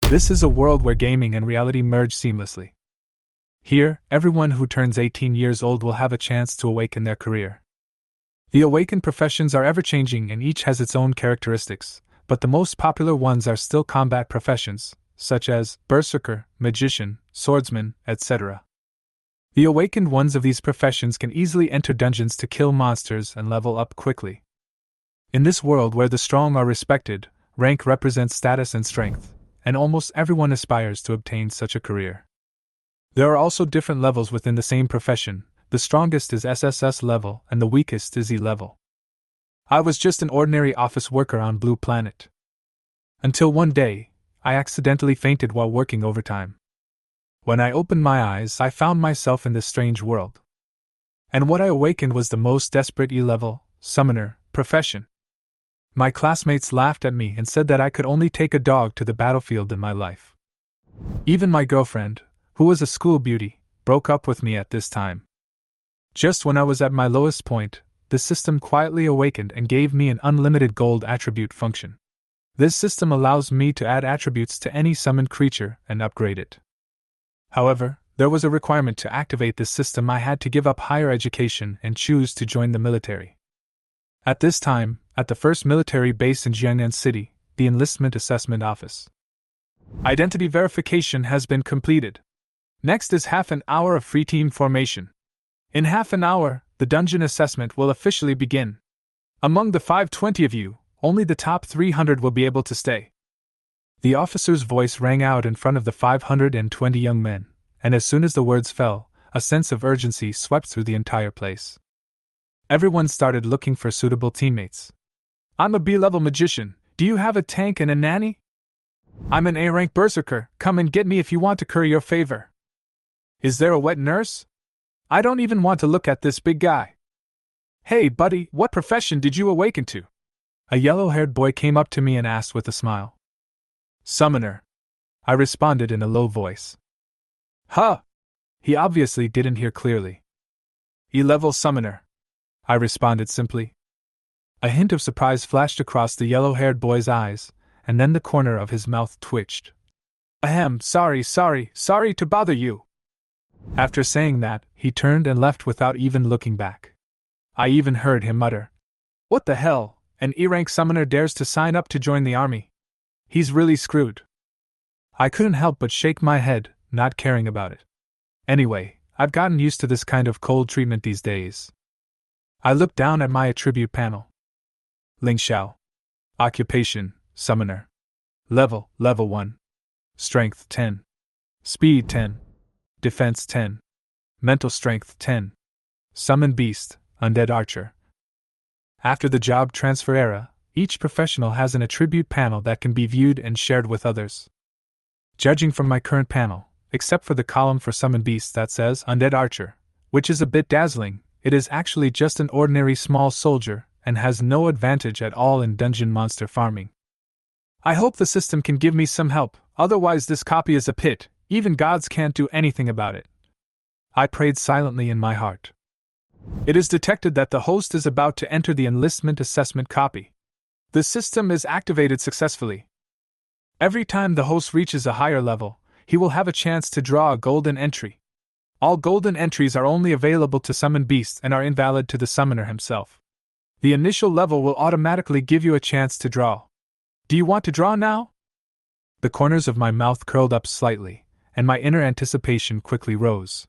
This is a world where gaming and reality merge seamlessly. Here, everyone who turns 18 years old will have a chance to awaken their career. The awakened professions are ever-changing and each has its own characteristics, but the most popular ones are still combat professions, such as Berserker, Magician, Swordsman, etc. The awakened ones of these professions can easily enter dungeons to kill monsters and level up quickly. In this world where the strong are respected, rank represents status and strength, and almost everyone aspires to obtain such a career. There are also different levels within the same profession. The strongest is SSS level and the weakest is E level. I was just an ordinary office worker on Blue Planet. Until one day, I accidentally fainted while working overtime. When I opened my eyes, I found myself in this strange world. And what I awakened was the most desperate E-level, summoner, profession. My classmates laughed at me and said that I could only take a dog to the battlefield in my life. Even my girlfriend, who was a school beauty, broke up with me at this time. Just when I was at my lowest point, the system quietly awakened and gave me an unlimited gold attribute function. This system allows me to add attributes to any summoned creature and upgrade it. However, there was a requirement to activate this system. I had to give up higher education and choose to join the military. At this time, at the first military base in Jiangnan City, the Enlistment Assessment Office. Identity verification has been completed. Next is half an hour of free team formation. In half an hour, the dungeon assessment will officially begin. Among the 520 of you, only the top 300 will be able to stay. The officer's voice rang out in front of the 520 young men, and as soon as the words fell, a sense of urgency swept through the entire place. Everyone started looking for suitable teammates. I'm a B-level magician. Do you have a tank and a nanny? I'm an A-rank berserker. Come and get me if you want to curry your favor. Is there a wet nurse? I don't even want to look at this big guy. Hey, buddy, what profession did you awaken to? A yellow-haired boy came up to me and asked with a smile. Summoner. I responded in a low voice. Huh! He obviously didn't hear clearly. E-level summoner. I responded simply. A hint of surprise flashed across the yellow-haired boy's eyes, and then the corner of his mouth twitched. Ahem, sorry to bother you. After saying that, he turned and left without even looking back. I even heard him mutter, "What the hell, an E-rank summoner dares to sign up to join the army? He's really screwed." I couldn't help but shake my head, not caring about it. Anyway, I've gotten used to this kind of cold treatment these days. I looked down at my attribute panel. Ling Xiao. Occupation, Summoner. Level 1. Strength 10. Speed 10. Defense 10. Mental Strength 10. Summon Beast, Undead Archer. After the job transfer era, each professional has an attribute panel that can be viewed and shared with others. Judging from my current panel, except for the column for Summon Beast that says Undead Archer, which is a bit dazzling, it is actually just an ordinary small soldier and has no advantage at all in dungeon monster farming. I hope the system can give me some help, otherwise this copy is a pit. Even gods can't do anything about it. I prayed silently in my heart. It is detected that the host is about to enter the enlistment assessment copy. The system is activated successfully. Every time the host reaches a higher level, he will have a chance to draw a golden entry. All golden entries are only available to summon beasts and are invalid to the summoner himself. The initial level will automatically give you a chance to draw. Do you want to draw now? The corners of my mouth curled up slightly, and my inner anticipation quickly rose.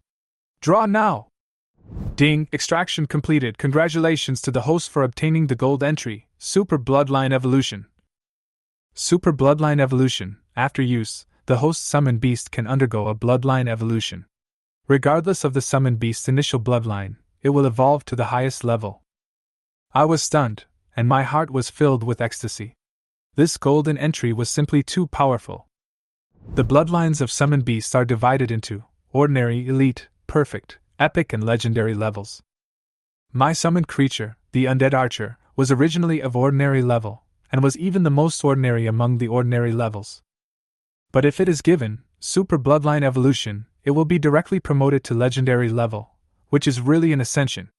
Draw now! Ding! Extraction completed. Congratulations to the host for obtaining the gold entry, Super Bloodline Evolution. Super Bloodline Evolution. After use, the host summoned beast can undergo a bloodline evolution. Regardless of the summoned beast's initial bloodline, it will evolve to the highest level. I was stunned, and my heart was filled with ecstasy. This golden entry was simply too powerful. The bloodlines of summoned beasts are divided into ordinary, elite, perfect, epic, and legendary levels. My summoned creature, the Undead Archer, was originally of ordinary level, and was even the most ordinary among the ordinary levels. But if it is given Super Bloodline Evolution, it will be directly promoted to legendary level, which is really an ascension.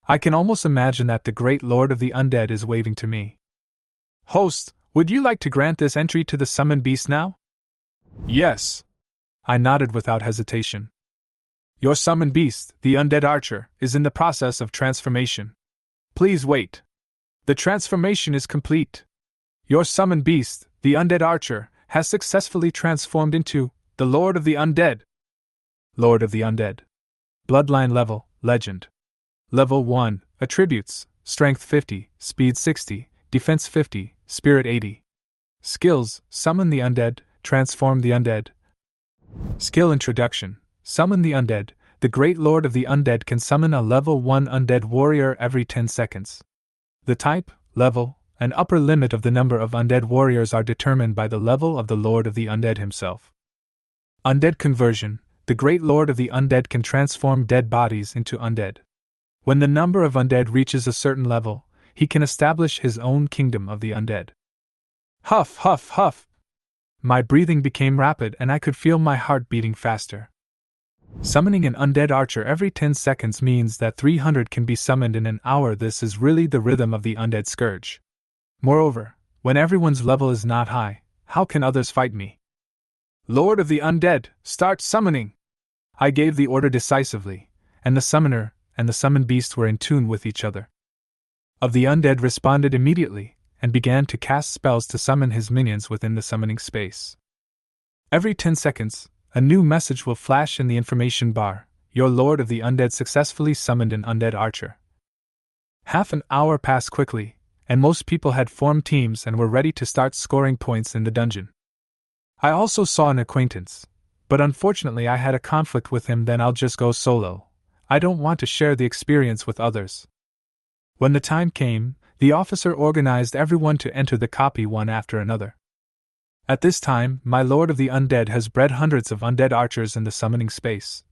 I can almost imagine that the great Lord of the Undead is waving to me. Host, would you like to grant this entry to the summoned beast now? Yes. I nodded without hesitation. Your summoned beast, the undead archer, is in the process of transformation. Please wait. The transformation is complete. Your summoned beast, the undead archer, has successfully transformed into the Lord of the Undead. Lord of the Undead. Bloodline level, legend. Level 1, attributes, strength 50, speed 60, defense 50, spirit 80. Skills, summon the undead, transform the undead. Skill introduction, summon the undead. The Great Lord of the Undead can summon a level 1 undead warrior every 10 seconds. The type, level, and upper limit of the number of undead warriors are determined by the level of the Lord of the Undead himself. Undead conversion, the Great Lord of the Undead can transform dead bodies into undead. When the number of undead reaches a certain level, he can establish his own kingdom of the undead. Huff, huff, huff! My breathing became rapid and I could feel my heart beating faster. Summoning an undead archer every 10 seconds means that 300 can be summoned in an hour. This is really the rhythm of the undead scourge. Moreover, when everyone's level is not high, how can others fight me? Lord of the Undead, start summoning! I gave the order decisively, and the summoner and the summoned beast were in tune with each other. Of the undead responded immediately, and began to cast spells to summon his minions within the summoning space. Every 10 seconds, a new message will flash in the information bar. Your Lord of the Undead successfully summoned an undead archer. Half an hour passed quickly, and most people had formed teams and were ready to start scoring points in the dungeon. I also saw an acquaintance, but unfortunately I had a conflict with him. Then I'll just go solo. I don't want to share the experience with others. When the time came, the officer organized everyone to enter the copy one after another. At this time, my Lord of the Undead has bred hundreds of undead archers in the summoning space.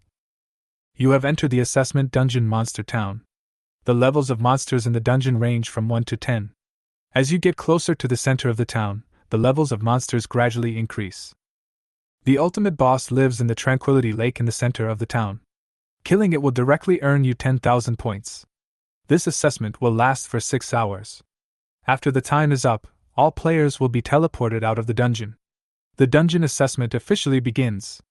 You have entered the assessment dungeon Monster Town. The levels of monsters in the dungeon range from 1 to 10. As you get closer to the center of the town, the levels of monsters gradually increase. The ultimate boss lives in the Tranquility Lake in the center of the town. Killing it will directly earn you 10,000 points. This assessment will last for 6 hours. After the time is up, all players will be teleported out of the dungeon. The dungeon assessment officially begins.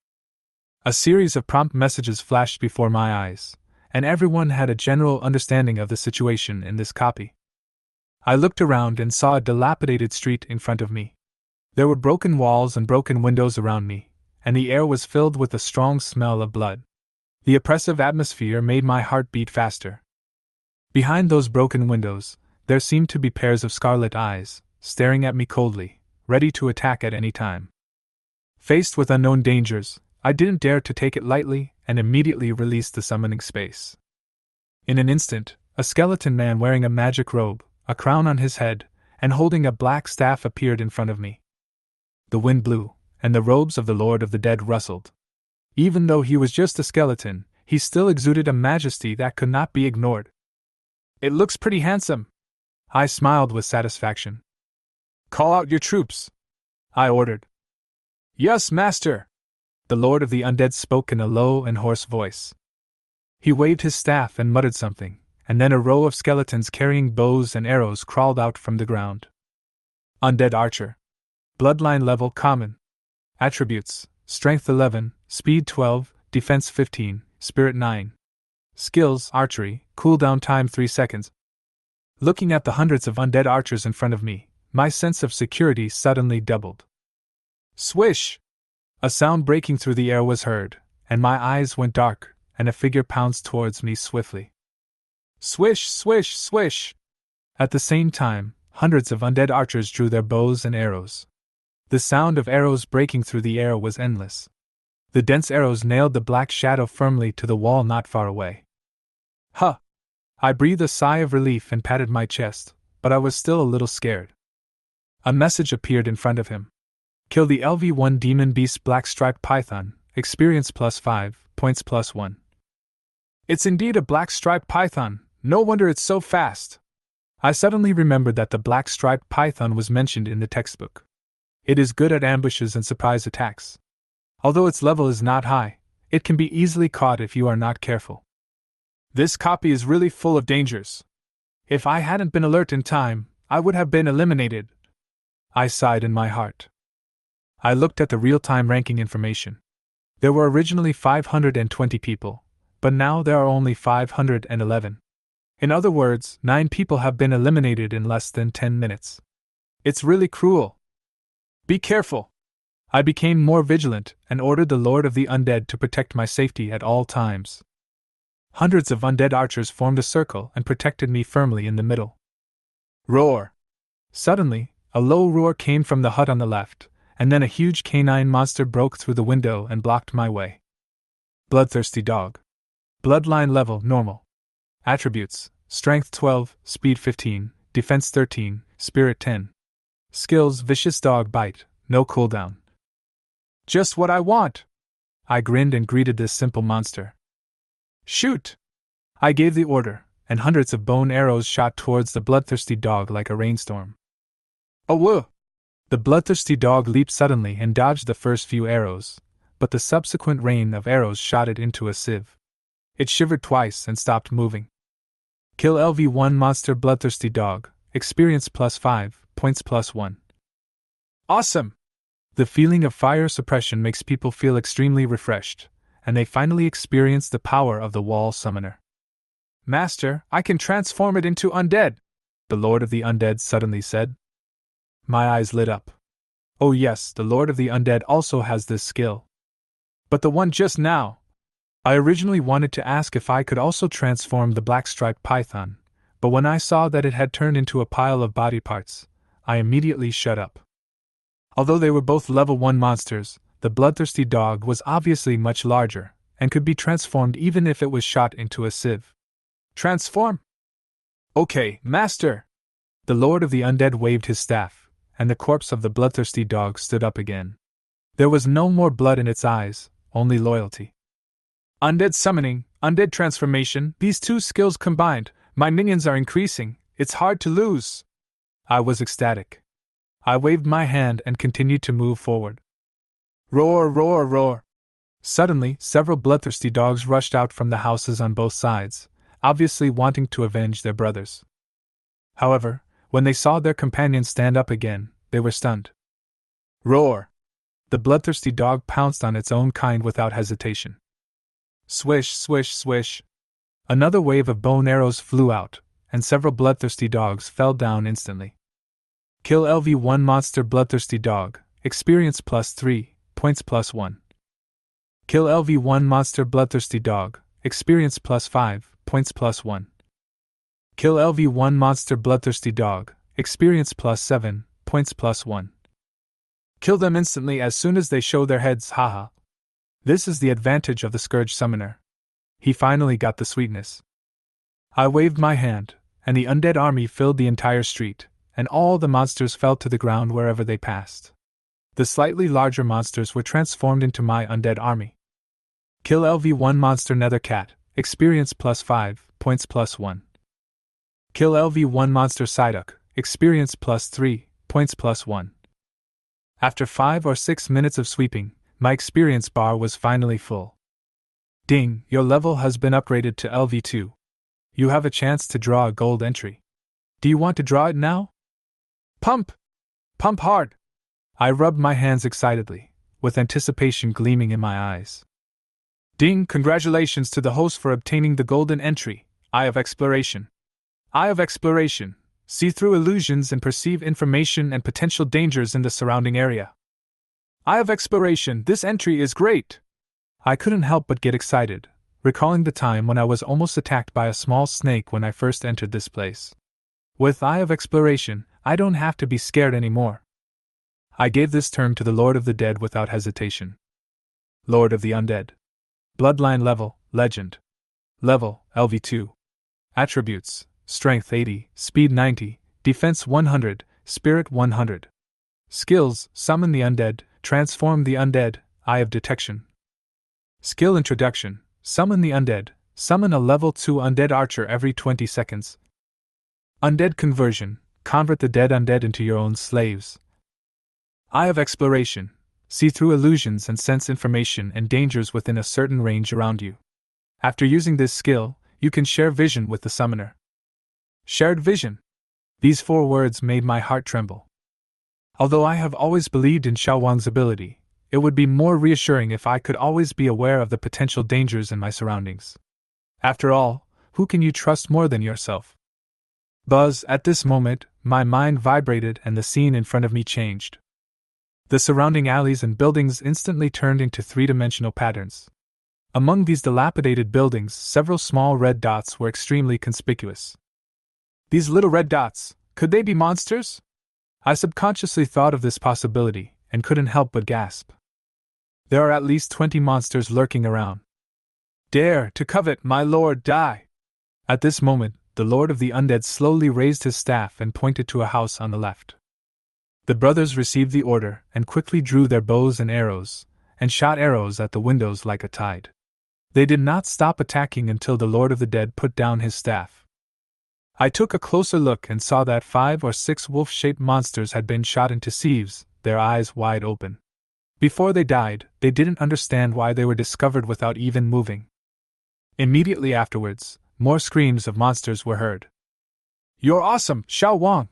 A series of prompt messages flashed before my eyes, and everyone had a general understanding of the situation in this copy. I looked around and saw a dilapidated street in front of me. There were broken walls and broken windows around me, and the air was filled with a strong smell of blood. The oppressive atmosphere made my heart beat faster. Behind those broken windows, there seemed to be pairs of scarlet eyes, staring at me coldly, ready to attack at any time. Faced with unknown dangers, I didn't dare to take it lightly and immediately released the summoning space. In an instant, a skeleton man wearing a magic robe, a crown on his head, and holding a black staff appeared in front of me. The wind blew, and the robes of the Lord of the Dead rustled. Even though he was just a skeleton, he still exuded a majesty that could not be ignored. It looks pretty handsome. I smiled with satisfaction. Call out your troops, I ordered. Yes, master, the Lord of the Undead spoke in a low and hoarse voice. He waved his staff and muttered something, and then a row of skeletons carrying bows and arrows crawled out from the ground. Undead Archer. Bloodline level common. Attributes: Strength 11, Speed 12, Defense 15, Spirit 9. Skills: Archery, cooldown time 3 seconds. Looking at the hundreds of undead archers in front of me, my sense of security suddenly doubled. Swish! A sound breaking through the air was heard, and my eyes went dark, and a figure pounced towards me swiftly. Swish, swish, swish! At the same time, hundreds of undead archers drew their bows and arrows. The sound of arrows breaking through the air was endless. The dense arrows nailed the black shadow firmly to the wall not far away. Huh! I breathed a sigh of relief and patted my chest, but I was still a little scared. A message appeared in front of him. Kill the LV1 Demon Beast Black Striped Python, experience +5, points +1. It's indeed a black striped python, no wonder it's so fast. I suddenly remembered that the black striped python was mentioned in the textbook. It is good at ambushes and surprise attacks. Although its level is not high, it can be easily caught if you are not careful. This copy is really full of dangers. If I hadn't been alert in time, I would have been eliminated. I sighed in my heart. I looked at the real-time ranking information. There were originally 520 people, but now there are only 511. In other words, 9 people have been eliminated in less than 10 minutes. It's really cruel. Be careful! I became more vigilant and ordered the Lord of the Undead to protect my safety at all times. Hundreds of undead archers formed a circle and protected me firmly in the middle. Roar! Suddenly, a low roar came from the hut on the left, and then a huge canine monster broke through the window and blocked my way. Bloodthirsty dog. Bloodline level normal. Attributes: Strength 12, Speed 15, Defense 13, Spirit 10. Skills: Vicious Dog Bite, no cooldown. Just what I want! I grinned and greeted this simple monster. Shoot! I gave the order, and hundreds of bone arrows shot towards the bloodthirsty dog like a rainstorm. Awoo! The bloodthirsty dog leaped suddenly and dodged the first few arrows, but the subsequent rain of arrows shot it into a sieve. It shivered twice and stopped moving. Kill LV1 monster bloodthirsty dog, experience +5, points +1. Awesome! The feeling of fire suppression makes people feel extremely refreshed, and they finally experience the power of the wall summoner. Master, I can transform it into undead, the Lord of the Undead suddenly said. My eyes lit up. Oh yes, the Lord of the Undead also has this skill. But the one just now. I originally wanted to ask if I could also transform the black-striped python, but when I saw that it had turned into a pile of body parts, I immediately shut up. Although they were both level 1 monsters, the bloodthirsty dog was obviously much larger, and could be transformed even if it was shot into a sieve. Transform! Okay, Master! The Lord of the Undead waved his staff, and the corpse of the bloodthirsty dog stood up again. There was no more blood in its eyes, only loyalty. Undead summoning, undead transformation, these two skills combined, my minions are increasing, it's hard to lose. I was ecstatic. I waved my hand and continued to move forward. Roar, roar, roar! Suddenly, several bloodthirsty dogs rushed out from the houses on both sides, obviously wanting to avenge their brothers. However, when they saw their companions stand up again, they were stunned. Roar! The bloodthirsty dog pounced on its own kind without hesitation. Swish, swish, swish! Another wave of bone arrows flew out, and several bloodthirsty dogs fell down instantly. Kill LV1 monster bloodthirsty dog, experience +3, points +1. Kill LV1 monster bloodthirsty dog, experience +5, points +1. Kill LV1 monster bloodthirsty dog, experience +7, points +1. Kill them instantly as soon as they show their heads, haha. This is the advantage of the Scourge Summoner. He finally got the sweetness. I waved my hand, and the undead army filled the entire street, and all the monsters fell to the ground wherever they passed. The slightly larger monsters were transformed into my undead army. Kill LV1 monster Nethercat, experience +5, points +1. Kill LV1 monster Psyduck, experience +3, points +1. After 5 or 6 minutes of sweeping, my experience bar was finally full. Ding, your level has been upgraded to LV2. You have a chance to draw a gold entry. Do you want to draw it now? Pump! Pump hard! I rubbed my hands excitedly, with anticipation gleaming in my eyes. Ding, congratulations to the host for obtaining the golden entry, Eye of Exploration. Eye of Exploration. See through illusions and perceive information and potential dangers in the surrounding area. Eye of Exploration, this entry is great! I couldn't help but get excited, recalling the time when I was almost attacked by a small snake when I first entered this place. With Eye of Exploration, I don't have to be scared anymore. I gave this term to the Lord of the Dead without hesitation. Lord of the Undead. Bloodline level, Legend. Level, LV2. Attributes, Strength 80, Speed 90, Defense 100, Spirit 100. Skills, Summon the Undead, Transform the Undead, Eye of Detection. Skill Introduction, Summon the Undead, summon a level 2 undead archer every 20 seconds. Undead Conversion, convert the dead undead into your own slaves. Eye of Exploration, see through illusions and sense information and dangers within a certain range around you. After using this skill, you can share vision with the summoner. Shared vision. These 4 words made my heart tremble. Although I have always believed in Xiao Wang's ability, it would be more reassuring if I could always be aware of the potential dangers in my surroundings. After all, who can you trust more than yourself? Buzz, at this moment, my mind vibrated and the scene in front of me changed. The surrounding alleys and buildings instantly turned into three-dimensional patterns. Among these dilapidated buildings, several small red dots were extremely conspicuous. These little red dots, could they be monsters? I subconsciously thought of this possibility, and couldn't help but gasp. There are at least 20 monsters lurking around. Dare to covet, my lord, die! At this moment, the Lord of the Undead slowly raised his staff and pointed to a house on the left. The brothers received the order and quickly drew their bows and arrows, and shot arrows at the windows like a tide. They did not stop attacking until the Lord of the Dead put down his staff. I took a closer look and saw that 5 or 6 wolf-shaped monsters had been shot into sieves, their eyes wide open. Before they died, they didn't understand why they were discovered without even moving. Immediately afterwards, more screams of monsters were heard. You're awesome, Xiao Wang!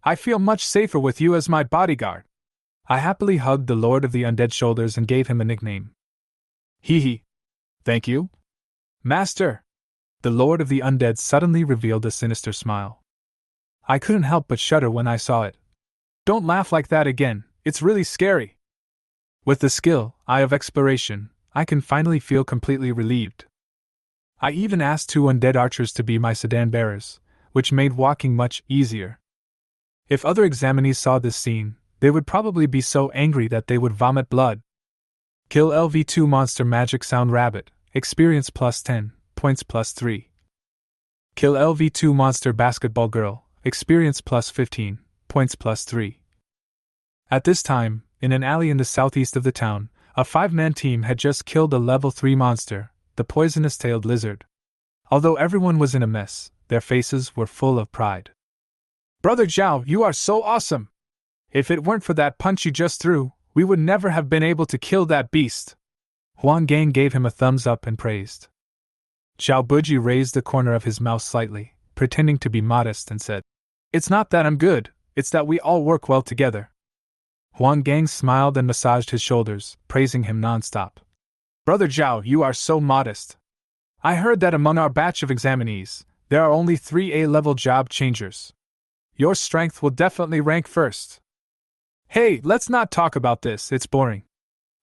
I feel much safer with you as my bodyguard. I happily hugged the Lord of the Undead's shoulders and gave him a nickname. Hee hee. Thank you, Master. The Lord of the Undead suddenly revealed a sinister smile. I couldn't help but shudder when I saw it. Don't laugh like that again, it's really scary. With the skill, Eye of Exploration, I can finally feel completely relieved. I even asked 2 undead archers to be my sedan bearers, which made walking much easier. If other examinees saw this scene, they would probably be so angry that they would vomit blood. Kill LV2 Monster Magic Sound Rabbit, experience plus 10, points plus 3. Kill LV2 Monster Basketball Girl, experience plus 15, points plus 3. At this time, in an alley in the southeast of the town, a 5-man team had just killed a level 3 monster, the poisonous-tailed lizard. Although everyone was in a mess, their faces were full of pride. Brother Zhao, you are so awesome! If it weren't for that punch you just threw, we would never have been able to kill that beast. Huang Gang gave him a thumbs up and praised. Zhao Buji raised the corner of his mouth slightly, pretending to be modest, and said, It's not that I'm good, it's that we all work well together. Huang Gang smiled and massaged his shoulders, praising him non-stop. Brother Zhao, you are so modest. I heard that among our batch of examinees, there are only 3 A-level job changers. Your strength will definitely rank first. Hey, let's not talk about this, it's boring.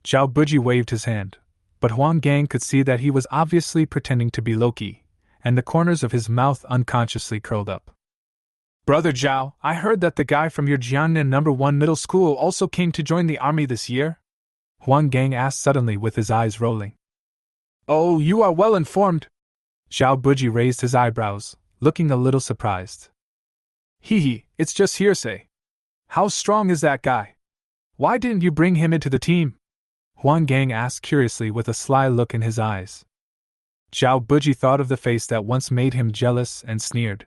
Zhao Buji waved his hand, but Huang Gang could see that he was obviously pretending to be low-key, and the corners of his mouth unconsciously curled up. Brother Zhao, I heard that the guy from your Jiangnan No. 1 middle school also came to join the army this year? Huang Gang asked suddenly with his eyes rolling. Oh, you are well informed. Zhao Buji raised his eyebrows, looking a little surprised. Hee hee, it's just hearsay. How strong is that guy? Why didn't you bring him into the team? Huang Gang asked curiously with a sly look in his eyes. Zhao Buji thought of the face that once made him jealous and sneered.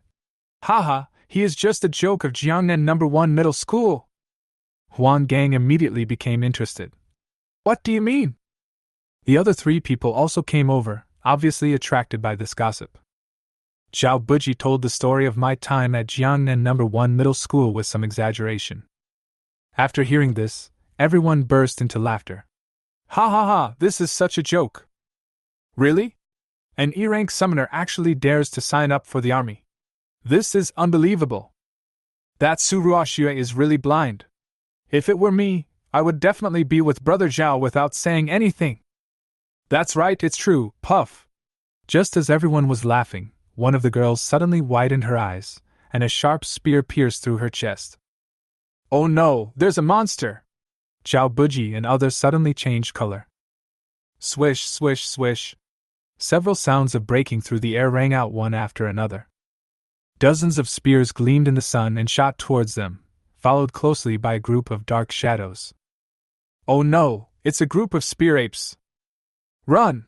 Haha, he is just a joke of Jiangnan No. 1 middle school. Huang Gang immediately became interested. What do you mean? The other 3 people also came over, obviously attracted by this gossip. Zhao Buji told the story of my time at Jiangnan No. 1 middle school with some exaggeration. After hearing this, everyone burst into laughter. Ha ha ha, this is such a joke. Really? An E-rank summoner actually dares to sign up for the army. This is unbelievable. That Suruashue is really blind. If it were me, I would definitely be with Brother Zhao without saying anything. That's right, it's true, Puff. Just as everyone was laughing, one of the girls suddenly widened her eyes, and a sharp spear pierced through her chest. Oh no, there's a monster! Zhao Buji and others suddenly changed color. Swish, swish, swish. Several sounds of breaking through the air rang out one after another. Dozens of spears gleamed in the sun and shot towards them, followed closely by a group of dark shadows. Oh no, it's a group of spear apes! Run!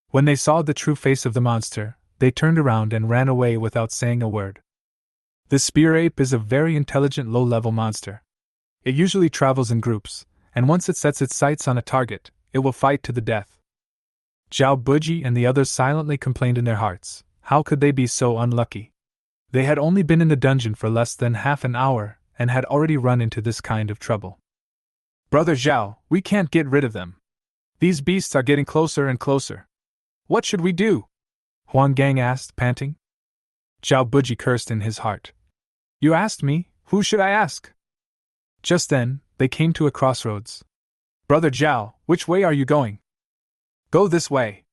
When they saw the true face of the monster, they turned around and ran away without saying a word. The spear ape is a very intelligent low-level monster. It usually travels in groups, and once it sets its sights on a target, it will fight to the death. Zhao Buji and the others silently complained in their hearts, how could they be so unlucky? They had only been in the dungeon for less than half an hour, and had already run into this kind of trouble. Brother Zhao, we can't get rid of them. These beasts are getting closer and closer. What should we do? Huang Gang asked, panting. Zhao Buji cursed in his heart. You asked me, who should I ask? Just then, they came to a crossroads. Brother Zhao, which way are you going? Go this way.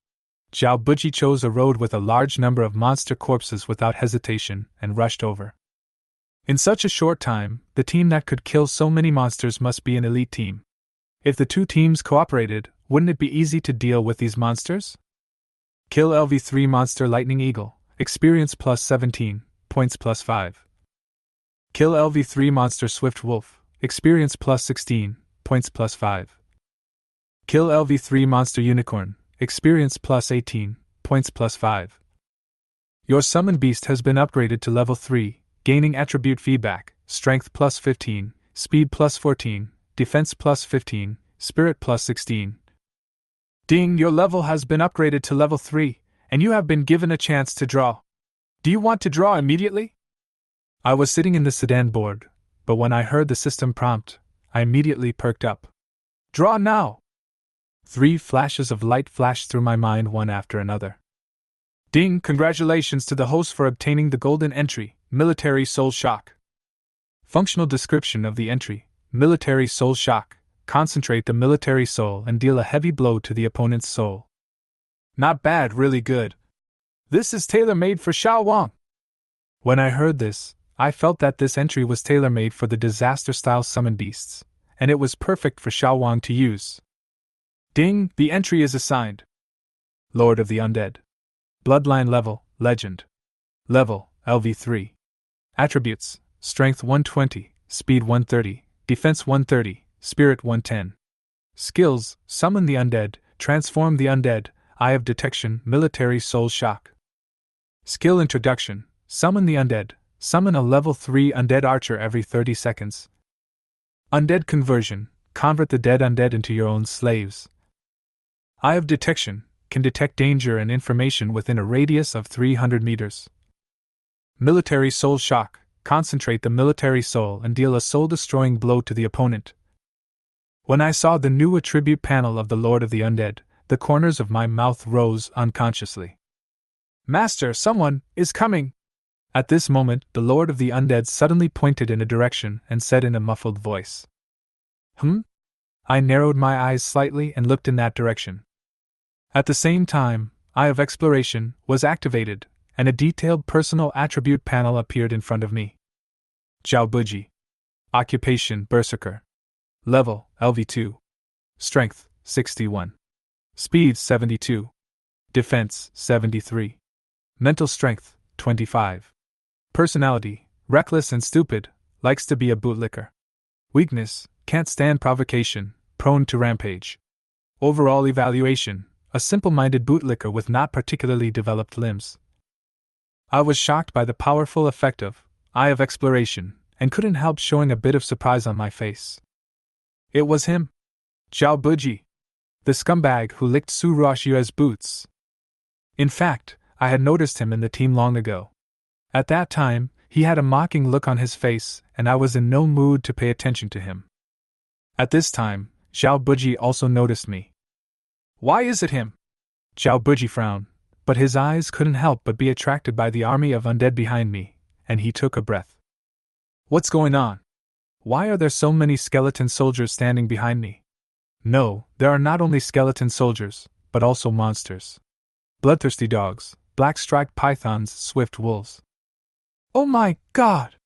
Zhao Buji chose a road with a large number of monster corpses without hesitation and rushed over. In such a short time, the team that could kill so many monsters must be an elite team. If the two teams cooperated, wouldn't it be easy to deal with these monsters? Kill LV3 Monster Lightning Eagle, experience plus 17, points plus 5. Kill LV3 Monster Swift Wolf, experience plus 16, points plus 5. Kill LV3 Monster Unicorn, experience plus 18, points plus 5. Your summon beast has been upgraded to level 3, gaining attribute feedback, strength plus 15, speed plus 14, defense plus 15, spirit plus 16. Ding, your level has been upgraded to level 3, and you have been given a chance to draw. Do you want to draw immediately? I was sitting in the sedan board, but when I heard the system prompt, I immediately perked up. Draw now! 3 flashes of light flashed through my mind one after another. Ding, congratulations to the host for obtaining the golden entry, Military Soul Shock. Functional description of the entry, Military Soul Shock. Concentrate the military soul and deal a heavy blow to the opponent's soul. Not bad, really good. This is tailor-made for Xiao Wang. When I heard this, I felt that this entry was tailor-made for the disaster-style summon beasts, and it was perfect for Xiao Wang to use. Ding, the entry is assigned. Lord of the Undead. Bloodline level, Legend. Level, LV3. Attributes, Strength 120, Speed 130, Defense 130, Spirit 110. Skills, Summon the Undead, Transform the Undead, Eye of Detection, Military Soul Shock. Skill Introduction, Summon the Undead, summon a level 3 Undead Archer every 30 seconds. Undead Conversion, convert the dead undead into your own slaves. Eye of Detection, can detect danger and information within a radius of 300 meters. Military Soul Shock, concentrate the military soul and deal a soul-destroying blow to the opponent. When I saw the new attribute panel of the Lord of the Undead, the corners of my mouth rose unconsciously. Master, someone is coming! At this moment, the Lord of the Undead suddenly pointed in a direction and said in a muffled voice. I narrowed my eyes slightly and looked in that direction. At the same time, Eye of Exploration was activated, and a detailed personal attribute panel appeared in front of me. Zhao Buji. Occupation, Berserker. Level, LV2. Strength, 61. Speed, 72. Defense, 73. Mental strength, 25. Personality, reckless and stupid, likes to be a bootlicker. Weakness, can't stand provocation, prone to rampage. Overall evaluation, a simple-minded bootlicker with not particularly developed limbs. I was shocked by the powerful effect of Eye of Exploration, and couldn't help showing a bit of surprise on my face. It was him. Zhao Buji. The scumbag who licked Su Ruoxue's boots. In fact, I had noticed him in the team long ago. At that time, he had a mocking look on his face, and I was in no mood to pay attention to him. At this time, Zhao Buji also noticed me. Why is it him? Zhao Buji frowned, but his eyes couldn't help but be attracted by the army of undead behind me, and he took a breath. What's going on? Why are there so many skeleton soldiers standing behind me? No, there are not only skeleton soldiers, but also monsters. Bloodthirsty dogs, black-striped pythons, swift wolves. Oh my god!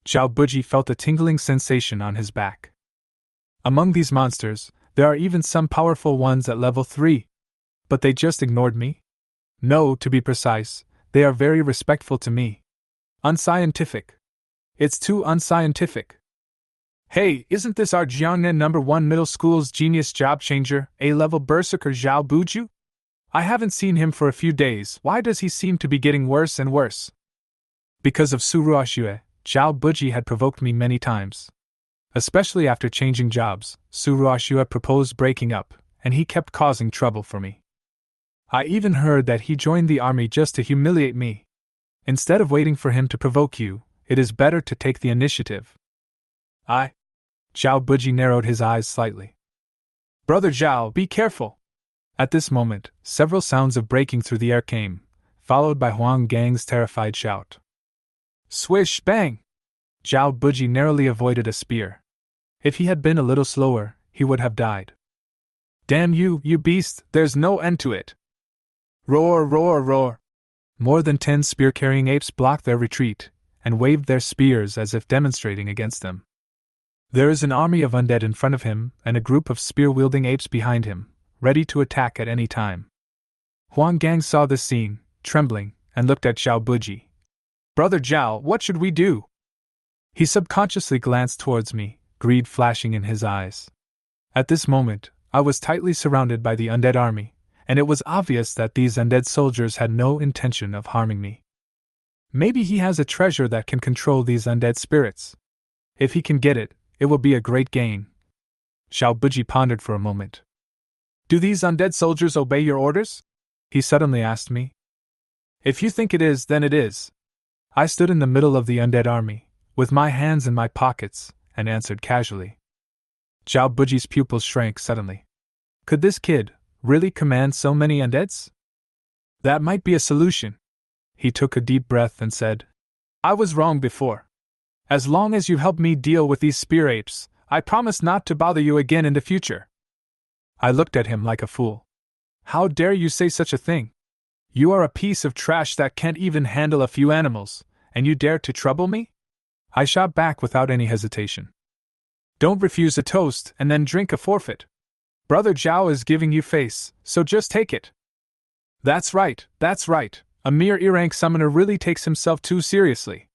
Zhao Buji felt a tingling sensation on his back. Among these monsters, there are even some powerful ones at level 3. But they just ignored me? No, to be precise, they are very respectful to me. Unscientific. It's too unscientific. Hey, isn't this our Jiangnan No. 1 middle school's genius job changer, A-level Berserker Zhao Buju? I haven't seen him for a few days. Why does he seem to be getting worse and worse? Because of Su Ruoxue, Zhao Buji had provoked me many times. Especially after changing jobs, Su Ruoxue proposed breaking up, and he kept causing trouble for me. I even heard that he joined the army just to humiliate me. Instead of waiting for him to provoke you, it is better to take the initiative. I. Zhao Buji narrowed his eyes slightly. Brother Zhao, be careful! At this moment, several sounds of breaking through the air came, followed by Huang Gang's terrified shout. Swish, bang! Zhao Buji narrowly avoided a spear. If he had been a little slower, he would have died. Damn you, you beast, there's no end to it! Roar, roar, roar! More than 10 spear-carrying apes blocked their retreat, and waved their spears as if demonstrating against them. There is an army of undead in front of him, and a group of spear-wielding apes behind him, ready to attack at any time. Huang Gang saw this scene, trembling, and looked at Zhao Buji. Brother Zhao, what should we do? He subconsciously glanced towards me, greed flashing in his eyes. At this moment, I was tightly surrounded by the undead army, and it was obvious that these undead soldiers had no intention of harming me. Maybe he has a treasure that can control these undead spirits. If he can get it, it will be a great gain. Zhao Buji pondered for a moment. Do these undead soldiers obey your orders? He suddenly asked me. If you think it is, then it is. I stood in the middle of the undead army, with my hands in my pockets, and answered casually. Zhao Buji's pupils shrank suddenly. Could this kid really command so many undeads? That might be a solution. He took a deep breath and said, I was wrong before. As long as you help me deal with these spear apes, I promise not to bother you again in the future. I looked at him like a fool. How dare you say such a thing? You are a piece of trash that can't even handle a few animals, and you dare to trouble me? I shot back without any hesitation. Don't refuse a toast and then drink a forfeit. Brother Zhao is giving you face, so just take it. That's right, that's right. A mere E-rank summoner really takes himself too seriously.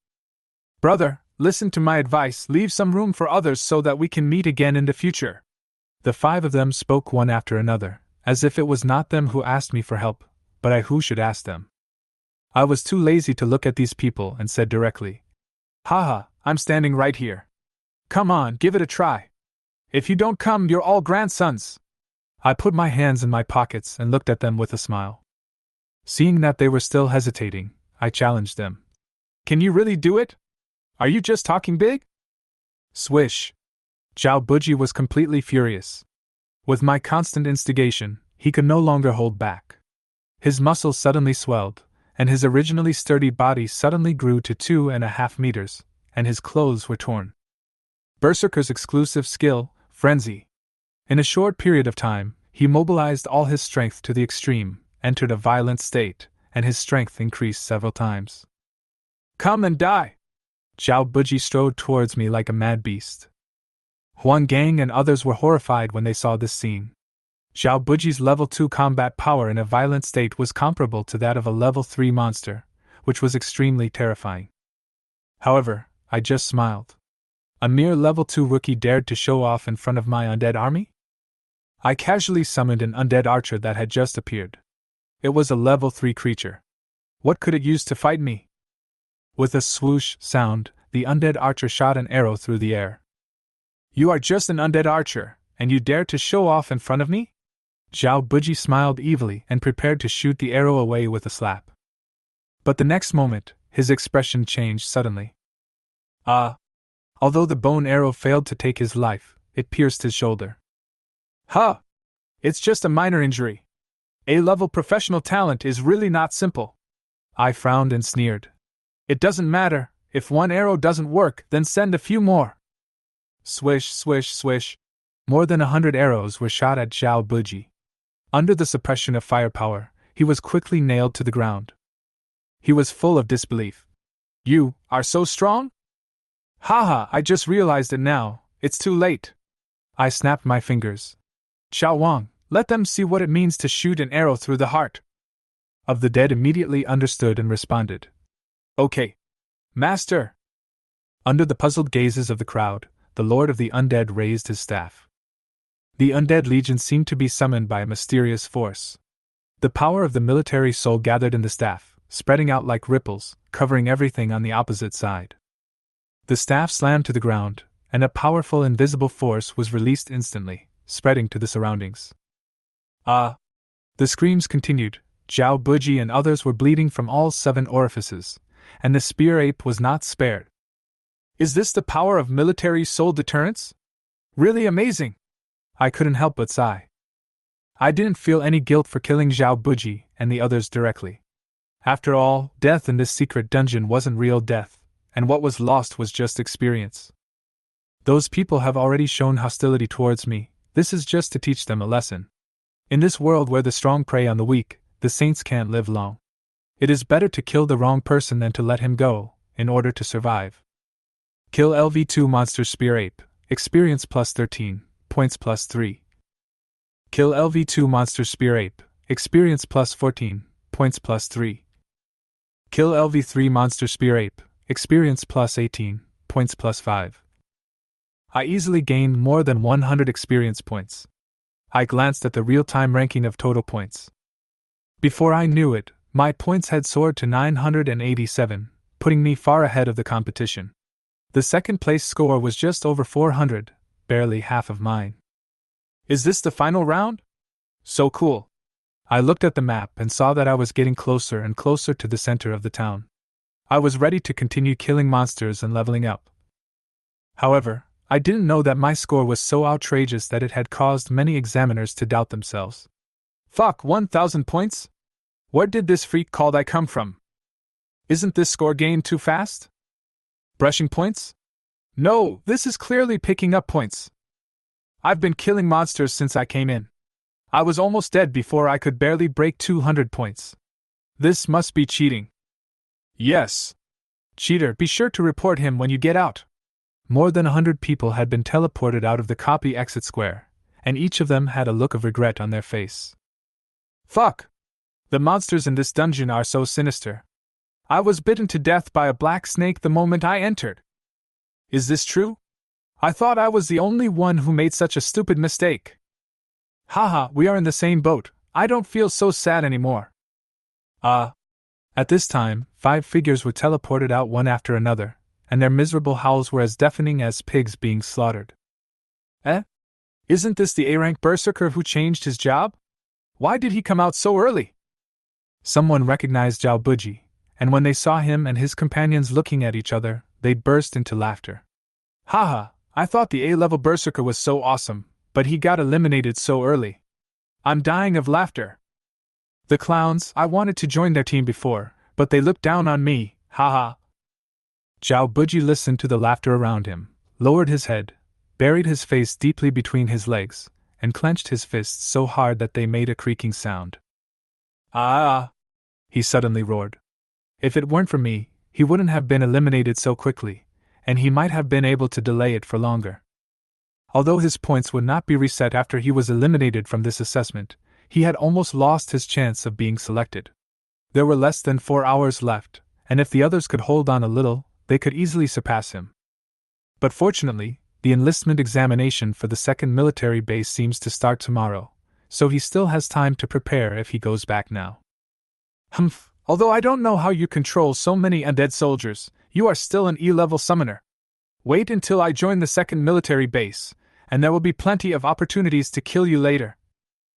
Brother, listen to my advice, leave some room for others so that we can meet again in the future. The 5 of them spoke one after another, as if it was not them who asked me for help, but I who should ask them. I was too lazy to look at these people and said directly, Haha, I'm standing right here. Come on, give it a try. If you don't come, you're all grandsons. I put my hands in my pockets and looked at them with a smile. Seeing that they were still hesitating, I challenged them. Can you really do it? Are you just talking big? Swish. Zhao Buji was completely furious. With my constant instigation, he could no longer hold back. His muscles suddenly swelled, and his originally sturdy body suddenly grew to 2.5 meters, and his clothes were torn. Berserker's exclusive skill, Frenzy. In a short period of time, he mobilized all his strength to the extreme, entered a violent state, and his strength increased several times. Come and die! Zhao Buji strode towards me like a mad beast. Huang Gang and others were horrified when they saw this scene. Zhao Buji's level 2 combat power in a violent state was comparable to that of a level 3 monster, which was extremely terrifying. However, I just smiled. A mere level 2 rookie dared to show off in front of my undead army? I casually summoned an undead archer that had just appeared. It was a level 3 creature. What could it use to fight me? With a swoosh sound, the undead archer shot an arrow through the air. You are just an undead archer, and you dare to show off in front of me? Zhao Buji smiled evilly and prepared to shoot the arrow away with a slap. But the next moment, his expression changed suddenly. Although the bone arrow failed to take his life, it pierced his shoulder. Huh! It's just a minor injury. A-level professional talent is really not simple. I frowned and sneered. It doesn't matter, if one arrow doesn't work, then send a few more. Swish, swish, swish. More than 100 arrows were shot at Zhao Buji. Under the suppression of firepower, he was quickly nailed to the ground. He was full of disbelief. You are so strong? Haha, I just realized it now, it's too late. I snapped my fingers. Xiao Wang, let them see what it means to shoot an arrow through the heart. Of the Dead immediately understood and responded. Okay. Master! Under the puzzled gazes of the crowd, the Lord of the Undead raised his staff. The Undead Legion seemed to be summoned by a mysterious force. The power of the military soul gathered in the staff, spreading out like ripples, covering everything on the opposite side. The staff slammed to the ground, and a powerful invisible force was released instantly, spreading to the surroundings. The screams continued. Zhao Buji and others were bleeding from all 7 orifices, and the spear ape was not spared. Is this the power of military soul deterrence? Really amazing! I couldn't help but sigh. I didn't feel any guilt for killing Zhao Buji and the others directly. After all, death in this secret dungeon wasn't real death, and what was lost was just experience. Those people have already shown hostility towards me. This is just to teach them a lesson. In this world where the strong prey on the weak, the saints can't live long. It is better to kill the wrong person than to let him go, in order to survive. Kill LV2 Monster Spear Ape, experience plus 13, points plus 3. Kill LV2 Monster Spear Ape, experience plus 14, points plus 3. Kill LV3 Monster Spear Ape, experience plus 18, points plus 5. I easily gained more than 100 experience points. I glanced at the real-time ranking of total points. Before I knew it, my points had soared to 987, putting me far ahead of the competition. The second place score was just over 400, barely half of mine. Is this the final round? So cool. I looked at the map and saw that I was getting closer and closer to the center of the town. I was ready to continue killing monsters and leveling up. However, I didn't know that my score was so outrageous that it had caused many examiners to doubt themselves. Fuck, 1,000 points? Where did this freak called I come from? Isn't this score gained too fast? Brushing points? No, this is clearly picking up points. I've been killing monsters since I came in. I was almost dead before I could barely break 200 points. This must be cheating. Yes. Cheater, be sure to report him when you get out. More than 100 people had been teleported out of the copy exit square, and each of them had a look of regret on their face. Fuck! The monsters in this dungeon are so sinister. I was bitten to death by a black snake the moment I entered. Is this true? I thought I was the only one who made such a stupid mistake. Haha, we are in the same boat. I don't feel so sad anymore. At this time, 5 figures were teleported out one after another, and their miserable howls were as deafening as pigs being slaughtered. Isn't this the A-rank Berserker who changed his job? Why did he come out so early? Someone recognized Zhao Buji, and when they saw him and his companions looking at each other, they burst into laughter. Haha, I thought the A-level Berserker was so awesome, but he got eliminated so early. I'm dying of laughter. The clowns, I wanted to join their team before, but they looked down on me, haha. Zhao Buji listened to the laughter around him, lowered his head, buried his face deeply between his legs, and clenched his fists so hard that they made a creaking sound. He suddenly roared. If it weren't for me, he wouldn't have been eliminated so quickly, and he might have been able to delay it for longer. Although his points would not be reset after he was eliminated from this assessment, he had almost lost his chance of being selected. There were less than 4 hours left, and if the others could hold on a little, they could easily surpass him. But fortunately, the enlistment examination for the second military base seems to start tomorrow, so he still has time to prepare if he goes back now. Humph, although I don't know how you control so many undead soldiers, you are still an E-level summoner. Wait until I join the second military base, and there will be plenty of opportunities to kill you later.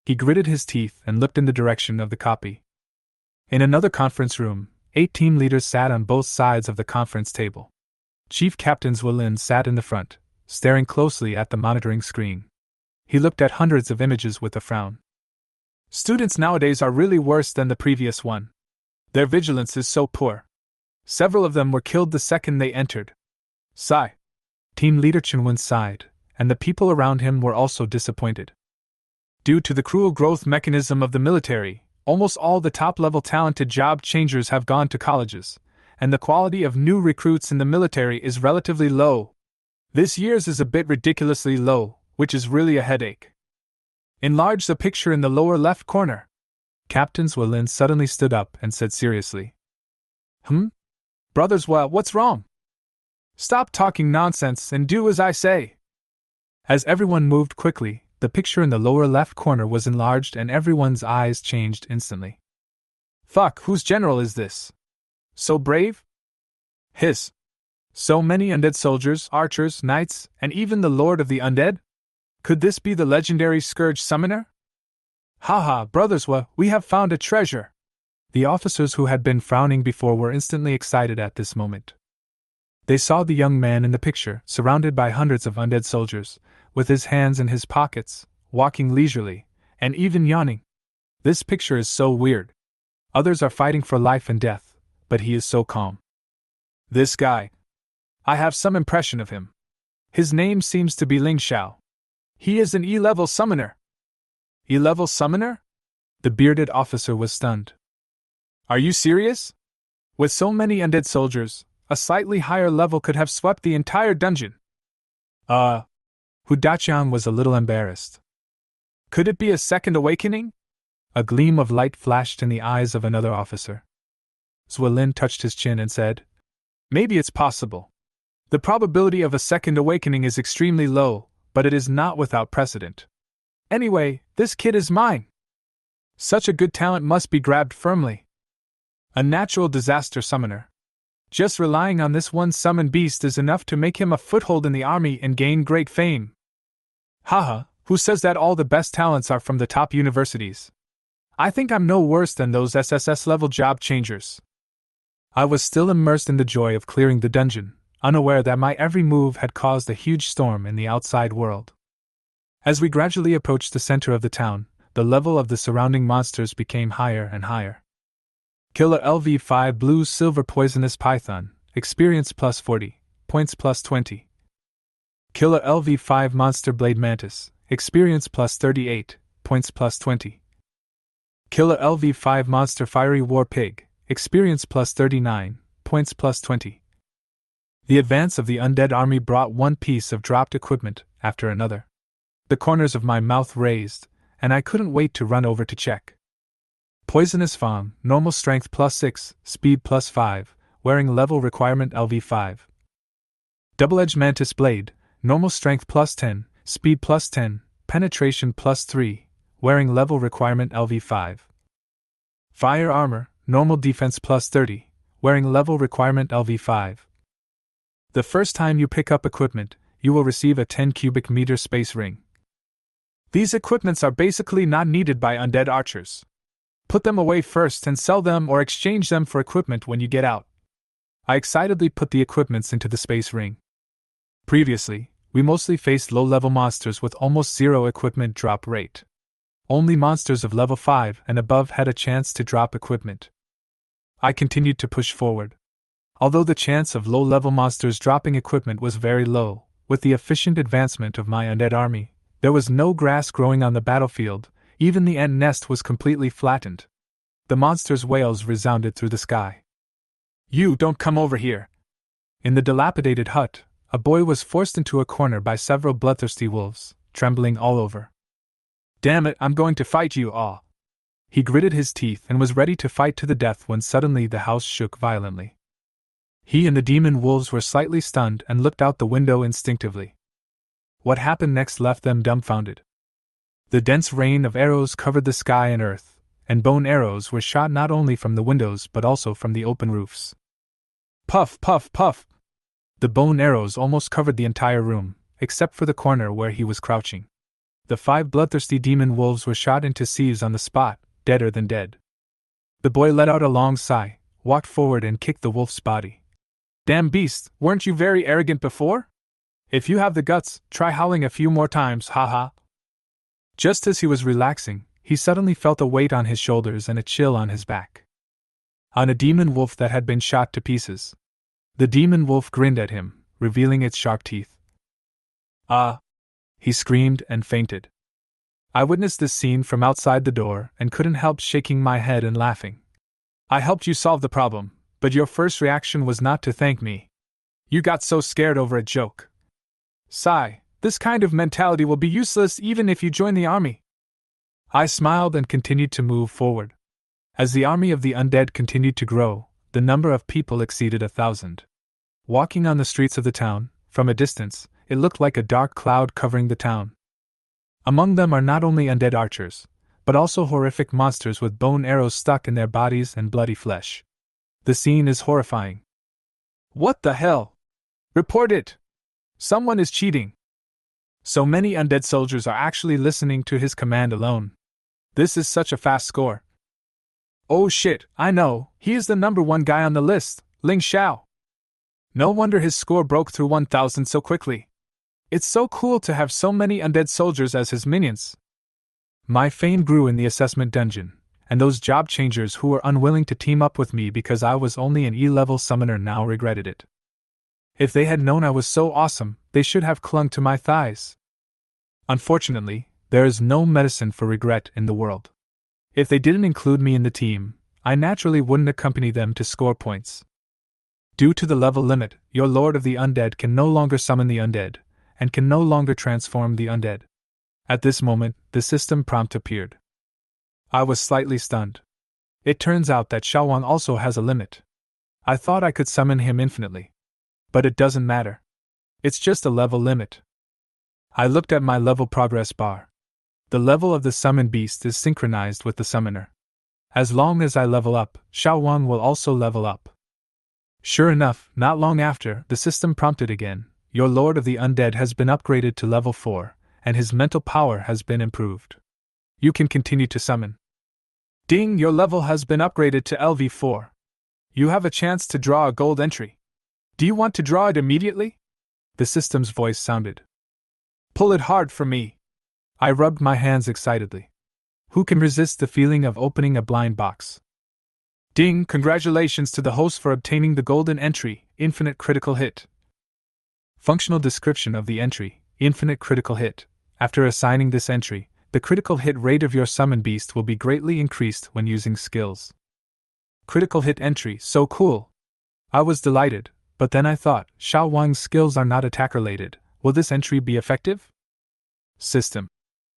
He gritted his teeth and looked in the direction of the copy. In another conference room, 8 team leaders sat on both sides of the conference table. Chief Captain Zwilin sat in the front, staring closely at the monitoring screen. He looked at hundreds of images with a frown. Students nowadays are really worse than the previous one. Their vigilance is so poor. Several of them were killed the second they entered. Sigh. Team leader Chenwen sighed, and the people around him were also disappointed. Due to the cruel growth mechanism of the military, almost all the top-level talented job changers have gone to colleges, and the quality of new recruits in the military is relatively low. This year's is a bit ridiculously low, which is really a headache. Enlarge the picture in the lower left corner. Captain Zwilin suddenly stood up and said seriously. Brothers, what's wrong? Stop talking nonsense and do as I say. As everyone moved quickly, the picture in the lower left corner was enlarged and everyone's eyes changed instantly. Fuck, whose general is this? So brave? Hiss. So many undead soldiers, archers, knights, and even the Lord of the Undead? Could this be the legendary Scourge Summoner? Haha, brothers, we have found a treasure. The officers who had been frowning before were instantly excited at this moment. They saw the young man in the picture, surrounded by hundreds of undead soldiers, with his hands in his pockets, walking leisurely, and even yawning. This picture is so weird. Others are fighting for life and death, but he is so calm. This guy. I have some impression of him. His name seems to be Ling Xiao. He is an E-level summoner. E-level summoner? The bearded officer was stunned. Are you serious? With so many undead soldiers, a slightly higher level could have swept the entire dungeon. Hu Daqian was a little embarrassed. Could it be a second awakening? A gleam of light flashed in the eyes of another officer. Zwilin touched his chin and said, Maybe it's possible. The probability of a second awakening is extremely low, but it is not without precedent. Anyway, this kid is mine. Such a good talent must be grabbed firmly. A natural disaster summoner. Just relying on this one summoned beast is enough to make him a foothold in the army and gain great fame. Haha, who says that all the best talents are from the top universities? I think I'm no worse than those SSS-level job changers. I was still immersed in the joy of clearing the dungeon, unaware that my every move had caused a huge storm in the outside world. As we gradually approached the center of the town, the level of the surrounding monsters became higher and higher. Killer LV5 Blue Silver Poisonous Python, experience plus 40, points plus 20. Killer LV5 Monster Blade Mantis, experience plus 38, points plus 20. Killer LV5 Monster Fiery War Pig, experience plus 39, points plus 20. The advance of the undead army brought one piece of dropped equipment after another. The corners of my mouth raised, and I couldn't wait to run over to check. Poisonous Fawn, normal strength plus 6, speed plus 5, wearing level requirement LV5. Double-edged Mantis Blade, normal strength plus 10, speed plus 10, penetration plus 3, wearing level requirement LV5. Fire Armor, normal defense plus 30, wearing level requirement LV5. The first time you pick up equipment, you will receive a 10 cubic meter space ring. These equipments are basically not needed by undead archers. Put them away first and sell them or exchange them for equipment when you get out. I excitedly put the equipments into the space ring. Previously, we mostly faced low-level monsters with almost zero equipment drop rate. Only monsters of level 5 and above had a chance to drop equipment. I continued to push forward. Although the chance of low-level monsters dropping equipment was very low, with the efficient advancement of my undead army, there was no grass growing on the battlefield, even the ant nest was completely flattened. The monsters' wails resounded through the sky. You don't come over here! In the dilapidated hut, a boy was forced into a corner by several bloodthirsty wolves, trembling all over. Damn it, I'm going to fight you all! He gritted his teeth and was ready to fight to the death when suddenly the house shook violently. He and the demon wolves were slightly stunned and looked out the window instinctively. What happened next left them dumbfounded. The dense rain of arrows covered the sky and earth, and bone arrows were shot not only from the windows but also from the open roofs. Puff, puff, puff! The bone arrows almost covered the entire room, except for the corner where he was crouching. The 5 bloodthirsty demon wolves were shot into sieves on the spot, deader than dead. The boy let out a long sigh, walked forward and kicked the wolf's body. Damn beast, weren't you very arrogant before? If you have the guts, try howling a few more times, haha. Just as he was relaxing, he suddenly felt a weight on his shoulders and a chill on his back. On a demon wolf that had been shot to pieces. The demon wolf grinned at him, revealing its sharp teeth. Ah! He screamed and fainted. I witnessed this scene from outside the door and couldn't help shaking my head and laughing. I helped you solve the problem, but your first reaction was not to thank me. You got so scared over a joke. Sigh, this kind of mentality will be useless even if you join the army. I smiled and continued to move forward. As the army of the undead continued to grow, the number of people exceeded 1,000. Walking on the streets of the town, from a distance, it looked like a dark cloud covering the town. Among them are not only undead archers, but also horrific monsters with bone arrows stuck in their bodies and bloody flesh. The scene is horrifying. What the hell? Report it! Someone is cheating. So many undead soldiers are actually listening to his command alone. This is such a fast score. Oh shit, I know, he is the #1 guy on the list, Ling Xiao. No wonder his score broke through 1000 so quickly. It's so cool to have so many undead soldiers as his minions. My fame grew in the assessment dungeon, and those job changers who were unwilling to team up with me because I was only an E-level summoner now regretted it. If they had known I was so awesome, they should have clung to my thighs. Unfortunately, there is no medicine for regret in the world. If they didn't include me in the team, I naturally wouldn't accompany them to score points. Due to the level limit, your Lord of the Undead can no longer summon the undead, and can no longer transform the undead. At this moment, the system prompt appeared. I was slightly stunned. It turns out that Xiaowang also has a limit. I thought I could summon him infinitely. But it doesn't matter. It's just a level limit. I looked at my level progress bar. The level of the summoned beast is synchronized with the summoner. As long as I level up, Xiaowang will also level up. Sure enough, not long after, the system prompted again. Your Lord of the Undead has been upgraded to level 4, and his mental power has been improved. You can continue to summon. Ding, your level has been upgraded to LV4. You have a chance to draw a gold entry. Do you want to draw it immediately? The system's voice sounded. Pull it hard for me. I rubbed my hands excitedly. Who can resist the feeling of opening a blind box? Ding, congratulations to the host for obtaining the golden entry, infinite critical hit. Functional description of the entry, infinite critical hit. After assigning this entry, the critical hit rate of your summon beast will be greatly increased when using skills. Critical hit entry, so cool. I was delighted, but then I thought, Xiaowang's skills are not attack related. Will this entry be effective? System.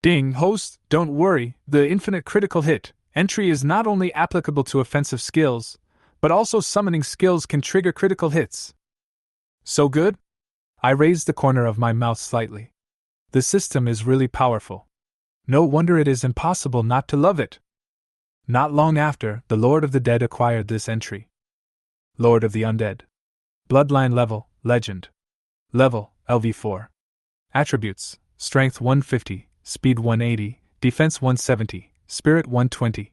Ding, host, don't worry, the infinite critical hit entry is not only applicable to offensive skills, but also summoning skills can trigger critical hits. So good? I raised the corner of my mouth slightly. The system is really powerful. No wonder it is impossible not to love it. Not long after, the Lord of the Dead acquired this entry. Lord of the Undead. Bloodline level, legend. Level, LV4. Attributes, strength 150, speed 180, defense 170, spirit 120.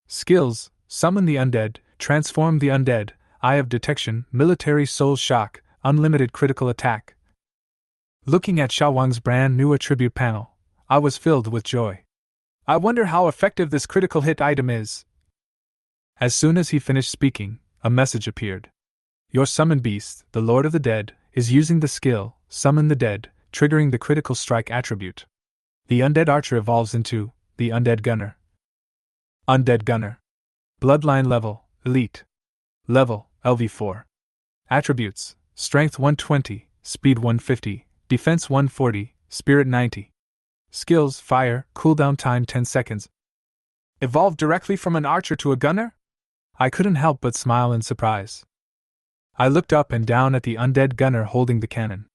Skills, summon the undead, transform the undead, eye of detection, military soul shock, unlimited critical attack. Looking at Xiaowang's brand new attribute panel, I was filled with joy. I wonder how effective this critical hit item is. As soon as he finished speaking, a message appeared. Your summoned beast, the Lord of the Dead, is using the skill, Summon the Dead, triggering the critical strike attribute. The undead archer evolves into the undead gunner. Undead gunner. Bloodline level, elite. Level, LV4. Attributes, strength 120, speed 150, defense 140, spirit 90. Skills, fire, cooldown time 10 seconds. Evolved directly from an archer to a gunner? I couldn't help but smile in surprise. I looked up and down at the undead gunner holding the cannon.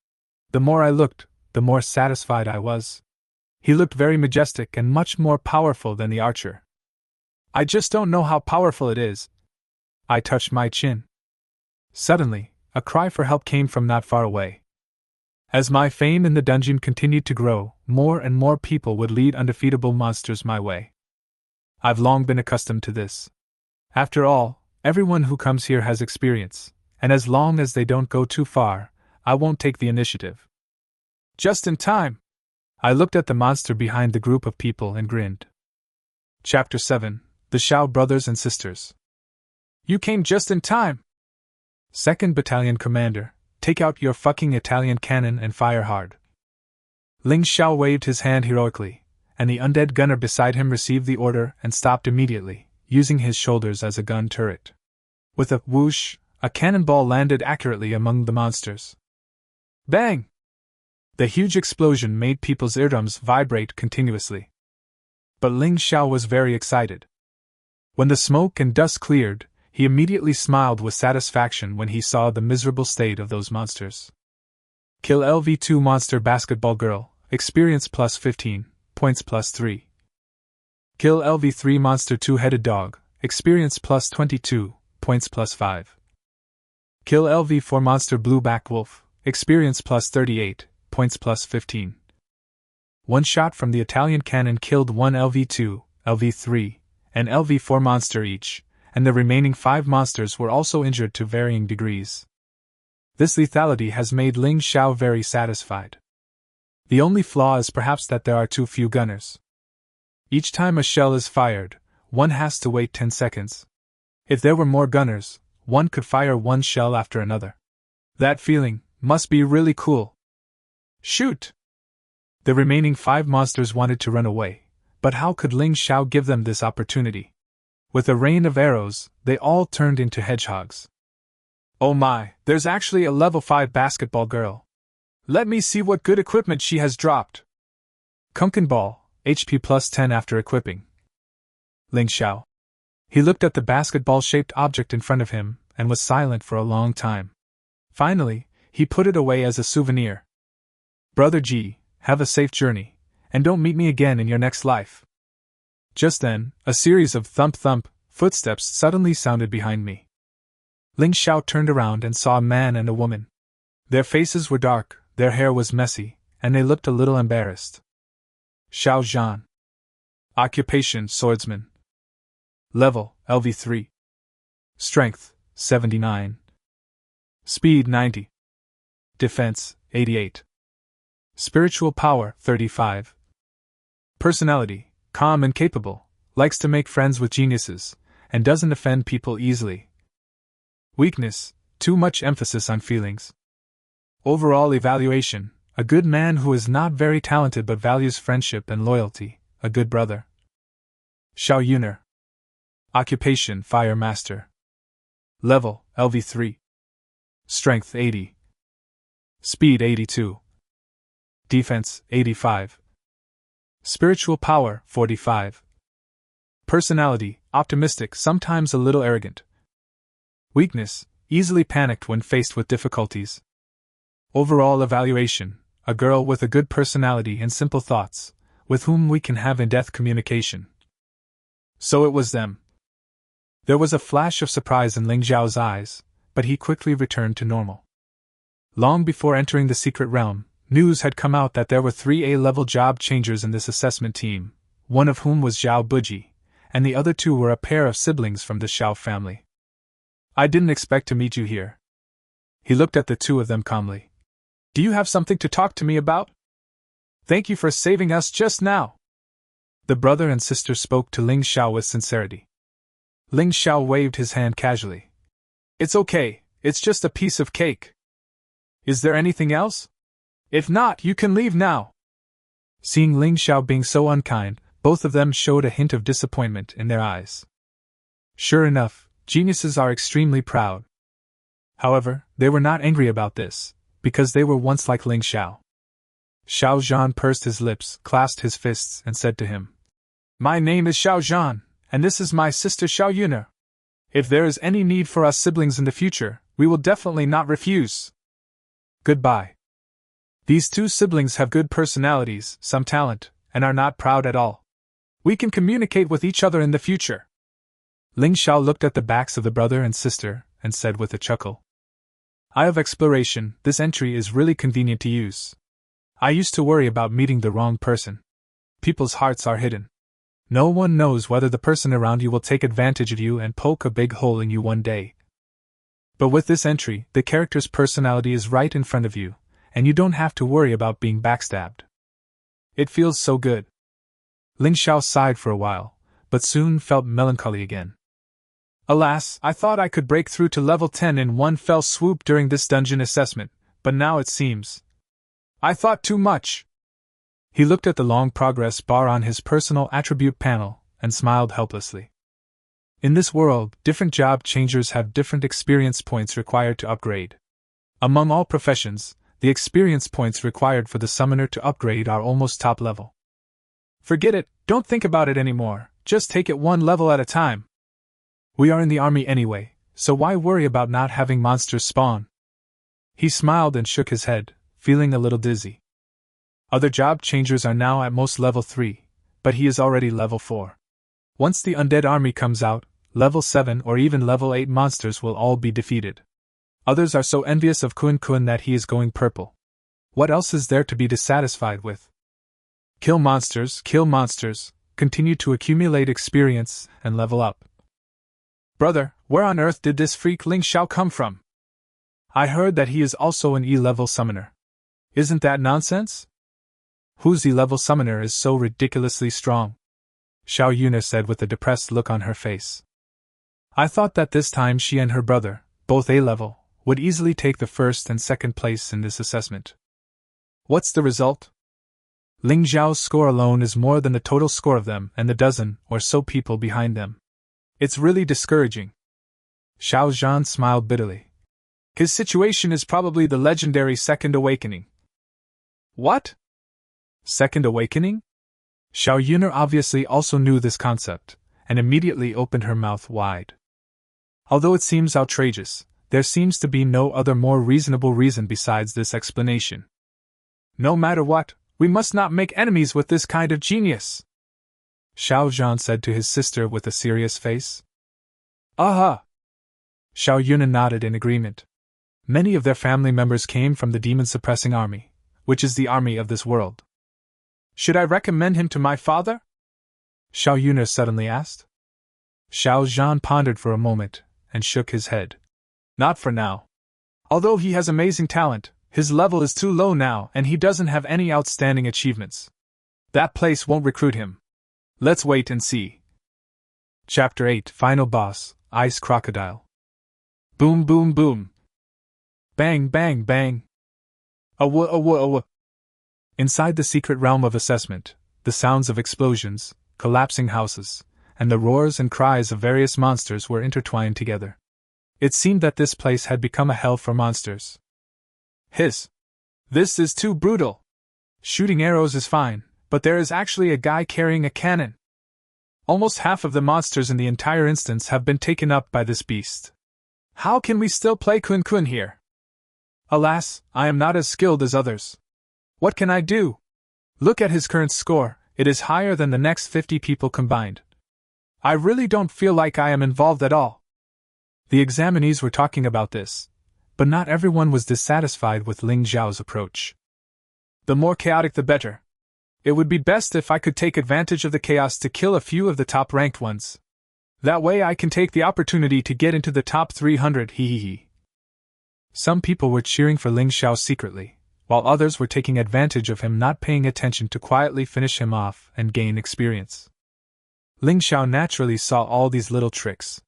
The more I looked, the more satisfied I was. He looked very majestic and much more powerful than the archer. I just don't know how powerful it is. I touched my chin. Suddenly, a cry for help came from not far away. As my fame in the dungeon continued to grow, more and more people would lead undefeatable monsters my way. I've long been accustomed to this. After all, everyone who comes here has experience, and as long as they don't go too far, I won't take the initiative. Just in time! I looked at the monster behind the group of people and grinned. Chapter 7: The Xiao Brothers and Sisters. You came just in time! 2nd Battalion Commander, take out your fucking Italian cannon and fire hard. Ling Xiao waved his hand heroically, and the undead gunner beside him received the order and stopped immediately, using his shoulders as a gun turret. With a whoosh, a cannonball landed accurately among the monsters. Bang! The huge explosion made people's eardrums vibrate continuously. But Ling Xiao was very excited. When the smoke and dust cleared, he immediately smiled with satisfaction when he saw the miserable state of those monsters. Kill LV2 Monster Basketball Girl, experience plus 15, points plus 3. Kill LV3 Monster Two-Headed Dog, experience plus 22, points plus 5. Kill LV4 Monster Blueback Wolf, experience plus 38, points plus 15. One shot from the Italian cannon killed one LV2, LV3, and LV4 monster each, and the remaining 5 monsters were also injured to varying degrees. This lethality has made Ling Xiao very satisfied. The only flaw is perhaps that there are too few gunners. Each time a shell is fired, one has to wait 10 seconds. If there were more gunners, one could fire one shell after another. That feeling must be really cool. Shoot! The remaining 5 monsters wanted to run away, but how could Ling Xiao give them this opportunity? With a rain of arrows, they all turned into hedgehogs. Oh my, there's actually a level 5 basketball girl. Let me see what good equipment she has dropped. Kunken Ball, HP plus 10 after equipping. Ling Xiao. He looked at the basketball-shaped object in front of him, and was silent for a long time. Finally, he put it away as a souvenir. Brother G, have a safe journey, and don't meet me again in your next life. Just then, a series of thump-thump footsteps suddenly sounded behind me. Ling Xiao turned around and saw a man and a woman. Their faces were dark, their hair was messy, and they looked a little embarrassed. Xiao Zhan. Occupation Swordsman. Level LV3. Strength 79. Speed 90. Defense 88. Spiritual power 35. Personality calm and capable, likes to make friends with geniuses, and doesn't offend people easily. Weakness, too much emphasis on feelings. Overall evaluation, a good man who is not very talented but values friendship and loyalty, a good brother. Xiao Yuner. Occupation Fire Master. Level LV3. Strength 80. Speed 82. Defense 85. Spiritual power 45. Personality optimistic, sometimes a little arrogant. Weakness easily panicked when faced with difficulties. Overall evaluation, a girl with a good personality and simple thoughts, with whom we can have in-depth communication. So it was them. There was a flash of surprise in Ling Xiao's eyes, but he quickly returned to normal. Long before entering the secret realm, news had come out that there were 3 A-level job changers in this assessment team, one of whom was Zhao Buji, and the other 2 were a pair of siblings from the Xiao family. I didn't expect to meet you here. He looked at the 2 of them calmly. Do you have something to talk to me about? Thank you for saving us just now. The brother and sister spoke to Ling Xiao with sincerity. Ling Xiao waved his hand casually. It's okay, it's just a piece of cake. Is there anything else? If not, you can leave now. Seeing Ling Xiao being so unkind, both of them showed a hint of disappointment in their eyes. Sure enough, geniuses are extremely proud. However, they were not angry about this, because they were once like Ling Xiao. Xiao Zhan pursed his lips, clasped his fists, and said to him, My name is Xiao Zhan, and this is my sister Xiao Yuner. If there is any need for us siblings in the future, we will definitely not refuse. Goodbye. These 2 siblings have good personalities, some talent, and are not proud at all. We can communicate with each other in the future. Ling Xiao looked at the backs of the brother and sister, and said with a chuckle. Eye of Exploration, this entry is really convenient to use. I used to worry about meeting the wrong person. People's hearts are hidden. No one knows whether the person around you will take advantage of you and poke a big hole in you one day. But with this entry, the character's personality is right in front of you, and you don't have to worry about being backstabbed. It feels so good. Ling Xiao sighed for a while, but soon felt melancholy again. Alas, I thought I could break through to level 10 in one fell swoop during this dungeon assessment, but now it seems I thought too much. He looked at the long progress bar on his personal attribute panel, and smiled helplessly. In this world, different job changers have different experience points required to upgrade. Among all professions, the experience points required for the summoner to upgrade are almost top level. Forget it, don't think about it anymore, just take it one level at a time. We are in the army anyway, so why worry about not having monsters spawn? He smiled and shook his head, feeling a little dizzy. Other job changers are now at most level 3, but he is already level 4. Once the undead army comes out, level 7 or even level 8 monsters will all be defeated. Others are so envious of Kun Kun that he is going purple. What else is there to be dissatisfied with? Kill monsters, continue to accumulate experience, and level up. Brother, where on earth did this freak Ling Xiao come from? I heard that he is also an E-level summoner. Isn't that nonsense? Whose E-level summoner is so ridiculously strong? Xiao Yuna said with a depressed look on her face. I thought that this time she and her brother, both A-level, would easily take the first and second place in this assessment. What's the result? Ling Xiao's score alone is more than the total score of them and the dozen or so people behind them. It's really discouraging. Xiao Zhan smiled bitterly. His situation is probably the legendary Second Awakening. What? Second Awakening? Xiao Yuna obviously also knew this concept, and immediately opened her mouth wide. Although it seems outrageous, there seems to be no other more reasonable reason besides this explanation. No matter what, we must not make enemies with this kind of genius, Xiao Zhan said to his sister with a serious face. Aha! Xiao Yuna nodded in agreement. Many of their family members came from the demon-suppressing army, which is the army of this world. Should I recommend him to my father? Xiao Yuna suddenly asked. Xiao Zhan pondered for a moment, and shook his head. Not for now. Although he has amazing talent, his level is too low now and he doesn't have any outstanding achievements. That place won't recruit him. Let's wait and see. Chapter 8 Final Boss, Ice Crocodile. Boom boom boom. Bang bang bang. Awa awa awa. Inside the secret realm of assessment, the sounds of explosions, collapsing houses, and the roars and cries of various monsters were intertwined together. It seemed that this place had become a hell for monsters. Hiss! This is too brutal! Shooting arrows is fine, but there is actually a guy carrying a cannon. Almost half of the monsters in the entire instance have been taken up by this beast. How can we still play Kun Kun here? Alas, I am not as skilled as others. What can I do? Look at his current score, it is higher than the next 50 people combined. I really don't feel like I am involved at all. The examinees were talking about this, but not everyone was dissatisfied with Ling Xiao's approach. The more chaotic the better. It would be best if I could take advantage of the chaos to kill a few of the top-ranked ones. That way I can take the opportunity to get into the top 300 hee. Some people were cheering for Ling Xiao secretly, while others were taking advantage of him not paying attention to quietly finish him off and gain experience. Ling Xiao naturally saw all these little tricks.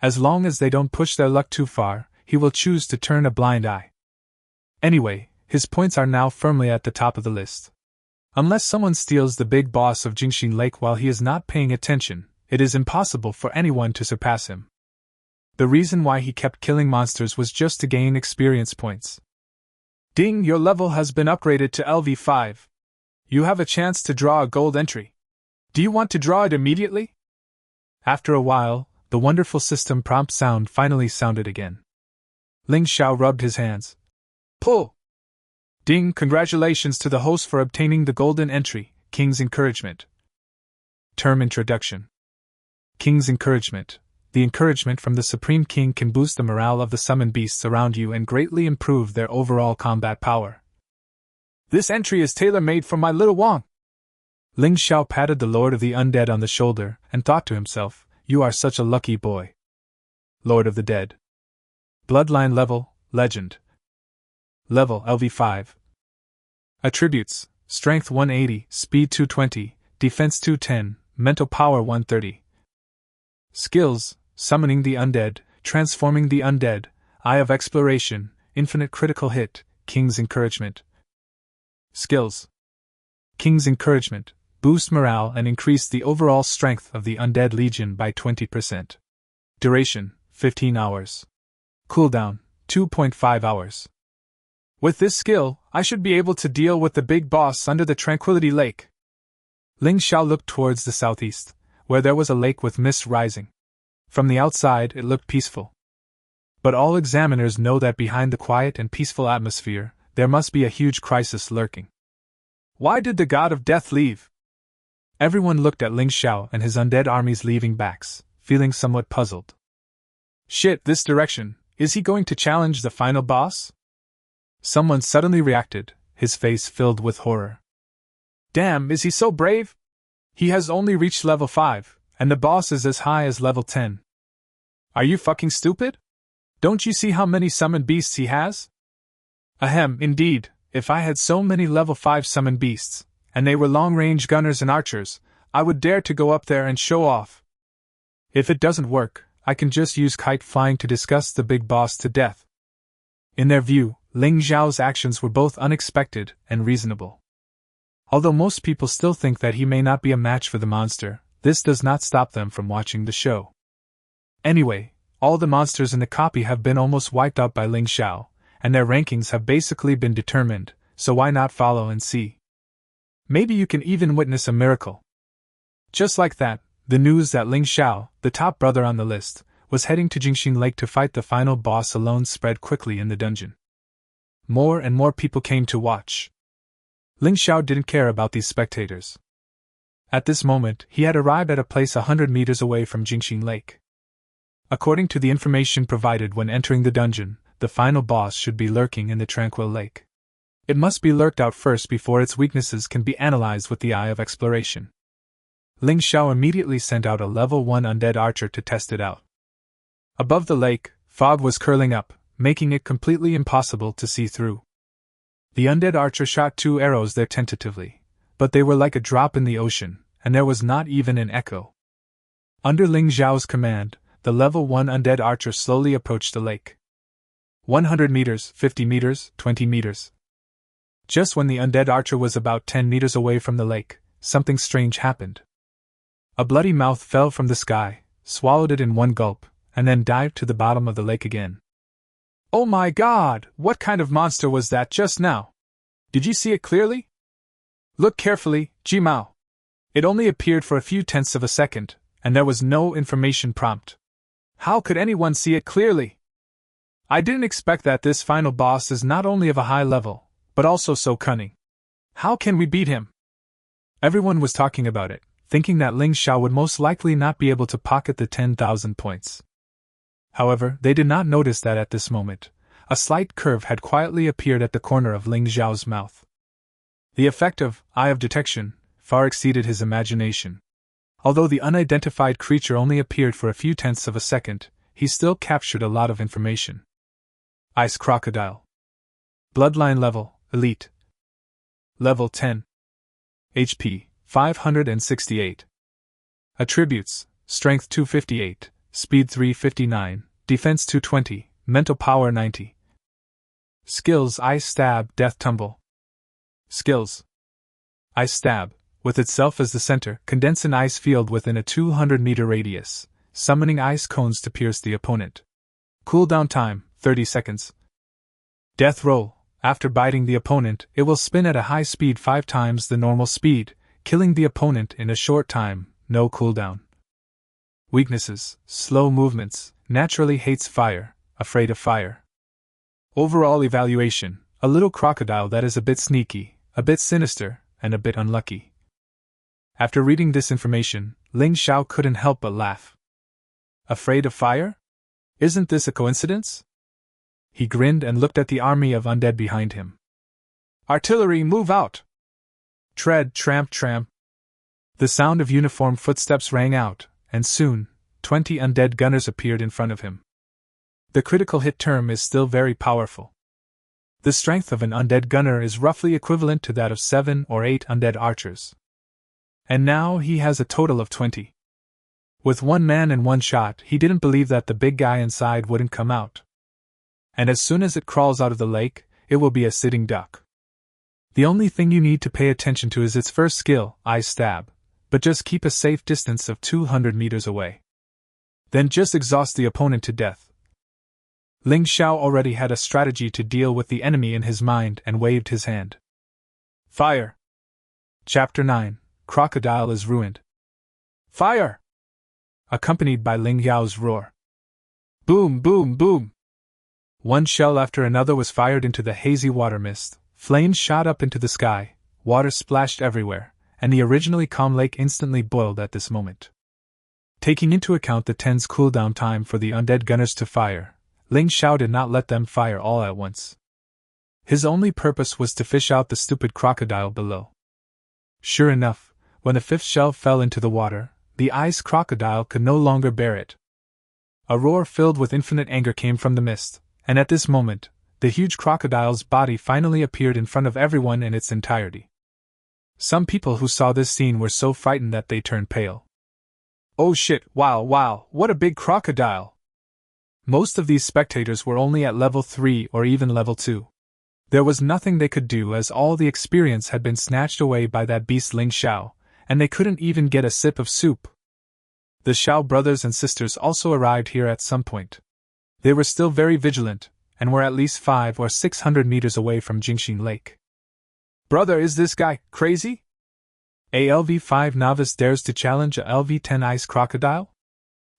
As long as they don't push their luck too far, he will choose to turn a blind eye. Anyway, his points are now firmly at the top of the list. Unless someone steals the big boss of Jingxin Lake while he is not paying attention, it is impossible for anyone to surpass him. The reason why he kept killing monsters was just to gain experience points. Ding, your level has been upgraded to LV5. You have a chance to draw a gold entry. Do you want to draw it immediately? After a while, the wonderful system prompt sound finally sounded again. Ling Xiao rubbed his hands. Pull! Ding, congratulations to the host for obtaining the golden entry, King's Encouragement. Term Introduction. King's Encouragement. The encouragement from the Supreme King can boost the morale of the summoned beasts around you and greatly improve their overall combat power. This entry is tailor-made for my little Wang. Ling Xiao patted the Lord of the Undead on the shoulder and thought to himself, you are such a lucky boy. Lord of the Dead. Bloodline level, Legend. Level LV5. Attributes, Strength 180, Speed 220, Defense 210, Mental Power 130. Skills, Summoning the Undead, Transforming the Undead, Eye of Exploration, Infinite Critical Hit, King's Encouragement. Skills. King's Encouragement, boost morale and increase the overall strength of the Undead Legion by 20%. Duration, 15 hours. Cooldown, 2.5 hours. With this skill, I should be able to deal with the big boss under the Tranquility Lake. Ling Xiao looked towards the southeast, where there was a lake with mist rising. From the outside, it looked peaceful. But all examiners know that behind the quiet and peaceful atmosphere, there must be a huge crisis lurking. Why did the god of death leave? Everyone looked at Ling Xiao and his undead armies leaving backs, feeling somewhat puzzled. Shit, this direction, is he going to challenge the final boss? Someone suddenly reacted, his face filled with horror. Damn, is he so brave? He has only reached level 5, and the boss is as high as level 10. Are you fucking stupid? Don't you see how many summoned beasts he has? Ahem, indeed, if I had so many level 5 summoned beasts, and they were long-range gunners and archers, I would dare to go up there and show off. If it doesn't work, I can just use kite flying to disgust the big boss to death. In their view, Ling Xiao's actions were both unexpected and reasonable. Although most people still think that he may not be a match for the monster, this does not stop them from watching the show. Anyway, all the monsters in the copy have been almost wiped out by Ling Xiao, and their rankings have basically been determined, so why not follow and see? Maybe you can even witness a miracle. Just like that, the news that Ling Xiao, the top brother on the list, was heading to Jingxing Lake to fight the final boss alone spread quickly in the dungeon. More and more people came to watch. Ling Xiao didn't care about these spectators. At this moment, he had arrived at a place 100 meters away from Jingxing Lake. According to the information provided when entering the dungeon, the final boss should be lurking in the tranquil lake. It must be lurked out first before its weaknesses can be analyzed with the eye of exploration. Ling Xiao immediately sent out a level 1 undead archer to test it out. Above the lake, fog was curling up, making it completely impossible to see through. The undead archer shot 2 arrows there tentatively, but they were like a drop in the ocean, and there was not even an echo. Under Ling Xiao's command, the level 1 undead archer slowly approached the lake. 100 meters, 50 meters, 20 meters. Just when the undead archer was about 10 meters away from the lake, something strange happened. A bloody mouth fell from the sky, swallowed it in one gulp, and then dived to the bottom of the lake again. Oh my God! What kind of monster was that just now? Did you see it clearly? Look carefully, Jimao. It only appeared for a few tenths of a second, and there was no information prompt. How could anyone see it clearly? I didn't expect that this final boss is not only of a high level, but also so cunning. How can we beat him? Everyone was talking about it, thinking that Ling Xiao would most likely not be able to pocket the 10,000 points. However, they did not notice that at this moment, a slight curve had quietly appeared at the corner of Ling Xiao's mouth. The effect of Eye of Detection far exceeded his imagination. Although the unidentified creature only appeared for a few tenths of a second, he still captured a lot of information. Ice Crocodile. Bloodline level, Elite. Level 10. HP, 568. Attributes, Strength 258, Speed 359, Defense 220, Mental Power 90. Skills: Ice Stab, Death Tumble. Skills: Ice Stab, with itself as the center, condense an ice field within a 200-meter radius, summoning ice cones to pierce the opponent. Cooldown time, 30 seconds. Death Roll, after biting the opponent, it will spin at a high speed 5 times the normal speed, killing the opponent in a short time, no cooldown. Weaknesses: slow movements, naturally hates fire, afraid of fire. Overall evaluation: a little crocodile that is a bit sneaky, a bit sinister, and a bit unlucky. After reading this information, Ling Xiao couldn't help but laugh. Afraid of fire? Isn't this a coincidence? He grinned and looked at the army of undead behind him. Artillery, move out! Tread, tramp, tramp. The sound of uniformed footsteps rang out, and soon, 20 undead gunners appeared in front of him. The critical hit term is still very powerful. The strength of an undead gunner is roughly equivalent to that of 7 or 8 undead archers. And now he has a total of 20. With one man and one shot, he didn't believe that the big guy inside wouldn't come out. And as soon as it crawls out of the lake, it will be a sitting duck. The only thing you need to pay attention to is its first skill, Ice Stab, but just keep a safe distance of 200 meters away. Then just exhaust the opponent to death. Ling Xiao already had a strategy to deal with the enemy in his mind and waved his hand. Fire! Chapter 9, Crocodile is Ruined. Fire! Accompanied by Ling Yao's roar. Boom, boom, boom! One shell after another was fired into the hazy water mist, flames shot up into the sky, water splashed everywhere, and the originally calm lake instantly boiled at this moment. Taking into account the 10's cooldown time for the undead gunners to fire, Ling Xiao did not let them fire all at once. His only purpose was to fish out the stupid crocodile below. Sure enough, when the 5th shell fell into the water, the ice crocodile could no longer bear it. A roar filled with infinite anger came from the mist, and at this moment, the huge crocodile's body finally appeared in front of everyone in its entirety. Some people who saw this scene were so frightened that they turned pale. "Oh shit, wow, what a big crocodile!" Most of these spectators were only at level 3 or even level 2. There was nothing they could do as all the experience had been snatched away by that beast Ling Xiao, and they couldn't even get a sip of soup. The Xiao brothers and sisters also arrived here at some point. They were still very vigilant, and were at least 500 or 600 meters away from Jingxing Lake. "Brother, is this guy crazy? A LV5 novice dares to challenge a LV10 ice crocodile?"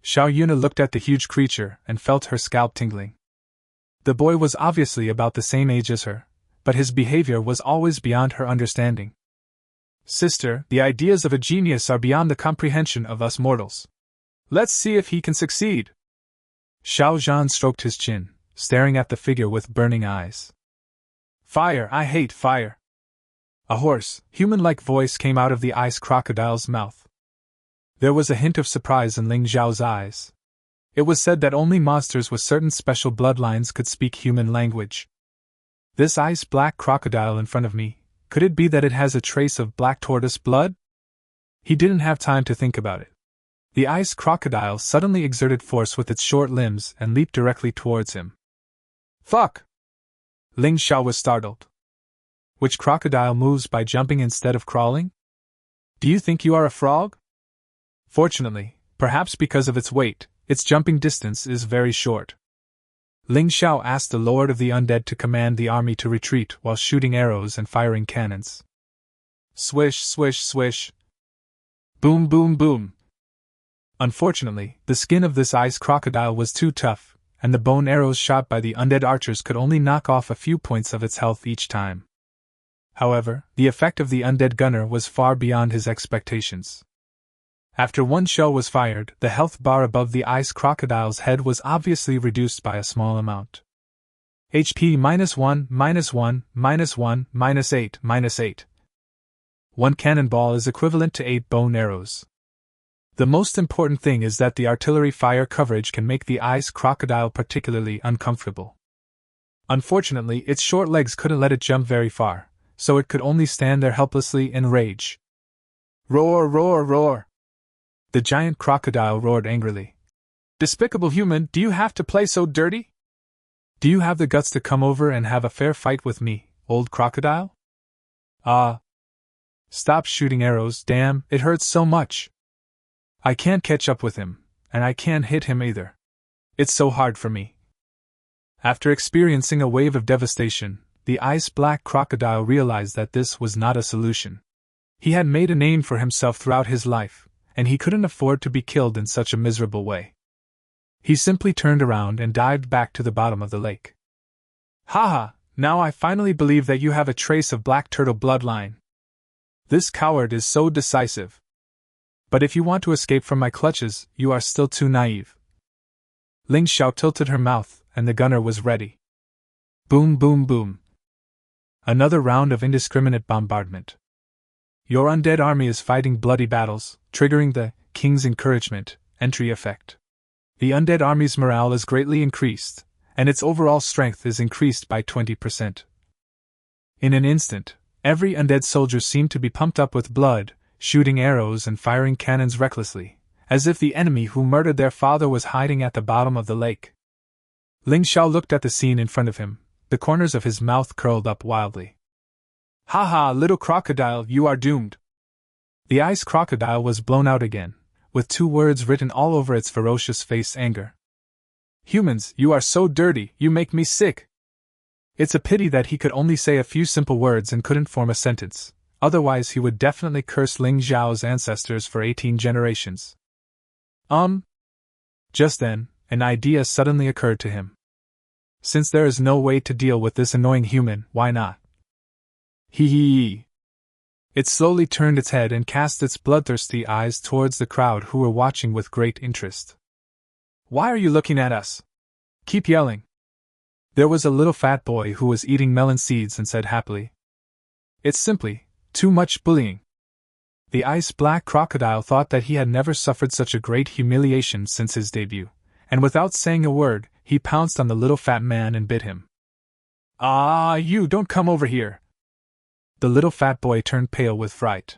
Xiao Yuna looked at the huge creature and felt her scalp tingling. The boy was obviously about the same age as her, but his behavior was always beyond her understanding. "Sister, the ideas of a genius are beyond the comprehension of us mortals. Let's see if he can succeed." Xiao Zhan stroked his chin, staring at the figure with burning eyes. "Fire, I hate fire." A hoarse, human-like voice came out of the ice crocodile's mouth. There was a hint of surprise in Ling Xiao's eyes. It was said that only monsters with certain special bloodlines could speak human language. This ice-black crocodile in front of me, could it be that it has a trace of black tortoise blood? He didn't have time to think about it. The ice crocodile suddenly exerted force with its short limbs and leaped directly towards him. "Fuck!" Ling Xiao was startled. "Which crocodile moves by jumping instead of crawling? Do you think you are a frog?" Fortunately, perhaps because of its weight, its jumping distance is very short. Ling Xiao asked the Lord of the Undead to command the army to retreat while shooting arrows and firing cannons. Swish, swish, swish. Boom, boom, boom. Unfortunately, the skin of this ice crocodile was too tough, and the bone arrows shot by the undead archers could only knock off a few points of its health each time. However, the effect of the undead gunner was far beyond his expectations. After one shell was fired, the health bar above the ice crocodile's head was obviously reduced by a small amount. HP -1, -1, -1, -8, -8. One cannonball is equivalent to 8 bone arrows. The most important thing is that the artillery fire coverage can make the ice crocodile particularly uncomfortable. Unfortunately, its short legs couldn't let it jump very far, so it could only stand there helplessly in rage. Roar, roar, roar! The giant crocodile roared angrily. "Despicable human, do you have to play so dirty? Do you have the guts to come over and have a fair fight with me, old crocodile? Stop shooting arrows, damn, it hurts so much. I can't catch up with him, and I can't hit him either. It's so hard for me." After experiencing a wave of devastation, the ice-black crocodile realized that this was not a solution. He had made a name for himself throughout his life, and he couldn't afford to be killed in such a miserable way. He simply turned around and dived back to the bottom of the lake. "Haha, now I finally believe that you have a trace of black turtle bloodline. This coward is so decisive. But if you want to escape from my clutches, you are still too naive." Ling Xiao tilted her mouth, and the gunner was ready. Boom, boom, boom. Another round of indiscriminate bombardment. Your undead army is fighting bloody battles, triggering the King's Encouragement entry effect. The undead army's morale is greatly increased, and its overall strength is increased by 20%. In an instant, every undead soldier seemed to be pumped up with blood, shooting arrows and firing cannons recklessly, as if the enemy who murdered their father was hiding at the bottom of the lake. Ling Xiao looked at the scene in front of him, the corners of his mouth curled up wildly. "Ha, little crocodile, you are doomed." The ice crocodile was blown out again, with 2 words written all over its ferocious face: anger. "Humans, you are so dirty, you make me sick." It's a pity that he could only say a few simple words and couldn't form a sentence, otherwise he would definitely curse Ling Xiao's ancestors for 18 generations. Just then, an idea suddenly occurred to him. Since there is no way to deal with this annoying human, why not? Hee. It slowly turned its head and cast its bloodthirsty eyes towards the crowd who were watching with great interest. "Why are you looking at us? Keep yelling." There was a little fat boy who was eating melon seeds and said happily, "It's simply too much bullying." The ice-black crocodile thought that he had never suffered such a great humiliation since his debut, and without saying a word, he pounced on the little fat man and bit him. "Ah, you don't come over here!" The little fat boy turned pale with fright.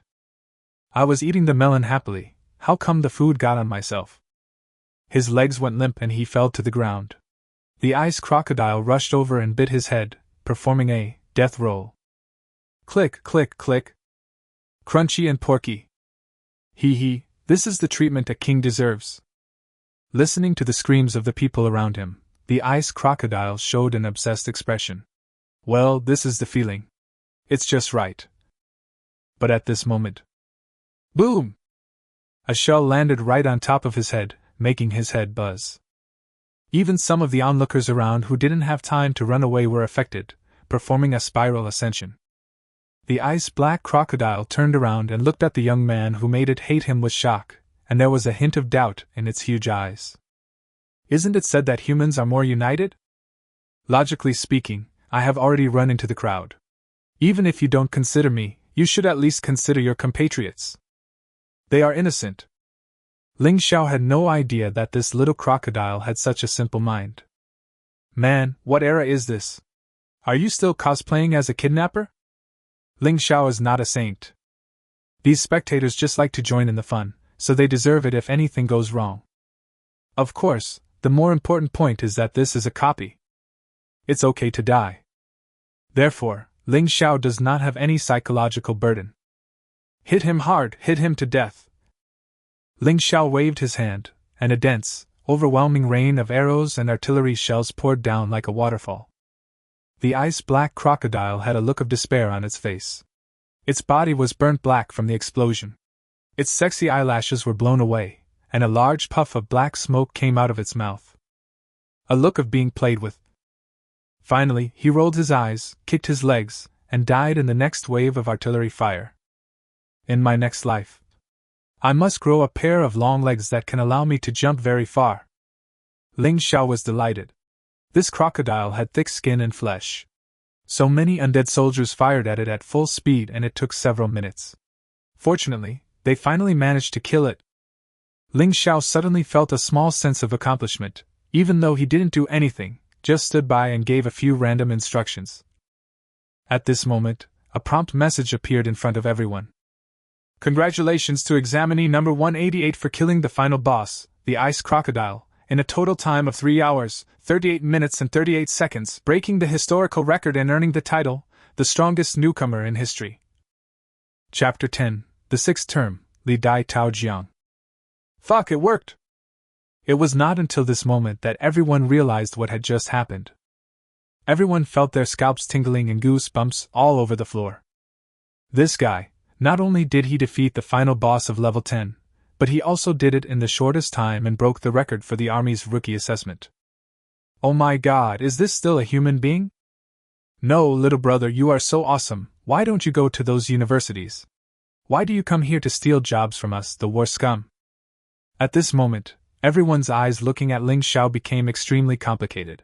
"I was eating the melon happily. How come the food got on myself?" His legs went limp and he fell to the ground. The ice crocodile rushed over and bit his head, performing a death roll. Click, click, click. Crunchy and porky. Hee, this is the treatment a king deserves. Listening to the screams of the people around him, the ice crocodile showed an obsessed expression. Well, this is the feeling. It's just right. But at this moment, boom! A shell landed right on top of his head, making his head buzz. Even some of the onlookers around who didn't have time to run away were affected, performing a spiral ascension. The ice-black crocodile turned around and looked at the young man who made it hate him with shock, and there was a hint of doubt in its huge eyes. Isn't it said that humans are more united? Logically speaking, I have already run into the crowd. Even if you don't consider me, you should at least consider your compatriots. They are innocent. Ling Xiao had no idea that this little crocodile had such a simple mind. Man, what era is this? Are you still cosplaying as a kidnapper? Ling Xiao is not a saint. These spectators just like to join in the fun, so they deserve it if anything goes wrong. Of course, the more important point is that this is a copy. It's okay to die. Therefore, Ling Xiao does not have any psychological burden. Hit him hard, hit him to death. Ling Xiao waved his hand, and a dense, overwhelming rain of arrows and artillery shells poured down like a waterfall. The ice-black crocodile had a look of despair on its face. Its body was burnt black from the explosion. Its sexy eyelashes were blown away, and a large puff of black smoke came out of its mouth. A look of being played with. Finally, he rolled his eyes, kicked his legs, and died in the next wave of artillery fire. In my next life, I must grow a pair of long legs that can allow me to jump very far. Ling Xiao was delighted. This crocodile had thick skin and flesh. So many undead soldiers fired at it at full speed and it took several minutes. Fortunately, they finally managed to kill it. Ling Xiao suddenly felt a small sense of accomplishment, even though he didn't do anything, just stood by and gave a few random instructions. At this moment, a prompt message appeared in front of everyone. Congratulations to examinee number 188 for killing the final boss, the ice crocodile, in a total time of 3 hours, 38 minutes and 38 seconds, breaking the historical record and earning the title, the strongest newcomer in history. Chapter 10, The Sixth Term, Li Dai Tao Jiang. Fuck, it worked! It was not until this moment that everyone realized what had just happened. Everyone felt their scalps tingling and goosebumps all over the floor. This guy, not only did he defeat the final boss of level 10, but he also did it in the shortest time and broke the record for the Army's rookie assessment. Oh my god, is this still a human being? No, little brother, you are so awesome. Why don't you go to those universities? Why do you come here to steal jobs from us, the war scum? At this moment, everyone's eyes looking at Ling Xiao became extremely complicated.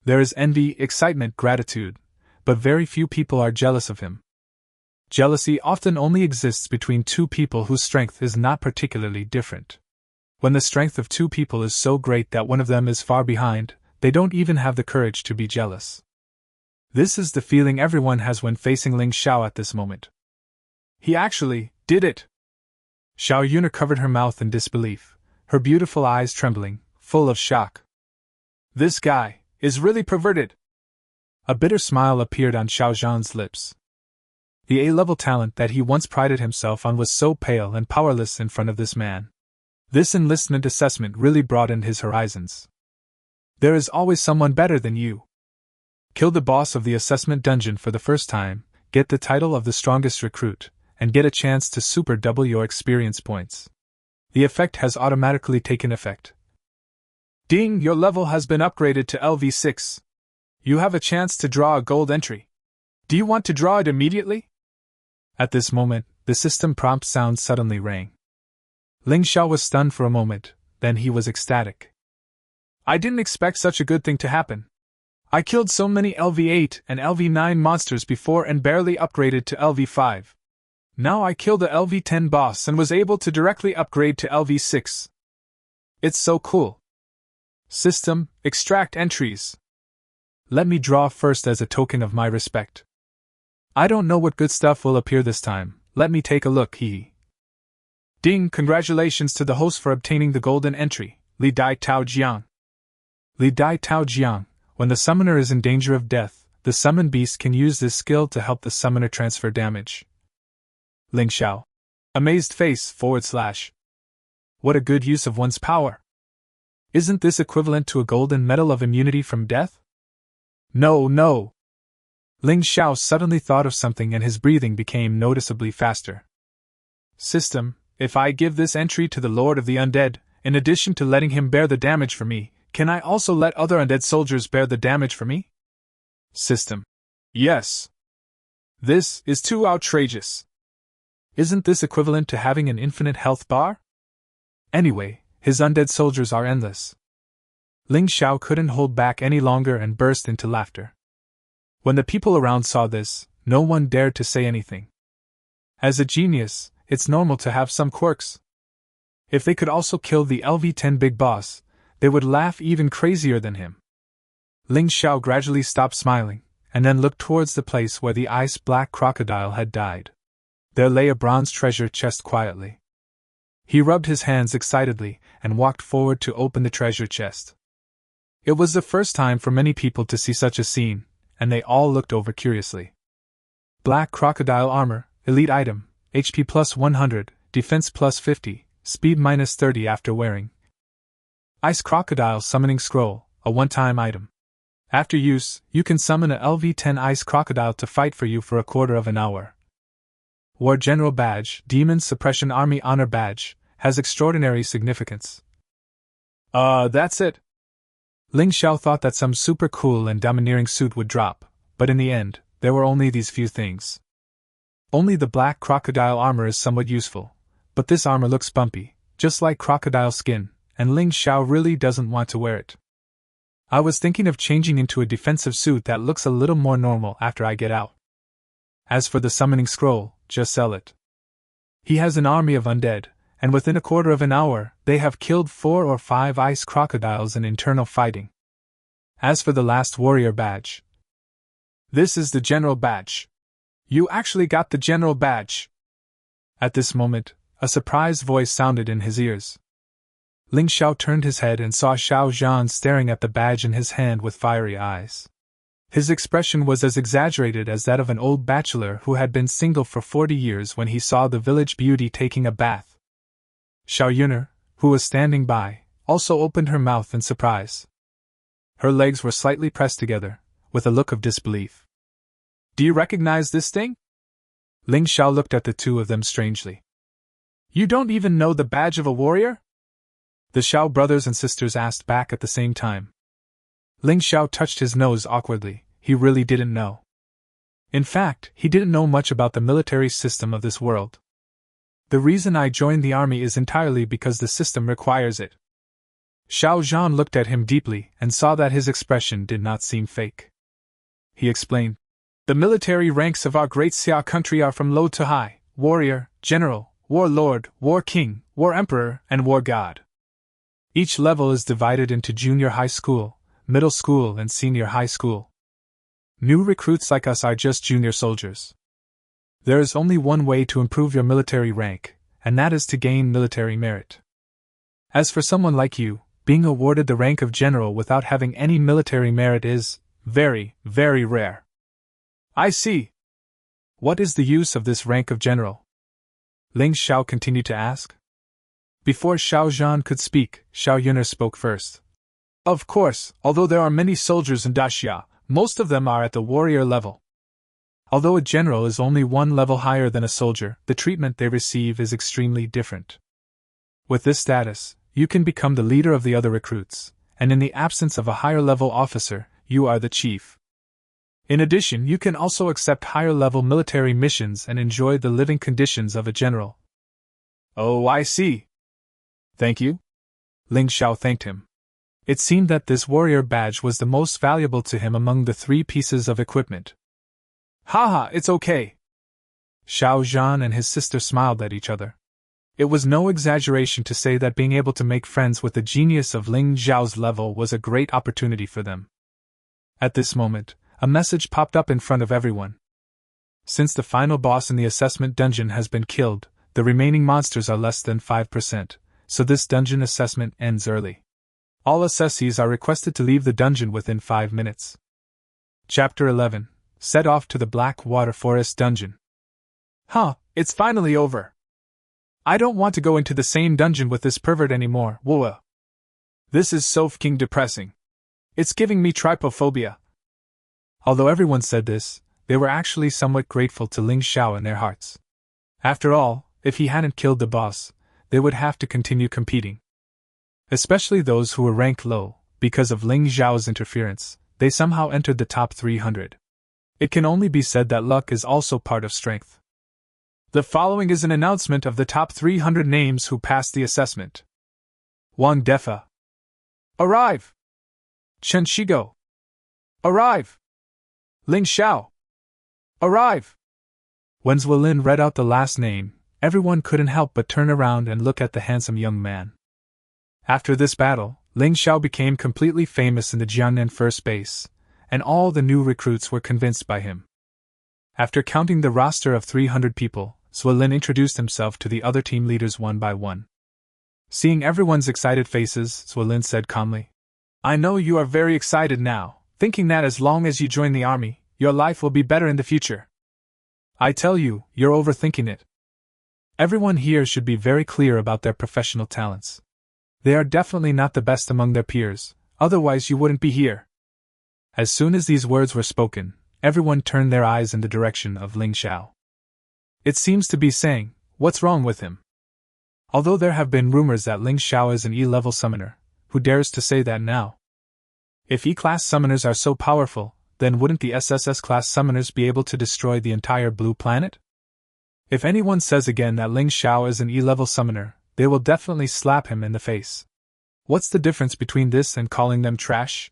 There is envy, excitement, gratitude, but very few people are jealous of him. Jealousy often only exists between two people whose strength is not particularly different. When the strength of two people is so great that one of them is far behind, they don't even have the courage to be jealous. This is the feeling everyone has when facing Ling Xiao at this moment. He actually did it! Xiao Yuna covered her mouth in disbelief, her beautiful eyes trembling, full of shock. This guy is really perverted! A bitter smile appeared on Xiao Zhan's lips. The A-level talent that he once prided himself on was so pale and powerless in front of this man. This enlistment assessment really broadened his horizons. There is always someone better than you. Kill the boss of the assessment dungeon for the first time, get the title of the strongest recruit, and get a chance to super double your experience points. The effect has automatically taken effect. Ding! Your level has been upgraded to LV6. You have a chance to draw a gold entry. Do you want to draw it immediately? At this moment, the system prompt sound suddenly rang. Ling Xiao was stunned for a moment, then he was ecstatic. I didn't expect such a good thing to happen. I killed so many LV8 and LV9 monsters before and barely upgraded to LV5. Now I killed the LV10 boss and was able to directly upgrade to LV6. It's so cool. System, extract entries. Let me draw first as a token of my respect. I don't know what good stuff will appear this time, let me take a look, hee. Ding, congratulations to the host for obtaining the golden entry, Li Dai Tao Jiang. Li Dai Tao Jiang, when the summoner is in danger of death, the summoned beast can use this skill to help the summoner transfer damage. Ling Xiao. Amazed face, / What a good use of one's power. Isn't this equivalent to a golden medal of immunity from death? No. Ling Xiao suddenly thought of something and his breathing became noticeably faster. System, if I give this entry to the Lord of the Undead, in addition to letting him bear the damage for me, can I also let other undead soldiers bear the damage for me? System. Yes. This is too outrageous. Isn't this equivalent to having an infinite health bar? Anyway, his undead soldiers are endless. Ling Xiao couldn't hold back any longer and burst into laughter. When the people around saw this, no one dared to say anything. As a genius, it's normal to have some quirks. If they could also kill the LV-10 big boss, they would laugh even crazier than him. Ling Xiao gradually stopped smiling, and then looked towards the place where the ice-black crocodile had died. There lay a bronze treasure chest quietly. He rubbed his hands excitedly and walked forward to open the treasure chest. It was the first time for many people to see such a scene, and they all looked over curiously. Black crocodile armor, elite item, HP plus 100, defense plus 50, speed minus 30 after wearing. Ice crocodile summoning scroll, a one-time item. After use, you can summon a LV-10 ice crocodile to fight for you for a quarter of an hour. War General Badge, Demon Suppression Army Honor Badge, has extraordinary significance. That's it. Ling Xiao thought that some super cool and domineering suit would drop, but in the end, there were only these few things. Only the black crocodile armor is somewhat useful, but this armor looks bumpy, just like crocodile skin, and Ling Xiao really doesn't want to wear it. I was thinking of changing into a defensive suit that looks a little more normal after I get out. As for the summoning scroll, just sell it. He has an army of undead, and within a quarter of an hour, they have killed 4 or 5 ice crocodiles in internal fighting. As for the last warrior badge. This is the general badge. You actually got the general badge. At this moment, a surprised voice sounded in his ears. Ling Xiao turned his head and saw Xiao Zhan staring at the badge in his hand with fiery eyes. His expression was as exaggerated as that of an old bachelor who had been single for 40 years when he saw the village beauty taking a bath. Xiao Yuner, who was standing by, also opened her mouth in surprise. Her legs were slightly pressed together, with a look of disbelief. Do you recognize this thing? Ling Xiao looked at the two of them strangely. You don't even know the badge of a warrior? The Xiao brothers and sisters asked back at the same time. Ling Xiao touched his nose awkwardly. He really didn't know. In fact, he didn't know much about the military system of this world. The reason I joined the army is entirely because the system requires it. Xiao Zhan looked at him deeply and saw that his expression did not seem fake. He explained, the military ranks of our great Xia country are from low to high, warrior, general, war lord, war king, war emperor, and war god. Each level is divided into junior high school, middle school, and senior high school. New recruits like us are just junior soldiers. There is only one way to improve your military rank, and that is to gain military merit. As for someone like you, being awarded the rank of general without having any military merit is very, very rare. I see. What is the use of this rank of general? Ling Xiao continued to ask. Before Xiao Zhan could speak, Xiao Yuner spoke first. Of course, although there are many soldiers in Daxia, most of them are at the warrior level. Although a general is only one level higher than a soldier, the treatment they receive is extremely different. With this status, you can become the leader of the other recruits, and in the absence of a higher-level officer, you are the chief. In addition, you can also accept higher-level military missions and enjoy the living conditions of a general. Oh, I see. Thank you. Ling Xiao thanked him. It seemed that this warrior badge was the most valuable to him among the 3 pieces of equipment. Haha, it's okay. Xiao Zhan and his sister smiled at each other. It was no exaggeration to say that being able to make friends with the genius of Ling Xiao's level was a great opportunity for them. At this moment, a message popped up in front of everyone. Since the final boss in the assessment dungeon has been killed, the remaining monsters are less than 5%, so this dungeon assessment ends early. All assessees are requested to leave the dungeon within 5 minutes. Chapter 11. Set off to the Black Water Forest dungeon. Huh, it's finally over. I don't want to go into the same dungeon with this pervert anymore, whoa. This is so fucking depressing. It's giving me trypophobia. Although everyone said this, they were actually somewhat grateful to Ling Xiao in their hearts. After all, if he hadn't killed the boss, they would have to continue competing. Especially those who were ranked low, because of Ling Xiao's interference, they somehow entered the top 300. It can only be said that luck is also part of strength. The following is an announcement of the top 300 names who passed the assessment. Wang Defa. Arrive! Chen Shigo. Arrive! Ling Xiao. Arrive! When Zwilin read out the last name, everyone couldn't help but turn around and look at the handsome young man. After this battle, Ling Xiao became completely famous in the Jiangnan first base, and all the new recruits were convinced by him. After counting the roster of 300 people, Zwilin introduced himself to the other team leaders one by one. Seeing everyone's excited faces, Zwilin said calmly, I know you are very excited now, thinking that as long as you join the army, your life will be better in the future. I tell you, you're overthinking it. Everyone here should be very clear about their professional talents. They are definitely not the best among their peers, otherwise you wouldn't be here. As soon as these words were spoken, everyone turned their eyes in the direction of Ling Xiao. It seems to be saying, what's wrong with him? Although there have been rumors that Ling Xiao is an E-level summoner, who dares to say that now? If E-class summoners are so powerful, then wouldn't the SSS-class summoners be able to destroy the entire blue planet? If anyone says again that Ling Xiao is an E-level summoner, they will definitely slap him in the face. What's the difference between this and calling them trash?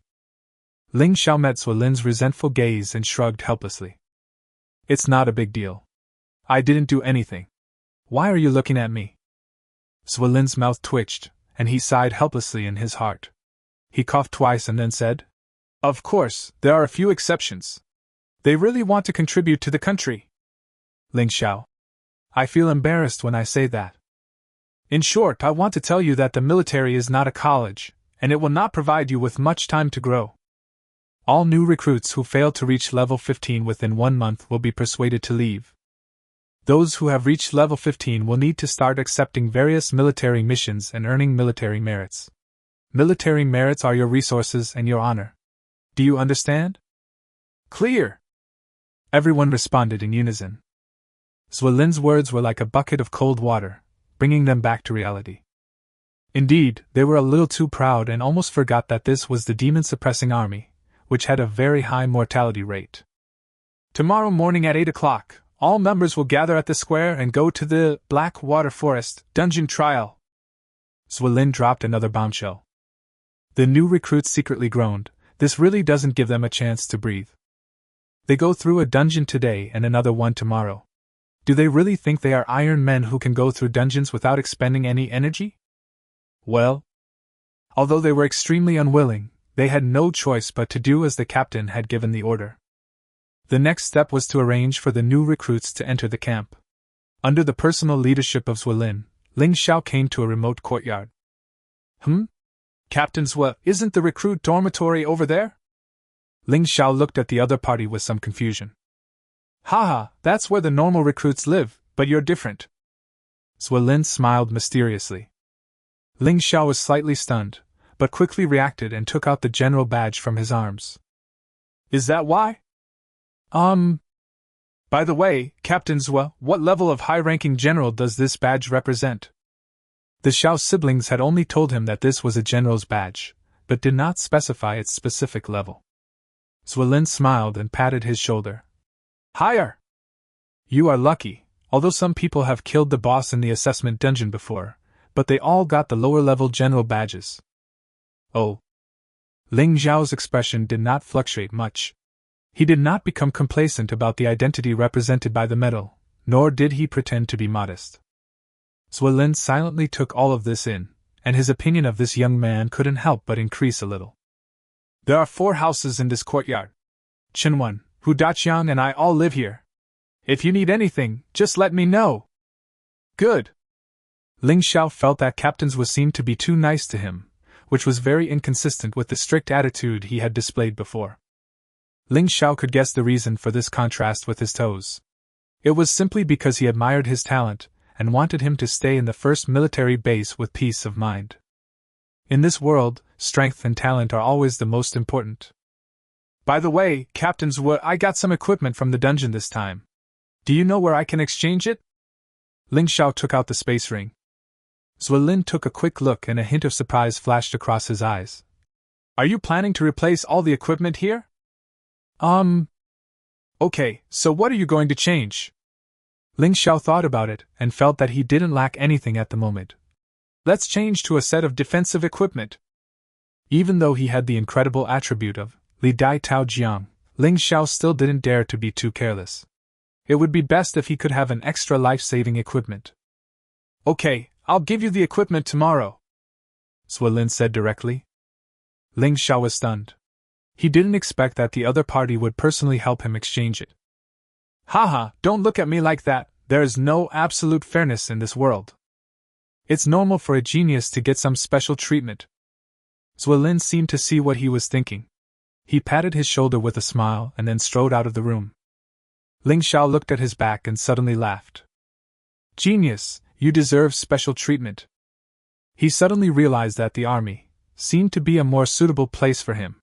Ling Xiao met Zwilin's resentful gaze and shrugged helplessly. It's not a big deal. I didn't do anything. Why are you looking at me? Zwilin's mouth twitched, and he sighed helplessly in his heart. He coughed twice and then said, Of course, there are a few exceptions. They really want to contribute to the country. Ling Xiao. I feel embarrassed when I say that. In short, I want to tell you that the military is not a college, and it will not provide you with much time to grow. All new recruits who fail to reach level 15 within 1 month will be persuaded to leave. Those who have reached level 15 will need to start accepting various military missions and earning military merits. Military merits are your resources and your honor. Do you understand? Clear! Everyone responded in unison. Zwilin's words were like a bucket of cold water, bringing them back to reality. Indeed, they were a little too proud and almost forgot that this was the demon-suppressing army, which had a very high mortality rate. Tomorrow morning at 8 o'clock, all members will gather at the square and go to the Black Water Forest dungeon trial. Zwilin dropped another bombshell. The new recruits secretly groaned. This really doesn't give them a chance to breathe. They go through a dungeon today and another one tomorrow. Do they really think they are Iron Men who can go through dungeons without expending any energy? Well, although they were extremely unwilling, they had no choice but to do as the captain had given the order. The next step was to arrange for the new recruits to enter the camp. Under the personal leadership of Zwilin, Ling Xiao came to a remote courtyard. Captain Zwa, isn't the recruit dormitory over there? Ling Xiao looked at the other party with some confusion. Haha, that's where the normal recruits live, but you're different. Zwilin smiled mysteriously. Ling Xiao was slightly stunned, but quickly reacted and took out the general badge from his arms. Is that why? By the way, Captain Zwa, what level of high-ranking general does this badge represent? The Xiao siblings had only told him that this was a general's badge, but did not specify its specific level. Zwilin smiled and patted his shoulder. Higher! You are lucky, although some people have killed the boss in the assessment dungeon before, but they all got the lower-level general badges. Oh. Ling Xiao's expression did not fluctuate much. He did not become complacent about the identity represented by the medal, nor did he pretend to be modest. Zwilin silently took all of this in, and his opinion of this young man couldn't help but increase a little. There are 4 houses in this courtyard. Chinwon, Hu Dachiang and I all live here. If you need anything, just let me know. Good. Ling Xiao felt that captains seemed to be too nice to him, which was very inconsistent with the strict attitude he had displayed before. Ling Xiao could guess the reason for this contrast with his toes. It was simply because he admired his talent, and wanted him to stay in the first military base with peace of mind. In this world, strength and talent are always the most important. By the way, Captains, I got some equipment from the dungeon this time. Do you know where I can exchange it? Ling Xiao took out the space ring. Zwilin took a quick look and a hint of surprise flashed across his eyes. Are you planning to replace all the equipment here? Okay, so what are you going to change? Ling Xiao thought about it and felt that he didn't lack anything at the moment. Let's change to a set of defensive equipment. Even though he had the incredible attribute of Li Dai Tao Jiang, Ling Xiao still didn't dare to be too careless. It would be best if he could have an extra life-saving equipment. Okay, I'll give you the equipment tomorrow, Zwilin said directly. Ling Xiao was stunned. He didn't expect that the other party would personally help him exchange it. Haha, don't look at me like that, there is no absolute fairness in this world. It's normal for a genius to get some special treatment. Zwilin seemed to see what he was thinking. He patted his shoulder with a smile and then strode out of the room. Ling Xiao looked at his back and suddenly laughed. Genius, you deserve special treatment. He suddenly realized that the army seemed to be a more suitable place for him.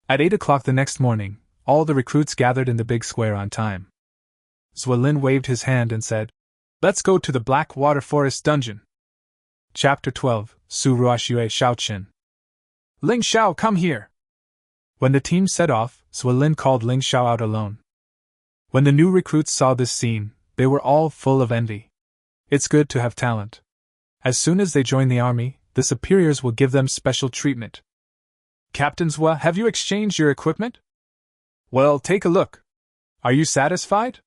At 8 o'clock the next morning, all the recruits gathered in the big square on time. Zwilin waved his hand and said, Let's go to the Black Water Forest dungeon. Chapter 12, Su Ruoxue Shaoqin. Ling Xiao, come here! When the team set off, Zwilin called Ling Xiao out alone. When the new recruits saw this scene, they were all full of envy. It's good to have talent. As soon as they join the army, the superiors will give them special treatment. Captains, have you exchanged your equipment? Well, take a look. Are you satisfied?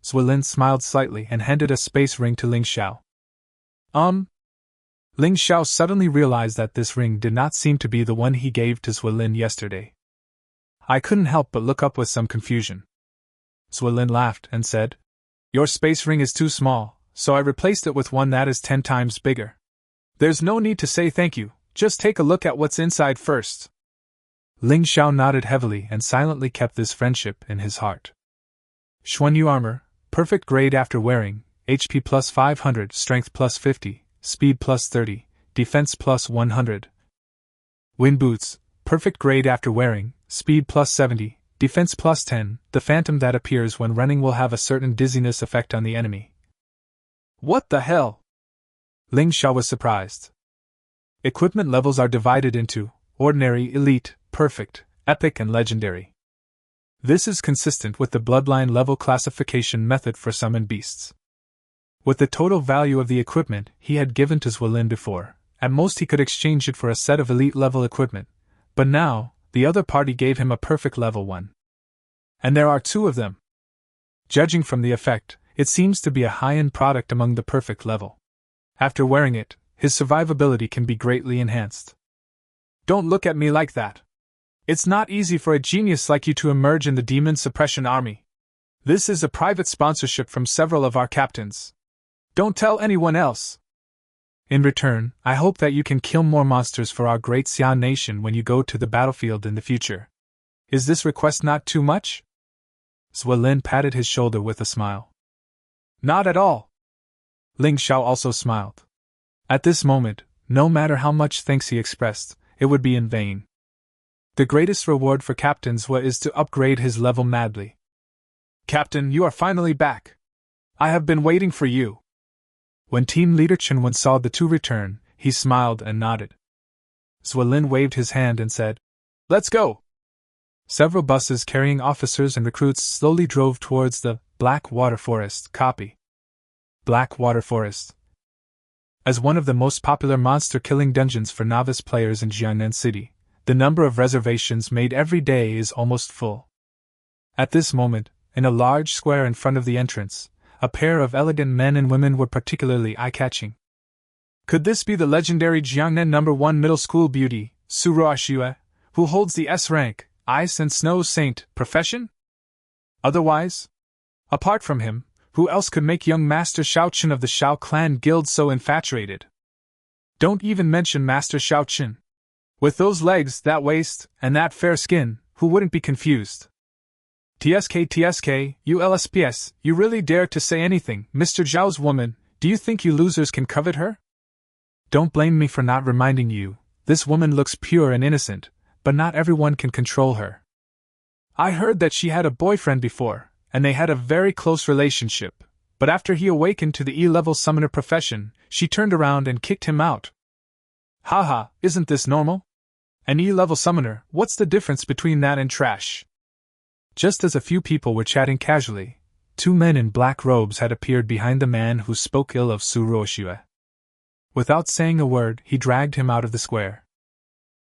Zwilin smiled slightly and handed a space ring to Ling Xiao. Ling Xiao suddenly realized that this ring did not seem to be the one he gave to Zwilin yesterday. I couldn't help but look up with some confusion. Zwilin laughed and said, Your space ring is too small, so I replaced it with one that is 10 times bigger. There's no need to say thank you, just take a look at what's inside first. Ling Xiao nodded heavily and silently kept this friendship in his heart. Xuanyu armor, perfect grade after wearing, HP plus 500, strength plus 50, speed plus 30, defense plus 100. Wind boots, perfect grade after wearing, speed plus 70, defense plus 10, the phantom that appears when running will have a certain dizziness effect on the enemy. What the hell? Ling Xiao was surprised. Equipment levels are divided into ordinary, elite, perfect, epic and legendary. This is consistent with the bloodline level classification method for summoned beasts. With the total value of the equipment he had given to Zwilin before, at most he could exchange it for a set of elite level equipment, but now, the other party gave him a perfect level one. And there are 2 of them. Judging from the effect, it seems to be a high-end product among the perfect level. After wearing it, his survivability can be greatly enhanced. Don't look at me like that. It's not easy for a genius like you to emerge in the Demon Suppression Army. This is a private sponsorship from several of our captains. Don't tell anyone else. In return, I hope that you can kill more monsters for our great Xia nation when you go to the battlefield in the future. Is this request not too much? Zwilin patted his shoulder with a smile. Not at all. Ling Xiao also smiled. At this moment, no matter how much thanks he expressed, it would be in vain. The greatest reward for captains is to upgrade his level madly. Captain, you are finally back. I have been waiting for you. When team leader Chenwen saw the 2 return, he smiled and nodded. Zwilin waved his hand and said, Let's go! Several buses carrying officers and recruits slowly drove towards the Black Water Forest. Copy. Black Water Forest. As one of the most popular monster-killing dungeons for novice players in Jiangnan City, the number of reservations made every day is almost full. At this moment, in a large square in front of the entrance, a pair of elegant men and women were particularly eye-catching. Could this be the legendary Jiangnan No. 1 middle school beauty, Su Ruoxue, who holds the S rank, Ice and Snow Saint profession? Otherwise, apart from him, who else could make young Master Xiaoqun of the Xiao Clan Guild so infatuated? Don't even mention Master Xiaoqun. With those legs, that waist, and that fair skin, who wouldn't be confused? TSK, you LSPS, you really dare to say anything, Mr. Zhao's woman, do you think you losers can covet her? Don't blame me for not reminding you, this woman looks pure and innocent, but not everyone can control her. I heard that she had a boyfriend before, and they had a very close relationship, but after he awakened to the E-level summoner profession, she turned around and kicked him out. Haha, isn't this normal? An E-level summoner, what's the difference between that and trash? Just as a few people were chatting casually, two men in black robes had appeared behind the man who spoke ill of Su Ruoxue. Without saying a word, he dragged him out of the square.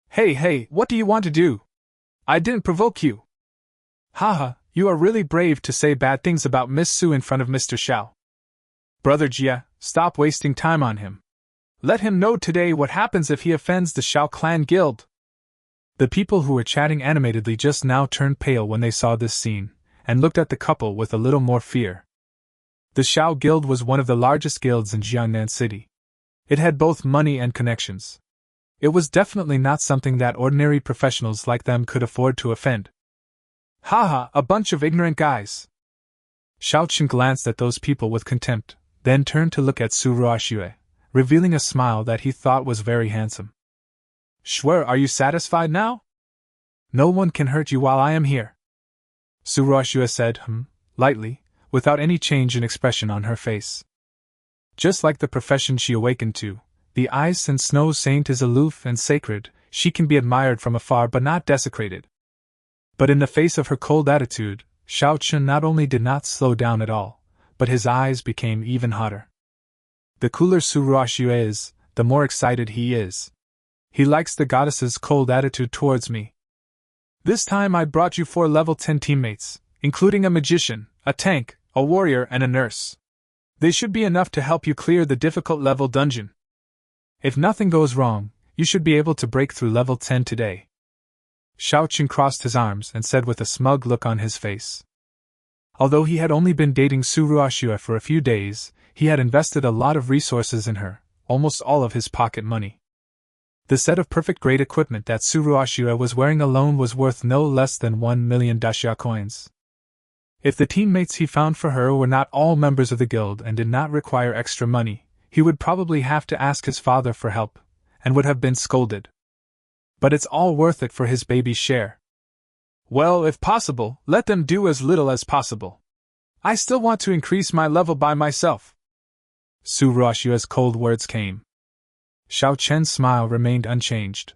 Hey, what do you want to do? I didn't provoke you. Haha, you are really brave to say bad things about Miss Su in front of Mr. Xiao. Brother Jia, stop wasting time on him. Let him know today what happens if he offends the Xiao Clan Guild. The people who were chatting animatedly just now turned pale when they saw this scene, and looked at the couple with a little more fear. The Xiao Guild was one of the largest guilds in Jiangnan City. It had both money and connections. It was definitely not something that ordinary professionals like them could afford to offend. Haha, a bunch of ignorant guys. Xiaoqun glanced at those people with contempt, then turned to look at Su Ruoxue, revealing a smile that he thought was very handsome. Shuer, are you satisfied now? No one can hurt you while I am here. Su Ruoxue said, lightly, without any change in expression on her face. Just like the profession she awakened to, the Ice and Snow Saint is aloof and sacred, she can be admired from afar but not desecrated. But in the face of her cold attitude, Xiaoqun not only did not slow down at all, but his eyes became even hotter. The cooler Su Ruoxue is, the more excited he is. He likes the goddess's cold attitude towards me. This time I brought you 4 level 10 teammates, including a magician, a tank, a warrior and a nurse. They should be enough to help you clear the difficult level dungeon. If nothing goes wrong, you should be able to break through level 10 today. Xiaoqun crossed his arms and said with a smug look on his face. Although he had only been dating Su Ruoxue for a few days, he had invested a lot of resources in her, almost all of his pocket money. The set of perfect-grade equipment that Su Ruoxue was wearing alone was worth no less than 1 million daxia coins. If the teammates he found for her were not all members of the guild and did not require extra money, he would probably have to ask his father for help, and would have been scolded. But it's all worth it for his baby's share. Well, if possible, let them do as little as possible. I still want to increase my level by myself. Su Ruoxue's cold words came. Xiao Chen's smile remained unchanged.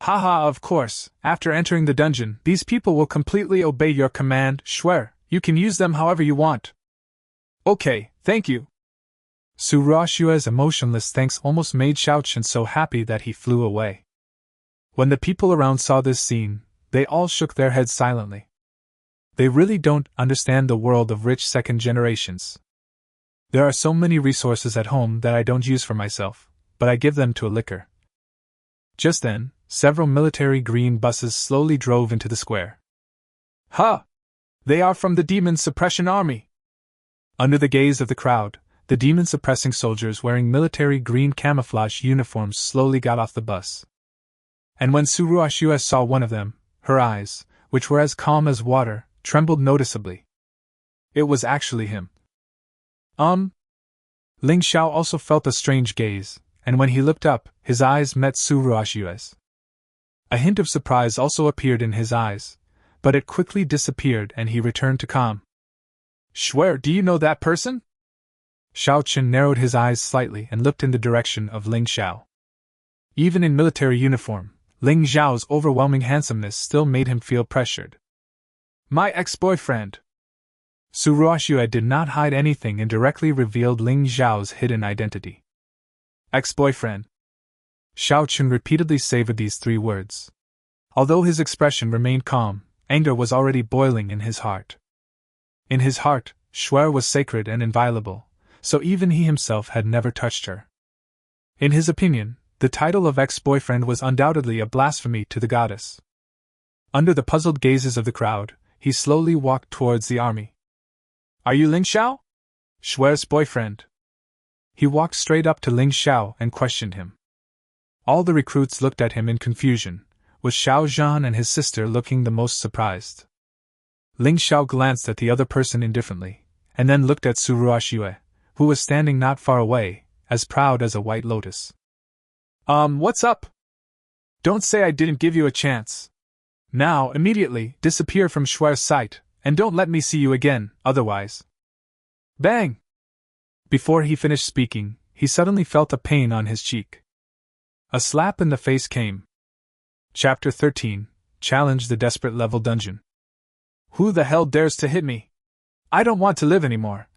Haha, of course, after entering the dungeon, these people will completely obey your command, Shuer. You can use them however you want. Okay, thank you. Su Ruoxue's emotionless thanks almost made Xiao Chen so happy that he flew away. When the people around saw this scene, they all shook their heads silently. They really don't understand the world of rich second generations. There are so many resources at home that I don't use for myself, but I give them to a liquor. Just then, several military green buses slowly drove into the square. Ha! They are from the Demon Suppression Army! Under the gaze of the crowd, the demon-suppressing soldiers wearing military green camouflage uniforms slowly got off the bus. And when Su Ruoxue saw one of them, her eyes, which were as calm as water, trembled noticeably. It was actually him. Ling Xiao also felt a strange gaze, and when he looked up, his eyes met Su Ruoxue's. A hint of surprise also appeared in his eyes, but it quickly disappeared and he returned to calm. Shuer, do you know that person? Xiao Chen narrowed his eyes slightly and looked in the direction of Ling Xiao. Even in military uniform, Ling Xiao's overwhelming handsomeness still made him feel pressured. My ex-boyfriend. Su Ruoxue did not hide anything and directly revealed Ling Xiao's hidden identity. Ex-boyfriend. Xiao Chen repeatedly savored these 3 words. Although his expression remained calm, anger was already boiling in his heart. In his heart, Shuer was sacred and inviolable, so even he himself had never touched her. In his opinion, the title of ex-boyfriend was undoubtedly a blasphemy to the goddess. Under the puzzled gazes of the crowd, he slowly walked towards the army. Are you Ling Xiao? Shuer's boyfriend. He walked straight up to Ling Xiao and questioned him. All the recruits looked at him in confusion, with Xiao Zhan and his sister looking the most surprised. Ling Xiao glanced at the other person indifferently, and then looked at Suruashue, who was standing not far away, as proud as a white lotus. What's up? Don't say I didn't give you a chance. Now, immediately, disappear from Shuer's sight, and don't let me see you again, otherwise. Bang! Before he finished speaking, he suddenly felt a pain on his cheek. A slap in the face came. Chapter 13, Challenge the Desperate Level Dungeon. Who the hell dares to hit me? I don't want to live anymore.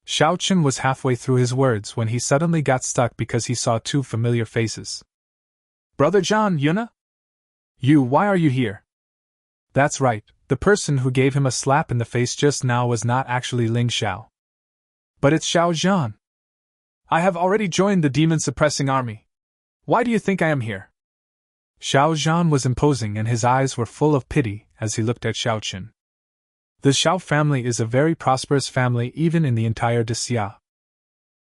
Xiao Chen was halfway through his words when he suddenly got stuck because he saw two familiar faces. Brother John, Yuna? Why are you here? That's right, the person who gave him a slap in the face just now was not actually Ling Xiao. But it's Xiao Zhan. I have already joined the demon-suppressing army. Why do you think I am here? Xiao Zhan was imposing and his eyes were full of pity as he looked at Xiao Chen. The Xiao family is a very prosperous family even in the entire Xia.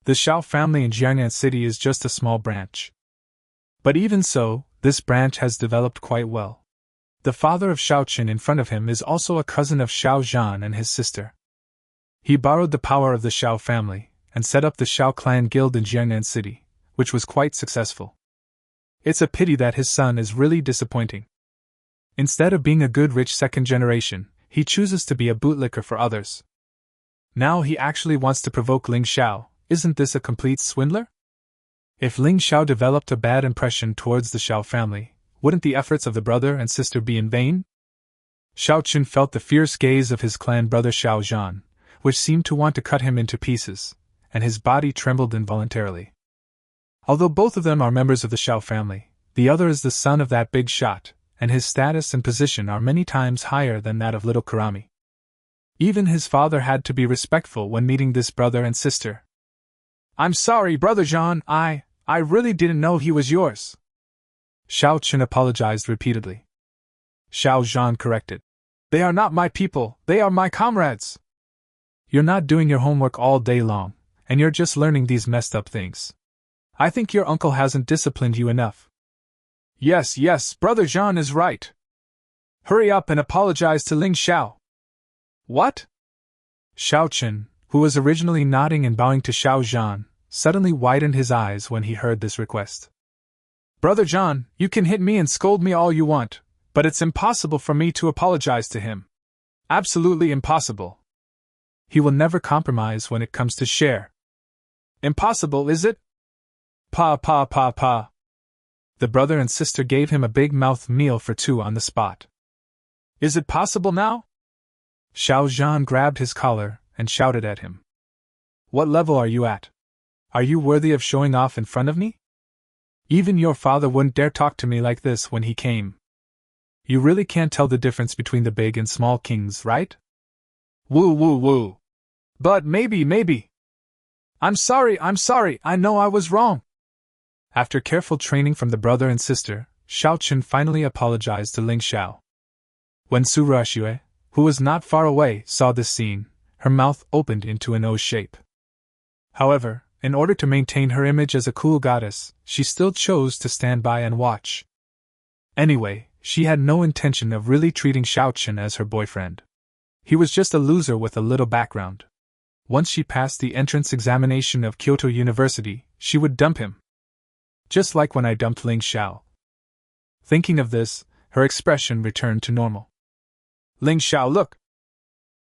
The Xiao family in Jiangnan City is just a small branch. But even so, this branch has developed quite well. The father of Xiao Chen in front of him is also a cousin of Xiao Zhan and his sister. He borrowed the power of the Xiao family and set up the Xiao clan guild in Jiangnan City, which was quite successful. It's a pity that his son is really disappointing. Instead of being a good rich second generation, he chooses to be a bootlicker for others. Now he actually wants to provoke Ling Xiao. Isn't this a complete swindler? If Ling Xiao developed a bad impression towards the Xiao family, wouldn't the efforts of the brother and sister be in vain? Xiao Chen felt the fierce gaze of his clan brother Xiao Zhan, which seemed to want to cut him into pieces, and his body trembled involuntarily. Although both of them are members of the Xiao family, the other is the son of that big shot, and his status and position are many times higher than that of little Kurami. Even his father had to be respectful when meeting this brother and sister. I'm sorry, Brother Zhan, I really didn't know he was yours. Xiao Chen apologized repeatedly. Xiao Zhan corrected. They are not my people, they are my comrades. You're not doing your homework all day long, and you're just learning these messed up things. I think your uncle hasn't disciplined you enough. Yes, Brother Zhan is right. Hurry up and apologize to Ling Xiao. What? Xiao Chen, who was originally nodding and bowing to Xiao Zhan, suddenly widened his eyes when he heard this request. Brother Zhan, you can hit me and scold me all you want, but it's impossible for me to apologize to him. Absolutely impossible. He will never compromise when it comes to share. Impossible, is it? Pa. The brother and sister gave him a big mouth meal for two on the spot. Is it possible now? Xiao Zhan grabbed his collar and shouted at him. What level are you at? Are you worthy of showing off in front of me? Even your father wouldn't dare talk to me like this when he came. You really can't tell the difference between the big and small kings, right? Woo. But maybe. I'm sorry, I know I was wrong. After careful training from the brother and sister, Xiao Chen finally apologized to Ling Xiao. When Suruashue, who was not far away, saw this scene, her mouth opened into an O shape. However, in order to maintain her image as a cool goddess, she still chose to stand by and watch. Anyway, she had no intention of really treating Xiao Chen as her boyfriend. He was just a loser with a little background. Once she passed the entrance examination of Kyoto University, she would dump him. Just like when I dumped Ling Xiao. Thinking of this, her expression returned to normal. Ling Xiao, look!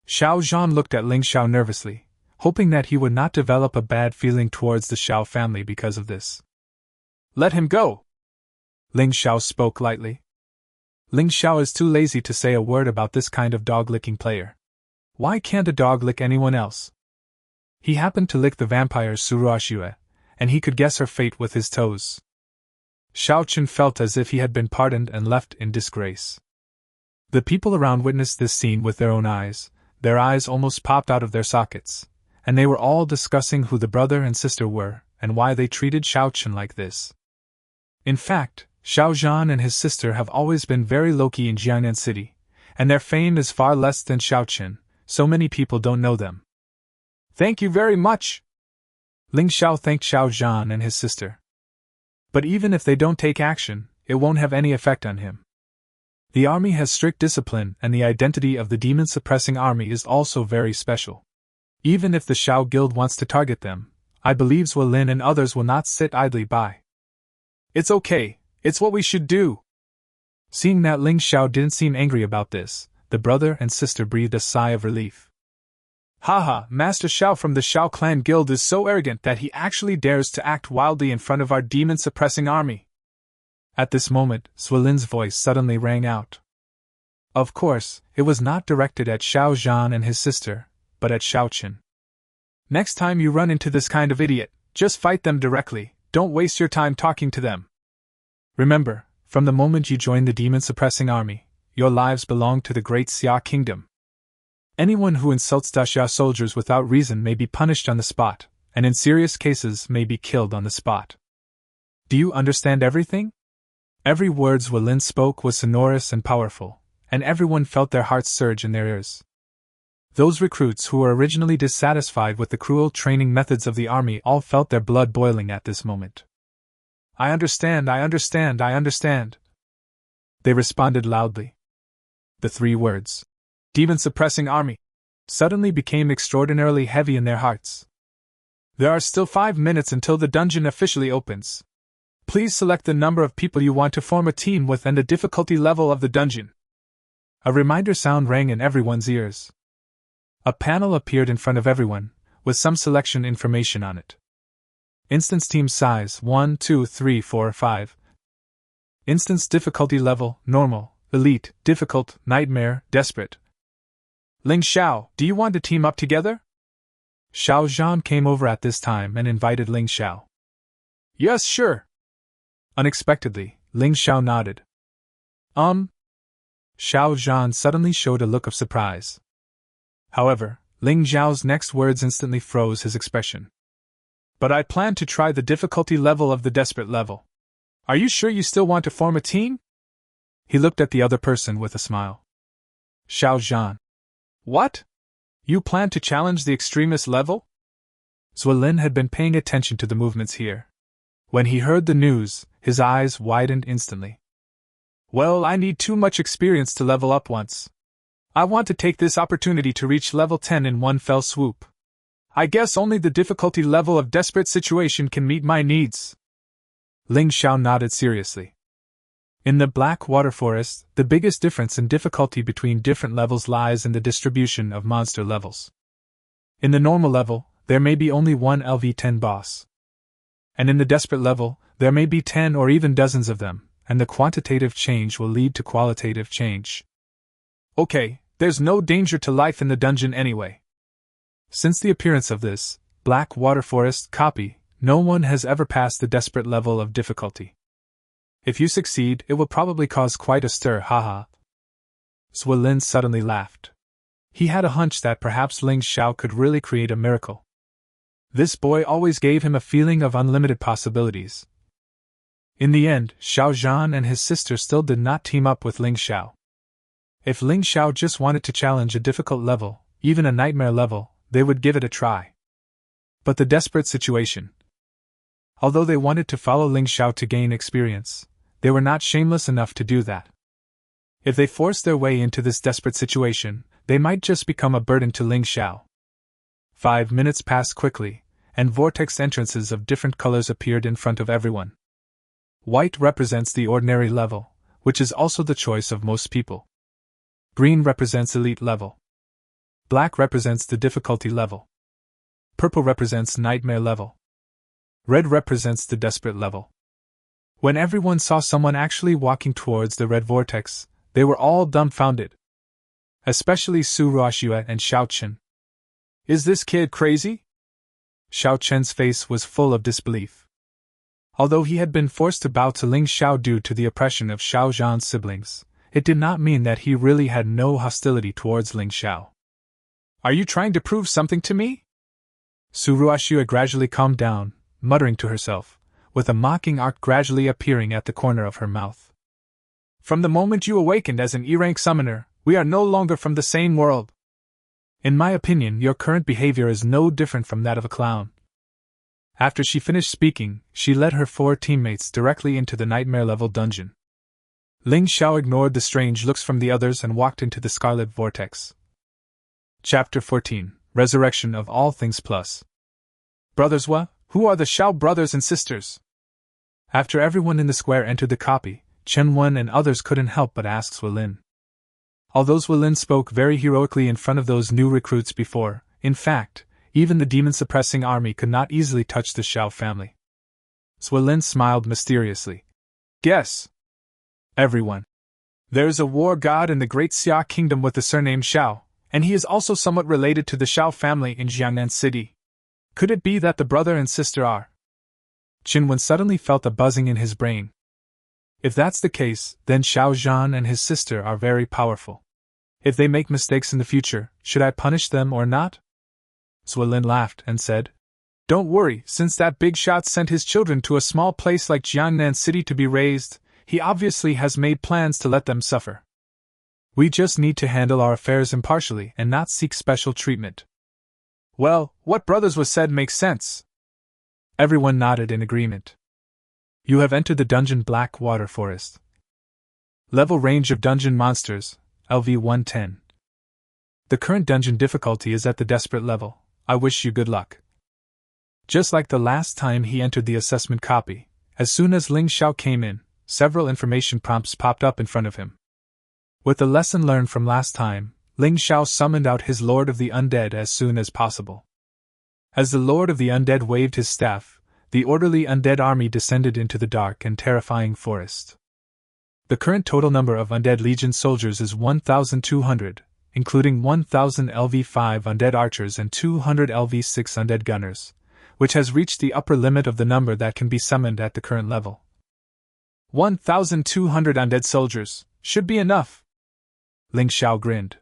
Xiao Zhan looked at Ling Xiao nervously, hoping that he would not develop a bad feeling towards the Xiao family because of this. Let him go! Ling Xiao spoke lightly. Ling Xiao is too lazy to say a word about this kind of dog-licking player. Why can't a dog lick anyone else? He happened to lick the vampire Suruashue, and he could guess her fate with his toes. Xiao Chen felt as if he had been pardoned and left in disgrace. The people around witnessed this scene with their own eyes, Their eyes almost popped out of their sockets, and they were all discussing who the brother and sister were and why they treated Xiao Chen like this. In fact, Xiao Zhan and his sister have always been very low-key in Jiangnan City, and their fame is far less than Xiao Chen, so many people don't know them. Thank you very much! Ling Xiao thanked Xiao Zhan and his sister. But even if they don't take action, it won't have any effect on him. The army has strict discipline, and the identity of the demon-suppressing army is also very special. Even if the Xiao Guild wants to target them, I believe Zhuo Lin and others will not sit idly by. It's okay, it's what we should do. Seeing that Ling Xiao didn't seem angry about this, the brother and sister breathed a sigh of relief. Haha, Master Xiao from the Xiao Clan Guild is so arrogant that he actually dares to act wildly in front of our demon-suppressing army. At this moment, Zhuo Lin's voice suddenly rang out. Of course, it was not directed at Xiao Zhan and his sister, but at Xiao Chen. Next time you run into this kind of idiot, just fight them directly, don't waste your time talking to them. Remember, from the moment you join the demon-suppressing army, your lives belong to the Great Xia Kingdom. Anyone who insults the Xia soldiers without reason may be punished on the spot, and in serious cases may be killed on the spot. Do you understand everything? Every word Zhuo Lin spoke was sonorous and powerful, and everyone felt their hearts surge in their ears. Those recruits who were originally dissatisfied with the cruel training methods of the army all felt their blood boiling at this moment. I understand, I understand, I understand. They responded loudly. The three words, demon-suppressing army, suddenly became extraordinarily heavy in their hearts. There are still 5 minutes until the dungeon officially opens. Please select the number of people you want to form a team with and the difficulty level of the dungeon. A reminder sound rang in everyone's ears. A panel appeared in front of everyone, with some selection information on it. Instance team size 1, 2, 3, 4, 5. Instance difficulty level normal, elite, difficult, nightmare, desperate. Ling Xiao, do you want to team up together? Xiao Zhan came over at this time and invited Ling Xiao. Yes, sure. Unexpectedly, Ling Xiao nodded. Xiao Zhan suddenly showed a look of surprise. However, Ling Xiao's next words instantly froze his expression. But I plan to try the difficulty level of the desperate level. Are you sure you still want to form a team? He looked at the other person with a smile. Xiao Zhan. What? You plan to challenge the extremist level? Zhuo Lin had been paying attention to the movements here. When he heard the news, his eyes widened instantly. Well, I need too much experience to level up once. I want to take this opportunity to reach level 10 in one fell swoop. I guess only the difficulty level of desperate situation can meet my needs. Ling Xiao nodded seriously. In the Black Water Forest, the biggest difference in difficulty between different levels lies in the distribution of monster levels. In the normal level, there may be only one LV10 boss. And in the desperate level, there may be 10 or even dozens of them, and the quantitative change will lead to qualitative change. Okay, there's no danger to life in the dungeon anyway. Since the appearance of this Black Water Forest copy, no one has ever passed the desperate level of difficulty. If you succeed, it will probably cause quite a stir, haha. Zhuo Lin suddenly laughed. He had a hunch that perhaps Ling Xiao could really create a miracle. This boy always gave him a feeling of unlimited possibilities. In the end, Xiao Zhan and his sister still did not team up with Ling Xiao. If Ling Xiao just wanted to challenge a difficult level, even a nightmare level, they would give it a try. But the desperate situation. Although they wanted to follow Ling Xiao to gain experience, they were not shameless enough to do that. If they forced their way into this desperate situation, they might just become a burden to Ling Xiao. 5 minutes passed quickly, and vortex entrances of different colors appeared in front of everyone. White represents the ordinary level, which is also the choice of most people. Green represents elite level. Black represents the difficulty level. Purple represents nightmare level. Red represents the desperate level. When everyone saw someone actually walking towards the red vortex, they were all dumbfounded. Especially Su Ruoxue and Xiao Chen. Is this kid crazy? Xiao Chen's face was full of disbelief. Although he had been forced to bow to Ling Xiao due to the oppression of Xiao Zhan's siblings, it did not mean that he really had no hostility towards Ling Xiao. Are you trying to prove something to me? Suruashua gradually calmed down, muttering to herself, with a mocking arc gradually appearing at the corner of her mouth. From the moment you awakened as an E-rank summoner, we are no longer from the same world. In my opinion, your current behavior is no different from that of a clown. After she finished speaking, she led her 4 teammates directly into the nightmare-level dungeon. Ling Xiao ignored the strange looks from the others and walked into the Scarlet Vortex. Chapter 14, Resurrection of All Things Plus. Brothers Wa, who are the Xiao brothers and sisters? After everyone in the square entered the copy, Chen Wen and others couldn't help but ask Swilin. Although Swilin spoke very heroically in front of those new recruits before, in fact, even the demon-suppressing army could not easily touch the Xiao family. Swilin smiled mysteriously. Guess. Everyone. There's a war god in the Great Xia Kingdom with the surname Xiao, and he is also somewhat related to the Xiao family in Jiangnan City. Could it be that the brother and sister are? Qinwen suddenly felt a buzzing in his brain. If that's the case, then Xiao Zhan and his sister are very powerful. If they make mistakes in the future, should I punish them or not? Swilin laughed and said, Don't worry, since that big shot sent his children to a small place like Jiangnan City to be raised, he obviously has made plans to let them suffer. We just need to handle our affairs impartially and not seek special treatment. Well, what brothers was said makes sense. Everyone nodded in agreement. You have entered the dungeon Black Water Forest. Level range of dungeon monsters, LV 110. The current dungeon difficulty is at the desperate level. I wish you good luck. Just like the last time he entered the assessment copy, as soon as Ling Xiao came in, several information prompts popped up in front of him. With the lesson learned from last time, Ling Xiao summoned out his Lord of the Undead as soon as possible. As the Lord of the Undead waved his staff, the orderly undead army descended into the dark and terrifying forest. The current total number of Undead Legion soldiers is 1,200, including 1,000 LV5 undead archers and 200 LV6 undead gunners, which has reached the upper limit of the number that can be summoned at the current level. 1,200 undead soldiers should be enough. Ling Xiao grinned.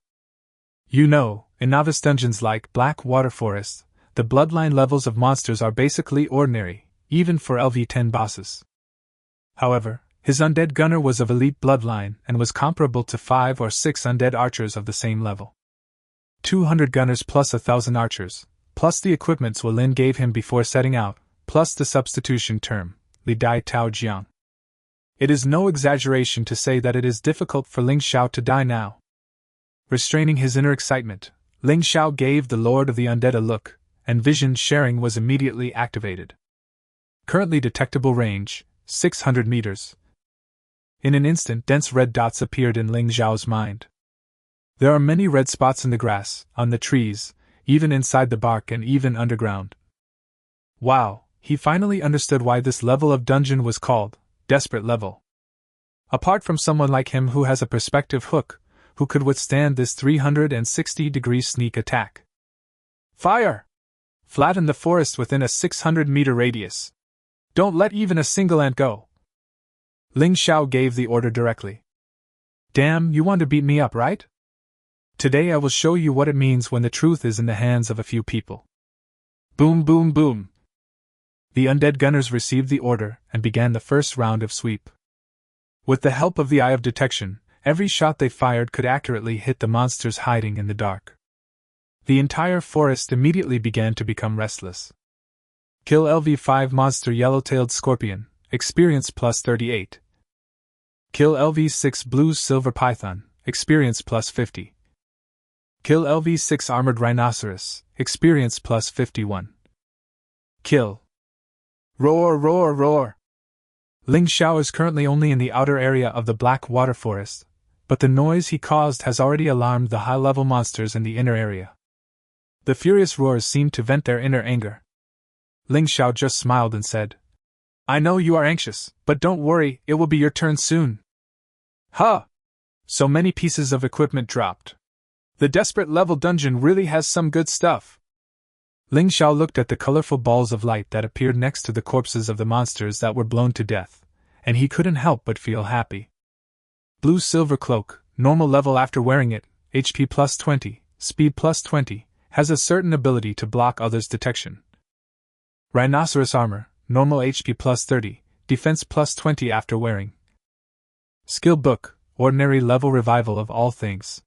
You know, in novice dungeons like Black Water Forest, the bloodline levels of monsters are basically ordinary, even for LV10 bosses. However, his undead gunner was of elite bloodline and was comparable to 5 or 6 undead archers of the same level. 200 gunners plus 1,000 archers, plus the equipment Swilin gave him before setting out, plus the substitution term, Li Dai Tao Jiang. It is no exaggeration to say that it is difficult for Ling Xiao to die now. Restraining his inner excitement, Ling Xiao gave the Lord of the Undead a look, and vision sharing was immediately activated. Currently detectable range, 600 meters. In an instant, dense red dots appeared in Ling Xiao's mind. There are many red spots in the grass, on the trees, even inside the bark and even underground. Wow, he finally understood why this level of dungeon was called Desperate Level. Apart from someone like him who has a perspective hook, who could withstand this 360-degree sneak attack. Fire! Flatten the forest within a 600-meter radius. Don't let even a single ant go. Ling Xiao gave the order directly. Damn, you want to beat me up, right? Today I will show you what it means when the truth is in the hands of a few people. Boom, boom, boom. The undead gunners received the order and began the first round of sweep. With the help of the Eye of Detection, every shot they fired could accurately hit the monsters hiding in the dark. The entire forest immediately began to become restless. Kill LV5 monster Yellow-tailed Scorpion, experience plus 38. Kill LV6 Blue Silver Python, experience plus 50. Kill LV6 Armored Rhinoceros, experience plus 51. Kill. Roar, roar, roar! Ling Xiao is currently only in the outer area of the Black Water Forest, but the noise he caused has already alarmed the high-level monsters in the inner area. The furious roars seemed to vent their inner anger. Ling Xiao just smiled and said, I know you are anxious, but don't worry, it will be your turn soon. Huh! So many pieces of equipment dropped. The Desperate Level dungeon really has some good stuff. Ling Xiao looked at the colorful balls of light that appeared next to the corpses of the monsters that were blown to death, and he couldn't help but feel happy. Blue Silver Cloak, normal level after wearing it, HP plus 20, speed plus 20, has a certain ability to block others' detection. Rhinoceros armor, normal HP plus 30, defense plus 20 after wearing. Skill book, ordinary level revival of all things.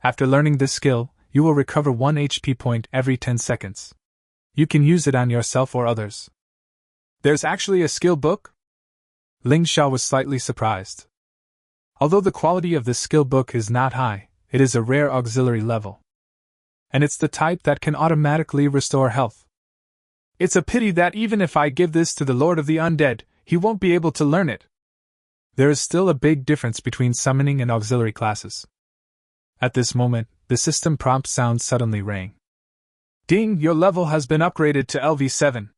After learning this skill, you will recover 1 HP point every 10 seconds. You can use it on yourself or others. There's actually a skill book? Ling Xiao was slightly surprised. Although the quality of this skill book is not high, it is a rare auxiliary level. And it's the type that can automatically restore health. It's a pity that even if I give this to the Lord of the Undead, he won't be able to learn it. There is still a big difference between summoning and auxiliary classes. At this moment, the system prompt sound suddenly rang. Ding, your level has been upgraded to LV7.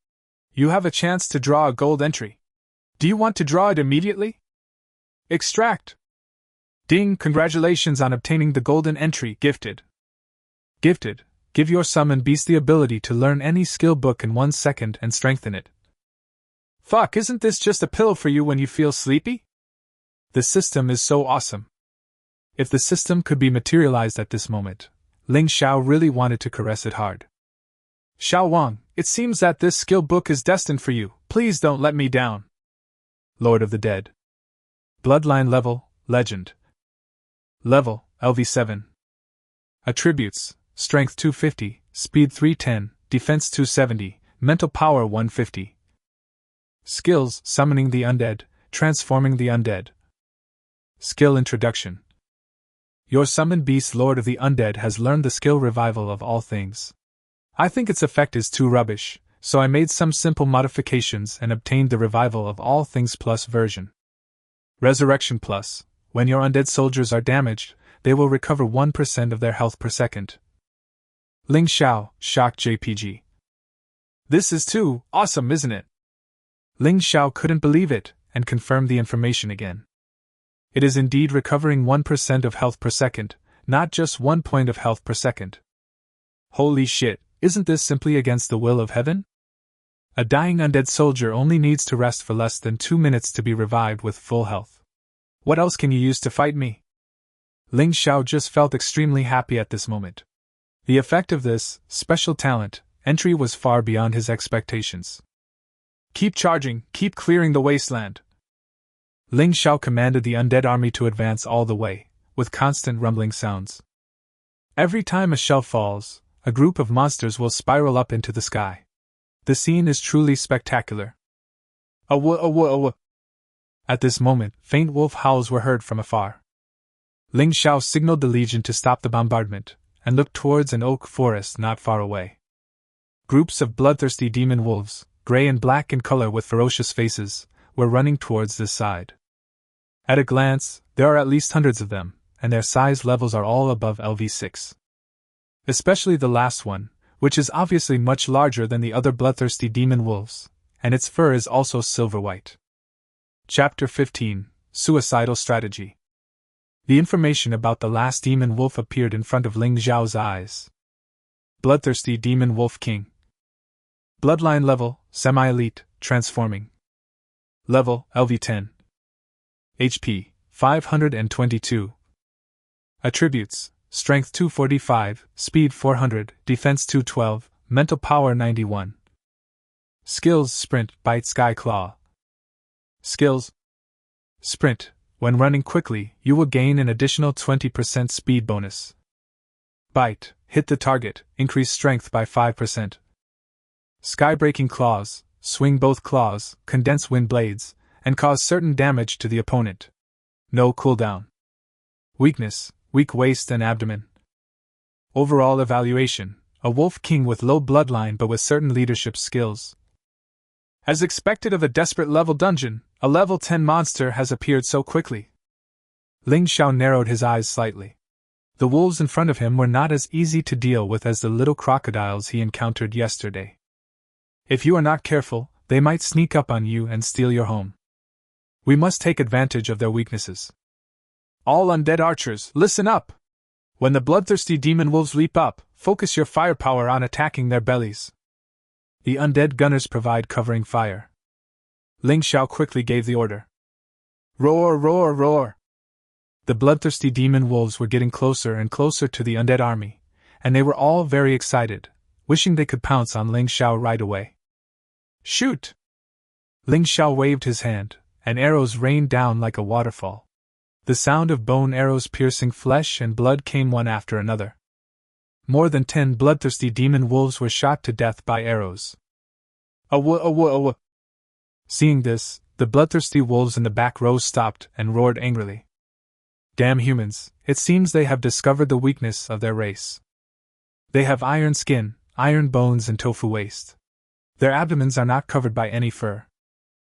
You have a chance to draw a gold entry. Do you want to draw it immediately? Extract. Ding, congratulations on obtaining the golden entry, gifted. Gifted, give your summoned beast the ability to learn any skill book in 1 second and strengthen it. Fuck, isn't this just a pill for you when you feel sleepy? The system is so awesome. If the system could be materialized at this moment, Ling Xiao really wanted to caress it hard. Xiao Wang, it seems that this skill book is destined for you, please don't let me down. Lord of the Dead. Bloodline level, legend. Level, LV7. Attributes, strength 250, speed 310, defense 270, mental power 150. Skills, summoning the undead, transforming the undead. Skill introduction. Your summoned beast Lord of the Undead has learned the skill revival of all things. I think its effect is too rubbish, so I made some simple modifications and obtained the revival of all things plus version. Resurrection plus. When your undead soldiers are damaged, they will recover 1% of their health per second. Ling Xiao, shocked JPG. This is too awesome, isn't it? Ling Xiao couldn't believe it, and confirmed the information again. It is indeed recovering 1% of health per second, not just 1 point of health per second. Holy shit, isn't this simply against the will of heaven? A dying undead soldier only needs to rest for less than 2 minutes to be revived with full health. What else can you use to fight me? Ling Xiao just felt extremely happy at this moment. The effect of this special talent entry was far beyond his expectations. Keep charging, keep clearing the wasteland. Ling Xiao commanded the undead army to advance all the way, with constant rumbling sounds. Every time a shell falls, a group of monsters will spiral up into the sky. The scene is truly spectacular. Awa. At this moment, faint wolf howls were heard from afar. Ling Xiao signaled the legion to stop the bombardment, and looked towards an oak forest not far away. Groups of bloodthirsty demon wolves, gray and black in color with ferocious faces, were running towards this side. At a glance, there are at least hundreds of them, and their size levels are all above LV6. Especially the last one, which is obviously much larger than the other bloodthirsty demon wolves, and its fur is also silver-white. Chapter 15, Suicidal Strategy. The information about the last demon wolf appeared in front of Ling Xiao's eyes. Bloodthirsty Demon Wolf King. Bloodline level, semi-elite, transforming. Level, LV10. HP, 522. Attributes, strength 245, speed 400, defense 212, mental power 91. Skills, sprint, bite, sky claw. Skills. Sprint. When running quickly, you will gain an additional 20% speed bonus. Bite. Hit the target, increase strength by 5%. Sky-breaking claws. Swing both claws, condense wind blades, and cause certain damage to the opponent. No cooldown. Weakness. Weak waist and abdomen. Overall evaluation. A wolf king with low bloodline but with certain leadership skills. As expected of a desperate level dungeon, a level 10 monster has appeared so quickly. Ling Xiao narrowed his eyes slightly. The wolves in front of him were not as easy to deal with as the little crocodiles he encountered yesterday. If you are not careful, they might sneak up on you and steal your home. We must take advantage of their weaknesses. All undead archers, listen up! When the bloodthirsty demon wolves leap up, focus your firepower on attacking their bellies. The undead gunners provide covering fire. Ling Xiao quickly gave the order. Roar, roar, roar! The bloodthirsty demon wolves were getting closer and closer to the undead army, and they were all very excited, wishing they could pounce on Ling Xiao right away. Shoot! Ling Xiao waved his hand, and arrows rained down like a waterfall. The sound of bone arrows piercing flesh and blood came one after another. More than 10 bloodthirsty demon wolves were shot to death by arrows. Awa! Seeing this, the bloodthirsty wolves in the back row stopped and roared angrily. Damn humans, it seems they have discovered the weakness of their race. They have iron skin, iron bones, and tofu waste. Their abdomens are not covered by any fur.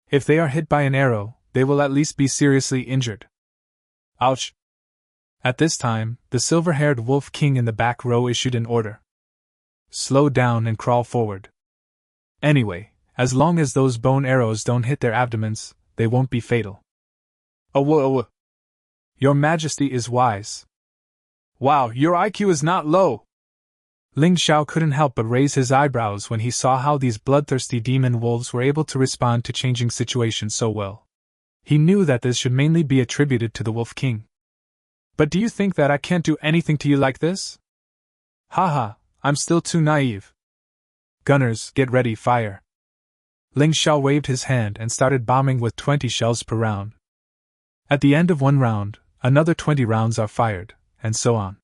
If they are hit by an arrow, they will at least be seriously injured. Ouch! At this time, the silver-haired wolf king in the back row issued an order. Slow down and crawl forward. Anyway, as long as those bone arrows don't hit their abdomens, they won't be fatal. Awa! Your Majesty is wise. Wow, your IQ is not low! Ling Xiao couldn't help but raise his eyebrows when he saw how these bloodthirsty demon wolves were able to respond to changing situations so well. He knew that this should mainly be attributed to the Wolf King. But do you think that I can't do anything to you like this? Haha, I'm still too naive. Gunners, get ready, fire. Ling Xiao waved his hand and started bombing with 20 shells per round. At the end of one round, another 20 rounds are fired, and so on.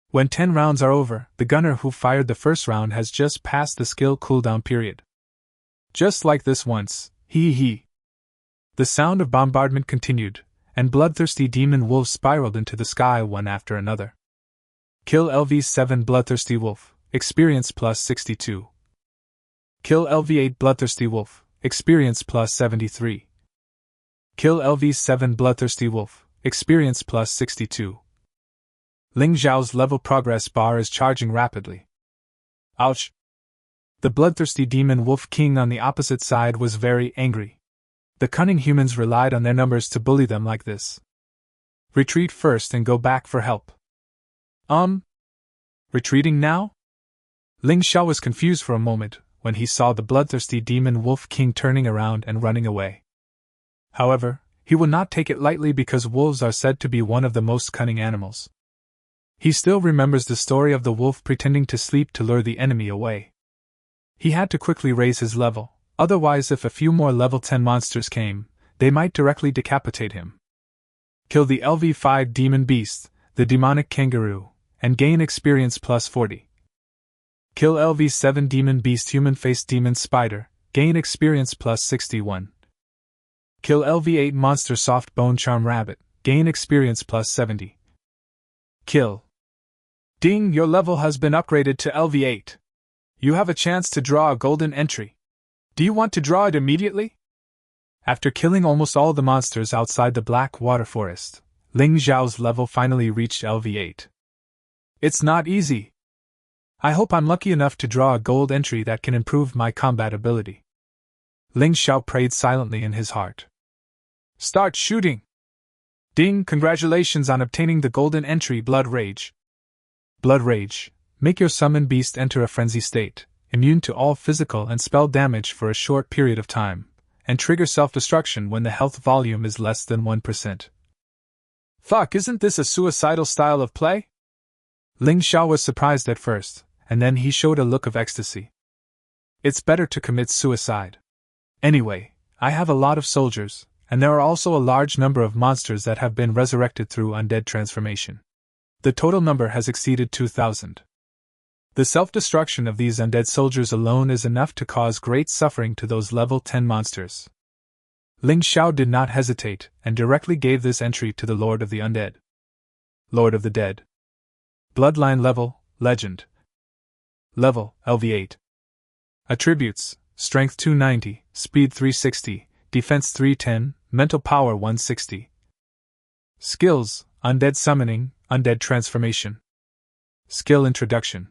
When 10 rounds are over, the gunner who fired the first round has just passed the skill cooldown period. Just like this once, hee. The sound of bombardment continued, and bloodthirsty demon wolves spiraled into the sky one after another. Kill LV7 Bloodthirsty Wolf, experience plus 62. Kill LV8 Bloodthirsty Wolf, experience plus 73. Kill LV7 Bloodthirsty Wolf, experience plus 62. Ling Xiao's level progress bar is charging rapidly. Ouch! The bloodthirsty demon wolf king on the opposite side was very angry. The cunning humans relied on their numbers to bully them like this. Retreat first and go back for help. Retreating now? Ling Xiao was confused for a moment when he saw the bloodthirsty demon wolf king turning around and running away. However, he would not take it lightly because wolves are said to be one of the most cunning animals. He still remembers the story of the wolf pretending to sleep to lure the enemy away. He had to quickly raise his level, otherwise if a few more level 10 monsters came, they might directly decapitate him. Kill the LV5 demon beast, the demonic kangaroo, and gain experience plus 40. Kill LV7 demon beast human-faced demon spider, gain experience plus 61. Kill LV8 monster soft bone charm rabbit, gain experience plus 70. Kill. Ding, your level has been upgraded to LV8. You have a chance to draw a golden entry. Do you want to draw it immediately? After killing almost all the monsters outside the Black Water Forest, Ling Xiao's level finally reached LV8. It's not easy. I hope I'm lucky enough to draw a gold entry that can improve my combat ability. Ling Xiao prayed silently in his heart. Start shooting! Ding, congratulations on obtaining the golden entry Blood Rage. Blood Rage. Make your summoned beast enter a frenzy state, immune to all physical and spell damage for a short period of time, and trigger self-destruction when the health volume is less than 1%. Fuck, isn't this a suicidal style of play? Ling Xiao was surprised at first, and then he showed a look of ecstasy. It's better to commit suicide. Anyway, I have a lot of soldiers, and there are also a large number of monsters that have been resurrected through undead transformation. The total number has exceeded 2,000. The self-destruction of these undead soldiers alone is enough to cause great suffering to those level 10 monsters. Ling Xiao did not hesitate, and directly gave this entry to the Lord of the Undead. Lord of the Dead. Bloodline level, Legend. Level, LV8. Attributes, Strength 290, Speed 360, Defense 310, Mental Power 160. Skills, Undead Summoning, Undead Transformation. Skill Introduction.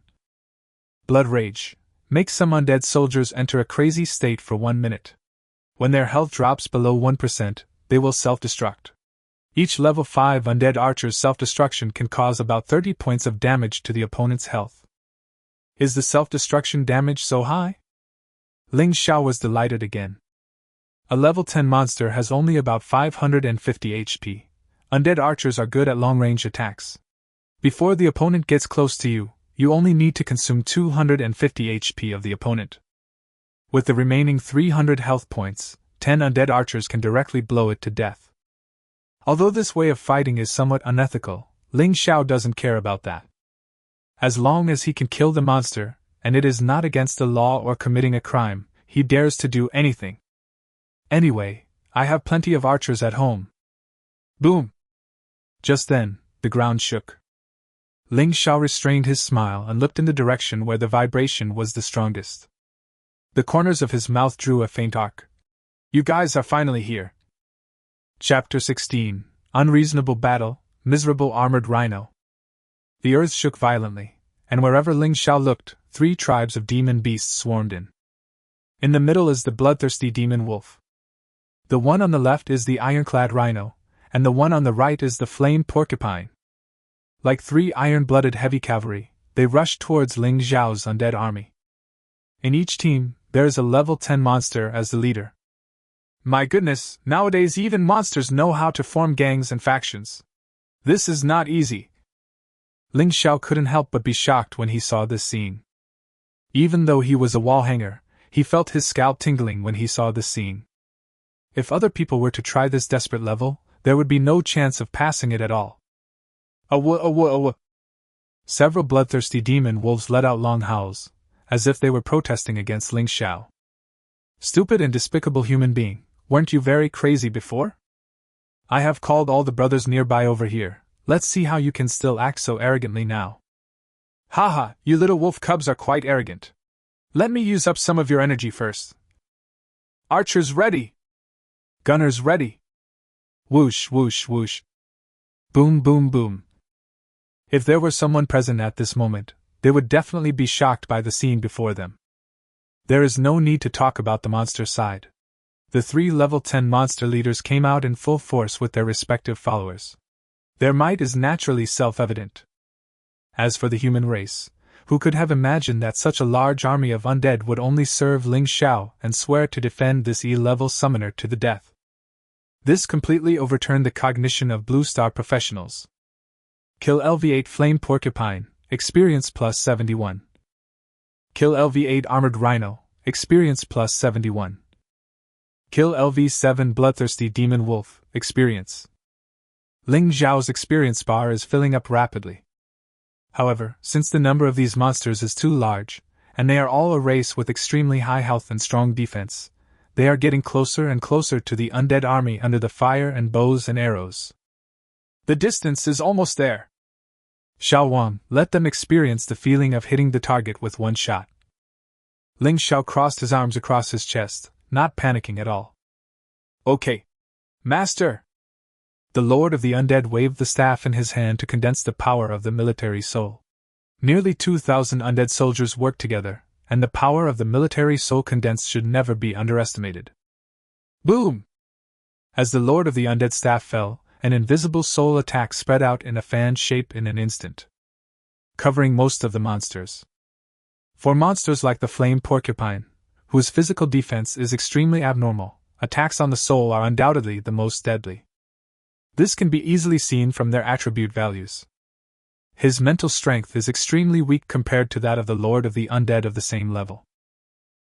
Blood Rage. Make some undead soldiers enter a crazy state for 1 minute. When their health drops below 1%, they will self-destruct. Each level 5 undead archer's self-destruction can cause about 30 points of damage to the opponent's health. Is the self-destruction damage so high? Ling Xiao was delighted again. A level 10 monster has only about 550 HP. Undead archers are good at long-range attacks. Before the opponent gets close to you, you only need to consume 250 HP of the opponent. With the remaining 300 health points, 10 undead archers can directly blow it to death. Although this way of fighting is somewhat unethical, Ling Xiao doesn't care about that. As long as he can kill the monster, and it is not against the law or committing a crime, he dares to do anything. Anyway, I have plenty of archers at home. Boom! Just then, the ground shook. Ling Xiao restrained his smile and looked in the direction where the vibration was the strongest. The corners of his mouth drew a faint arc. You guys are finally here. Chapter 16, Unreasonable Battle, Miserable Armored Rhino. The earth shook violently, and wherever Ling Xiao looked, 3 tribes of demon beasts swarmed in. In the middle is the bloodthirsty demon wolf. The one on the left is the ironclad rhino, and the one on the right is the flame porcupine. Like 3 iron-blooded heavy cavalry, they rushed towards Ling Xiao's undead army. In each team, there is a level 10 monster as the leader. My goodness, nowadays even monsters know how to form gangs and factions. This is not easy. Ling Xiao couldn't help but be shocked when he saw this scene. Even though he was a wall hanger, he felt his scalp tingling when he saw this scene. If other people were to try this desperate level, there would be no chance of passing it at all. Several bloodthirsty demon wolves let out long howls, as if they were protesting against Ling Xiao. Stupid and despicable human being, weren't you very crazy before? I have called all the brothers nearby over here, let's see how you can still act so arrogantly now. Haha, you little wolf cubs are quite arrogant. Let me use up some of your energy first. Archers ready! Gunners ready! Whoosh, whoosh, whoosh. Boom, boom, boom. If there were someone present at this moment, they would definitely be shocked by the scene before them. There is no need to talk about the monster side. The 3 level 10 monster leaders came out in full force with their respective followers. Their might is naturally self-evident. As for the human race, who could have imagined that such a large army of undead would only serve Ling Xiao and swear to defend this E-level summoner to the death? This completely overturned the cognition of Blue Star professionals. Kill LV8 Flame Porcupine, experience plus 71. Kill LV8 Armored Rhino, experience plus 71. Kill LV7 Bloodthirsty Demon Wolf, experience. Ling Xiao's experience bar is filling up rapidly. However, since the number of these monsters is too large, and they are all a race with extremely high health and strong defense, they are getting closer and closer to the undead army under the fire and bows and arrows. The distance is almost there. Xiao Wang, let them experience the feeling of hitting the target with one shot. Ling Xiao crossed his arms across his chest, not panicking at all. Okay. Master! The Lord of the Undead waved the staff in his hand to condense the power of the military soul. Nearly 2,000 undead soldiers worked together, and the power of the military soul condensed should never be underestimated. Boom! As the Lord of the Undead staff fell, an invisible soul attack spread out in a fan shape in an instant, covering most of the monsters. For monsters like the flame porcupine, whose physical defense is extremely abnormal, attacks on the soul are undoubtedly the most deadly. This can be easily seen from their attribute values. His mental strength is extremely weak compared to that of the Lord of the Undead of the same level.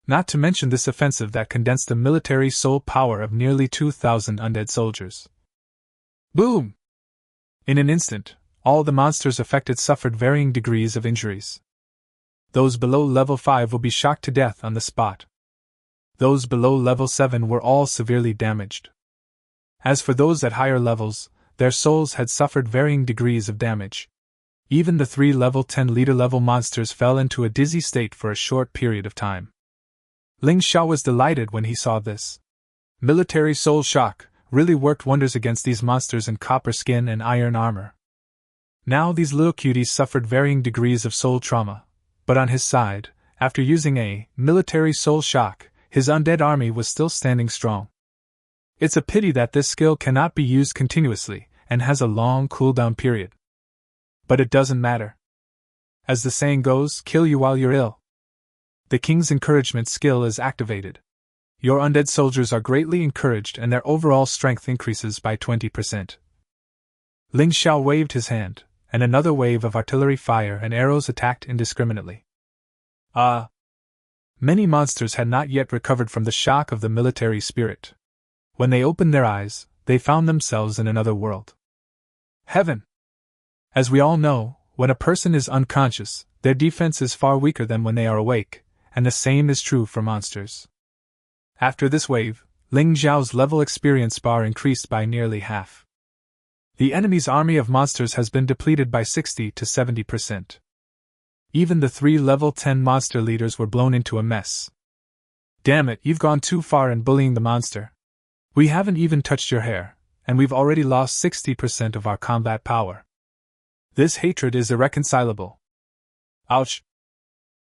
Not to mention this offensive that condensed the military soul power of nearly 2,000 undead soldiers. Boom! In an instant, all the monsters affected suffered varying degrees of injuries. Those below level 5 will be shocked to death on the spot. Those below level 7 were all severely damaged. As for those at higher levels, their souls had suffered varying degrees of damage. Even the 3 level 10 leader-level monsters fell into a dizzy state for a short period of time. Ling Xiao was delighted when he saw this. Military soul shock really worked wonders against these monsters in copper skin and iron armor. Now these little cuties suffered varying degrees of soul trauma, but on his side, after using a military soul shock, his undead army was still standing strong. It's a pity that this skill cannot be used continuously, and has a long cooldown period. But it doesn't matter. As the saying goes, kill you while you're ill. The King's encouragement skill is activated. Your undead soldiers are greatly encouraged and their overall strength increases by 20%. Ling Xiao waved his hand, and another wave of artillery fire and arrows attacked indiscriminately. Many monsters had not yet recovered from the shock of the military spirit. When they opened their eyes, they found themselves in another world. Heaven! As we all know, when a person is unconscious, their defense is far weaker than when they are awake, and the same is true for monsters. After this wave, Ling Xiao's level experience bar increased by nearly half. The enemy's army of monsters has been depleted by 60 to 70%. Even the 3 level 10 monster leaders were blown into a mess. Damn it, you've gone too far in bullying the monster. We haven't even touched your hair, and we've already lost 60% of our combat power. This hatred is irreconcilable. Ouch!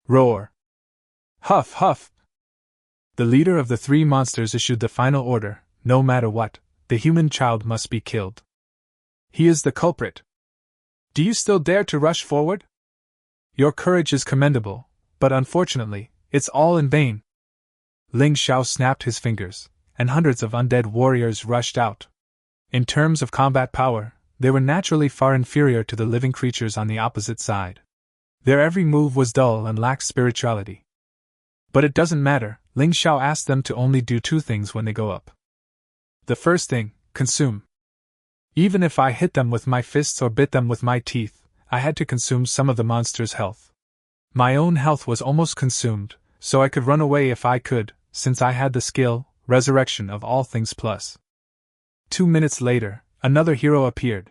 Roar! Huff, huff! The leader of the 3 monsters issued the final order: no matter what, the human child must be killed. He is the culprit. Do you still dare to rush forward? Your courage is commendable, but unfortunately, it's all in vain. Ling Xiao snapped his fingers, and hundreds of undead warriors rushed out. In terms of combat power, they were naturally far inferior to the living creatures on the opposite side. Their every move was dull and lacked spirituality. But it doesn't matter, Ling Xiao asked them to only do 2 things when they go up. The first thing, consume. Even if I hit them with my fists or bit them with my teeth, I had to consume some of the monster's health. My own health was almost consumed, so I could run away if I could, since I had the skill, Resurrection of all things plus. 2 minutes later, another hero appeared.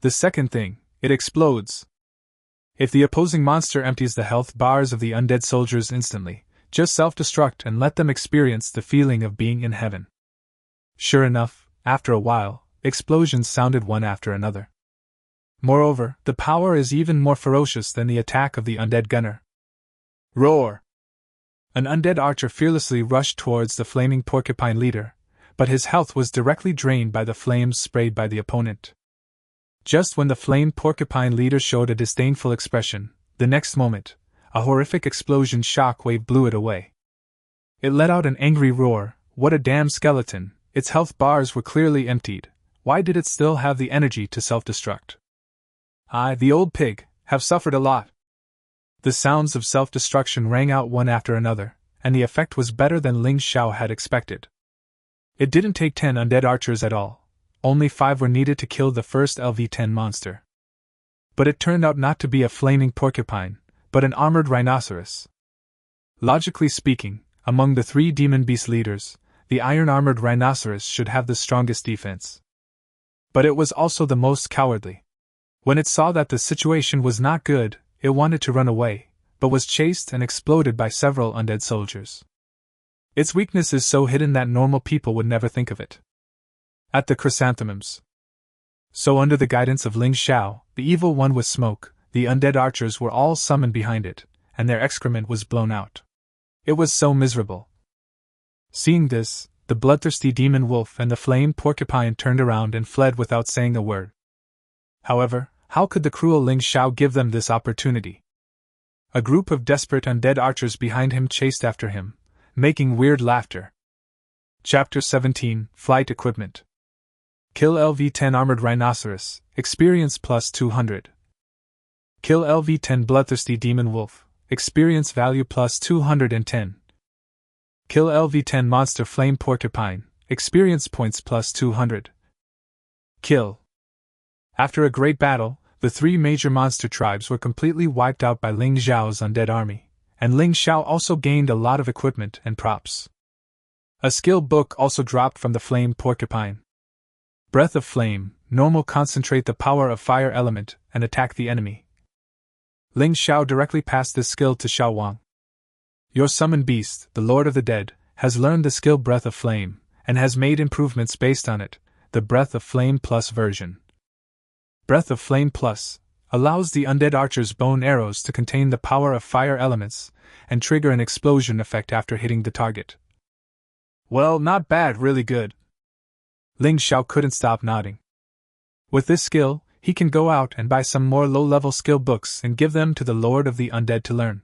The second thing, it explodes. If the opposing monster empties the health bars of the undead soldiers instantly, just self-destruct and let them experience the feeling of being in heaven. Sure enough, after a while, explosions sounded one after another. Moreover, the power is even more ferocious than the attack of the undead gunner. Roar! An undead archer fearlessly rushed towards the flaming porcupine leader, but his health was directly drained by the flames sprayed by the opponent. Just when the flamed porcupine leader showed a disdainful expression, the next moment, a horrific explosion shockwave blew it away. It let out an angry roar. What a damn skeleton! Its health bars were clearly emptied. Why did it still have the energy to self-destruct? I, the old pig, have suffered a lot. The sounds of self-destruction rang out one after another, and the effect was better than Ling Xiao had expected. It didn't take 10 undead archers at all. Only 5 were needed to kill the first LV-10 monster. But it turned out not to be a flaming porcupine, but an armored rhinoceros. Logically speaking, among the 3 demon beast leaders, the iron-armored rhinoceros should have the strongest defense. But it was also the most cowardly. When it saw that the situation was not good, it wanted to run away, but was chased and exploded by several undead soldiers. Its weakness is so hidden that normal people would never think of it. At the chrysanthemums. So under the guidance of Ling Xiao, the evil one with smoke, the undead archers were all summoned behind it, and their excrement was blown out. It was so miserable. Seeing this, the bloodthirsty demon wolf and the flame porcupine turned around and fled without saying a word. However, how could the cruel Ling Xiao give them this opportunity? A group of desperate undead archers behind him chased after him, making weird laughter. Chapter 17, Flight Equipment. Kill LV-10 Armored Rhinoceros, Experience plus 200. Kill LV-10 Bloodthirsty Demon Wolf, Experience value plus 210. Kill LV-10 Monster Flame Porcupine, Experience points plus 200. Kill. After a great battle, the 3 major monster tribes were completely wiped out by Ling Xiao's undead army, and Ling Xiao also gained a lot of equipment and props. A skill book also dropped from the flame porcupine. Breath of Flame, normal concentrate the power of fire element and attack the enemy. Ling Xiao directly passed this skill to Xiao Wang. Your summoned beast, the Lord of the Dead, has learned the skill Breath of Flame, and has made improvements based on it, the Breath of Flame Plus version. Breath of Flame Plus allows the undead archer's bone arrows to contain the power of fire elements, and trigger an explosion effect after hitting the target. Well, not bad, really good. Ling Xiao couldn't stop nodding. With this skill, he can go out and buy some more low-level skill books and give them to the Lord of the Undead to learn.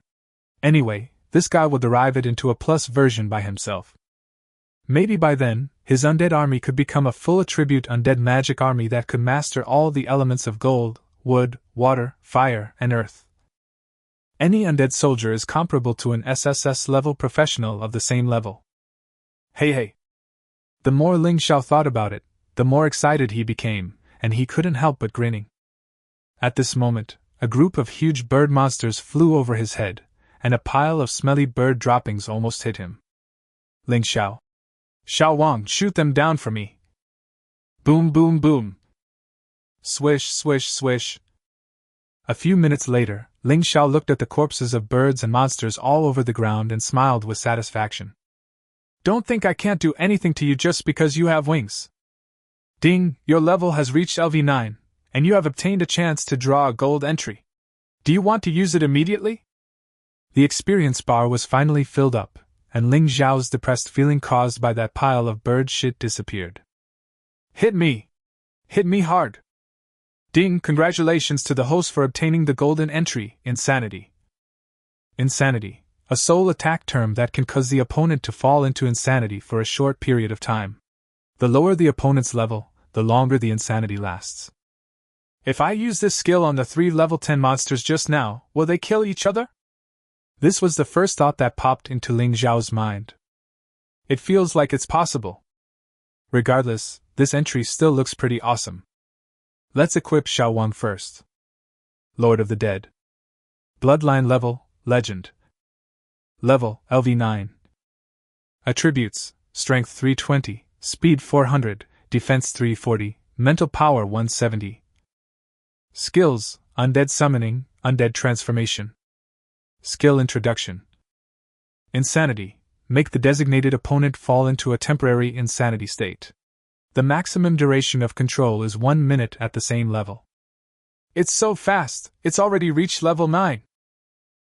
Anyway, this guy will derive it into a plus version by himself. Maybe by then, his undead army could become a full attribute undead magic army that could master all the elements of gold, wood, water, fire, and earth. Any undead soldier is comparable to an SSS level professional of the same level. Hey. The more Ling Xiao thought about it, the more excited he became, and he couldn't help but grinning. At this moment, a group of huge bird monsters flew over his head, and a pile of smelly bird droppings almost hit him. Ling Xiao. Xiao Wang, shoot them down for me. Boom, boom, boom. Swish, swish, swish. A few minutes later, Ling Xiao looked at the corpses of birds and monsters all over the ground and smiled with satisfaction. Don't think I can't do anything to you just because you have wings. Ding, your level has reached LV9, and you have obtained a chance to draw a gold entry. Do you want to use it immediately? The experience bar was finally filled up, and Ling Xiao's depressed feeling caused by that pile of bird shit disappeared. Hit me! Hit me hard! Ding, congratulations to the host for obtaining the golden entry, Insanity. Insanity, a soul attack term that can cause the opponent to fall into insanity for a short period of time. The lower the opponent's level, the longer the insanity lasts. If I use this skill on the 3 level 10 monsters just now, will they kill each other? This was the first thought that popped into Ling Xiao's mind. It feels like it's possible. Regardless, this entry still looks pretty awesome. Let's equip Xiao Wang first. Lord of the Dead. Bloodline level, Legend. Level, LV9. Attributes, Strength 320, Speed 400, Defense 340, Mental Power 170. Skills, Undead Summoning, Undead Transformation. Skill Introduction. Insanity, make the designated opponent fall into a temporary insanity state. The maximum duration of control is 1 minute at the same level. It's so fast, it's already reached level 9.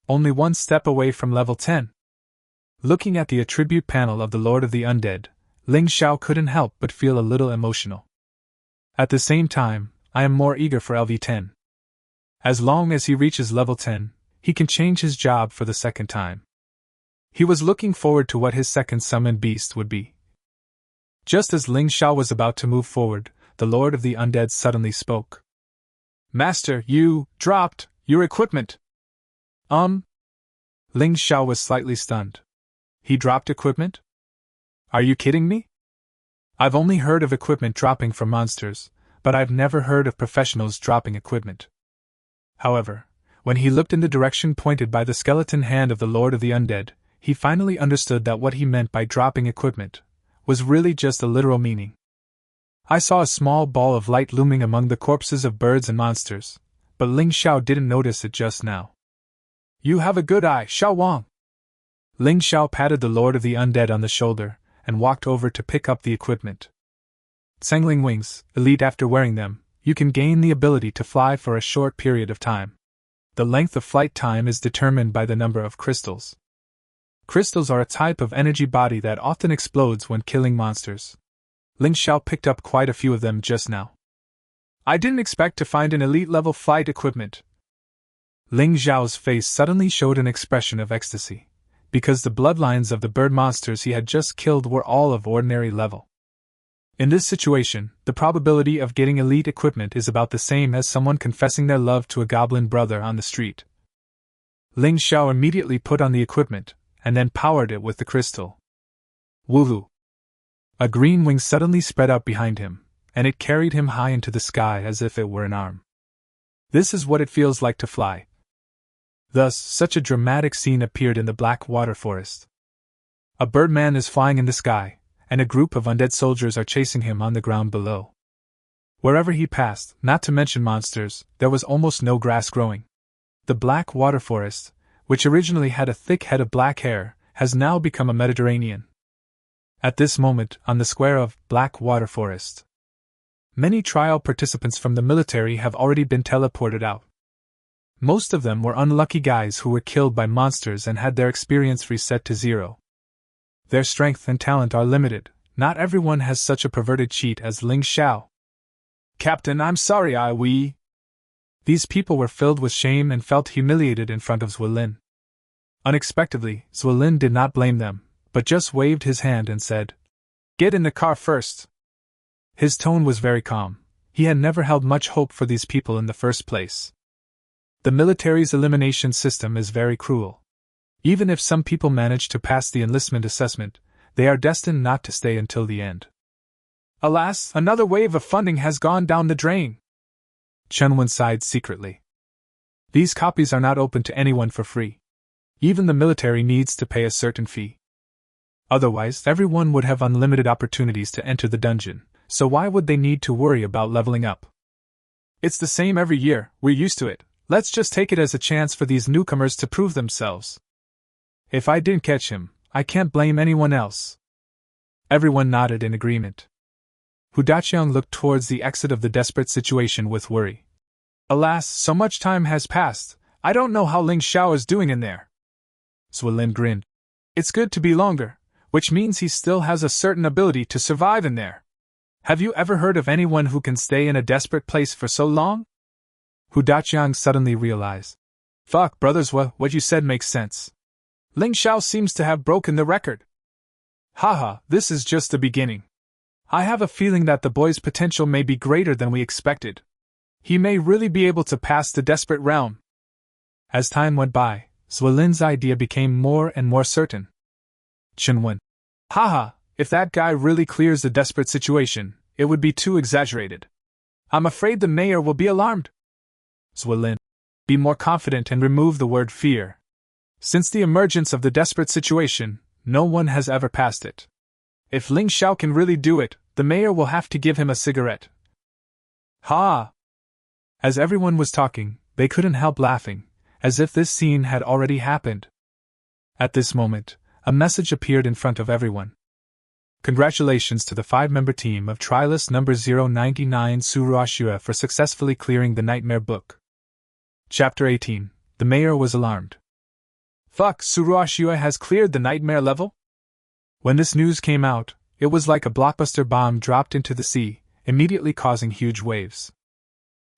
Only 1 step away from level 10. Looking at the attribute panel of the Lord of the Undead, Ling Xiao couldn't help but feel a little emotional. At the same time, I am more eager for LV10. As long as he reaches level 10, he can change his job for the second time. He was looking forward to what his second summoned beast would be. Just as Ling Xiao was about to move forward, the Lord of the Undead suddenly spoke. Master, you dropped your equipment. Ling Xiao was slightly stunned. He dropped equipment? Are you kidding me? I've only heard of equipment dropping from monsters, but I've never heard of professionals dropping equipment. However, when he looked in the direction pointed by the skeleton hand of the Lord of the Undead, he finally understood that what he meant by dropping equipment was really just a literal meaning. I saw a small ball of light looming among the corpses of birds and monsters, but Ling Xiao didn't notice it just now. You have a good eye, Xiao Wang. Ling Xiao patted the Lord of the Undead on the shoulder and walked over to pick up the equipment. Sangling wings, elite. After wearing them, you can gain the ability to fly for a short period of time. The length of flight time is determined by the number of crystals. Crystals are a type of energy body that often explodes when killing monsters. Ling Xiao picked up quite a few of them just now. I didn't expect to find an elite-level flight equipment. Ling Xiao's face suddenly showed an expression of ecstasy, because the bloodlines of the bird monsters he had just killed were all of ordinary level. In this situation, the probability of getting elite equipment is about the same as someone confessing their love to a goblin brother on the street. Ling Xiao immediately put on the equipment, and then powered it with the crystal. Woohoo! A green wing suddenly spread out behind him, and it carried him high into the sky as if it were an arm. This is what it feels like to fly. Thus, such a dramatic scene appeared in the Black Water Forest. A birdman is flying in the sky, and a group of undead soldiers are chasing him on the ground below. Wherever he passed, not to mention monsters, there was almost no grass growing. The Black Water Forest, which originally had a thick head of black hair, has now become a Mediterranean. At this moment, on the square of Black Water Forest, many trial participants from the military have already been teleported out. Most of them were unlucky guys who were killed by monsters and had their experience reset to 0. Their strength and talent are limited. Not everyone has such a perverted cheat as Ling Xiao. Captain, I'm sorry, These people were filled with shame and felt humiliated in front of Zwolin. Unexpectedly, Zwolin did not blame them, but just waved his hand and said, Get in the car first. His tone was very calm. He had never held much hope for these people in the first place. The military's elimination system is very cruel. Even if some people manage to pass the enlistment assessment, they are destined not to stay until the end. Alas, another wave of funding has gone down the drain. Chunwon sighed secretly. These copies are not open to anyone for free. Even the military needs to pay a certain fee. Otherwise, everyone would have unlimited opportunities to enter the dungeon, so why would they need to worry about leveling up? It's the same every year, we're used to it. Let's just take it as a chance for these newcomers to prove themselves. If I didn't catch him, I can't blame anyone else. Everyone nodded in agreement. Hu Daqiang looked towards the exit of the desperate situation with worry. Alas, so much time has passed, I don't know how Ling Xiao is doing in there. Zwilin grinned. It's good to be longer, which means he still has a certain ability to survive in there. Have you ever heard of anyone who can stay in a desperate place for so long? Hu Daqiang suddenly realized. Fuck, brothers, what you said makes sense. Ling Xiao seems to have broken the record. Haha, this is just the beginning. I have a feeling that the boy's potential may be greater than we expected. He may really be able to pass the desperate realm. As time went by, Zwilin's idea became more and more certain. Chunwon. Haha, if that guy really clears the desperate situation, it would be too exaggerated. I'm afraid the mayor will be alarmed. Zwilin. Be more confident and remove the word fear. Since the emergence of the desperate situation, no one has ever passed it. If Ling Xiao can really do it, the mayor will have to give him a cigarette. Ha! As everyone was talking, they couldn't help laughing, as if this scene had already happened. At this moment, a message appeared in front of everyone. Congratulations to the 5-member team of Trilist number 099 Suruashua for successfully clearing the Nightmare Book. Chapter 18. The mayor was alarmed. Fuck, Suruashua has cleared the Nightmare level? When this news came out, it was like a blockbuster bomb dropped into the sea, immediately causing huge waves.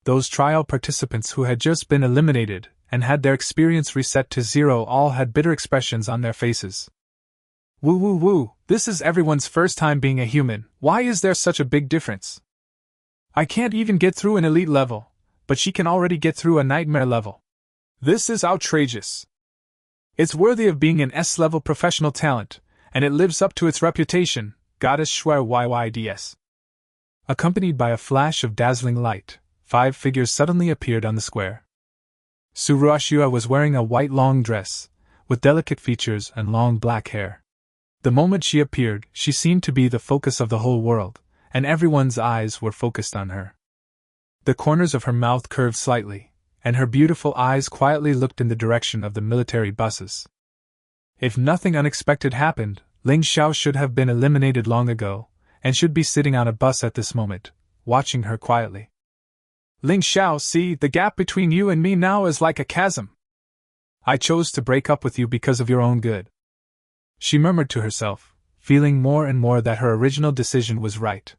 Those trial participants who had just been eliminated and had their experience reset to 0 all had bitter expressions on their faces. Woo woo woo, this is everyone's first time being a human, why is there such a big difference? I can't even get through an elite level, but she can already get through a nightmare level. This is outrageous. It's worthy of being an S-level professional talent, and it lives up to its reputation, Goddess Schwer YYDS. Accompanied by a flash of dazzling light, 5 figures suddenly appeared on the square. Suruashua was wearing a white long dress, with delicate features and long black hair. The moment she appeared, she seemed to be the focus of the whole world, and everyone's eyes were focused on her. The corners of her mouth curved slightly, and her beautiful eyes quietly looked in the direction of the military buses. If nothing unexpected happened, Ling Xiao should have been eliminated long ago, and should be sitting on a bus at this moment, watching her quietly. Ling Xiao, see, the gap between you and me now is like a chasm. I chose to break up with you because of your own good. She murmured to herself, feeling more and more that her original decision was right.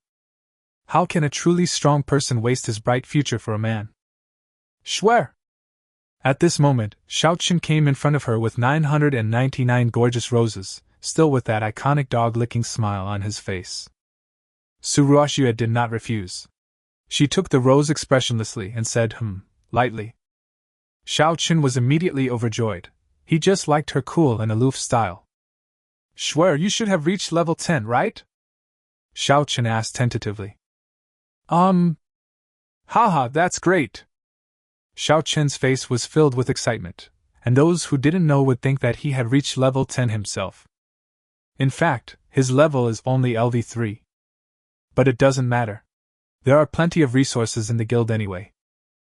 How can a truly strong person waste his bright future for a man? Schwer! At this moment, Xiaoqun came in front of her with 999 gorgeous roses, still with that iconic dog-licking smile on his face. Suruashua did not refuse. She took the rose expressionlessly and said lightly. Xiaoqun was immediately overjoyed. He just liked her cool and aloof style. Schwer, you should have reached level 10, right? Xiaoqun asked tentatively. Haha, that's great. Xiaoqun's face was filled with excitement, and those who didn't know would think that he had reached level 10 himself. In fact, his level is only LV3. But it doesn't matter. There are plenty of resources in the guild anyway.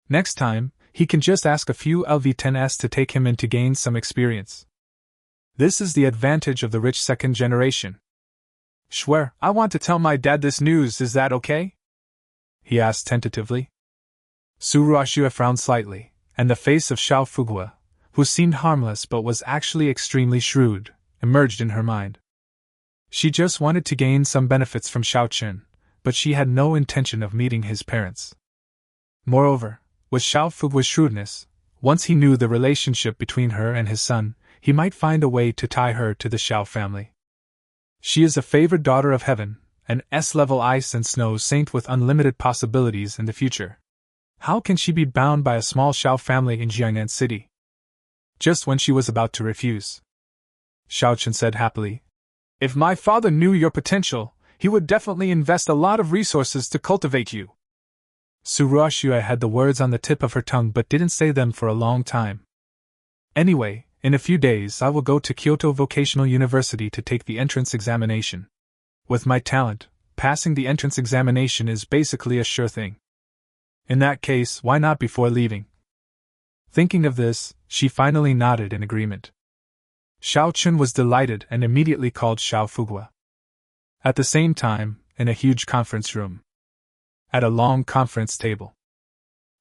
Next time, he can just ask a few LV10s to take him in to gain some experience. This is the advantage of the rich second generation. Schwer, I want to tell my dad this news, is that okay? He asked tentatively. Suruashua frowned slightly, and the face of Xiao Fugua, who seemed harmless but was actually extremely shrewd, emerged in her mind. She just wanted to gain some benefits from Xiaoqun, but she had no intention of meeting his parents. Moreover, with Xiao Fugua's shrewdness, once he knew the relationship between her and his son, he might find a way to tie her to the Xiao family. She is a favored daughter of heaven, an S-level ice and snow saint with unlimited possibilities in the future. How can she be bound by a small Xiao family in Jiangnan City? Just when she was about to refuse, Xiaochen said happily, "If my father knew your potential, he would definitely invest a lot of resources to cultivate you." Su Ruoxue had the words on the tip of her tongue but didn't say them for a long time. "Anyway, in a few days I will go to Kyoto Vocational University to take the entrance examination. With my talent, passing the entrance examination is basically a sure thing. In that case, why not before leaving?" Thinking of this, she finally nodded in agreement. Xiaochen was delighted and immediately called Xiao Fugua. At the same time, in a huge conference room, at a long conference table,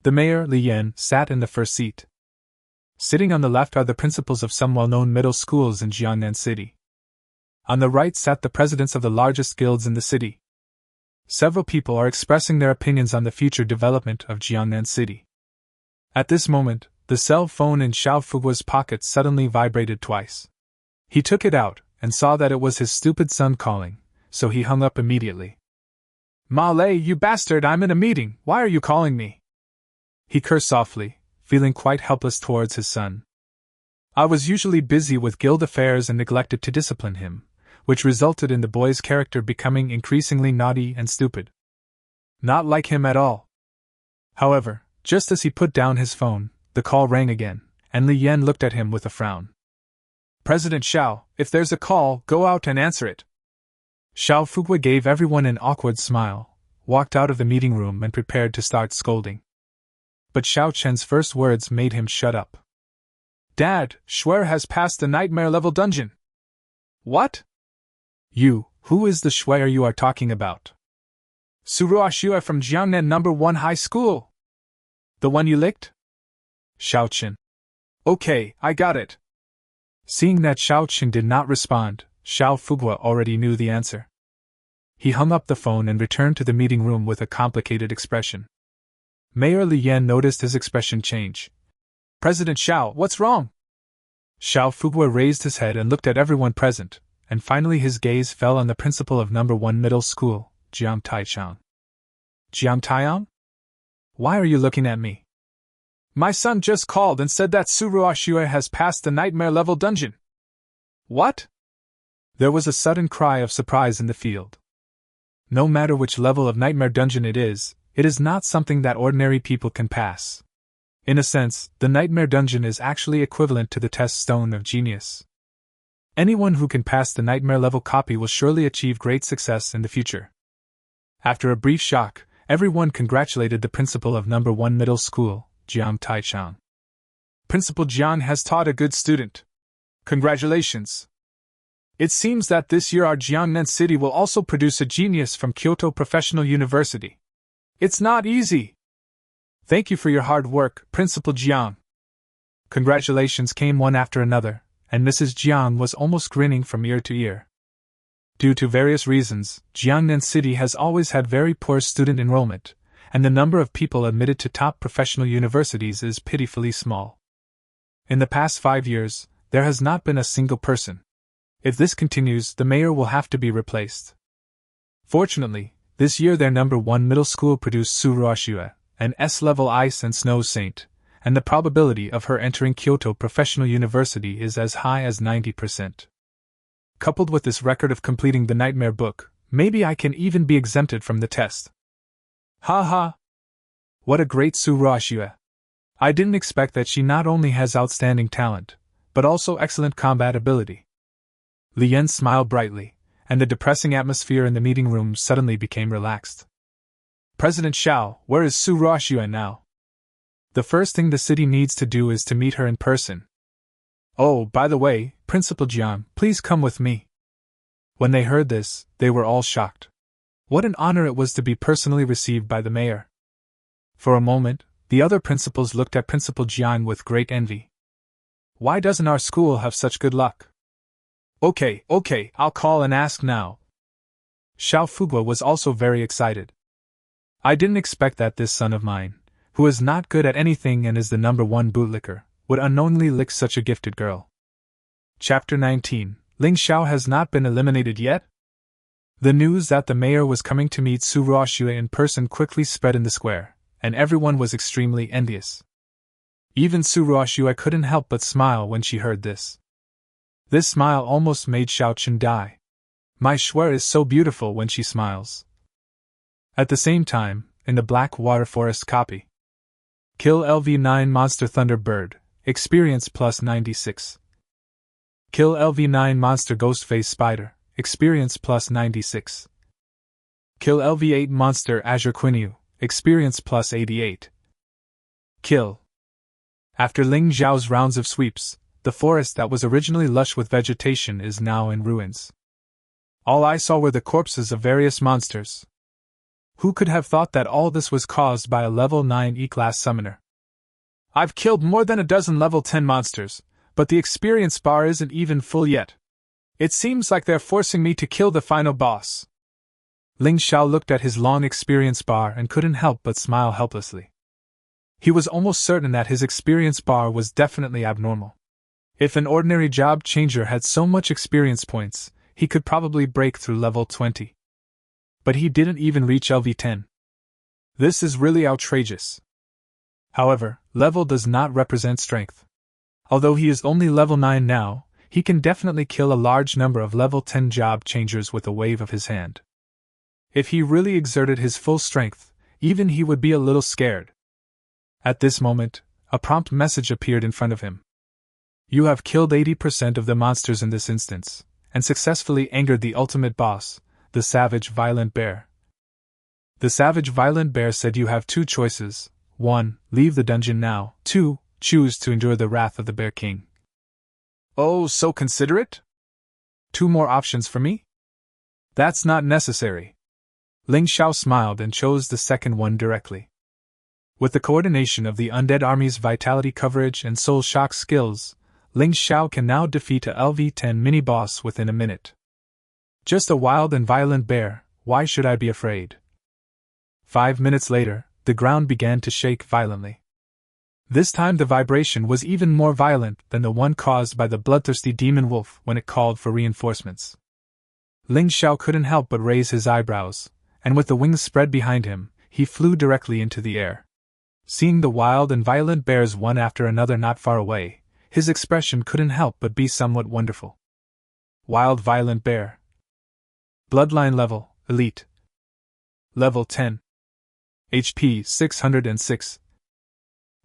the mayor, Li Yan, sat in the first seat. Sitting on the left are the principals of some well-known middle schools in Jiangnan City. On the right sat the presidents of the largest guilds in the city. Several people are expressing their opinions on the future development of Jiangnan City. At this moment, the cell phone in Xiao Fugua's pocket suddenly vibrated twice. He took it out and saw that it was his stupid son calling, so he hung up immediately. "Ma Lei, you bastard, I'm in a meeting, why are you calling me?" He cursed softly, feeling quite helpless towards his son. "I was usually busy with guild affairs and neglected to discipline him, which resulted in the boy's character becoming increasingly naughty and stupid. Not like him at all." However, just as he put down his phone, the call rang again, and Li Yan looked at him with a frown. "President Xiao, if there's a call, go out and answer it." Xiao Fugua gave everyone an awkward smile, walked out of the meeting room and prepared to start scolding. But Xiao Chen's first words made him shut up. "Dad, Schwer has passed the nightmare-level dungeon." "What?" Who is the Schwer you are talking about?" "Su Ruoxue from Jiangnan No. 1 High School." "The one you licked?" Xiaochen. "Okay, I got it." Seeing that Xiaochen did not respond, Xiao Fugua already knew the answer. He hung up the phone and returned to the meeting room with a complicated expression. Mayor Li Yan noticed his expression change. "President Xiao, what's wrong?" Xiao Fugua raised his head and looked at everyone present, and finally his gaze fell on the principal of No. 1 Middle School, Jiang Taichang. "Jiang Taiyang? Why are you looking at me?" "My son just called and said that Su Ruoxue has passed the nightmare-level dungeon." "What?" There was a sudden cry of surprise in the field. No matter which level of nightmare dungeon it is not something that ordinary people can pass. In a sense, the nightmare dungeon is actually equivalent to the test stone of genius. Anyone who can pass the nightmare-level copy will surely achieve great success in the future. After a brief shock, everyone congratulated the principal of No. 1 Middle School, Jiang Taichang. "Principal Jiang has taught a good student. Congratulations. It seems that this year our Jiangnan City will also produce a genius from Kyoto Professional University. It's not easy. Thank you for your hard work, Principal Jiang." Congratulations came one after another, and Mrs. Jiang was almost grinning from ear to ear. Due to various reasons, Jiangnan City has always had very poor student enrollment, and the number of people admitted to top professional universities is pitifully small. In the past 5 years, there has not been a single person. If this continues, the mayor will have to be replaced. Fortunately, this year their No. 1 Middle School produced Su Ruoxue, an S-level ice and snow saint, and the probability of her entering Kyoto Professional University is as high as 90%. Coupled with this record of completing the Nightmare Book, maybe I can even be exempted from the test. Ha ha! What a great Su Ruoxue! I didn't expect that she not only has outstanding talent, but also excellent combat ability. Li Yan smiled brightly, and the depressing atmosphere in the meeting room suddenly became relaxed. "President Xiao, where is Su Ruoxue now?" "The first thing the city needs to do is to meet her in person." "Oh, by the way, Principal Jiang, please come with me." When they heard this, they were all shocked. What an honor it was to be personally received by the mayor. For a moment, the other principals looked at Principal Jiang with great envy. Why doesn't our school have such good luck? Okay, I'll call and ask now. Xiao Fugua was also very excited. I didn't expect that this son of mine, who is not good at anything and is the No. 1 bootlicker, would unknowingly lick such a gifted girl. Chapter 19. Ling Xiao has not been eliminated yet? The news that the mayor was coming to meet Tsuruoshua in person quickly spread in the square, and everyone was extremely envious. Even Tsuruoshua couldn't help but smile when she heard this. This smile almost made Xiaochun die. My Schwer is so beautiful when she smiles. At the same time, in the Black Water Forest copy. Kill LV9 Monster Thunderbird, experience plus 96. Kill LV9 Monster Ghostface Spider, experience plus 96. Kill LV8 Monster Azure Quinu, experience plus 88. Kill. After Ling Zhao's rounds of sweeps, the forest that was originally lush with vegetation is now in ruins. All I saw were the corpses of various monsters. Who could have thought that all this was caused by a level 9 E-class summoner? I've killed more than a dozen level 10 monsters, but the experience bar isn't even full yet. It seems like they're forcing me to kill the final boss. Ling Xiao looked at his long experience bar and couldn't help but smile helplessly. He was almost certain that his experience bar was definitely abnormal. If an ordinary job changer had so much experience points, he could probably break through level 20. But he didn't even reach LV10. This is really outrageous. However, level does not represent strength. Although he is only level 9 now, he can definitely kill a large number of level 10 job changers with a wave of his hand. If he really exerted his full strength, even he would be a little scared. At this moment, a prompt message appeared in front of him. You have killed 80% of the monsters in this instance, and successfully angered the ultimate boss, the Savage Violent Bear. The Savage Violent Bear said you have two choices: 1. Leave the dungeon now, 2. Choose to endure the wrath of the Bear King. Oh, so considerate? 2 more options for me? That's not necessary. Ling Xiao smiled and chose the second one directly. With the coordination of the Undead Army's Vitality Coverage and Soul Shock skills, Ling Xiao can now defeat a LV10 mini-boss within a minute. Just a wild and violent bear, why should I be afraid? 5 minutes later, the ground began to shake violently. This time the vibration was even more violent than the one caused by the bloodthirsty demon wolf when it called for reinforcements. Ling Xiao couldn't help but raise his eyebrows, and with the wings spread behind him, he flew directly into the air. Seeing the wild and violent bears one after another not far away, his expression couldn't help but be somewhat wonderful. Wild Violent Bear. Bloodline level, Elite. Level 10. HP 606.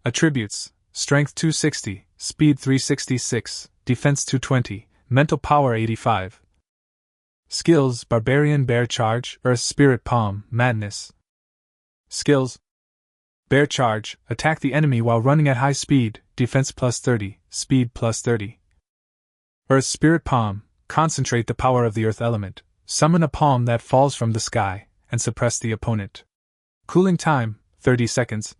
Attributes: Strength 260, Speed 366, Defense 220, Mental Power 85. Skills: Barbarian Bear Charge, Earth Spirit Palm, Madness. Skills: Bear Charge, attack the enemy while running at high speed, Defense plus 30, Speed plus 30. Earth Spirit Palm, concentrate the power of the earth element, summon a palm that falls from the sky, and suppress the opponent. Cooling time, 30 seconds.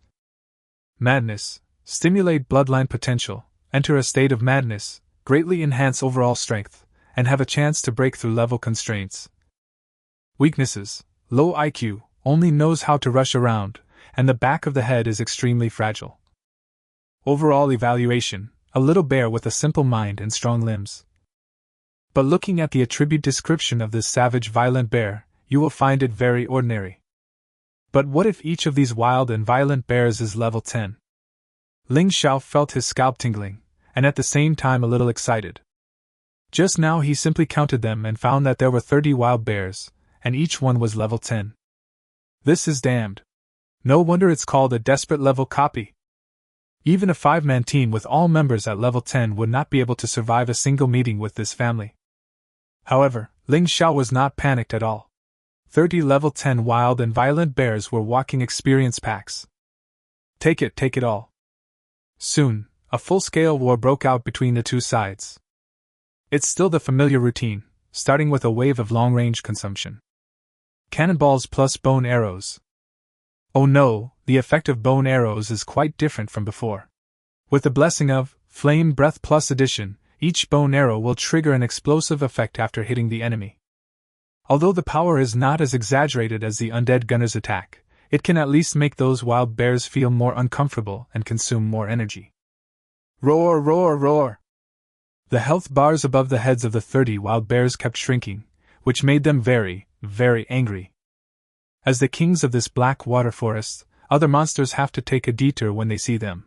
Madness, stimulate bloodline potential, enter a state of madness, greatly enhance overall strength, and have a chance to break through level constraints. Weaknesses: low IQ, only knows how to rush around, and the back of the head is extremely fragile. Overall evaluation: a little bear with a simple mind and strong limbs. But looking at the attribute description of this savage violent bear, you will find it very ordinary. But what if each of these wild and violent bears is level 10? Ling Xiao felt his scalp tingling, and at the same time a little excited. Just now he simply counted them and found that there were 30 wild bears, and each one was level 10. This is damned. No wonder it's called a desperate level copy. Even a 5-man team with all members at level 10 would not be able to survive a single meeting with this family. However, Ling Xiao was not panicked at all. 30 level 10 wild and violent bears were walking experience packs. Take it all. Soon, a full-scale war broke out between the two sides. It's still the familiar routine, starting with a wave of long-range consumption. Cannonballs plus bone arrows. Oh no, the effect of bone arrows is quite different from before. With the blessing of Flame Breath Plus Edition, each bone arrow will trigger an explosive effect after hitting the enemy. Although the power is not as exaggerated as the undead gunner's attack, it can at least make those wild bears feel more uncomfortable and consume more energy. Roar, roar, roar! The health bars above the heads of the 30 wild bears kept shrinking, which made them very, very angry. As the kings of this black water forest, other monsters have to take a detour when they see them.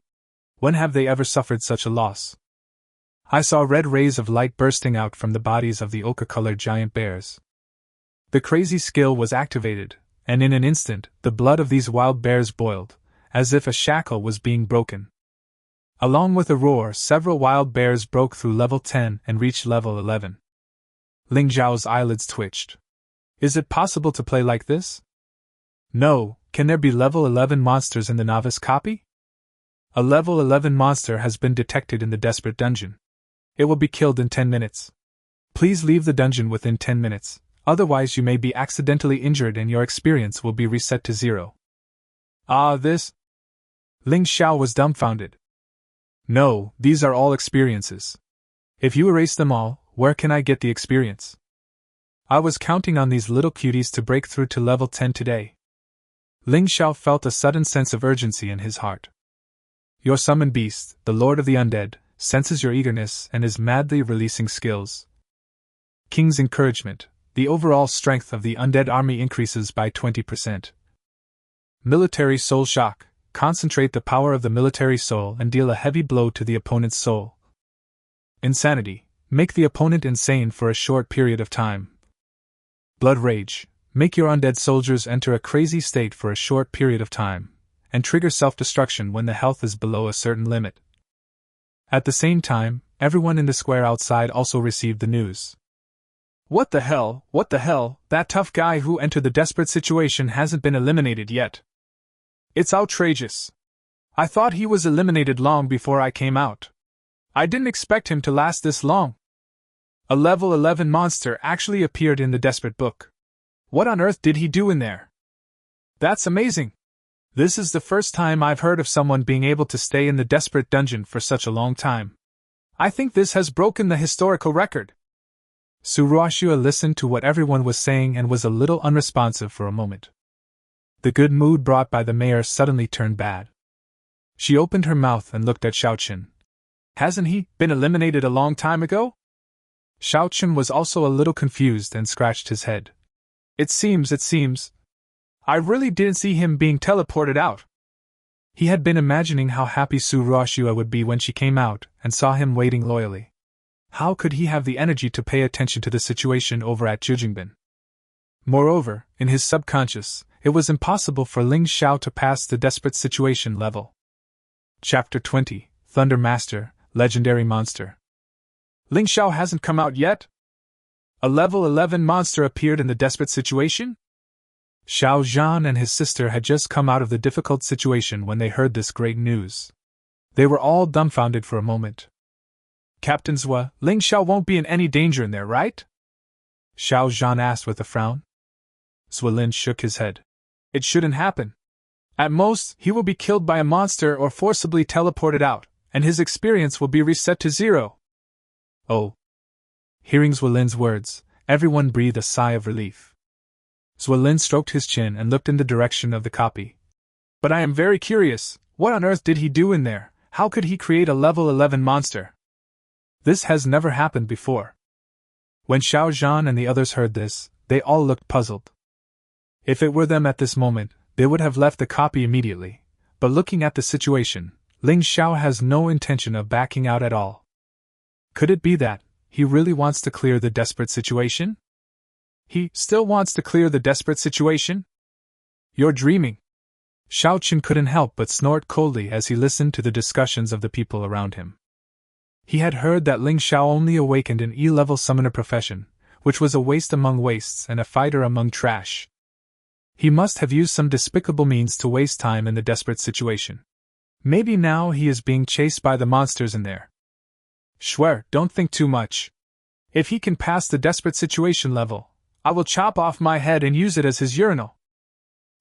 When have they ever suffered such a loss? I saw red rays of light bursting out from the bodies of the ochre-colored giant bears. The crazy skill was activated, and in an instant, the blood of these wild bears boiled, as if a shackle was being broken. Along with a roar, several wild bears broke through level 10 and reached level 11. Ling Zhao's eyelids twitched. Is it possible to play like this? No, can there be level 11 monsters in the novice copy? A level 11 monster has been detected in the desperate dungeon. It will be killed in 10 minutes. Please leave the dungeon within 10 minutes, otherwise you may be accidentally injured and your experience will be reset to 0. This? Ling Xiao was dumbfounded. No, these are all experiences. If you erase them all, where can I get the experience? I was counting on these little cuties to break through to level 10 today. Ling Xiao felt a sudden sense of urgency in his heart. Your summoned beast, the Lord of the Undead, senses your eagerness and is madly releasing skills. King's encouragement. The overall strength of the undead army increases by 20%. Military soul shock. Concentrate the power of the military soul and deal a heavy blow to the opponent's soul. Insanity. Make the opponent insane for a short period of time. Blood rage. Make your undead soldiers enter a crazy state for a short period of time, and trigger self-destruction when the health is below a certain limit. At the same time, everyone in the square outside also received the news. What the hell, that tough guy who entered the desperate situation hasn't been eliminated yet. It's outrageous. I thought he was eliminated long before I came out. I didn't expect him to last this long. A level 11 monster actually appeared in the desperate book. What on earth did he do in there? That's amazing. This is the first time I've heard of someone being able to stay in the desperate dungeon for such a long time. I think this has broken the historical record. Suruashua listened to what everyone was saying and was a little unresponsive for a moment. The good mood brought by the mayor suddenly turned bad. She opened her mouth and looked at Xiaoqun. Hasn't he been eliminated a long time ago? Xiaoqun was also a little confused and scratched his head. It seems. I really didn't see him being teleported out. He had been imagining how happy Suruashua would be when she came out and saw him waiting loyally. How could he have the energy to pay attention to the situation over at Jujingbin? Moreover, in his subconscious, it was impossible for Ling Xiao to pass the desperate situation level. Chapter 20, Thunder Master, Legendary Monster. Ling Xiao hasn't come out yet? A level 11 monster appeared in the desperate situation? Xiao Zhan and his sister had just come out of the difficult situation when they heard this great news. They were all dumbfounded for a moment. Captain Zhua, Ling Xiao won't be in any danger in there, right? Xiao Zhan asked with a frown. Zhualin shook his head. It shouldn't happen. At most, he will be killed by a monster or forcibly teleported out, and his experience will be reset to 0. Oh. Hearing Zhualin's words, everyone breathed a sigh of relief. Zhualin stroked his chin and looked in the direction of the copy. But I am very curious, what on earth did he do in there? How could he create a level 11 monster? This has never happened before. When Xiao Zhan and the others heard this, they all looked puzzled. If it were them at this moment, they would have left the copy immediately, but looking at the situation, Ling Xiao has no intention of backing out at all. Could it be that he really wants to clear the desperate situation? He still wants to clear the desperate situation? You're dreaming. Xiaoqun couldn't help but snort coldly as he listened to the discussions of the people around him. He had heard that Ling Xiao only awakened an E-level summoner profession, which was a waste among wastes and a fighter among trash. He must have used some despicable means to waste time in the desperate situation. Maybe now he is being chased by the monsters in there. Swear, don't think too much. If he can pass the desperate situation level, I will chop off my head and use it as his urinal.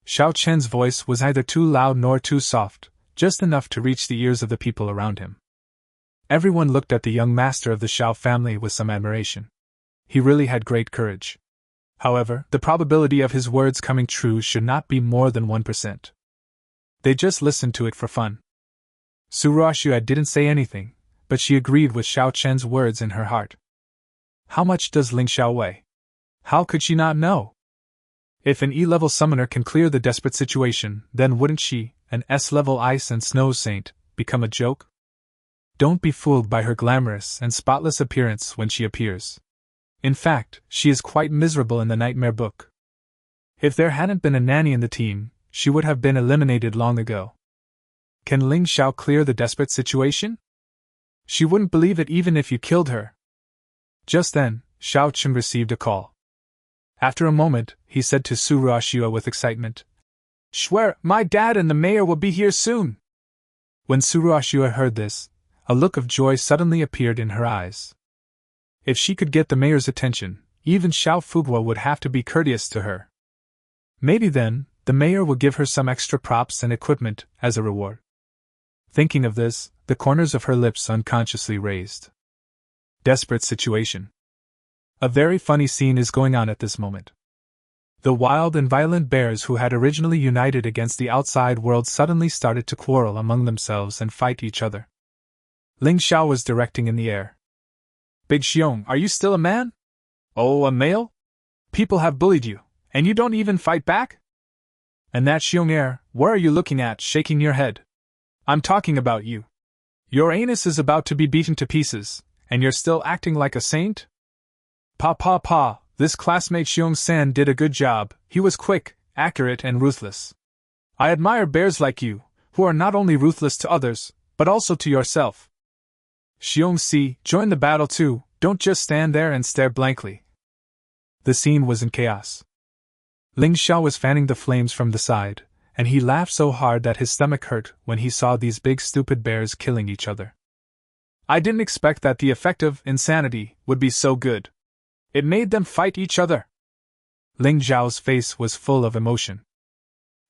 Xiao Chen's voice was neither too loud nor too soft, just enough to reach the ears of the people around him. Everyone looked at the young master of the Xiao family with some admiration. He really had great courage. However, the probability of his words coming true should not be more than 1%. They just listened to it for fun. Suruashua didn't say anything, but she agreed with Xiao Chen's words in her heart. How much does Ling Xiao weigh? How could she not know? If an E-level summoner can clear the desperate situation, then wouldn't she, an S-level ice and snow saint, become a joke? Don't be fooled by her glamorous and spotless appearance when she appears. In fact, she is quite miserable in the Nightmare book. If there hadn't been a nanny in the team, she would have been eliminated long ago. Can Ling Xiao clear the desperate situation? She wouldn't believe it even if you killed her. Just then, Xiao Chen received a call. After a moment, he said to Su Ruoxue with excitement, "Swear, my dad and the mayor will be here soon." When Su Ruoxue heard this, a look of joy suddenly appeared in her eyes. If she could get the mayor's attention, even Xiao Fuguo would have to be courteous to her. Maybe then, the mayor would give her some extra props and equipment as a reward. Thinking of this, the corners of her lips unconsciously raised. Desperate situation. A very funny scene is going on at this moment. The wild and violent bears who had originally united against the outside world suddenly started to quarrel among themselves and fight each other. Ling Xiao was directing in the air. "Big Xiong, are you still a man? Oh, a male? People have bullied you, and you don't even fight back? And that Xiong air, where are you looking at, shaking your head? I'm talking about you. Your anus is about to be beaten to pieces, and you're still acting like a saint? Pa, this classmate Xiong-san did a good job. He was quick, accurate, and ruthless. I admire bears like you, who are not only ruthless to others, but also to yourself. Xiong-si, join the battle too, don't just stand there and stare blankly." The scene was in chaos. Ling Xiao was fanning the flames from the side, and he laughed so hard that his stomach hurt when he saw these big stupid bears killing each other. "I didn't expect that the effect of insanity would be so good. It made them fight each other." Ling Xiao's face was full of emotion.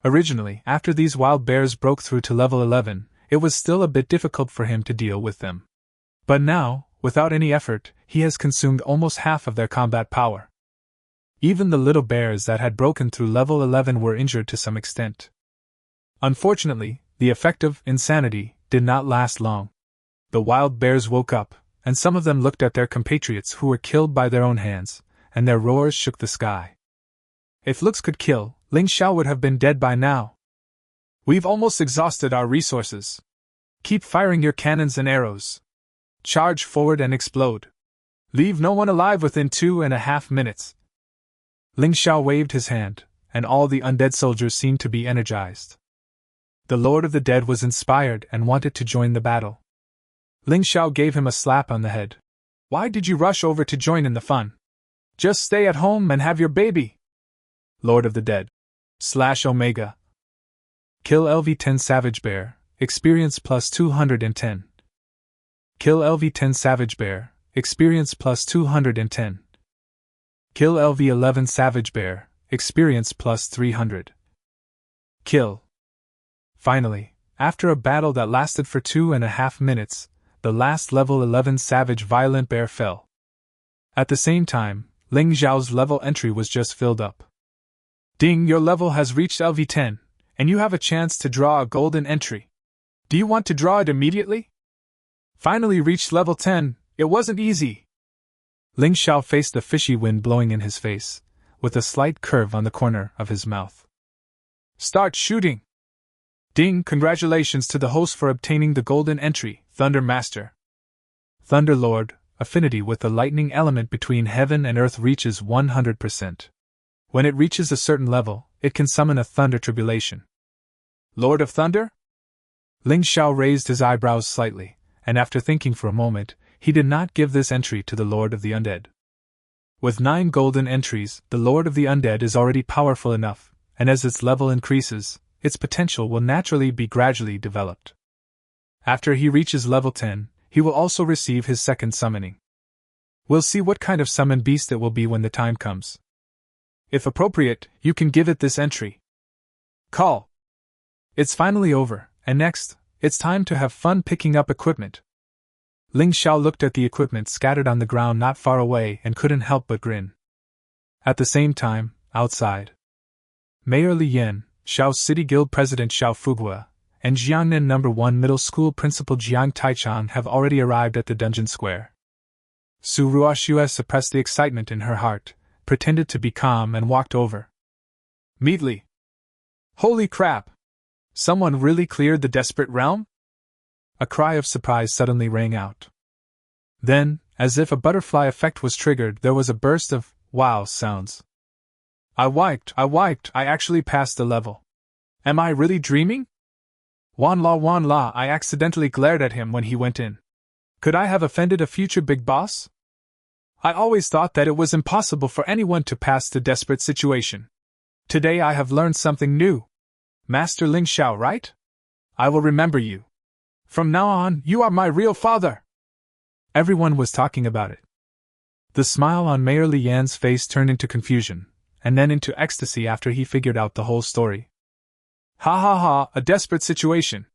Originally, after these wild bears broke through to level 11, it was still a bit difficult for him to deal with them. But now, without any effort, he has consumed almost half of their combat power. Even the little bears that had broken through level 11 were injured to some extent. Unfortunately, the effect of insanity did not last long. The wild bears woke up, and some of them looked at their compatriots who were killed by their own hands, and their roars shook the sky. If looks could kill, Ling Xiao would have been dead by now. "We've almost exhausted our resources. Keep firing your cannons and arrows. Charge forward and explode. Leave no one alive within 2.5 minutes." Ling Xiao waved his hand, and all the undead soldiers seemed to be energized. The Lord of the Dead was inspired and wanted to join the battle. Ling Xiao gave him a slap on the head. "Why did you rush over to join in the fun? Just stay at home and have your baby." Lord of the Dead. /Omega. Kill LV10 Savage Bear, experience plus 210. Kill LV10 Savage Bear, experience plus 210. Kill LV11 Savage Bear, experience plus 300. Kill. Finally, after a battle that lasted for 2.5 minutes, the last level 11 Savage Violent Bear fell. At the same time, Ling Xiao's level entry was just filled up. "Ding, your level has reached LV10, and you have a chance to draw a golden entry. Do you want to draw it immediately?" Finally reached level 10, it wasn't easy. Ling Xiao faced the fishy wind blowing in his face, with a slight curve on the corner of his mouth. "Start shooting!" "Ding, congratulations to the host for obtaining the golden entry, Thunder Master." Thunder Lord, affinity with the lightning element between heaven and earth reaches 100%. When it reaches a certain level, it can summon a thunder tribulation. "Lord of Thunder?" Ling Xiao raised his eyebrows slightly, and after thinking for a moment, he did not give this entry to the Lord of the Undead. With 9 golden entries, the Lord of the Undead is already powerful enough, and as its level increases, its potential will naturally be gradually developed. After he reaches level 10, he will also receive his second summoning. We'll see what kind of summoned beast it will be when the time comes. If appropriate, you can give it this entry. Call. It's finally over, and next, it's time to have fun picking up equipment. Ling Xiao looked at the equipment scattered on the ground not far away and couldn't help but grin. At the same time, outside, Mayor Li Yan, Xiao City Guild President Xiao Fuguo, and Jiangnan No. 1 Middle School Principal Jiang Taichang have already arrived at the dungeon square. Su Ruoxue suppressed the excitement in her heart, pretended to be calm and walked over. Meatly. Holy crap! Someone really cleared the desperate realm? A cry of surprise suddenly rang out. Then, as if a butterfly effect was triggered, there was a burst of wow sounds. I actually passed the level. Am I really dreaming? Wan la, I accidentally glared at him when he went in. Could I have offended a future big boss? I always thought that it was impossible for anyone to pass the desperate situation. Today I have learned something new. Master Ling Xiao, right? I will remember you. From now on, you are my real father. Everyone was talking about it. The smile on Mayor Li Yan's face turned into confusion, and then into ecstasy after he figured out the whole story. Ha ha ha, a desperate situation.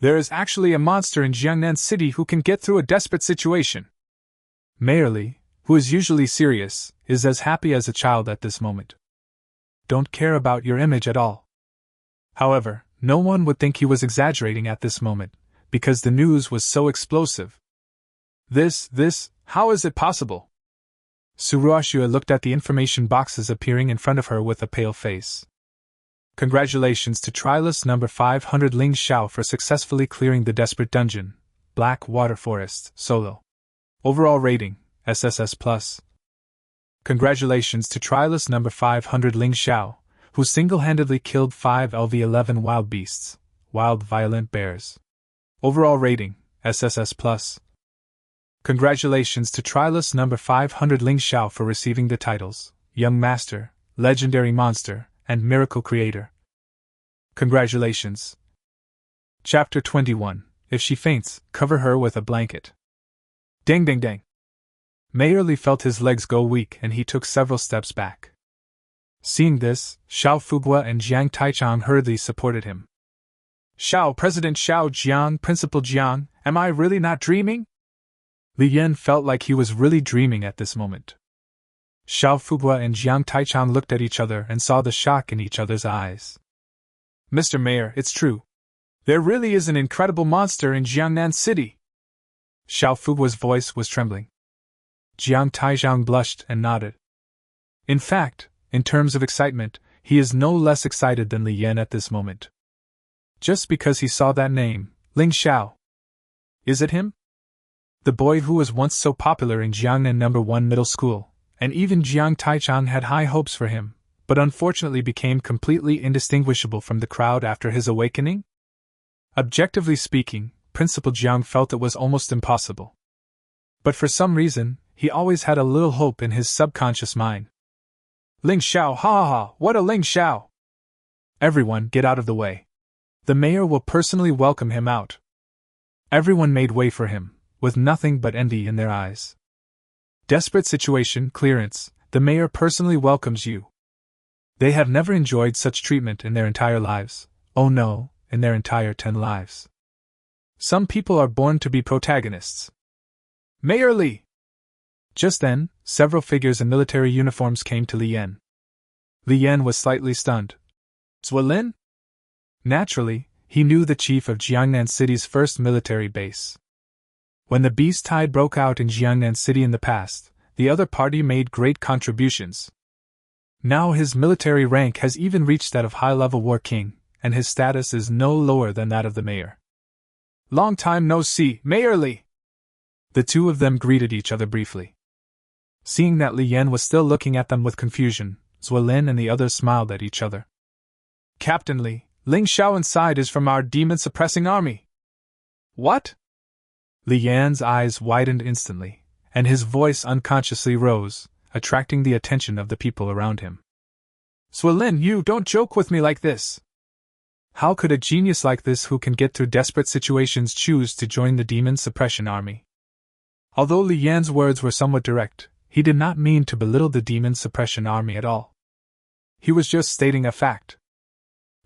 There is actually a monster in Jiangnan City who can get through a desperate situation. Mayor Li, who is usually serious, is as happy as a child at this moment. Don't care about your image at all. However, no one would think he was exaggerating at this moment, because the news was so explosive. How is it possible? Suruashua looked at the information boxes appearing in front of her with a pale face. Congratulations to Trilus number 500 Ling Xiao for successfully clearing the desperate dungeon, Black Water Forest, solo. Overall rating, SSS+. Congratulations to Trilus number 500 Ling Xiao, who single-handedly killed 5 LV11 wild beasts, wild violent bears. Overall rating, SSS+. Congratulations to Trilus number 500 Ling Xiao for receiving the titles, Young Master, Legendary Monster, and Miracle Creator. Congratulations. Chapter 21. If she faints, cover her with a blanket. Ding ding ding. Mayor Li felt his legs go weak and he took several steps back. Seeing this, Xiao Fugua and Jiang Taichang hurriedly supported him. Xiao, President Xiao Jiang, Principal Jiang, am I really not dreaming? Li Yan felt like he was really dreaming at this moment. Xiao Fugua and Jiang Taichang looked at each other and saw the shock in each other's eyes. Mr. Mayor, it's true. There really is an incredible monster in Jiangnan City. Xiao Fugua's voice was trembling. Jiang Taichang blushed and nodded. In fact, in terms of excitement, he is no less excited than Li Yan at this moment. Just because he saw that name, Ling Xiao. Is it him? The boy who was once so popular in Jiangnan No. 1 middle school, and even Jiang Taichang had high hopes for him, but unfortunately became completely indistinguishable from the crowd after his awakening? Objectively speaking, Principal Jiang felt it was almost impossible. But for some reason, he always had a little hope in his subconscious mind. Ling Xiao, ha ha ha, what a Ling Xiao! Everyone, get out of the way. The mayor will personally welcome him out. Everyone made way for him, with nothing but envy in their eyes. Desperate situation, clearance, the mayor personally welcomes you. They have never enjoyed such treatment in their entire lives, oh no, in their entire 10 lives. Some people are born to be protagonists. Mayor Li! Just then, several figures in military uniforms came to Li Yan. Li Yan was slightly stunned. Zuolin? Naturally, he knew the chief of Jiangnan City's first military base. When the beast tide broke out in Jiangnan City in the past, the other party made great contributions. Now his military rank has even reached that of high-level war king, and his status is no lower than that of the mayor. Long time no see, Mayor Li! The two of them greeted each other briefly. Seeing that Li Yan was still looking at them with confusion, Zuolin and the others smiled at each other. Captain Li, Ling Xiao inside is from our demon-suppressing army. What? Li Yan's eyes widened instantly, and his voice unconsciously rose, attracting the attention of the people around him. Zuolin, you don't joke with me like this! How could a genius like this who can get through desperate situations choose to join the demon suppression army? Although Li Yan's words were somewhat direct, he did not mean to belittle the demon suppression army at all. He was just stating a fact.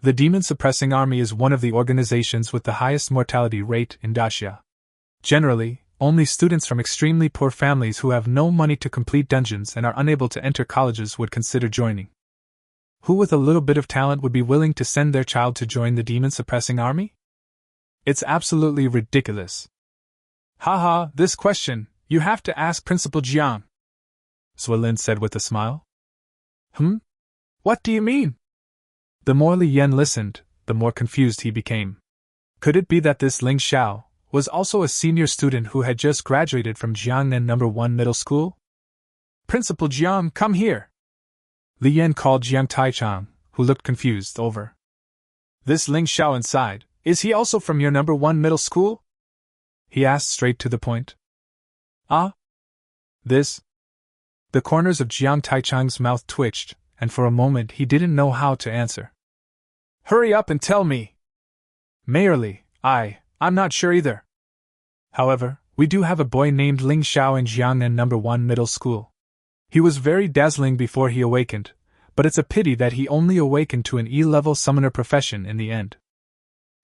The demon suppressing army is one of the organizations with the highest mortality rate in Daxia. Generally, only students from extremely poor families who have no money to complete dungeons and are unable to enter colleges would consider joining. Who with a little bit of talent would be willing to send their child to join the demon-suppressing army? It's absolutely ridiculous. Haha, this question, you have to ask Principal Jiang, Zuolin said with a smile. What do you mean? The more Li Yan listened, the more confused he became. Could it be that this Ling Xiao was also a senior student who had just graduated from Jiangnan No. 1 Middle School? Principal Jiang, come here! Li Yan called Jiang Taichang, who looked confused, over. This Ling Xiao inside, is he also from your No. 1 Middle School? He asked straight to the point. Ah? This? The corners of Jiang Taichang's mouth twitched, and for a moment he didn't know how to answer. Hurry up and tell me! Mayor Li, I'm not sure either. However, we do have a boy named Ling Xiao in Jiangnan No. 1 Middle School. He was very dazzling before he awakened, but it's a pity that he only awakened to an E-level summoner profession in the end.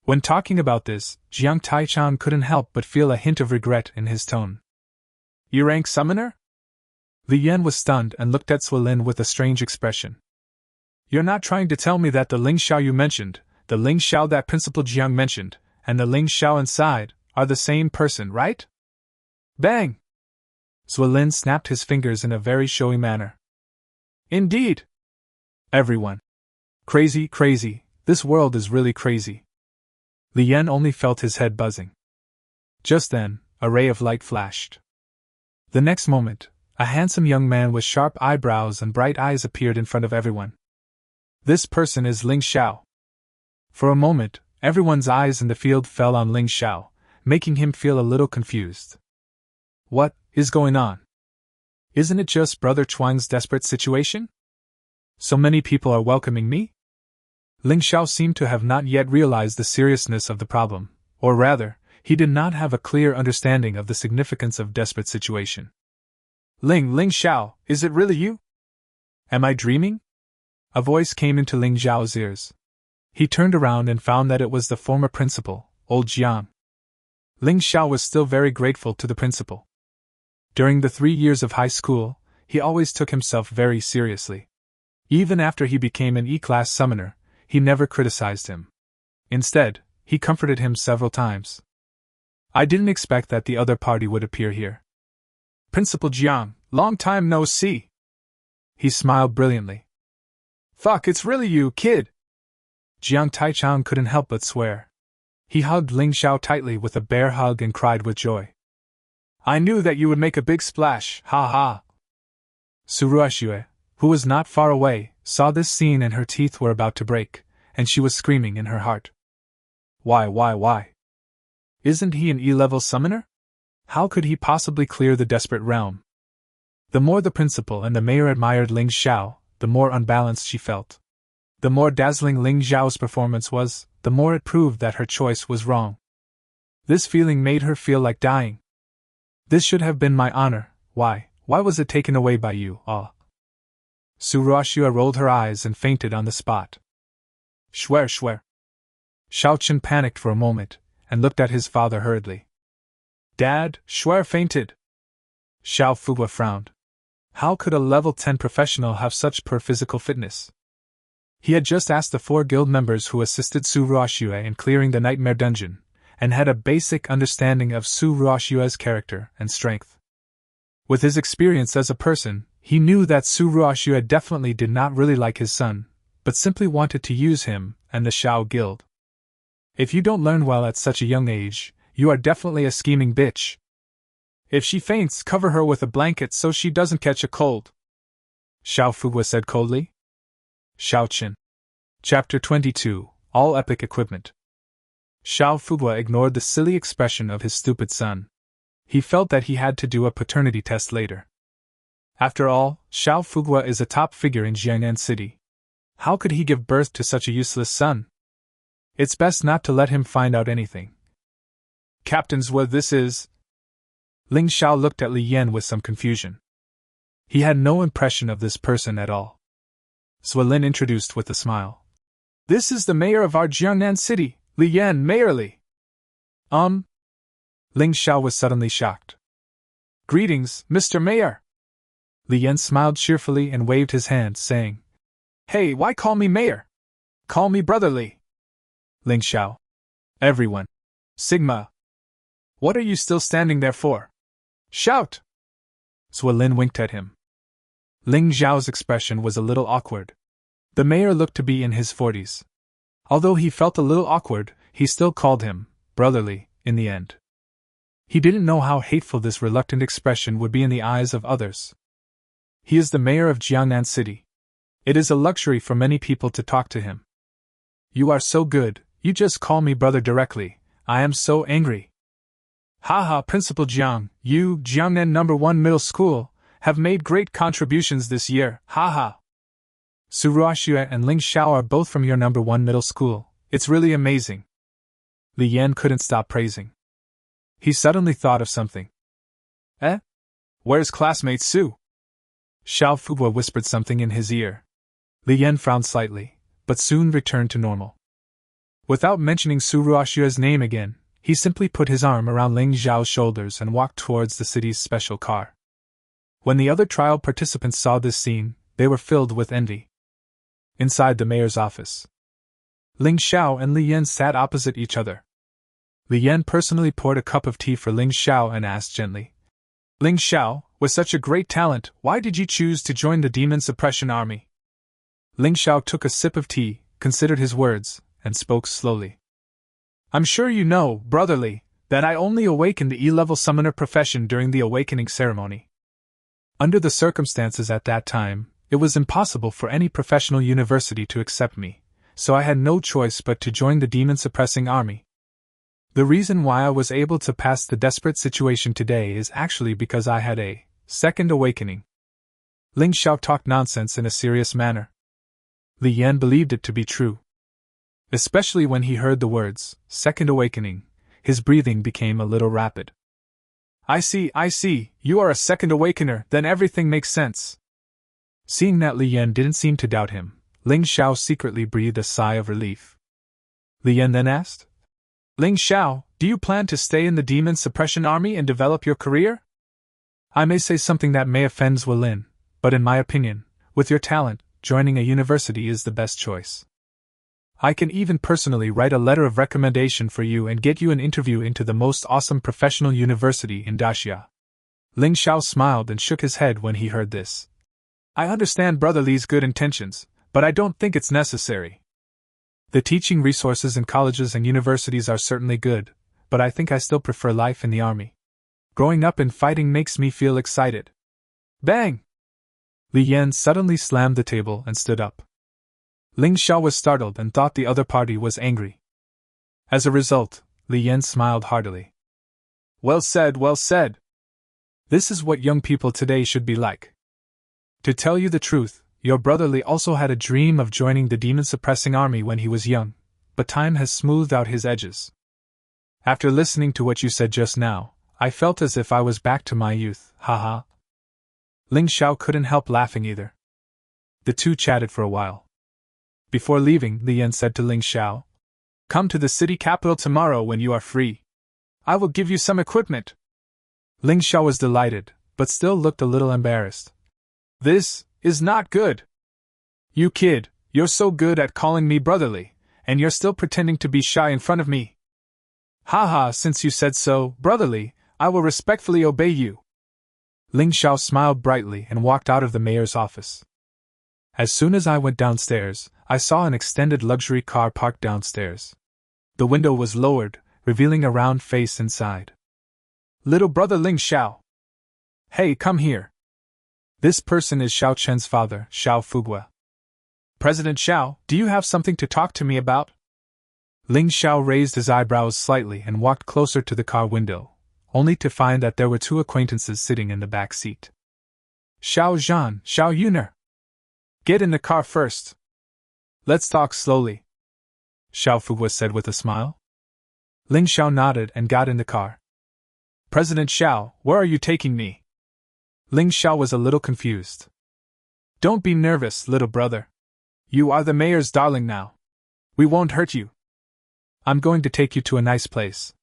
When talking about this, Jiang Taichang couldn't help but feel a hint of regret in his tone. E-rank summoner? Li Yan was stunned and looked at Suolin with a strange expression. You're not trying to tell me that the Ling Xiao you mentioned, the Ling Xiao that Principal Jiang mentioned, and the Ling Xiao inside, are the same person, right? Bang! Suolin snapped his fingers in a very showy manner. Indeed! Everyone. Crazy, crazy, this world is really crazy. Li Yan only felt his head buzzing. Just then, a ray of light flashed. The next moment, a handsome young man with sharp eyebrows and bright eyes appeared in front of everyone. This person is Ling Xiao. For a moment, everyone's eyes in the field fell on Ling Xiao, making him feel a little confused. What is going on? Isn't it just Brother Chuang's desperate situation? So many people are welcoming me? Ling Xiao seemed to have not yet realized the seriousness of the problem, or rather, he did not have a clear understanding of the significance of desperate situation. Ling Xiao, is it really you? Am I dreaming? A voice came into Ling Xiao's ears. He turned around and found that it was the former principal, old Jiang. Ling Xiao was still very grateful to the principal. During the 3 years of high school, he always took himself very seriously. Even after he became an E-class summoner, he never criticized him. Instead, he comforted him several times. I didn't expect that the other party would appear here. Principal Jiang, long time no see. He smiled brilliantly. Fuck, it's really you, kid. Jiang Taichang couldn't help but swear. He hugged Ling Xiao tightly with a bear hug and cried with joy. I knew that you would make a big splash, ha ha. Suruashue, who was not far away, saw this scene and her teeth were about to break, and she was screaming in her heart. Why? Isn't he an E-level summoner? How could he possibly clear the desperate realm? The more the principal and the mayor admired Ling Xiao, the more unbalanced she felt. The more dazzling Ling Xiao's performance was, the more it proved that her choice was wrong. This feeling made her feel like dying. This should have been my honor, why was it taken away by you, ah? Suruashua rolled her eyes and fainted on the spot. Schwer. Xiao Chen panicked for a moment, and looked at his father hurriedly. Dad, Schwer fainted. Xiao Fugua frowned. How could a level 10 professional have such poor physical fitness? He had just asked the 4 guild members who assisted Suruashua in clearing the Nightmare Dungeon, and had a basic understanding of Suruashua's character and strength. With his experience as a person, he knew that Suruashua definitely did not really like his son, but simply wanted to use him and the Xiao Guild. If you don't learn well at such a young age, you are definitely a scheming bitch. If she faints, cover her with a blanket so she doesn't catch a cold. Xiao Fugua said coldly. Xiao Chen. Chapter 22, All Epic Equipment. Xiao Fugua ignored the silly expression of his stupid son. He felt that he had to do a paternity test later. After all, Xiao Fugua is a top figure in Jiangnan City. How could he give birth to such a useless son? It's best not to let him find out anything. Captains, what this is? Ling Xiao looked at Li Yan with some confusion. He had no impression of this person at all. Suolin introduced with a smile. This is the mayor of our Jiangnan City, Li Yan, Mayor Li. Ling Xiao was suddenly shocked. Greetings, Mr. Mayor. Li Yan smiled cheerfully and waved his hand, saying, Hey, why call me mayor? Call me Brother Li. Ling Xiao. Everyone. Sigma. What are you still standing there for? Shout! Suolin winked at him. Ling Xiao's expression was a little awkward. The mayor looked to be in his 40s. Although he felt a little awkward, he still called him brotherly in the end. He didn't know how hateful this reluctant expression would be in the eyes of others. He is the mayor of Jiangnan City. It is a luxury for many people to talk to him. You are so good, you just call me brother directly. I am so angry. Haha, Principal Jiang, you, Jiangnan No. 1 Middle School, have made great contributions this year, haha. Su Ruoxue and Ling Xiao are both from your No. 1 Middle School. It's really amazing. Li Yan couldn't stop praising. He suddenly thought of something. Eh? Where's classmate Su? Xiao Fugua whispered something in his ear. Li Yan frowned slightly, but soon returned to normal. Without mentioning Su Ruoxue's name again, he simply put his arm around Ling Xiao's shoulders and walked towards the city's special car. When the other trial participants saw this scene, they were filled with envy. Inside the mayor's office, Ling Xiao and Li Yan sat opposite each other. Li Yan personally poured a cup of tea for Ling Xiao and asked gently, Ling Xiao, with such a great talent, why did you choose to join the Demon Suppression Army? Ling Xiao took a sip of tea, considered his words, and spoke slowly. I'm sure you know, brotherly, that I only awakened the E-level summoner profession during the awakening ceremony. Under the circumstances at that time, it was impossible for any professional university to accept me, so I had no choice but to join the demon-suppressing army. The reason why I was able to pass the desperate situation today is actually because I had a second awakening. Ling Xiao talked nonsense in a serious manner. Li Yan believed it to be true. Especially when he heard the words, second awakening, his breathing became a little rapid. I see, you are a second awakener, then everything makes sense. Seeing that Li Yan didn't seem to doubt him, Ling Xiao secretly breathed a sigh of relief. Li Yan then asked, Ling Xiao, do you plan to stay in the Demon Suppression Army and develop your career? I may say something that may offend Zwilin, but in my opinion, with your talent, joining a university is the best choice. I can even personally write a letter of recommendation for you and get you an interview into the most awesome professional university in Daxia. Ling Xiao smiled and shook his head when he heard this. I understand Brother Li's good intentions, but I don't think it's necessary. The teaching resources in colleges and universities are certainly good, but I think I still prefer life in the army. Growing up and fighting makes me feel excited. Bang! Li Yan suddenly slammed the table and stood up. Ling Xiao was startled and thought the other party was angry. As a result, Li Yan smiled heartily. Well said, well said. This is what young people today should be like. To tell you the truth, your brother Li also had a dream of joining the demon-suppressing army when he was young, but time has smoothed out his edges. After listening to what you said just now, I felt as if I was back to my youth, haha. Ling Xiao couldn't help laughing either. The two chatted for a while. Before leaving, Li Yan said to Ling Xiao, Come to the city capital tomorrow when you are free. I will give you some equipment. Ling Xiao was delighted, but still looked a little embarrassed. This is not good. You kid, you're so good at calling me brotherly, and you're still pretending to be shy in front of me. Haha, since you said so, brotherly, I will respectfully obey you. Ling Xiao smiled brightly and walked out of the mayor's office. As soon as I went downstairs, I saw an extended luxury car parked downstairs. The window was lowered, revealing a round face inside. Little brother Ling Xiao. Hey, come here. This person is Xiao Chen's father, Xiao Fugua. President Xiao, do you have something to talk to me about? Ling Xiao raised his eyebrows slightly and walked closer to the car window, only to find that there were two acquaintances sitting in the back seat. Xiao Zhan, Xiao Yuner. Get in the car first. Let's talk slowly, Xiao Fugua said with a smile. Ling Xiao nodded and got in the car. President Xiao, where are you taking me? Ling Xiao was a little confused. Don't be nervous, little brother. You are the mayor's darling now. We won't hurt you. I'm going to take you to a nice place.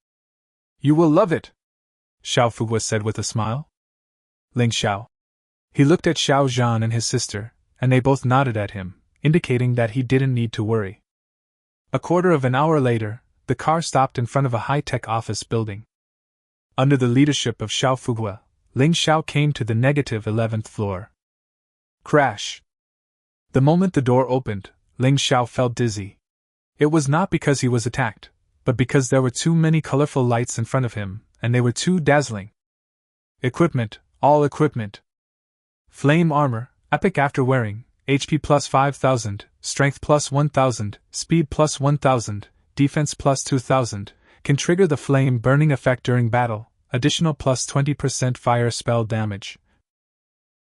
You will love it, Xiao Fugua said with a smile. Ling Xiao. He looked at Xiao Zhan and his sister, and they both nodded at him, indicating that he didn't need to worry. A quarter of an hour later, the car stopped in front of a high-tech office building. Under the leadership of Xiao Fugua, Ling Xiao came to the -11th floor. Crash! The moment the door opened, Ling Xiao felt dizzy. It was not because he was attacked, but because there were too many colorful lights in front of him, and they were too dazzling. Equipment, all equipment. Flame armor, epic after wearing, HP plus 5000, strength plus 1000, speed plus 1000, defense plus 2000, can trigger the flame burning effect during battle, additional plus 20% fire spell damage.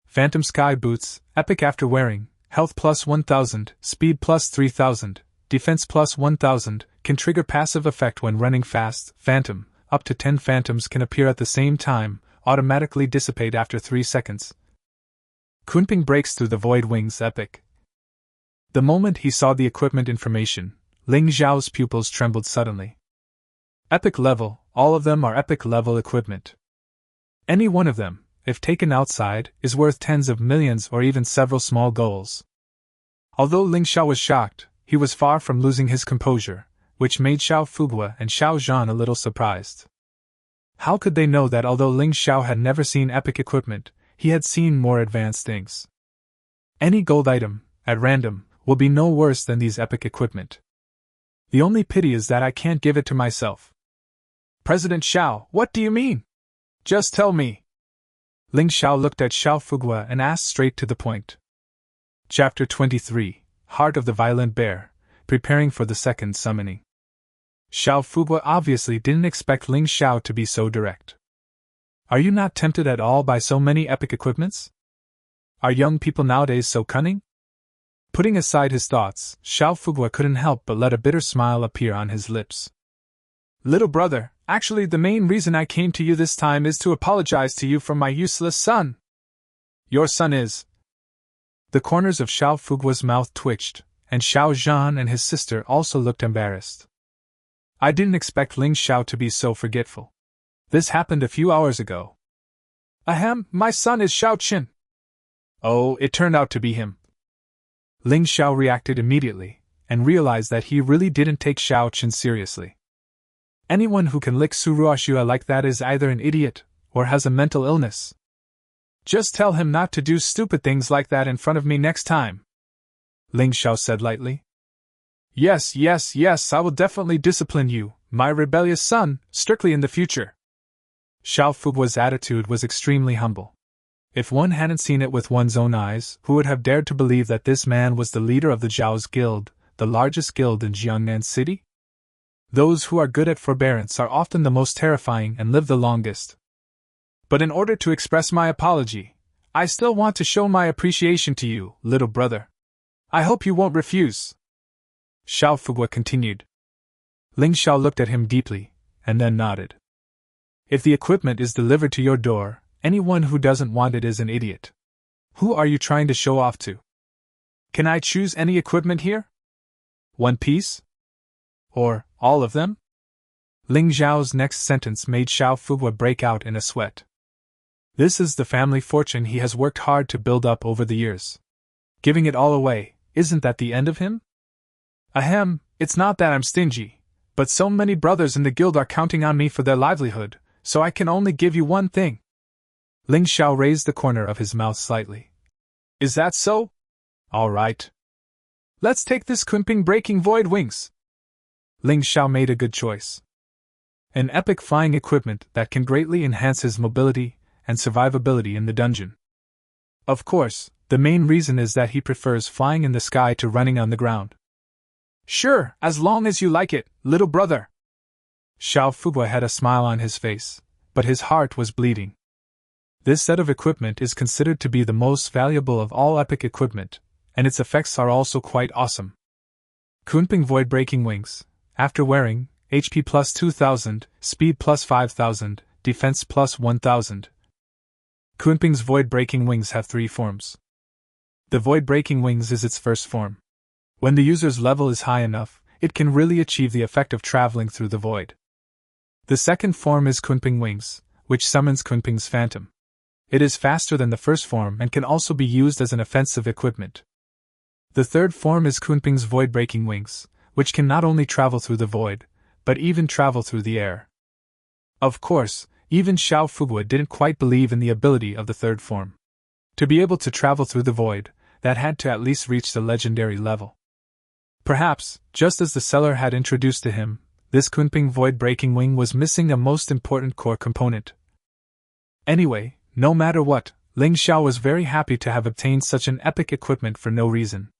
Phantom Sky Boots, epic after wearing, health plus 1000, speed plus 3000, defense plus 1000, can trigger passive effect when running fast. Phantom, up to 10 phantoms can appear at the same time, automatically dissipate after 3 seconds. Kunping breaks through the void wings epic. The moment he saw the equipment information, Ling Xiao's pupils trembled suddenly. Epic level, all of them are epic level equipment. Any one of them, if taken outside, is worth tens of millions or even several small goals. Although Ling Xiao was shocked, he was far from losing his composure, which made Xiao Fugua and Xiao Zhan a little surprised. How could they know that although Ling Xiao had never seen epic equipment, he had seen more advanced things? Any gold item, at random, will be no worse than these epic equipment. The only pity is that I can't give it to myself. President Xiao, what do you mean? Just tell me. Ling Xiao looked at Xiao Fugua and asked straight to the point. Chapter 23, Heart of the Violent Bear, preparing for the second summoning. Xiao Fugua obviously didn't expect Ling Xiao to be so direct. Are you not tempted at all by so many epic equipments? Are young people nowadays so cunning? Putting aside his thoughts, Xiao Fugua couldn't help but let a bitter smile appear on his lips. Little brother, actually the main reason I came to you this time is to apologize to you for my useless son. Your son is... The corners of Xiao Fugua's mouth twitched, and Xiao Zhan and his sister also looked embarrassed. I didn't expect Ling Xiao to be so forgetful. This happened a few hours ago. Ahem, my son is Xiao Qin. Oh, it turned out to be him. Ling Xiao reacted immediately, and realized that he really didn't take Xiao Qin seriously. Anyone who can lick Suruashua like that is either an idiot, or has a mental illness. Just tell him not to do stupid things like that in front of me next time, Ling Xiao said lightly. Yes, I will definitely discipline you, my rebellious son, strictly in the future. Xiao Fugua's attitude was extremely humble. If one hadn't seen it with one's own eyes, who would have dared to believe that this man was the leader of the Zhao's Guild, the largest guild in Jiangnan City? Those who are good at forbearance are often the most terrifying and live the longest. But in order to express my apology, I still want to show my appreciation to you, little brother. I hope you won't refuse. Xiao Fugua continued. Ling Xiao looked at him deeply, and then nodded. If the equipment is delivered to your door, anyone who doesn't want it is an idiot. Who are you trying to show off to? Can I choose any equipment here? One piece? Or all of them? Ling Xiao's next sentence made Xiao Fugua break out in a sweat. This is the family fortune he has worked hard to build up over the years. Giving it all away, isn't that the end of him? Ahem, it's not that I'm stingy, but so many brothers in the guild are counting on me for their livelihood, so I can only give you one thing. Ling Xiao raised the corner of his mouth slightly. Is that so? All right. Let's take this Kunping breaking void wings. Ling Xiao made a good choice. An epic flying equipment that can greatly enhance his mobility and survivability in the dungeon. Of course, the main reason is that he prefers flying in the sky to running on the ground. Sure, as long as you like it, little brother. Xiao Fugua had a smile on his face, but his heart was bleeding. This set of equipment is considered to be the most valuable of all epic equipment, and its effects are also quite awesome. Kunping Void Breaking Wings, after wearing, HP plus 2000, speed plus 5000, defense plus 1000. Kunping's Void Breaking Wings have 3 forms. The Void Breaking Wings is its first form. When the user's level is high enough, it can really achieve the effect of traveling through the void. The second form is Kunping Wings, which summons Kunping's Phantom. It is faster than the first form and can also be used as an offensive equipment. The third form is Kunping's Void Breaking Wings, which can not only travel through the void, but even travel through the air. Of course, even Xiao Fugua didn't quite believe in the ability of the third form. To be able to travel through the void, that had to at least reach the legendary level. Perhaps, just as the seller had introduced to him, this Kunping void-breaking wing was missing a most important core component. Anyway, no matter what, Ling Xiao was very happy to have obtained such an epic equipment for no reason.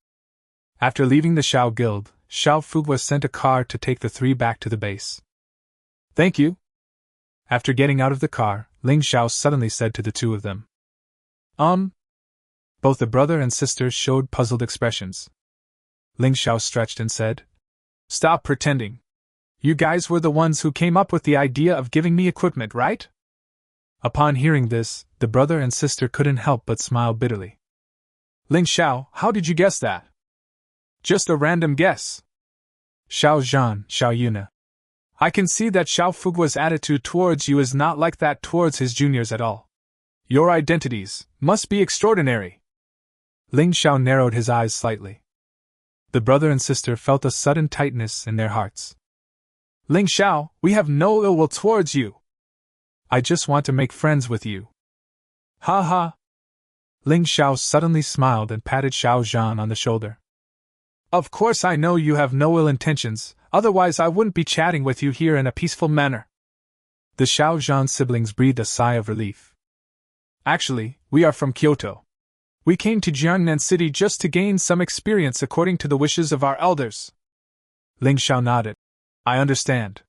After leaving the Xiao Guild, Xiao Fugwa sent a car to take the three back to the base. "Thank you." After getting out of the car, Ling Xiao suddenly said to the two of them. Both the brother and sister showed puzzled expressions. Ling Xiao stretched and said, "Stop pretending. You guys were the ones who came up with the idea of giving me equipment, right?" Upon hearing this, the brother and sister couldn't help but smile bitterly. "Ling Xiao, how did you guess that?" "Just a random guess." "Xiao Zhan, Xiao Yuna. I can see that Xiao Fugwa's attitude towards you is not like that towards his juniors at all. Your identities must be extraordinary." Ling Xiao narrowed his eyes slightly. The brother and sister felt a sudden tightness in their hearts. "Ling Xiao, we have no ill will towards you. I just want to make friends with you." "Ha ha." Ling Xiao suddenly smiled and patted Xiao Zhan on the shoulder. "Of course I know you have no ill intentions, otherwise I wouldn't be chatting with you here in a peaceful manner." The Xiao Zhan siblings breathed a sigh of relief. "Actually, we are from Kyoto. We came to Jiangnan City just to gain some experience according to the wishes of our elders." Ling Xiao nodded. "I understand.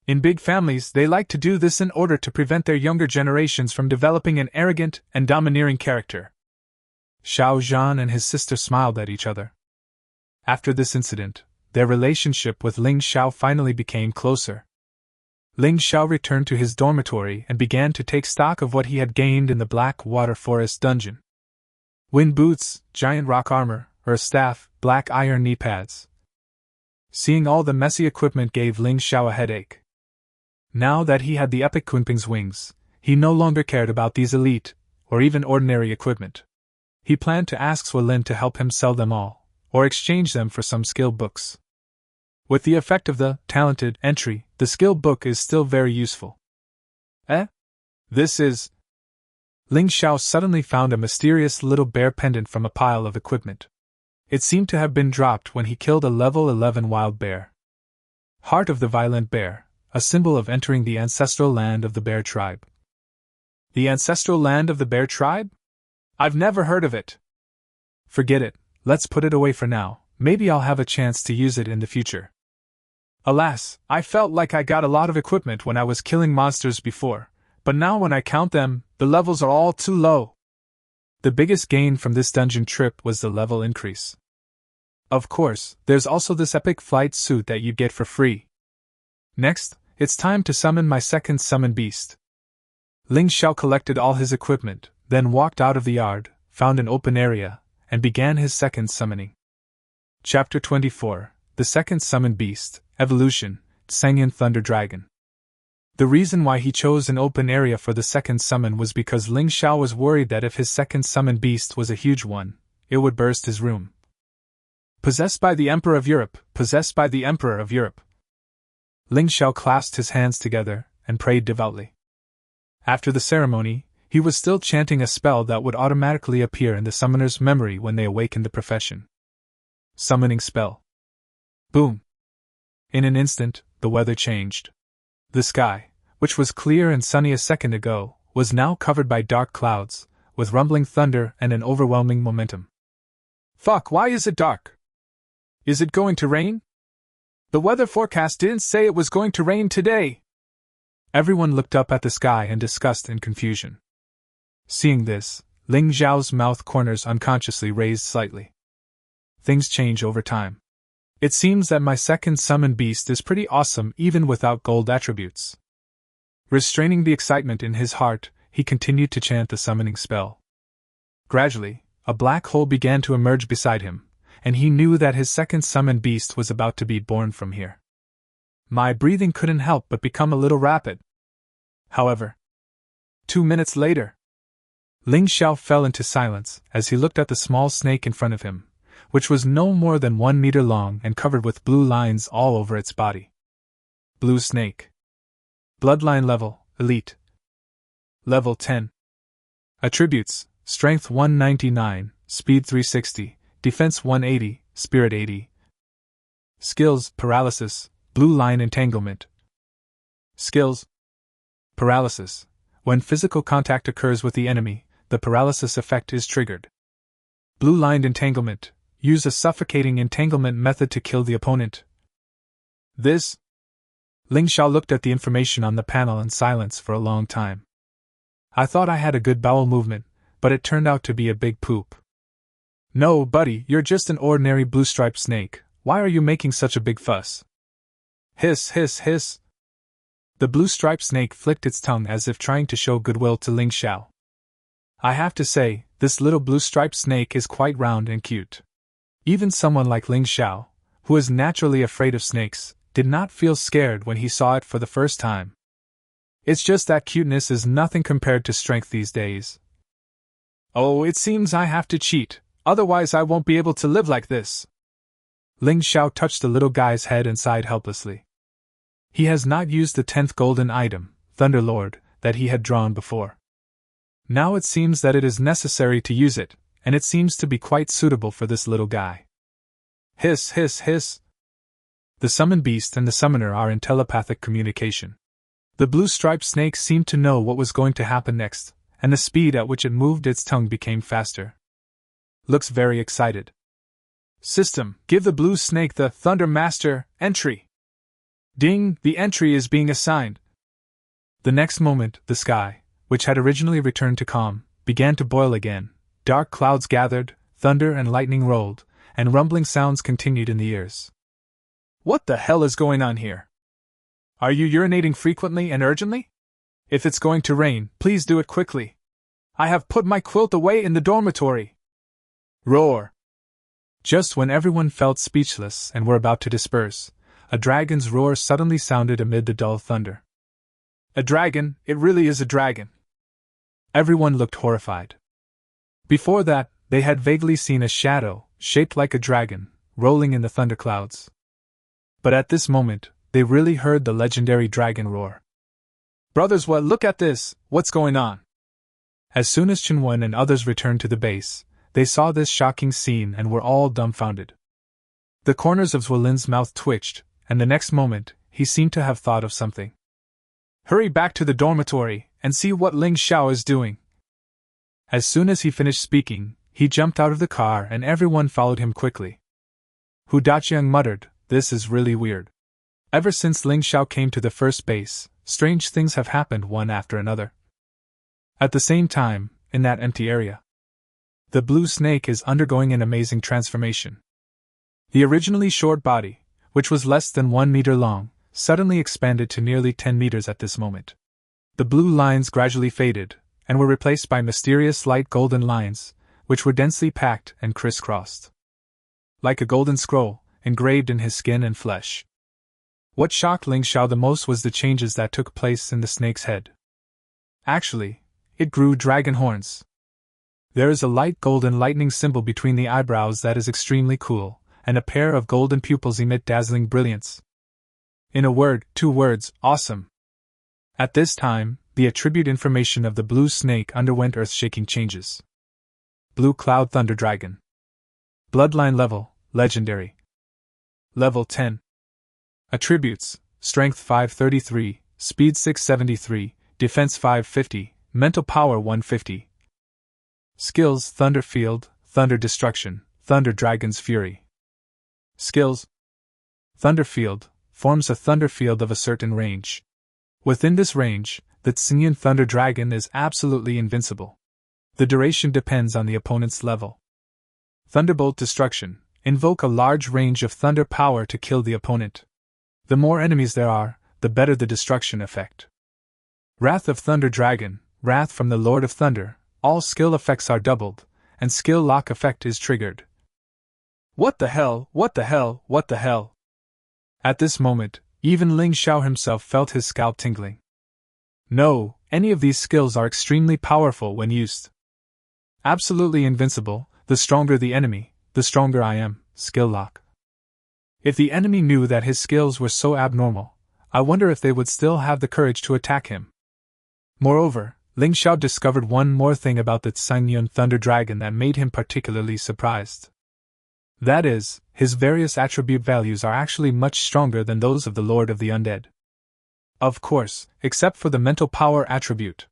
In big families, they like to do this in order to prevent their younger generations from developing an arrogant and domineering character." Xiao Zhan and his sister smiled at each other. After this incident, their relationship with Ling Xiao finally became closer. Ling Xiao returned to his dormitory and began to take stock of what he had gained in the Black Water Forest dungeon. Wind boots, giant rock armor, or a staff, black iron knee pads. Seeing all the messy equipment gave Ling Xiao a headache. Now that he had the epic Kunping's wings, he no longer cared about these elite, or even ordinary equipment. He planned to ask Suolin to help him sell them all, or exchange them for some skill books. With the effect of the talented entry, the skill book is still very useful. This is... Ling Xiao suddenly found a mysterious little bear pendant from a pile of equipment. It seemed to have been dropped when he killed a level 11 wild bear. Heart of the Violent Bear, a symbol of entering the ancestral land of the bear tribe. The ancestral land of the bear tribe? I've never heard of it. Forget it, let's put it away for now, maybe I'll have a chance to use it in the future. Alas, I felt like I got a lot of equipment when I was killing monsters before, but now when I count them, the levels are all too low. The biggest gain from this dungeon trip was the level increase. Of course, there's also this epic flight suit that you get for free. Next, it's time to summon my second summon beast. Ling Xiao collected all his equipment, then walked out of the yard, found an open area, and began his second summoning. Chapter 24, The Second Summon Beast, Evolution, Sangyan Thunder Dragon. The reason why he chose an open area for the second summon was because Ling Xiao was worried that if his second summon beast was a huge one, it would burst his room. Possessed by the Emperor of Europe, possessed by the Emperor of Europe. Ling Xiao clasped his hands together and prayed devoutly. After the ceremony, he was still chanting a spell that would automatically appear in the summoner's memory when they awakened the profession. Summoning spell. Boom! In an instant, the weather changed. The sky, which was clear and sunny a second ago, was now covered by dark clouds, with rumbling thunder and an overwhelming momentum. Fuck, why is it dark? Is it going to rain? The weather forecast didn't say it was going to rain today. Everyone looked up at the sky in disgust and confusion. Seeing this, Ling Xiao's mouth corners unconsciously raised slightly. Things change over time. It seems that my second summon beast is pretty awesome even without gold attributes. Restraining the excitement in his heart, he continued to chant the summoning spell. Gradually, a black hole began to emerge beside him, and he knew that his second summon beast was about to be born from here. My breathing couldn't help but become a little rapid. However, 2 minutes later, Ling Xiao fell into silence as he looked at the small snake in front of him, which was no more than 1 meter long and covered with blue lines all over its body. Blue snake. Bloodline level, elite. Level 10. Attributes, strength 199, speed 360, defense 180, spirit 80. Skills: paralysis, blue line entanglement. Skills: paralysis. When physical contact occurs with the enemy, the paralysis effect is triggered. Blue line entanglement. Use a suffocating entanglement method to kill the opponent. This? Ling Xiao looked at the information on the panel in silence for a long time. I thought I had a good bowel movement, but it turned out to be a big poop. No, buddy, you're just an ordinary blue-striped snake. Why are you making such a big fuss? Hiss, hiss, hiss. The blue-striped snake flicked its tongue as if trying to show goodwill to Ling Xiao. I have to say, this little blue-striped snake is quite round and cute. Even someone like Ling Xiao, who is naturally afraid of snakes, did not feel scared when he saw it for the first time. It's just that cuteness is nothing compared to strength these days. Oh, it seems I have to cheat, otherwise I won't be able to live like this. Ling Xiao touched the little guy's head and sighed helplessly. He has not used the 10th golden item, Thunderlord, that he had drawn before. Now it seems that it is necessary to use it, and it seems to be quite suitable for this little guy. Hiss, hiss, hiss. The summoned beast and the summoner are in telepathic communication. The blue-striped snake seemed to know what was going to happen next, and the speed at which it moved its tongue became faster. Looks very excited. System, give the blue snake the Thunder Master entry. Ding, the entry is being assigned. The next moment, the sky, which had originally returned to calm, began to boil again. Dark clouds gathered, thunder and lightning rolled, and rumbling sounds continued in the ears. What the hell is going on here? Are you urinating frequently and urgently? If it's going to rain, please do it quickly. I have put my quilt away in the dormitory. Roar! Just when everyone felt speechless and were about to disperse, a dragon's roar suddenly sounded amid the dull thunder. A dragon, it really is a dragon. Everyone looked horrified. Before that, they had vaguely seen a shadow, shaped like a dragon, rolling in the thunderclouds. But at this moment, they really heard the legendary dragon roar. Brothers, look at this, what's going on? As soon as Chenwen and others returned to the base, they saw this shocking scene and were all dumbfounded. The corners of Zhuolin's mouth twitched, and the next moment, he seemed to have thought of something. Hurry back to the dormitory, and see what Ling Xiao is doing. As soon as he finished speaking, he jumped out of the car and everyone followed him quickly. Hu Daqiang muttered, this is really weird. Ever since Ling Xiao came to the first base, strange things have happened one after another. At the same time, in that empty area, the blue snake is undergoing an amazing transformation. The originally short body, which was less than 1 meter long, suddenly expanded to nearly 10 meters at this moment. The blue lines gradually faded, and were replaced by mysterious light golden lines, which were densely packed and crisscrossed. Like a golden scroll, engraved in his skin and flesh. What shocked Ling Xiao the most was the changes that took place in the snake's head. Actually, it grew dragon horns. There is a light golden lightning symbol between the eyebrows that is extremely cool, and a pair of golden pupils emit dazzling brilliance. In a word, 2 words, awesome. At this time, the attribute information of the blue snake underwent earth-shaking changes. Blue Cloud Thunder Dragon. Bloodline level, legendary. Level 10. Attributes, Strength 533, Speed 673, Defense 550, Mental Power 150. Skills: Thunder Field, Thunder Destruction, Thunder Dragon's Fury. Skills: Thunder Field forms a thunder field of a certain range. Within this range, the Xingyan Thunder Dragon is absolutely invincible. The duration depends on the opponent's level. Thunderbolt Destruction. Invoke a large range of thunder power to kill the opponent. The more enemies there are, the better the destruction effect. Wrath of Thunder Dragon. Wrath from the Lord of Thunder. All skill effects are doubled, and skill lock effect is triggered. What the hell, what the hell, what the hell? At this moment, even Ling Xiao himself felt his scalp tingling. No, any of these skills are extremely powerful when used. Absolutely invincible, the stronger the enemy, the stronger I am, skill lock. If the enemy knew that his skills were so abnormal, I wonder if they would still have the courage to attack him. Moreover, Ling Xiao discovered one more thing about the Tsangyun Thunder Dragon that made him particularly surprised. That is, his various attribute values are actually much stronger than those of the Lord of the Undead. Of course, except for the mental power attribute.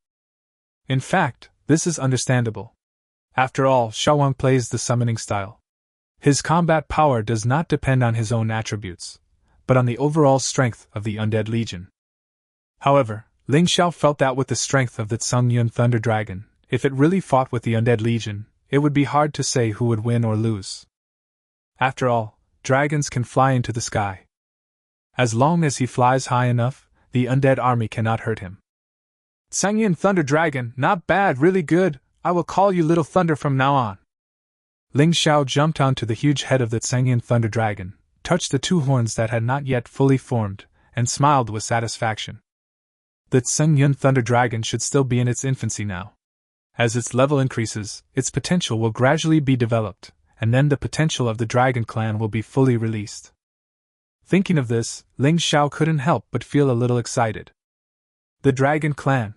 In fact, this is understandable. After all, Xiaowang plays the summoning style. His combat power does not depend on his own attributes, but on the overall strength of the Undead Legion. However, Ling Xiao felt that with the strength of the Tsangyun Thunder Dragon, if it really fought with the Undead Legion, it would be hard to say who would win or lose. After all, dragons can fly into the sky. As long as he flies high enough, the undead army cannot hurt him. Tsangyun Thunder Dragon, not bad, really good. I will call you Little Thunder from now on. Ling Xiao jumped onto the huge head of the Tsangyun Thunder Dragon, touched the two horns that had not yet fully formed, and smiled with satisfaction. The Tsangyun Thunder Dragon should still be in its infancy now. As its level increases, its potential will gradually be developed, and then the potential of the Dragon Clan will be fully released. Thinking of this, Ling Xiao couldn't help but feel a little excited. The Dragon Clan.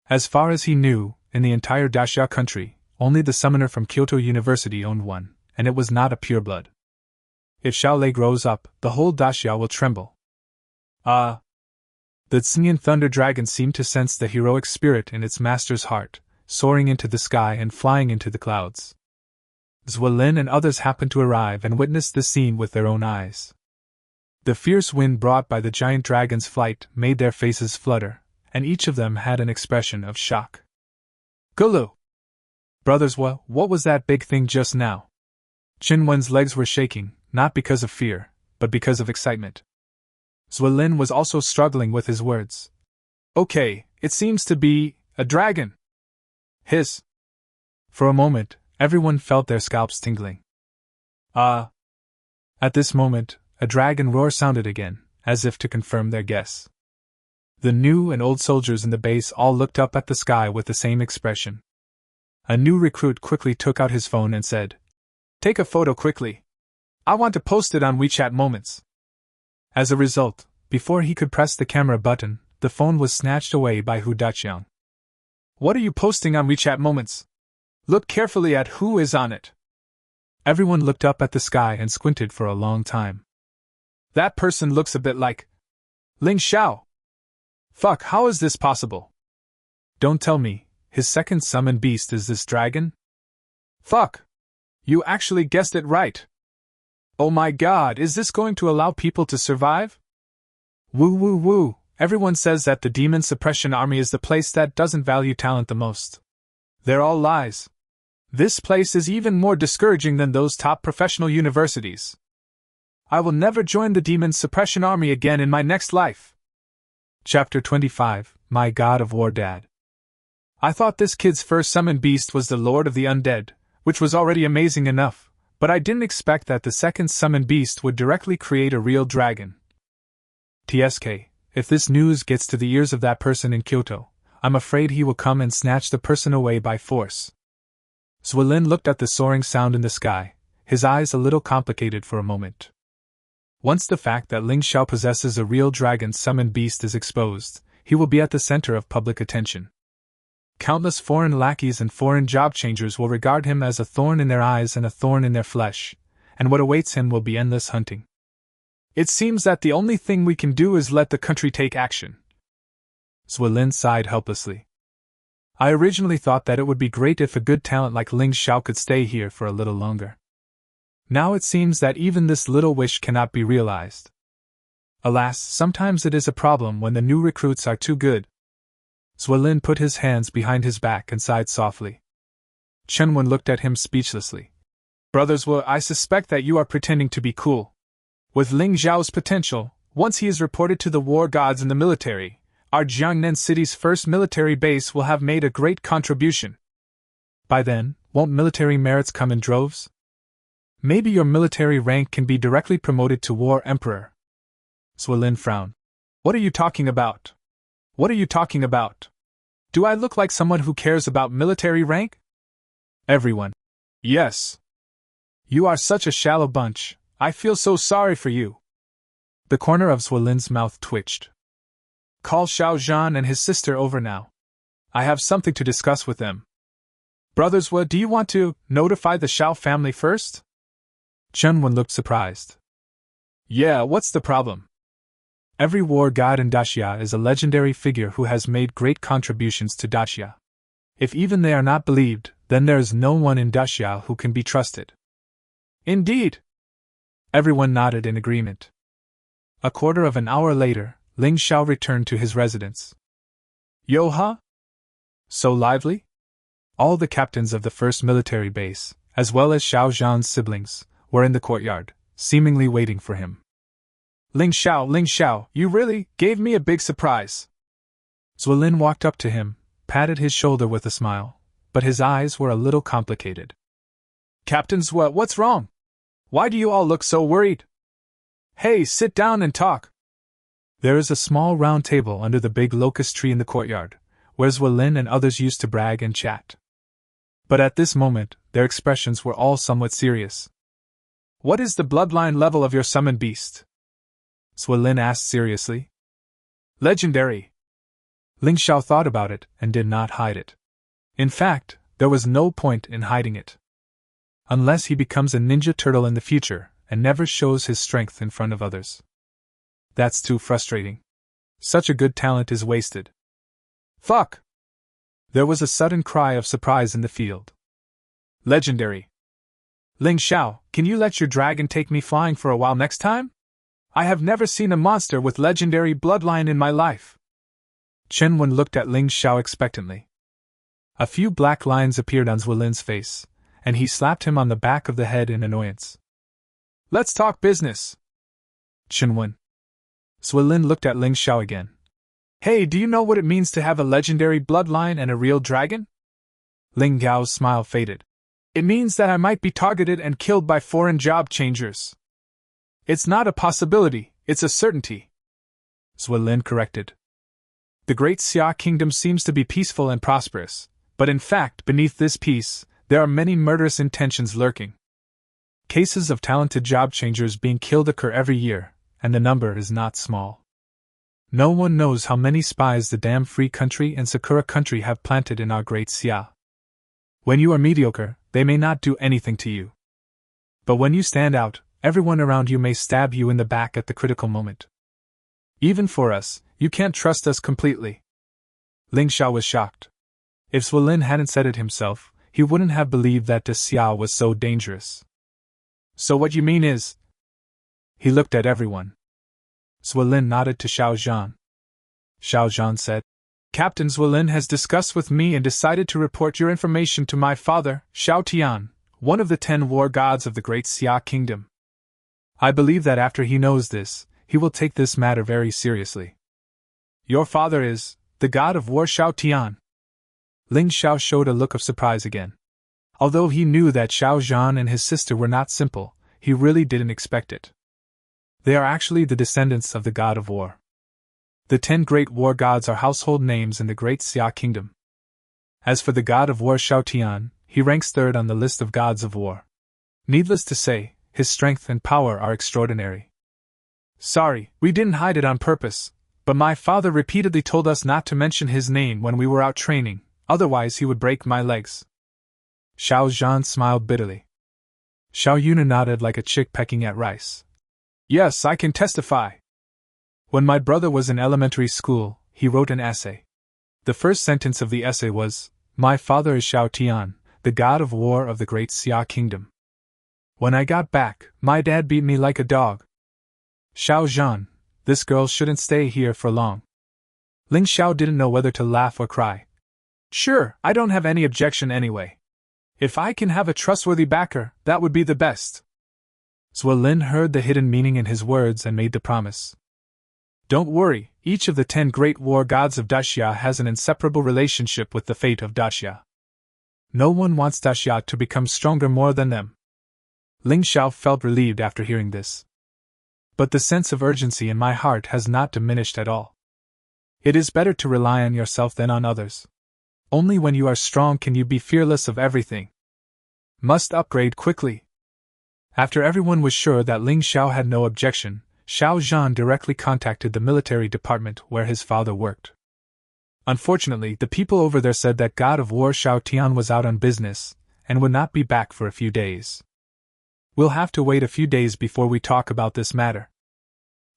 As far as he knew, in the entire Daxia country, only the summoner from Kyoto University owned one, and it was not a pureblood. If Xiaolei grows up, the whole Daxia will tremble. The Tsangyun Thunder Dragon seemed to sense the heroic spirit in its master's heart, soaring into the sky and flying into the clouds. Zwolin and others happened to arrive and witnessed the scene with their own eyes. The fierce wind brought by the giant dragon's flight made their faces flutter, and each of them had an expression of shock. Gulu! Brothers, what was that big thing just now? Qinwen's legs were shaking, not because of fear, but because of excitement. Zwolin was also struggling with his words. Okay, it seems to be a dragon. Hiss. For a moment, everyone felt their scalps tingling. At this moment, a dragon roar sounded again, as if to confirm their guess. The new and old soldiers in the base all looked up at the sky with the same expression. A new recruit quickly took out his phone and said, "Take a photo quickly. I want to post it on WeChat Moments." As a result, before he could press the camera button, the phone was snatched away by Hu Daqiang. "What are you posting on WeChat Moments? Look carefully at who is on it." Everyone looked up at the sky and squinted for a long time. "That person looks a bit like Ling Xiao. Fuck, how is this possible? Don't tell me, his second summoned beast is this dragon? Fuck! You actually guessed it right. Oh my god, is this going to allow people to survive? Woo woo woo, everyone says that the Demon Suppression Army is the place that doesn't value talent the most. They're all lies. This place is even more discouraging than those top professional universities. I will never join the Demon Suppression Army again in my next life." Chapter 25, My God of War Dad. I thought this kid's first summoned beast was the Lord of the Undead, which was already amazing enough, but I didn't expect that the second summoned beast would directly create a real dragon. TSK, if this news gets to the ears of that person in Kyoto, I'm afraid he will come and snatch the person away by force. Zwolin looked at the soaring sound in the sky, his eyes a little complicated for a moment. Once the fact that Ling Xiao possesses a real dragon-summoned beast is exposed, he will be at the center of public attention. Countless foreign lackeys and foreign job changers will regard him as a thorn in their eyes and a thorn in their flesh, and what awaits him will be endless hunting. It seems that the only thing we can do is let the country take action. Zwolin sighed helplessly. I originally thought that it would be great if a good talent like Ling Xiao could stay here for a little longer. Now it seems that even this little wish cannot be realized. Alas, sometimes it is a problem when the new recruits are too good. Zwolin put his hands behind his back and sighed softly. Chenwen looked at him speechlessly. Brothers, I suspect that you are pretending to be cool. With Ling Xiao's potential, once he is reported to the war gods in the military, our Jiangnan city's first military base will have made a great contribution. By then, won't military merits come in droves? Maybe your military rank can be directly promoted to War Emperor. Zwolin frowned. What are you talking about? What are you talking about? Do I look like someone who cares about military rank? Everyone. Yes. You are such a shallow bunch, I feel so sorry for you. The corner of Zwolin's mouth twitched. Call Xiao Zhan and his sister over now. I have something to discuss with them. Brothers, what do you want to notify the Shao family first? Chunwen looked surprised. Yeah, what's the problem? Every war god in Daxia is a legendary figure who has made great contributions to Daxia. If even they are not believed, then there is no one in Daxia who can be trusted. Indeed! Everyone nodded in agreement. A quarter of an hour later, Ling Xiao returned to his residence. Yo-ha? So lively? All the captains of the first military base, as well as Xiao Zhan's siblings, were in the courtyard, seemingly waiting for him. Ling Xiao, you really gave me a big surprise. Zwilin walked up to him, patted his shoulder with a smile, but his eyes were a little complicated. Captains, what's wrong? Why do you all look so worried? Hey, sit down and talk. There is a small round table under the big locust tree in the courtyard, where Zwilin and others used to brag and chat. But at this moment, their expressions were all somewhat serious. What is the bloodline level of your summoned beast? Zwilin asked seriously. Legendary. Ling Xiao thought about it and did not hide it. In fact, there was no point in hiding it. Unless he becomes a ninja turtle in the future and never shows his strength in front of others. That's too frustrating. Such a good talent is wasted. Fuck! There was a sudden cry of surprise in the field. Legendary. Ling Xiao, can you let your dragon take me flying for a while next time? I have never seen a monster with legendary bloodline in my life. Chenwen looked at Ling Xiao expectantly. A few black lines appeared on Zwilin's face, and he slapped him on the back of the head in annoyance. Let's talk business. Chenwen. Zwilin looked at Ling Xiao again. Hey, do you know what it means to have a legendary bloodline and a real dragon? Ling Gao's smile faded. It means that I might be targeted and killed by foreign job changers. It's not a possibility, it's a certainty. Zwilin corrected. The Great Xia Kingdom seems to be peaceful and prosperous, but in fact, beneath this peace, there are many murderous intentions lurking. Cases of talented job changers being killed occur every year, and the number is not small. No one knows how many spies the damn Free Country and Sakura Country have planted in our Great Xia. When you are mediocre, they may not do anything to you. But when you stand out, everyone around you may stab you in the back at the critical moment. Even for us, you can't trust us completely. Ling Xiao was shocked. If Zwilin hadn't said it himself, he wouldn't have believed that De Xia was so dangerous. So what you mean is... He looked at everyone. Zwilin nodded to Xiao Zhan. Xiao Zhan said, Captain Zwilin has discussed with me and decided to report your information to my father, Xiao Tian, one of the 10 war gods of the Great Xia Kingdom. I believe that after he knows this, he will take this matter very seriously. Your father is the god of war Xiao Tian. Ling Xiao showed a look of surprise again. Although he knew that Xiao Zhan and his sister were not simple, he really didn't expect it. They are actually the descendants of the god of war. The 10 great war gods are household names in the Great Xia Kingdom. As for the god of war Xiao Tian, he ranks 3rd on the list of gods of war. Needless to say, his strength and power are extraordinary. Sorry, we didn't hide it on purpose, but my father repeatedly told us not to mention his name when we were out training, otherwise he would break my legs. Xiao Zhan smiled bitterly. Xiao Yuna nodded like a chick pecking at rice. Yes, I can testify. When my brother was in elementary school, he wrote an essay. The first sentence of the essay was, My father is Xiao Tian, the god of war of the Great Xia Kingdom. When I got back, my dad beat me like a dog. Xiao Zhan, this girl shouldn't stay here for long. Ling Xiao didn't know whether to laugh or cry. Sure, I don't have any objection anyway. If I can have a trustworthy backer, that would be the best. Zwilin heard the hidden meaning in his words and made the promise. Don't worry, each of the 10 great war gods of Daxia has an inseparable relationship with the fate of Daxia. No one wants Daxia to become stronger more than them. Ling Xiao felt relieved after hearing this. But the sense of urgency in my heart has not diminished at all. It is better to rely on yourself than on others. Only when you are strong can you be fearless of everything. Must upgrade quickly. After everyone was sure that Ling Xiao had no objection, Xiao Zhan directly contacted the military department where his father worked. Unfortunately, the people over there said that God of War Shao Tian was out on business, and would not be back for a few days. We'll have to wait a few days before we talk about this matter.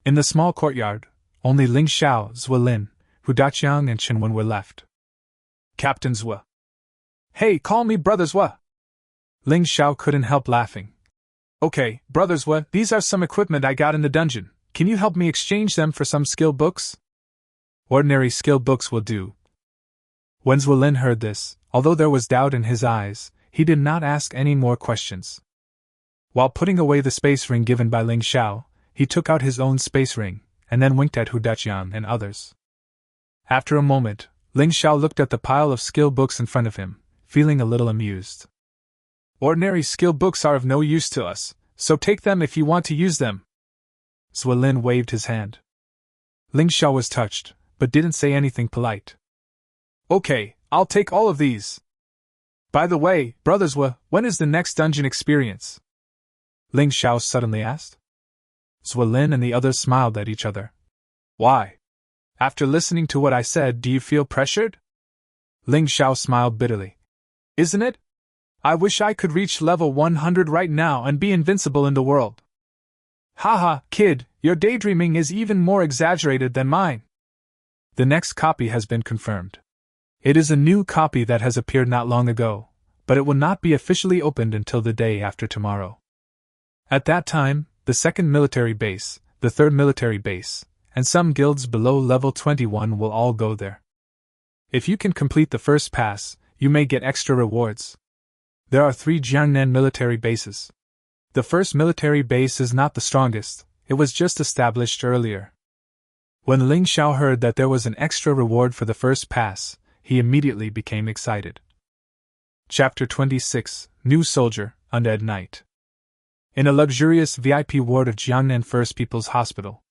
In the small courtyard, only Ling Xiao, Zhuo Lin, Hu Daqiang and Chen Wen were left. Captain Zhuo. Hey, call me Brother Zhuo. Ling Xiao couldn't help laughing. Okay, Brother Zhuo, these are some equipment I got in the dungeon. Can you help me exchange them for some skill books? Ordinary skill books will do. When Zhuo Lin heard this, although there was doubt in his eyes, he did not ask any more questions. While putting away the space ring given by Ling Xiao, he took out his own space ring, and then winked at Hu Daqiang and others. After a moment, Ling Xiao looked at the pile of skill books in front of him, feeling a little amused. Ordinary skill books are of no use to us, so take them if you want to use them. Zhuo Lin waved his hand. Ling Xiao was touched, but didn't say anything polite. Okay, I'll take all of these. By the way, Brother Zhuo, when is the next dungeon experience? Ling Xiao suddenly asked. Zhuo Lin and the others smiled at each other. Why? After listening to what I said, do you feel pressured? Ling Xiao smiled bitterly. Isn't it? I wish I could reach level 100 right now and be invincible in the world. Haha, kid, your daydreaming is even more exaggerated than mine. The next copy has been confirmed. It is a new copy that has appeared not long ago, but it will not be officially opened until the day after tomorrow. At that time, the second military base, the third military base, and some guilds below level 21 will all go there. If you can complete the first pass, you may get extra rewards. There are 3 Jiangnan military bases. The first military base is not the strongest, it was just established earlier. When Ling Xiao heard that there was an extra reward for the first pass, he immediately became excited. Chapter 26, New Soldier, Undead Knight. In a luxurious VIP ward of Jiangnan First People's Hospital,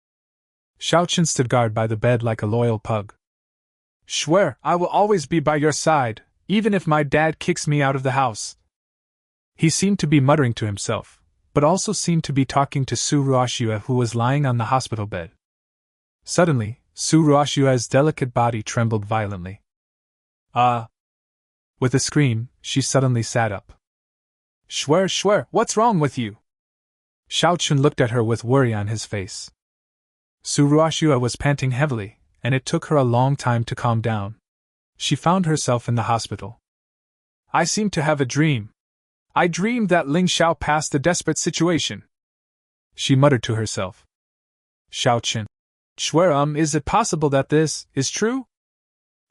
Xiaoqin stood guard by the bed like a loyal pug. Swear, I will always be by your side, even if my dad kicks me out of the house. He seemed to be muttering to himself, but also seemed to be talking to Su Ruoxue, who was lying on the hospital bed. Suddenly, Su Ruoxue's delicate body trembled violently. With a scream, she suddenly sat up. Swear, what's wrong with you? Xiaoqin looked at her with worry on his face. Su Ruoxue was panting heavily, and it took her a long time to calm down. She found herself in the hospital. I seem to have a dream. I dreamed that Ling Xiao passed a desperate situation. She muttered to herself. Xiaoqin. Swear, is it possible that this is true?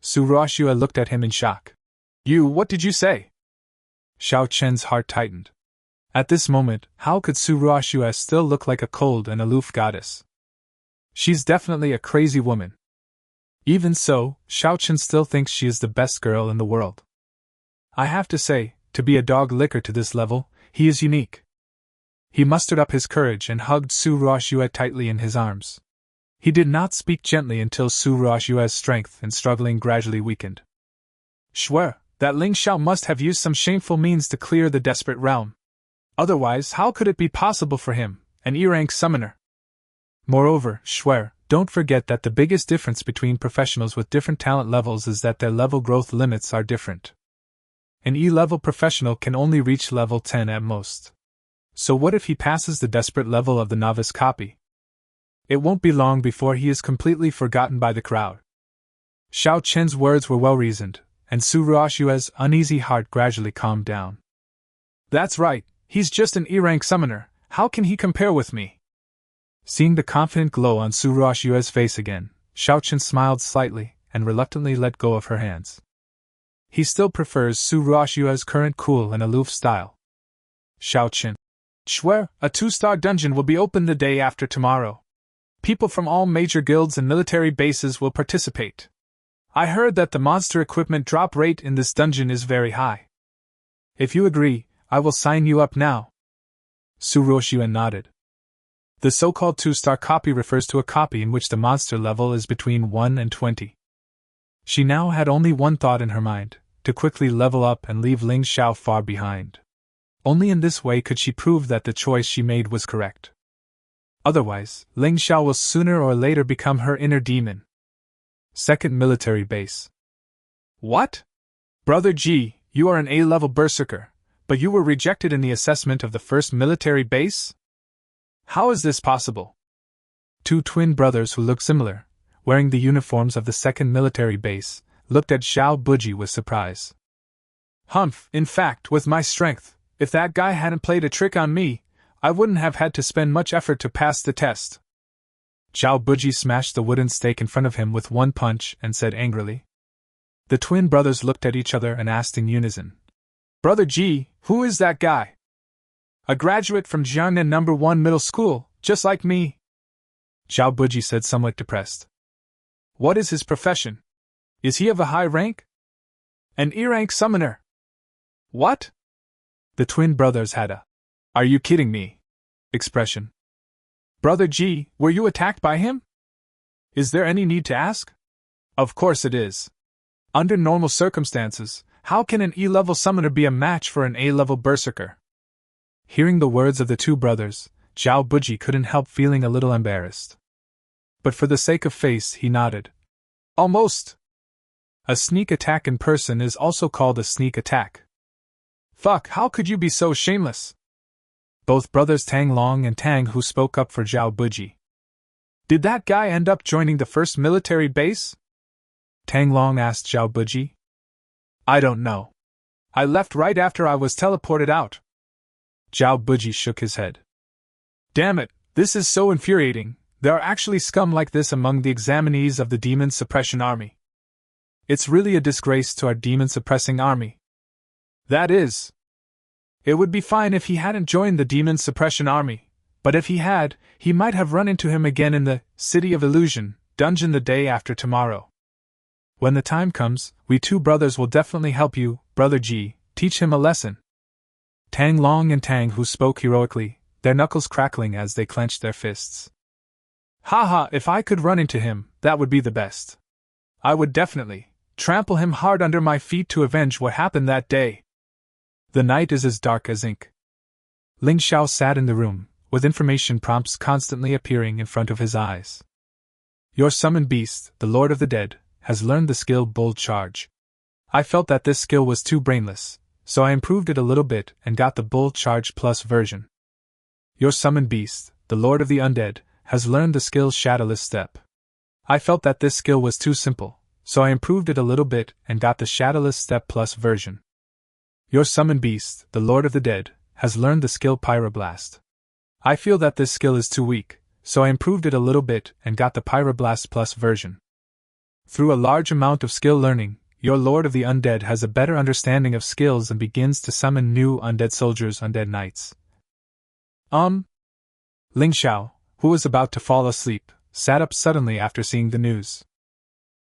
Su Ruoxue looked at him in shock. What did you say? Xiaoqin's heart tightened. At this moment, how could Su Ruoxue still look like a cold and aloof goddess? She's definitely a crazy woman. Even so, Xiaoqin still thinks she is the best girl in the world. I have to say, to be a dog licker to this level, he is unique. He mustered up his courage and hugged Su Ruoxue tightly in his arms. He did not speak gently until Su Ruoxue's strength and struggling gradually weakened. Swear, that Ling Xiao must have used some shameful means to clear the desperate realm. Otherwise, how could it be possible for him, an E-rank summoner? Moreover, swear, don't forget that the biggest difference between professionals with different talent levels is that their level growth limits are different. An E-level professional can only reach level 10 at most. So what if he passes the desperate level of the novice copy? It won't be long before he is completely forgotten by the crowd. Xiaoqin's words were well reasoned, and Su Ruoxue's uneasy heart gradually calmed down. That's right, he's just an E-rank summoner, how can he compare with me? Seeing the confident glow on Su Ruoxue's face again, Xiaoqin smiled slightly and reluctantly let go of her hands. He still prefers Su Ruoxue's current cool and aloof style. Xiaoqin. Swear, a 2-star dungeon will be open the day after tomorrow. People from all major guilds and military bases will participate. I heard that the monster equipment drop rate in this dungeon is very high. If you agree, I will sign you up now. Su Ruoxue nodded. The so-called 2-star copy refers to a copy in which the monster level is between 1 and 20. She now had only one thought in her mind, to quickly level up and leave Ling Xiao far behind. Only in this way could she prove that the choice she made was correct. Otherwise, Ling Xiao will sooner or later become her inner demon. Second military base. What? Brother G, you are an A-level Berserker, but you were rejected in the assessment of the first military base? How is this possible? Two twin brothers who looked similar, wearing the uniforms of the second military base, looked at Xiao Buji with surprise. Humph, in fact, with my strength, if that guy hadn't played a trick on me, I wouldn't have had to spend much effort to pass the test. Xiao Buji smashed the wooden stake in front of him with one punch and said angrily. The twin brothers looked at each other and asked in unison. Brother G, who is that guy? A graduate from Jiangnan No. 1 Middle School, just like me. Xiao Buji said somewhat depressed. What is his profession? Is he of a high rank? An E-rank summoner. What? The twin brothers had a "Are you kidding me?" expression. Brother G, were you attacked by him? Is there any need to ask? Of course it is. Under normal circumstances, how can an E-level summoner be a match for an A-level Berserker? Hearing the words of the two brothers, Xiao Buji couldn't help feeling a little embarrassed. But for the sake of face, he nodded. Almost. A sneak attack in person is also called a sneak attack. Fuck, how could you be so shameless? Both brothers Tang Long and Tang Hu spoke up for Xiao Buji. Did that guy end up joining the first military base? Tang Long asked Xiao Buji. I don't know. I left right after I was teleported out. Xiao Buji shook his head. Damn it, this is so infuriating. There are actually scum like this among the examinees of the Demon Suppression Army. It's really a disgrace to our demon suppressing army. That is. It would be fine if he hadn't joined the Demon Suppression Army, but if he had, he might have run into him again in the City of Illusion dungeon the day after tomorrow. When the time comes, we two brothers will definitely help you, Brother G, teach him a lesson. Tang Long and Tang Hu spoke heroically, their knuckles crackling as they clenched their fists. Haha, if I could run into him, that would be the best. I would definitely trample him hard under my feet to avenge what happened that day. The night is as dark as ink. Ling Xiao sat in the room, with information prompts constantly appearing in front of his eyes. Your summoned beast, the Lord of the Dead, has learned the skill Bold Charge. I felt that this skill was too brainless, so I improved it a little bit and got the Bold Charge Plus version. Your summoned beast, the Lord of the Undead, has learned the skill Shadowless Step. I felt that this skill was too simple, so I improved it a little bit and got the Shadowless Step Plus version. Your summoned beast, the Lord of the Dead, has learned the skill Pyroblast. I feel that this skill is too weak, so I improved it a little bit and got the Pyroblast Plus version. Through a large amount of skill learning, your Lord of the Undead has a better understanding of skills and begins to summon new undead soldiers, undead knights. Ling Xiao, who was about to fall asleep, sat up suddenly after seeing the news.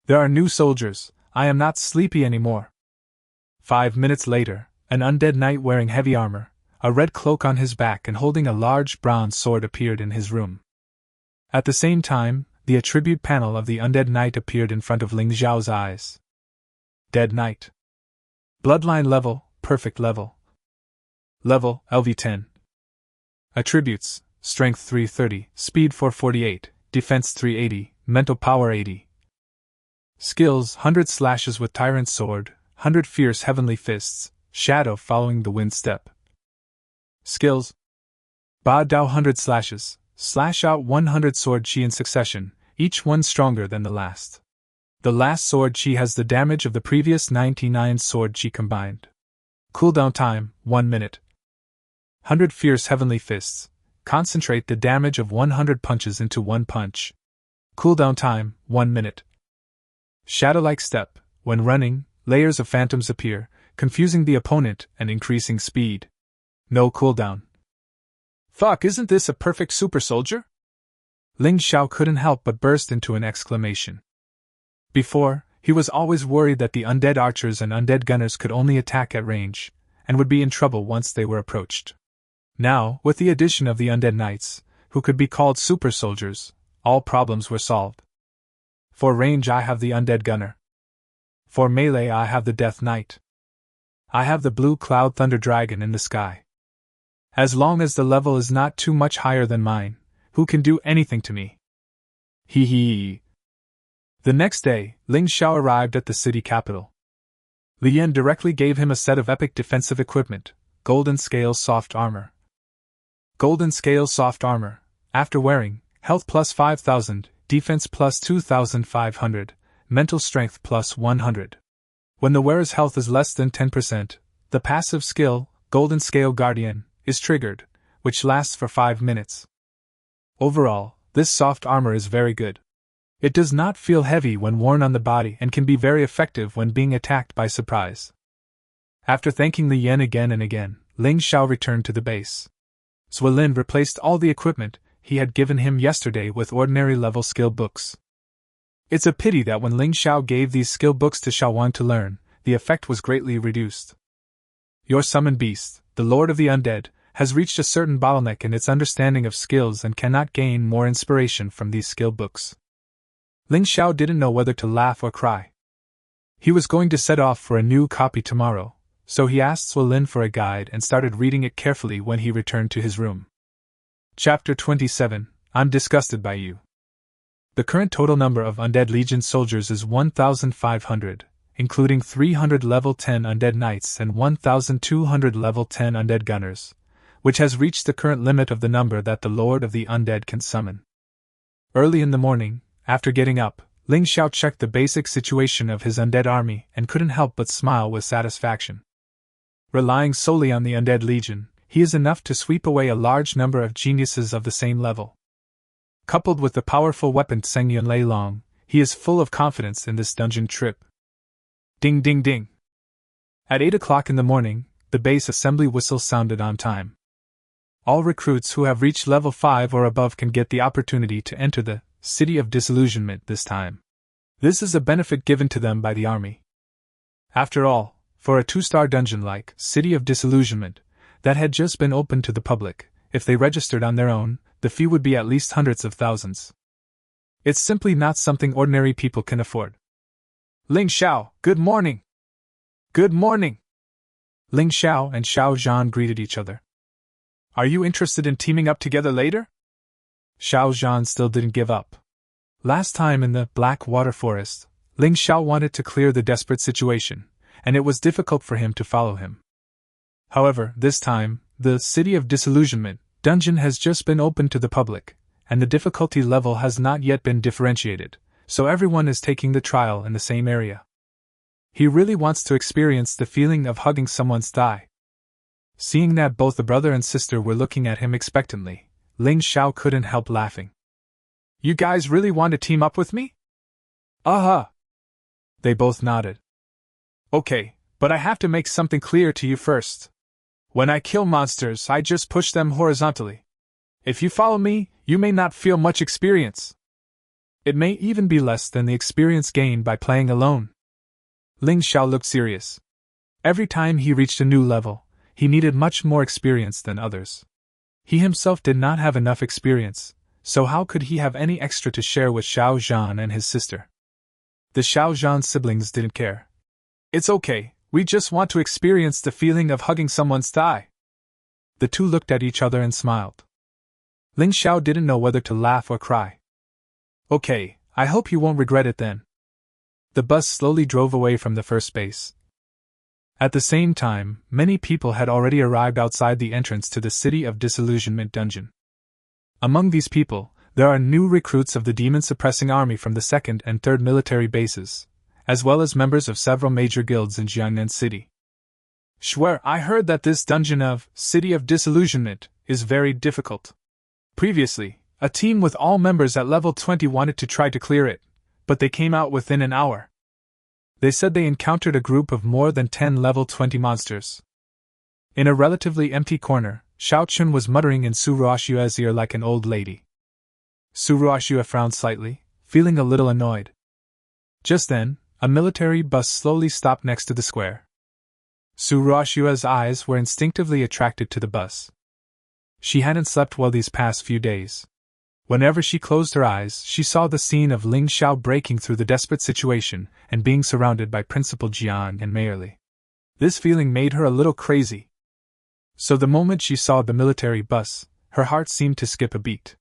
There are new soldiers, I am not sleepy anymore. 5 minutes later, an undead knight wearing heavy armor, a red cloak on his back and holding a large bronze sword appeared in his room. At the same time, the attribute panel of the undead knight appeared in front of Ling Xiao's eyes. Dead Knight. Bloodline level, perfect level. Level, LV10. Attributes, Strength 330, Speed 448, Defense 380, Mental Power 80. Skills, 100 slashes with Tyrant Sword, 100 fierce heavenly fists, Shadow following the wind step. Skills. Ba Dao 100 slashes, slash out 100 sword chi in succession, each one stronger than the last. The last sword chi has the damage of the previous 99 sword chi combined. Cooldown time, 1 minute. 100 fierce heavenly fists, concentrate the damage of 100 punches into one punch. Cooldown time, 1 minute. Shadow-like step, when running, layers of phantoms appear, confusing the opponent and increasing speed. No cooldown. Fuck, isn't this a perfect super soldier? Ling Xiao couldn't help but burst into an exclamation. Before, he was always worried that the undead archers and undead gunners could only attack at range, and would be in trouble once they were approached. Now, with the addition of the undead knights, who could be called super soldiers, all problems were solved. For range I have the undead gunner. For melee I have the death knight. I have the blue cloud thunder dragon in the sky. As long as the level is not too much higher than mine, who can do anything to me? Hee hee. The next day, Ling Xiao arrived at the city capital. Li Yan directly gave him a set of epic defensive equipment, Golden Scale Soft Armor. Golden Scale Soft Armor, after wearing, health plus 5,000, defense plus 2,500, mental strength plus 100. When the wearer's health is less than 10%, the passive skill, Golden Scale Guardian, is triggered, which lasts for 5 minutes. Overall, this soft armor is very good. It does not feel heavy when worn on the body and can be very effective when being attacked by surprise. After thanking Li Yan again and again, Ling Xiao returned to the base. Zwilin replaced all the equipment he had given him yesterday with ordinary level skill books. It's a pity that when Ling Xiao gave these skill books to Xiaowang to learn, the effect was greatly reduced. Your summoned beast, the Lord of the Undead, has reached a certain bottleneck in its understanding of skills and cannot gain more inspiration from these skill books. Ling Xiao didn't know whether to laugh or cry. He was going to set off for a new copy tomorrow, so he asked Zwilin for a guide and started reading it carefully when he returned to his room. Chapter 27, I'm disgusted by you. The current total number of Undead Legion soldiers is 1,500, including 300 level 10 Undead Knights and 1,200 level 10 Undead Gunners, which has reached the current limit of the number that the Lord of the Undead can summon. Early in the morning, after getting up, Ling Xiao checked the basic situation of his undead army and couldn't help but smile with satisfaction. Relying solely on the Undead Legion, he is enough to sweep away a large number of geniuses of the same level. Coupled with the powerful weapon Tsengyun Lei Long, he is full of confidence in this dungeon trip. Ding ding ding. At 8 o'clock in the morning, the base assembly whistle sounded on time. All recruits who have reached level 5 or above can get the opportunity to enter the City of Disillusionment this time. This is a benefit given to them by the army. After all, for a 2-star dungeon like City of Disillusionment, that had just been opened to the public, if they registered on their own, the fee would be at least hundreds of thousands. It's simply not something ordinary people can afford. Ling Xiao, good morning! Good morning! Ling Xiao and Xiao Zhan greeted each other. Are you interested in teaming up together later? Xiao Zhan still didn't give up. Last time in the Black Water Forest, Ling Xiao wanted to clear the desperate situation, and it was difficult for him to follow him. However, this time, the City of Disillusionment dungeon has just been opened to the public, and the difficulty level has not yet been differentiated, so everyone is taking the trial in the same area. He really wants to experience the feeling of hugging someone's thigh. Seeing that both the brother and sister were looking at him expectantly, Ling Xiao couldn't help laughing. You guys really want to team up with me? Uh-huh. They both nodded. Okay, but I have to make something clear to you first. When I kill monsters, I just push them horizontally. If you follow me, you may not feel much experience. It may even be less than the experience gained by playing alone. Ling Xiao looked serious. Every time he reached a new level, he needed much more experience than others. He himself did not have enough experience, so how could he have any extra to share with Xiao Zhan and his sister? The Xiao Zhan siblings didn't care. It's okay, we just want to experience the feeling of hugging someone's thigh. The two looked at each other and smiled. Ling Xiao didn't know whether to laugh or cry. Okay, I hope you won't regret it then. The bus slowly drove away from the first base. At the same time, many people had already arrived outside the entrance to the City of Disillusionment dungeon. Among these people, there are new recruits of the demon-suppressing army from the 2nd and 3rd military bases, as well as members of several major guilds in Jiangnan City. Swear, I heard that this dungeon of City of Disillusionment is very difficult. Previously, a team with all members at level 20 wanted to try to clear it, but they came out within an hour. They said they encountered a group of more than 10 level 20 monsters. In a relatively empty corner, Xiao Chun was muttering in Su Ruoxue's ear like an old lady. Su Ruoxue frowned slightly, feeling a little annoyed. Just then, a military bus slowly stopped next to the square. Su Ruoxue's eyes were instinctively attracted to the bus. She hadn't slept well these past few days. Whenever she closed her eyes, she saw the scene of Ling Xiao breaking through the desperate situation and being surrounded by Principal Jian and Mayerly. This feeling made her a little crazy. So the moment she saw the military bus, her heart seemed to skip a beat.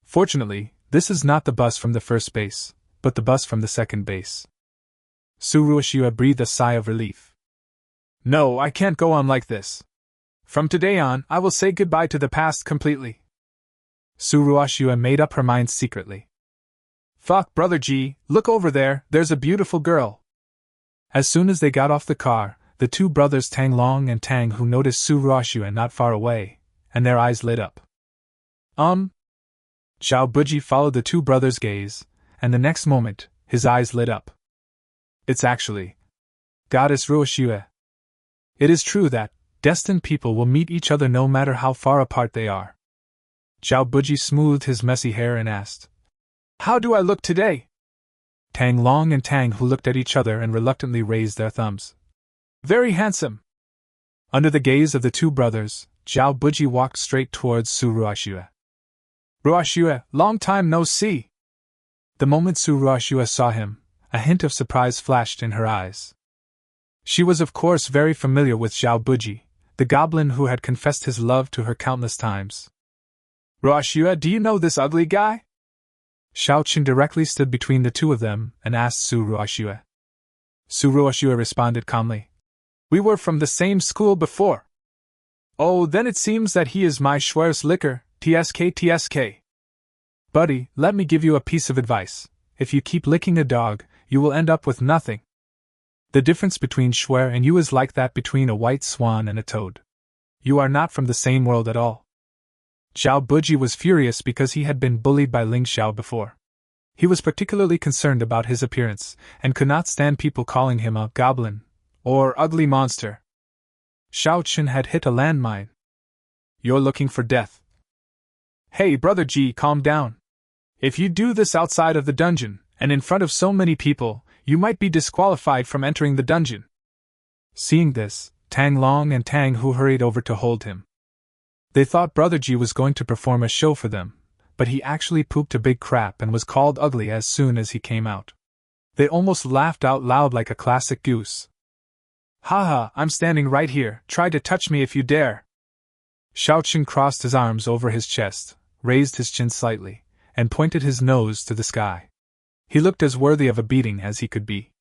Fortunately, this is not the bus from the first base, but the bus from the second base. Su Ruoxue breathed a sigh of relief. No, I can't go on like this. From today on, I will say goodbye to the past completely. Su Ruoxue made up her mind secretly. Fuck, Brother G, look over there, there's a beautiful girl. As soon as they got off the car, the two brothers Tang Long and Tang Hu noticed Su Ruoxue not far away, and their eyes lit up. Zhao Buji followed the two brothers' gaze, and the next moment, his eyes lit up. It's actually Goddess Ruoxue. It is true that destined people will meet each other no matter how far apart they are. Zhao Buji smoothed his messy hair and asked, How do I look today? Tang Long and Tang Hu looked at each other and reluctantly raised their thumbs. Very handsome. Under the gaze of the two brothers, Zhao Buji walked straight towards Su Ruoxue. Ruoxue, long time no see. The moment Su Ruoxue saw him, a hint of surprise flashed in her eyes. She was of course very familiar with Zhao Buji, the goblin who had confessed his love to her countless times. Ruoxue, do you know this ugly guy? Xiao Qin directly stood between the two of them and asked Su Ruoxue. Su Ruoxue responded calmly. We were from the same school before. Oh, then it seems that he is my Schwarzlicker, TSK. Buddy, let me give you a piece of advice. If you keep licking a dog, you will end up with nothing. The difference between Schwer and you is like that between a white swan and a toad. You are not from the same world at all. Zhao Buji was furious because he had been bullied by Ling Xiao before. He was particularly concerned about his appearance, and could not stand people calling him a goblin, or ugly monster. Xiao Qin had hit a landmine. You're looking for death. Hey, Brother G, calm down. If you do this outside of the dungeon, and in front of so many people, you might be disqualified from entering the dungeon. Seeing this, Tang Long and Tang Hu hurried over to hold him. They thought Brother G was going to perform a show for them, but he actually pooped a big crap and was called ugly as soon as he came out. They almost laughed out loud like a classic goose. Haha, I'm standing right here, try to touch me if you dare. Xiao Qin crossed his arms over his chest, raised his chin slightly, and pointed his nose to the sky. He looked as worthy of a beating as he could be.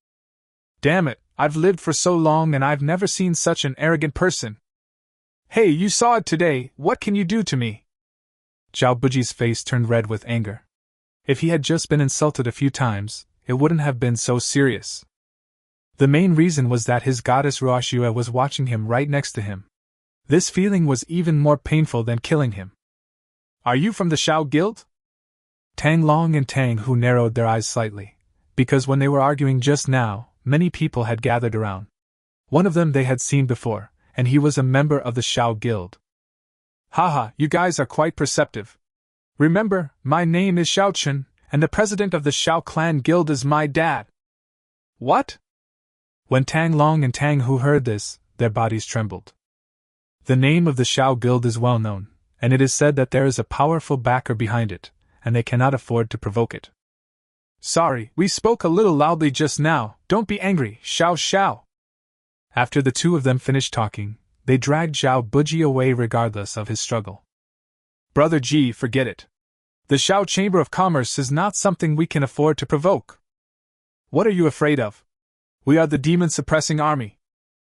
Damn it, I've lived for so long and I've never seen such an arrogant person. Hey, you saw it today, what can you do to me? Zhao Buji's face turned red with anger. If he had just been insulted a few times, it wouldn't have been so serious. The main reason was that his goddess Ruoxue was watching him right next to him. This feeling was even more painful than killing him. Are you from the Shao Guild? Tang Long and Tang Hu narrowed their eyes slightly, because when they were arguing just now, many people had gathered around. One of them they had seen before, and he was a member of the Shao Guild. Haha, you guys are quite perceptive. Remember, my name is Xiao Qin, and the president of the Shao Clan Guild is my dad. What? When Tang Long and Tang Hu heard this, their bodies trembled. The name of the Shao Guild is well known, and it is said that there is a powerful backer behind it, and they cannot afford to provoke it. Sorry, we spoke a little loudly just now, don't be angry, Xiao. After the two of them finished talking, they dragged Zhao Buji away regardless of his struggle. Brother G, forget it. The Shao Chamber of Commerce is not something we can afford to provoke. What are you afraid of? We are the demon-suppressing army.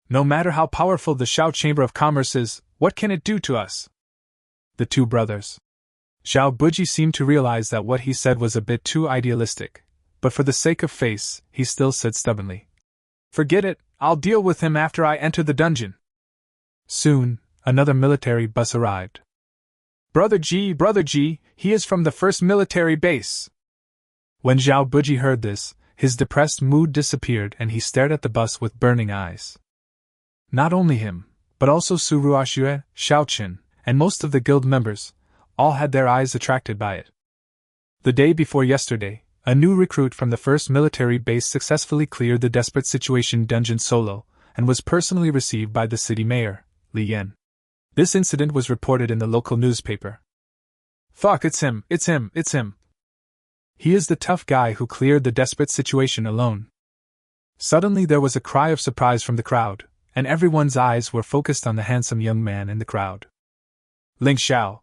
No matter how powerful the Shao Chamber of Commerce is, what can it do to us? The two brothers. Zhao Buji seemed to realize that what he said was a bit too idealistic, but for the sake of face, he still said stubbornly. Forget it, I'll deal with him after I enter the dungeon. Soon, another military bus arrived. Brother G, he is from the 1st military base. When Zhao Buji heard this, his depressed mood disappeared and he stared at the bus with burning eyes. Not only him, but also Su Ruoxue, Xiao Qin, and most of the guild members, all had their eyes attracted by it. The day before yesterday, a new recruit from the 1st military base successfully cleared the desperate situation dungeon solo, and was personally received by the city mayor, Li Yan. This incident was reported in the local newspaper. Fuck, it's him. He is the tough guy who cleared the desperate situation alone. Suddenly there was a cry of surprise from the crowd, and everyone's eyes were focused on the handsome young man in the crowd. Ling Xiao.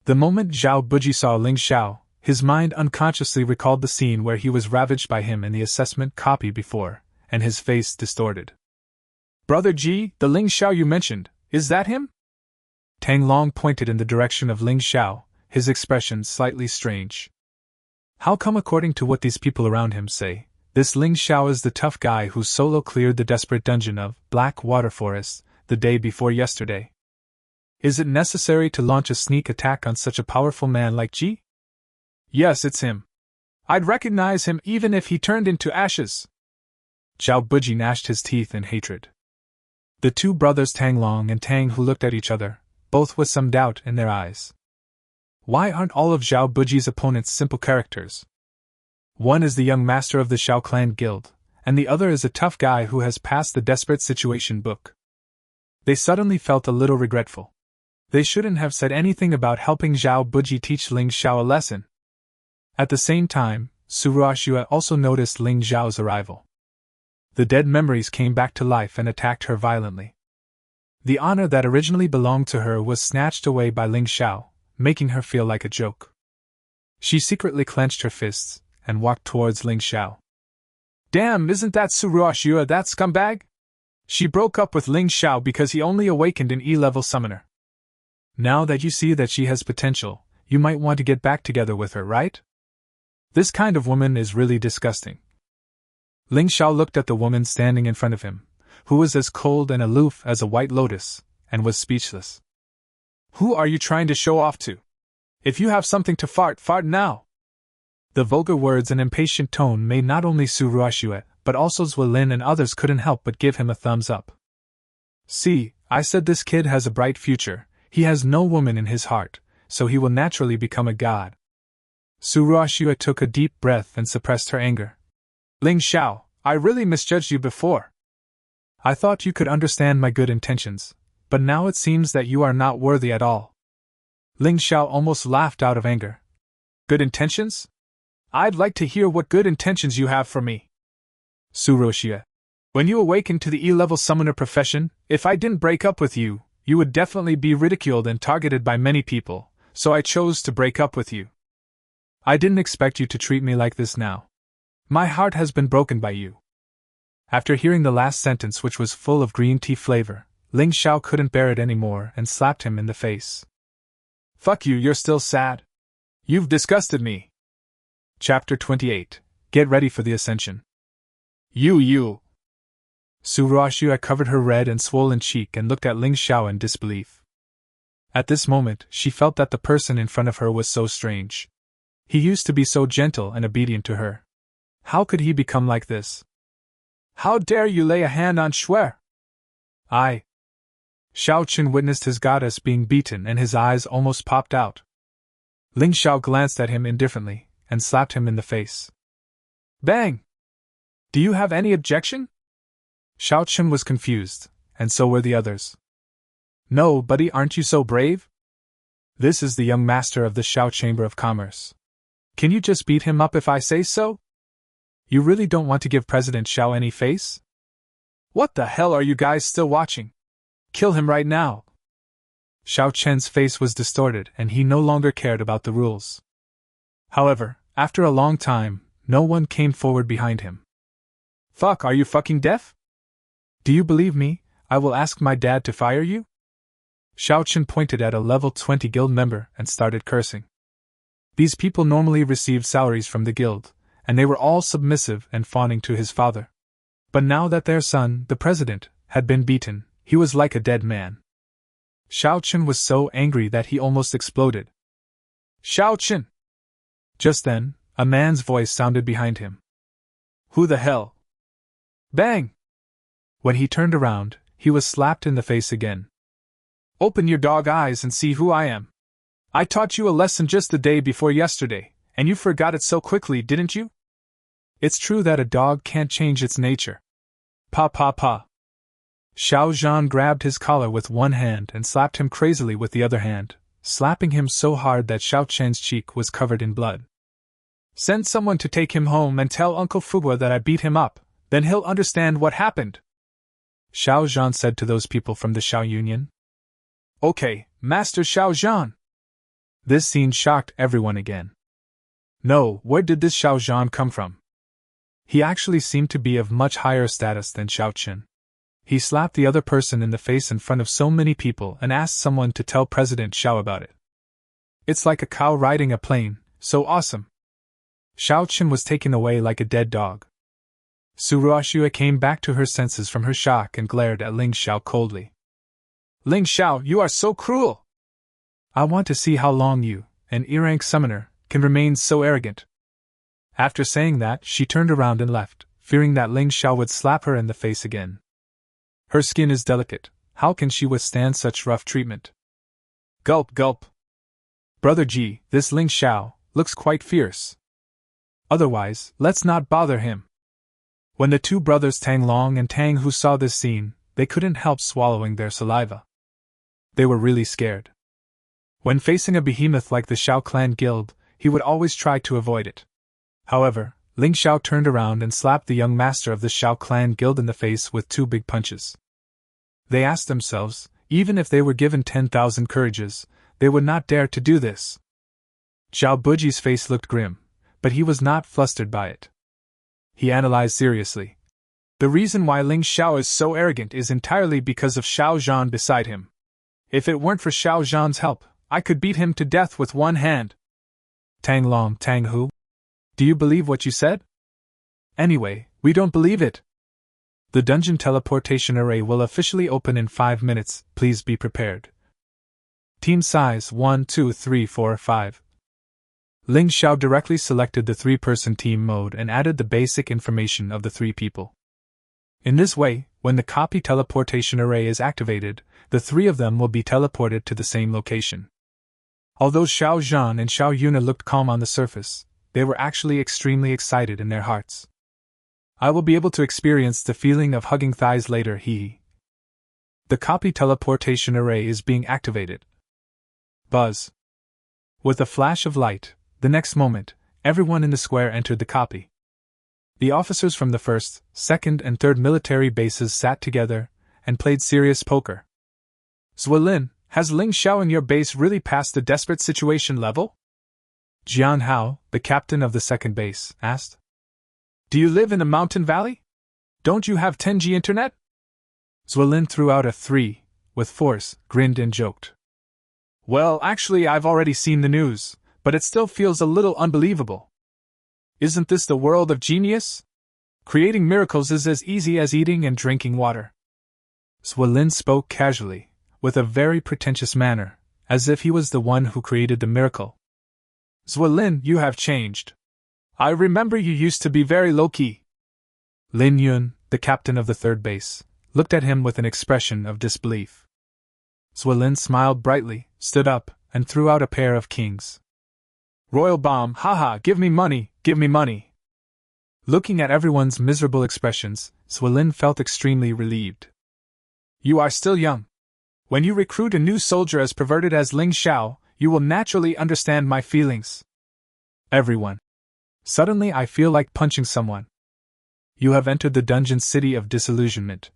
The moment Zhao Buji saw Ling Xiao, his mind unconsciously recalled the scene where he was ravaged by him in the assessment copy before, and his face distorted. Brother Ji, the Ling Xiao you mentioned, is that him? Tang Long pointed in the direction of Ling Xiao, his expression slightly strange. How come, according to what these people around him say, this Ling Xiao is the tough guy who solo cleared the desperate dungeon of Black Water Forest the day before yesterday? Is it necessary to launch a sneak attack on such a powerful man like Ji? Yes, it's him. I'd recognize him even if he turned into ashes. Zhao Buji gnashed his teeth in hatred. The two brothers Tang Long and Tang Hu looked at each other, both with some doubt in their eyes. Why aren't all of Zhao Buji's opponents simple characters? One is the young master of the Shao Clan Guild, and the other is a tough guy who has passed the desperate situation book. They suddenly felt a little regretful. They shouldn't have said anything about helping Zhao Buji teach Ling Xiao a lesson. At the same time, Suruashua also noticed Ling Xiao's arrival. The dead memories came back to life and attacked her violently. The honor that originally belonged to her was snatched away by Ling Xiao, making her feel like a joke. She secretly clenched her fists and walked towards Ling Xiao. Damn, isn't that Suruashua that scumbag? She broke up with Ling Xiao because he only awakened an E-level summoner. Now that you see that she has potential, you might want to get back together with her, right? This kind of woman is really disgusting. Ling Xiao looked at the woman standing in front of him, who was as cold and aloof as a white lotus, and was speechless. Who are you trying to show off to? If you have something to fart, fart now! The vulgar words and impatient tone made not only Suruashua, but also Zwilin and others couldn't help but give him a thumbs up. See, I said this kid has a bright future. He has no woman in his heart, so he will naturally become a god. Suruashua took a deep breath and suppressed her anger. Ling Xiao, I really misjudged you before. I thought you could understand my good intentions, but now it seems that you are not worthy at all. Ling Xiao almost laughed out of anger. Good intentions? I'd like to hear what good intentions you have for me. Suruashua, when you awaken to the E-level summoner profession, if I didn't break up with you, you would definitely be ridiculed and targeted by many people, so I chose to break up with you. I didn't expect you to treat me like this now. My heart has been broken by you. After hearing the last sentence, which was full of green tea flavor, Ling Xiao couldn't bear it anymore and slapped him in the face. Fuck you, you're still sad? You've disgusted me. Chapter 28. Get ready for the ascension. You. Suruashua covered her red and swollen cheek and looked at Ling Xiao in disbelief. At this moment, she felt that the person in front of her was so strange. He used to be so gentle and obedient to her. How could he become like this? How dare you lay a hand on Shuer? I. Xiao Qin witnessed his goddess being beaten and his eyes almost popped out. Ling Xiao glanced at him indifferently and slapped him in the face. Bang! Do you have any objection? Xiao Qin was confused, and so were the others. No, buddy, aren't you so brave? This is the young master of the Xiao Chamber of Commerce. Can you just beat him up if I say so? You really don't want to give President Xiao any face? What the hell are you guys still watching? Kill him right now. Xiao Chen's face was distorted and he no longer cared about the rules. However, after a long time, no one came forward behind him. Fuck, are you fucking deaf? Do you believe me? I will ask my dad to fire you? Xiao Chen pointed at a level 20 guild member and started cursing. These people normally received salaries from the guild, and they were all submissive and fawning to his father. But now that their son, the president, had been beaten, he was like a dead man. Xiao Chen was so angry that he almost exploded. Xiao Chen! Just then, a man's voice sounded behind him. Who the hell? Bang! When he turned around, he was slapped in the face again. Open your dog eyes and see who I am. I taught you a lesson just the day before yesterday, and you forgot it so quickly, didn't you? It's true that a dog can't change its nature. Pa pa pa. Xiao Zhan grabbed his collar with one hand and slapped him crazily with the other hand, slapping him so hard that Xiao Chen's cheek was covered in blood. Send someone to take him home and tell Uncle Fugua that I beat him up, then he'll understand what happened. Xiao Zhan said to those people from the Xiao Union. Okay, Master Xiao Zhan. This scene shocked everyone again. No, where did this Xiao Zhan come from? He actually seemed to be of much higher status than Xiao Qin. He slapped the other person in the face in front of so many people and asked someone to tell President Xiao about it. It's like a cow riding a plane, so awesome. Xiao Qin was taken away like a dead dog. Su Ruoxue came back to her senses from her shock and glared at Ling Xiao coldly. Ling Xiao, you are so cruel! I want to see how long you, an E-rank summoner, can remain so arrogant. After saying that, she turned around and left, fearing that Ling Xiao would slap her in the face again. Her skin is delicate, how can she withstand such rough treatment? Gulp, gulp. Brother Ji, this Ling Xiao looks quite fierce. Otherwise, let's not bother him. When the two brothers Tang Long and Tang Hu saw this scene, they couldn't help swallowing their saliva. They were really scared. When facing a behemoth like the Xiao Clan Guild, he would always try to avoid it. However, Ling Xiao turned around and slapped the young master of the Xiao Clan Guild in the face with 2 big punches. They asked themselves, even if they were given 10,000 courages, they would not dare to do this. Zhao Buji's face looked grim, but he was not flustered by it. He analyzed seriously. The reason why Ling Xiao is so arrogant is entirely because of Xiao Zhan beside him. If it weren't for Xiao Zhan's help, I could beat him to death with one hand. Tang Long, Tang Hu? Do you believe what you said? Anyway, we don't believe it. The dungeon teleportation array will officially open in 5 minutes, please be prepared. Team size 1, 2, 3, 4, 5. Ling Xiao directly selected the 3-person team mode and added the basic information of the 3 people. In this way, when the copy teleportation array is activated, the 3 of them will be teleported to the same location. Although Xiao Zhan and Xiao Yuna looked calm on the surface, they were actually extremely excited in their hearts. I will be able to experience the feeling of hugging thighs later, hee. The copy teleportation array is being activated. Buzz. With a flash of light, the next moment, everyone in the square entered the copy. The officers from the 1st, 2nd, and 3rd military bases sat together and played serious poker. Zwolin, has Ling Xiao in your base really passed the desperate situation level? Jian Hao, the captain of the 2nd base, asked. Do you live in a mountain valley? Don't you have 10G internet? Zwolin threw out a 3, with force, grinned and joked. Well, actually I've already seen the news, but it still feels a little unbelievable. Isn't this the world of genius? Creating miracles is as easy as eating and drinking water. Zwolin spoke casually, with a very pretentious manner, as if he was the one who created the miracle. Zwolin, you have changed. I remember you used to be very low-key. Lin Yun, the captain of the 3rd base, looked at him with an expression of disbelief. Zwolin smiled brightly, stood up, and threw out a pair of kings. Royal bomb, haha, give me money, give me money. Looking at everyone's miserable expressions, Zwolin felt extremely relieved. You are still young. When you recruit a new soldier as perverted as Ling Xiao, you will naturally understand my feelings. Everyone. Suddenly I feel like punching someone. You have entered the dungeon city of disillusionment.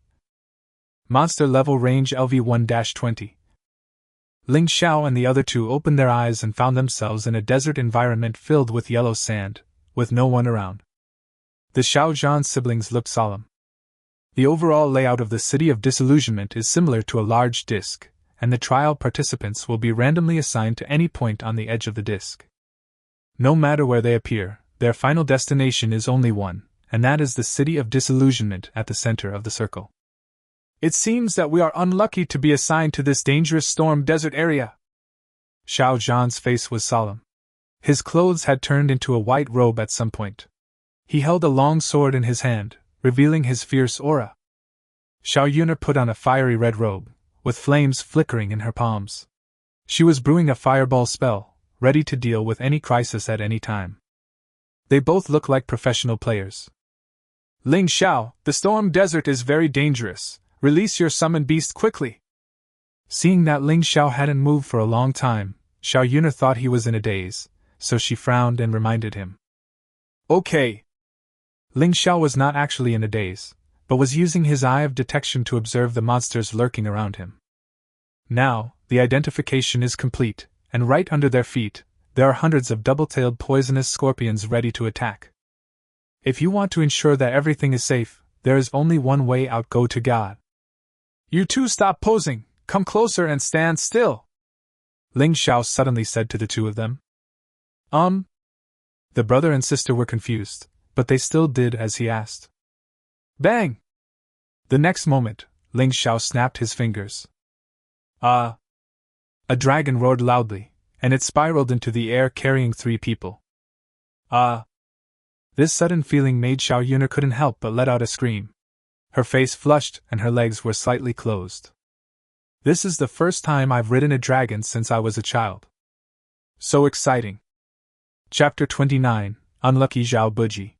Monster level range LV1-20. Ling Xiao and the other 2 opened their eyes and found themselves in a desert environment filled with yellow sand, with no one around. The Xiao Zhan siblings looked solemn. The overall layout of the City of Disillusionment is similar to a large disc, and the trial participants will be randomly assigned to any point on the edge of the disc. No matter where they appear, their final destination is only one, and that is the City of Disillusionment at the center of the circle. It seems that we are unlucky to be assigned to this dangerous storm desert area. Xiao Zhan's face was solemn. His clothes had turned into a white robe at some point. He held a long sword in his hand, revealing his fierce aura. Xiao Yuna put on a fiery red robe, with flames flickering in her palms. She was brewing a fireball spell, ready to deal with any crisis at any time. They both look like professional players. Ling Xiao, the storm desert is very dangerous. Release your summon beast quickly. Seeing that Ling Xiao hadn't moved for a long time, Xiao Yuna thought he was in a daze, so she frowned and reminded him. Okay. Ling Xiao was not actually in a daze, but was using his eye of detection to observe the monsters lurking around him. Now, the identification is complete, and right under their feet, there are hundreds of double-tailed poisonous scorpions ready to attack. If you want to ensure that everything is safe, there is only one way out: go to God. You two stop posing, come closer and stand still, Ling Xiao suddenly said to the two of them. The brother and sister were confused, but they still did as he asked. Bang! The next moment, Ling Xiao snapped his fingers. A dragon roared loudly, and it spiraled into the air carrying 3 people. This sudden feeling made Xiao Yuna couldn't help but let out a scream. Her face flushed and her legs were slightly closed. This is the first time I've ridden a dragon since I was a child. So exciting. Chapter 29, Unlucky Zhao Buji.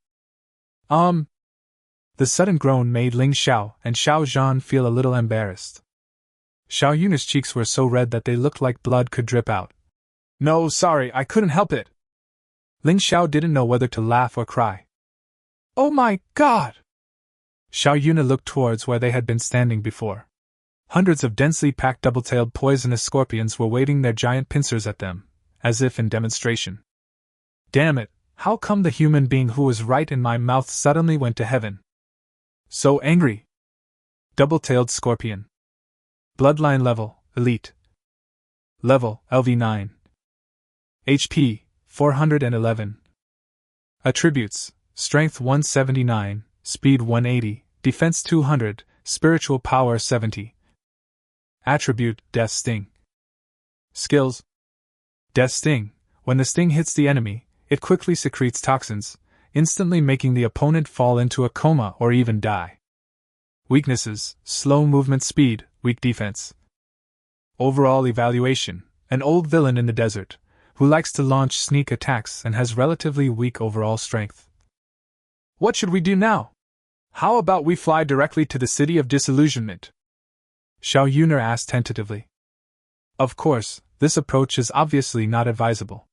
The sudden groan made Ling Xiao and Xiao Zhan feel a little embarrassed. Xiao Yuna's cheeks were so red that they looked like blood could drip out. No, sorry, I couldn't help it. Ling Xiao didn't know whether to laugh or cry. Oh my God! Xiao Yuna looked towards where they had been standing before. Hundreds of densely packed double-tailed poisonous scorpions were waving their giant pincers at them, as if in demonstration. Damn it, how come the human being who was right in my mouth suddenly went to heaven? So angry. Double-tailed scorpion. Bloodline level, elite. Level, LV9. HP, 411. Attributes, Strength 179, Speed 180, Defense 200, Spiritual Power 70. Attribute, Death Sting. Skills. Death Sting. When the sting hits the enemy, it quickly secretes toxins, instantly making the opponent fall into a coma or even die. Weaknesses, slow movement speed, weak defense. Overall evaluation, an old villain in the desert, who likes to launch sneak attacks and has relatively weak overall strength. What should we do now? How about we fly directly to the City of Disillusionment? Xiao Yuna asked tentatively. Of course, this approach is obviously not advisable.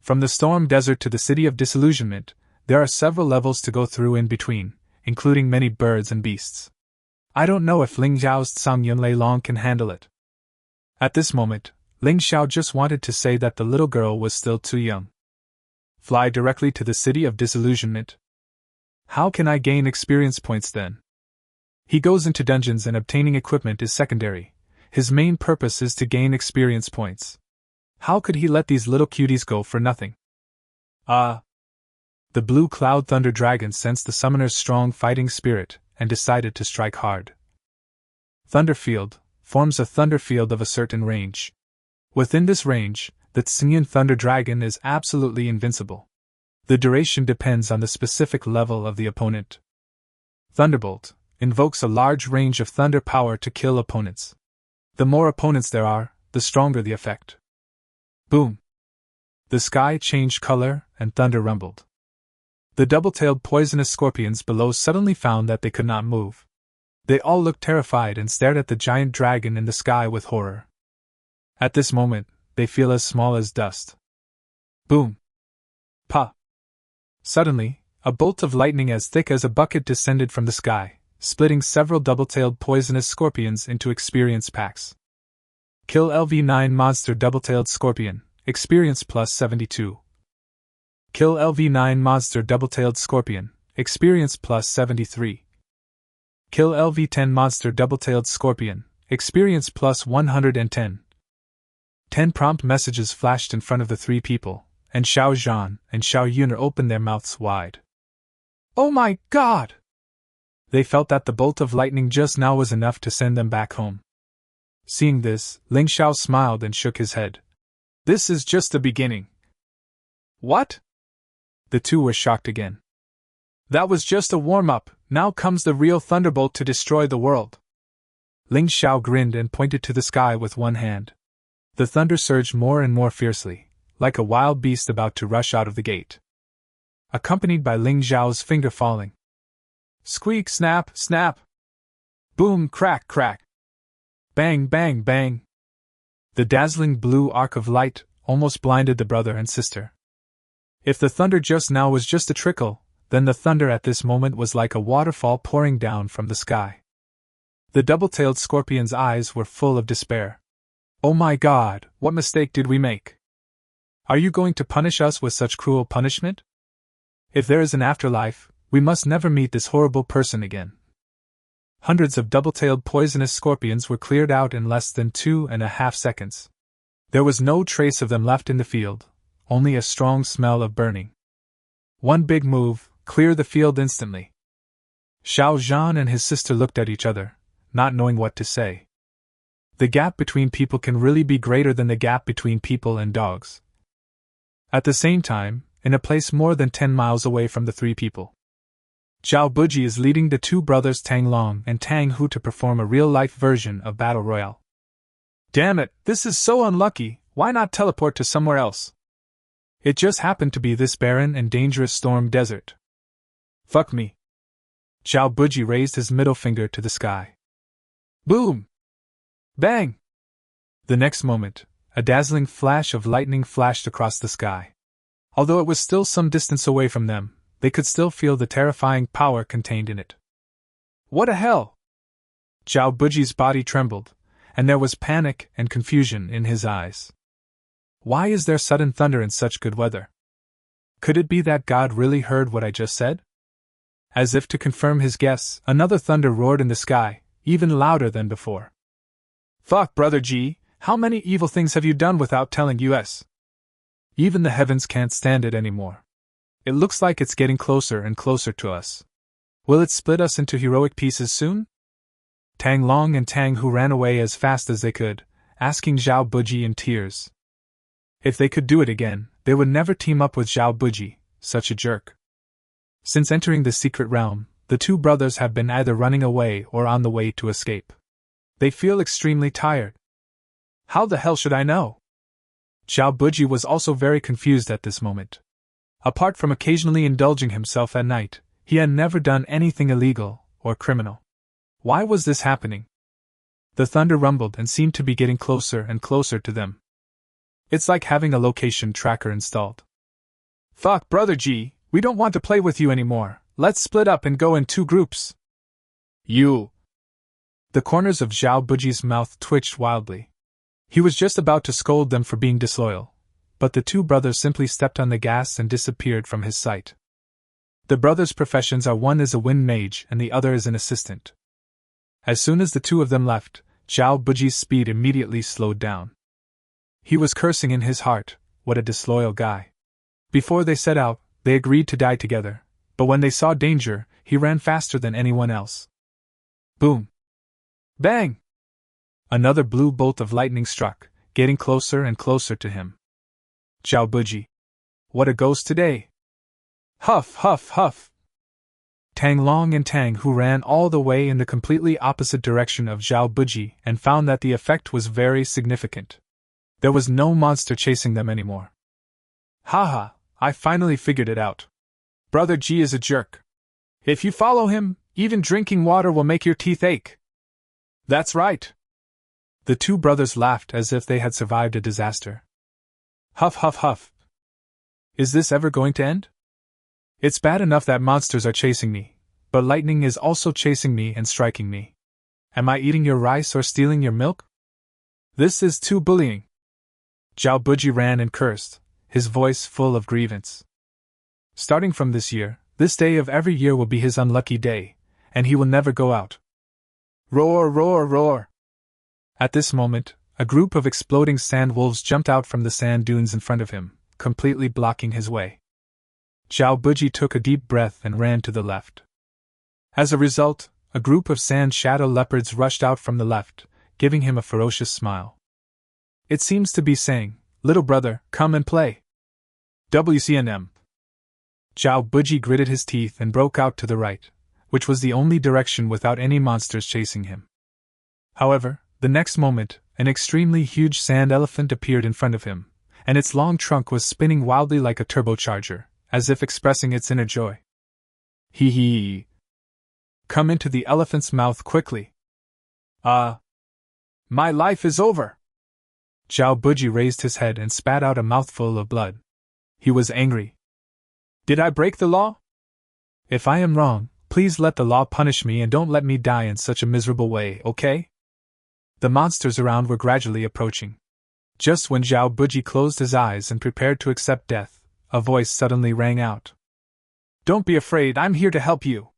From the Storm Desert to the City of Disillusionment, there are several levels to go through in between, including many birds and beasts. I don't know if Ling Xiao's Tsang Yunlei Long can handle it. At this moment, Ling Xiao just wanted to say that the little girl was still too young. Fly directly to the City of Disillusionment? How can I gain experience points then? He goes into dungeons and obtaining equipment is secondary. His main purpose is to gain experience points. How could he let these little cuties go for nothing? The blue cloud thunder dragon sensed the summoner's strong fighting spirit and decided to strike hard. Thunderfield forms a thunder field of a certain range. Within this range, the Xingyan thunder dragon is absolutely invincible. The duration depends on the specific level of the opponent. Thunderbolt invokes a large range of thunder power to kill opponents. The more opponents there are, the stronger the effect. Boom! The sky changed color and thunder rumbled. The double-tailed poisonous scorpions below suddenly found that they could not move. They all looked terrified and stared at the giant dragon in the sky with horror. At this moment, they feel as small as dust. Boom! Pa! Suddenly, a bolt of lightning as thick as a bucket descended from the sky, splitting several double-tailed poisonous scorpions into experience packs. Kill LV9 monster double-tailed scorpion, experience plus 72. Kill LV9 monster double-tailed scorpion, experience plus 73. Kill LV10 monster double-tailed scorpion, experience plus 110. 10 prompt messages flashed in front of the 3 people, and Xiao Zhan and Xiao Yuna opened their mouths wide. Oh my God! They felt that the bolt of lightning just now was enough to send them back home. Seeing this, Ling Xiao smiled and shook his head. This is just the beginning. What? The two were shocked again. That was just a warm-up, now comes the real thunderbolt to destroy the world. Ling Xiao grinned and pointed to the sky with one hand. The thunder surged more and more fiercely, like a wild beast about to rush out of the gate. Accompanied by Ling Xiao's finger falling. Squeak, snap, snap! Boom, crack, crack! Bang, bang, bang! The dazzling blue arc of light almost blinded the brother and sister. If the thunder just now was just a trickle, then the thunder at this moment was like a waterfall pouring down from the sky. The double-tailed scorpion's eyes were full of despair. Oh my God, what mistake did we make? Are you going to punish us with such cruel punishment? If there is an afterlife, we must never meet this horrible person again. Hundreds of double-tailed poisonous scorpions were cleared out in less than 2.5 seconds. There was no trace of them left in the field, only a strong smell of burning. One big move, clear the field instantly. Xiao Zhan and his sister looked at each other, not knowing what to say. The gap between people can really be greater than the gap between people and dogs. At the same time, in a place more than 10 miles away from the three people, Zhao Buji is leading the two brothers Tang Long and Tang Hu to perform a real-life version of Battle Royale. Damn it, this is so unlucky, why not teleport to somewhere else? It just happened to be this barren and dangerous storm desert. Fuck me. Zhao Buji raised his middle finger to the sky. Boom! Bang! The next moment, a dazzling flash of lightning flashed across the sky. Although it was still some distance away from them, they could still feel the terrifying power contained in it. What the hell? Zhao Buji's body trembled, and there was panic and confusion in his eyes. Why is there sudden thunder in such good weather? Could it be that God really heard what I just said? As if to confirm his guess, another thunder roared in the sky, even louder than before. Fuck, Brother G, how many evil things have you done without telling us? Even the heavens can't stand it anymore. It looks like it's getting closer and closer to us. Will it split us into heroic pieces soon? Tang Long and Tang Hu ran away as fast as they could, asking Zhao Buji in tears. If they could do it again, they would never team up with Zhao Buji, such a jerk. Since entering the secret realm, the two brothers have been either running away or on the way to escape. They feel extremely tired. How the hell should I know? Zhao Buji was also very confused at this moment. Apart from occasionally indulging himself at night, he had never done anything illegal or criminal. Why was this happening? The thunder rumbled and seemed to be getting closer and closer to them. It's like having a location tracker installed. Fuck, Brother G, we don't want to play with you anymore. Let's split up and go in 2 groups. You. The corners of Zhao Buji's mouth twitched wildly. He was just about to scold them for being disloyal, but the two brothers simply stepped on the gas and disappeared from his sight. The brothers' professions are one is a wind mage and the other is an assistant. As soon as the two of them left, Zhao Buji's speed immediately slowed down. He was cursing in his heart, what a disloyal guy. Before they set out, they agreed to die together, but when they saw danger, he ran faster than anyone else. Boom! Bang! Another blue bolt of lightning struck, getting closer and closer to him. Zhao Buji. What a ghost today! Huff, huff, huff! Tang Long and Tang Hu ran all the way in the completely opposite direction of Zhao Buji and found that the effect was very significant. There was no monster chasing them anymore. Haha, I finally figured it out. Brother G is a jerk. If you follow him, even drinking water will make your teeth ache. That's right. The two brothers laughed as if they had survived a disaster. Huff, huff, huff. Is this ever going to end? It's bad enough that monsters are chasing me, but lightning is also chasing me and striking me. Am I eating your rice or stealing your milk? This is too bullying. Zhao Buji ran and cursed, his voice full of grievance. Starting from this year, this day of every year will be his unlucky day, and he will never go out. Roar, roar, roar! At this moment, a group of exploding sand wolves jumped out from the sand dunes in front of him, completely blocking his way. Zhao Buji took a deep breath and ran to the left. As a result, a group of sand shadow leopards rushed out from the left, giving him a ferocious smile. It seems to be saying, "Little brother, come and play." WCNM. Zhao Buji gritted his teeth and broke out to the right, which was the only direction without any monsters chasing him. However, the next moment, an extremely huge sand elephant appeared in front of him, and its long trunk was spinning wildly like a turbocharger, as if expressing its inner joy. Hee hee. Come into the elephant's mouth quickly. My life is over. Zhao Buji raised his head and spat out a mouthful of blood. He was angry. Did I break the law? If I am wrong, please let the law punish me and don't let me die in such a miserable way, okay? The monsters around were gradually approaching. Just when Zhao Buji closed his eyes and prepared to accept death, a voice suddenly rang out. Don't be afraid, I'm here to help you.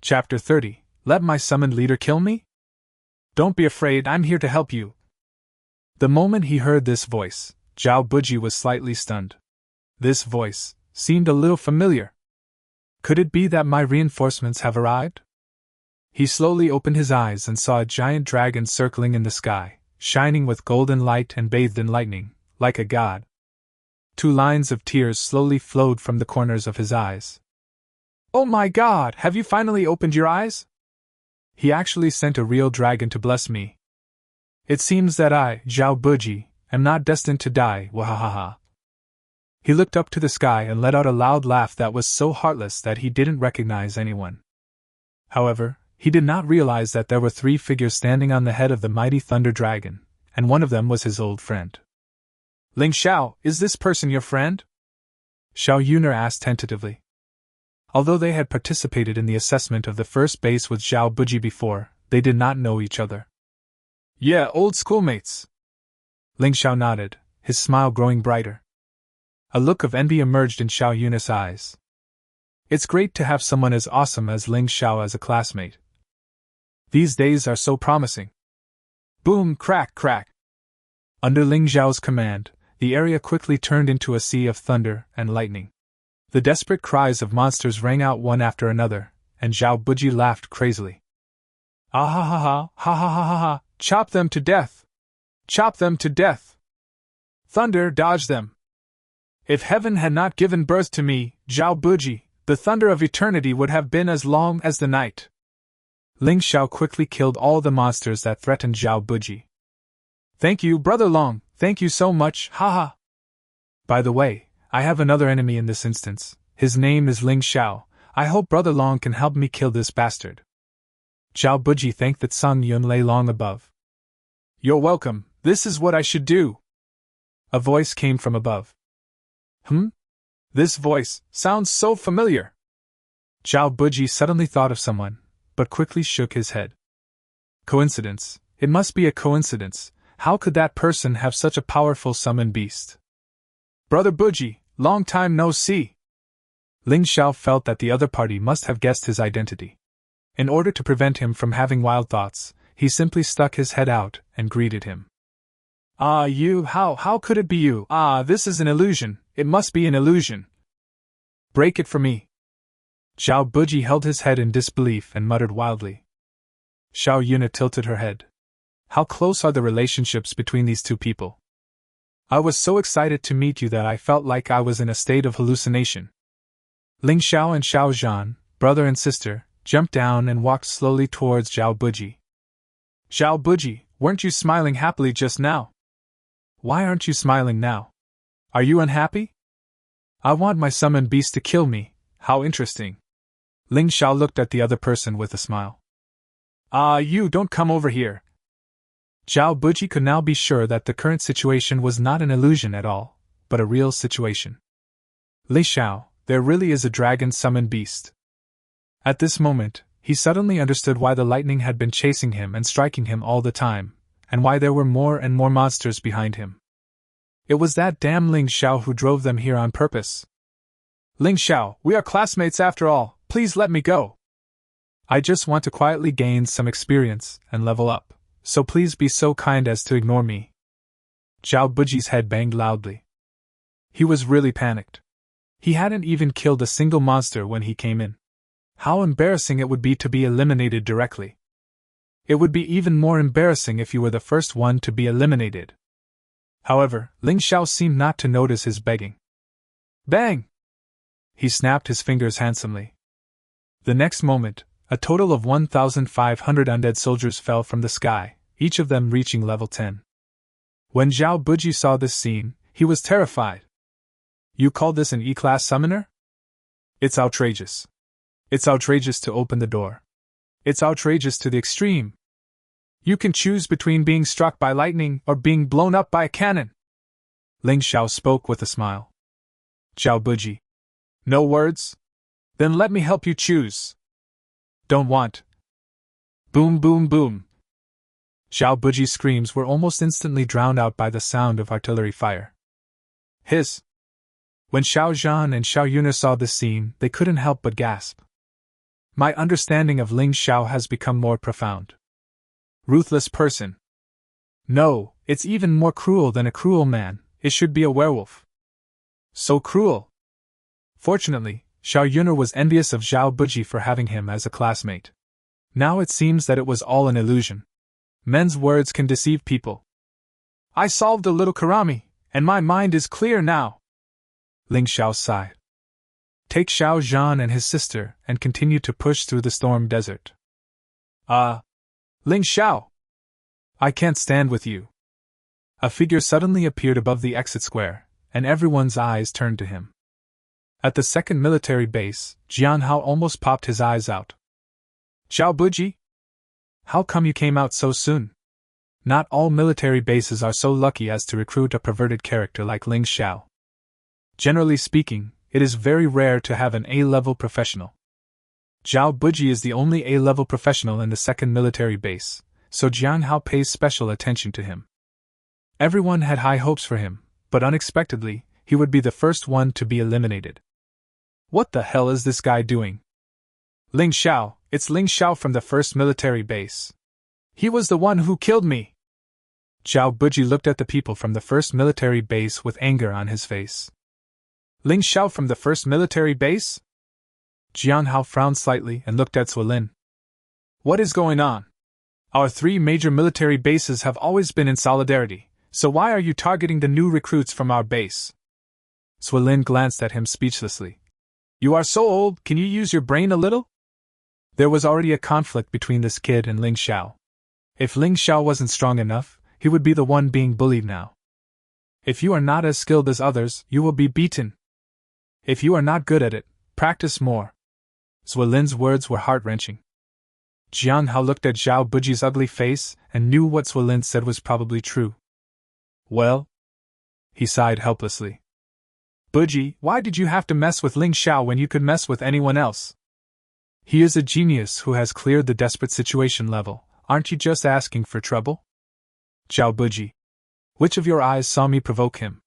Chapter 30. Let my summoned leader kill me? Don't be afraid, I'm here to help you. The moment he heard this voice, Zhao Buji was slightly stunned. This voice seemed a little familiar. Could it be that my reinforcements have arrived? He slowly opened his eyes and saw a giant dragon circling in the sky, shining with golden light and bathed in lightning, like a god. 2 lines of tears slowly flowed from the corners of his eyes. Oh my god, have you finally opened your eyes? He actually sent a real dragon to bless me. It seems that I, Zhao Buji, am not destined to die, wahahaha. He looked up to the sky and let out a loud laugh that was so heartless that he didn't recognize anyone. However, he did not realize that there were 3 figures standing on the head of the mighty thunder dragon, and one of them was his old friend. Ling Xiao, is this person your friend? Xiao Yuner asked tentatively. Although they had participated in the assessment of the first base with Zhao Buji before, they did not know each other. Yeah, old schoolmates. Ling Xiao nodded, his smile growing brighter. A look of envy emerged in Xiao Yuner's eyes. It's great to have someone as awesome as Ling Xiao as a classmate. These days are so promising. Boom, crack, crack. Under Ling Xiao's command, the area quickly turned into a sea of thunder and lightning. The desperate cries of monsters rang out one after another, and Zhao Buji laughed crazily. Ah ha ha ha, ha ha ha ha ha, chop them to death! Chop them to death! Thunder, dodge them! If heaven had not given birth to me, Zhao Buji, the thunder of eternity would have been as long as the night. Ling Xiao quickly killed all the monsters that threatened Zhao Buji. Thank you, Brother Long, thank you so much, haha. By the way, I have another enemy in this instance. His name is Ling Xiao. I hope Brother Long can help me kill this bastard. Zhao Buji thanked that Sung Yun lay long above. You're welcome, this is what I should do. A voice came from above. This voice sounds so familiar. Zhao Buji suddenly thought of someone, but quickly shook his head. Coincidence, it must be a coincidence. How could that person have such a powerful summoned beast? Brother Buji, long time no see. Ling Xiao felt that the other party must have guessed his identity. In order to prevent him from having wild thoughts, he simply stuck his head out and greeted him. Ah, you, how could it be you? Ah, this is an illusion, it must be an illusion. Break it for me. Zhao Buji held his head in disbelief and muttered wildly. Xiao Yuna tilted her head. How close are the relationships between these two people? I was so excited to meet you that I felt like I was in a state of hallucination. Ling Xiao and Xiao Zhan, brother and sister, jumped down and walked slowly towards Zhao Buji. Zhao Buji, weren't you smiling happily just now? Why aren't you smiling now? Are you unhappy? I want my summoned beast to kill me, how interesting. Ling Xiao looked at the other person with a smile. Ah, you don't come over here. Zhao Buji could now be sure that the current situation was not an illusion at all, but a real situation. Li Xiao, there really is a dragon-summoned beast. At this moment, he suddenly understood why the lightning had been chasing him and striking him all the time, and why there were more and more monsters behind him. It was that damn Ling Xiao who drove them here on purpose. Ling Xiao, we are classmates after all, please let me go. I just want to quietly gain some experience and level up. So please be so kind as to ignore me. Zhao Buji's head banged loudly. He was really panicked. He hadn't even killed a single monster when he came in. How embarrassing it would be to be eliminated directly. It would be even more embarrassing if you were the first one to be eliminated. However, Ling Xiao seemed not to notice his begging. Bang! He snapped his fingers handsomely. The next moment, a total of 1,500 undead soldiers fell from the sky, each of them reaching level 10. When Zhao Buji saw this scene, he was terrified. You call this an E-class summoner? It's outrageous. It's outrageous to open the door. It's outrageous to the extreme. You can choose between being struck by lightning or being blown up by a cannon. Ling Xiao spoke with a smile. Zhao Buji. No words? Then let me help you choose. Don't want. Boom, boom, boom. Zhao Buji's screams were almost instantly drowned out by the sound of artillery fire. Hiss. When Xiao Zhan and Xiao Yuna saw this scene, they couldn't help but gasp. My understanding of Ling Xiao has become more profound. Ruthless person. No, it's even more cruel than a cruel man, it should be a werewolf. So cruel. Fortunately, Xiao Yuna was envious of Zhao Buji for having him as a classmate. Now it seems that it was all an illusion. Men's words can deceive people. I solved a little karami, and my mind is clear now. Ling Xiao sighed. Take Xiao Zhan and his sister and continue to push through the storm desert. Ling Xiao! I can't stand with you. A figure suddenly appeared above the exit square, and everyone's eyes turned to him. At the second military base, Jian Hao almost popped his eyes out. Zhao Buji? How come you came out so soon? Not all military bases are so lucky as to recruit a perverted character like Ling Xiao. Generally speaking, it is very rare to have an A-level professional. Zhao Buji is the only A-level professional in the second military base, so Jian Hao pays special attention to him. Everyone had high hopes for him, but unexpectedly, he would be the first one to be eliminated. What the hell is this guy doing? Ling Xiao, it's Ling Xiao from the first military base. He was the one who killed me. Zhao Buji looked at the people from the first military base with anger on his face. Ling Xiao from the first military base? Jian Hao frowned slightly and looked at Suolin. What is going on? Our 3 major military bases have always been in solidarity, so why are you targeting the new recruits from our base? Suolin glanced at him speechlessly. You are so old, can you use your brain a little? There was already a conflict between this kid and Ling Xiao. If Ling Xiao wasn't strong enough, he would be the one being bullied now. If you are not as skilled as others, you will be beaten. If you are not good at it, practice more. Suolin's words were heart-wrenching. Jian Hao looked at Zhao Buji's ugly face and knew what Suolin said was probably true. Well? He sighed helplessly. Buji, why did you have to mess with Ling Xiao when you could mess with anyone else? He is a genius who has cleared the desperate situation level. Aren't you just asking for trouble? Zhao Buji. Which of your eyes saw me provoke him?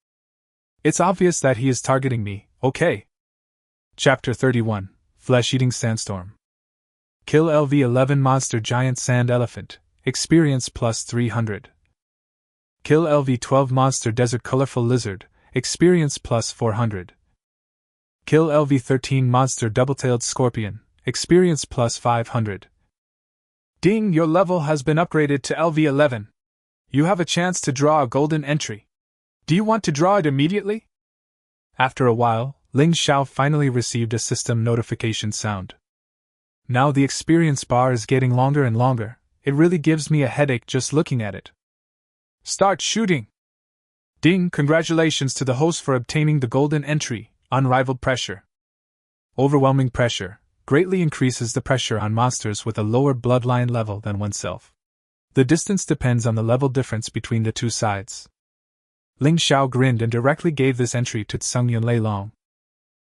It's obvious that he is targeting me, okay. Chapter 31, Flesh-Eating Sandstorm. Kill LV-11 Monster Giant Sand Elephant, experience plus 300. Kill LV-12 Monster Desert Colorful Lizard, experience plus 400. Kill LV-13 Monster Double-Tailed Scorpion, experience plus 500. Ding, your level has been upgraded to LV-11. You have a chance to draw a golden entry. Do you want to draw it immediately? After a while, Ling Xiao finally received a system notification sound. Now the experience bar is getting longer and longer. It really gives me a headache just looking at it. Start shooting! Ding, congratulations to the host for obtaining the golden entry, Unrivaled Pressure. Overwhelming pressure greatly increases the pressure on monsters with a lower bloodline level than oneself. The distance depends on the level difference between the two sides. Ling Xiao grinned and directly gave this entry to Tsungyun Leilong.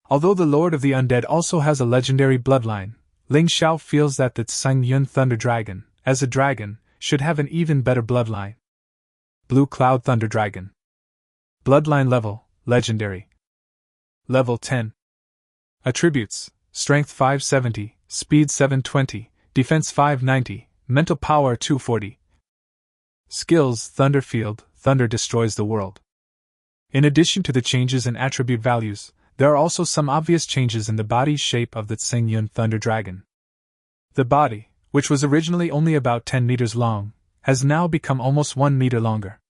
Although the Lord of the Undead also has a legendary bloodline, Ling Xiao feels that the Tsungyun Thunder Dragon, as a dragon, should have an even better bloodline. Blue Cloud Thunder Dragon. Bloodline level, legendary. Level 10. Attributes: Strength 570, Speed 720, Defense 590, Mental Power 240. Skills: Thunderfield, Thunder destroys the world. In addition to the changes in attribute values, there are also some obvious changes in the body shape of the Tsungyun Thunder Dragon. The body, which was originally only about 10 meters long, has now become almost 1 meter longer.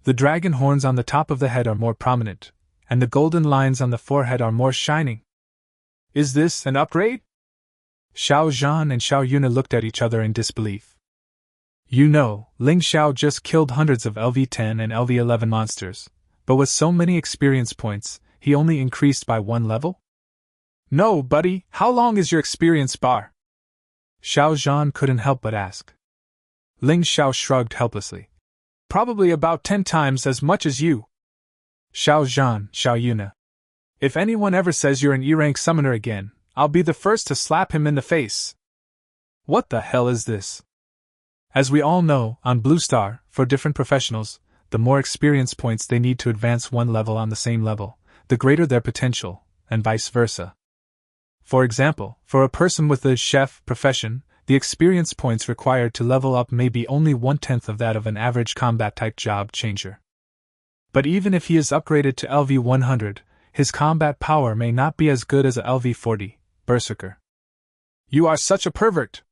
The dragon horns on the top of the head are more prominent, and the golden lines on the forehead are more shining. Is this an upgrade? Xiao Zhan and Xiao Yuna looked at each other in disbelief. You know, Ling Xiao just killed hundreds of LV-10 and LV-11 monsters, but with so many experience points, he only increased by 1 level? No, buddy, how long is your experience bar? Xiao Zhan couldn't help but ask. Ling Xiao shrugged helplessly. Probably about 10 times as much as you. Xiao Zhan, Xiao Yuna. If anyone ever says you're an E-rank summoner again, I'll be the first to slap him in the face. What the hell is this? As we all know, on Blue Star, for different professionals, the more experience points they need to advance 1 level on the same level, the greater their potential, and vice versa. For example, for a person with the chef profession, the experience points required to level up may be only 1/10 of that of an average combat-type job changer. But even if he is upgraded to LV 100, his combat power may not be as good as a LV 40, Berserker. "You are such a pervert!"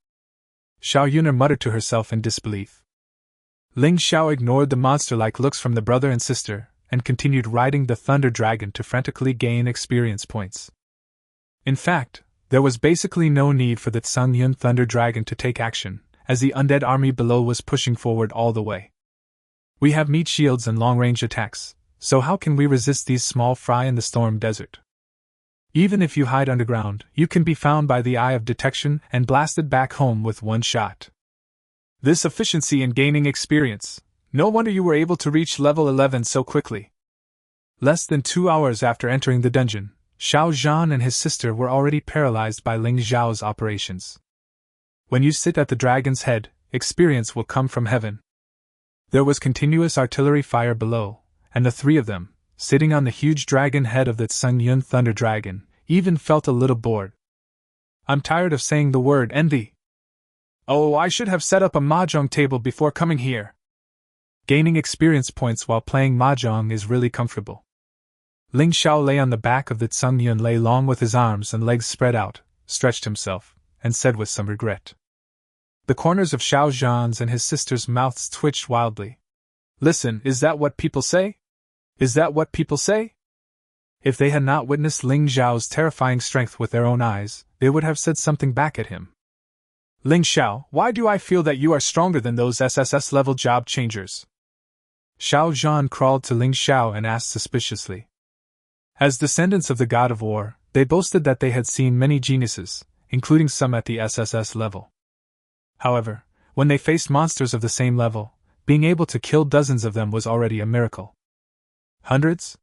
Xiao Yuner muttered to herself in disbelief. Ling Xiao ignored the monster-like looks from the brother and sister, and continued riding the Thunder Dragon to frantically gain experience points. In fact, there was basically no need for the Tsungyun Thunder Dragon to take action, as the undead army below was pushing forward all the way. "We have meat shields and long-range attacks, so how can we resist these small fry in the storm desert? Even if you hide underground, you can be found by the eye of detection and blasted back home with one shot. This efficiency in gaining experience, no wonder you were able to reach level 11 so quickly." Less than 2 hours after entering the dungeon, Xiao Zhan and his sister were already paralyzed by Ling Xiao's operations. When you sit at the dragon's head, experience will come from heaven. There was continuous artillery fire below, and the three of them, sitting on the huge dragon head of the Tsungyun Thunder Dragon, even felt a little bored. "I'm tired of saying the word envy. Oh, I should have set up a mahjong table before coming here." Gaining experience points while playing mahjong is really comfortable. Ling Xiao lay on the back of the Tsungyun, lay long with his arms and legs spread out, stretched himself, and said with some regret. The corners of Xiao Zhan's and his sister's mouths twitched wildly. "Listen, is that what people say? Is that what people say?" If they had not witnessed Ling Xiao's terrifying strength with their own eyes, they would have said something back at him. "Ling Xiao, why do I feel that you are stronger than those SSS-level job changers?" Xiao Zhan crawled to Ling Xiao and asked suspiciously. As descendants of the god of war, they boasted that they had seen many geniuses, including some at the SSS level. However, when they faced monsters of the same level, being able to kill dozens of them was already a miracle. Hundreds?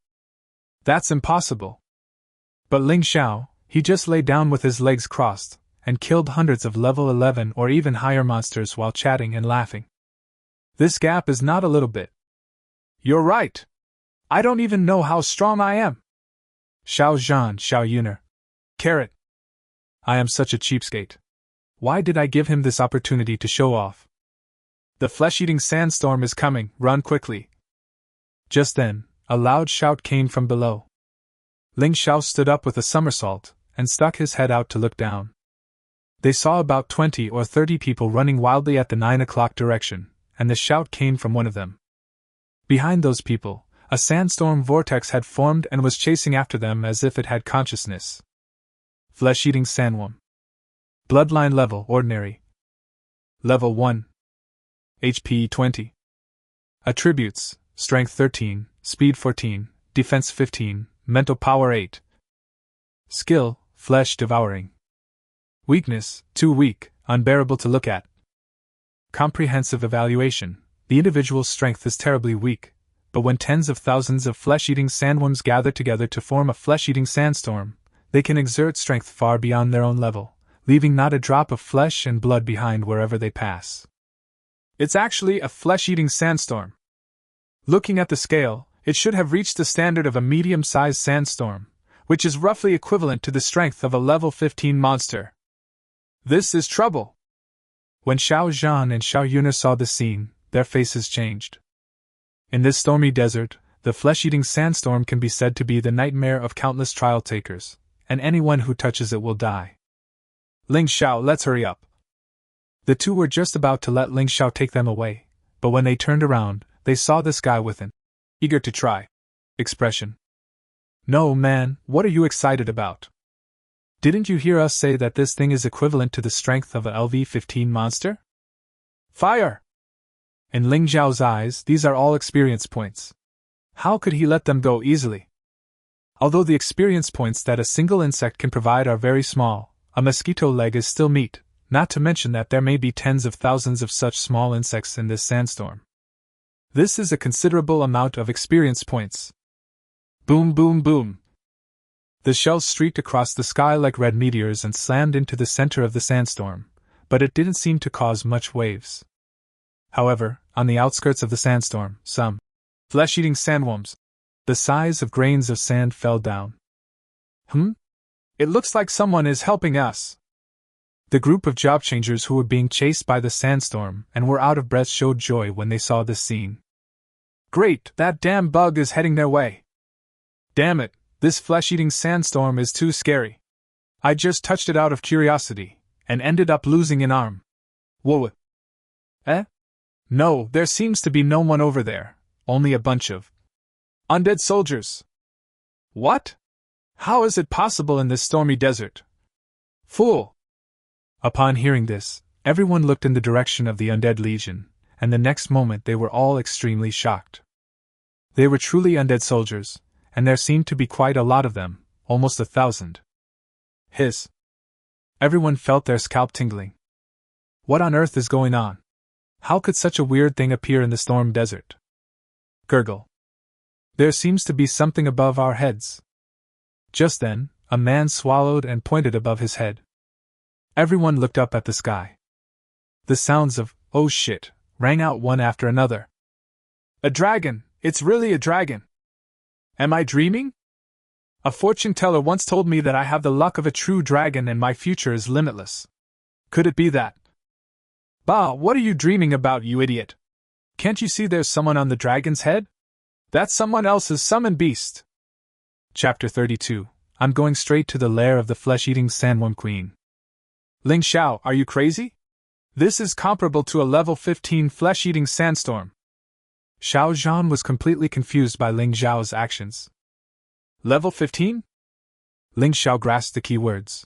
That's impossible. But Ling Xiao, he just lay down with his legs crossed, and killed hundreds of level 11 or even higher monsters while chatting and laughing. This gap is not a little bit. "You're right. I don't even know how strong I am." Xiao Zhan, Xiao Yuner. Carrot. I am such a cheapskate. Why did I give him this opportunity to show off? The flesh-eating sandstorm is coming, run quickly. Just then, a loud shout came from below. Ling Xiao stood up with a somersault, and stuck his head out to look down. They saw about 20 or 30 people running wildly at the 9 o'clock direction, and the shout came from one of them. Behind those people, a sandstorm vortex had formed and was chasing after them as if it had consciousness. Flesh-eating sandworm. Bloodline level ordinary. Level 1. HP 20. Attributes: Strength 13, Speed 14, Defense 15, Mental Power 8. Skill: Flesh Devouring. Weakness: Too weak, unbearable to look at. Comprehensive evaluation: The individual's strength is terribly weak, but when tens of thousands of flesh-eating sandworms gather together to form a flesh-eating sandstorm, they can exert strength far beyond their own level, leaving not a drop of flesh and blood behind wherever they pass. It's actually a flesh-eating sandstorm. Looking at the scale, it should have reached the standard of a medium-sized sandstorm, which is roughly equivalent to the strength of a level 15 monster. This is trouble. When Xiao Zhan and Xiao Yuner saw the scene, their faces changed. In this stormy desert, the flesh-eating sandstorm can be said to be the nightmare of countless trial takers, and anyone who touches it will die. Ling Xiao, let's hurry up. The two were just about to let Ling Xiao take them away, but when they turned around, they saw this guy with an eager to try expression. No, man, what are you excited about? Didn't you hear us say that this thing is equivalent to the strength of a LV-15 monster? Fire! In Ling Xiao's eyes, these are all experience points. How could he let them go easily? Although the experience points that a single insect can provide are very small, a mosquito leg is still meat, not to mention that there may be tens of thousands of such small insects in this sandstorm. This is a considerable amount of experience points. Boom, boom, boom. The shells streaked across the sky like red meteors and slammed into the center of the sandstorm, but it didn't seem to cause much waves. However, on the outskirts of the sandstorm, some flesh-eating sandworms The size of grains of sand fell down. It looks like someone is helping us. The group of job changers who were being chased by the sandstorm and were out of breath showed joy when they saw this scene. Great, that damn bug is heading their way. Damn it, this flesh-eating sandstorm is too scary. I just touched it out of curiosity, and ended up losing an arm. Whoa. No, there seems to be no one over there, only a bunch of undead soldiers. What? How is it possible in this stormy desert? Fool! Upon hearing this, everyone looked in the direction of the undead legion, and the next moment they were all extremely shocked. They were truly undead soldiers, and there seemed to be quite a lot of them, almost 1,000. Hiss! Everyone felt their scalp tingling. What on earth is going on? How could such a weird thing appear in the storm desert? Gurgle. There seems to be something above our heads. Just then, a man swallowed and pointed above his head. Everyone looked up at the sky. The sounds of, "Oh shit," rang out one after another. A dragon! It's really a dragon! Am I dreaming? A fortune teller once told me that I have the luck of a true dragon and my future is limitless. Could it be that? Bah, what are you dreaming about, you idiot? Can't you see there's someone on the dragon's head? That's someone else's summon beast. Chapter 32. I'm going straight to the lair of the flesh-eating sandworm queen. Ling Xiao, are you crazy? This is comparable to a level 15 flesh-eating sandstorm. Xiao Zhan was completely confused by Ling Xiao's actions. Level 15? Ling Xiao grasped the key words.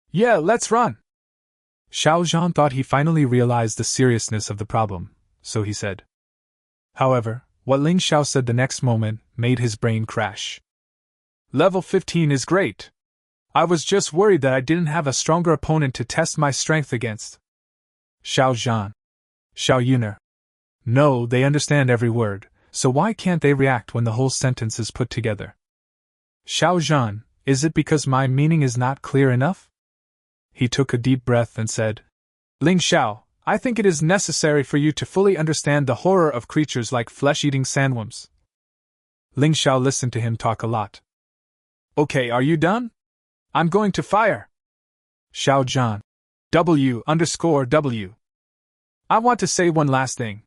Yeah, let's run! Xiao Zhan thought he finally realized the seriousness of the problem, so he said. However, what Ling Xiao said the next moment made his brain crash. Level 15 is great. I was just worried that I didn't have a stronger opponent to test my strength against. Xiao Zhan. Xiao Yuner. No, they understand every word, so why can't they react when the whole sentence is put together? Xiao Zhan, is it because my meaning is not clear enough? He took a deep breath and said, Ling Xiao, I think it is necessary for you to fully understand the horror of creatures like flesh-eating sandworms. Ling Xiao listened to him talk a lot. Okay, are you done? I'm going to fire. Xiao Zhan. W_W. I want to say one last thing.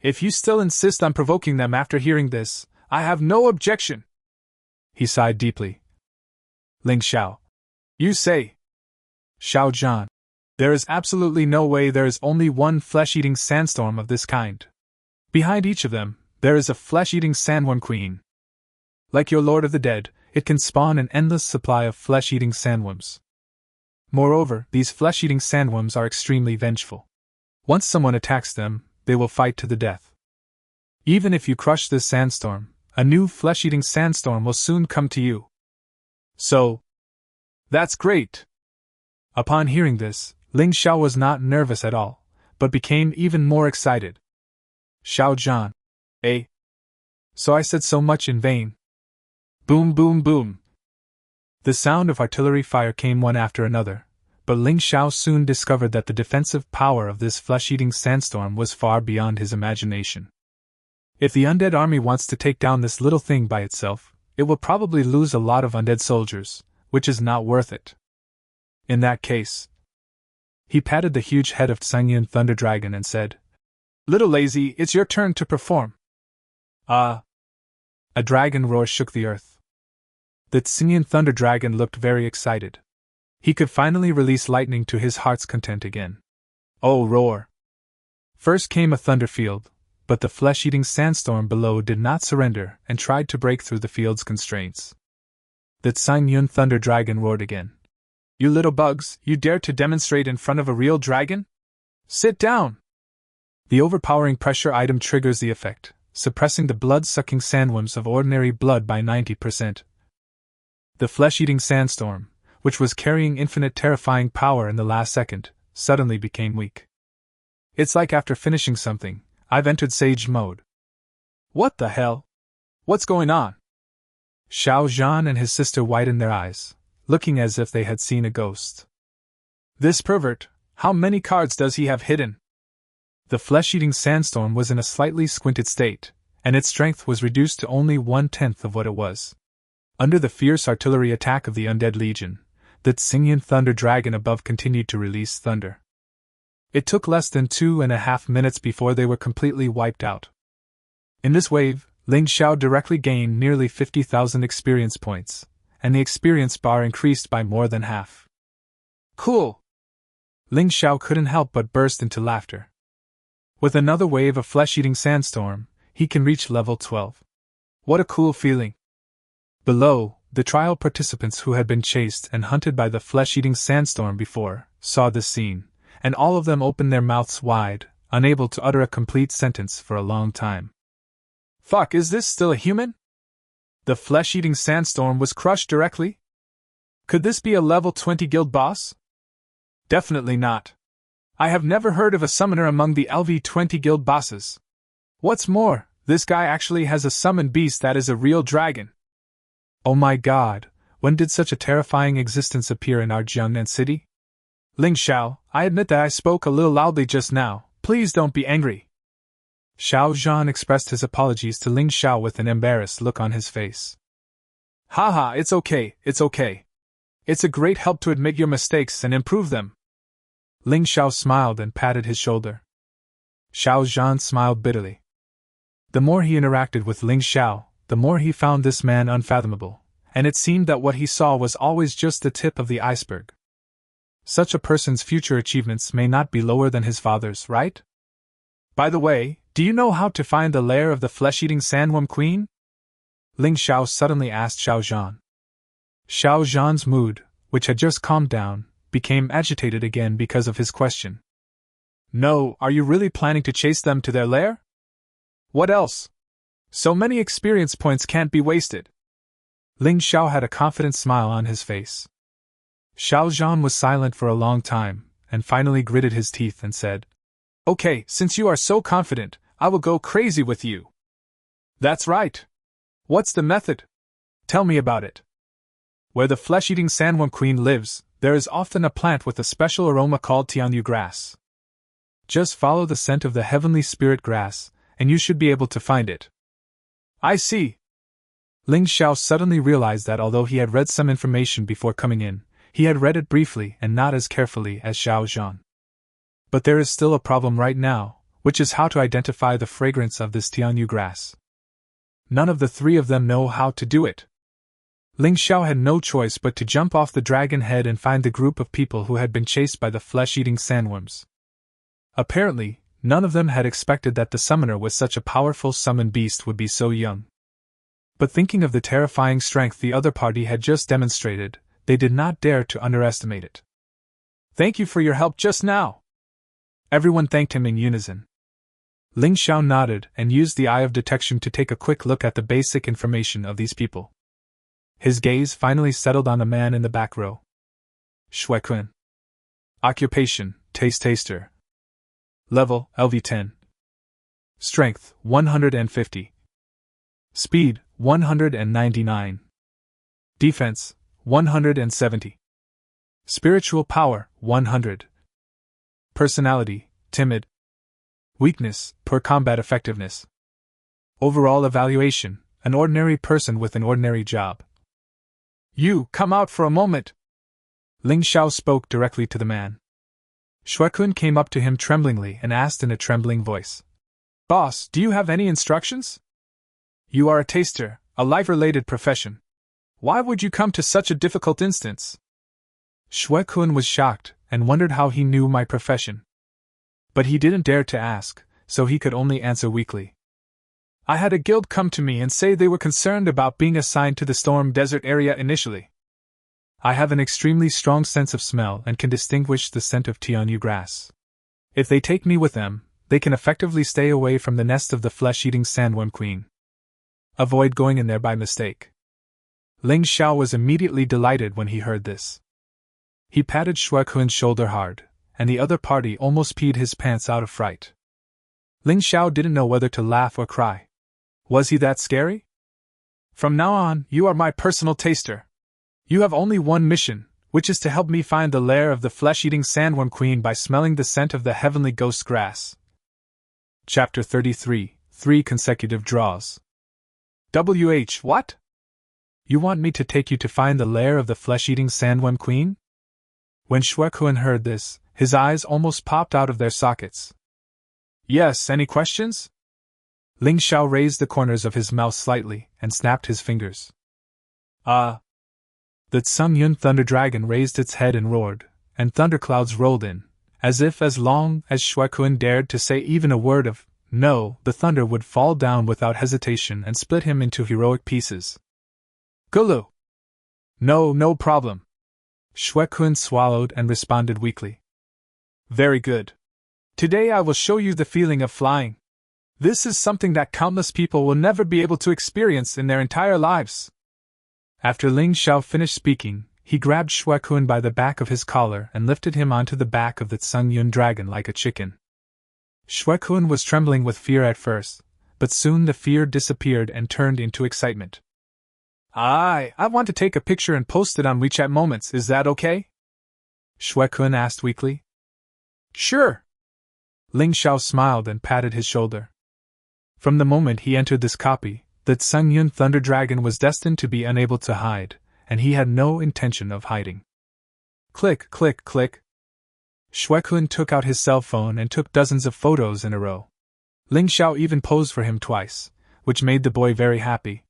If you still insist on provoking them after hearing this, I have no objection. He sighed deeply. Ling Xiao. You say. Xiao Zhan. There is absolutely no way there is only one flesh-eating sandstorm of this kind. Behind each of them, there is a flesh-eating sandworm queen. Like your Lord of the Dead, it can spawn an endless supply of flesh-eating sandworms. Moreover, these flesh-eating sandworms are extremely vengeful. Once someone attacks them, they will fight to the death. Even if you crush this sandstorm, a new flesh-eating sandstorm will soon come to you. So, that's great! Upon hearing this, Ling Xiao was not nervous at all, but became even more excited. Xiao Zhan. So I said so much in vain. Boom, boom, boom. The sound of artillery fire came one after another, but Ling Xiao soon discovered that the defensive power of this flesh-eating sandstorm was far beyond his imagination. If the undead army wants to take down this little thing by itself, it will probably lose a lot of undead soldiers, which is not worth it. In that case, he patted the huge head of Tsangyan Thunder Dragon and said, Little Lazy, it's your turn to perform. A dragon roar shook the earth. The Tsangyan Thunder Dragon looked very excited. He could finally release lightning to his heart's content again. Oh, roar! First came a thunder field, but the flesh-eating sandstorm below did not surrender and tried to break through the field's constraints. The Tsangyan Thunder Dragon roared again. You little bugs, you dare to demonstrate in front of a real dragon? Sit down! The overpowering pressure item triggers the effect, suppressing the blood-sucking sandworms of ordinary blood by 90%. The flesh-eating sandstorm, which was carrying infinite terrifying power in the last second, suddenly became weak. It's like after finishing something, I've entered sage mode. What the hell? What's going on? Xiao Zhan and his sister widened their eyes, looking as if they had seen a ghost. This pervert, how many cards does he have hidden? The flesh-eating sandstorm was in a slightly squinted state, and its strength was reduced to only 1/10 of what it was. Under the fierce artillery attack of the Undead Legion, the Tsingian Thunder Dragon above continued to release thunder. It took less than 2.5 minutes before they were completely wiped out. In this wave, Ling Xiao directly gained nearly 50,000 experience points, and the experience bar increased by more than half. Cool! Ling Xiao couldn't help but burst into laughter. With another wave of flesh-eating sandstorm, he can reach level 12. What a cool feeling! Below, the trial participants who had been chased and hunted by the flesh-eating sandstorm before saw this scene, and all of them opened their mouths wide, unable to utter a complete sentence for a long time. Fuck, is this still a human? The flesh-eating sandstorm was crushed directly? Could this be a level 20 guild boss? Definitely not. I have never heard of a summoner among the LV20 guild bosses. What's more, this guy actually has a summoned beast that is a real dragon. Oh my god, when did such a terrifying existence appear in our Jiangnan city? Ling Xiao, I admit that I spoke a little loudly just now, please don't be angry. Xiao Zhan expressed his apologies to Ling Xiao with an embarrassed look on his face. Haha, it's okay, it's okay. It's a great help to admit your mistakes and improve them. Ling Xiao smiled and patted his shoulder. Xiao Zhan smiled bitterly. The more he interacted with Ling Xiao, the more he found this man unfathomable, and it seemed that what he saw was always just the tip of the iceberg. Such a person's future achievements may not be lower than his father's, right? By the way, do you know how to find the lair of the flesh-eating sandworm queen? Ling Xiao suddenly asked Xiao Zhan. Xiao Zhan's mood, which had just calmed down, became agitated again because of his question. No, are you really planning to chase them to their lair? What else? So many experience points can't be wasted. Ling Xiao had a confident smile on his face. Xiao Zhan was silent for a long time, and finally gritted his teeth and said, Okay, since you are so confident, I will go crazy with you. That's right. What's the method? Tell me about it. Where the flesh-eating sandworm queen lives, there is often a plant with a special aroma called Tianyu grass. Just follow the scent of the heavenly spirit grass, and you should be able to find it. I see. Ling Xiao suddenly realized that although he had read some information before coming in, he had read it briefly and not as carefully as Xiao Zhan. But there is still a problem right now, which is how to identify the fragrance of this Tianyu grass. None of the three of them know how to do it. Ling Xiao had no choice but to jump off the dragon head and find the group of people who had been chased by the flesh-eating sandworms. Apparently, none of them had expected that the summoner with such a powerful summoned beast would be so young. But thinking of the terrifying strength the other party had just demonstrated, they did not dare to underestimate it. Thank you for your help just now. Everyone thanked him in unison. Ling Xiao nodded and used the eye of detection to take a quick look at the basic information of these people. His gaze finally settled on a man in the back row. Shuekun. Occupation, taster. Level, LV10. Strength, 150. Speed, 199. Defense, 170. Spiritual power, 100. Personality, timid. Weakness, poor combat effectiveness. Overall evaluation, an ordinary person with an ordinary job. You, come out for a moment. Ling Xiao spoke directly to the man. Shuekun came up to him tremblingly and asked in a trembling voice. Boss, do you have any instructions? You are a taster, a life-related profession. Why would you come to such a difficult instance? Shuekun was shocked and wondered how he knew my profession. But he didn't dare to ask, so he could only answer weakly. I had a guild come to me and say they were concerned about being assigned to the Storm Desert area initially. I have an extremely strong sense of smell and can distinguish the scent of Tianyu grass. If they take me with them, they can effectively stay away from the nest of the flesh-eating sandworm queen. Avoid going in there by mistake. Ling Xiao was immediately delighted when he heard this. He patted Shuekun's shoulder hard, and the other party almost peed his pants out of fright. Ling Xiao didn't know whether to laugh or cry. Was he that scary? From now on, you are my personal taster. You have only one mission, which is to help me find the lair of the flesh-eating sandworm queen by smelling the scent of the heavenly ghost grass. Chapter 33, 3 consecutive draws. What? You want me to take you to find the lair of the flesh-eating sandworm queen? When Shuekun heard this, his eyes almost popped out of their sockets. Yes, any questions? Ling Xiao raised the corners of his mouth slightly and snapped his fingers. The Tsung Yun Thunder Dragon raised its head and roared, and thunderclouds rolled in, as if as long as Shuekun dared to say even a word of no, the thunder would fall down without hesitation and split him into heroic pieces. Gulu! No problem. Shuekun swallowed and responded weakly. Very good. Today I will show you the feeling of flying. This is something that countless people will never be able to experience in their entire lives. After Ling Xiao finished speaking, he grabbed Shuekun by the back of his collar and lifted him onto the back of the Tsung Yun dragon like a chicken. Shuekun was trembling with fear at first, but soon the fear disappeared and turned into excitement. I want to take a picture and post it on WeChat Moments, is that okay? Shuekun asked weakly. Sure. Ling Xiao smiled and patted his shoulder. From the moment he entered this copy, the Tsung Yun Thunder Dragon was destined to be unable to hide, and he had no intention of hiding. Click, click, click. Shuekun took out his cell phone and took dozens of photos in a row. Ling Xiao even posed for him twice, which made the boy very happy.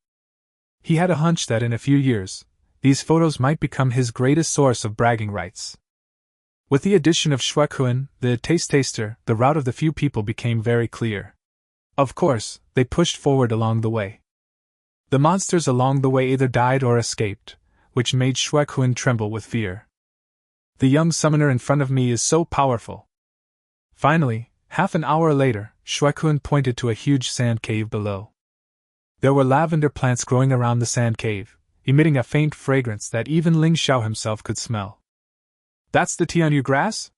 He had a hunch that in a few years, these photos might become his greatest source of bragging rights. With the addition of Shuekun, the taster, the route of the few people became very clear. Of course, they pushed forward along the way. The monsters along the way either died or escaped, which made Shuekun tremble with fear. The young summoner in front of me is so powerful. Finally, half an hour later, Shuekun pointed to a huge sand cave below. There were lavender plants growing around the sand cave, emitting a faint fragrance that even Ling Xiao himself could smell. That's the Tianyu grass?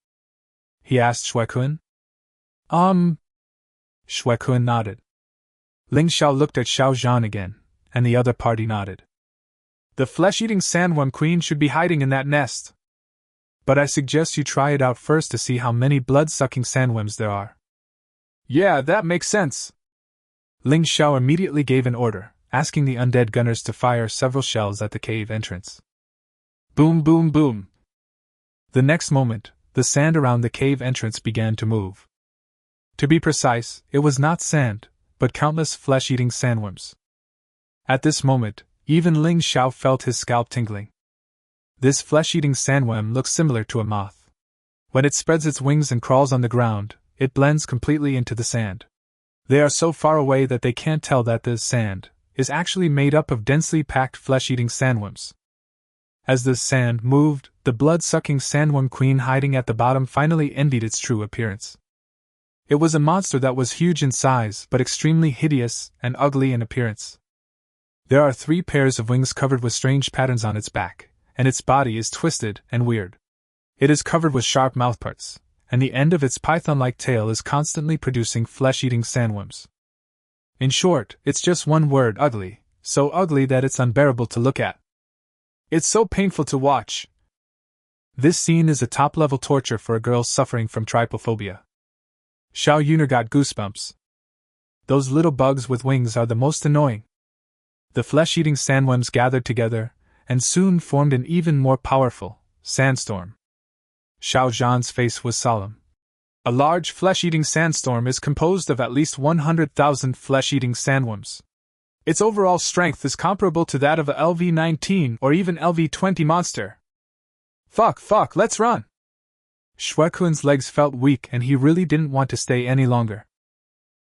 He asked Shuekun. Shuekun nodded. Ling Xiao looked at Xiao Zhan again, and the other party nodded. The flesh-eating sandworm queen should be hiding in that nest. But I suggest you try it out first to see how many blood-sucking sandworms there are. Yeah, that makes sense. Ling Xiao immediately gave an order, asking the undead gunners to fire several shells at the cave entrance. Boom, boom, boom. The next moment, the sand around the cave entrance began to move. To be precise, it was not sand, but countless flesh-eating sandworms. At this moment, even Ling Xiao felt his scalp tingling. This flesh-eating sandworm looks similar to a moth. When it spreads its wings and crawls on the ground, it blends completely into the sand. They are so far away that they can't tell that the sand is actually made up of densely packed flesh-eating sandworms. As the sand moved, the blood-sucking sandworm queen hiding at the bottom finally envied its true appearance. It was a monster that was huge in size but extremely hideous and ugly in appearance. There are 3 pairs of wings covered with strange patterns on its back, and its body is twisted and weird. It is covered with sharp mouthparts, and the end of its python-like tail is constantly producing flesh-eating sandworms. In short, it's just one word: ugly, so ugly that it's unbearable to look at. It's so painful to watch. This scene is a top-level torture for a girl suffering from trypophobia. Xiao Yuner got goosebumps. Those little bugs with wings are the most annoying. The flesh-eating sandworms gathered together, and soon formed an even more powerful sandstorm. Xiao Zhan's face was solemn. A large flesh-eating sandstorm is composed of at least 100,000 flesh-eating sandworms. Its overall strength is comparable to that of a LV-19 or even LV-20 monster. Fuck, let's run! Shuekun's legs felt weak and he really didn't want to stay any longer.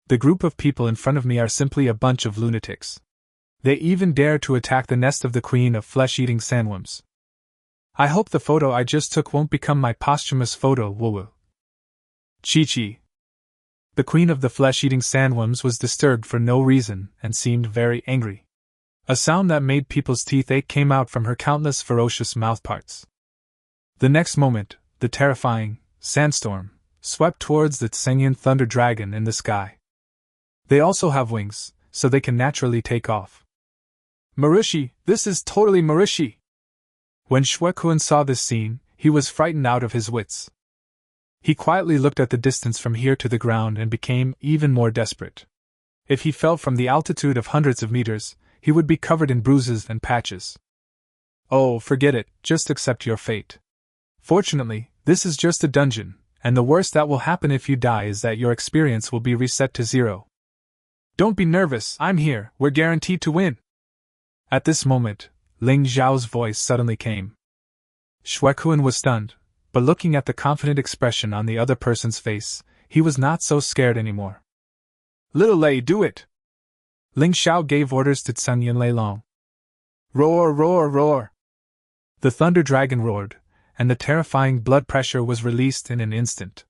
The group of people in front of me are simply a bunch of lunatics. They even dare to attack the nest of the queen of flesh-eating sandworms. I hope the photo I just took won't become my posthumous photo, woo-woo. Chi-chi. The queen of the flesh-eating sandworms was disturbed for no reason and seemed very angry. A sound that made people's teeth ache came out from her countless ferocious mouthparts. The next moment, the terrifying sandstorm swept towards the Tsung Yun Thunder Dragon in the sky. They also have wings, so they can naturally take off. Marushi, this is totally Marushi! When Shuekun saw this scene, he was frightened out of his wits. He quietly looked at the distance from here to the ground and became even more desperate. If he fell from the altitude of hundreds of meters, he would be covered in bruises and patches. Oh, forget it, just accept your fate. Fortunately, this is just a dungeon, and the worst that will happen if you die is that your experience will be reset to 0. Don't be nervous, I'm here, we're guaranteed to win. At this moment, Ling Zhao's voice suddenly came. Xuekuan was stunned, but looking at the confident expression on the other person's face, he was not so scared anymore. Little Lei, do it! Ling Xiao gave orders to Tsang Yunlei. Roar, roar, roar! The thunder dragon roared, and the terrifying blood pressure was released in an instant.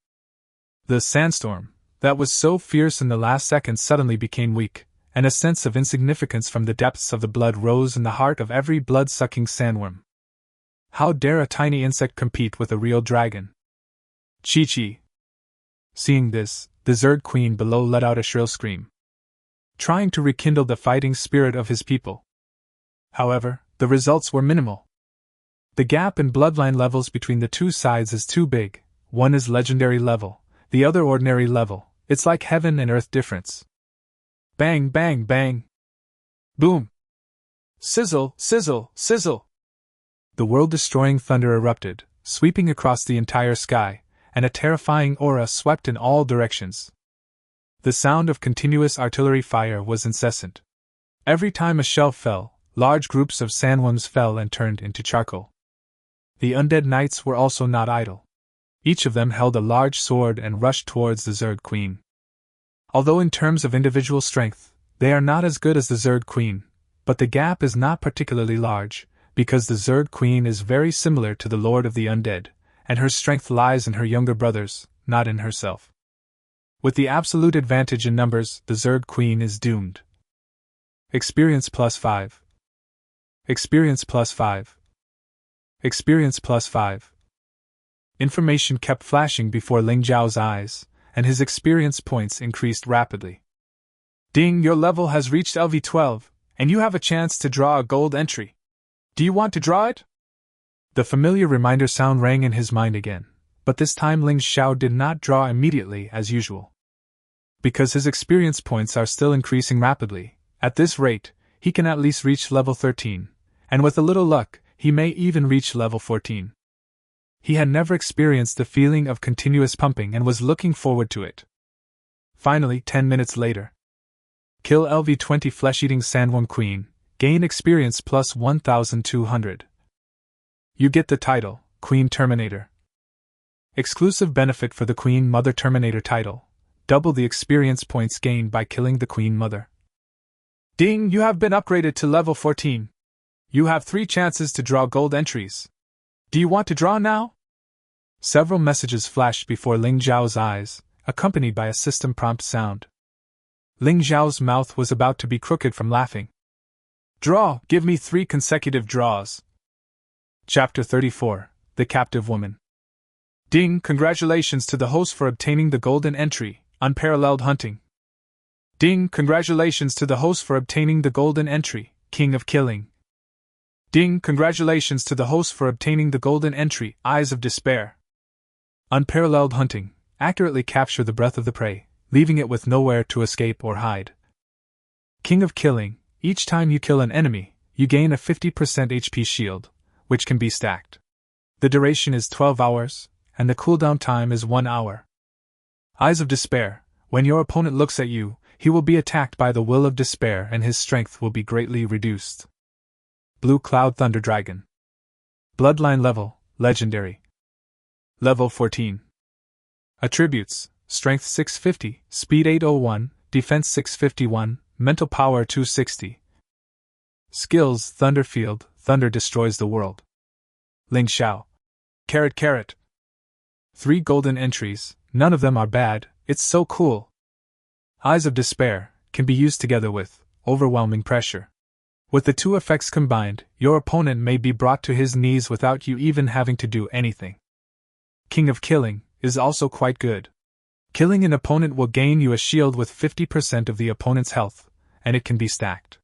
The sandstorm, that was so fierce in the last second, suddenly became weak, and a sense of insignificance from the depths of the blood rose in the heart of every blood-sucking sandworm. How dare a tiny insect compete with a real dragon? Chi-Chi! Seeing this, the Zerg Queen below let out a shrill scream, trying to rekindle the fighting spirit of his people. However, the results were minimal. The gap in bloodline levels between the two sides is too big. One is legendary level, the other ordinary level. It's like heaven and earth difference. Bang, bang, bang. Boom. Sizzle, sizzle, sizzle. The world-destroying thunder erupted, sweeping across the entire sky, and a terrifying aura swept in all directions. The sound of continuous artillery fire was incessant. Every time a shell fell, large groups of sandworms fell and turned into charcoal. The undead knights were also not idle. Each of them held a large sword and rushed towards the Zerg Queen. Although in terms of individual strength, they are not as good as the Zerg Queen, but the gap is not particularly large, because the Zerg Queen is very similar to the Lord of the Undead, and her strength lies in her younger brothers, not in herself. With the absolute advantage in numbers, the Zerg Queen is doomed. Experience +5. Experience +5. Experience +5. Information kept flashing before Ling Zhao's eyes, and his experience points increased rapidly. Ding, your level has reached LV12, and you have a chance to draw a gold entry. Do you want to draw it? The familiar reminder sound rang in his mind again, but this time Ling Xiao did not draw immediately as usual. Because his experience points are still increasing rapidly, at this rate, he can at least reach level 13, and with a little luck, he may even reach level 14. He had never experienced the feeling of continuous pumping and was looking forward to it. Finally, 10 minutes later. Kill LV20 Flesh-Eating Sandworm Queen, gain experience plus 1200. You get the title, Queen Terminator. Exclusive benefit for the Queen Mother Terminator title, double the experience points gained by killing the Queen Mother. Ding, you have been upgraded to level 14. You have 3 chances to draw gold entries. Do you want to draw now? Several messages flashed before Ling Zhao's eyes, accompanied by a system prompt sound. Ling Zhao's mouth was about to be crooked from laughing. Draw, give me 3 consecutive draws. Chapter 34, The Captive Woman. Ding, congratulations to the host for obtaining the golden entry, Unparalleled Hunting. Ding, congratulations to the host for obtaining the golden entry, King of Killing. Ding, congratulations to the host for obtaining the golden entry, Eyes of Despair. Unparalleled Hunting, accurately capture the breath of the prey, leaving it with nowhere to escape or hide. King of Killing, each time you kill an enemy, you gain a 50% HP shield, which can be stacked. The duration is 12 hours, and the cooldown time is 1 hour. Eyes of Despair, when your opponent looks at you, he will be attacked by the will of despair and his strength will be greatly reduced. Blue Cloud Thunder Dragon. Bloodline level, Legendary. Level 14. Attributes, Strength 650, Speed 801, Defense 651, Mental Power 260. Skills, Thunderfield, Thunder destroys the world. Ling Xiao. Carrot. 3 golden entries, none of them are bad, it's so cool. Eyes of Despair, can be used together with Overwhelming Pressure. With the 2 effects combined, your opponent may be brought to his knees without you even having to do anything. King of Killing, is also quite good. Killing an opponent will gain you a shield with 50% of the opponent's health, and it can be stacked.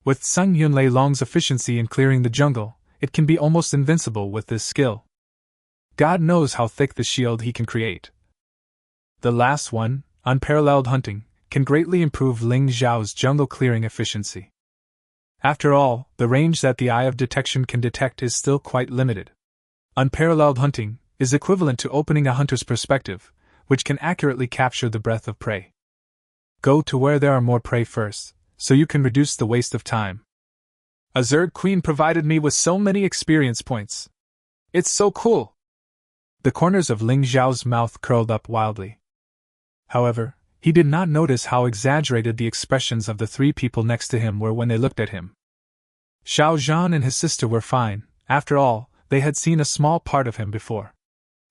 With Sung Yunlei Long's efficiency in clearing the jungle, it can be almost invincible with this skill. God knows how thick the shield he can create. The last one, Unparalleled Hunting, can greatly improve Ling Xiao's jungle clearing efficiency. After all, the range that the eye of detection can detect is still quite limited. Unparalleled hunting is equivalent to opening a hunter's perspective, which can accurately capture the breath of prey. Go to where there are more prey first, so you can reduce the waste of time. A Zerg Queen provided me with so many experience points. It's so cool! The corners of Ling Xiao's mouth curled up wildly. However, he did not notice how exaggerated the expressions of the three people next to him were when they looked at him. Xiao Zhan and his sister were fine. After all, they had seen a small part of him before.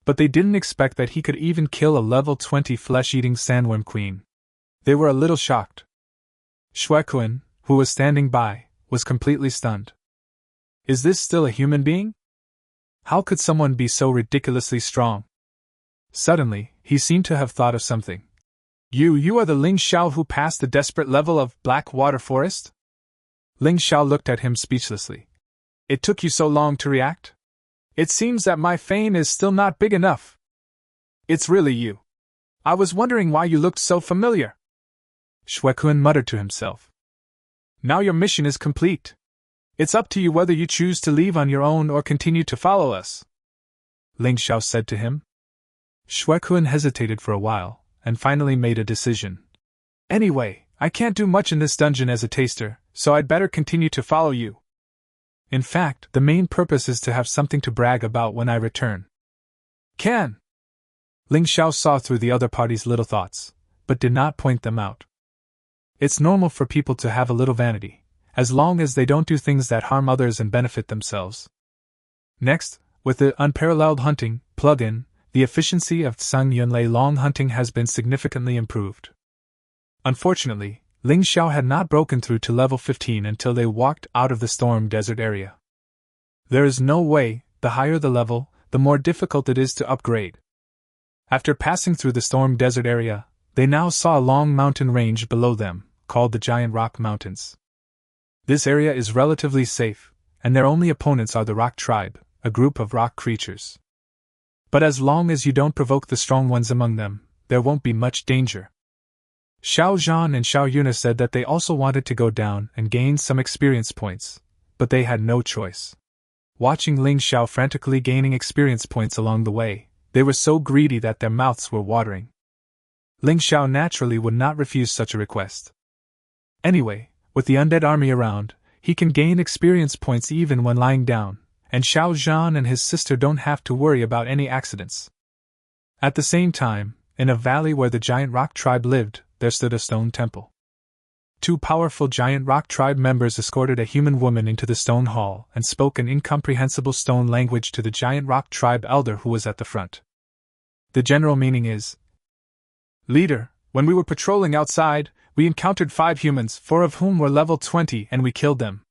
But they didn't expect that he could even kill a level 20 flesh-eating sandworm queen. They were a little shocked. Shuekuan, who was standing by, was completely stunned. Is this still a human being? How could someone be so ridiculously strong? Suddenly, he seemed to have thought of something. You are the Ling Xiao who passed the desperate level of Black Water Forest? Ling Xiao looked at him speechlessly. It took you so long to react? It seems that my fame is still not big enough. It's really you. I was wondering why you looked so familiar. Shuekuan muttered to himself. Now your mission is complete. It's up to you whether you choose to leave on your own or continue to follow us. Ling Xiao said to him. Shuekuan hesitated for a while, and finally made a decision. Anyway, I can't do much in this dungeon as a taster, so I'd better continue to follow you. In fact, the main purpose is to have something to brag about when I return. Can! Ling Xiao saw through the other party's little thoughts, but did not point them out. It's normal for people to have a little vanity, as long as they don't do things that harm others and benefit themselves. Next, with the unparalleled hunting plugin, the efficiency of Tsang Yunlei long hunting has been significantly improved. Unfortunately, Ling Xiao had not broken through to level 15 until they walked out of the storm desert area. There is no way, the higher the level, the more difficult it is to upgrade. After passing through the storm desert area, they now saw a long mountain range below them, called the Giant Rock Mountains. This area is relatively safe, and their only opponents are the Rock Tribe, a group of rock creatures. But as long as you don't provoke the strong ones among them, there won't be much danger. Xiao Zhan and Xiao Yuna said that they also wanted to go down and gain some experience points, but they had no choice. Watching Ling Xiao frantically gaining experience points along the way, they were so greedy that their mouths were watering. Ling Xiao naturally would not refuse such a request. Anyway, with the undead army around, he can gain experience points even when lying down, and Xiao Zhan and his sister don't have to worry about any accidents. At the same time, in a valley where the Giant Rock Tribe lived, there stood a stone temple. Two powerful Giant Rock Tribe members escorted a human woman into the stone hall and spoke an incomprehensible stone language to the Giant Rock Tribe elder who was at the front. The general meaning is, Leader, when we were patrolling outside, we encountered 5 humans, 4 of whom were level 20, and we killed them.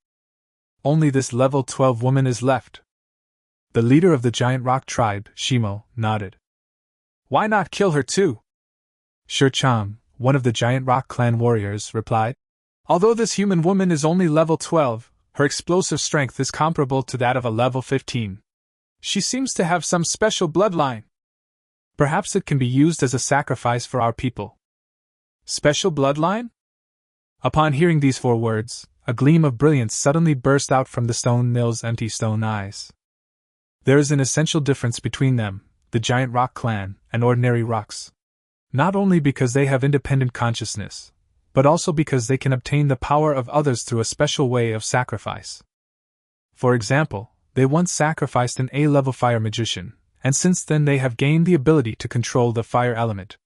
Only this level 12 woman is left. The leader of the Giant Rock Tribe, Shimo, nodded. Why not kill her too? Shi Chang, one of the Giant Rock clan warriors, replied. Although this human woman is only level 12, her explosive strength is comparable to that of a level 15. She seems to have some special bloodline. Perhaps it can be used as a sacrifice for our people. Special bloodline? Upon hearing these 4 words, a gleam of brilliance suddenly burst out from the stone Nil's empty stone eyes. There is an essential difference between them, the Giant Rock clan, and ordinary rocks. Not only because they have independent consciousness, but also because they can obtain the power of others through a special way of sacrifice. For example, they once sacrificed an A-level fire magician, and since then they have gained the ability to control the fire element.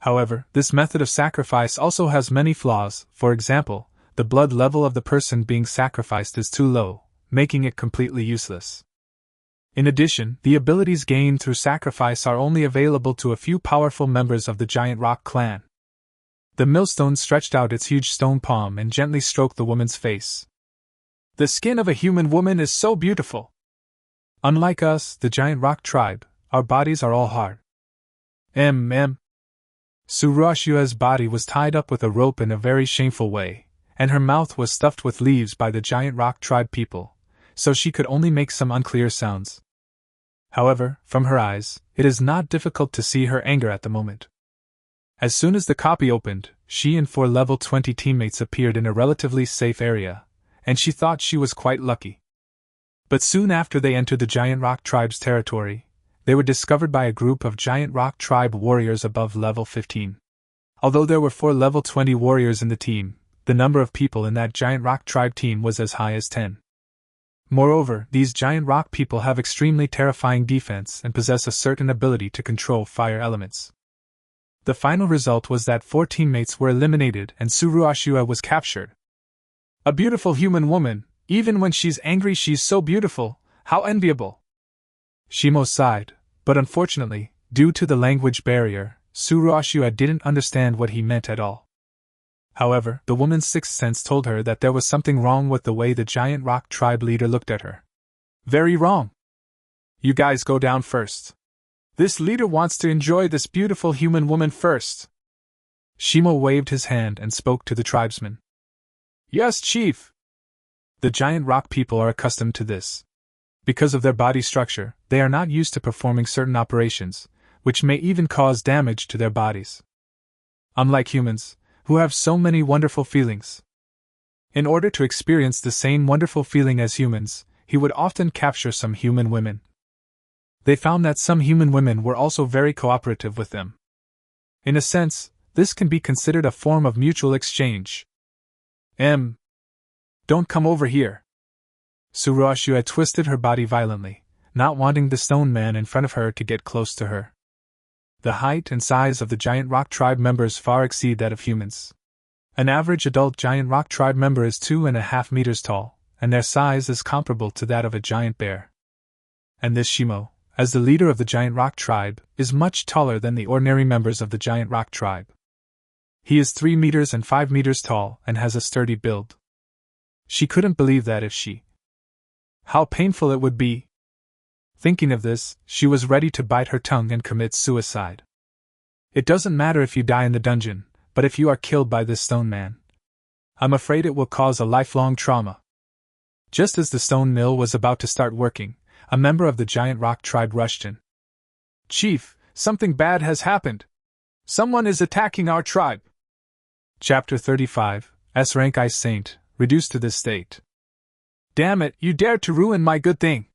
However, this method of sacrifice also has many flaws. For example, the blood level of the person being sacrificed is too low, making it completely useless. In addition, the abilities gained through sacrifice are only available to a few powerful members of the Giant Rock clan. The millstone stretched out its huge stone palm and gently stroked the woman's face. The skin of a human woman is so beautiful. Unlike us, the Giant Rock Tribe, our bodies are all hard. Suruashua's body was tied up with a rope in a very shameful way, and her mouth was stuffed with leaves by the Giant Rock Tribe people, so she could only make some unclear sounds. However, from her eyes, it is not difficult to see her anger at the moment. As soon as the copy opened, she and 4 level 20 teammates appeared in a relatively safe area, and she thought she was quite lucky. But soon after they entered the Giant Rock Tribe's territory, they were discovered by a group of Giant Rock Tribe warriors above level 15. Although there were 4 level 20 warriors in the team, the number of people in that Giant Rock Tribe team was as high as 10. Moreover, these Giant Rock people have extremely terrifying defense and possess a certain ability to control fire elements. The final result was that 4 teammates were eliminated and Tsuruashua was captured. A beautiful human woman, even when she's angry she's so beautiful, how enviable. Shimo sighed, but unfortunately, due to the language barrier, Tsuruashua didn't understand what he meant at all. However, the woman's sixth sense told her that there was something wrong with the way the Giant Rock Tribe leader looked at her. Very wrong. You guys go down first. This leader wants to enjoy this beautiful human woman first. Shimo waved his hand and spoke to the tribesmen. Yes, Chief. The Giant Rock people are accustomed to this. Because of their body structure, they are not used to performing certain operations, which may even cause damage to their bodies. Unlike humans, who have so many wonderful feelings. In order to experience the same wonderful feeling as humans, he would often capture some human women. They found that some human women were also very cooperative with them. In a sense, this can be considered a form of mutual exchange. Don't come over here. Tsuruashua twisted her body violently, not wanting the stone man in front of her to get close to her. The height and size of the Giant Rock Tribe members far exceed that of humans. An average adult Giant Rock Tribe member is 2.5 meters tall, and their size is comparable to that of a giant bear. And this Shimo, as the leader of the Giant Rock Tribe, is much taller than the ordinary members of the Giant Rock Tribe. He is 3 meters and 5 meters tall and has a sturdy build. She couldn't believe that if she... How painful it would be! Thinking of this, she was ready to bite her tongue and commit suicide. It doesn't matter if you die in the dungeon, but if you are killed by this stone man, I'm afraid it will cause a lifelong trauma. Just as the stone mill was about to start working, a member of the Giant Rock Tribe rushed in. Chief, something bad has happened. Someone is attacking our tribe. Chapter 35, S-Rank Ice Saint, reduced to this state. Damn it, you dared to ruin my good thing.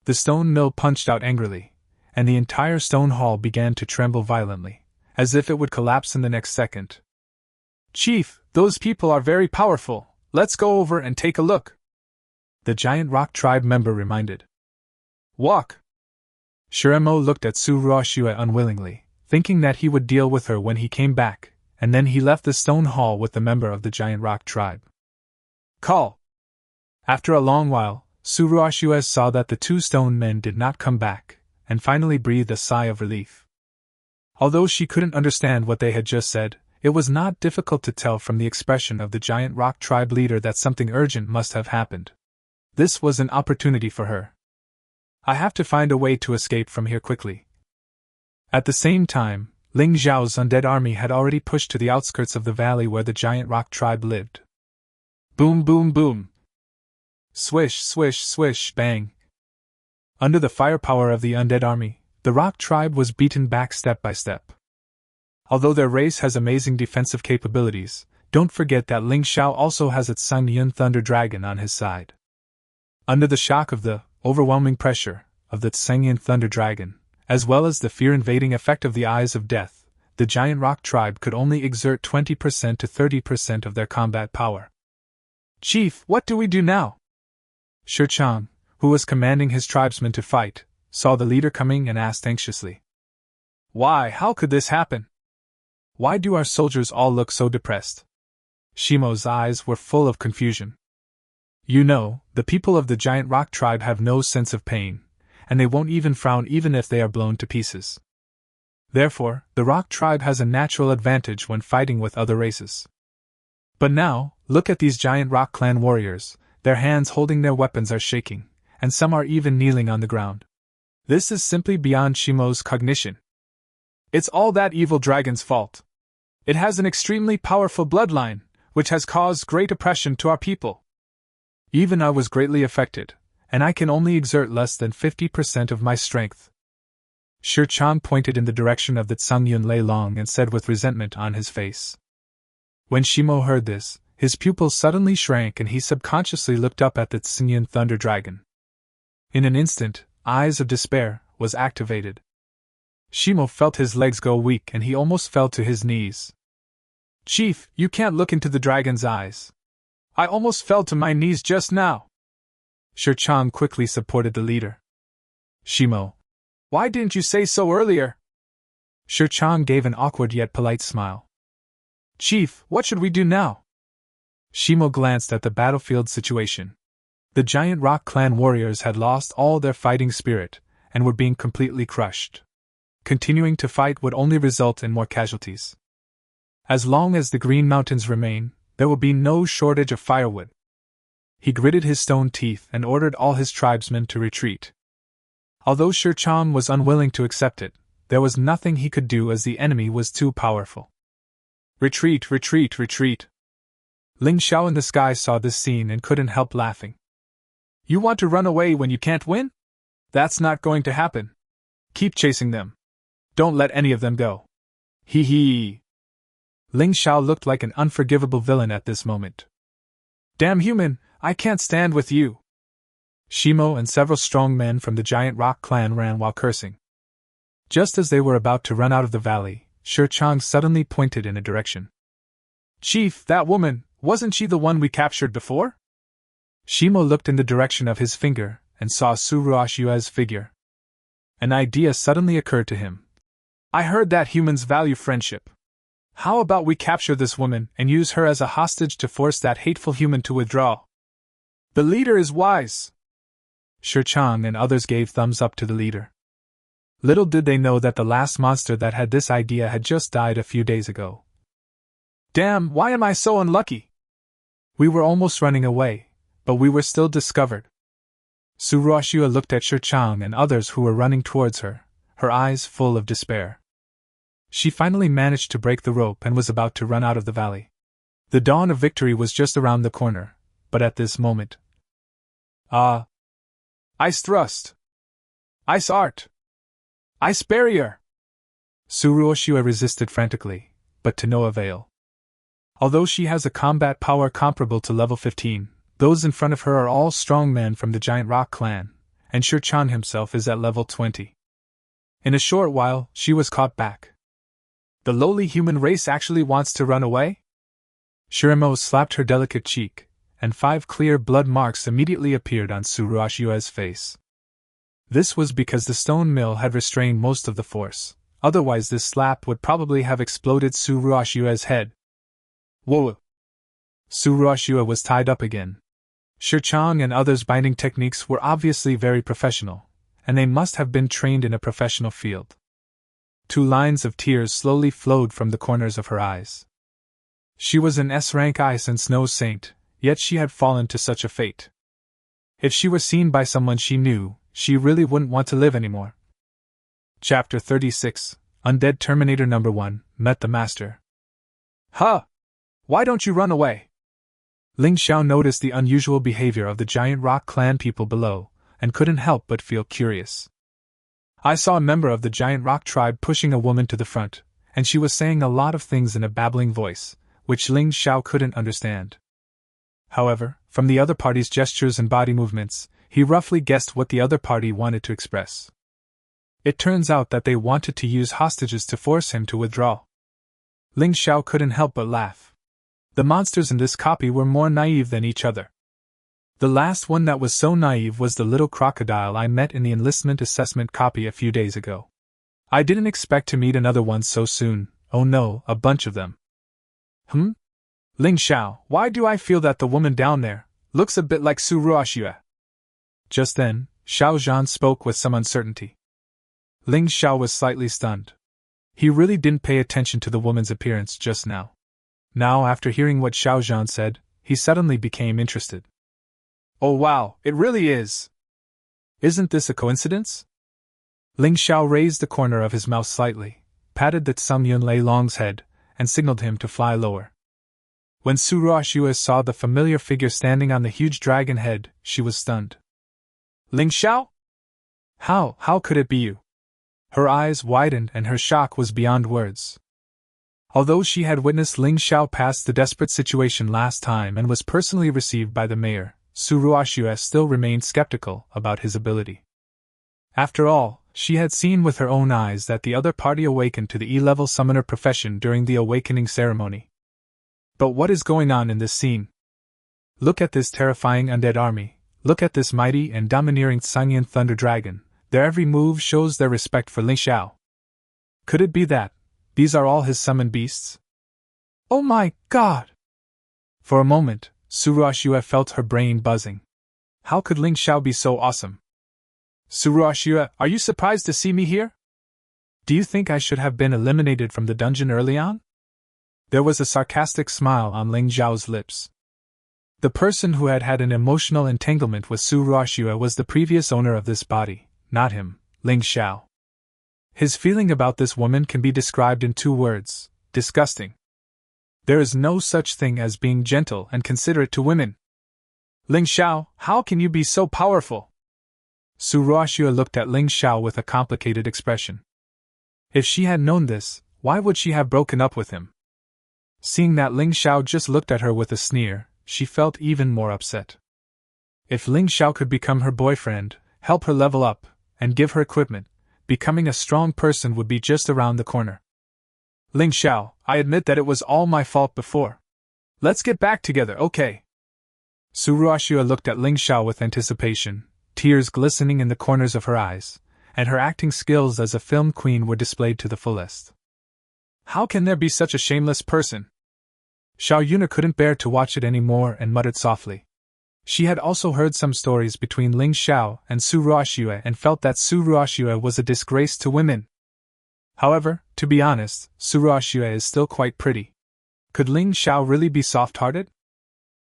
The stone mill punched out angrily, and the entire stone hall began to tremble violently, as if it would collapse in the next second. Chief, those people are very powerful. Let's go over and take a look. The Giant Rock Tribe member reminded. Walk. Shiremo looked at Tsuruashua unwillingly, thinking that he would deal with her when he came back, and then he left the stone hall with the member of the Giant Rock Tribe. Call. After a long while, Tsuruashua saw that the 2 stone men did not come back, and finally breathed a sigh of relief. Although she couldn't understand what they had just said, it was not difficult to tell from the expression of the Giant Rock Tribe leader that something urgent must have happened. This was an opportunity for her. I have to find a way to escape from here quickly. At the same time, Ling Zhao's undead army had already pushed to the outskirts of the valley where the Giant Rock Tribe lived. Boom, boom, boom. Swish, swish, swish, bang. Under the firepower of the undead army, the Rock Tribe was beaten back step by step. Although their race has amazing defensive capabilities, don't forget that Ling Xiao also has its Sangyun Thunder Dragon on his side. Under the shock of the overwhelming pressure of the Sangyun Thunder Dragon, as well as the fear-invading effect of the Eyes of Death, the Giant Rock Tribe could only exert 20% to 30% of their combat power. Chief, what do we do now? Shi Chang, who was commanding his tribesmen to fight, saw the leader coming and asked anxiously. Why, how could this happen? Why do our soldiers all look so depressed? Shimo's eyes were full of confusion. You know, the people of the Giant Rock Tribe have no sense of pain, and they won't even frown even if they are blown to pieces. Therefore, the Rock Tribe has a natural advantage when fighting with other races. But now, look at these Giant Rock Clan warriors. Their hands holding their weapons are shaking, and some are even kneeling on the ground. This is simply beyond Shimo's cognition. It's all that evil dragon's fault. It has an extremely powerful bloodline, which has caused great oppression to our people. Even I was greatly affected, and I can only exert less than 50% of my strength. Shi Chan pointed in the direction of the Tsungyun Lei Long and said with resentment on his face. When Shimo heard this, his pupils suddenly shrank and he subconsciously looked up at the Tsinyan Thunder Dragon. In an instant, Eyes of Despair was activated. Shimo felt his legs go weak and he almost fell to his knees. Chief, you can't look into the dragon's eyes. I almost fell to my knees just now. Shir-chan quickly supported the leader. Shimo, why didn't you say so earlier? Shir-chan gave an awkward yet polite smile. Chief, what should we do now? Shimo glanced at the battlefield situation. The giant rock clan warriors had lost all their fighting spirit and were being completely crushed. Continuing to fight would only result in more casualties. As long as the Green Mountains remain, there will be no shortage of firewood. He gritted his stone teeth and ordered all his tribesmen to retreat. Although Shir-chan was unwilling to accept it, there was nothing he could do as the enemy was too powerful. Retreat, retreat, retreat. Ling Xiao in the sky saw this scene and couldn't help laughing. You want to run away when you can't win? That's not going to happen. Keep chasing them. Don't let any of them go. Hee hee. Ling Xiao looked like an unforgivable villain at this moment. Damn human, I can't stand with you. Shimo and several strong men from the giant rock clan ran while cursing. Just as they were about to run out of the valley, Shir-chan suddenly pointed in a direction. Chief, that woman, wasn't she the one we captured before? Shimo looked in the direction of his finger and saw Su Ruashua's figure. An idea suddenly occurred to him. I heard that humans value friendship. How about we capture this woman and use her as a hostage to force that hateful human to withdraw? The leader is wise. Shir-chan and others gave thumbs up to the leader. Little did they know that the last monster that had this idea had just died a few days ago. Damn, why am I so unlucky? We were almost running away, but we were still discovered. Su Ruashua looked at Shir-chan and others who were running towards her, her eyes full of despair. She finally managed to break the rope and was about to run out of the valley. The dawn of victory was just around the corner, but at this moment... Ice thrust! Ice art! Ice barrier! Su Ruashua resisted frantically, but to no avail. Although she has a combat power comparable to level 15, those in front of her are all strong men from the giant rock clan, and Shir-chan himself is at level 20. In a short while, she was caught back. The lowly human race actually wants to run away? Shirimo slapped her delicate cheek, and 5 clear blood marks immediately appeared on Su Ruashua's face. This was because the stone mill had restrained most of the force, otherwise this slap would probably have exploded Su Ruashua's head. Whoa! Su Ruashua was tied up again. Shir-chan and others' binding techniques were obviously very professional, and they must have been trained in a professional field. 2 lines of tears slowly flowed from the corners of her eyes. She was an S-rank ice and snow saint, yet she had fallen to such a fate. If she were seen by someone she knew, she really wouldn't want to live anymore. Chapter 36, Undead Terminator No. 1, Met the Master. Huh! Why don't you run away? Ling Xiao noticed the unusual behavior of the giant rock clan people below, and couldn't help but feel curious. I saw a member of the giant rock tribe pushing a woman to the front, and she was saying a lot of things in a babbling voice, which Ling Xiao couldn't understand. However, from the other party's gestures and body movements, he roughly guessed what the other party wanted to express. It turns out that they wanted to use hostages to force him to withdraw. Ling Xiao couldn't help but laugh. The monsters in this copy were more naive than each other. The last one that was so naive was the little crocodile I met in the enlistment assessment copy a few days ago. I didn't expect to meet another one so soon. Oh no, a bunch of them. Ling Xiao, why do I feel that the woman down there looks a bit like Su Ruashua? Just then, Xiao Zhan spoke with some uncertainty. Ling Xiao was slightly stunned. He really didn't pay attention to the woman's appearance just now. Now, after hearing what Xiao Zhan said, he suddenly became interested. Oh wow, it really is! Isn't this a coincidence? Ling Xiao raised the corner of his mouth slightly, patted the Tsum Yun Lei Long's head, and signaled him to fly lower. When Su Ruashua saw the familiar figure standing on the huge dragon head, she was stunned. Ling Xiao? How could it be you? Her eyes widened and her shock was beyond words. Although she had witnessed Ling Xiao pass the desperate situation last time and was personally received by the mayor, Suruoshue still remained skeptical about his ability. After all, she had seen with her own eyes that the other party awakened to the E-level summoner profession during the awakening ceremony. But what is going on in this scene? Look at this terrifying undead army, look at this mighty and domineering Sangyan Thunder Dragon, their every move shows their respect for Ling Xiao. Could it be that these are all his summoned beasts? Oh my god! For a moment, Suruoshue felt her brain buzzing. How could Ling Xiao be so awesome? Suruoshue, are you surprised to see me here? Do you think I should have been eliminated from the dungeon early on? There was a sarcastic smile on Ling Xiao's lips. The person who had had an emotional entanglement with Suruoshue was the previous owner of this body, not him, Ling Xiao. His feeling about this woman can be described in 2 words: disgusting. There is no such thing as being gentle and considerate to women. Ling Xiao, how can you be so powerful? Suruoshue looked at Ling Xiao with a complicated expression. If she had known this, why would she have broken up with him? Seeing that Ling Xiao just looked at her with a sneer, she felt even more upset. If Ling Xiao could become her boyfriend, help her level up, and give her equipment, becoming a strong person would be just around the corner. Ling Xiao, I admit that it was all my fault before. Let's get back together, okay? Suruoshue looked at Ling Xiao with anticipation, tears glistening in the corners of her eyes, and her acting skills as a film queen were displayed to the fullest. How can there be such a shameless person? Xiao Yuna couldn't bear to watch it anymore and muttered softly. She had also heard some stories between Ling Xiao and Suruoshue and felt that Suruoshue was a disgrace to women. However, to be honest, Suruoshue is still quite pretty. Could Ling Xiao really be soft-hearted?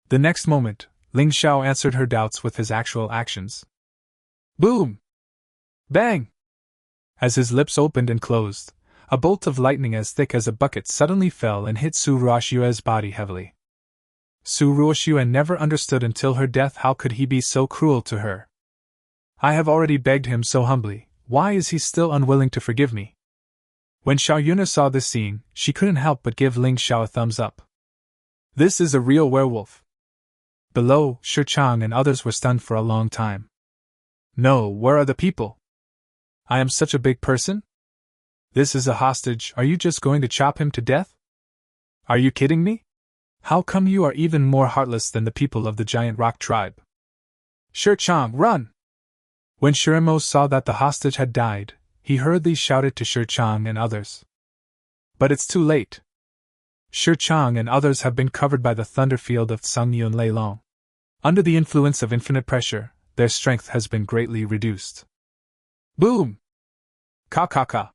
The next moment, Ling Xiao answered her doubts with his actual actions. Boom! Bang! As his lips opened and closed, a bolt of lightning as thick as a bucket suddenly fell and hit Suruoshue's body heavily. Suruoshue never understood until her death how could he be so cruel to her. I have already begged him so humbly, why is he still unwilling to forgive me? When Xiao Yuna saw this scene, she couldn't help but give Ling Xiao a thumbs up. This is a real werewolf. Below, Shi Chang and others were stunned for a long time. No, where are the people? I am such a big person? This is a hostage, are you just going to chop him to death? Are you kidding me? How come you are even more heartless than the people of the Giant Rock tribe? Shi Chang, run! When Shirimo saw that the hostage had died, he hurriedly shouted to Shi Chang and others. But it's too late. Shi Chang and others have been covered by the thunder field of Tsung Yun Lei Long. Under the influence of infinite pressure, their strength has been greatly reduced. Boom! Ka.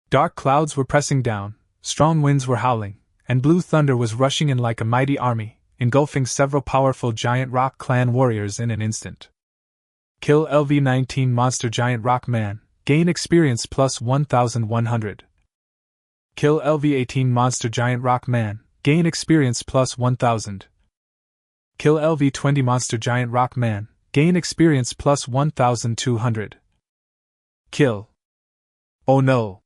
Dark clouds were pressing down, strong winds were howling, and blue thunder was rushing in like a mighty army, engulfing several powerful Giant Rock clan warriors in an instant. Kill LV-19 Monster Giant Rock Man, gain experience plus 1100. Kill LV-18 Monster Giant Rock Man, gain experience plus 1000. Kill LV-20 Monster Giant Rock Man, gain experience plus 1200. Kill. Oh no!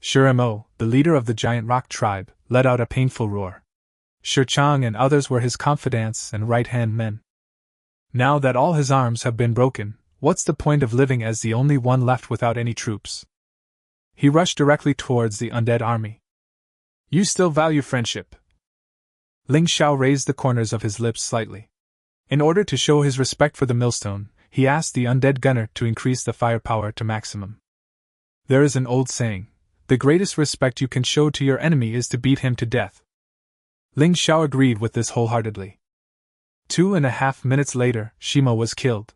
Shirimo, the leader of the Giant Rock tribe, let out a painful roar. Shi Chang and others were his confidants and right-hand men. Now that all his arms have been broken, what's the point of living as the only one left without any troops? He rushed directly towards the undead army. You still value friendship? Ling Xiao raised the corners of his lips slightly. In order to show his respect for the millstone, he asked the undead gunner to increase the firepower to maximum. There is an old saying, the greatest respect you can show to your enemy is to beat him to death. Ling Xiao agreed with this wholeheartedly. 2.5 minutes later, Shima was killed.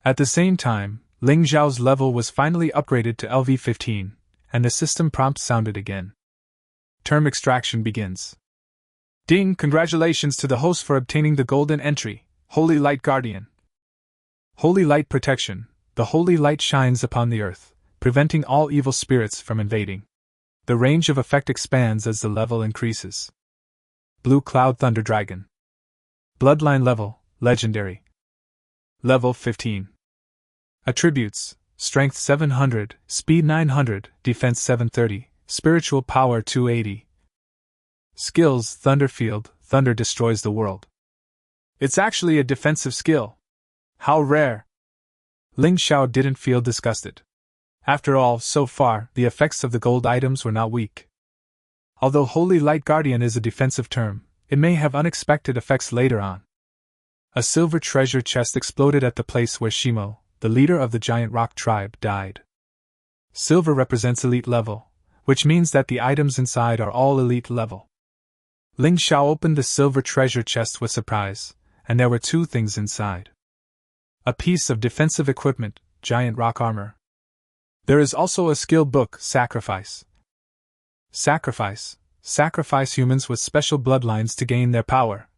At the same time, Ling Xiao's level was finally upgraded to LV-15, and the system prompt sounded again. Term extraction begins. Ding! Congratulations to the host for obtaining the golden entry, Holy Light Guardian. Holy Light Protection. The holy light shines upon the earth, preventing all evil spirits from invading. The range of effect expands as the level increases. Blue Cloud Thunder Dragon. Bloodline level, Legendary. Level 15. Attributes, Strength 700, Speed 900, Defense 730, Spiritual Power 280. Skills: Thunderfield, thunder destroys the world. It's actually a defensive skill. How rare! Ling Xiao didn't feel disgusted. After all, so far, the effects of the gold items were not weak. Although Holy Light Guardian is a defensive term, it may have unexpected effects later on. A silver treasure chest exploded at the place where Shimo, the leader of the giant rock tribe, died. Silver represents elite level, which means that the items inside are all elite level. Ling Xiao opened the silver treasure chest with surprise, and there were two things inside. A piece of defensive equipment, giant rock armor. There is also a skill book, Sacrifice. Sacrifice humans with special bloodlines to gain their power.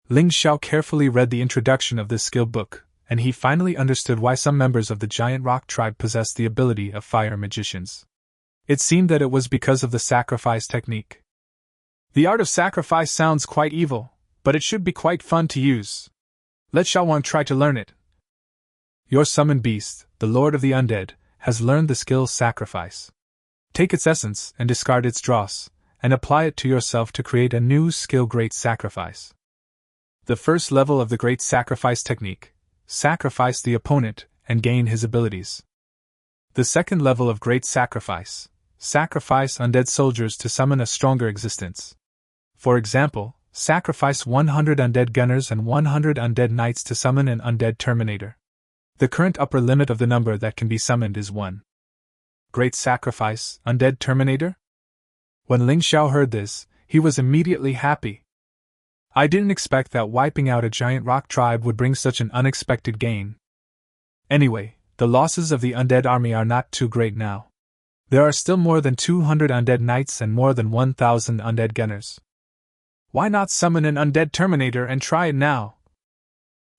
Ling Xiao carefully read the introduction of this skill book, and he finally understood why some members of the giant rock tribe possessed the ability of fire magicians. It seemed that it was because of the sacrifice technique. The art of sacrifice sounds quite evil, but it should be quite fun to use. Let Xiaowang try to learn it. Your summoned beast, the Lord of the Undead, has learned the skill Sacrifice. Take its essence and discard its dross, and apply it to yourself to create a new skill, Great Sacrifice. The first level of the Great Sacrifice technique: sacrifice the opponent and gain his abilities. The second level of Great Sacrifice: sacrifice undead soldiers to summon a stronger existence. For example, sacrifice 100 undead gunners and 100 undead knights to summon an undead Terminator. The current upper limit of the number that can be summoned is 1. Great Sacrifice, Undead Terminator? When Ling Xiao heard this, he was immediately happy. I didn't expect that wiping out a giant rock tribe would bring such an unexpected gain. Anyway, the losses of the undead army are not too great now. There are still more than 200 undead knights and more than 1,000 undead gunners. Why not summon an undead Terminator and try it now?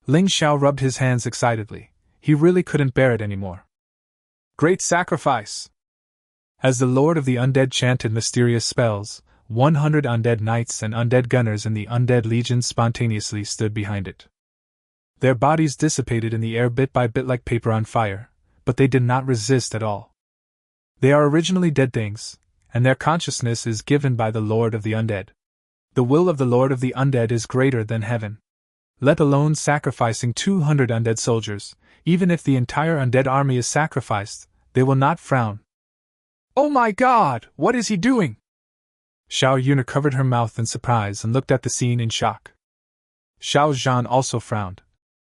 Ling Xiao rubbed his hands excitedly. He really couldn't bear it anymore. Great Sacrifice! As the Lord of the Undead chanted mysterious spells, 100 undead knights and undead gunners in the Undead Legion spontaneously stood behind it. Their bodies dissipated in the air bit by bit like paper on fire, but they did not resist at all. They are originally dead things, and their consciousness is given by the Lord of the Undead. The will of the Lord of the Undead is greater than heaven. Let alone sacrificing 200 undead soldiers, even if the entire undead army is sacrificed, they will not frown. Oh my God, what is he doing? Xiao Yuna covered her mouth in surprise and looked at the scene in shock. Xiao Zhan also frowned.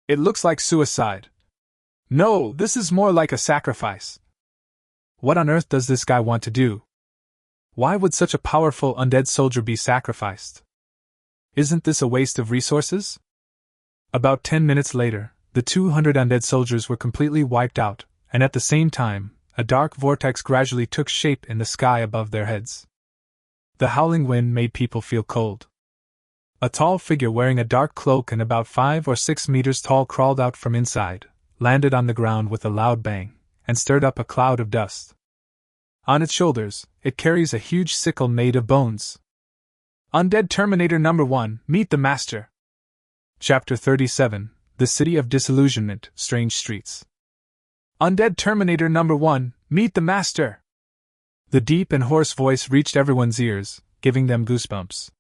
It looks like suicide. No, this is more like a sacrifice. What on earth does this guy want to do? Why would such a powerful undead soldier be sacrificed? Isn't this a waste of resources? About 10 minutes later, the 200 undead soldiers were completely wiped out, and at the same time, a dark vortex gradually took shape in the sky above their heads. The howling wind made people feel cold. A tall figure wearing a dark cloak and about 5 or 6 meters tall crawled out from inside, landed on the ground with a loud bang, and stirred up a cloud of dust. On its shoulders, it carries a huge sickle made of bones. Undead Terminator Number 1, Meet the Master. Chapter 37, The City of Disillusionment, Strange Streets. Undead Terminator Number 1, Meet the Master! The deep and hoarse voice reached everyone's ears, giving them goosebumps.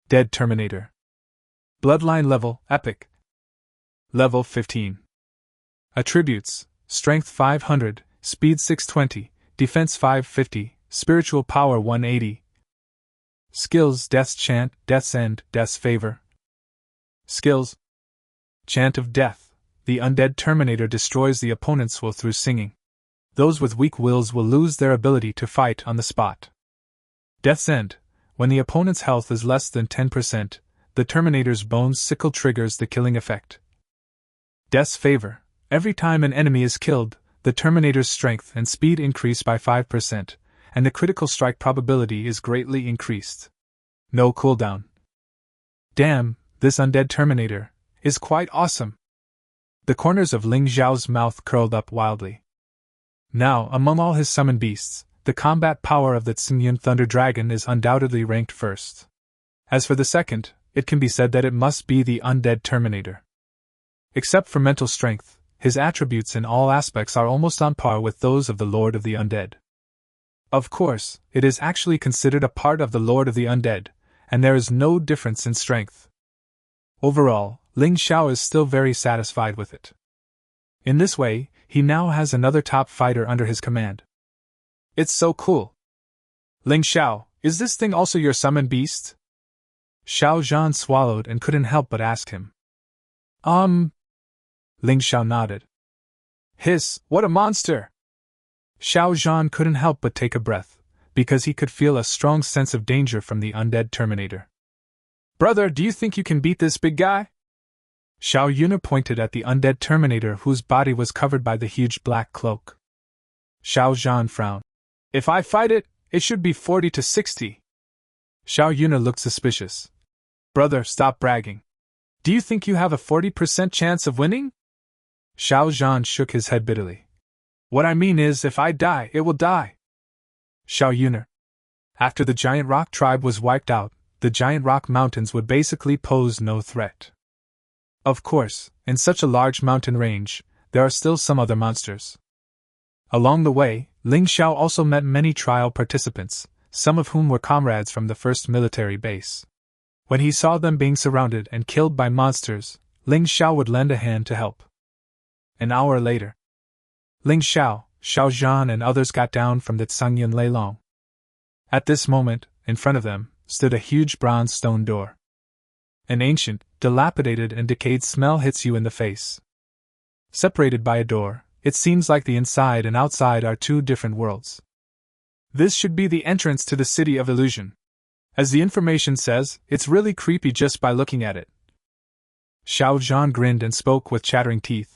Dead Terminator. Bloodline level, Epic. Level 15. Attributes: Strength 500, Speed 620, Defense 550, Spiritual Power 180. Skills: Death's Chant, Death's End, Death's Favor. Skills: Chant of Death. The undead Terminator destroys the opponent's will through singing. Those with weak wills will lose their ability to fight on the spot. Death's End. When the opponent's health is less than 10%, the Terminator's bone's sickle triggers the killing effect. Death's Favor. Every time an enemy is killed, the Terminator's strength and speed increase by 5%, and the critical strike probability is greatly increased. No cooldown. Damn, this undead Terminator is quite awesome. The corners of Ling Xiao's mouth curled up wildly. Now, among all his summoned beasts, the combat power of the Tsingyun Thunder Dragon is undoubtedly ranked first. As for the second, it can be said that it must be the undead Terminator. Except for mental strength, his attributes in all aspects are almost on par with those of the Lord of the Undead. Of course, it is actually considered a part of the Lord of the Undead, and there is no difference in strength. Overall, Ling Xiao is still very satisfied with it. In this way, he now has another top fighter under his command. It's so cool. Ling Xiao, is this thing also your summoned beast? Xiao Zhan swallowed and couldn't help but ask him. Ling Xiao nodded. Hiss, what a monster! Xiao Zhan couldn't help but take a breath, because he could feel a strong sense of danger from the undead Terminator. Brother, do you think you can beat this big guy? Xiao Yuna pointed at the undead Terminator whose body was covered by the huge black cloak. Xiao Zhan frowned. If I fight it, it should be 40 to 60. Xiao Yuna looked suspicious. Brother, stop bragging. Do you think you have a 40% chance of winning? Xiao Zhan shook his head bitterly. What I mean is, if I die, it will die. Xiao Yuna. After the giant rock tribe was wiped out, the giant rock mountains would basically pose no threat. Of course, in such a large mountain range, there are still some other monsters. Along the way, Ling Xiao also met many trial participants, some of whom were comrades from the first military base. When he saw them being surrounded and killed by monsters, Ling Xiao would lend a hand to help. An hour later, Ling Xiao, Xiao Zhan and others got down from the Tsangyun Leilong. At this moment, in front of them, stood a huge bronze stone door. An ancient, dilapidated and decayed smell hits you in the face. Separated by a door, it seems like the inside and outside are two different worlds. This should be the entrance to the City of Illusion. As the information says, it's really creepy just by looking at it. Xiao Zhan grinned and spoke with chattering teeth.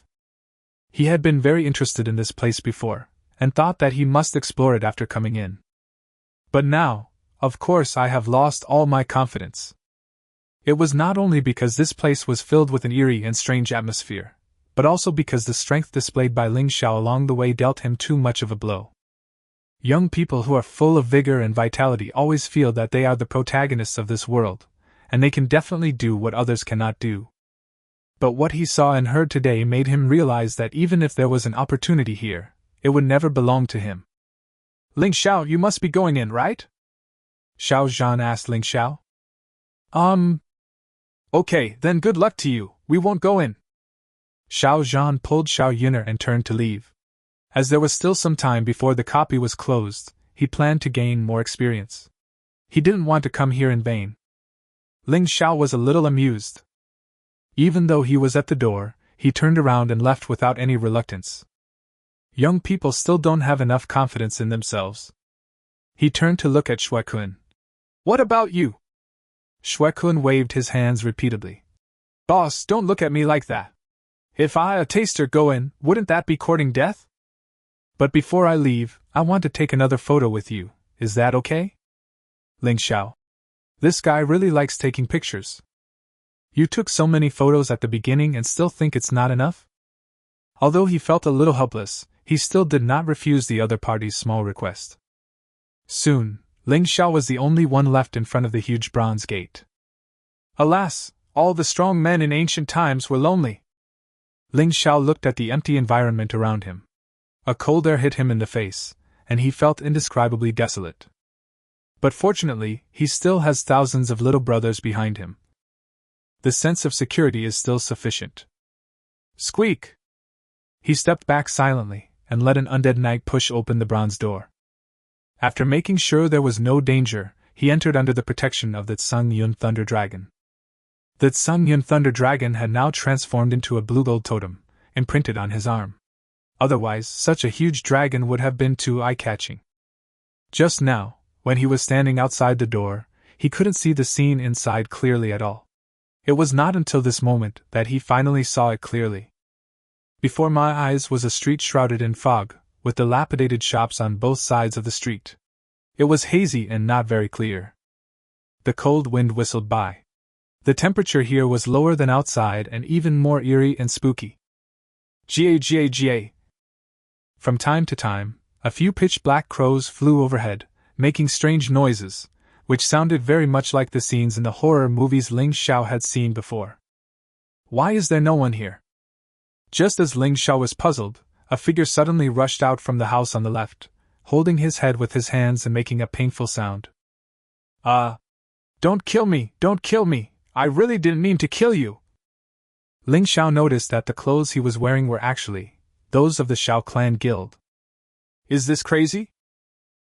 He had been very interested in this place before, and thought that he must explore it after coming in. But now, of course, I have lost all my confidence. It was not only because this place was filled with an eerie and strange atmosphere, but also because the strength displayed by Ling Xiao along the way dealt him too much of a blow. Young people who are full of vigor and vitality always feel that they are the protagonists of this world, and they can definitely do what others cannot do. But what he saw and heard today made him realize that even if there was an opportunity here, it would never belong to him. Ling Xiao, you must be going in, right? Xiao Zhan asked Ling Xiao. Okay, then good luck to you, we won't go in. Xiao Zhan pulled Xiao Yuna and turned to leave. As there was still some time before the copy was closed, he planned to gain more experience. He didn't want to come here in vain. Ling Xiao was a little amused. Even though he was at the door, he turned around and left without any reluctance. Young people still don't have enough confidence in themselves. He turned to look at Shuekun. What about you? Shuekun waved his hands repeatedly. Boss, don't look at me like that. If I, a taster, go in, wouldn't that be courting death? But before I leave, I want to take another photo with you, is that okay? Ling Xiao. This guy really likes taking pictures. You took so many photos at the beginning and still think it's not enough? Although he felt a little helpless, he still did not refuse the other party's small request. Soon, Ling Xiao was the only one left in front of the huge bronze gate. Alas, all the strong men in ancient times were lonely. Ling Xiao looked at the empty environment around him. A cold air hit him in the face, and he felt indescribably desolate. But fortunately, he still has thousands of little brothers behind him. The sense of security is still sufficient. Squeak! He stepped back silently, and let an undead knight push open the bronze door. After making sure there was no danger, he entered under the protection of the Tsangyun Thunder Dragon. The Tsangyun Thunder Dragon had now transformed into a blue gold totem, imprinted on his arm. Otherwise, such a huge dragon would have been too eye-catching. Just now, when he was standing outside the door, he couldn't see the scene inside clearly at all. It was not until this moment that he finally saw it clearly. Before my eyes was a street shrouded in fog, with dilapidated shops on both sides of the street. It was hazy and not very clear. The cold wind whistled by. The temperature here was lower than outside and even more eerie and spooky. Ga. From time to time, a few pitch-black crows flew overhead, making strange noises, which sounded very much like the scenes in the horror movies Ling Xiao had seen before. Why is there no one here? Just as Ling Xiao was puzzled, a figure suddenly rushed out from the house on the left, holding his head with his hands and making a painful sound. Don't kill me, don't kill me, I really didn't mean to kill you. Ling Xiao noticed that the clothes he was wearing were actually those of the Xiao clan guild. Is this crazy?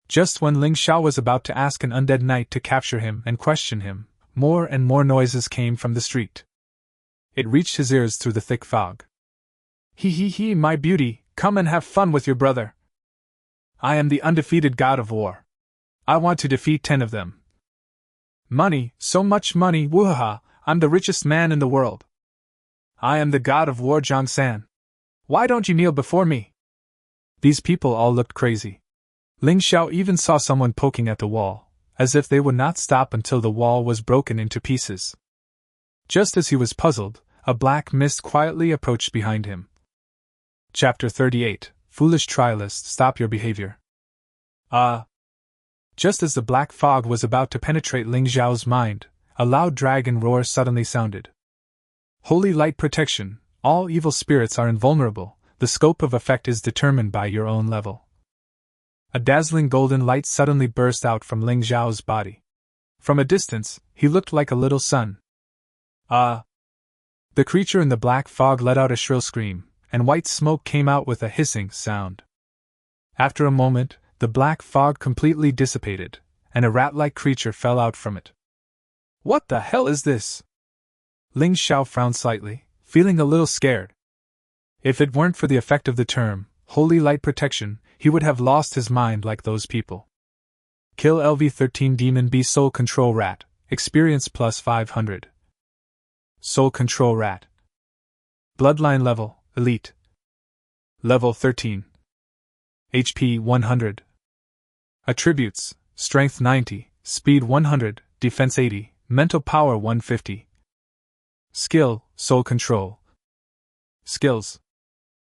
Just when Ling Xiao was about to ask an undead knight to capture him and question him, more and more noises came from the street. It reached his ears through the thick fog. He, my beauty, come and have fun with your brother. I am the undefeated god of war. I want to defeat 10 of them. Money, so much money, woohaha, I'm the richest man in the world. I am the god of war, Zhang San. Why don't you kneel before me? These people all looked crazy. Ling Xiao even saw someone poking at the wall, as if they would not stop until the wall was broken into pieces. Just as he was puzzled, a black mist quietly approached behind him. Chapter 38, Foolish Trialist, Stop Your Behavior. Just as the black fog was about to penetrate Ling Xiao's mind, a loud dragon roar suddenly sounded. Holy light protection, all evil spirits are invulnerable, the scope of effect is determined by your own level. A dazzling golden light suddenly burst out from Ling Xiao's body. From a distance, he looked like a little sun. The creature in the black fog let out a shrill scream, and white smoke came out with a hissing sound. After a moment, the black fog completely dissipated, and a rat-like creature fell out from it. What the hell is this? Ling Xiao frowned slightly, feeling a little scared. If it weren't for the effect of the term, holy light protection, he would have lost his mind like those people. Kill LV13 Demon B Soul Control Rat, experience plus 500. Soul Control Rat. Bloodline level, Elite. Level 13. HP 100. Attributes, Strength 90, Speed 100, Defense 80, Mental Power 150. Skill, Soul Control. Skills.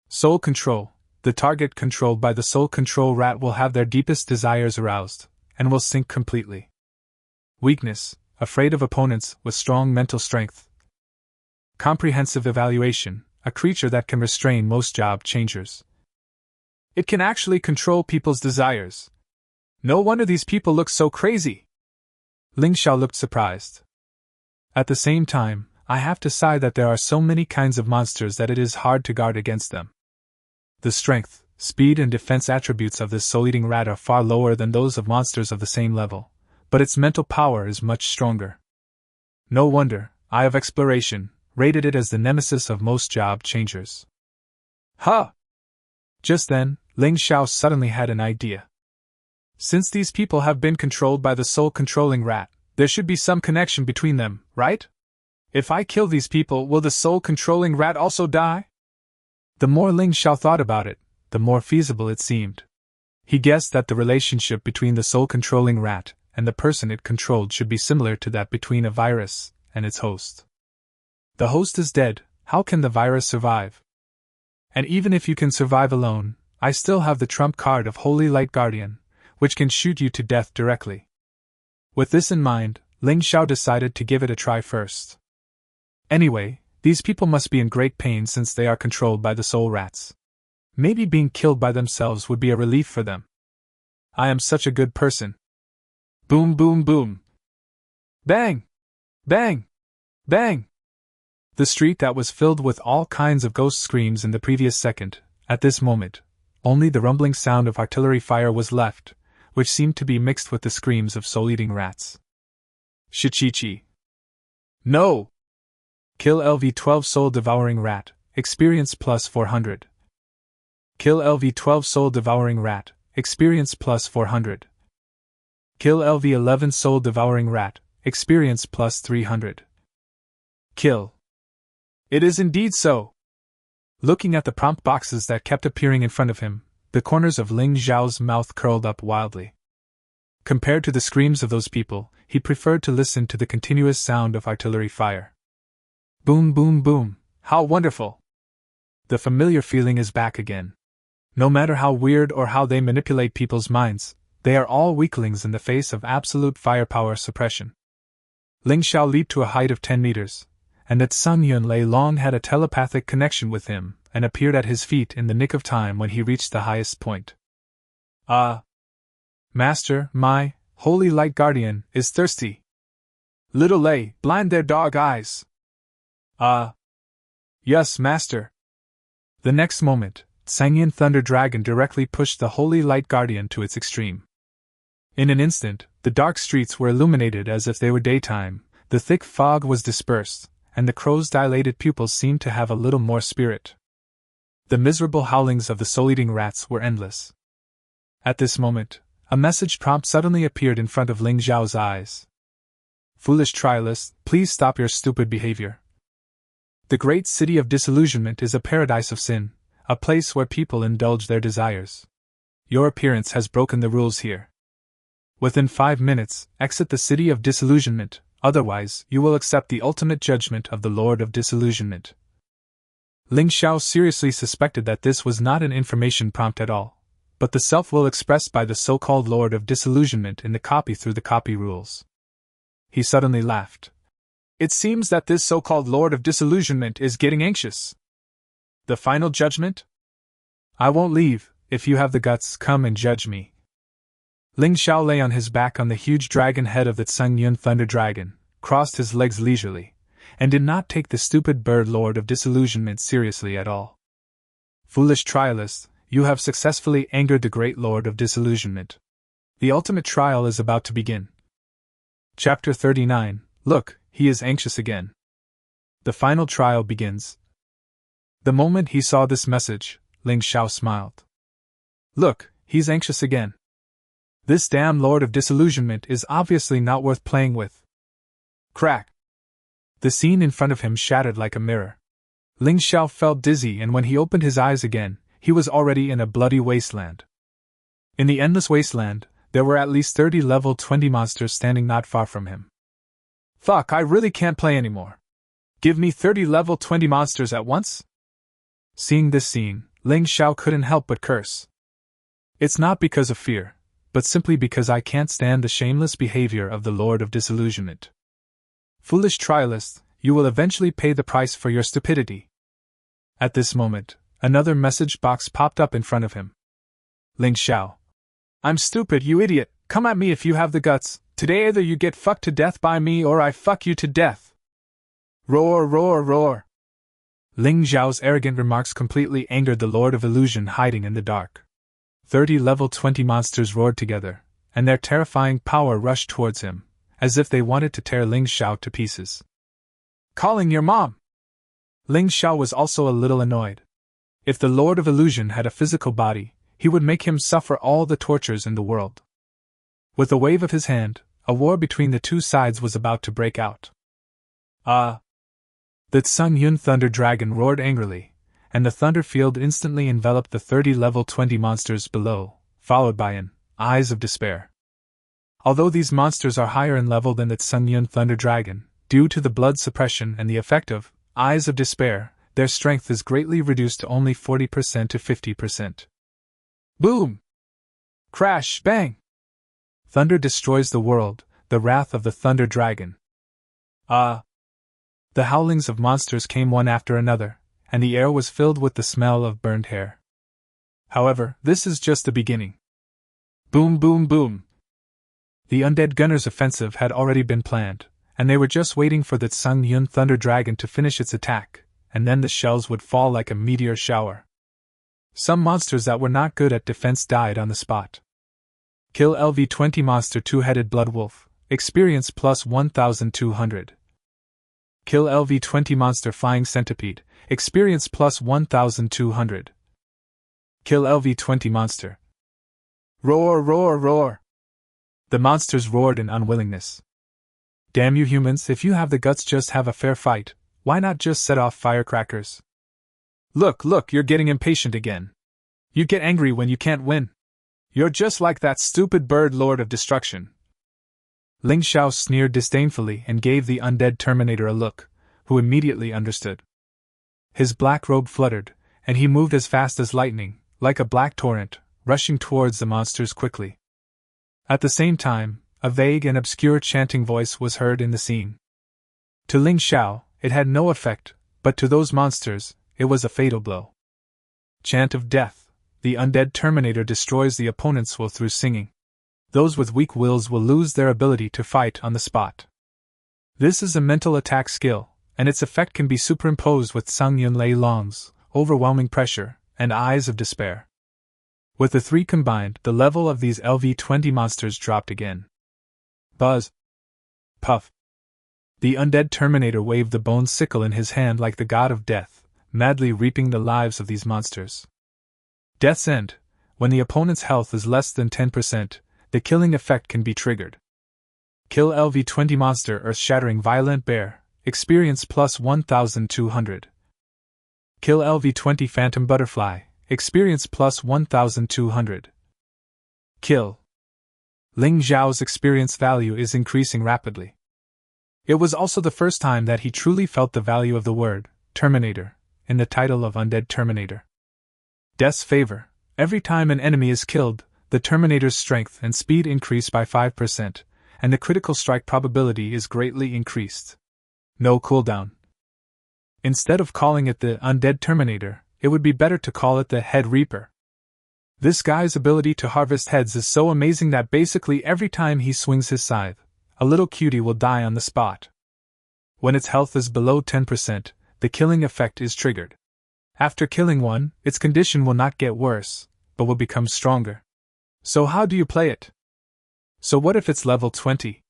Soul Control. The target controlled by the Soul Control Rat will have their deepest desires aroused, and will sink completely. Weakness, afraid of opponents with strong mental strength. Comprehensive Evaluation, a creature that can restrain most job changers. It can actually control people's desires. No wonder these people look so crazy. Ling Xiao looked surprised. At the same time, I have to sigh that there are so many kinds of monsters that it is hard to guard against them. The strength, speed and defense attributes of this soul-eating rat are far lower than those of monsters of the same level, but its mental power is much stronger. No wonder, Eye of Exploration rated it as the nemesis of most job changers. Huh! Just then, Ling Xiao suddenly had an idea. Since these people have been controlled by the soul-controlling rat, there should be some connection between them, right? If I kill these people, will the soul-controlling rat also die? The more Ling Xiao thought about it, the more feasible it seemed. He guessed that the relationship between the soul-controlling rat and the person it controlled should be similar to that between a virus and its host. The host is dead, how can the virus survive? And even if you can survive alone, I still have the trump card of Holy Light Guardian, which can shoot you to death directly. With this in mind, Ling Xiao decided to give it a try first. Anyway, these people must be in great pain since they are controlled by the soul rats. Maybe being killed by themselves would be a relief for them. I am such a good person. Boom, boom, boom. Bang! Bang! Bang! The street that was filled with all kinds of ghost screams in the previous second, at this moment, only the rumbling sound of artillery fire was left, which seemed to be mixed with the screams of soul-eating rats. Shichichi. No! Kill LV12 Soul Devouring Rat, experience plus 400. Kill LV12 Soul Devouring Rat, experience plus 400. Kill LV11 Soul Devouring Rat, experience plus 300. Kill. It is indeed so. Looking at the prompt boxes that kept appearing in front of him, the corners of Ling Xiao's mouth curled up wildly. Compared to the screams of those people, he preferred to listen to the continuous sound of artillery fire. Boom, boom, boom, how wonderful! The familiar feeling is back again. No matter how weird or how they manipulate people's minds, they are all weaklings in the face of absolute firepower suppression. Ling Xiao leaped to a height of 10 meters, and that Sun Yunlei long had a telepathic connection with him and appeared at his feet in the nick of time when he reached the highest point. Master, my holy light guardian is thirsty. Little lay, blind their dog eyes. Yes, master. The next moment, Sangyin Thunder Dragon directly pushed the holy light guardian to its extreme. In an instant, the dark streets were illuminated as if they were daytime, the thick fog was dispersed, and the crow's dilated pupils seemed to have a little more spirit. The miserable howlings of the soul-eating rats were endless. At this moment, a message prompt suddenly appeared in front of Ling Xiao's eyes. Foolish trialist, please stop your stupid behavior. The great city of disillusionment is a paradise of sin, a place where people indulge their desires. Your appearance has broken the rules here. Within 5 minutes, exit the city of disillusionment, otherwise you will accept the ultimate judgment of the Lord of Disillusionment. Ling Xiao seriously suspected that this was not an information prompt at all, but the self-will expressed by the so-called Lord of Disillusionment in the copy through the copy rules. He suddenly laughed. It seems that this so-called Lord of Disillusionment is getting anxious. The final judgment? I won't leave. If you have the guts, come and judge me. Ling Xiao lay on his back on the huge dragon head of the Sangyin Thunder Dragon, crossed his legs leisurely, and did not take the stupid bird Lord of Disillusionment seriously at all. Foolish trialist, you have successfully angered the great Lord of Disillusionment. The ultimate trial is about to begin. Chapter 39. Look, he is anxious again. The final trial begins. The moment he saw this message, Ling Xiao smiled. Look, he's anxious again. This damn Lord of Disillusionment is obviously not worth playing with. Crack! The scene in front of him shattered like a mirror. Ling Xiao felt dizzy, and when he opened his eyes again, he was already in a bloody wasteland. In the endless wasteland, there were at least 30 level 20 monsters standing not far from him. Fuck, I really can't play anymore. Give me 30 level 20 monsters at once? Seeing this scene, Ling Xiao couldn't help but curse. It's not because of fear, but simply because I can't stand the shameless behavior of the Lord of Disillusionment. Foolish trialist, you will eventually pay the price for your stupidity. At this moment, another message box popped up in front of him. Ling Xiao. I'm stupid, you idiot. Come at me if you have the guts. Today either you get fucked to death by me or I fuck you to death. Roar, roar, roar. Ling Xiao's arrogant remarks completely angered the Lord of Illusion hiding in the dark. 30 level 20 monsters roared together, and their terrifying power rushed towards him, as if they wanted to tear Ling Xiao to pieces. Calling your mom! Ling Xiao was also a little annoyed. If the Lord of Illusion had a physical body, he would make him suffer all the tortures in the world. With a wave of his hand, a war between the two sides was about to break out. The Sangyin Thunder Dragon roared angrily, and the thunder field instantly enveloped the 30 level 20 monsters below, followed by an Eyes of Despair. Although these monsters are higher in level than the Sangyin Thunder Dragon, due to the blood suppression and the effect of Eyes of Despair, their strength is greatly reduced to only 40% to 50%. Boom! Crash! Bang! Thunder destroys the world, the wrath of the Thunder Dragon. The howlings of monsters came one after another, and the air was filled with the smell of burned hair. However, this is just the beginning. Boom, boom, boom! The undead gunners' offensive had already been planned, and they were just waiting for the Sangyin Thunder Dragon to finish its attack, and then the shells would fall like a meteor shower. Some monsters that were not good at defense died on the spot. Kill LV-20 Monster Two-Headed Blood Wolf, experience plus 1200. Kill LV-20 Monster Flying Centipede, experience plus 1200. Kill LV-20 Monster. Roar, roar, roar! The monsters roared in unwillingness. Damn you humans, if you have the guts, just have a fair fight. Why not just set off firecrackers? Look, you're getting impatient again. You get angry when you can't win. You're just like that stupid bird Lord of Destruction. Ling Xiao sneered disdainfully and gave the undead Terminator a look, who immediately understood. His black robe fluttered, and he moved as fast as lightning, like a black torrent, rushing towards the monsters quickly. At the same time, a vague and obscure chanting voice was heard in the scene. To Ling Xiao, it had no effect, but to those monsters, it was a fatal blow. Chant of death, the undead Terminator destroys the opponent's will through singing. Those with weak wills will lose their ability to fight on the spot. This is a mental attack skill, and its effect can be superimposed with Sang Yun Lei Long's overwhelming pressure and Eyes of Despair. With the three combined, the level of these LV-20 monsters dropped again. Buzz. Puff. The undead Terminator waved the bone sickle in his hand like the god of death, madly reaping the lives of these monsters. Death's End. When the opponent's health is less than 10%, the killing effect can be triggered. Kill LV-20 monster Earth-Shattering Violent Bear, experience plus 1200. Kill LV-20 Phantom Butterfly, experience plus 1200. Kill. Ling Zhao's experience value is increasing rapidly. It was also the first time that he truly felt the value of the word Terminator in the title of Undead Terminator. Death's Favor. Every time an enemy is killed, the Terminator's strength and speed increase by 5%, and the critical strike probability is greatly increased. No cooldown. Instead of calling it the Undead Terminator, it would be better to call it the Head Reaper. This guy's ability to harvest heads is so amazing that basically every time he swings his scythe, a little cutie will die on the spot. When its health is below 10%, the killing effect is triggered. After killing one, its condition will not get worse, but will become stronger. So how do you play it? So what if it's level 20?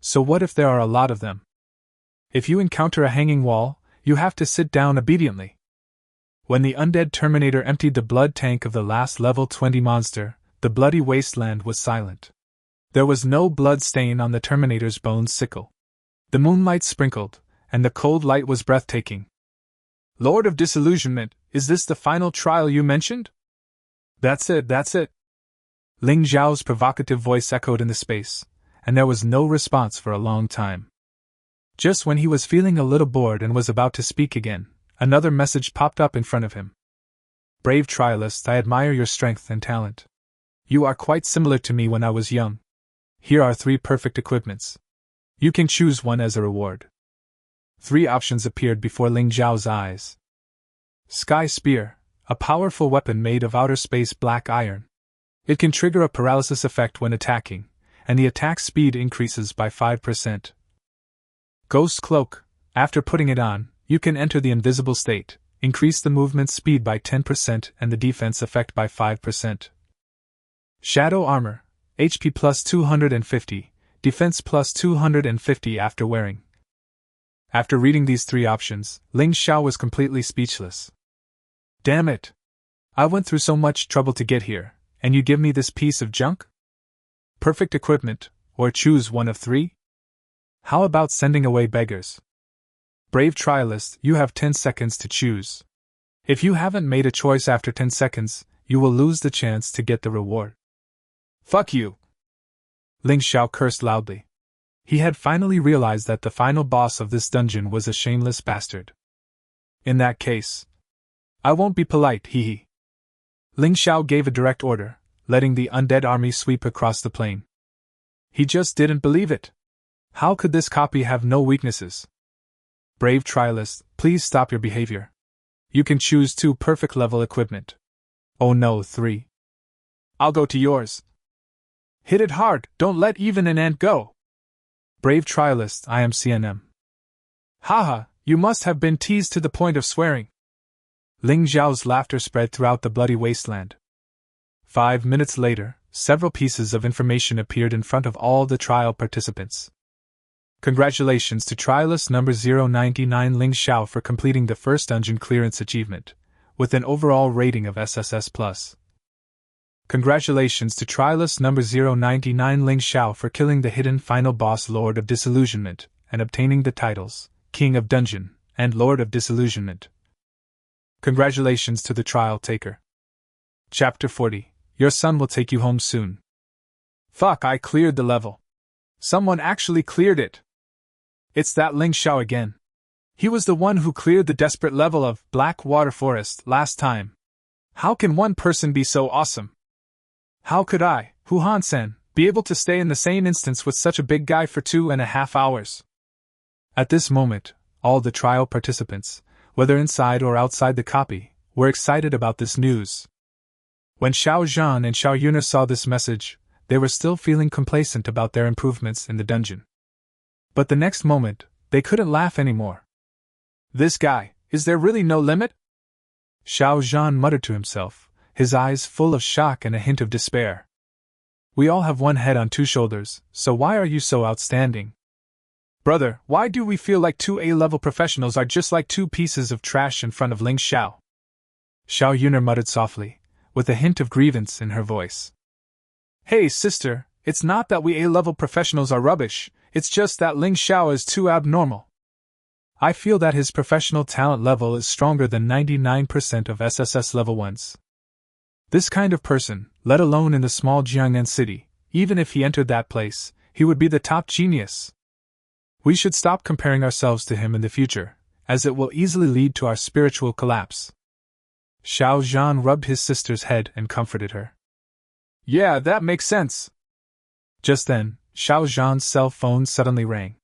So what if there are a lot of them? If you encounter a hanging wall, you have to sit down obediently. When the undead Terminator emptied the blood tank of the last level 20 monster, the bloody wasteland was silent. There was no blood stain on the Terminator's bone sickle. The moonlight sprinkled, and the cold light was breathtaking. Lord of Disillusionment, is this the final trial you mentioned? That's it. Ling Zhao's provocative voice echoed in the space, and there was no response for a long time. Just when he was feeling a little bored and was about to speak again, another message popped up in front of him. Brave trialist, I admire your strength and talent. You are quite similar to me when I was young. Here are 3 perfect equipments. You can choose one as a reward. 3 options appeared before Ling Zhao's eyes. Sky Spear, a powerful weapon made of outer space black iron. It can trigger a paralysis effect when attacking, and the attack speed increases by 5%. Ghost Cloak, after putting it on, you can enter the invisible state, increase the movement speed by 10% and the defense effect by 5%. Shadow Armor, HP plus 250, defense plus 250 after wearing. After reading these 3 options, Ling Zhao was completely speechless. Damn it! I went through so much trouble to get here, and you give me this piece of junk? Perfect equipment, or choose one of 3? How about sending away beggars? Brave trialist, you have 10 seconds to choose. If you haven't made a choice after 10 seconds, you will lose the chance to get the reward. Fuck you! Ling Zhao cursed loudly. He had finally realized that the final boss of this dungeon was a shameless bastard. In that case, I won't be polite, hee hee. Ling Zhao gave a direct order, letting the undead army sweep across the plain. He just didn't believe it. How could this copy have no weaknesses? Brave trialist, please stop your behavior. You can choose 2 perfect level equipment. Oh no, 3. I'll go to yours. Hit it hard, don't let even an ant go. Brave trialist, I am CNM. Haha, you must have been teased to the point of swearing. Ling Zhao's laughter spread throughout the bloody wasteland. 5 minutes later, several pieces of information appeared in front of all the trial participants. Congratulations to trialist number 099 Ling Zhao for completing the first dungeon clearance achievement, with an overall rating of SSS+. Congratulations to trialist number 099 Ling Zhao for killing the hidden final boss Lord of Disillusionment, and obtaining the titles, King of Dungeon, and Lord of Disillusionment. Congratulations to the trial taker. Chapter 40. Your son will take you home soon. Fuck, I cleared the level. Someone actually cleared it. It's that Ling Zhao again. He was the one who cleared the desperate level of Black Water Forest last time. How can one person be so awesome? How could I, Huhan-sen, be able to stay in the same instance with such a big guy for 2.5 hours? At this moment, all the trial participants, whether inside or outside the copy, were excited about this news. When Xiao Zhan and Xiao Yuna saw this message, they were still feeling complacent about their improvements in the dungeon. But the next moment, they couldn't laugh anymore. This guy, is there really no limit? Xiao Zhan muttered to himself, his eyes full of shock and a hint of despair. We all have one head on two shoulders, so why are you so outstanding? Brother, why do we feel like two A-level professionals are just like two pieces of trash in front of Ling Xiao? Xiao Yuna muttered softly, with a hint of grievance in her voice. Hey sister, it's not that we A-level professionals are rubbish, it's just that Ling Xiao is too abnormal. I feel that his professional talent level is stronger than 99% of SSS level 1s. This kind of person, let alone in the small Jiangnan city, even if he entered that place, he would be the top genius. We should stop comparing ourselves to him in the future, as it will easily lead to our spiritual collapse. Xiao Zhan rubbed his sister's head and comforted her. Yeah, that makes sense. Just then, Xiao Zhan's cell phone suddenly rang.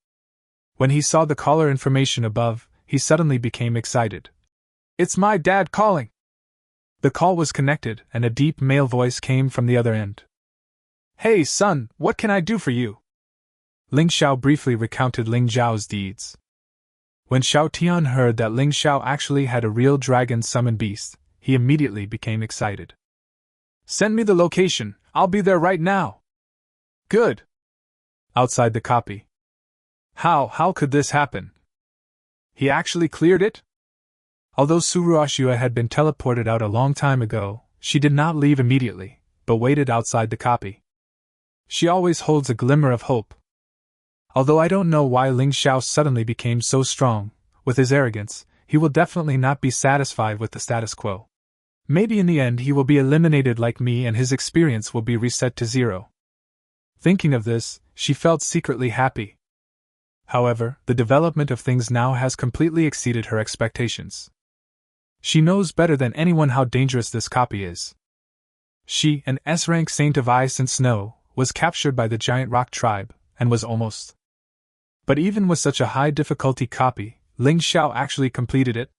When he saw the caller information above, he suddenly became excited. It's my dad calling! The call was connected, and a deep male voice came from the other end. Hey son, what can I do for you? Ling Xiao briefly recounted Ling Zhao's deeds. When Xiao Tian heard that Ling Xiao actually had a real dragon summon beast, he immediately became excited. Send me the location, I'll be there right now. Good. Outside the copy. How could this happen? He actually cleared it? Although Suruashua had been teleported out a long time ago, she did not leave immediately, but waited outside the copy. She always holds a glimmer of hope. Although I don't know why Ling Xiao suddenly became so strong, with his arrogance, he will definitely not be satisfied with the status quo. Maybe in the end he will be eliminated like me and his experience will be reset to 0. Thinking of this, she felt secretly happy. However, the development of things now has completely exceeded her expectations. She knows better than anyone how dangerous this copy is. She, an S-rank saint of ice and snow, was captured by the giant rock tribe, and was almost. But even with such a high difficulty copy, Ling Xiao actually completed it.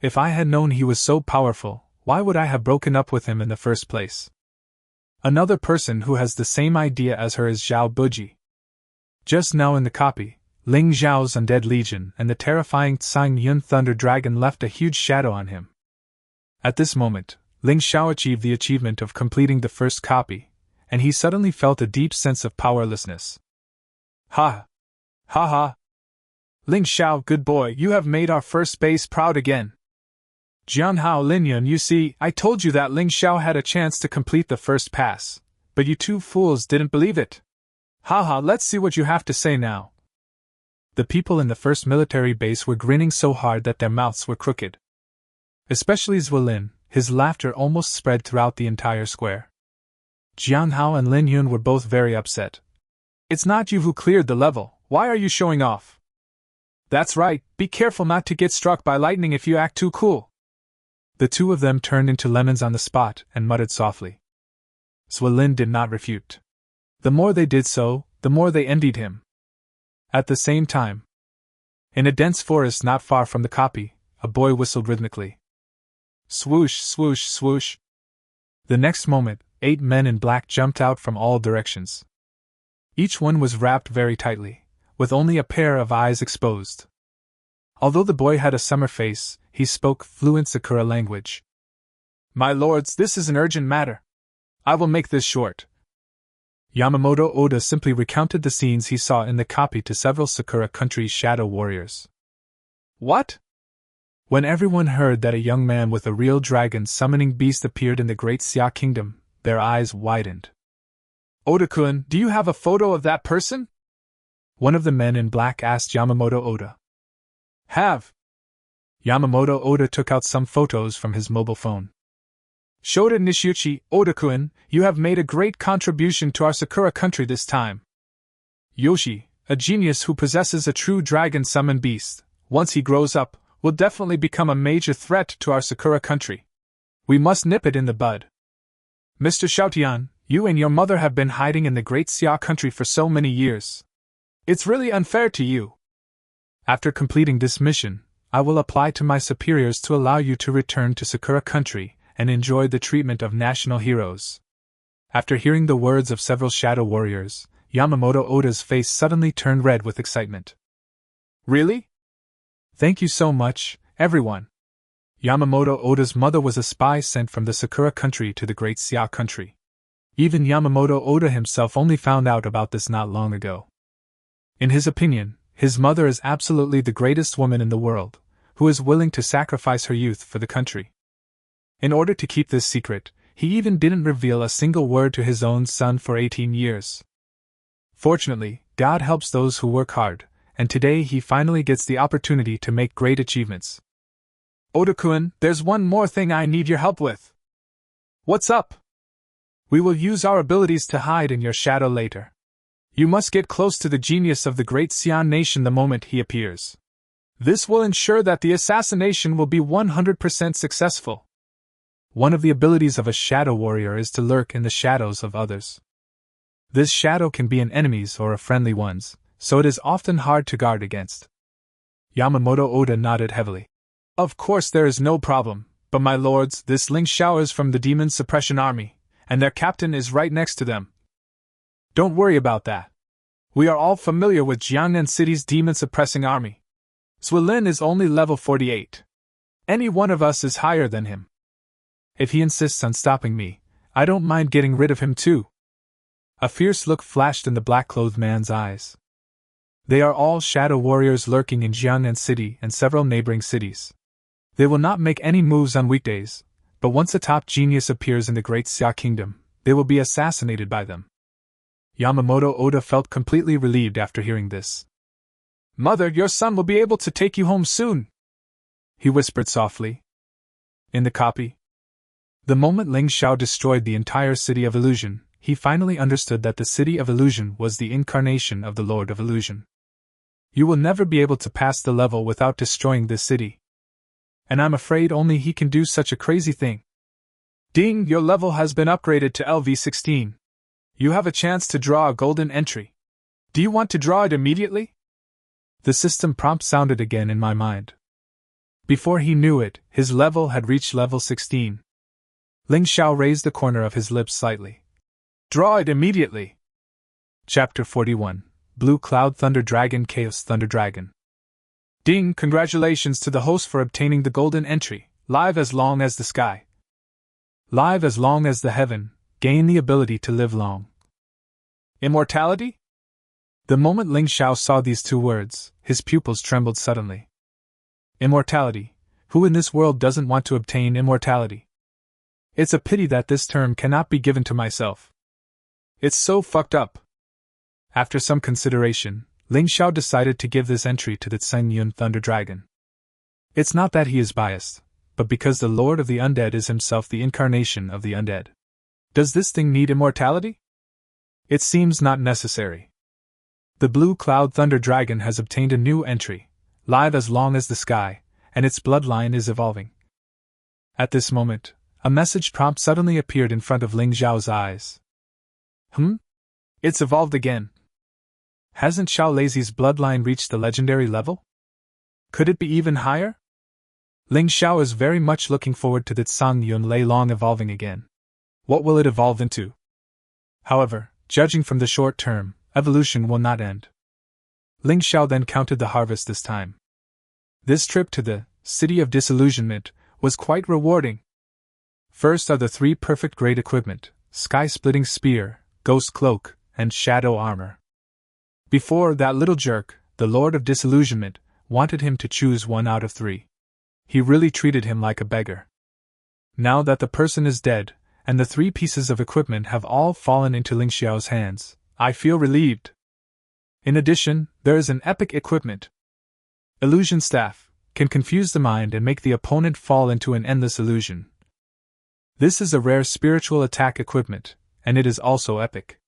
If I had known he was so powerful, why would I have broken up with him in the first place? Another person who has the same idea as her is Zhao Buji. Just now in the copy, Ling Zhao's undead legion and the terrifying Tsang Yun Thunder Dragon left a huge shadow on him. At this moment, Ling Xiao achieved the achievement of completing the first copy, and he suddenly felt a deep sense of powerlessness. Ha! Ha ha! Ling Xiao, good boy, you have made our first base proud again. Jianhao Linyun, you see, I told you that Ling Xiao had a chance to complete the first pass, but you two fools didn't believe it. Haha, let's see what you have to say now. The people in the first military base were grinning so hard that their mouths were crooked. Especially Zwilin, his laughter almost spread throughout the entire square. Jianhao and Lin Yun were both very upset. It's not you who cleared the level, why are you showing off? That's right, be careful not to get struck by lightning if you act too cool. The two of them turned into lemons on the spot and muttered softly. Zwilin did not refute. The more they did so, the more they envied him. At the same time, in a dense forest not far from the copy, a boy whistled rhythmically. Swoosh, swoosh, swoosh. The next moment, 8 men in black jumped out from all directions. Each one was wrapped very tightly, with only a pair of eyes exposed. Although the boy had a summer face, he spoke fluent Sakura language. My lords, this is an urgent matter. I will make this short. Yamamoto Oda simply recounted the scenes he saw in the copy to several Sakura country shadow warriors. What? When everyone heard that a young man with a real dragon summoning beast appeared in the Great Xia Kingdom, their eyes widened. Oda-kun, do you have a photo of that person? One of the men in black asked Yamamoto Oda. Have. Yamamoto Oda took out some photos from his mobile phone. Shoda Nishiuchi, Oda-kun, you have made a great contribution to our Sakura country this time. Yoshi, a genius who possesses a true dragon summon beast, once he grows up, will definitely become a major threat to our Sakura country. We must nip it in the bud. Mr. Xiaotian, you and your mother have been hiding in the Great Xia country for so many years. It's really unfair to you. After completing this mission, I will apply to my superiors to allow you to return to Sakura country and enjoyed the treatment of national heroes. After hearing the words of several shadow warriors, Yamamoto Oda's face suddenly turned red with excitement. Really? Thank you so much, everyone. Yamamoto Oda's mother was a spy sent from the Sakura country to the Great Xia country. Even Yamamoto Oda himself only found out about this not long ago. In his opinion, his mother is absolutely the greatest woman in the world, who is willing to sacrifice her youth for the country. In order to keep this secret, he even didn't reveal a single word to his own son for 18 years. Fortunately, God helps those who work hard, and today he finally gets the opportunity to make great achievements. Oda-kun, there's one more thing I need your help with. What's up? We will use our abilities to hide in your shadow later. You must get close to the genius of the Great Xian nation the moment he appears. This will ensure that the assassination will be 100% successful. One of the abilities of a shadow warrior is to lurk in the shadows of others. This shadow can be an enemy's or a friendly one's, so it is often hard to guard against. Yamamoto Oda nodded heavily. Of course there is no problem, but my lords, this Ling Xiao is from the Demon Suppression Army, and their captain is right next to them. Don't worry about that. We are all familiar with Jiangnan City's Demon Suppressing Army. Zwilin is only level 48. Any one of us is higher than him. If he insists on stopping me, I don't mind getting rid of him too. A fierce look flashed in the black-clothed man's eyes. They are all shadow warriors lurking in Jiangnan City and several neighboring cities. They will not make any moves on weekdays, but once a top genius appears in the Great Xia Kingdom, they will be assassinated by them. Yamamoto Oda felt completely relieved after hearing this. Mother, your son will be able to take you home soon, he whispered softly. In the copy. The moment Ling Xiao destroyed the entire City of Illusion, he finally understood that the City of Illusion was the incarnation of the Lord of Illusion. You will never be able to pass the level without destroying this city. And I'm afraid only he can do such a crazy thing. Ding, your level has been upgraded to LV16. You have a chance to draw a golden entry. Do you want to draw it immediately? The system prompt sounded again in my mind. Before he knew it, his level had reached level 16. Ling Xiao raised the corner of his lips slightly. Draw it immediately. Chapter 41, Blue Cloud Thunder Dragon Chaos Thunder Dragon. Ding, congratulations to the host for obtaining the golden entry, live as long as the sky. Live as long as the heaven, gain the ability to live long. Immortality? The moment Ling Xiao saw these two words, his pupils trembled suddenly. Immortality. Who in this world doesn't want to obtain immortality? It's a pity that this term cannot be given to myself. It's so fucked up. After some consideration, Ling Xiao decided to give this entry to the Tsengyun Thunder Dragon. It's not that he is biased, but because the Lord of the Undead is himself the incarnation of the undead. Does this thing need immortality? It seems not necessary. The Blue Cloud Thunder Dragon has obtained a new entry, live as long as the sky, and its bloodline is evolving. At this moment, a message prompt suddenly appeared in front of Ling Xiao's eyes. It's evolved again. Hasn't Xiao Lazy's bloodline reached the legendary level? Could it be even higher? Ling Xiao is very much looking forward to the Tsengyun Lei Long evolving again. What will it evolve into? However, judging from the short term, evolution will not end. Ling Xiao then counted the harvest this time. This trip to the City of Disillusionment was quite rewarding. First are the three perfect grade equipment, Sky-Splitting Spear, Ghost Cloak, and Shadow Armor. Before, that little jerk, the Lord of Disillusionment, wanted him to choose one out of three. He really treated him like a beggar. Now that the person is dead, and the three pieces of equipment have all fallen into Ling Xiao's hands, I feel relieved. In addition, there is an epic equipment. Illusion Staff can confuse the mind and make the opponent fall into an endless illusion. This is a rare spiritual attack equipment, and it is also epic.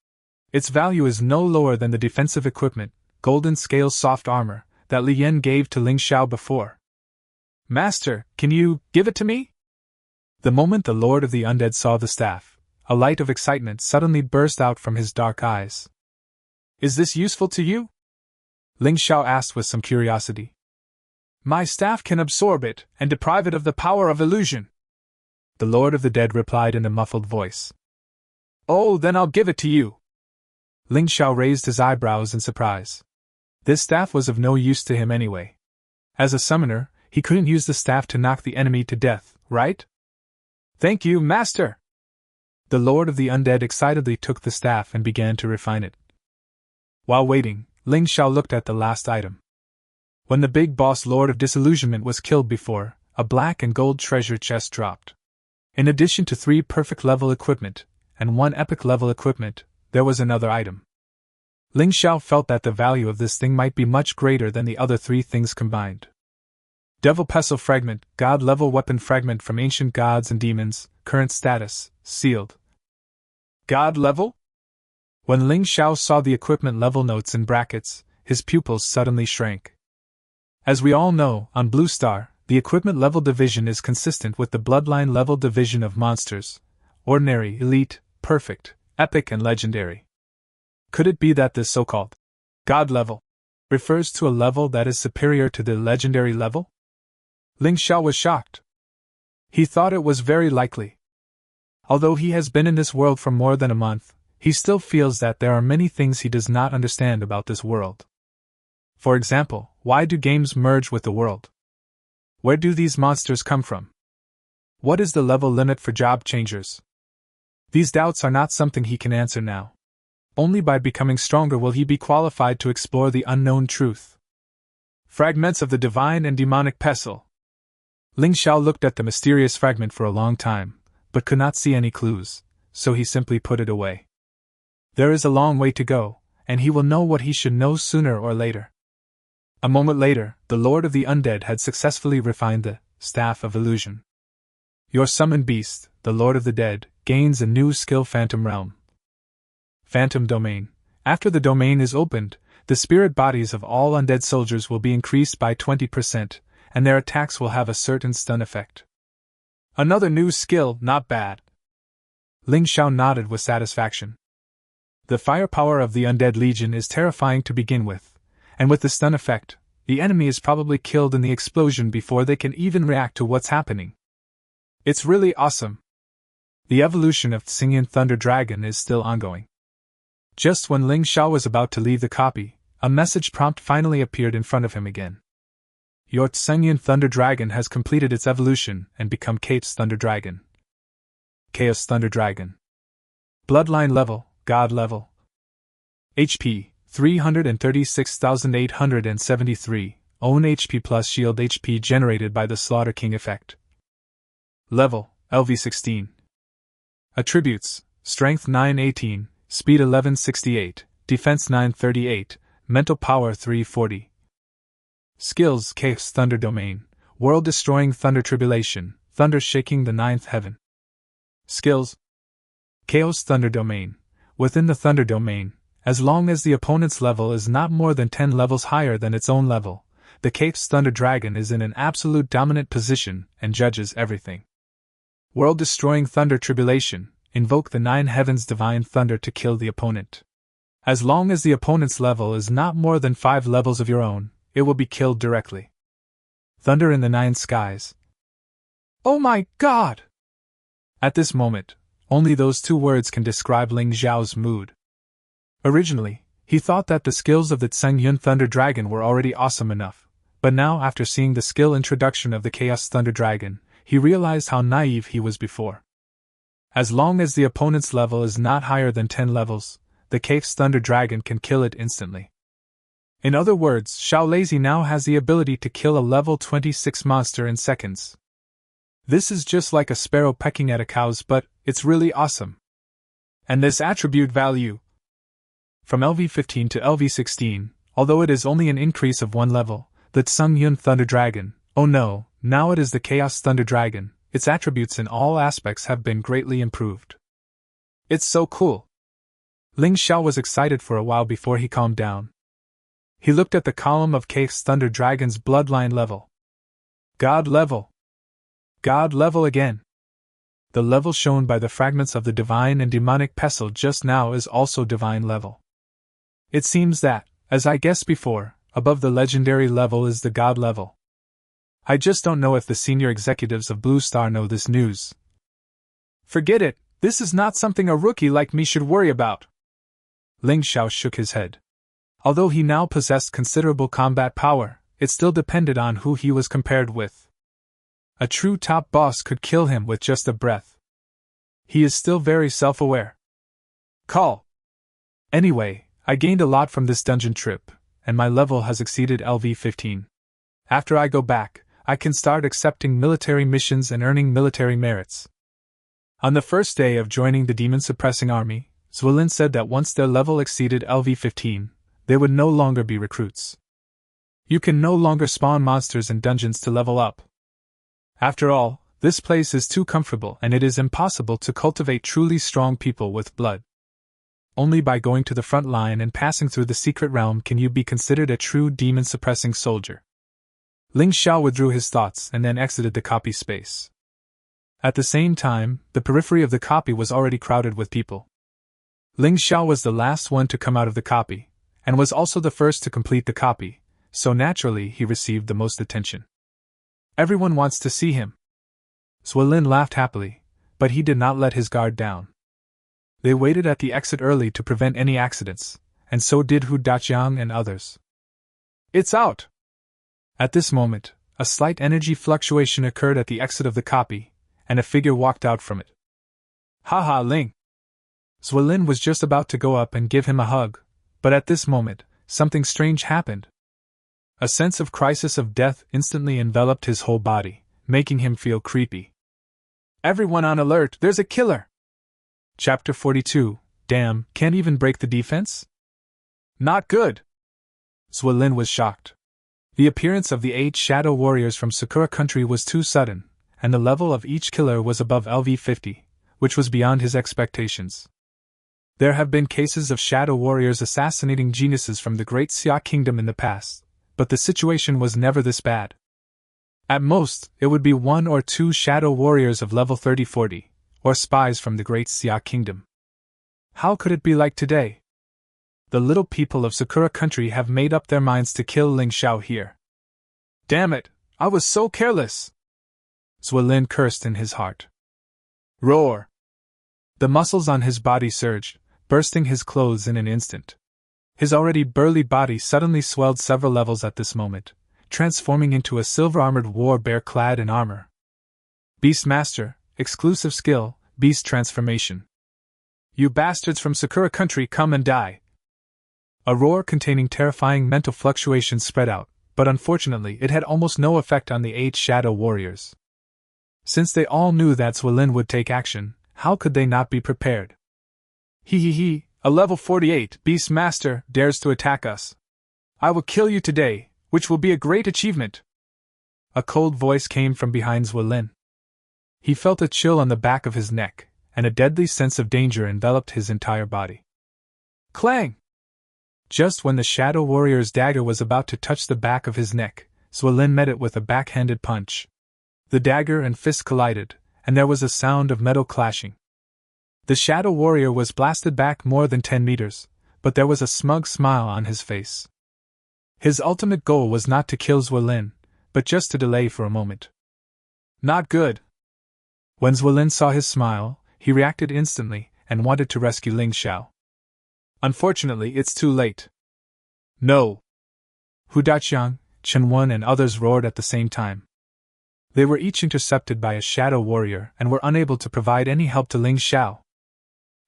Its value is no lower than the defensive equipment, Golden Scale Soft Armor, that Li Yan gave to Ling Xiao before. Master, can you give it to me? The moment the Lord of the Undead saw the staff, a light of excitement suddenly burst out from his dark eyes. Is this useful to you? Ling Xiao asked with some curiosity. My staff can absorb it and deprive it of the power of illusion. the Lord of the Dead replied in a muffled voice. Oh, then I'll give it to you. Ling Xiao raised his eyebrows in surprise. This staff was of no use to him anyway. As a summoner, he couldn't use the staff to knock the enemy to death, right? Thank you, Master! The Lord of the Undead excitedly took the staff and began to refine it. While waiting, Ling Xiao looked at the last item. When the big boss Lord of Disillusionment was killed before, a black and gold treasure chest dropped. In addition to 3 perfect level equipment, and 1 epic level equipment, there was another item. Ling Xiao felt that the value of this thing might be much greater than the other 3 things combined. Devil Pestle Fragment, God level weapon fragment from ancient gods and demons, current status, sealed. God level? When Ling Xiao saw the equipment level notes in brackets, his pupils suddenly shrank. As we all know, on Blue Star, the equipment level division is consistent with the bloodline level division of monsters: ordinary, elite, perfect, epic, and legendary. Could it be that this so-called God level refers to a level that is superior to the legendary level? Ling Xiao was shocked. He thought it was very likely. Although he has been in this world for more than a month, he still feels that there are many things he does not understand about this world. For example, why do games merge with the world? Where do these monsters come from? What is the level limit for job changers? These doubts are not something he can answer now. Only by becoming stronger will he be qualified to explore the unknown truth. Fragments of the divine and demonic pestle. Ling Xiao looked at the mysterious fragment for a long time, but could not see any clues, so he simply put it away. There is a long way to go, and he will know what he should know sooner or later. A moment later, the Lord of the Undead had successfully refined the Staff of Illusion. Your summoned beast, the Lord of the Dead, gains a new skill: Phantom Realm. Phantom Domain. After the domain is opened, the spirit bodies of all undead soldiers will be increased by 20%, and their attacks will have a certain stun effect. Another new skill, not bad. Ling Xiao nodded with satisfaction. The firepower of the Undead Legion is terrifying to begin with, and with the stun effect, the enemy is probably killed in the explosion before they can even react to what's happening. It's really awesome. The evolution of Xingyan Thunder Dragon is still ongoing. Just when Ling Xiao was about to leave the copy, a message prompt finally appeared in front of him again. Your Xingyan Thunder Dragon has completed its evolution and become Chaos Thunder Dragon. Chaos Thunder Dragon. Bloodline level, God level. HP, 336,873, own HP plus shield HP generated by the Slaughter King effect. Level, LV16. Attributes, Strength 918, Speed 1168, Defense 938, Mental Power 340. Skills: Chaos Thunder Domain, World-Destroying Thunder Tribulation, Thunder Shaking the Ninth Heaven. Skills: Chaos Thunder Domain. Within the Thunder Domain, as long as the opponent's level is not more than 10 levels higher than its own level, the Chaos Thunder Dragon is in an absolute dominant position and judges everything. World-Destroying Thunder Tribulation. Invoke the Nine Heavens' Divine Thunder to kill the opponent. As long as the opponent's level is not more than 5 levels of your own, it will be killed directly. Thunder in the Nine Skies. Oh my God! At this moment, only those 2 words can describe Ling Xiao's mood. Originally, he thought that the skills of the Xingyan Thunder Dragon were already awesome enough, but now after seeing the skill introduction of the Chaos Thunder Dragon, he realized how naive he was before. As long as the opponent's level is not higher than 10 levels, the Chaos Thunder Dragon can kill it instantly. In other words, Xiao Lazy now has the ability to kill a level 26 monster in seconds. This is just like a sparrow pecking at a cow's butt, it's really awesome. And this attribute value. From LV15 to LV16, although it is only an increase of 1 level, the Xingyan Thunder Dragon, oh no, now it is the Chaos Thunder Dragon, its attributes in all aspects have been greatly improved. It's so cool. Ling Xiao was excited for a while before he calmed down. He looked at the column of Chaos Thunder Dragon's bloodline level. God level. God level again. The level shown by the fragments of the divine and demonic pestle just now is also divine level. It seems that, as I guessed before, above the legendary level is the God level. I just don't know if the senior executives of Blue Star know this news. Forget it, this is not something a rookie like me should worry about. Ling Xiao shook his head. Although he now possessed considerable combat power, it still depended on who he was compared with. A true top boss could kill him with just a breath. He is still very self-aware. Call. Anyway, I gained a lot from this dungeon trip, and my level has exceeded LV 15. After I go back, I can start accepting military missions and earning military merits. On the first day of joining the demon-suppressing army, Zwilin said that once their level exceeded LV 15, they would no longer be recruits. You can no longer spawn monsters in dungeons to level up. After all, this place is too comfortable and it is impossible to cultivate truly strong people with blood. Only by going to the front line and passing through the secret realm can you be considered a true demon-suppressing soldier. Ling Xiao withdrew his thoughts and then exited the copy space. At the same time, the periphery of the copy was already crowded with people. Ling Xiao was the last one to come out of the copy, and was also the first to complete the copy, so naturally he received the most attention. Everyone wants to see him. Zwilin laughed happily, but he did not let his guard down. They waited at the exit early to prevent any accidents, and so did Hu Daqiang and others. It's out! At this moment, a slight energy fluctuation occurred at the exit of the copy, and a figure walked out from it. Haha, Ling! Zwilin was just about to go up and give him a hug, but at this moment, something strange happened. A sense of crisis of death instantly enveloped his whole body, making him feel creepy. Everyone on alert, there's a killer! Chapter 42, Damn, can't even break the defense? Not good! Zwilin was shocked. The appearance of the 8 shadow warriors from Sakura country was too sudden, and the level of each killer was above LV 50, which was beyond his expectations. There have been cases of shadow warriors assassinating geniuses from the Great Xia Kingdom in the past, but the situation was never this bad. At most, it would be 1 or 2 shadow warriors of level 30-40, or spies from the Great Xia Kingdom. How could it be like today? The little people of Sakura country have made up their minds to kill Ling Xiao here. Damn it, I was so careless! Zwilin cursed in his heart. Roar! The muscles on his body surged, bursting his clothes in an instant. His already burly body suddenly swelled several levels at this moment, transforming into a silver-armored war bear clad in armor. Beastmaster, exclusive skill, beast transformation. You bastards from Sakura country, come and die! A roar containing terrifying mental fluctuations spread out, but unfortunately it had almost no effect on the 8 shadow warriors. Since they all knew that Zwilin would take action, how could they not be prepared? He, a level 48 Beastmaster dares to attack us. I will kill you today, which will be a great achievement. A cold voice came from behind Zwilin. He felt a chill on the back of his neck, and a deadly sense of danger enveloped his entire body. Clang! Just when the shadow warrior's dagger was about to touch the back of his neck, Zwilin met it with a backhanded punch. The dagger and fist collided, and there was a sound of metal clashing. The shadow warrior was blasted back more than 10 meters, but there was a smug smile on his face. His ultimate goal was not to kill Zwilin, but just to delay for a moment. Not good. When Zwilin saw his smile, he reacted instantly and wanted to rescue Ling Xiao. Unfortunately, it's too late. No! Hu Daqiang, Chen Wen and others roared at the same time. They were each intercepted by a shadow warrior and were unable to provide any help to Ling Xiao.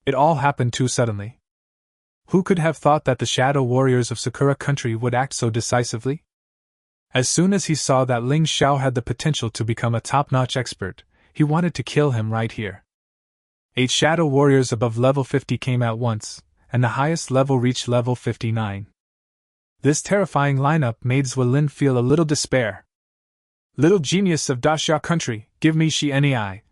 It all happened too suddenly. Who could have thought that the shadow warriors of Sakura country would act so decisively? As soon as he saw that Ling Xiao had the potential to become a top-notch expert, he wanted to kill him right here. 8 shadow warriors above level 50 came at once, and the highest level reached level 59. This terrifying lineup made Zwilin feel a little despair. Little genius of Daxia country, give me she any eye.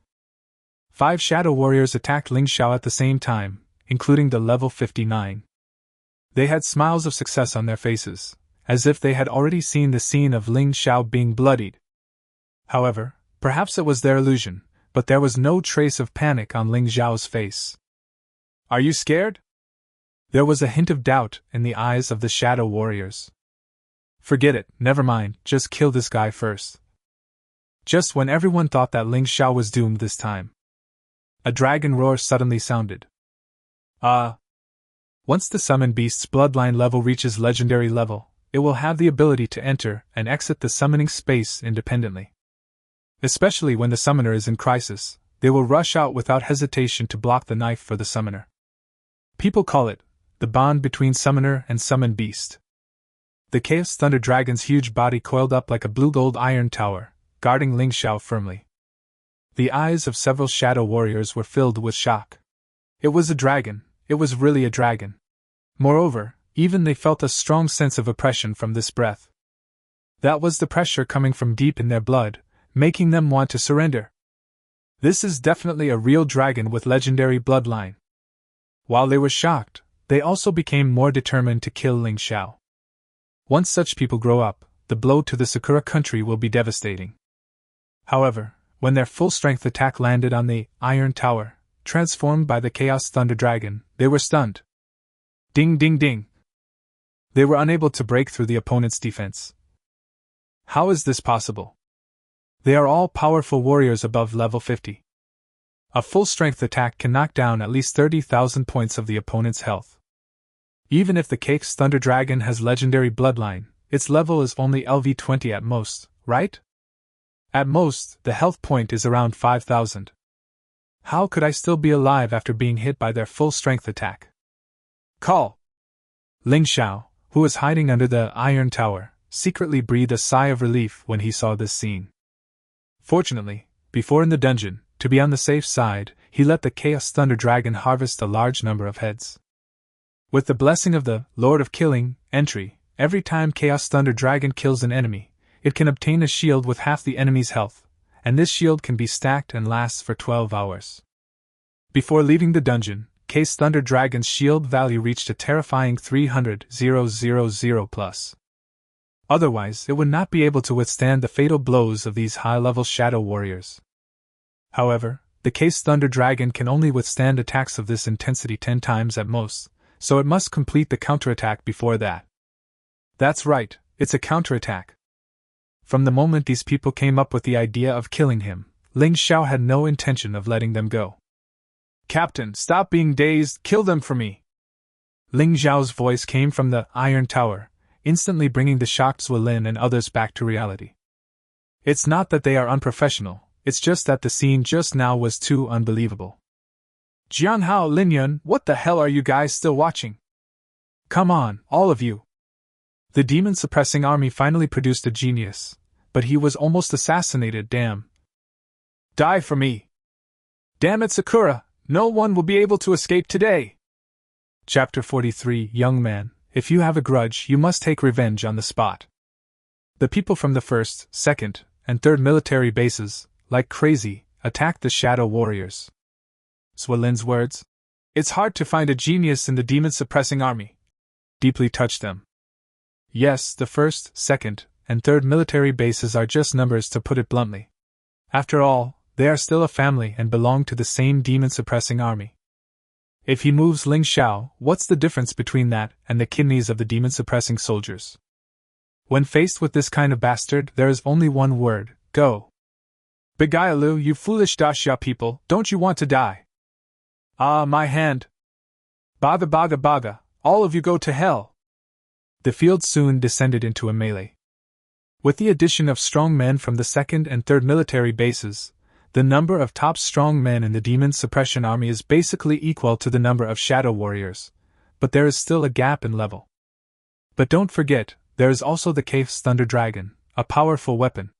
5 shadow warriors attacked Ling Xiao at the same time, including the level 59. They had smiles of success on their faces, as if they had already seen the scene of Ling Xiao being bloodied. However, perhaps it was their illusion, but there was no trace of panic on Ling Xiao's face. Are you scared? There was a hint of doubt in the eyes of the shadow warriors. Forget it, never mind, just kill this guy first. Just when everyone thought that Ling Xiao was doomed this time. A dragon roar suddenly sounded. Once the summoned beast's bloodline level reaches legendary level, it will have the ability to enter and exit the summoning space independently. Especially when the summoner is in crisis, they will rush out without hesitation to block the knife for the summoner. People call it the bond between summoner and summoned beast. The Chaos Thunder Dragon's huge body coiled up like a blue-gold iron tower, guarding Ling Xiao firmly. The eyes of several shadow warriors were filled with shock. It was a dragon, it was really a dragon. Moreover, even they felt a strong sense of oppression from this breath. That was the pressure coming from deep in their blood, making them want to surrender. This is definitely a real dragon with legendary bloodline. While they were shocked, they also became more determined to kill Ling Xiao. Once such people grow up, the blow to the Sakura country will be devastating. However, when their full-strength attack landed on the Iron Tower, transformed by the Chaos Thunder Dragon, they were stunned. Ding ding ding! They were unable to break through the opponent's defense. How is this possible? They are all powerful warriors above level 50. A full-strength attack can knock down at least 30,000 points of the opponent's health. Even if the Chaos Thunder Dragon has legendary bloodline, its level is only LV20 at most, right? At most, the health point is around 5,000. How could I still be alive after being hit by their full-strength attack? Call! Ling Xiao, who was hiding under the Iron Tower, secretly breathed a sigh of relief when he saw this scene. Fortunately, before in the dungeon, to be on the safe side, he let the Chaos Thunder Dragon harvest a large number of heads. With the blessing of the Lord of Killing entry, every time Chaos Thunder Dragon kills an enemy, it can obtain a shield with half the enemy's health, and this shield can be stacked and lasts for 12 hours. Before leaving the dungeon, Chaos Thunder Dragon's shield value reached a terrifying 300,000 plus. Otherwise, it would not be able to withstand the fatal blows of these high-level shadow warriors. However, the Chaos Thunder Dragon can only withstand attacks of this intensity 10 times at most, so it must complete the counterattack before that. That's right, it's a counterattack. From the moment these people came up with the idea of killing him, Ling Xiao had no intention of letting them go. Captain, stop being dazed, kill them for me! Ling Xiao's voice came from the Iron Tower, instantly bringing the shocked Zwilin and others back to reality. It's not that they are unprofessional, it's just that the scene just now was too unbelievable. Jianhao Linyun, what the hell are you guys still watching? Come on, all of you! The demon-suppressing army finally produced a genius, but he was almost assassinated, damn. Die for me! Damn it, Sakura, no one will be able to escape today! Chapter 43, Young Man, if you have a grudge, you must take revenge on the spot. The people from the 1st, 2nd, and 3rd military bases, like crazy, attacked the Shadow Warriors. Zwilin's words, "It's hard to find a genius in the demon-suppressing army," deeply touched them. Yes, the 1st, 2nd, and 3rd military bases are just numbers, to put it bluntly. After all, they are still a family and belong to the same demon-suppressing army. If he moves Ling Xiao, what's the difference between that and the kidneys of the demon-suppressing soldiers? When faced with this kind of bastard, there is only one word: go. Begailu, you foolish Daxia people, don't you want to die? Ah, my hand! Baga baga baga, all of you go to hell! The field soon descended into a melee. With the addition of strong men from the 2nd and 3rd military bases, the number of top strong men in the demon suppression army is basically equal to the number of shadow warriors, but there is still a gap in level. But don't forget, there is also the Chaos Thunder Dragon, a powerful weapon.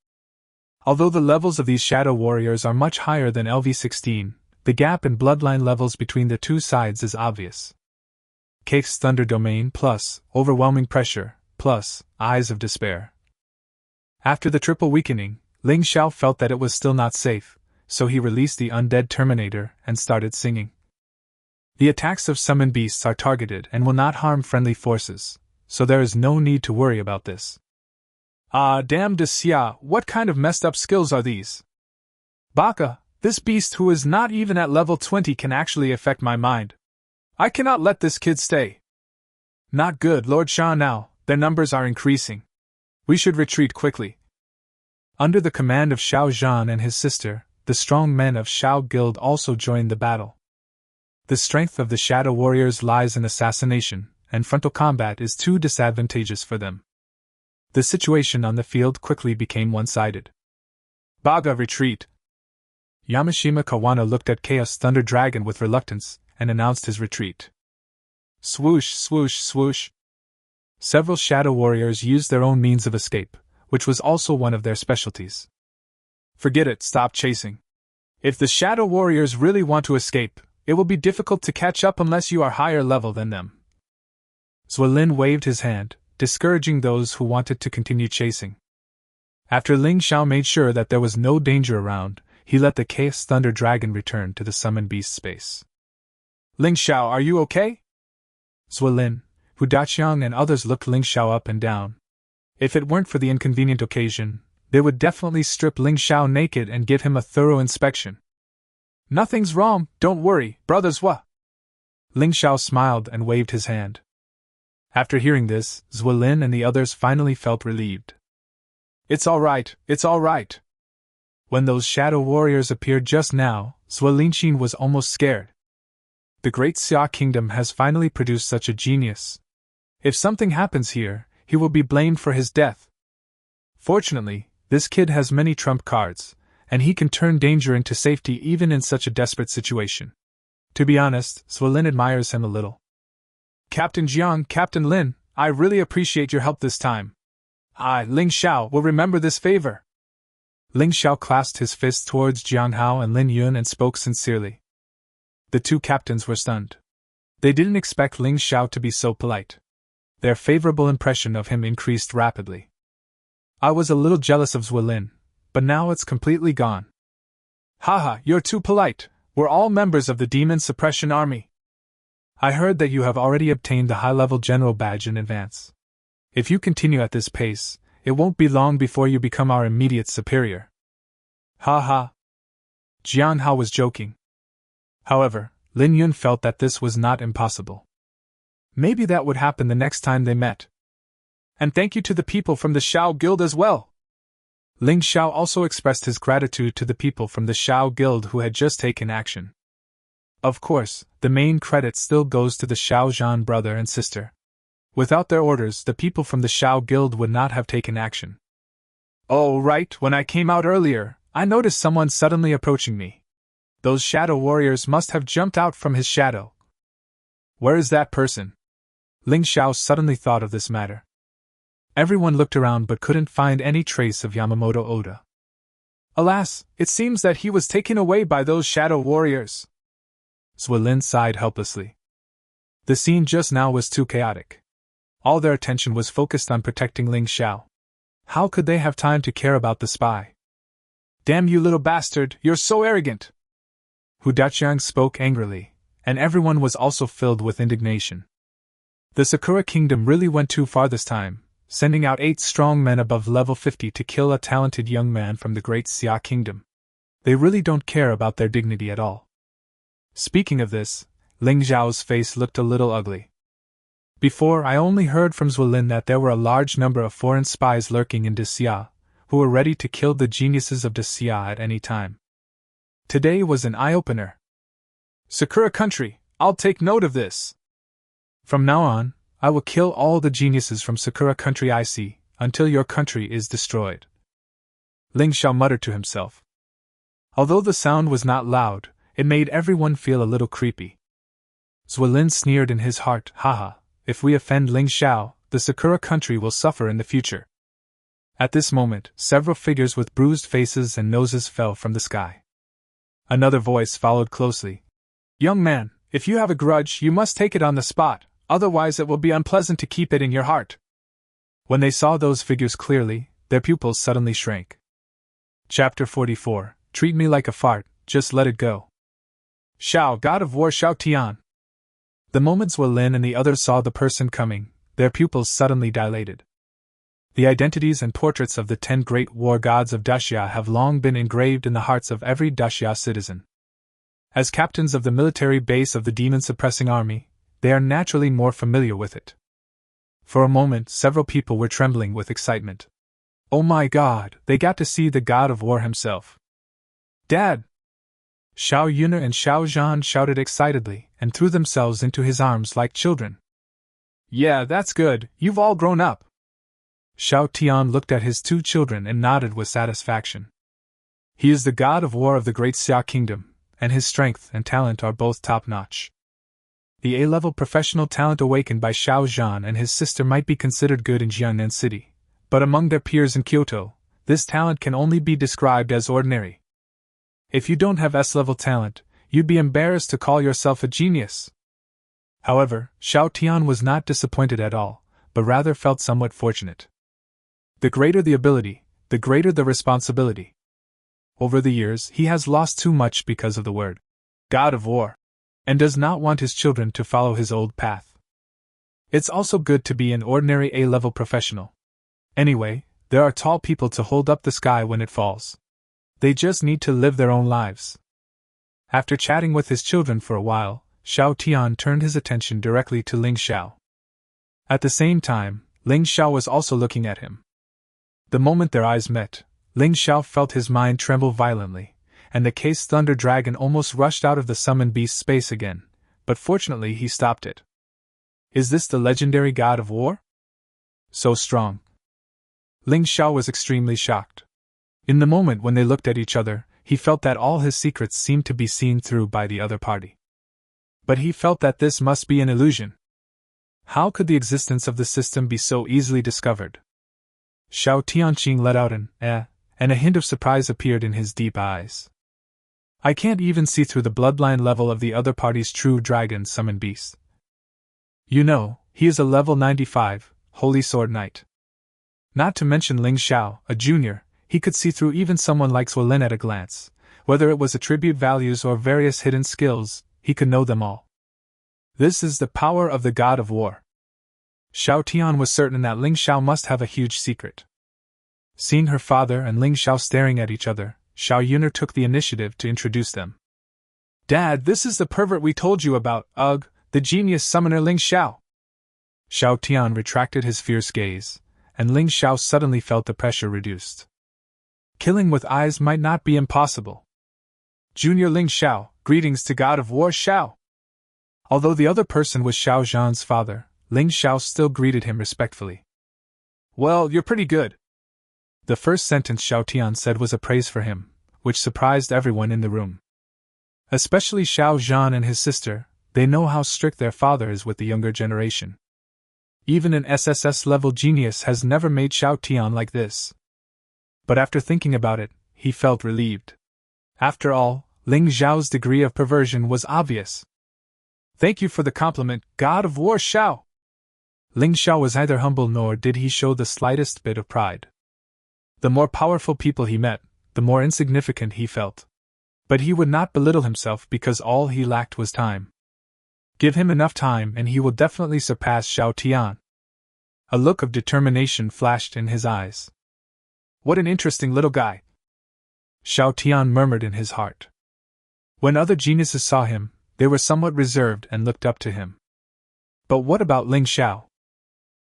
Although the levels of these shadow warriors are much higher than LV16, the gap in bloodline levels between the two sides is obvious. Chaos Thunder Domain plus overwhelming pressure plus eyes of despair. After the triple weakening, Ling Xiao felt that it was still not safe, so he released the undead Terminator and started singing. The attacks of summoned beasts are targeted and will not harm friendly forces, so there is no need to worry about this. Ah, damn Daxia, what kind of messed up skills are these? Baka, this beast who is not even at level 20 can actually affect my mind. I cannot let this kid stay. Not good, Lord Sha now, their numbers are increasing. We should retreat quickly. Under the command of Xiao Zhan and his sister, the strong men of Shao Guild also joined the battle. The strength of the Shadow Warriors lies in assassination, and frontal combat is too disadvantageous for them. The situation on the field quickly became one-sided. Baga, retreat! Yamashima Kawana looked at Chaos Thunder Dragon with reluctance, and announced his retreat. Swoosh, swoosh, swoosh! Several Shadow Warriors used their own means of escape, which was also one of their specialties. Forget it, stop chasing. If the Shadow Warriors really want to escape, it will be difficult to catch up unless you are higher level than them. Zwolin waved his hand, discouraging those who wanted to continue chasing. After Ling Xiao made sure that there was no danger around, he let the Chaos Thunder Dragon return to the Summon Beast space. Ling Xiao, are you okay? Zwolin, Hu Daqiang and others looked Ling Xiao up and down. If it weren't for the inconvenient occasion, they would definitely strip Ling Xiao naked and give him a thorough inspection. Nothing's wrong, don't worry, brothers. What? Ling Xiao smiled and waved his hand. After hearing this, Zwolin and the others finally felt relieved. It's all right, it's all right. When those Shadow Warriors appeared just now, Zwolinchin was almost scared. The Great Xia Kingdom has finally produced such a genius. If something happens here, he will be blamed for his death. Fortunately, this kid has many trump cards, and he can turn danger into safety even in such a desperate situation. To be honest, Zwolin admires him a little. Captain Jiang, Captain Lin, I really appreciate your help this time. I, Ling Xiao, will remember this favor. Ling Xiao clasped his fist towards Jiang Hao and Lin Yun and spoke sincerely. The two captains were stunned. They didn't expect Ling Xiao to be so polite. Their favorable impression of him increased rapidly. I was a little jealous of Zwolin, but now it's completely gone. Haha, you're too polite. We're all members of the Demon Suppression Army. I heard that you have already obtained the high-level general badge in advance. If you continue at this pace, it won't be long before you become our immediate superior. Ha ha. Jiang Hao was joking. However, Lin Yun felt that this was not impossible. Maybe that would happen the next time they met. And thank you to the people from the Shao Guild as well. Ling Xiao also expressed his gratitude to the people from the Shao Guild who had just taken action. Of course, the main credit still goes to the Shao Zhan brother and sister. Without their orders, the people from the Shao Guild would not have taken action. Oh, right, when I came out earlier, I noticed someone suddenly approaching me. Those Shadow Warriors must have jumped out from his shadow. Where is that person? Ling Xiao suddenly thought of this matter. Everyone looked around but couldn't find any trace of Yamamoto Oda. Alas, it seems that he was taken away by those Shadow Warriors. Zwolin sighed helplessly. The scene just now was too chaotic. All their attention was focused on protecting Ling Xiao. How could they have time to care about the spy? Damn you little bastard, you're so arrogant! Hu Daqiang spoke angrily, and everyone was also filled with indignation. The Sakura Kingdom really went too far this time, sending out 8 strong men above level 50 to kill a talented young man from the Great Xia Kingdom. They really don't care about their dignity at all. Speaking of this, Ling Xiao's face looked a little ugly. Before, I only heard from Zwolin that there were a large number of foreign spies lurking in Xia, who were ready to kill the geniuses of Xia at any time. Today was an eye-opener. Sakura country, I'll take note of this. From now on, I will kill all the geniuses from Sakura country I see, until your country is destroyed. Ling Xiao muttered to himself. Although the sound was not loud, it made everyone feel a little creepy. Zwolin sneered in his heart, haha, if we offend Ling Xiao, the Sakura country will suffer in the future. At this moment, several figures with bruised faces and noses fell from the sky. Another voice followed closely. Young man, if you have a grudge, you must take it on the spot, otherwise it will be unpleasant to keep it in your heart. When they saw those figures clearly, their pupils suddenly shrank. Chapter 44, Treat me like a fart, just let it go. Shao, God of War Shao Tian. The moment Zwolin and the others saw the person coming, their pupils suddenly dilated. The identities and portraits of the 10 great war gods of Daxia have long been engraved in the hearts of every Daxia citizen. As captains of the military base of the demon-suppressing army, they are naturally more familiar with it. For a moment, several people were trembling with excitement. Oh my god, they got to see the god of war himself. Dad! Xiao Yuner and Xiao Zhan shouted excitedly and threw themselves into his arms like children. Yeah, that's good, you've all grown up. Xiao Tian looked at his two children and nodded with satisfaction. He is the god of war of the great Xia kingdom, and his strength and talent are both top-notch. The A-level professional talent awakened by Xiao Zhan and his sister might be considered good in Jiangnan City, but among their peers in Kyoto, this talent can only be described as ordinary. If you don't have S-level talent, you'd be embarrassed to call yourself a genius. However, Xiao Tian was not disappointed at all, but rather felt somewhat fortunate. The greater the ability, the greater the responsibility. Over the years, he has lost too much because of the word God of War, and does not want his children to follow his old path. It's also good to be an ordinary A-level professional. Anyway, there are tall people to hold up the sky when it falls. They just need to live their own lives. After chatting with his children for a while, Xiao Tian turned his attention directly to Ling Xiao. At the same time, Ling Xiao was also looking at him. The moment their eyes met, Ling Xiao felt his mind tremble violently, and the case Thunder Dragon almost rushed out of the summoned beast's space again, but fortunately he stopped it. Is this the legendary god of war? So strong. Ling Xiao was extremely shocked. In the moment when they looked at each other, he felt that all his secrets seemed to be seen through by the other party. But he felt that this must be an illusion. How could the existence of the system be so easily discovered? Xiao Tianqing let out an and a hint of surprise appeared in his deep eyes. I can't even see through the bloodline level of the other party's true dragon summoned beast. You know, he is a level 95, Holy Sword Knight. Not to mention Ling Xiao, a junior, he could see through even someone like Suolin at a glance. Whether it was attribute values or various hidden skills, he could know them all. This is the power of the god of war. Xiao Tian was certain that Ling Xiao must have a huge secret. Seeing her father and Ling Xiao staring at each other, Xiao Yuner took the initiative to introduce them. Dad, this is the pervert we told you about, the genius summoner Ling Xiao. Xiao Tian retracted his fierce gaze, and Ling Xiao suddenly felt the pressure reduced. Killing with eyes might not be impossible. Junior Ling Xiao, greetings to God of War Xiao. Although the other person was Xiao Zhan's father, Ling Xiao still greeted him respectfully. Well, you're pretty good. The first sentence Xiao Tian said was a praise for him, which surprised everyone in the room. Especially Xiao Zhan and his sister, they know how strict their father is with the younger generation. Even an SSS-level genius has never made Xiao Tian like this. But after thinking about it, he felt relieved. After all, Ling Xiao's degree of perversion was obvious. Thank you for the compliment, God of War Xiao. Ling Xiao was neither humble nor did he show the slightest bit of pride. The more powerful people he met, the more insignificant he felt. But he would not belittle himself because all he lacked was time. Give him enough time and he will definitely surpass Xiao Tian. A look of determination flashed in his eyes. What an interesting little guy. Xiao Tian murmured in his heart. When other geniuses saw him, they were somewhat reserved and looked up to him. But what about Ling Xiao?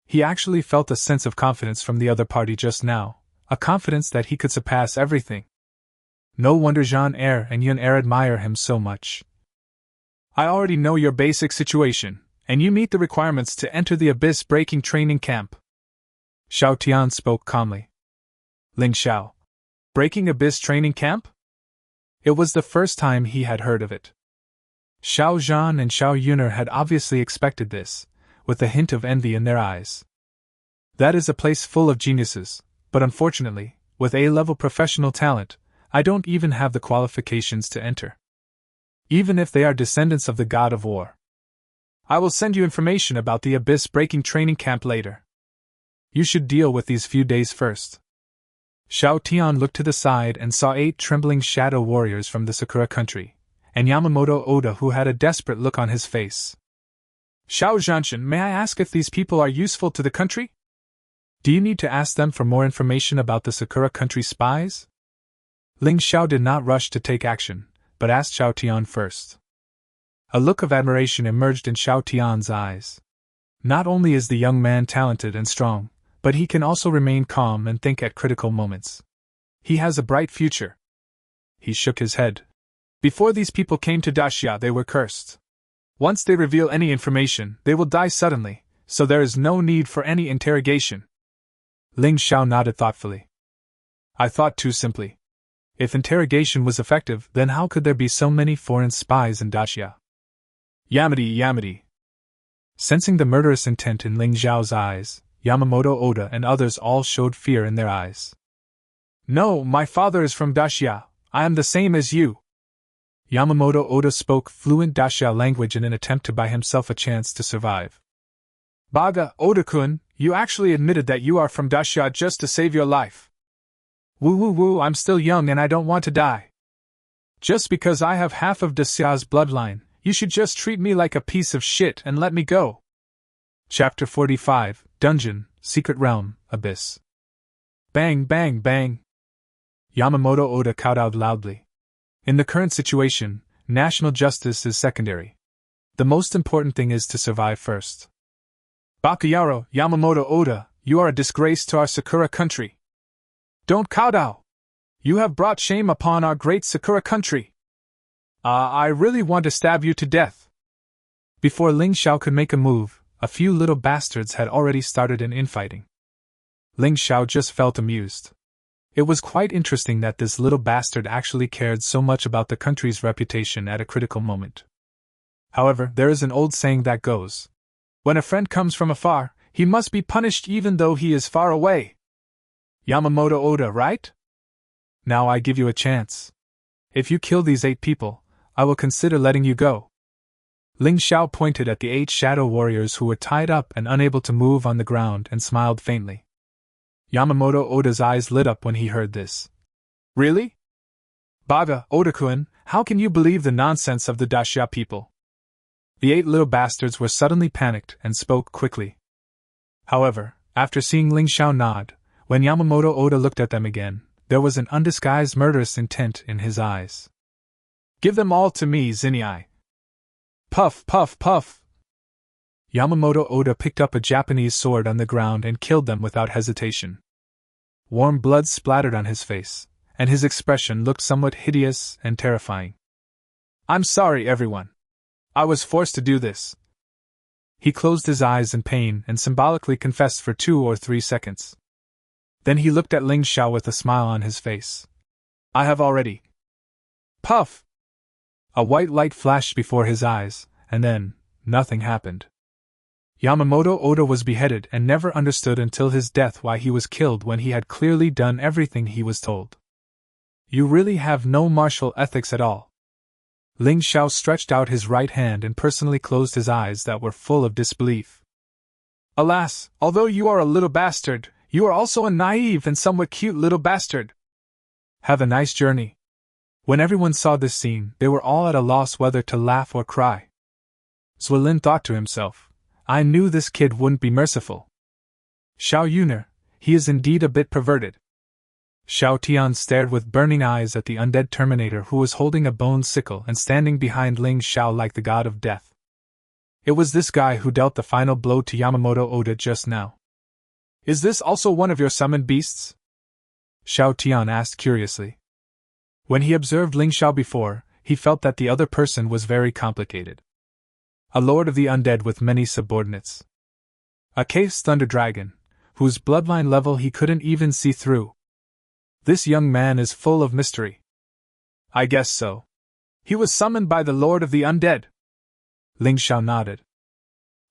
He actually felt a sense of confidence from the other party just now, a confidence that he could surpass everything. No wonder Jean Eyre and Yun Eyre admire him so much. I already know your basic situation, and you meet the requirements to enter the abyss-breaking training camp. Xiao Tian spoke calmly. Ling Xiao. Breaking abyss training camp? It was the first time he had heard of it. Xiao Zhan and Xiao Yuner had obviously expected this, with a hint of envy in their eyes. That is a place full of geniuses, but unfortunately, with A-level professional talent, I don't even have the qualifications to enter. Even if they are descendants of the God of War. I will send you information about the abyss-breaking training camp later. You should deal with these few days first. Xiao Tian looked to the side and saw 8 trembling shadow warriors from the Sakura country, and Yamamoto Oda who had a desperate look on his face. Xiao Zhanshan, may I ask if these people are useful to the country? Do you need to ask them for more information about the Sakura country spies? Ling Xiao did not rush to take action, but asked Xiao Tian first. A look of admiration emerged in Xiao Tian's eyes. Not only is the young man talented and strong, but he can also remain calm and think at critical moments. He has a bright future. He shook his head. Before these people came to Daxia, they were cursed. Once they reveal any information, they will die suddenly, so there is no need for any interrogation. Ling Xiao nodded thoughtfully. I thought too simply. If interrogation was effective, then how could there be so many foreign spies in Daxia? Yamadi. Sensing the murderous intent in Ling Xiao's eyes, Yamamoto Oda and others all showed fear in their eyes. No, my father is from Daxia. I am the same as you. Yamamoto Oda spoke fluent Daxia language in an attempt to buy himself a chance to survive. Baga, Oda-kun, you actually admitted that you are from Daxia just to save your life. Woo, I'm still young and I don't want to die. Just because I have half of Daxia's bloodline, you should just treat me like a piece of shit and let me go. Chapter 45, Dungeon, Secret Realm, Abyss. Bang, bang, bang. Yamamoto Oda kowtowed loudly. In the current situation, national justice is secondary. The most important thing is to survive first. Bakayaro, Yamamoto Oda, you are a disgrace to our Sakura country. Don't kowtow! You have brought shame upon our great Sakura country. I really want to stab you to death. Before Ling Xiao could make a move, a few little bastards had already started an infighting. Ling Xiao just felt amused. It was quite interesting that this little bastard actually cared so much about the country's reputation at a critical moment. However, there is an old saying that goes, when a friend comes from afar, he must be punished even though he is far away. Yamamoto Oda, right? Now I give you a chance. If you kill these 8 people, I will consider letting you go. Ling Xiao pointed at the 8 shadow warriors who were tied up and unable to move on the ground and smiled faintly. Yamamoto Oda's eyes lit up when he heard this. Really? Baga, Oda-kun, how can you believe the nonsense of the Daxia people? The 8 little bastards were suddenly panicked and spoke quickly. However, after seeing Ling Xiao nod, when Yamamoto Oda looked at them again, there was an undisguised murderous intent in his eyes. Give them all to me, Zinai. Puff, puff, puff. Yamamoto Oda picked up a Japanese sword on the ground and killed them without hesitation. Warm blood splattered on his face, and his expression looked somewhat hideous and terrifying. I'm sorry, everyone. I was forced to do this. He closed his eyes in pain and symbolically confessed for 2 or 3 seconds. Then he looked at Ling Xiao with a smile on his face. I have already. Puff! A white light flashed before his eyes, and then, nothing happened. Yamamoto Oda was beheaded and never understood until his death why he was killed when he had clearly done everything he was told. You really have no martial ethics at all. Ling Xiao stretched out his right hand and personally closed his eyes that were full of disbelief. Alas, although you are a little bastard, you are also a naive and somewhat cute little bastard. Have a nice journey. When everyone saw this scene, they were all at a loss whether to laugh or cry. Zwilin thought to himself, I knew this kid wouldn't be merciful. Xiao Yuner, he is indeed a bit perverted. Xiao Tian stared with burning eyes at the undead Terminator who was holding a bone sickle and standing behind Ling Xiao like the god of death. It was this guy who dealt the final blow to Yamamoto Oda just now. Is this also one of your summoned beasts? Xiao Tian asked curiously. When he observed Ling Xiao before, he felt that the other person was very complicated. A lord of the undead with many subordinates. A cave's thunder dragon, whose bloodline level he couldn't even see through. This young man is full of mystery. I guess so. He was summoned by the lord of the undead. Ling Xiao nodded.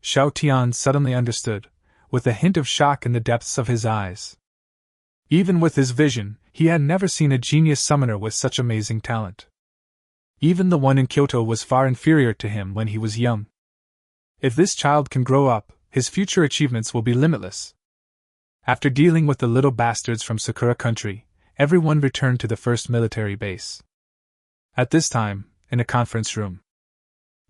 Xiao Tian suddenly understood, with a hint of shock in the depths of his eyes. Even with his vision, he had never seen a genius summoner with such amazing talent. Even the one in Kyoto was far inferior to him when he was young. If this child can grow up, his future achievements will be limitless. After dealing with the little bastards from Sakura country, everyone returned to the first military base. At this time, in a conference room,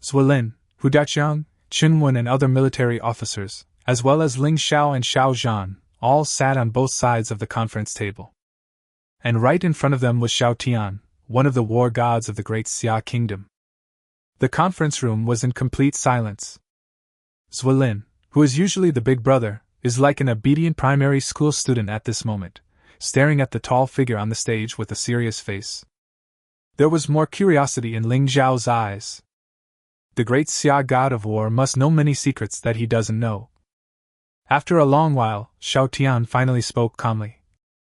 Zwilin, Hudaqiang, Qinwen and other military officers, as well as Ling Xiao and Xiao Zhan, all sat on both sides of the conference table. And right in front of them was Xiao Tian, one of the war gods of the great Xia kingdom. The conference room was in complete silence. Zwilin, who is usually the big brother, is like an obedient primary school student at this moment, staring at the tall figure on the stage with a serious face. There was more curiosity in Ling Zhao's eyes. The great Xia god of war must know many secrets that he doesn't know. After a long while, Xiao Tian finally spoke calmly.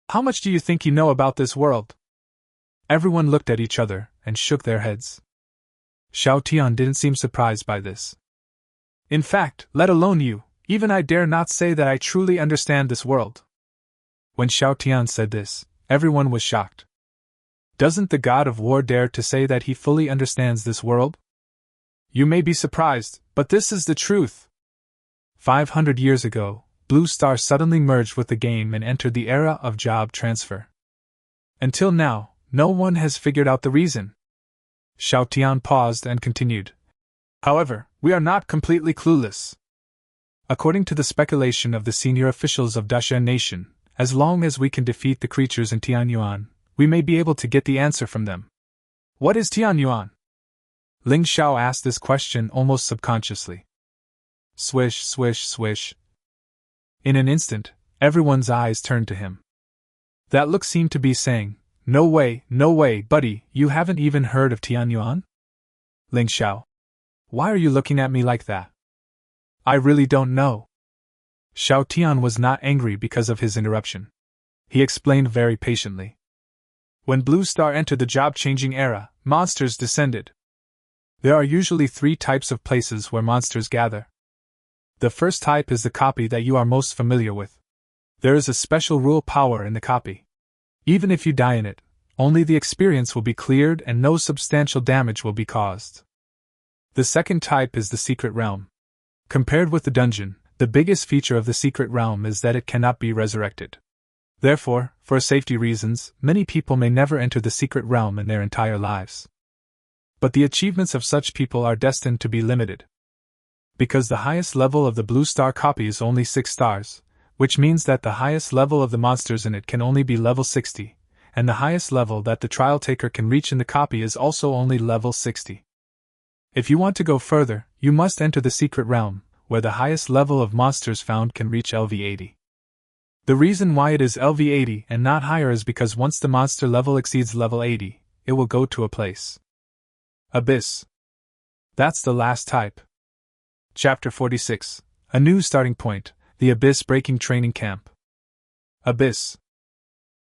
How much do you think you know about this world? Everyone looked at each other and shook their heads. Xiao Tian didn't seem surprised by this. In fact, let alone you, even I dare not say that I truly understand this world. When Xiao Tian said this, everyone was shocked. Doesn't the god of war dare to say that he fully understands this world? You may be surprised, but this is the truth. 500 years ago, Blue Star suddenly merged with the game and entered the era of job transfer. Until now, no one has figured out the reason. Xiao Tian paused and continued. However, we are not completely clueless. According to the speculation of the senior officials of Dashan Nation, as long as we can defeat the creatures in Tianyuan, we may be able to get the answer from them. What is Tianyuan? Ling Xiao asked this question almost subconsciously. Swish, swish, swish. In an instant, everyone's eyes turned to him. That look seemed to be saying, no way, buddy, you haven't even heard of Tianyuan? Ling Xiao. Why are you looking at me like that? I really don't know. Xiao Tian was not angry because of his interruption. He explained very patiently. When Blue Star entered the job-changing era, monsters descended. There are usually 3 types of places where monsters gather. The first type is the copy that you are most familiar with. There is a special rule power in the copy. Even if you die in it, only the experience will be cleared and no substantial damage will be caused. The second type is the secret realm. Compared with the dungeon, the biggest feature of the secret realm is that it cannot be resurrected. Therefore, for safety reasons, many people may never enter the secret realm in their entire lives. But the achievements of such people are destined to be limited. Because the highest level of the Blue Star copy is only 6 stars, which means that the highest level of the monsters in it can only be level 60, and the highest level that the trial taker can reach in the copy is also only level 60. If you want to go further, you must enter the secret realm, where the highest level of monsters found can reach LV80. The reason why it is LV80 and not higher is because once the monster level exceeds level 80, it will go to a place. Abyss. That's the last type. Chapter 46. A new starting point, the Abyss Breaking Training Camp. Abyss.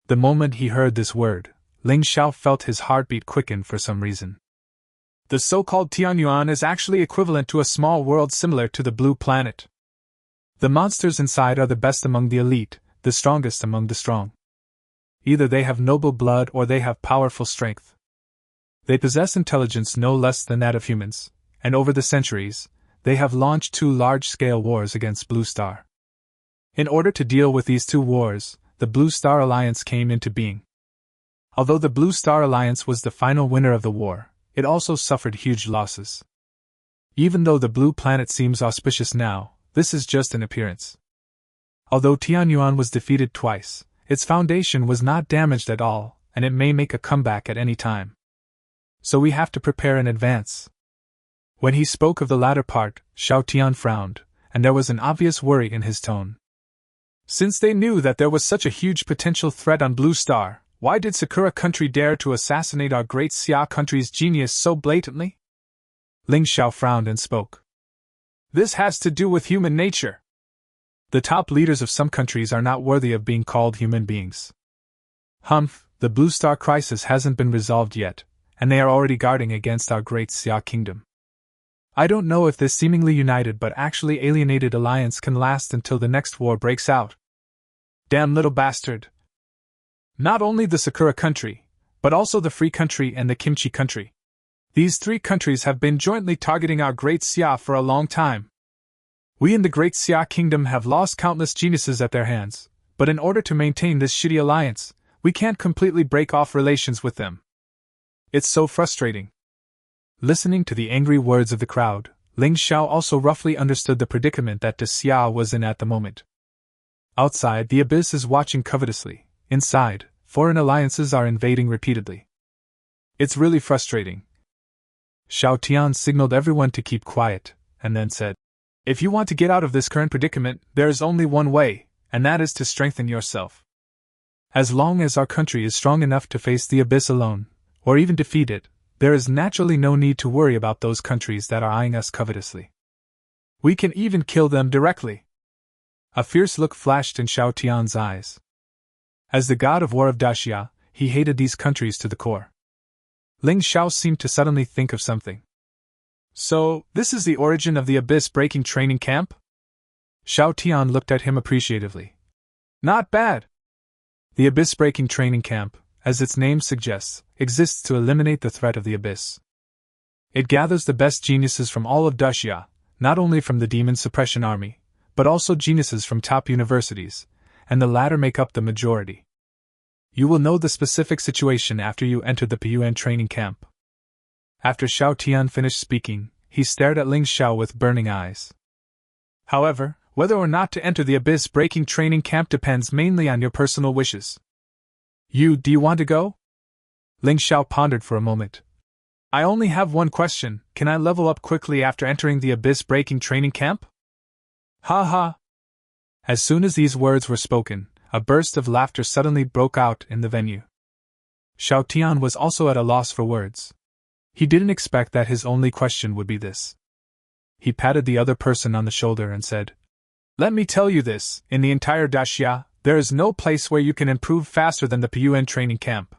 The moment he heard this word, Ling Xiao felt his heartbeat quicken for some reason. The so-called Tianyuan is actually equivalent to a small world similar to the Blue Planet. The monsters inside are the best among the elite, the strongest among the strong. Either they have noble blood or they have powerful strength. They possess intelligence no less than that of humans, and over the centuries, they have launched 2 large-scale wars against Blue Star. In order to deal with these 2 wars, the Blue Star Alliance came into being. Although the Blue Star Alliance was the final winner of the war, it also suffered huge losses. Even though the Blue Planet seems auspicious now, this is just an appearance. Although Tianyuan was defeated twice, its foundation was not damaged at all, and it may make a comeback at any time. So we have to prepare in advance. When he spoke of the latter part, Xiao Tian frowned, and there was an obvious worry in his tone. Since they knew that there was such a huge potential threat on Blue Star, why did Sakura country dare to assassinate our great Xia country's genius so blatantly? Ling Xiao frowned and spoke. This has to do with human nature. The top leaders of some countries are not worthy of being called human beings. Humph, the Blue Star crisis hasn't been resolved yet, and they are already guarding against our great Xia kingdom. I don't know if this seemingly united but actually alienated alliance can last until the next war breaks out. Damn little bastard. Not only the Sakura country, but also the Free country and the Kimchi country. These 3 countries have been jointly targeting our great Xia for a long time. We in the great Xia kingdom have lost countless geniuses at their hands, but in order to maintain this shitty alliance, we can't completely break off relations with them. It's so frustrating. Listening to the angry words of the crowd, Ling Xiao also roughly understood the predicament that the Xia was in at the moment. Outside, the Abyss is watching covetously. Inside, foreign alliances are invading repeatedly. It's really frustrating. Xiao Tian signaled everyone to keep quiet, and then said, If you want to get out of this current predicament, there is only one way, and that is to strengthen yourself. As long as our country is strong enough to face the Abyss alone, or even defeat it, there is naturally no need to worry about those countries that are eyeing us covetously. We can even kill them directly. A fierce look flashed in Xiao Tian's eyes. As the god of war of Daxia, he hated these countries to the core. Ling Xiao seemed to suddenly think of something. So, this is the origin of the abyss-breaking training camp? Xiao Tian looked at him appreciatively. Not bad. The abyss-breaking training camp, as its name suggests, exists to eliminate the threat of the abyss. It gathers the best geniuses from all of Daxia, not only from the demon suppression army, but also geniuses from top universities, and the latter make up the majority. You will know the specific situation after you enter the Piyuan training camp. After Xiao Tian finished speaking, he stared at Ling Xiao with burning eyes. However, whether or not to enter the abyss-breaking training camp depends mainly on your personal wishes. Do you want to go? Ling Xiao pondered for a moment. I only have one question, can I level up quickly after entering the abyss-breaking training camp? Ha ha! As soon as these words were spoken, a burst of laughter suddenly broke out in the venue. Xiao Tian was also at a loss for words. He didn't expect that his only question would be this. He patted the other person on the shoulder and said, Let me tell you this, in the entire Daxia, there is no place where you can improve faster than the Piyuan training camp.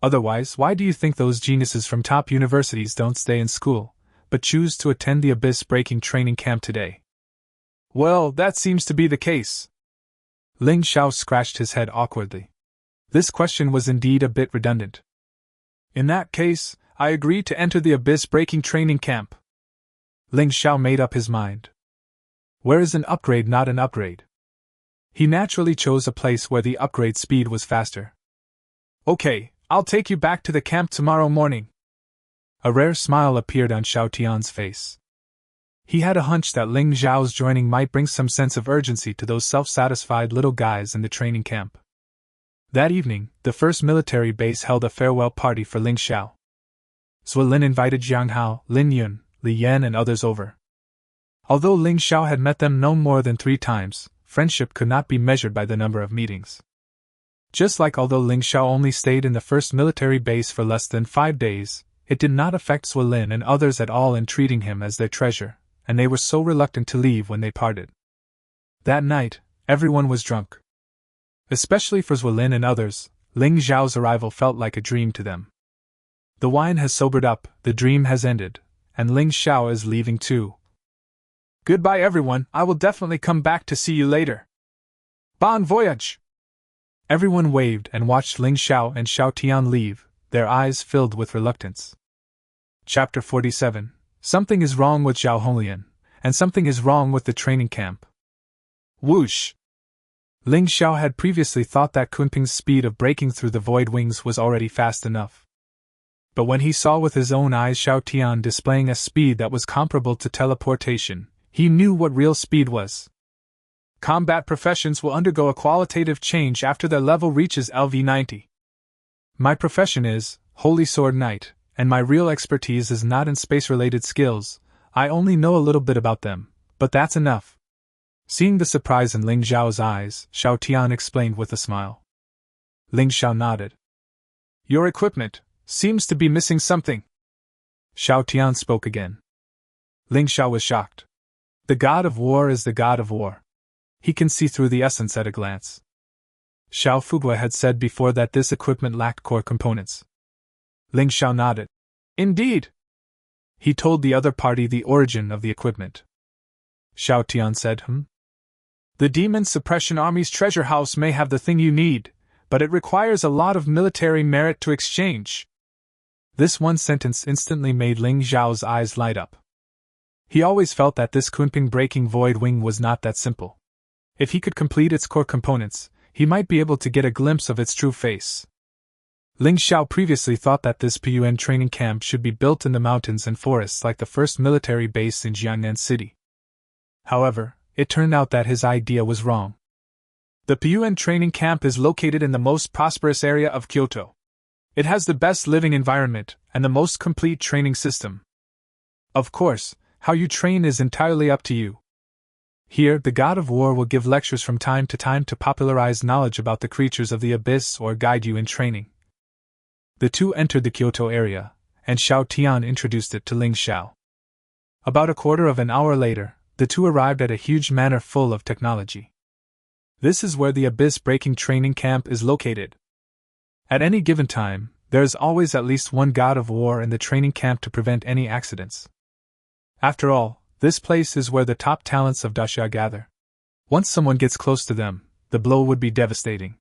Otherwise, why do you think those geniuses from top universities don't stay in school, but choose to attend the abyss-breaking training camp today? Well, that seems to be the case. Ling Xiao scratched his head awkwardly. This question was indeed a bit redundant. In that case, I agree to enter the abyss-breaking training camp. Ling Xiao made up his mind. Where is an upgrade not an upgrade? He naturally chose a place where the upgrade speed was faster. Okay, I'll take you back to the camp tomorrow morning. A rare smile appeared on Xiao Tian's face. He had a hunch that Ling Xiao's joining might bring some sense of urgency to those self-satisfied little guys in the training camp. That evening, the first military base held a farewell party for Ling Xiao. Zhuo Lin invited Jiang Hao, Lin Yun, Li Yan and others over. Although Ling Xiao had met them no more than 3 times, friendship could not be measured by the number of meetings. Just like although Ling Xiao only stayed in the first military base for less than 5 days, it did not affect Zhuo Lin and others at all in treating him as their treasure, and they were so reluctant to leave when they parted. That night, everyone was drunk. Especially for Zhuo Lin and others, Ling Xiao's arrival felt like a dream to them. The wine has sobered up, the dream has ended, and Ling Xiao is leaving too. Goodbye everyone, I will definitely come back to see you later. Bon voyage! Everyone waved and watched Ling Xiao and Xiao Tian leave, their eyes filled with reluctance. Chapter 47. Something is wrong with Zhao Honglian, and something is wrong with the training camp. Whoosh! Ling Xiao had previously thought that Kunping's speed of breaking through the void wings was already fast enough. But when he saw with his own eyes Xiao Tian displaying a speed that was comparable to teleportation, he knew what real speed was. Combat professions will undergo a qualitative change after their level reaches LV90. My profession is Holy Sword Knight, and my real expertise is not in space-related skills. I only know a little bit about them, but that's enough. Seeing the surprise in Ling Xiao's eyes, Xiao Tian explained with a smile. Ling Xiao nodded. Your equipment seems to be missing something. Xiao Tian spoke again. Ling Xiao was shocked. The god of war is the god of war. He can see through the essence at a glance. Xiao Fugua had said before that this equipment lacked core components. Ling Xiao nodded. Indeed. He told the other party the origin of the equipment. Xiao Tian said, The Demon Suppression Army's treasure house may have the thing you need, but it requires a lot of military merit to exchange. This one sentence instantly made Ling Xiao's eyes light up. He always felt that this Kunping breaking void wing was not that simple. If he could complete its core components, he might be able to get a glimpse of its true face. Ling Xiao previously thought that this Piyuan training camp should be built in the mountains and forests like the first military base in Jiangnan City. However, it turned out that his idea was wrong. The Piyuan training camp is located in the most prosperous area of Kyoto. It has the best living environment and the most complete training system. Of course, how you train is entirely up to you. Here, the god of war will give lectures from time to popularize knowledge about the creatures of the abyss or guide you in training. The two entered the Kyoto area, and Xiao Tian introduced it to Ling Xiao. About a quarter of an hour later, the two arrived at a huge manor full of technology. This is where the abyss-breaking training camp is located. At any given time, there is always at least one god of war in the training camp to prevent any accidents. After all, this place is where the top talents of Daxia gather. Once someone gets close to them, the blow would be devastating.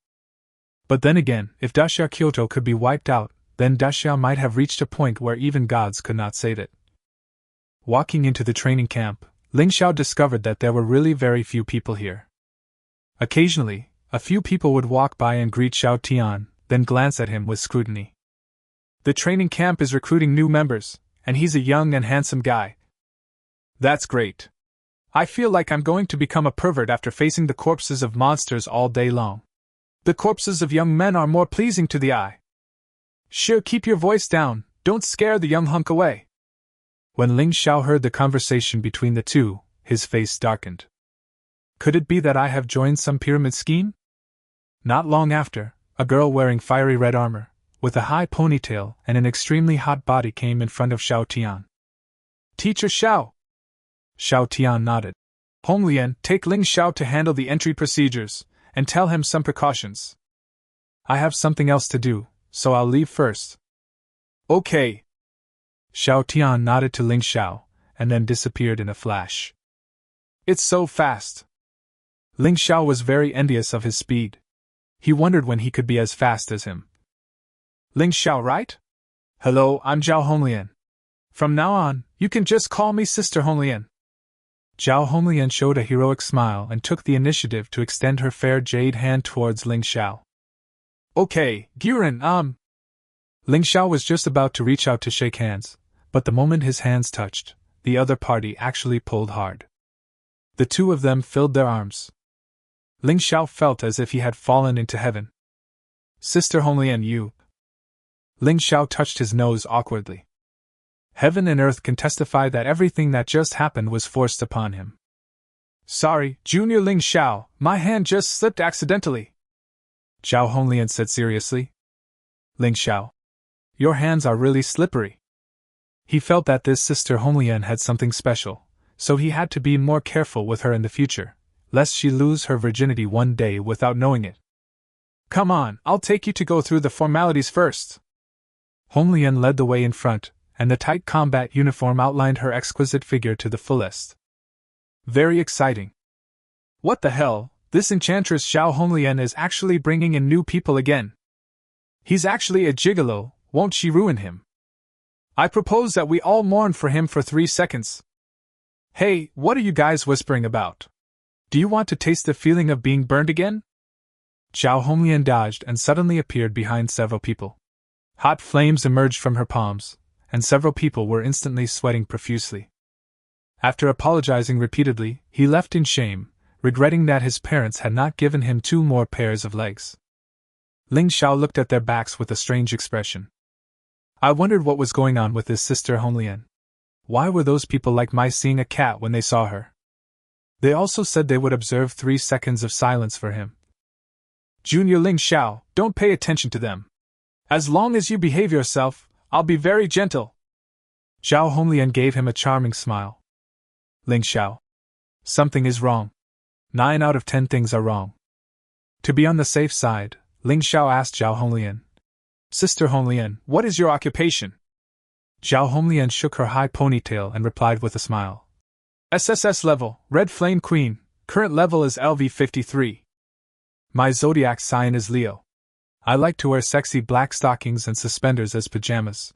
But then again, if Daxia Kyoto could be wiped out, then Daxia might have reached a point where even gods could not save it. Walking into the training camp, Ling Xiao discovered that there were really very few people here. Occasionally, a few people would walk by and greet Xiao Tian, then glance at him with scrutiny. The training camp is recruiting new members, and he's a young and handsome guy. That's great. I feel like I'm going to become a pervert after facing the corpses of monsters all day long. The corpses of young men are more pleasing to the eye. Sure, keep your voice down, don't scare the young hunk away. When Ling Xiao heard the conversation between the two, his face darkened. Could it be that I have joined some pyramid scheme? Not long after, a girl wearing fiery red armor, with a high ponytail and an extremely hot body came in front of Xiao Tian. Teacher Xiao! Xiao Tian nodded. Honglian, take Ling Xiao to handle the entry procedures, and tell him some precautions. I have something else to do, so I'll leave first. Okay. Xiao Tian nodded to Ling Xiao, and then disappeared in a flash. It's so fast. Ling Xiao was very envious of his speed. He wondered when he could be as fast as him. Ling Xiao, right? Hello, I'm Zhao Honglian. From now on, you can just call me Sister Honglian. Zhao Honglian showed a heroic smile and took the initiative to extend her fair jade hand towards Ling Xiao. Okay, Guren, Ling Xiao was just about to reach out to shake hands, but the moment his hands touched, the other party actually pulled hard. The two of them filled their arms. Ling Xiao felt as if he had fallen into heaven. Sister Honglian, you. Ling Xiao touched his nose awkwardly. Heaven and earth can testify that everything that just happened was forced upon him. Sorry, Junior Ling Xiao, my hand just slipped accidentally. Zhao Honglian said seriously. Ling Xiao. Your hands are really slippery. He felt that this Sister Honglian had something special, so he had to be more careful with her in the future, lest she lose her virginity one day without knowing it. Come on, I'll take you to go through the formalities first. Honglian led the way in front, and the tight combat uniform outlined her exquisite figure to the fullest. Very exciting. What the hell, this enchantress Xiao Honglian is actually bringing in new people again. He's actually a gigolo, won't she ruin him? I propose that we all mourn for him for 3 seconds. Hey, what are you guys whispering about? Do you want to taste the feeling of being burned again? Zhao Honglian dodged and suddenly appeared behind several people. Hot flames emerged from her palms, and several people were instantly sweating profusely. After apologizing repeatedly, he left in shame, regretting that his parents had not given him 2 more pairs of legs. Ling Xiao looked at their backs with a strange expression. I wondered what was going on with his sister Honglian. Why were those people like mice seeing a cat when they saw her? They also said they would observe 3 seconds of silence for him. Junior Ling Xiao, don't pay attention to them. As long as you behave yourself, I'll be very gentle. Zhao Honglian gave him a charming smile. Ling Xiao. Something is wrong. 9 out of 10 things are wrong. To be on the safe side, Ling Xiao asked Zhao Honglian. Sister Honglian, what is your occupation? Zhao Honglian shook her high ponytail and replied with a smile. SSS level, Red Flame Queen, current level is LV53. My zodiac sign is Leo. I like to wear sexy black stockings and suspenders as pajamas.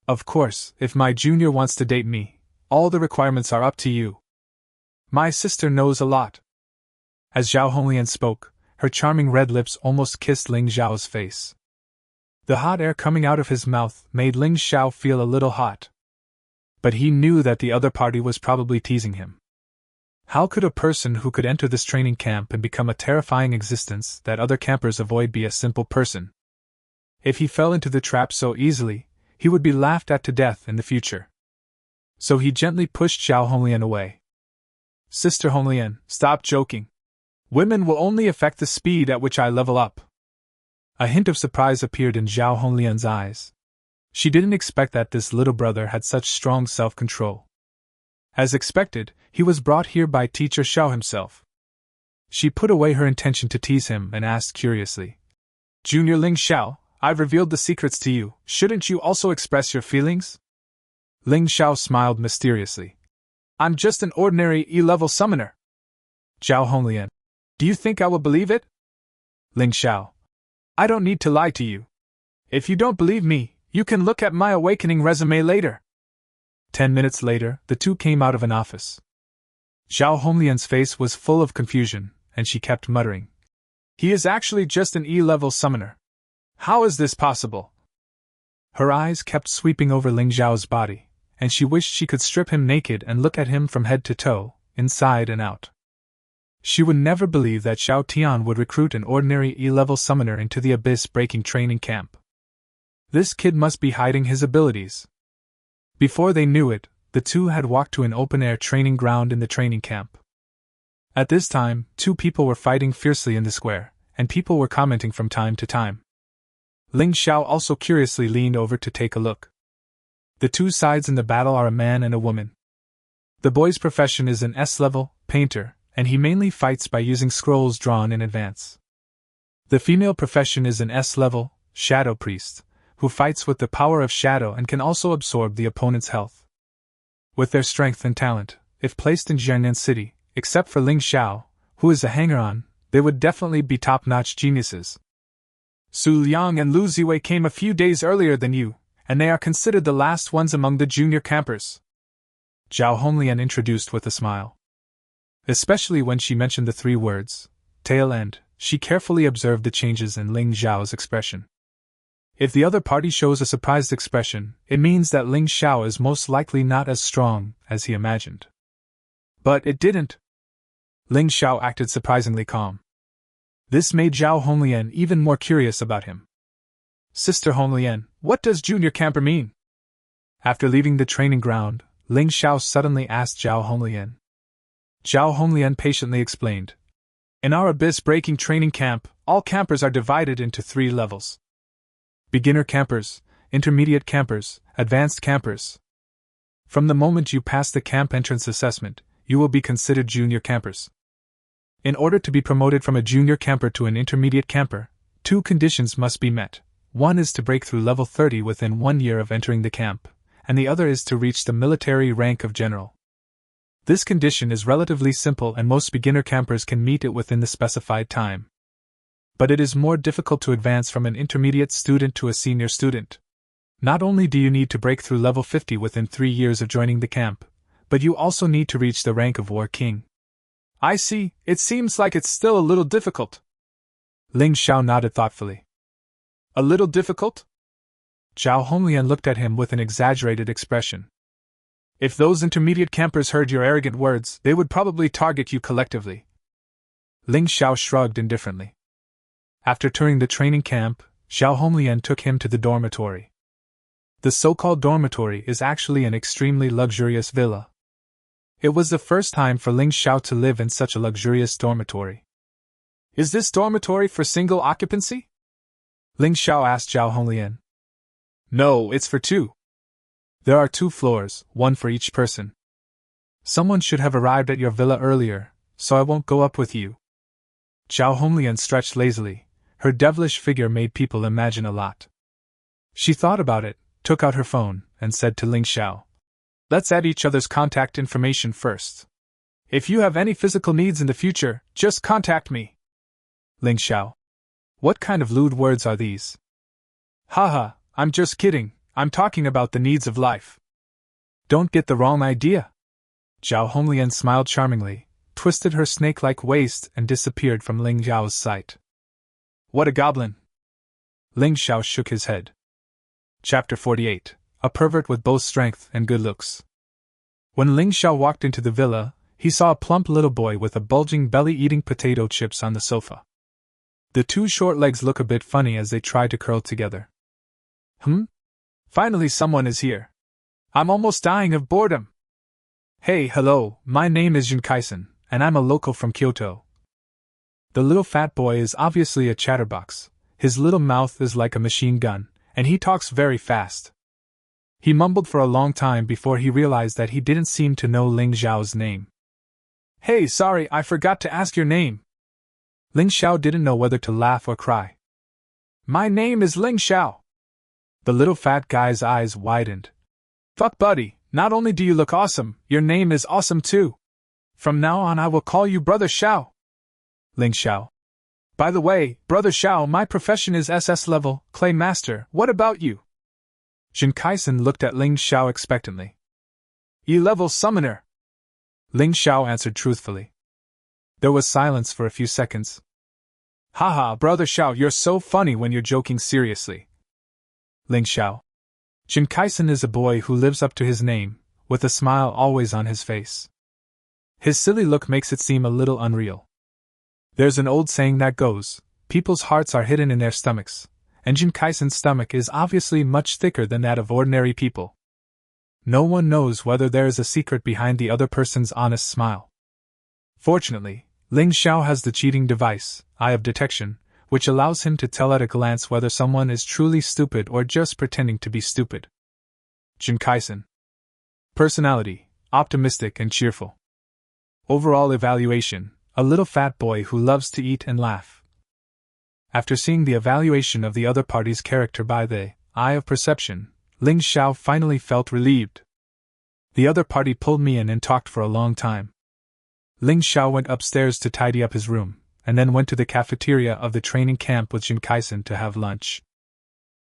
Of course, if my junior wants to date me, all the requirements are up to you. My sister knows a lot. As Zhao Honglian spoke, her charming red lips almost kissed Ling Xiao's face. The hot air coming out of his mouth made Ling Xiao feel a little hot. But he knew that the other party was probably teasing him. How could a person who could enter this training camp and become a terrifying existence that other campers avoid be a simple person? If he fell into the trap so easily, he would be laughed at to death in the future. So he gently pushed Zhao Honglian away. Sister Honglian, stop joking. Women will only affect the speed at which I level up. A hint of surprise appeared in Zhao Honglian's eyes. She didn't expect that this little brother had such strong self-control. As expected, he was brought here by teacher Xiao himself. She put away her intention to tease him and asked curiously, "Junior Ling Xiao, I've revealed the secrets to you, shouldn't you also express your feelings?" Ling Xiao smiled mysteriously. "I'm just an ordinary E-level summoner." Zhao Honglian, "Do you think I will believe it?" Ling Xiao, "I don't need to lie to you. If you don't believe me, you can look at my awakening resume later." 10 minutes later, the two came out of an office. Zhao Honglian's face was full of confusion, and she kept muttering, "He is actually just an E-level summoner. How is this possible?" Her eyes kept sweeping over Ling Xiao's body, and she wished she could strip him naked and look at him from head to toe, inside and out. She would never believe that Xiao Tian would recruit an ordinary E-level summoner into the abyss-breaking training camp. This kid must be hiding his abilities. Before they knew it, the two had walked to an open-air training ground in the training camp. At this time, two people were fighting fiercely in the square, and people were commenting from time to time. Ling Xiao also curiously leaned over to take a look. The two sides in the battle are a man and a woman. The boy's profession is an S-level painter, and he mainly fights by using scrolls drawn in advance. The female profession is an S-level shadow priest, who fights with the power of shadow and can also absorb the opponent's health. With their strength and talent, if placed in Jiangnan City, except for Ling Xiao, who is a hanger-on, they would definitely be top-notch geniuses. Su Liang and Lu Ziwei came a few days earlier than you, and they are considered the last ones among the junior campers. Zhao Honglian introduced with a smile. Especially when she mentioned the three words, tail end, she carefully observed the changes in Ling Xiao's expression. If the other party shows a surprised expression, it means that Ling Xiao is most likely not as strong as he imagined. But it didn't. Ling Xiao acted surprisingly calm. This made Zhao Honglian even more curious about him. "Sister Honglian, what does junior camper mean?" After leaving the training ground, Ling Xiao suddenly asked Zhao Honglian. Zhao Honglian patiently explained. "In our abyss-breaking training camp, all campers are divided into 3 levels. Beginner campers, intermediate campers, advanced campers. From the moment you pass the camp entrance assessment, you will be considered junior campers. In order to be promoted from a junior camper to an intermediate camper, 2 conditions must be met. One is to break through level 30 within 1 year of entering the camp, and the other is to reach the military rank of general. This condition is relatively simple and most beginner campers can meet it within the specified time. But it is more difficult to advance from an intermediate student to a senior student. Not only do you need to break through level 50 within 3 years of joining the camp, but you also need to reach the rank of War King." "I see, it seems like it's still a little difficult." Ling Xiao nodded thoughtfully. "A little difficult?" Zhao Honglian looked at him with an exaggerated expression. "If those intermediate campers heard your arrogant words, they would probably target you collectively." Ling Xiao shrugged indifferently. After touring the training camp, Zhao Honglian took him to the dormitory. The so-called dormitory is actually an extremely luxurious villa. It was the first time for Ling Xiao to live in such a luxurious dormitory. "Is this dormitory for single occupancy?" Ling Xiao asked Zhao Honglian. "No, it's for 2. There are 2 floors, 1 for each person. Someone should have arrived at your villa earlier, so I won't go up with you." Zhao Honglian stretched lazily. Her devilish figure made people imagine a lot. She thought about it, took out her phone, and said to Ling Xiao, "Let's add each other's contact information first. If you have any physical needs in the future, just contact me." Ling Xiao, "What kind of lewd words are these?" "Haha, I'm just kidding, I'm talking about the needs of life. Don't get the wrong idea." Zhao Honglian smiled charmingly, twisted her snake-like waist and disappeared from Ling Xiao's sight. "What a goblin!" Ling Xiao shook his head. Chapter 48. A pervert with both strength and good looks. When Ling Xiao walked into the villa, he saw a plump little boy with a bulging belly eating potato chips on the sofa. The 2 short legs look a bit funny as they try to curl together. Finally someone is here. I'm almost dying of boredom. "Hey, hello, my name is Jun Kaisen, and I'm a local from Kyoto." The little fat boy is obviously a chatterbox. His little mouth is like a machine gun, and he talks very fast. He mumbled for a long time before he realized that he didn't seem to know Ling Xiao's name. Hey, sorry, I forgot to ask your name. Ling Xiao didn't know whether to laugh or cry. My name is Ling Xiao. The little fat guy's eyes widened. Fuck buddy, not only do you look awesome, your name is awesome too. From now on I will call you Brother Xiao. Ling Xiao. By the way, Brother Xiao, my profession is SS level, Clay Master, what about you? Jin Kaisen looked at Ling Xiao expectantly. E-level Summoner. Ling Xiao answered truthfully. There was silence for a few seconds. Haha, Brother Xiao, you're so funny when you're joking seriously. Ling Xiao. Jin Kaisen is a boy who lives up to his name, with a smile always on his face. His silly look makes it seem a little unreal. There's an old saying that goes, people's hearts are hidden in their stomachs, and Jin Kaisen's stomach is obviously much thicker than that of ordinary people. No one knows whether there is a secret behind the other person's honest smile. Fortunately, Ling Xiao has the cheating device, Eye of Detection, which allows him to tell at a glance whether someone is truly stupid or just pretending to be stupid. Jin Kaisen. Personality, optimistic and cheerful. Overall evaluation, a little fat boy who loves to eat and laugh. After seeing the evaluation of the other party's character by the Eye of Perception, Ling Xiao finally felt relieved. The other party pulled me in and talked for a long time. Ling Xiao went upstairs to tidy up his room, and then went to the cafeteria of the training camp with Jin Kaisen to have lunch.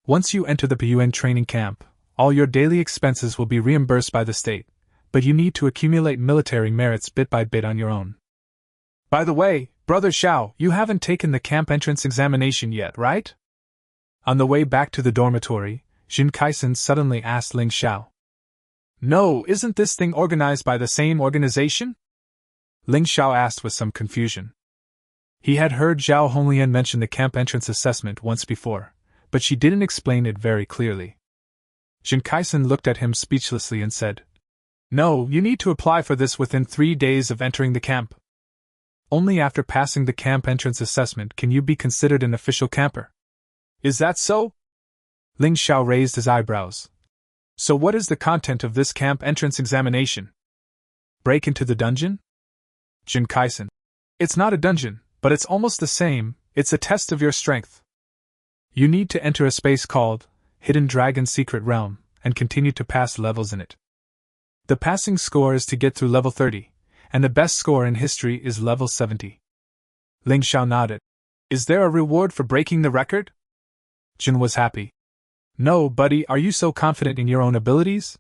Once you enter the PUN training camp, all your daily expenses will be reimbursed by the state, but you need to accumulate military merits bit by bit on your own. By the way, Brother Xiao, you haven't taken the camp entrance examination yet, right? On the way back to the dormitory, Jin Kaisen suddenly asked Ling Xiao. No, isn't this thing organized by the same organization? Ling Xiao asked with some confusion. He had heard Zhao Honglian mention the camp entrance assessment once before, but she didn't explain it very clearly. Jin Kaisen looked at him speechlessly and said, No, you need to apply for this within 3 days of entering the camp. Only after passing the camp entrance assessment can you be considered an official camper. Is that so? Ling Xiao raised his eyebrows. So what is the content of this camp entrance examination? Break into the dungeon? Jin Kaisen. It's not a dungeon, but it's almost the same, it's a test of your strength. You need to enter a space called Hidden Dragon Secret Realm, and continue to pass levels in it. The passing score is to get through level 30, and the best score in history is level 70. Ling Xiao nodded. Is there a reward for breaking the record? Jin was happy. No, buddy, are you so confident in your own abilities?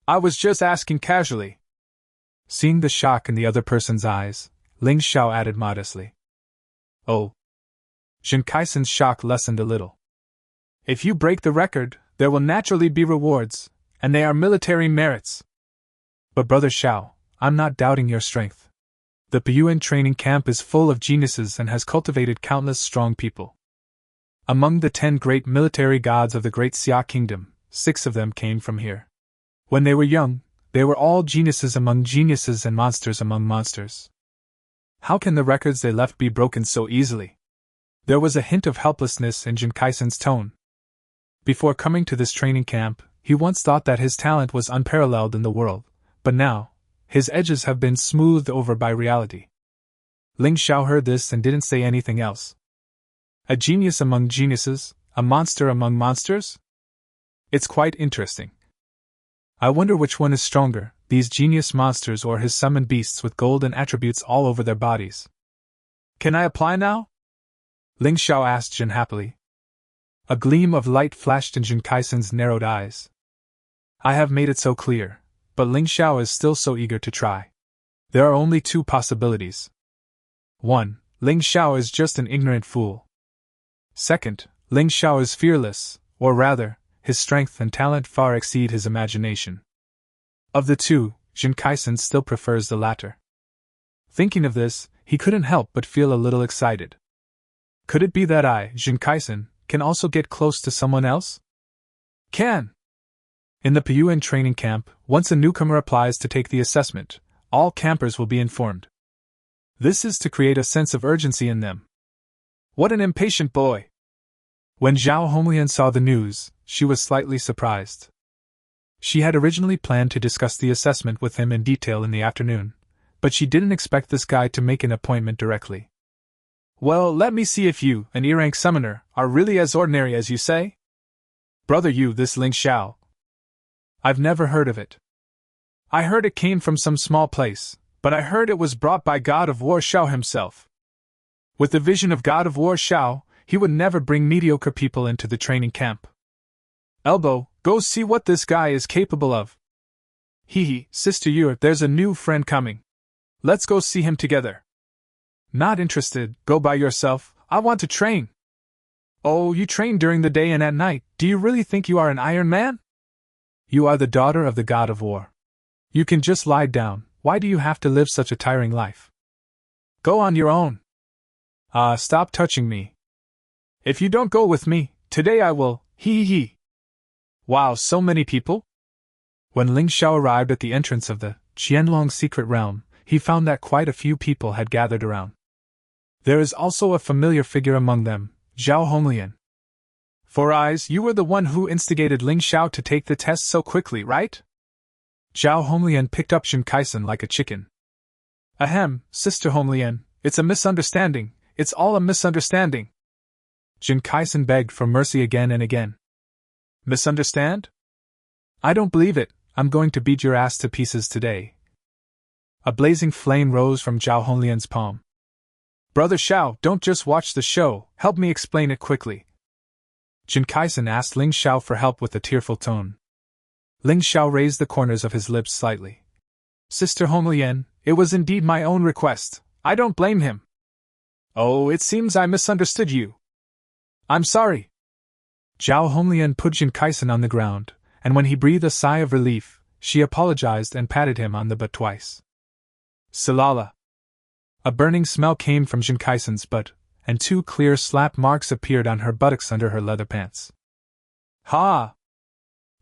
I was just asking casually. Seeing the shock in the other person's eyes, Ling Xiao added modestly. Oh. Jin Kaisen's shock lessened a little. If you break the record, there will naturally be rewards, and they are military merits. But Brother Xiao, I'm not doubting your strength. The PUN training camp is full of geniuses and has cultivated countless strong people. Among the 10 great military gods of the Great Xia Kingdom, 6 of them came from here. When they were young, they were all geniuses among geniuses and monsters among monsters. How can the records they left be broken so easily? There was a hint of helplessness in Jin Kaisen's tone. Before coming to this training camp, he once thought that his talent was unparalleled in the world, but now, his edges have been smoothed over by reality. Ling Xiao heard this and didn't say anything else. A genius among geniuses, a monster among monsters? It's quite interesting. I wonder which one is stronger, these genius monsters or his summoned beasts with golden attributes all over their bodies. Can I apply now? Ling Xiao asked Jin happily. A gleam of light flashed in Jin Kaisen's narrowed eyes. I have made it so clear, but Ling Xiao is still so eager to try. There are only 2 possibilities. 1. Ling Xiao is just an ignorant fool. 2nd, Ling Xiao is fearless, or rather, his strength and talent far exceed his imagination. Of the 2, Jin Kaisen still prefers the latter. Thinking of this, he couldn't help but feel a little excited. Could it be that I, Jin Kaisen, can also get close to someone else? Can! In the PUN training camp, once a newcomer applies to take the assessment, all campers will be informed. This is to create a sense of urgency in them. What an impatient boy! When Zhao Honglian saw the news, she was slightly surprised. She had originally planned to discuss the assessment with him in detail in the afternoon, but she didn't expect this guy to make an appointment directly. Well, let me see if you, an E-rank summoner, are really as ordinary as you say? Brother, you, this Ling Xiao. I've never heard of it. I heard it came from some small place, but I heard it was brought by God of War Xiao himself. With the vision of God of War Xiao, he would never bring mediocre people into the training camp. Elbow, go see what this guy is capable of. Hee, Sister Yu, there's a new friend coming. Let's go see him together. Not interested, go by yourself, I want to train. Oh, you train during the day and at night, do you really think you are an Iron Man? You are the daughter of the God of War. You can just lie down, why do you have to live such a tiring life? Go on your own. Stop touching me. If you don't go with me, today I will, hee. Wow, so many people? When Ling Xiao arrived at the entrance of the Qianlong secret realm, he found that quite a few people had gathered around. There is also a familiar figure among them, Zhao Honglian. Four Eyes, you were the one who instigated Ling Xiao to take the test so quickly, right? Zhao Honglian picked up Jin Kaisen like a chicken. Ahem, Sister Honglian, it's a misunderstanding, it's all a misunderstanding. Jin Kaisen begged for mercy again and again. Misunderstand? I don't believe it, I'm going to beat your ass to pieces today. A blazing flame rose from Zhao Honglian's palm. Brother Xiao, don't just watch the show, help me explain it quickly. Jin Kaisen asked Ling Xiao for help with a tearful tone. Ling Xiao raised the corners of his lips slightly. Sister Honglian, it was indeed my own request, I don't blame him. Oh, it seems I misunderstood you. I'm sorry. Zhao Honglian put Jin Kaisen on the ground, and when he breathed a sigh of relief, she apologized and patted him on the butt twice. Salala. A burning smell came from Jin Kaisen's butt, and two clear slap marks appeared on her buttocks under her leather pants. Ha!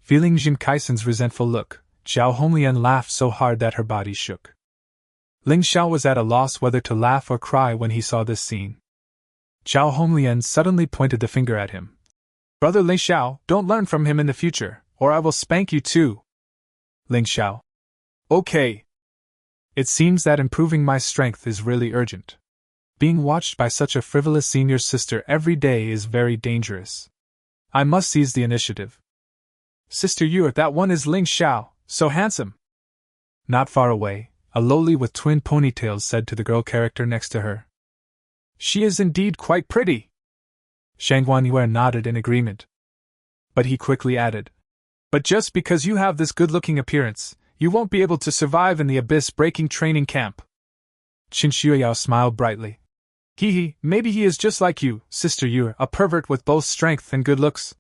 Feeling Jin Kaisen's resentful look, Zhao Honglian laughed so hard that her body shook. Ling Xiao was at a loss whether to laugh or cry when he saw this scene. Zhao Honglian suddenly pointed the finger at him. Brother Ling Xiao, don't learn from him in the future, or I will spank you too. Ling Xiao. Okay. It seems that improving my strength is really urgent. Being watched by such a frivolous senior sister every day is very dangerous. I must seize the initiative. Sister Yu, that one is Ling Xiao, so handsome. Not far away, a loli with twin ponytails said to the girl character next to her. She is indeed quite pretty. Shang Guanyue nodded in agreement. But he quickly added, but just because you have this good-looking appearance, you won't be able to survive in the abyss-breaking training camp. Qin Shuiyao smiled brightly. Maybe he is just like you, Sister Yu, a pervert with both strength and good looks.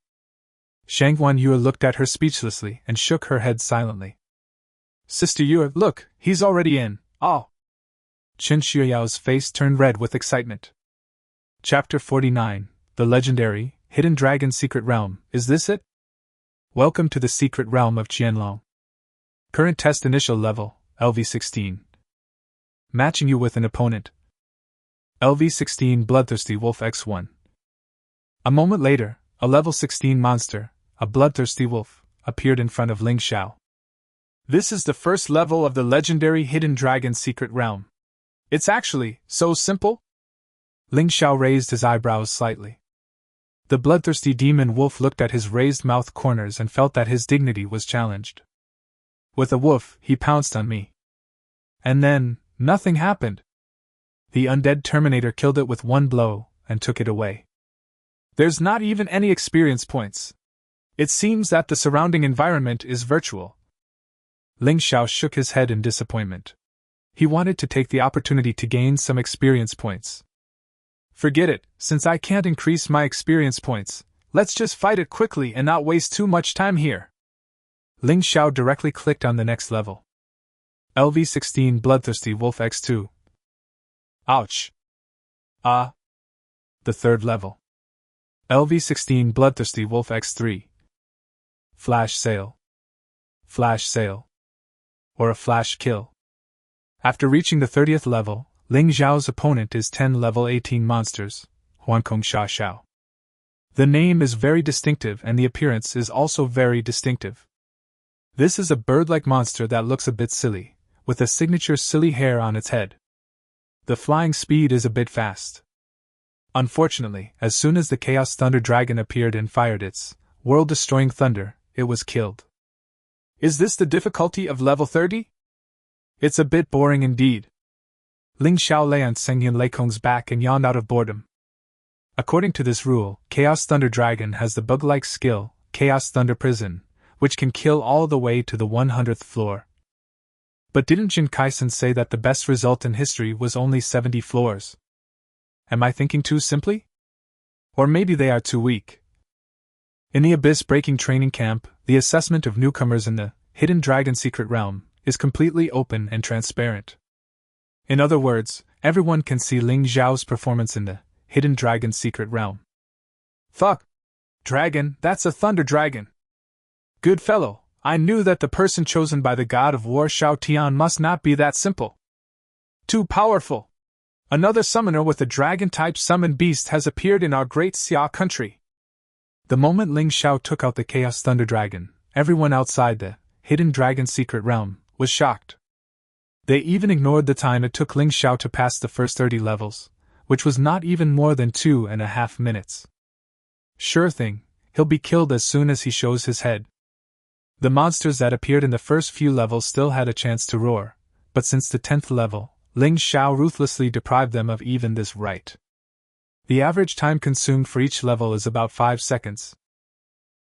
Shang Guanyue looked at her speechlessly and shook her head silently. Sister Yu, look, he's already in. Oh! Qin Shuiyao's face turned red with excitement. Chapter 49, The Legendary, Hidden Dragon Secret Realm, is this it? Welcome to the Secret Realm of Qianlong. Current test initial level, LV-16. Matching you with an opponent. LV-16 Bloodthirsty Wolf X1. A moment later, a level 16 monster, a bloodthirsty wolf, appeared in front of Ling Xiao. This is the first level of the legendary Hidden Dragon Secret Realm. It's actually so simple. Ling Xiao raised his eyebrows slightly. The bloodthirsty demon wolf looked at his raised mouth corners and felt that his dignity was challenged. With a woof, he pounced on me. And then, nothing happened. The undead Terminator killed it with one blow and took it away. There's not even any experience points. It seems that the surrounding environment is virtual. Ling Xiao shook his head in disappointment. He wanted to take the opportunity to gain some experience points. Forget it, since I can't increase my experience points, let's just fight it quickly and not waste too much time here. Ling Xiao directly clicked on the next level. LV-16 Bloodthirsty Wolf X2. Ouch. The third level. LV-16 Bloodthirsty Wolf X3. Flash sale. Flash sale. Or a flash kill. After reaching the 30th level, Ling Xiao's opponent is 10 level 18 monsters, Huankong Sha Xiao. The name is very distinctive and the appearance is also very distinctive. This is a bird-like monster that looks a bit silly, with a signature silly hair on its head. The flying speed is a bit fast. Unfortunately, as soon as the Chaos Thunder Dragon appeared and fired its world-destroying thunder, it was killed. Is this the difficulty of level 30? It's a bit boring indeed. Ling Xiao lay on Sengyun Leikong's back and yawned out of boredom. According to this rule, Chaos Thunder Dragon has the bug-like skill, Chaos Thunder Prison, which can kill all the way to the 100th floor. But didn't Jin Kaisen say that the best result in history was only 70 floors? Am I thinking too simply? Or maybe they are too weak. In the Abyss-breaking training camp, the assessment of newcomers in the Hidden Dragon Secret Realm is completely open and transparent. In other words, everyone can see Ling Xiao's performance in the Hidden Dragon Secret Realm. Fuck! Dragon, that's a thunder dragon! Good fellow, I knew that the person chosen by the god of war Shao Tian must not be that simple. Too powerful! Another summoner with a dragon-type summon beast has appeared in our great Xia country. The moment Ling Xiao took out the Chaos Thunder Dragon, everyone outside the Hidden Dragon Secret Realm was shocked. They even ignored the time it took Ling Xiao to pass the first 30 levels, which was not even more than 2.5 minutes. Sure thing, he'll be killed as soon as he shows his head. The monsters that appeared in the first few levels still had a chance to roar, but since the 10th level, Ling Xiao ruthlessly deprived them of even this right. The average time consumed for each level is about 5 seconds.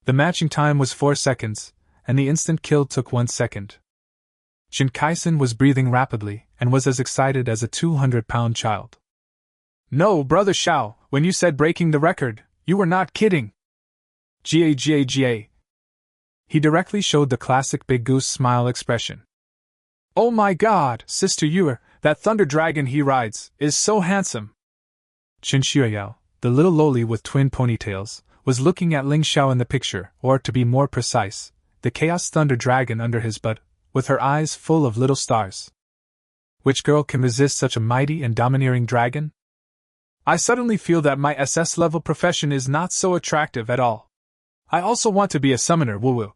The matching time was 4 seconds, and the instant kill took 1 second. Jin Kaisen was breathing rapidly and was as excited as a 200-pound child. No, Brother Xiao, when you said breaking the record, you were not kidding. Ga. He directly showed the classic big goose smile expression. Oh my god, Sister Yue, that thunder dragon he rides is so handsome. Qin Xiuyao, the little loli with twin ponytails, was looking at Ling Xiao in the picture, or to be more precise, the Chaos Thunder Dragon under his butt, with her eyes full of little stars. Which girl can resist such a mighty and domineering dragon? I suddenly feel that my SS-level profession is not so attractive at all. I also want to be a summoner, woo-woo.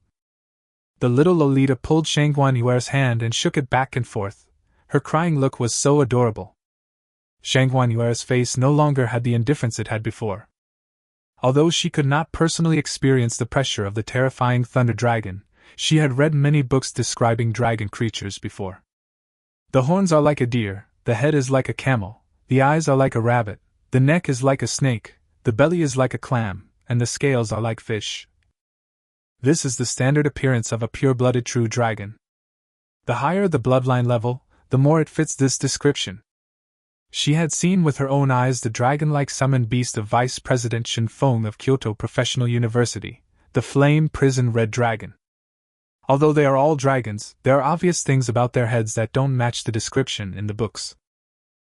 The little Lolita pulled Shangguan Yuer's hand and shook it back and forth. Her crying look was so adorable. Shangguan Yuer's face no longer had the indifference it had before. Although she could not personally experience the pressure of the terrifying Thunder Dragon, she had read many books describing dragon creatures before. The horns are like a deer, the head is like a camel, the eyes are like a rabbit, the neck is like a snake, the belly is like a clam, and the scales are like fish. This is the standard appearance of a pure-blooded true dragon. The higher the bloodline level, the more it fits this description. She had seen with her own eyes the dragon-like summoned beast of Vice President Shin Feng of Kyoto Professional University, the Flame Prison Red Dragon. Although they are all dragons, there are obvious things about their heads that don't match the description in the books.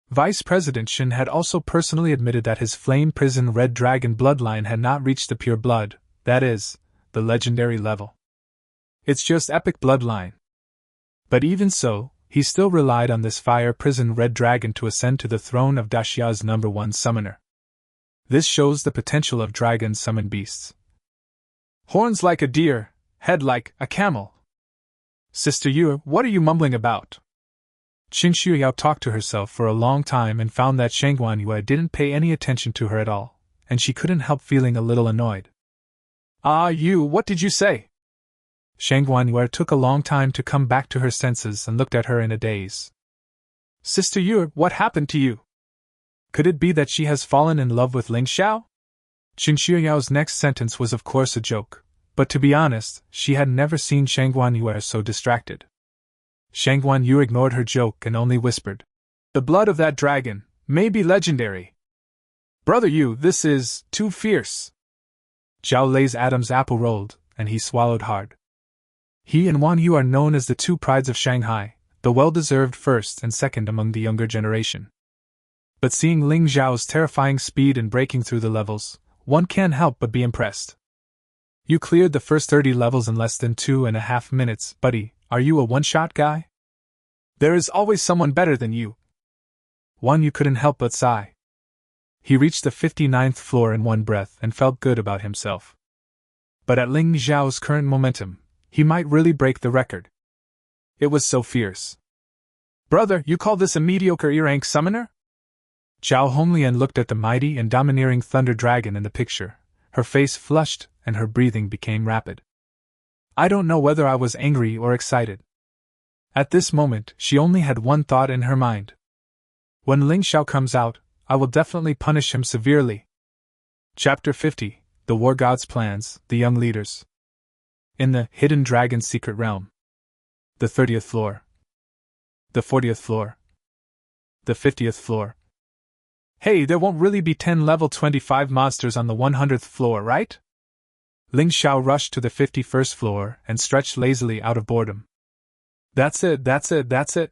Vice President Shin had also personally admitted that his Flame Prison Red Dragon bloodline had not reached the pure blood, that is, the legendary level. It's just epic bloodline. But even so, he still relied on this Fire Prison Red Dragon to ascend to the throne of Daxia's #1 summoner. This shows the potential of dragon summoned beasts. Horns like a deer, head like a camel. Sister Yue, what are you mumbling about? Qin Xiuyao talked to herself for a long time and found that Shangguan Yue didn't pay any attention to her at all, and she couldn't help feeling a little annoyed. Ah, you, what did you say? Shangguan Yue took a long time to come back to her senses and looked at her in a daze. Sister Yue, what happened to you? Could it be that she has fallen in love with Ling Xiao? Qin Xiuyao's next sentence was of course a joke, but to be honest, she had never seen Shangguan Yue so distracted. Shangguan Yue ignored her joke and only whispered, The blood of that dragon may be legendary. Brother Yu, this is too fierce. Zhao Lei's Adam's apple rolled, and he swallowed hard. He and Wan Yu are known as the two prides of Shanghai, the well-deserved first and second among the younger generation. But seeing Ling Zhao's terrifying speed in breaking through the levels, one can't help but be impressed. You cleared the first 30 levels in less than 2.5 minutes, buddy. Are you a one-shot guy? There is always someone better than you. Wan Yu couldn't help but sigh. He reached the 59th floor in one breath and felt good about himself. But at Ling Zhao's current momentum, he might really break the record. It was so fierce. Brother, you call this a mediocre E-rank summoner? Zhao Honglian looked at the mighty and domineering Thunder Dragon in the picture. Her face flushed and her breathing became rapid. I don't know whether I was angry or excited. At this moment, she only had one thought in her mind. When Ling Xiao comes out, I will definitely punish him severely. Chapter 50, The War God's Plans, The Young Leaders. In the Hidden Dragon's Secret Realm. The 30th floor. The 40th floor. The 50th floor. Hey, there won't really be 10 level 25 monsters on the 100th floor, right? Ling Xiao rushed to the 51st floor and stretched lazily out of boredom. That's it.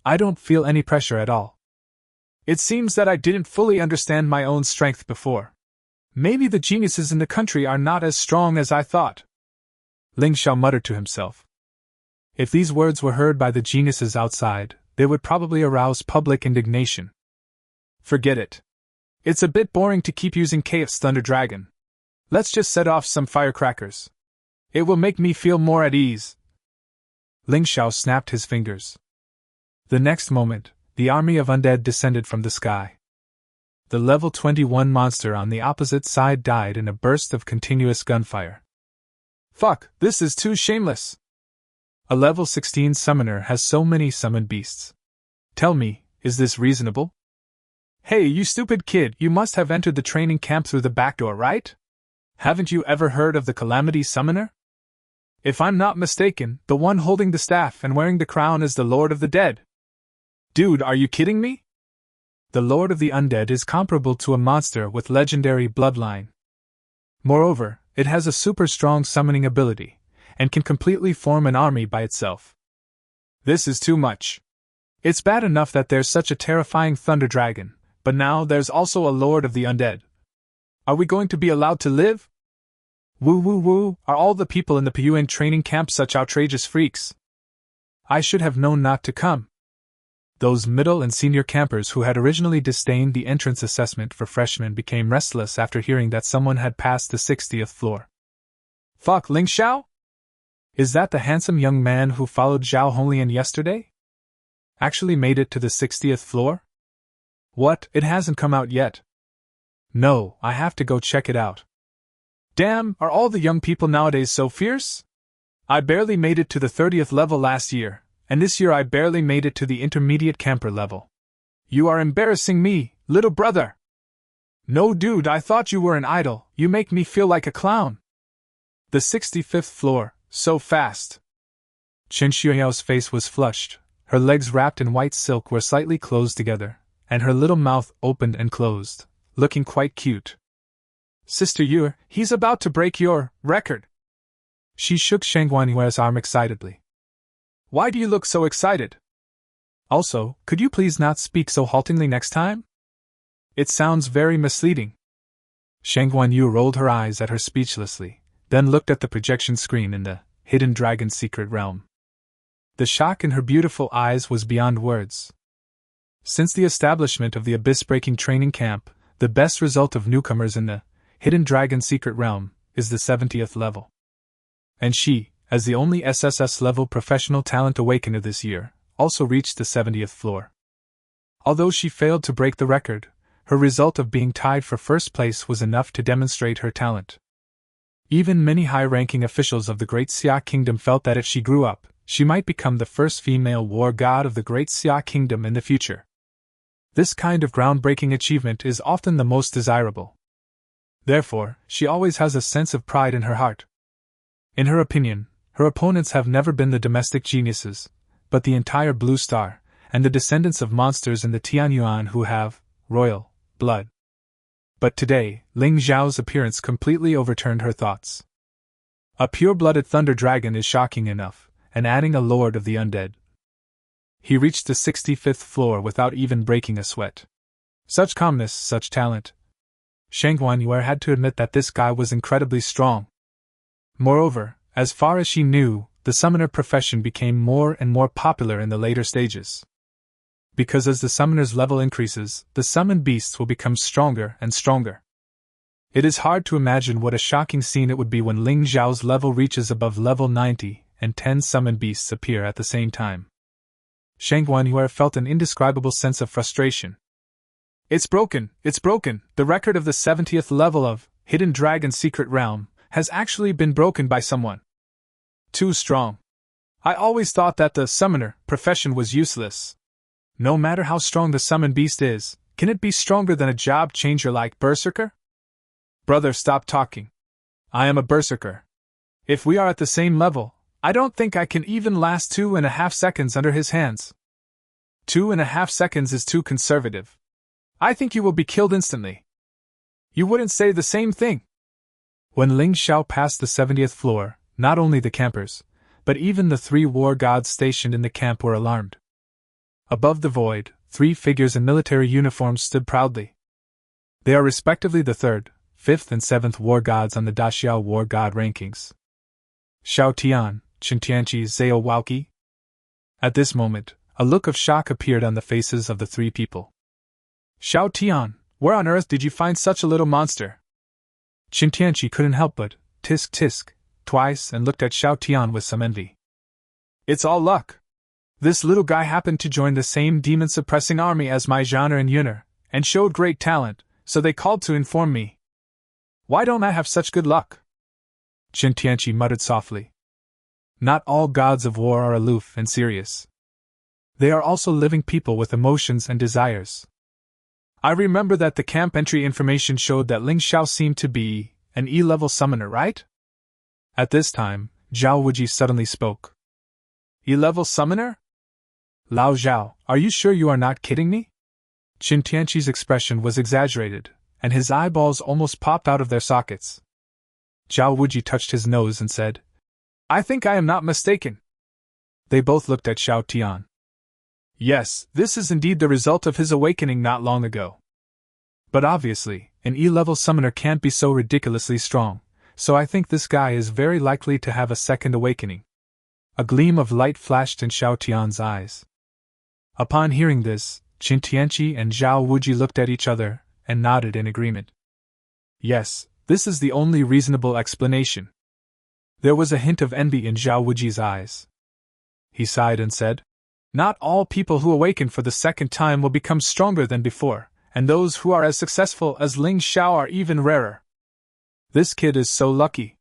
I don't feel any pressure at all. It seems that I didn't fully understand my own strength before. Maybe the geniuses in the country are not as strong as I thought. Ling Xiao muttered to himself. If these words were heard by the geniuses outside, they would probably arouse public indignation. Forget it. It's a bit boring to keep using KF's Thunder Dragon. Let's just set off some firecrackers. It will make me feel more at ease. Ling Xiao snapped his fingers. The next moment, the army of undead descended from the sky. The level 21 monster on the opposite side died in a burst of continuous gunfire. Fuck, this is too shameless. A level 16 summoner has so many summoned beasts. Tell me, is this reasonable? Hey, you stupid kid, you must have entered the training camp through the back door, right? Haven't you ever heard of the Calamity Summoner? If I'm not mistaken, the one holding the staff and wearing the crown is the Lord of the Dead. Dude, are you kidding me? The Lord of the Undead is comparable to a monster with legendary bloodline. Moreover, it has a super strong summoning ability, and can completely form an army by itself. This is too much. It's bad enough that there's such a terrifying Thunder Dragon, but now there's also a Lord of the Undead. Are we going to be allowed to live? Woo, are all the people in the Piyuan training camp such outrageous freaks? I should have known not to come. Those middle and senior campers who had originally disdained the entrance assessment for freshmen became restless after hearing that someone had passed the 60th floor. Fuck, Ling Xiao? Is that the handsome young man who followed Zhao Honglian yesterday? Actually made it to the 60th floor? What, it hasn't come out yet? No, I have to go check it out. Damn, are all the young people nowadays so fierce? I barely made it to the 30th level last year, and this year I barely made it to the intermediate camper level. You are embarrassing me, little brother. No dude, I thought you were an idol, you make me feel like a clown. The 65th floor, so fast. Chen Xiuyao's face was flushed, her legs wrapped in white silk were slightly closed together, and her little mouth opened and closed, looking quite cute. Sister Yu, he's about to break your record. She shook Shang Guanyue's arm excitedly. Why do you look so excited? Also, could you please not speak so haltingly next time? It sounds very misleading. Shang Guanyu rolled her eyes at her speechlessly, then looked at the projection screen in the Hidden Dragon's Secret Realm. The shock in her beautiful eyes was beyond words. Since the establishment of the abyss-breaking training camp, the best result of newcomers in the Hidden Dragon's Secret Realm is the 70th level. And she, as the only SSS-level professional talent awakener this year, also reached the 70th floor. Although she failed to break the record, her result of being tied for first place was enough to demonstrate her talent. Even many high-ranking officials of the Great Xia Kingdom felt that if she grew up, she might become the first female war god of the Great Xia Kingdom in the future. This kind of groundbreaking achievement is often the most desirable. Therefore, she always has a sense of pride in her heart. In her opinion, her opponents have never been the domestic geniuses, but the entire Blue Star, and the descendants of monsters in the Tianyuan who have royal blood. But today, Ling Zhao's appearance completely overturned her thoughts. A pure-blooded Thunder Dragon is shocking enough, and adding a Lord of the Undead. He reached the 65th floor without even breaking a sweat. Such calmness, such talent. Shang Guanyue had to admit that this guy was incredibly strong. Moreover, as far as she knew, the summoner profession became more and more popular in the later stages. Because as the summoner's level increases, the summoned beasts will become stronger and stronger. It is hard to imagine what a shocking scene it would be when Ling Xiao's level reaches above level 90 and 10 summoned beasts appear at the same time. Shang Guanhua felt an indescribable sense of frustration. It's broken! The record of the 70th level of Hidden Dragon Secret Realm has actually been broken by someone. Too strong. I always thought that the summoner profession was useless. No matter how strong the summoned beast is, can it be stronger than a job changer like Berserker? Brother, stop talking. I am a Berserker. If we are at the same level, I don't think I can even last 2.5 seconds under his hands. 2.5 seconds is too conservative. I think you will be killed instantly. You wouldn't say the same thing. When Ling Xiao passed the 70th floor, not only the campers, but even the 3 war gods stationed in the camp were alarmed. Above the void, 3 figures in military uniforms stood proudly. They are respectively the 3rd, 5th and 7th war gods on the Daxiao war god rankings. Xiao Tian, Qin Tianqi, Zhao Waoqi. At this moment, a look of shock appeared on the faces of the 3 people. Xiao Tian, where on earth did you find such a little monster? Qin Tianqi couldn't help but tisk twice and looked at Xiao Tian with some envy. It's all luck. This little guy happened to join the same demon-suppressing army as my genre and Yuner, and showed great talent, so they called to inform me. Why don't I have such good luck? Qin Tianqi muttered softly. Not all gods of war are aloof and serious. They are also living people with emotions and desires. I remember that the camp entry information showed that Ling Xiao seemed to be an E-level summoner, right? At this time, Zhao Wuji suddenly spoke. E-level summoner? Lao Zhao, are you sure you are not kidding me? Qin Tianqi's expression was exaggerated, and his eyeballs almost popped out of their sockets. Zhao Wuji touched his nose and said, I think I am not mistaken. They both looked at Xiao Tian. Yes, this is indeed the result of his awakening not long ago. But obviously, an E-level summoner can't be so ridiculously strong, so I think this guy is very likely to have a second awakening. A gleam of light flashed in Xiao Tian's eyes. Upon hearing this, Qin Tianqi and Zhao Wuji looked at each other and nodded in agreement. Yes, this is the only reasonable explanation. There was a hint of envy in Zhao Wuji's eyes. He sighed and said, Not all people who awaken for the second time will become stronger than before, and those who are as successful as Ling Xiao are even rarer. This kid is so lucky.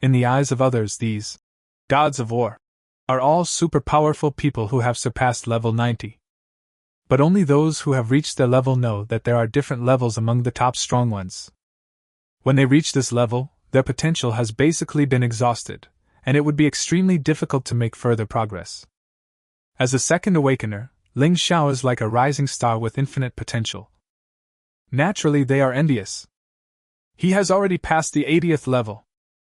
In the eyes of others, these gods of war are all super powerful people who have surpassed level 90. But only those who have reached their level know that there are different levels among the top strong ones. When they reach this level, their potential has basically been exhausted, and it would be extremely difficult to make further progress. As a second awakener, Ling Xiao is like a rising star with infinite potential. Naturally, they are envious. He has already passed the 80th level.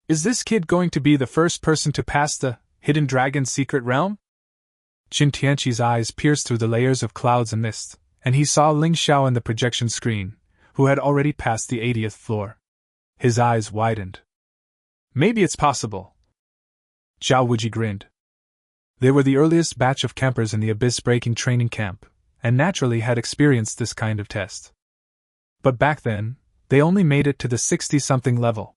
Is this kid going to be the first person to pass the Hidden Dragon Secret Realm? Qin Tianqi's eyes pierced through the layers of clouds and mist, and he saw Ling Xiao in the projection screen, who had already passed the 80th floor. His eyes widened. Maybe it's possible. Zhao Wuji grinned. They were the earliest batch of campers in the abyss-breaking training camp, and naturally had experienced this kind of test. But back then, they only made it to the 60-something level.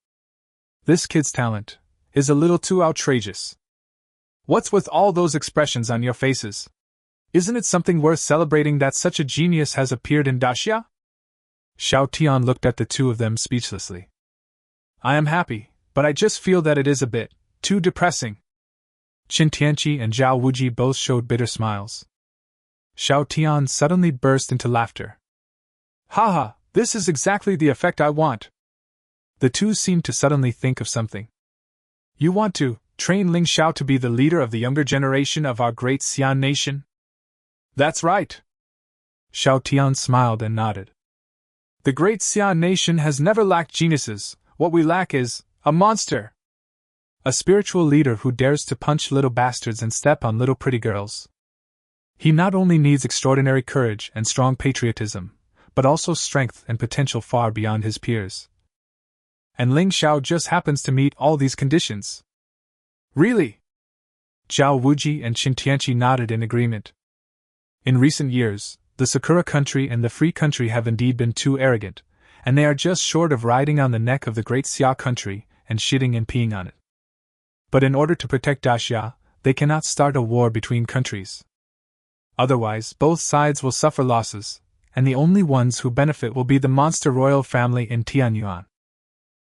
This kid's talent is a little too outrageous. What's with all those expressions on your faces? Isn't it something worth celebrating that such a genius has appeared in Daxia? Xiao Tian looked at the two of them speechlessly. I am happy, but I just feel that it is a bit too depressing. Qin Tianqi and Zhao Wuji both showed bitter smiles. Xiao Tian suddenly burst into laughter. Haha, this is exactly the effect I want. The two seemed to suddenly think of something. You want to train Ling Xiao to be the leader of the younger generation of our great Xian nation? That's right. Xiao Tian smiled and nodded. The great Xian nation has never lacked geniuses. What we lack is a monster. A spiritual leader who dares to punch little bastards and step on little pretty girls. He not only needs extraordinary courage and strong patriotism, but also strength and potential far beyond his peers. And Ling Xiao just happens to meet all these conditions. Really? Zhao Wuji and Qin Tianqi nodded in agreement. In recent years, the Sakura country and the Free country have indeed been too arrogant, and they are just short of riding on the neck of the great Xia country and shitting and peeing on it. But in order to protect Daxia, they cannot start a war between countries. Otherwise, both sides will suffer losses, and the only ones who benefit will be the monster royal family in Tianyuan.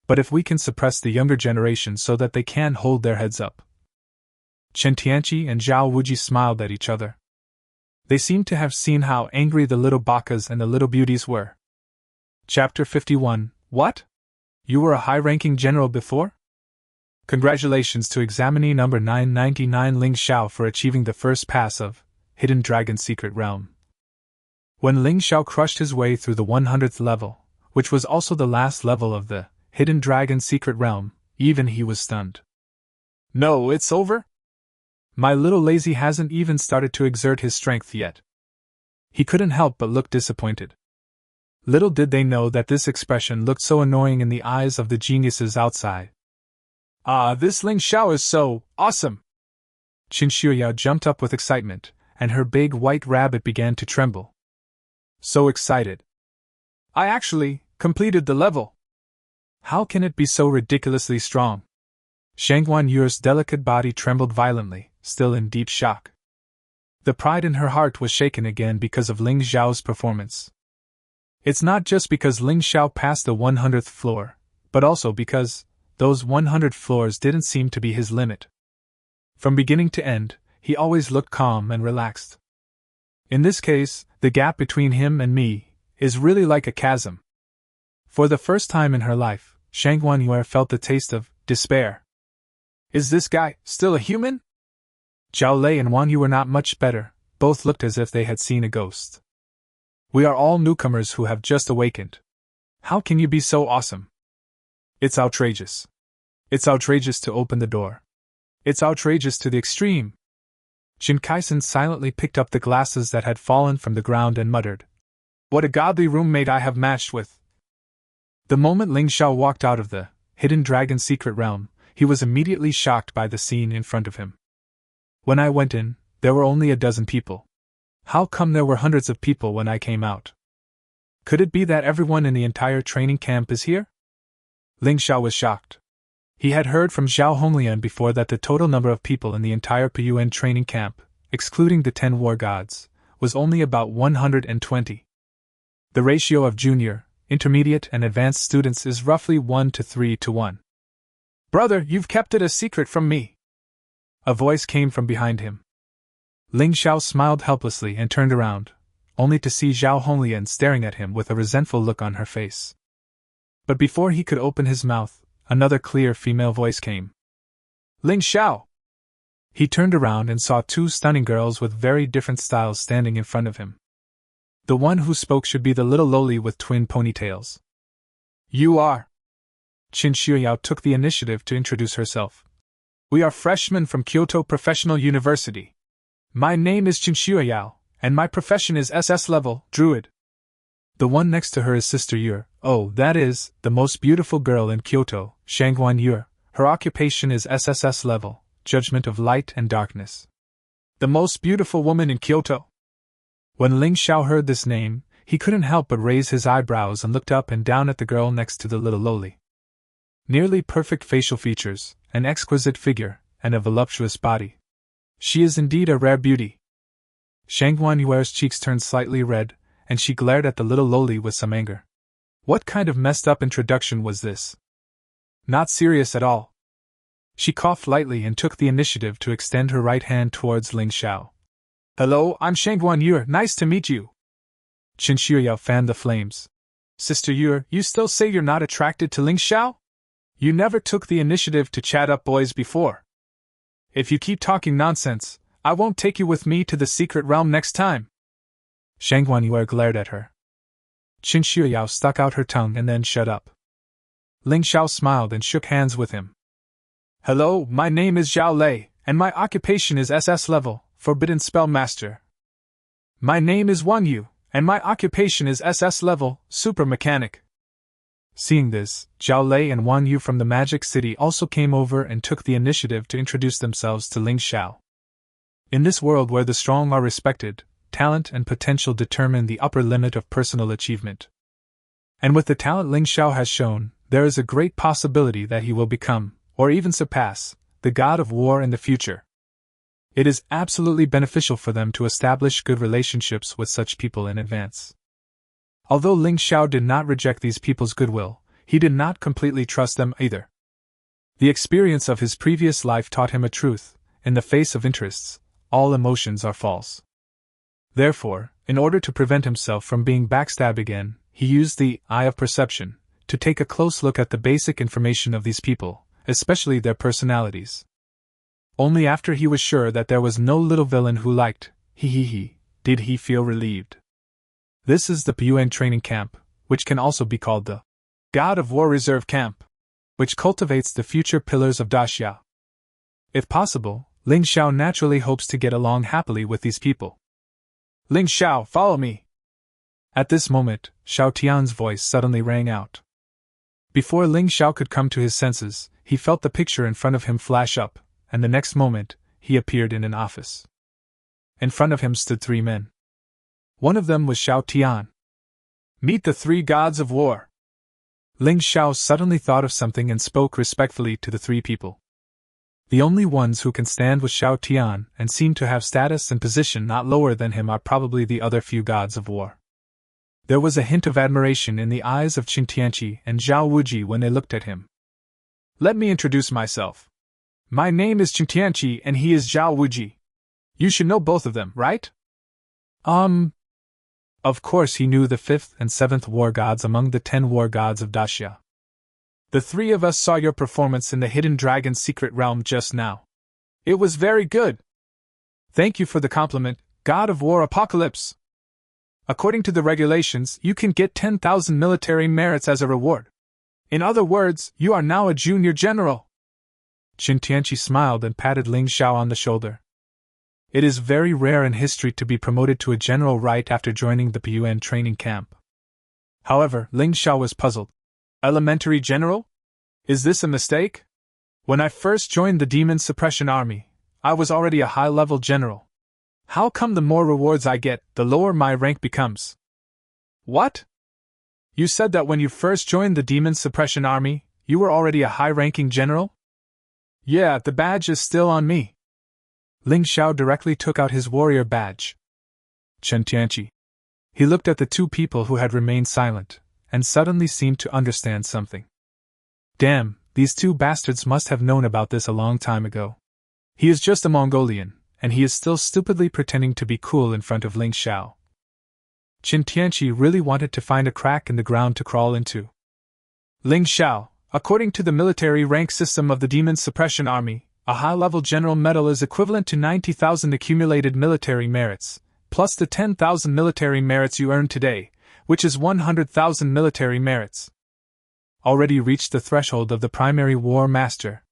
But if we can suppress the younger generation so that they can hold their heads up. Chen Tianqi and Zhao Wuji smiled at each other. They seemed to have seen how angry the little bakas and the little beauties were. Chapter 51. What? You were a high-ranking general before? Congratulations to examinee number 999 Ling Xiao for achieving the first pass of Hidden Dragon Secret Realm. When Ling Xiao crushed his way through the 100th level, which was also the last level of the Hidden Dragon Secret Realm, even he was stunned. No, it's over? My little lazy hasn't even started to exert his strength yet. He couldn't help but look disappointed. Little did they know that this expression looked so annoying in the eyes of the geniuses outside. Ah, this Ling Xiao is so awesome! Qin Shuyao jumped up with excitement, and her big white rabbit began to tremble. So excited. I actually completed the level. How can it be so ridiculously strong? Shangguan Yu's delicate body trembled violently, still in deep shock. The pride in her heart was shaken again because of Ling Xiao's performance. It's not just because Ling Xiao passed the 100th floor, but also because those 100 floors didn't seem to be his limit. From beginning to end, he always looked calm and relaxed. In this case, the gap between him and me is really like a chasm. For the first time in her life, Shangguan Yu felt the taste of despair. Is this guy still a human? Zhao Lei and Wang Yu were not much better, both looked as if they had seen a ghost. We are all newcomers who have just awakened. How can you be so awesome? It's outrageous. It's outrageous to open the door. It's outrageous to the extreme. Jin Kaisen silently picked up the glasses that had fallen from the ground and muttered, What a godly roommate I have matched with. The moment Ling Xiao walked out of the Hidden Dragon Secret Realm, he was immediately shocked by the scene in front of him. When I went in, there were only a dozen people. How come there were hundreds of people when I came out? Could it be that everyone in the entire training camp is here? Ling Xiao was shocked. He had heard from Zhao Honglian before that the total number of people in the entire Puyuan training camp, excluding the 10 war gods, was only about 120. The ratio of junior, intermediate, and advanced students is roughly 1 to 3 to 1. Brother, you've kept it a secret from me. A voice came from behind him. Ling Xiao smiled helplessly and turned around, only to see Zhao Honglian staring at him with a resentful look on her face. But before he could open his mouth, another clear female voice came. Ling Xiao! He turned around and saw two stunning girls with very different styles standing in front of him. The one who spoke should be the little loli with twin ponytails. You are? Qin Shuyao took the initiative to introduce herself. We are freshmen from Kyoto Professional University. My name is Qin Shuyao, and my profession is SS level, Druid. The one next to her is Sister Yu. Oh, that is, the most beautiful girl in Kyoto, Shangguan Yu. Her occupation is SSS level, Judgment of Light and Darkness. The most beautiful woman in Kyoto. When Ling Xiao heard this name, he couldn't help but raise his eyebrows and looked up and down at the girl next to the little loli. Nearly perfect facial features, an exquisite figure, and a voluptuous body. She is indeed a rare beauty. Shangguan Yu's cheeks turned slightly red, and she glared at the little loli with some anger. What kind of messed up introduction was this? Not serious at all. She coughed lightly and took the initiative to extend her right hand towards Ling Xiao. Hello, I'm Shangguan Yu, nice to meet you. Qin Shuyao fanned the flames. Sister Yu, you still say you're not attracted to Ling Xiao? You never took the initiative to chat up boys before. If you keep talking nonsense, I won't take you with me to the secret realm next time. Shangguan Yu glared at her. Qin Shuyao stuck out her tongue and then shut up. Ling Xiao smiled and shook hands with him. Hello, my name is Zhao Lei, and my occupation is SS level, Forbidden Spell Master. My name is Wang Yu, and my occupation is SS level, Super Mechanic. Seeing this, Zhao Lei and Wang Yu from the Magic City also came over and took the initiative to introduce themselves to Ling Xiao. In this world where the strong are respected, talent and potential determine the upper limit of personal achievement. And with the talent Ling Xiao has shown, there is a great possibility that he will become, or even surpass, the god of war in the future. It is absolutely beneficial for them to establish good relationships with such people in advance. Although Ling Xiao did not reject these people's goodwill, he did not completely trust them either. The experience of his previous life taught him a truth: in the face of interests, all emotions are false. Therefore, in order to prevent himself from being backstabbed again, he used the eye of perception to take a close look at the basic information of these people, especially their personalities. Only after he was sure that there was no little villain who liked, did he feel relieved. This is the Puyuan training camp, which can also be called the God of War Reserve Camp, which cultivates the future pillars of Daxia. If possible, Ling Xiao naturally hopes to get along happily with these people. Ling Xiao, follow me! At this moment, Xiao Tian's voice suddenly rang out. Before Ling Xiao could come to his senses, he felt the picture in front of him flash up, and the next moment, he appeared in an office. In front of him stood 3 men. One of them was Xiao Tian. Meet the 3 gods of war! Ling Xiao suddenly thought of something and spoke respectfully to the 3 people. The only ones who can stand with Xiao Tian and seem to have status and position not lower than him are probably the other few gods of war. There was a hint of admiration in the eyes of Qin Tianqi and Zhao Wuji when they looked at him. Let me introduce myself. My name is Qin Tianqi and he is Zhao Wuji. You should know both of them, right? Of course he knew the 5th and 7th war gods among the 10 war gods of Daxia. The 3 of us saw your performance in the Hidden Dragon's secret realm just now. It was very good. Thank you for the compliment, God of War Apocalypse. According to the regulations, you can get 10,000 military merits as a reward. In other words, you are now a junior general. Qin Tianqi smiled and patted Ling Xiao on the shoulder. It is very rare in history to be promoted to a general right after joining the Puyuan training camp. However, Ling Xiao was puzzled. Elementary general? Is this a mistake? When I first joined the Demon Suppression Army, I was already a high-level general. How come the more rewards I get, the lower my rank becomes? What? You said that when you first joined the Demon Suppression Army, you were already a high-ranking general? Yeah, the badge is still on me. Ling Xiao directly took out his warrior badge. Qin Tianqi. He looked at the 2 people who had remained silent, and suddenly seemed to understand something. Damn, these 2 bastards must have known about this a long time ago. He is just a Mongolian, and he is still stupidly pretending to be cool in front of Ling Xiao. Qin Tianqi really wanted to find a crack in the ground to crawl into. Ling Xiao, according to the military rank system of the Demon Suppression Army, a high-level general medal is equivalent to 90,000 accumulated military merits, plus the 10,000 military merits you earned today, which is 100,000 military merits. Already reached the threshold of the primary war master.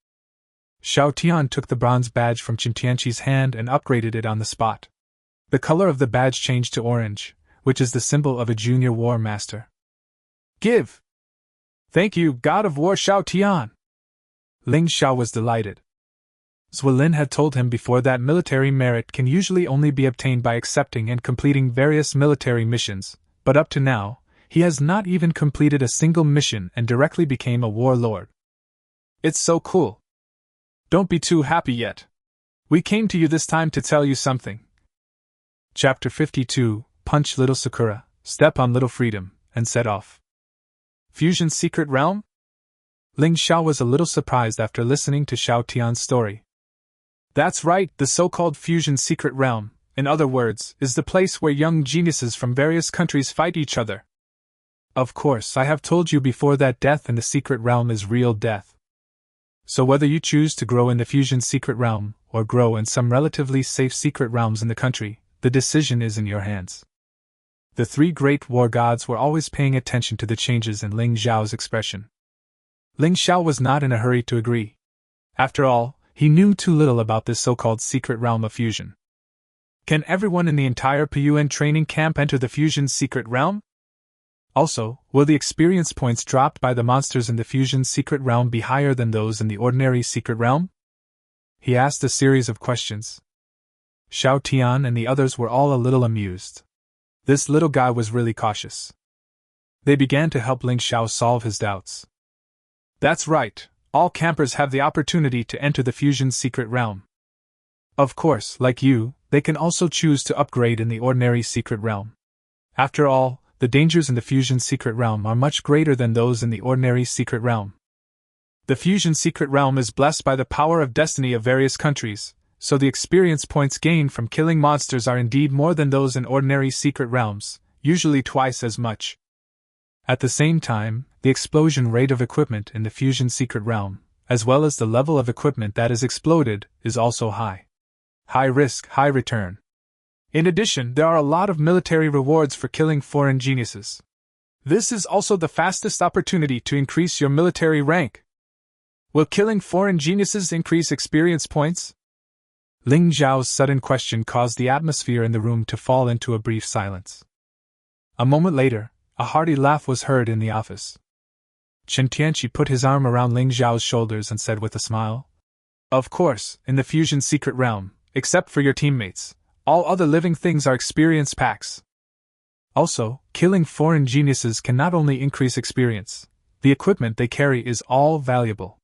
Xiao Tian took the bronze badge from Qin Tianqi's hand and upgraded it on the spot. The color of the badge changed to orange, which is the symbol of a junior war master. Give! Thank you, God of War Xiao Tian! Ling Xiao was delighted. Zwilin had told him before that military merit can usually only be obtained by accepting and completing various military missions, but up to now, he has not even completed a single mission and directly became a warlord. It's so cool. Don't be too happy yet. We came to you this time to tell you something. Chapter 52, Punch Little Sakura, Step on Little Freedom, and set off. Fusion's secret realm? Ling Xiao was a little surprised after listening to Xiao Tian's story. That's right, the so-called Fusion secret realm, in other words, is the place where young geniuses from various countries fight each other. Of course, I have told you before that death in the secret realm is real death. So whether you choose to grow in the Fusion secret realm, or grow in some relatively safe secret realms in the country, the decision is in your hands. The 3 great war gods were always paying attention to the changes in Ling Xiao's expression. Ling Xiao was not in a hurry to agree. After all, he knew too little about this so-called secret realm of fusion. Can everyone in the entire Puyuan training camp enter the Fusion secret realm? Also, will the experience points dropped by the monsters in the Fusion secret realm be higher than those in the ordinary secret realm? He asked a series of questions. Xiao Tian and the others were all a little amused. This little guy was really cautious. They began to help Ling Xiao solve his doubts. That's right, all campers have the opportunity to enter the fusion's secret realm. Of course, like you, they can also choose to upgrade in the ordinary secret realm. After all, the dangers in the fusion's secret realm are much greater than those in the ordinary secret realm. The fusion secret realm is blessed by the power of destiny of various countries, so the experience points gained from killing monsters are indeed more than those in ordinary secret realms, usually twice as much. At the same time, the explosion rate of equipment in the fusion secret realm, as well as the level of equipment that is exploded, is also high. High risk, high return. In addition, there are a lot of military rewards for killing foreign geniuses. This is also the fastest opportunity to increase your military rank. Will killing foreign geniuses increase experience points? Ling Zhao's sudden question caused the atmosphere in the room to fall into a brief silence. A moment later, a hearty laugh was heard in the office. Chen Tianqi put his arm around Ling Zhao's shoulders and said with a smile, "Of course, in the fusion secret realm, except for your teammates, all other living things are experience packs. Also, killing foreign geniuses can not only increase experience, the equipment they carry is all valuable."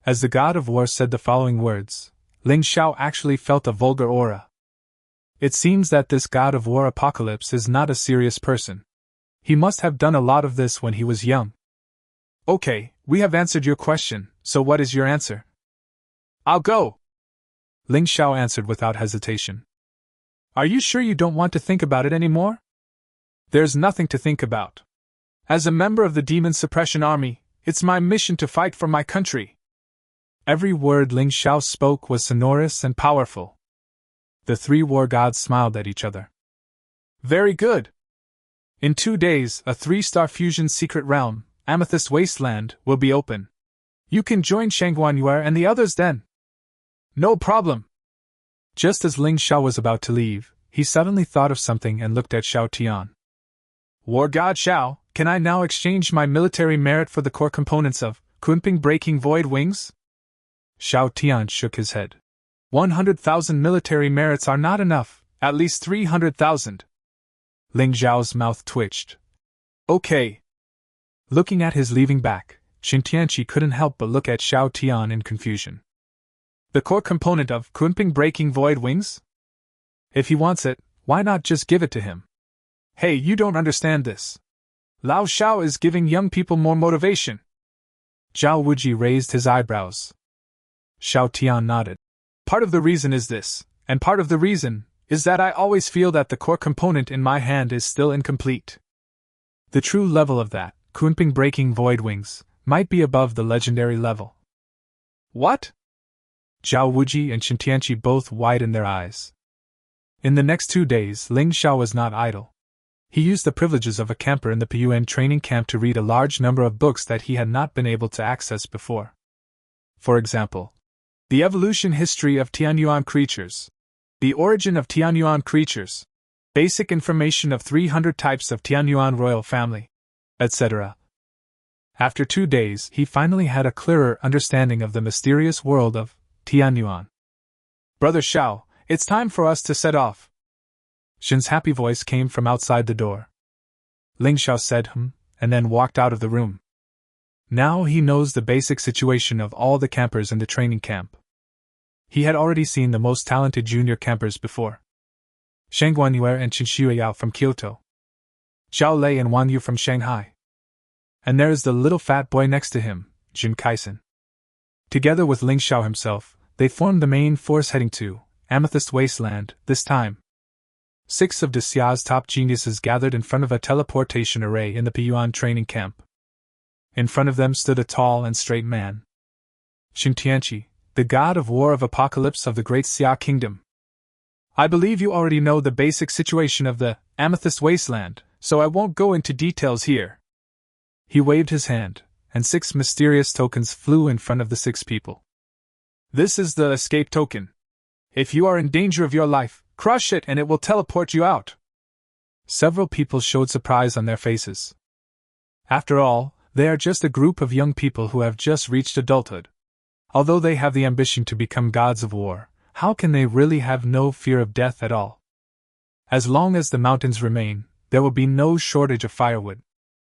As the god of war said the following words, Ling Xiao actually felt a vulgar aura. It seems that this god of war Apocalypse is not a serious person. He must have done a lot of this when he was young. Okay, we have answered your question, so what is your answer? I'll go, Ling Xiao answered without hesitation. Are you sure you don't want to think about it anymore? There's nothing to think about. As a member of the Demon Suppression Army, it's my mission to fight for my country. Every word Ling Xiao spoke was sonorous and powerful. The three war gods smiled at each other. Very good. In 2 days, a 3-star fusion secret realm, Amethyst Wasteland, will be open. You can join Shangguanyuer and the others then. No problem. Just as Ling Xiao was about to leave, he suddenly thought of something and looked at Xiao Tian. War God Xiao, can I now exchange my military merit for the core components of Kunping Breaking Void Wings? Xiao Tian shook his head. 100,000 military merits are not enough, at least 300,000. Ling Zhao's mouth twitched. Okay. Looking at his leaving back, Qin Tianqi couldn't help but look at Xiao Tian in confusion. The core component of Kunping Breaking Void Wings? If he wants it, why not just give it to him? Hey, you don't understand this. Lao Xiao is giving young people more motivation. Zhao Wuji raised his eyebrows. Xiao Tian nodded. Part of the reason is this, and part of the reason is that I always feel that the core component in my hand is still incomplete. The true level of that, Kunping Breaking Void Wings, might be above the legendary level. What? Zhao Wuji and Qin Tianqi both widened their eyes. In the next 2 days, Ling Xiao was not idle. He used the privileges of a camper in the Puyuan training camp to read a large number of books that he had not been able to access before. For example, The Evolution History of Tianyuan Creatures, The Origin of Tianyuan Creatures, Basic Information of 300 Types of Tianyuan Royal Family, etc. After 2 days, he finally had a clearer understanding of the mysterious world of Tianyuan. Brother Xiao, it's time for us to set off. Shin's happy voice came from outside the door. Ling Xiao said and then walked out of the room. Now he knows the basic situation of all the campers in the training camp. He had already seen the most talented junior campers before. Shang Guanyue and Qin Shuiyao from Kyoto. Zhao Lei and Wan Yu from Shanghai. And there is the little fat boy next to him, Jin Kaisen. Together with Ling Xiao himself, they formed the main force heading to Amethyst Wasteland, this time. 6 of Dxia's top geniuses gathered in front of a teleportation array in the Piyuan training camp. In front of them stood a tall and straight man. Qin Tianqi, the god of war of apocalypse of the great Xia kingdom. I believe you already know the basic situation of the Amethyst Wasteland, so I won't go into details here. He waved his hand, and 6 mysterious tokens flew in front of the 6 people. This is the escape token. If you are in danger of your life, crush it and it will teleport you out. Several people showed surprise on their faces. After all, they are just a group of young people who have just reached adulthood. Although they have the ambition to become gods of war, how can they really have no fear of death at all? As long as the mountains remain, there will be no shortage of firewood.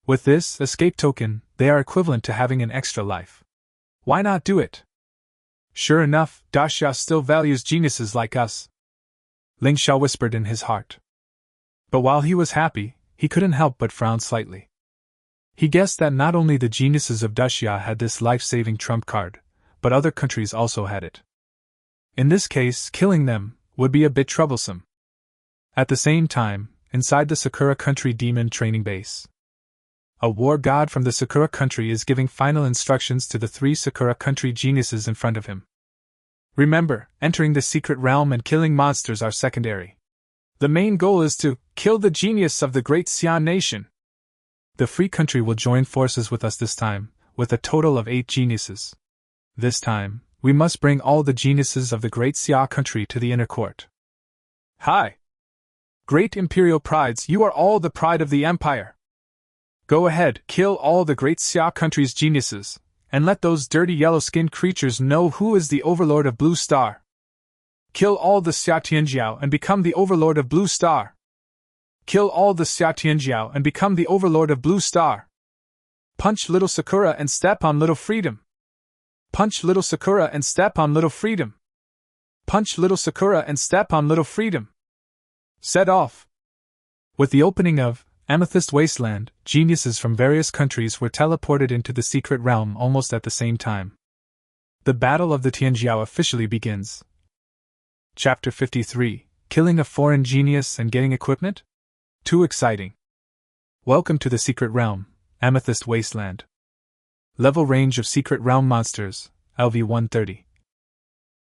With this escape token, they are equivalent to having an extra life. Why not do it? Sure enough, Daxia still values geniuses like us, Ling Xiao whispered in his heart. But while he was happy, he couldn't help but frown slightly. He guessed that not only the geniuses of Daxia had this life-saving trump card, but other countries also had it. In this case, killing them would be a bit troublesome. At the same time, inside the Sakura Country Demon Training Base, a war god from the Sakura Country is giving final instructions to the 3 Sakura Country geniuses in front of him. Remember, entering the secret realm and killing monsters are secondary. The main goal is to kill the genius of the great Xian nation. The Free Country will join forces with us this time, with a total of 8 geniuses. This time, we must bring all the geniuses of the great Xia country to the inner court. Hi! Great imperial prides, you are all the pride of the empire. Go ahead, kill all the great Xia country's geniuses, and let those dirty yellow-skinned creatures know who is the overlord of Blue Star. Kill all the Xia Tianjiao and become the overlord of Blue Star. Kill all the Xia Tianjiao and become the overlord of Blue Star. Punch little Sakura and step on little freedom. Punch little Sakura and step on little freedom. Punch little Sakura and step on little freedom. Set off. With the opening of Amethyst Wasteland, geniuses from various countries were teleported into the secret realm almost at the same time. The Battle of the Tianjiao officially begins. Chapter 53, Killing a Foreign Genius and Getting Equipment? Too exciting. Welcome to the Secret Realm, Amethyst Wasteland. Level range of Secret Realm monsters, LV 130.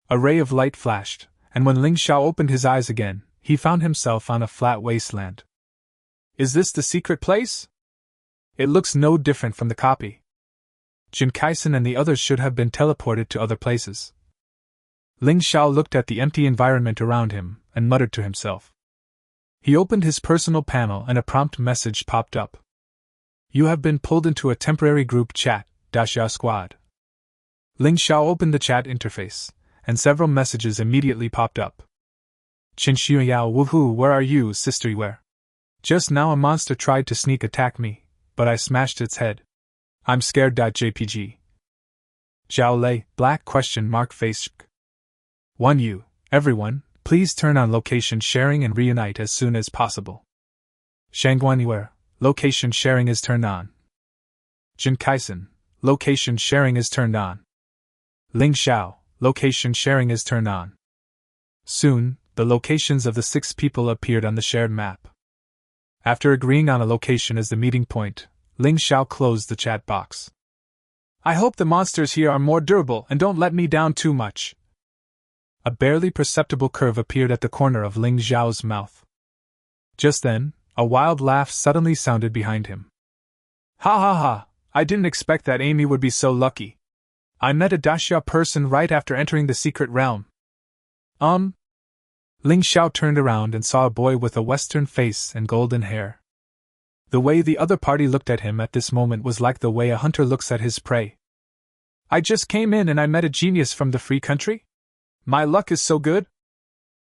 A ray of light flashed, and when Ling Xiao opened his eyes again, he found himself on a flat wasteland. Is this the secret place? It looks no different from the copy. Jin Kaisen and the others should have been teleported to other places. Ling Xiao looked at the empty environment around him and muttered to himself. He opened his personal panel and a prompt message popped up. You have been pulled into a temporary group chat, Daxia Squad. Ling Xiao opened the chat interface, and several messages immediately popped up. Qin Xiuyao woohoo, where are you, sister? Where? Just now a monster tried to sneak attack me, but I smashed its head. I'm scared. JPG. Zhao Lei, black question mark face. 1 You, everyone, please turn on location sharing and reunite as soon as possible. Shangguan where? Location sharing is turned on. Jin Kaisen, location sharing is turned on. Ling Xiao, location sharing is turned on. Soon, the locations of the 6 people appeared on the shared map. After agreeing on a location as the meeting point, Ling Xiao closed the chat box. I hope the monsters here are more durable and don't let me down too much. A barely perceptible curve appeared at the corner of Ling Xiao's mouth. Just then, a wild laugh suddenly sounded behind him. Ha ha ha, I didn't expect that Amy would be so lucky. I met a Daxia person right after entering the secret realm. Ling Xiao turned around and saw a boy with a western face and golden hair. The way the other party looked at him at this moment was like the way a hunter looks at his prey. I just came in and I met a genius from the Free Country? My luck is so good?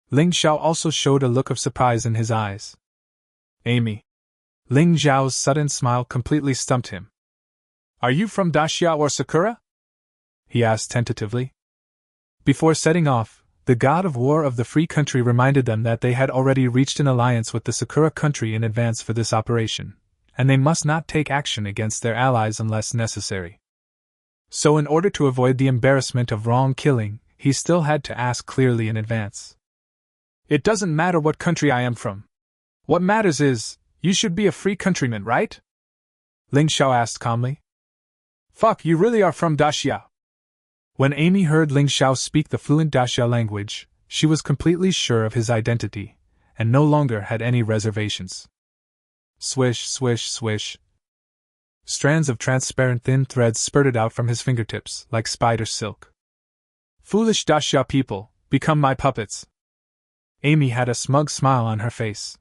Ling Xiao also showed a look of surprise in his eyes. Amy. Ling Xiao's sudden smile completely stumped him. Are you from Daxia or Sakura? He asked tentatively. Before setting off, the god of war of the Free Country reminded them that they had already reached an alliance with the Sakura Country in advance for this operation, and they must not take action against their allies unless necessary. So in order to avoid the embarrassment of wrong killing, he still had to ask clearly in advance. It doesn't matter what country I am from. What matters is, you should be a free countryman, right? Ling Xiao asked calmly. Fuck, you really are from Daxia. When Amy heard Ling Xiao speak the fluent Daxia language, she was completely sure of his identity, and no longer had any reservations. Swish, swish, swish. Strands of transparent thin threads spurted out from his fingertips, like spider silk. Foolish Daxia people, become my puppets. Amy had a smug smile on her face.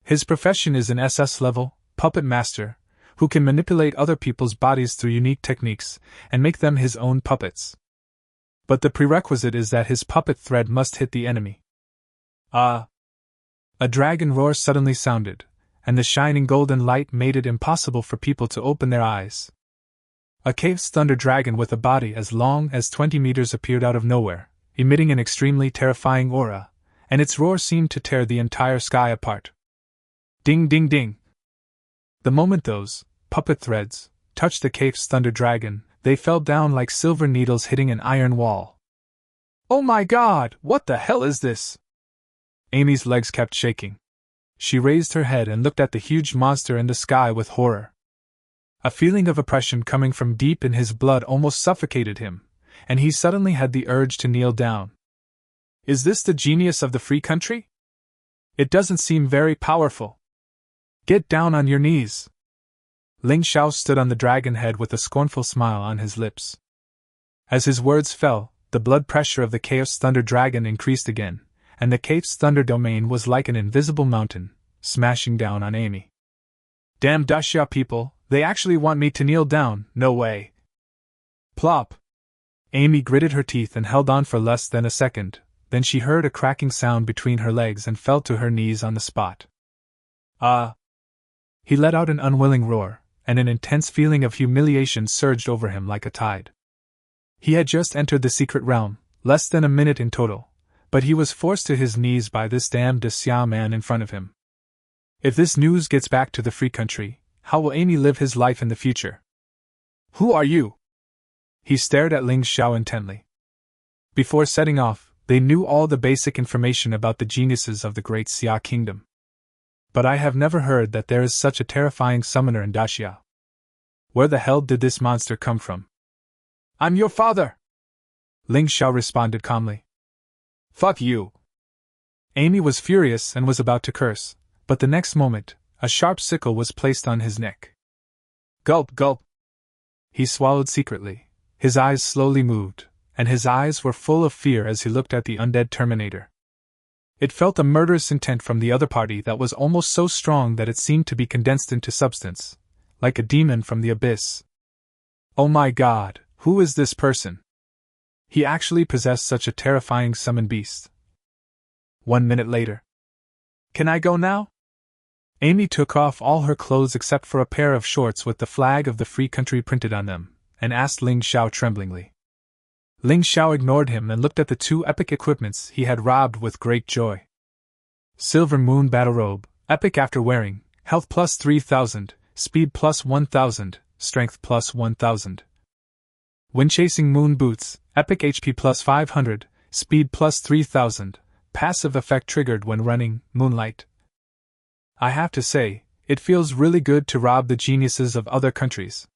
His profession is an SS level, puppet master, who can manipulate other people's bodies through unique techniques, and make them his own puppets. But the prerequisite is that his puppet thread must hit the enemy. A dragon roar suddenly sounded, and the shining golden light made it impossible for people to open their eyes. A cave's thunder dragon with a body as long as 20 meters appeared out of nowhere, emitting an extremely terrifying aura, and its roar seemed to tear the entire sky apart. Ding ding ding! The moment those puppet threads touched the cave's thunder dragon, they fell down like silver needles hitting an iron wall. Oh my god, what the hell is this? Amy's legs kept shaking. She raised her head and looked at the huge monster in the sky with horror. A feeling of oppression coming from deep in his blood almost suffocated him, and he suddenly had the urge to kneel down. Is this the genius of the free country? It doesn't seem very powerful. Get down on your knees. Ling Xiao stood on the dragon head with a scornful smile on his lips. As his words fell, the blood pressure of the Chaos Thunder Dragon increased again, and the cave's thunder domain was like an invisible mountain, smashing down on Amy. Damn Daxia people, they actually want me to kneel down, no way. Plop! Amy gritted her teeth and held on for less than a second, then she heard a cracking sound between her legs and fell to her knees on the spot. He let out an unwilling roar, and an intense feeling of humiliation surged over him like a tide. He had just entered the secret realm, less than a minute in total, but he was forced to his knees by this damned Daxia man in front of him. If this news gets back to the free country, how will Amy live his life in the future? Who are you? He stared at Ling Xiao intently. Before setting off, they knew all the basic information about the geniuses of the Great Xia Kingdom. But I have never heard that there is such a terrifying summoner in Daxia. Where the hell did this monster come from? I'm your father! Ling Xiao responded calmly. Fuck you! Amy was furious and was about to curse, but the next moment, a sharp sickle was placed on his neck. Gulp, gulp! He swallowed secretly, his eyes slowly moved, and his eyes were full of fear as he looked at the undead Terminator. It felt a murderous intent from the other party that was almost so strong that it seemed to be condensed into substance, like a demon from the abyss. Oh my god, who is this person? He actually possessed such a terrifying summoned beast. 1 minute later. Can I go now? Amy took off all her clothes except for a pair of shorts with the flag of the free country printed on them, and asked Ling Xiao tremblingly. Ling Xiao ignored him and looked at the 2 epic equipments he had robbed with great joy. Silver Moon Battle Robe, epic after wearing, health plus 3000, speed plus 1000, strength plus 1000. Wind Chasing Moon Boots, epic HP plus 500, speed plus 3000, passive effect triggered when running, Moonlight. I have to say, it feels really good to rob the geniuses of other countries.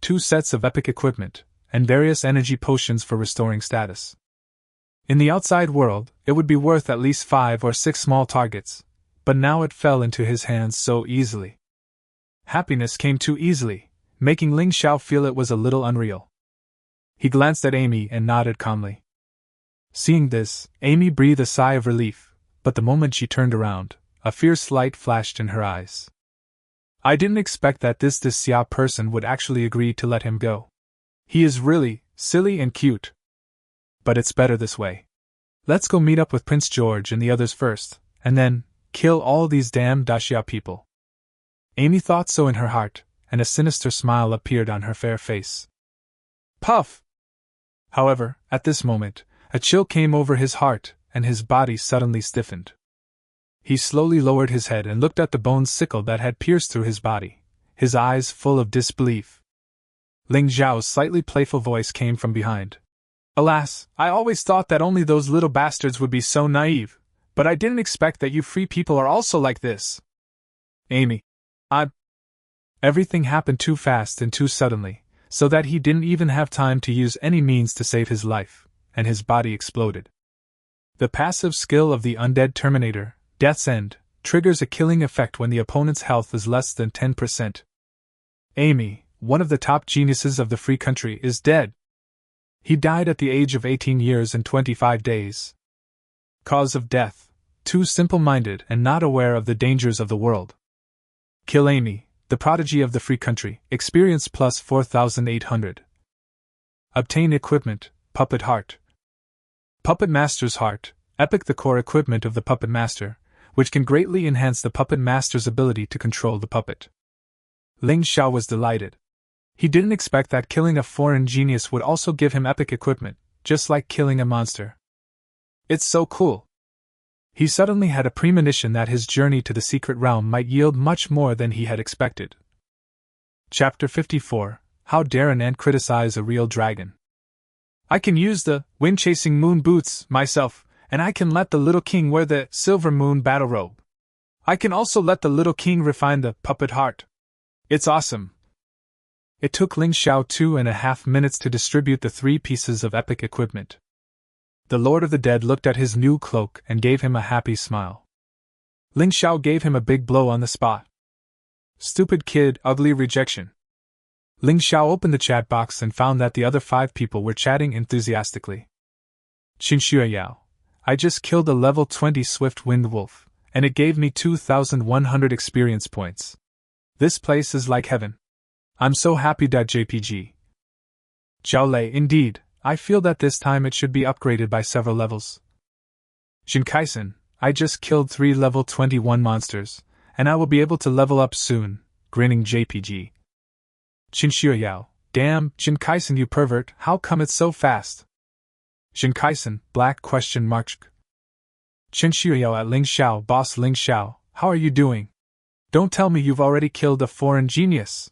2 sets of epic equipment, and various energy potions for restoring status. In the outside world, it would be worth at least 5 or 6 small targets, but now it fell into his hands so easily. Happiness came too easily, making Ling Xiao feel it was a little unreal. He glanced at Amy and nodded calmly. Seeing this, Amy breathed a sigh of relief, but the moment she turned around, a fierce light flashed in her eyes. I didn't expect that this Xia person would actually agree to let him go. He is really silly and cute. But it's better this way. Let's go meet up with Prince George and the others first, and then kill all these damn Daxia people. Amy thought so in her heart, and a sinister smile appeared on her fair face. Puff! However, at this moment, a chill came over his heart, and his body suddenly stiffened. He slowly lowered his head and looked at the bone sickle that had pierced through his body, his eyes full of disbelief. Ling Xiao's slightly playful voice came from behind. Alas, I always thought that only those little bastards would be so naive, but I didn't expect that you free people are also like this. Amy. Everything happened too fast and too suddenly, so that he didn't even have time to use any means to save his life, and his body exploded. The passive skill of the undead Terminator, Death's End, triggers a killing effect when the opponent's health is less than 10%. Amy, one of the top geniuses of the free country, is dead. He died at the age of 18 years and 25 days. Cause of death: too simple-minded and not aware of the dangers of the world. Kill Amy, the prodigy of the free country, experience plus 4,800. Obtain equipment, Puppet Heart. Puppet Master's Heart, epic, the core equipment of the Puppet Master, which can greatly enhance the Puppet Master's ability to control the puppet. Ling Xiao was delighted. He didn't expect that killing a foreign genius would also give him epic equipment, just like killing a monster. It's so cool. He suddenly had a premonition that his journey to the secret realm might yield much more than he had expected. Chapter 54. How dare an ant criticize a real dragon? I can use the wind-chasing moon boots myself, and I can let the little king wear the silver moon battle robe. I can also let the little king refine the puppet heart. It's awesome. It took Ling Xiao 2.5 minutes to distribute the 3 pieces of epic equipment. The Lord of the Dead looked at his new cloak and gave him a happy smile. Ling Xiao gave him a big blow on the spot. Stupid kid, ugly rejection. Ling Xiao opened the chat box and found that the other 5 people were chatting enthusiastically. Qin Yao, I just killed a level 20 Swift Wind Wolf, and it gave me 2,100 experience points. This place is like heaven. I'm so happy. JPG. Zhao Lei, indeed, I feel that this time it should be upgraded by several levels. Jin Kaisen, I just killed 3 level 21 monsters, and I will be able to level up soon, grinning JPG. Qin Yao, damn, Jin Kaisen, you pervert, how come it's so fast? Jin Kaisen, black question mark. Qin Yao at Ling Xiao, boss Ling Xiao, how are you doing? Don't tell me you've already killed a foreign genius.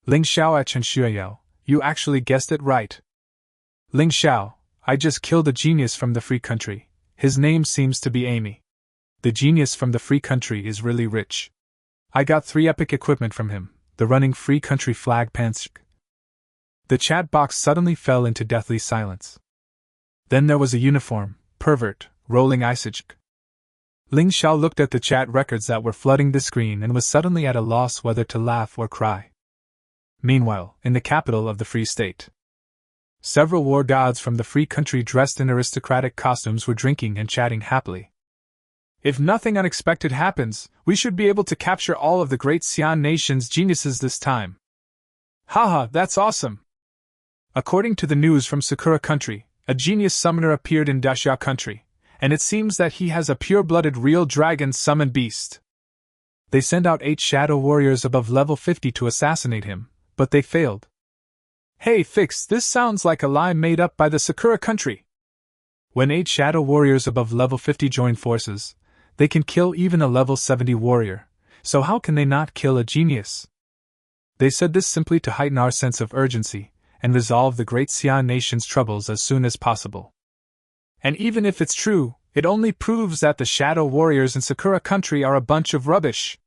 Ling Xiao at Qin Yao, you actually guessed it right. Ling Xiao, I just killed a genius from the free country. His name seems to be Amy. The genius from the free country is really rich. I got 3 epic equipment from him, the running free country flag pants. The chat box suddenly fell into deathly silence. Then there was a uniform, pervert, rolling eyes. Ling Xiao looked at the chat records that were flooding the screen and was suddenly at a loss whether to laugh or cry. Meanwhile, in the capital of the Free State, several war gods from the free country dressed in aristocratic costumes were drinking and chatting happily. If nothing unexpected happens, we should be able to capture all of the great Xian nation's geniuses this time. Haha, that's awesome! According to the news from Sakura country, a genius summoner appeared in Daxia country, and it seems that he has a pure-blooded real dragon summon beast. They sent out 8 shadow warriors above level 50 to assassinate him, but they failed. Hey Fix, this sounds like a lie made up by the Sakura country. When 8 shadow warriors above level 50 join forces, they can kill even a level 70 warrior, so how can they not kill a genius? They said this simply to heighten our sense of urgency, and resolve the great Xian nation's troubles as soon as possible. And even if it's true, it only proves that the shadow warriors in Sakura country are a bunch of rubbish.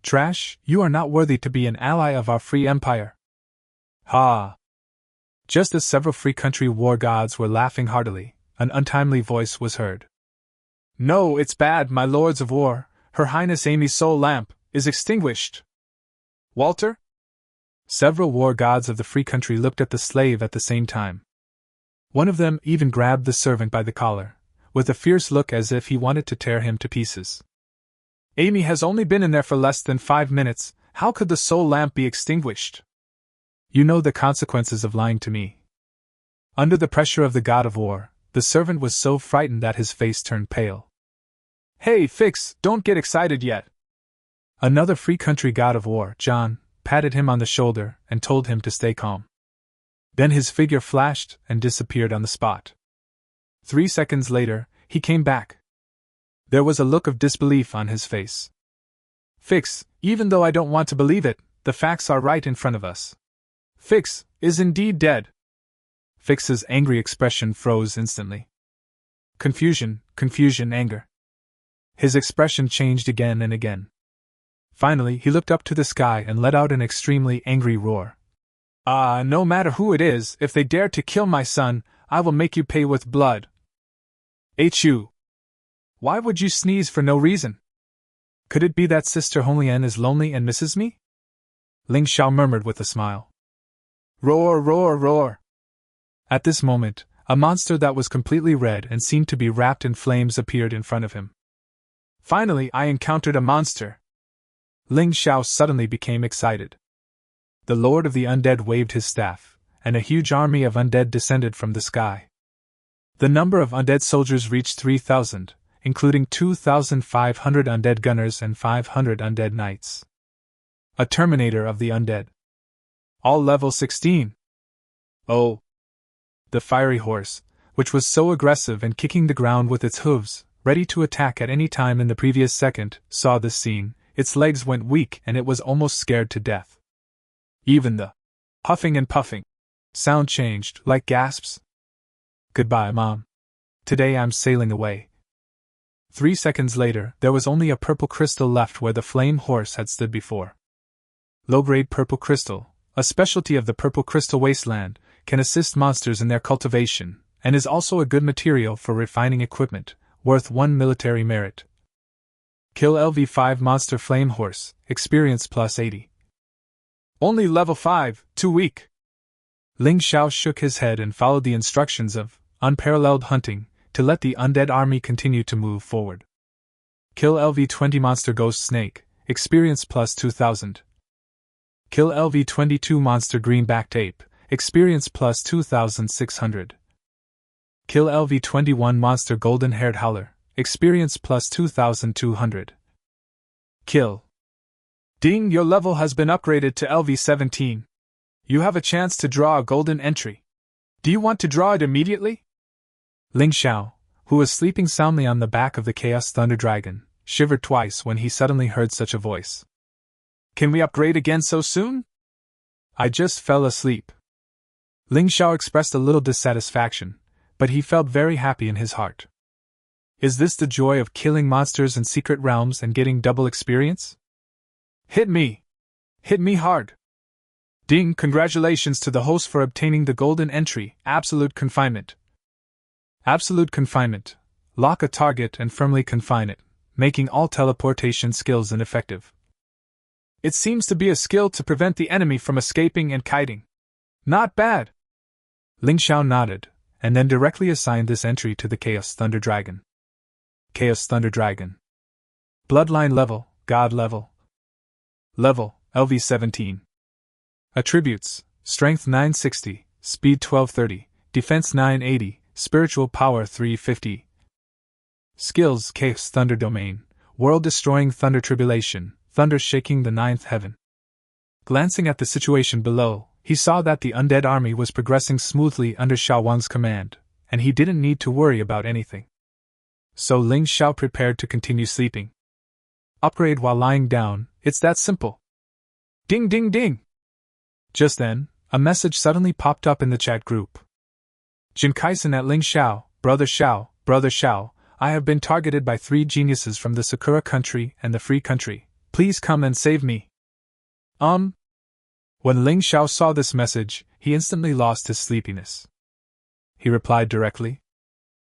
Trash, you are not worthy to be an ally of our free empire. Ha! Just as several free country war gods were laughing heartily, an untimely voice was heard. No, it's bad, my lords of war, Her Highness Amy's soul lamp is extinguished. Walter? Several war gods of the free country looked at the slave at the same time. One of them even grabbed the servant by the collar, with a fierce look as if he wanted to tear him to pieces. Amy has only been in there for less than 5 minutes, how could the soul lamp be extinguished? You know the consequences of lying to me. Under the pressure of the god of war, the servant was so frightened that his face turned pale. Hey Fix, don't get excited yet. Another free country god of war, John, patted him on the shoulder and told him to stay calm. Then his figure flashed and disappeared on the spot. 3 seconds later, he came back. There was a look of disbelief on his face. Fix, even though I don't want to believe it, the facts are right in front of us. Fix is indeed dead. Fix's angry expression froze instantly. Confusion, anger. His expression changed again and again. Finally, he looked up to the sky and let out an extremely angry roar. No matter who it is, if they dare to kill my son, I will make you pay with blood. H.U. Why would you sneeze for no reason? Could it be that Sister Honglien is lonely and misses me? Ling Xiao murmured with a smile. Roar, roar, roar. At this moment, a monster that was completely red and seemed to be wrapped in flames appeared in front of him. Finally, I encountered a monster. Ling Xiao suddenly became excited. The Lord of the Undead waved his staff, and a huge army of undead descended from the sky. The number of undead soldiers reached 3,000, including 2,500 undead gunners and 500 undead knights. A Terminator of the undead. All level 16. Oh! The fiery horse, which was so aggressive and kicking the ground with its hooves, ready to attack at any time in the previous second, saw this scene. Its legs went weak and it was almost scared to death. Even the huffing and puffing sound changed, like gasps. Goodbye, Mom. Today I'm sailing away. 3 seconds later, there was only a purple crystal left where the flame horse had stood before. Low-grade purple crystal, a specialty of the purple crystal wasteland, can assist monsters in their cultivation, and is also a good material for refining equipment, worth 1 military merit. Kill LV5 Monster Flame Horse, experience plus 80. Only level 5, too weak. Ling Xiao shook his head and followed the instructions of unparalleled hunting to let the undead army continue to move forward. Kill LV20 Monster Ghost Snake, experience plus 2000. Kill LV22 Monster Green-backed Ape, experience plus 2600. Kill LV21 Monster Golden-haired Howler, experience plus 2200. Kill. Ding, your level has been upgraded to LV17. You have a chance to draw a golden entry. Do you want to draw it immediately? Ling Xiao, who was sleeping soundly on the back of the Chaos Thunder Dragon, shivered twice when he suddenly heard such a voice. Can we upgrade again so soon? I just fell asleep. Ling Xiao expressed a little dissatisfaction, but he felt very happy in his heart. Is this the joy of killing monsters in secret realms and getting double experience? Hit me! Hit me hard! Ding, congratulations to the host for obtaining the golden entry, Absolute Confinement. Absolute Confinement. Lock a target and firmly confine it, making all teleportation skills ineffective. It seems to be a skill to prevent the enemy from escaping and kiting. Not bad! Ling Xiao nodded, and then directly assigned this entry to the Chaos Thunder Dragon. Chaos Thunder Dragon. Bloodline level, God level. Level, LV17. Attributes, Strength 960, Speed 1230, Defense 980, Spiritual Power 350. Skills, Chaos Thunder Domain, World-destroying Thunder Tribulation, Thunder shaking the ninth heaven. Glancing at the situation below, he saw that the undead army was progressing smoothly under Xiao Wang's command, and he didn't need to worry about anything. So Ling Xiao prepared to continue sleeping. Upgrade while lying down, it's that simple. Ding ding ding! Just then, a message suddenly popped up in the chat group. Jin Kaisen at Ling Xiao, Brother Xiao, I have been targeted by 3 geniuses from the Sakura country and the Free country. Please come and save me. When Ling Xiao saw this message, he instantly lost his sleepiness. He replied directly.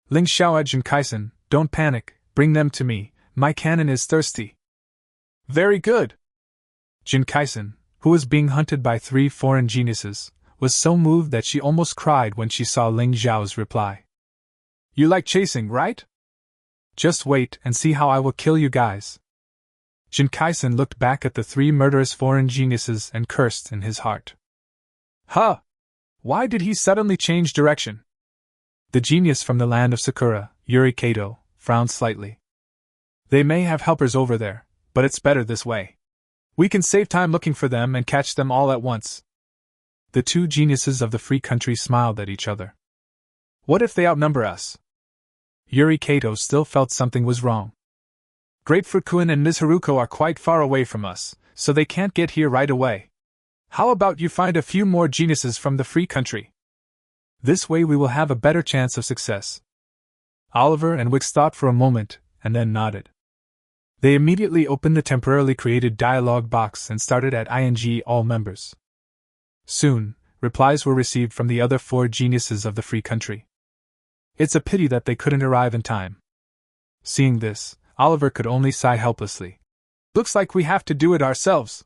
Ling Xiao at Jin Kaisen, don't panic, bring them to me, my cannon is thirsty. Very good. Jin Kaisen, who was being hunted by 3 foreign geniuses, was so moved that she almost cried when she saw Ling Xiao's reply. You like chasing, right? Just wait and see how I will kill you guys. Jin Kaisen looked back at the 3 murderous foreign geniuses and cursed in his heart. Huh! Why did he suddenly change direction? The genius from the land of Sakura, Yuri Kato, frowned slightly. They may have helpers over there, but it's better this way. We can save time looking for them and catch them all at once. The 2 geniuses of the Free country smiled at each other. What if they outnumber us? Yuri Kato still felt something was wrong. Great Fukuin and Ms. Haruko are quite far away from us, so they can't get here right away. How about you find a few more geniuses from the Free country? This way we will have a better chance of success. Oliver and Wix thought for a moment, and then nodded. They immediately opened the temporarily created dialogue box and started at ing all members. Soon, replies were received from the other 4 geniuses of the Free country. It's a pity that they couldn't arrive in time. Seeing this, Oliver could only sigh helplessly. Looks like we have to do it ourselves.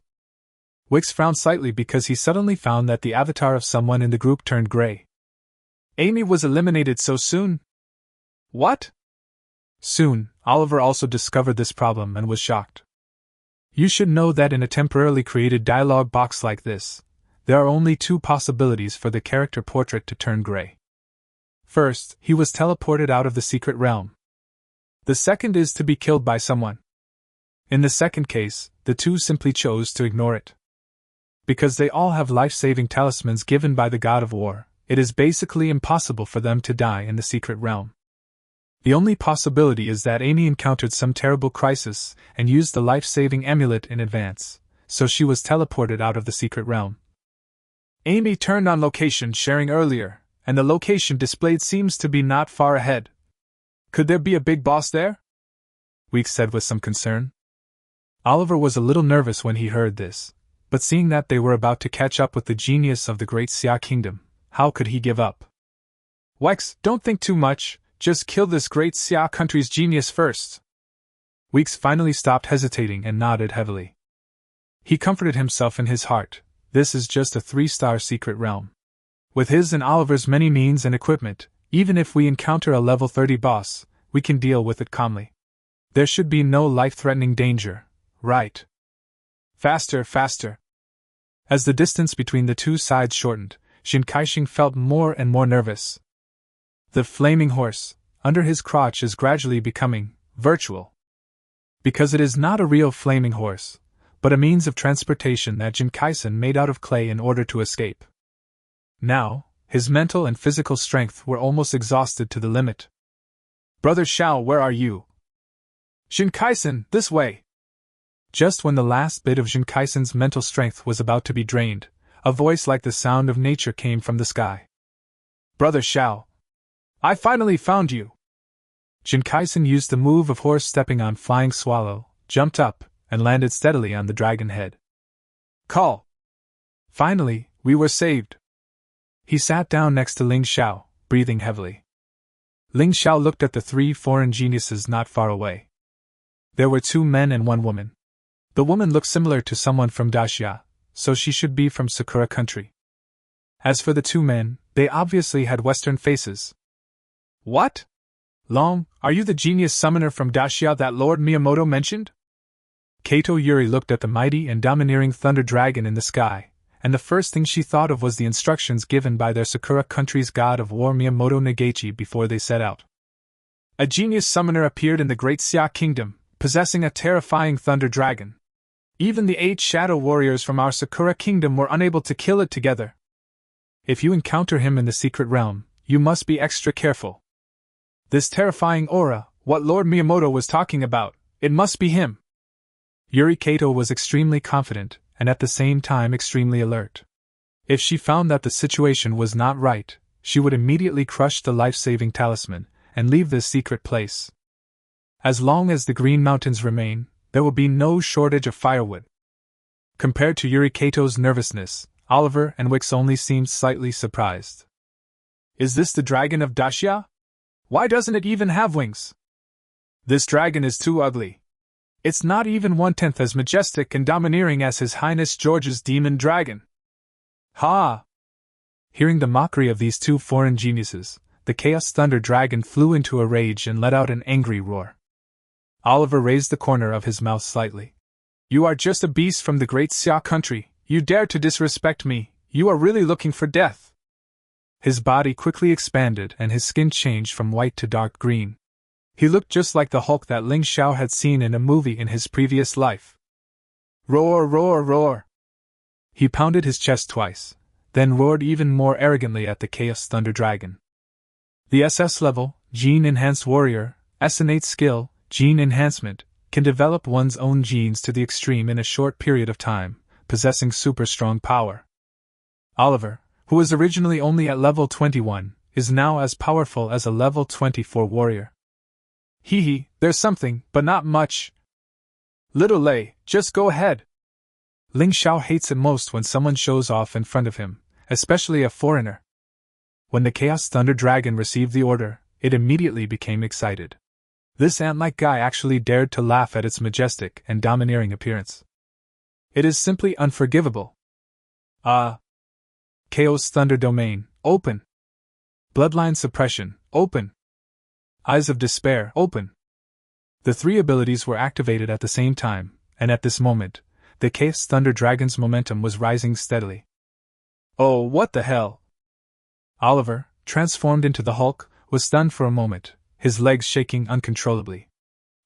Wix frowned slightly because he suddenly found that the avatar of someone in the group turned gray. Amy was eliminated so soon? What? Soon, Oliver also discovered this problem and was shocked. You should know that in a temporarily created dialogue box like this, there are only two possibilities for the character portrait to turn gray. First, he was teleported out of the secret realm. The second is to be killed by someone. In the second case, the two simply chose to ignore it. Because they all have life-saving talismans given by the god of war, it is basically impossible for them to die in the secret realm. The only possibility is that Amy encountered some terrible crisis and used the life-saving amulet in advance, so she was teleported out of the secret realm. Amy turned on location sharing earlier, and the location displayed seems to be not far ahead. Could there be a big boss there? Weeks said with some concern. Oliver was a little nervous when he heard this, but seeing that they were about to catch up with the genius of the Great Xia Kingdom, how could he give up? Wex, don't think too much, just kill this Great Xia country's genius first. Weeks finally stopped hesitating and nodded heavily. He comforted himself in his heart, this is just a 3-star secret realm. With his and Oliver's many means and equipment, even if we encounter a level 30 boss, we can deal with it calmly. There should be no life-threatening danger, right? Faster, faster. As the distance between the two sides shortened, Jin Kaixing felt more and more nervous. The flaming horse, under his crotch, is gradually becoming virtual. Because it is not a real flaming horse, but a means of transportation that Jin Kaixing made out of clay in order to escape. Now, his mental and physical strength were almost exhausted to the limit. Brother Xiao, where are you? Jin Kaixing, this way! Just when the last bit of Jin Kaixing's mental strength was about to be drained, a voice like the sound of nature came from the sky. Brother Xiao! I finally found you! Jin Kaixing used the move of horse stepping on flying swallow, jumped up, and landed steadily on the dragon head. Call! Finally, we were saved! He sat down next to Ling Xiao, breathing heavily. Ling Xiao looked at the 3 foreign geniuses not far away. There were 2 men and 1 woman. The woman looked similar to someone from Daxia, so she should be from Sakura country. As for the 2 men, they obviously had Western faces. What? Long, are you the genius summoner from Daxia that Lord Miyamoto mentioned? Kato Yuri looked at the mighty and domineering thunder dragon in the sky, and the first thing she thought of was the instructions given by their Sakura country's god of war Miyamoto Negichi before they set out. A genius summoner appeared in the Great Xia Kingdom, possessing a terrifying thunder dragon. Even the 8 shadow warriors from our Sakura Kingdom were unable to kill it together. If you encounter him in the secret realm, you must be extra careful. This terrifying aura, what Lord Miyamoto was talking about, it must be him. Yuri Kato was extremely confident, and at the same time extremely alert. If she found that the situation was not right, she would immediately crush the life-saving talisman, and leave this secret place. As long as the Green Mountains remain, there will be no shortage of firewood. Compared to Yuri Kato's nervousness, Oliver and Wix only seemed slightly surprised. Is this the dragon of Daxia? Why doesn't it even have wings? This dragon is too ugly. It's not even 1/10 as majestic and domineering as His Highness George's demon dragon. Ha! Hearing the mockery of these 2 foreign geniuses, the Chaos Thunder Dragon flew into a rage and let out an angry roar. Oliver raised the corner of his mouth slightly. You are just a beast from the Great Xia country, you dare to disrespect me, you are really looking for death. His body quickly expanded and his skin changed from white to dark green. He looked just like the Hulk that Ling Xiao had seen in a movie in his previous life. Roar, roar, roar! He pounded his chest twice, then roared even more arrogantly at the Chaos Thunder Dragon. The SS level, Gene Enhanced Warrior, S innate skill, Gene Enhancement, can develop one's own genes to the extreme in a short period of time, possessing super strong power. Oliver, who was originally only at level 21, is now as powerful as a level 24 warrior. Hee hee, there's something, but not much. Little Lei, just go ahead. Ling Xiao hates it most when someone shows off in front of him, especially a foreigner. When the Chaos Thunder Dragon received the order, it immediately became excited. This ant-like guy actually dared to laugh at its majestic and domineering appearance. It is simply unforgivable. Chaos Thunder Domain, open. Bloodline Suppression, open. Eyes of Despair, open. The 3 abilities were activated at the same time, and at this moment, the Chaos Thunder Dragon's momentum was rising steadily. Oh, what the hell? Oliver, transformed into the Hulk, was stunned for a moment, his legs shaking uncontrollably.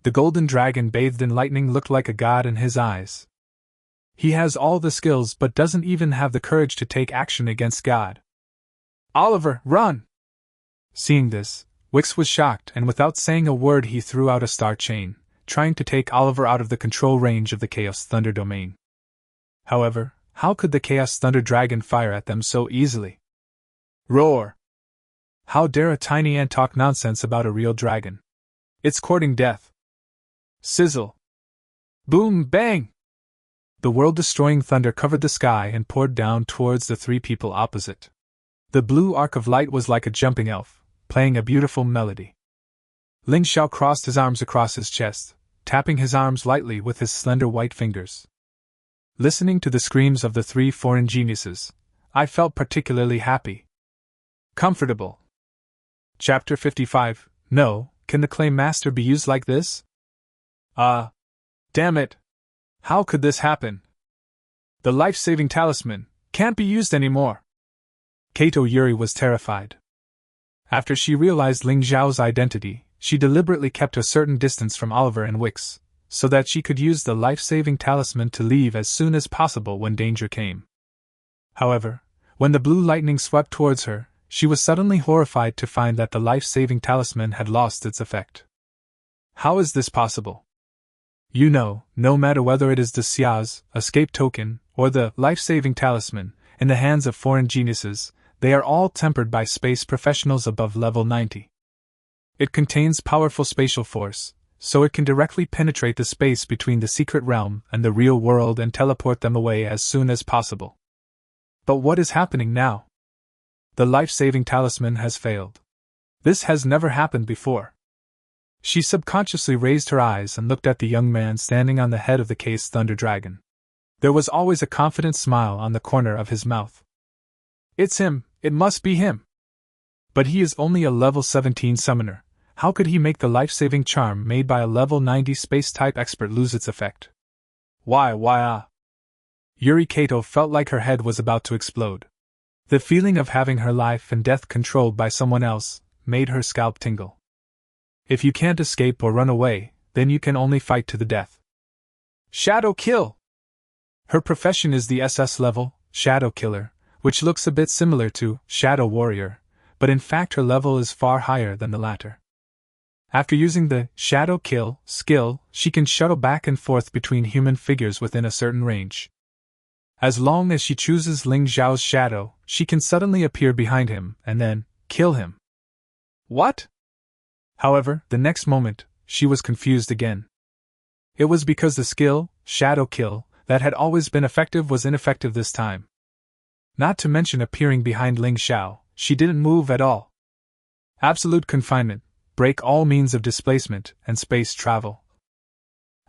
The golden dragon bathed in lightning looked like a god in his eyes. He has all the skills but doesn't even have the courage to take action against God. Oliver, run! Seeing this, Wix was shocked, and without saying a word he threw out a star chain, trying to take Oliver out of the control range of the Chaos Thunder domain. However, how could the Chaos Thunder dragon fire at them so easily? Roar! How dare a tiny ant talk nonsense about a real dragon? It's courting death. Sizzle! Boom! Bang! The world-destroying thunder covered the sky and poured down towards the three people opposite. The blue arc of light was like a jumping elf, playing a beautiful melody. Ling Xiao crossed his arms across his chest, tapping his arms lightly with his slender white fingers. Listening to the screams of the three foreign geniuses, I felt particularly happy. Comfortable. Chapter 55. No, can the clay master be used like this? Damn it! How could this happen? The life-saving talisman can't be used anymore. Kato Yuri was terrified. After she realized Ling Xiao's identity, she deliberately kept a certain distance from Oliver and Wix, so that she could use the life-saving talisman to leave as soon as possible when danger came. However, when the blue lightning swept towards her, she was suddenly horrified to find that the life-saving talisman had lost its effect. How is this possible? You know, no matter whether it is the Xia's escape token or the life-saving talisman, in the hands of foreign geniuses, they are all tempered by space professionals above level 90. It contains powerful spatial force, so it can directly penetrate the space between the secret realm and the real world and teleport them away as soon as possible. But what is happening now? The life-saving talisman has failed. This has never happened before. She subconsciously raised her eyes and looked at the young man standing on the head of the Chaos Thunder Dragon. There was always a confident smile on the corner of his mouth. It's him, it must be him. But he is only a level 17 summoner. How could he make the life-saving charm made by a level 90 space-type expert lose its effect? Why. Yuri Kato felt like her head was about to explode. The feeling of having her life and death controlled by someone else made her scalp tingle. If you can't escape or run away, then you can only fight to the death. Shadow Kill! Her profession is the SS level, Shadow Killer, which looks a bit similar to Shadow Warrior, but in fact her level is far higher than the latter. After using the Shadow Kill skill, she can shuttle back and forth between human figures within a certain range. As long as she chooses Ling Xiao's shadow, she can suddenly appear behind him and then kill him. What? However, the next moment, she was confused again. It was because the skill, Shadow Kill, that had always been effective was ineffective this time. Not to mention appearing behind Ling Xiao, she didn't move at all. Absolute confinement, break all means of displacement and space travel.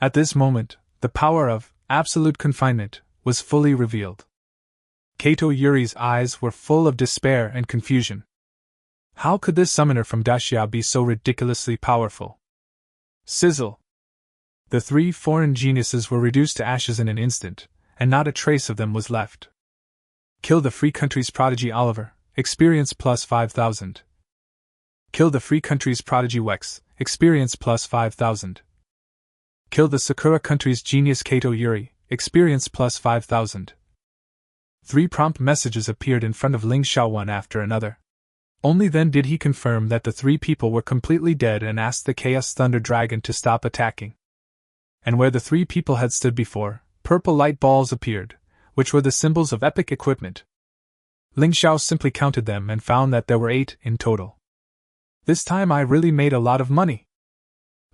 At this moment, the power of absolute confinement was fully revealed. Kato Yuri's eyes were full of despair and confusion. How could this summoner from Daxia be so ridiculously powerful? Sizzle! The three foreign geniuses were reduced to ashes in an instant, and not a trace of them was left. Kill the Free Country's prodigy Oliver, experience plus 5,000. Kill the Free Country's prodigy Wex, experience plus 5,000. Kill the Sakura Country's genius Kato Yuri, experience plus 5,000. 3 prompt messages appeared in front of Ling Xiao one after another. Only then did he confirm that the 3 people were completely dead and asked the Chaos Thunder Dragon to stop attacking. And where the 3 people had stood before, purple light balls appeared, which were the symbols of epic equipment. Ling Xiao simply counted them and found that there were 8 in total. This time I really made a lot of money.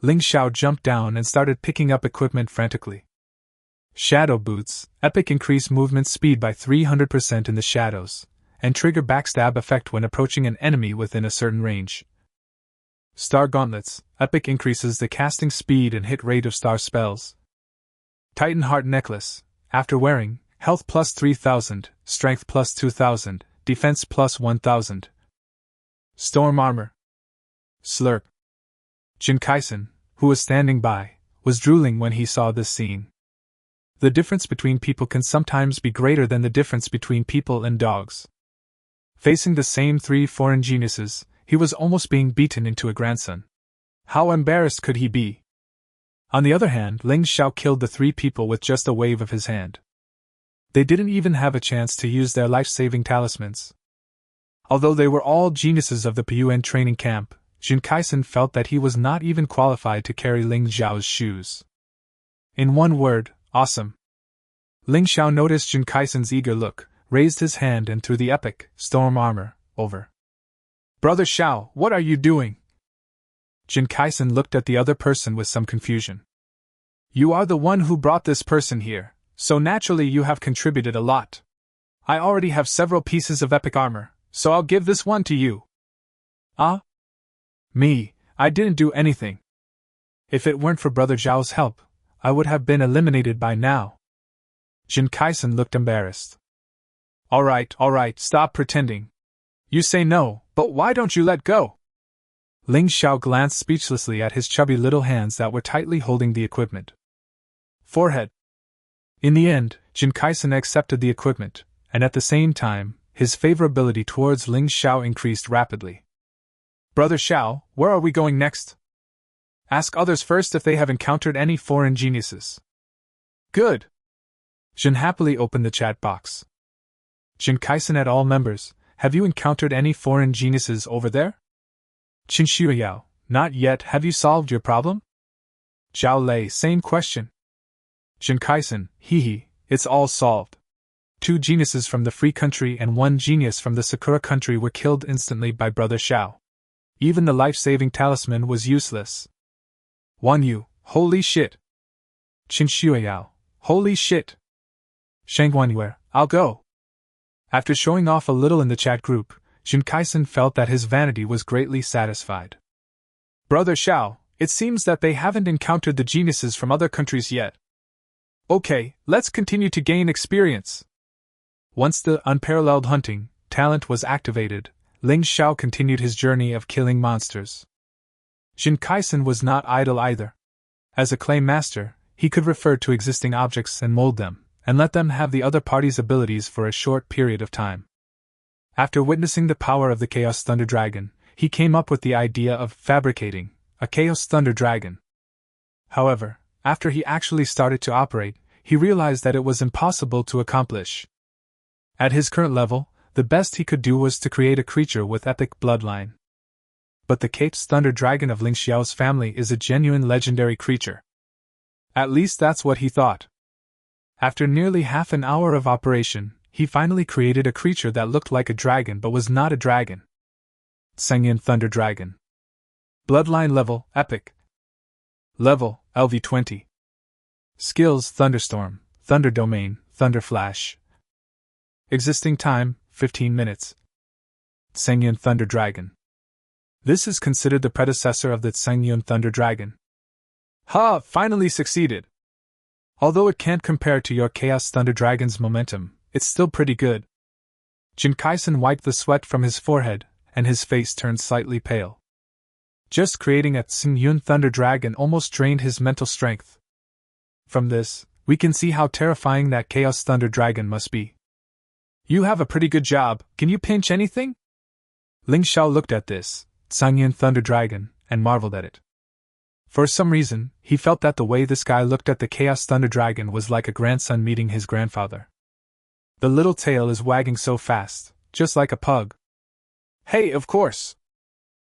Ling Xiao jumped down and started picking up equipment frantically. Shadow Boots, epic increase movement speed by 300% in the shadows, and trigger backstab effect when approaching an enemy within a certain range. Star Gauntlets, epic increases the casting speed and hit rate of star spells. Titan Heart Necklace, after wearing, health plus 3000, strength plus 2000, defense plus 1000. Storm Armor. Slurp. Jin Kaisen, who was standing by, was drooling when he saw this scene. The difference between people can sometimes be greater than the difference between people and dogs. Facing the same 3 foreign geniuses, he was almost being beaten into a grandson. How embarrassed could he be? On the other hand, Ling Xiao killed the 3 people with just a wave of his hand. They didn't even have a chance to use their life-saving talismans. Although they were all geniuses of the Piyuan training camp, Jin Kaisen felt that he was not even qualified to carry Ling Xiao's shoes. In one word, awesome. Ling Xiao noticed Jin Kaisen's eager look, raised his hand and threw the epic storm armor over. Brother Xiao, what are you doing? Jin Kaisen looked at the other person with some confusion. You are the one who brought this person here, so naturally you have contributed a lot. I already have several pieces of epic armor, so I'll give this one to you. Ah? Me, I didn't do anything. If it weren't for Brother Zhao's help, I would have been eliminated by now. Jin Kaisen looked embarrassed. Alright, stop pretending. You say no, but why don't you let go? Ling Xiao glanced speechlessly at his chubby little hands that were tightly holding the equipment. Forehead. In the end, Jin Kaisen accepted the equipment, and at the same time, his favorability towards Ling Xiao increased rapidly. Brother Xiao, where are we going next? Ask others first if they have encountered any foreign geniuses. Good. Jin happily opened the chat box. Jin Kaisen at all members, have you encountered any foreign geniuses over there? Qin Xiuyao, not yet. Have you solved your problem? Zhao Lei, same question. Jin Kaisen, hee, it's all solved. 2 geniuses from the Free Country and 1 genius from the Sakura Country were killed instantly by Brother Xiao. Even the life-saving talisman was useless. Wan Yu, holy shit. Qin Xiuyao, holy shit. Shang Guanyue, I'll go. After showing off a little in the chat group, Jin Kaisen felt that his vanity was greatly satisfied. Brother Xiao, it seems that they haven't encountered the geniuses from other countries yet. Okay, let's continue to gain experience. Once the unparalleled hunting talent was activated, Ling Xiao continued his journey of killing monsters. Jin Kaisen was not idle either. As a clay master, he could refer to existing objects and mold them, and let them have the other party's abilities for a short period of time. After witnessing the power of the Chaos Thunder Dragon, he came up with the idea of fabricating a Chaos Thunder Dragon. However, after he actually started to operate, he realized that it was impossible to accomplish. At his current level, the best he could do was to create a creature with epic bloodline. But the Chaos Thunder Dragon of Ling Xiao's family is a genuine legendary creature. At least that's what he thought. After nearly half an hour of operation, he finally created a creature that looked like a dragon but was not a dragon. Sengyan Thunder Dragon. Bloodline level, epic. Level, LV20. Skills, Thunderstorm, Thunder Domain, Thunder Flash. Existing time, 15 minutes. Sengyan Thunder Dragon. This is considered the predecessor of the Sengyan Thunder Dragon. Ha! Finally succeeded! Although it can't compare to your Chaos Thunder Dragon's momentum, it's still pretty good. Jin Kaisen wiped the sweat from his forehead, and his face turned slightly pale. Just creating a Sengyan Thunder Dragon almost drained his mental strength. From this, we can see how terrifying that Chaos Thunder Dragon must be. You have a pretty good job, can you pinch anything? Ling Xiao looked at this Sengyan Thunder Dragon, and marveled at it. For some reason, he felt that the way this guy looked at the Chaos Thunder Dragon was like a grandson meeting his grandfather. The little tail is wagging so fast, just like a pug. Hey, of course!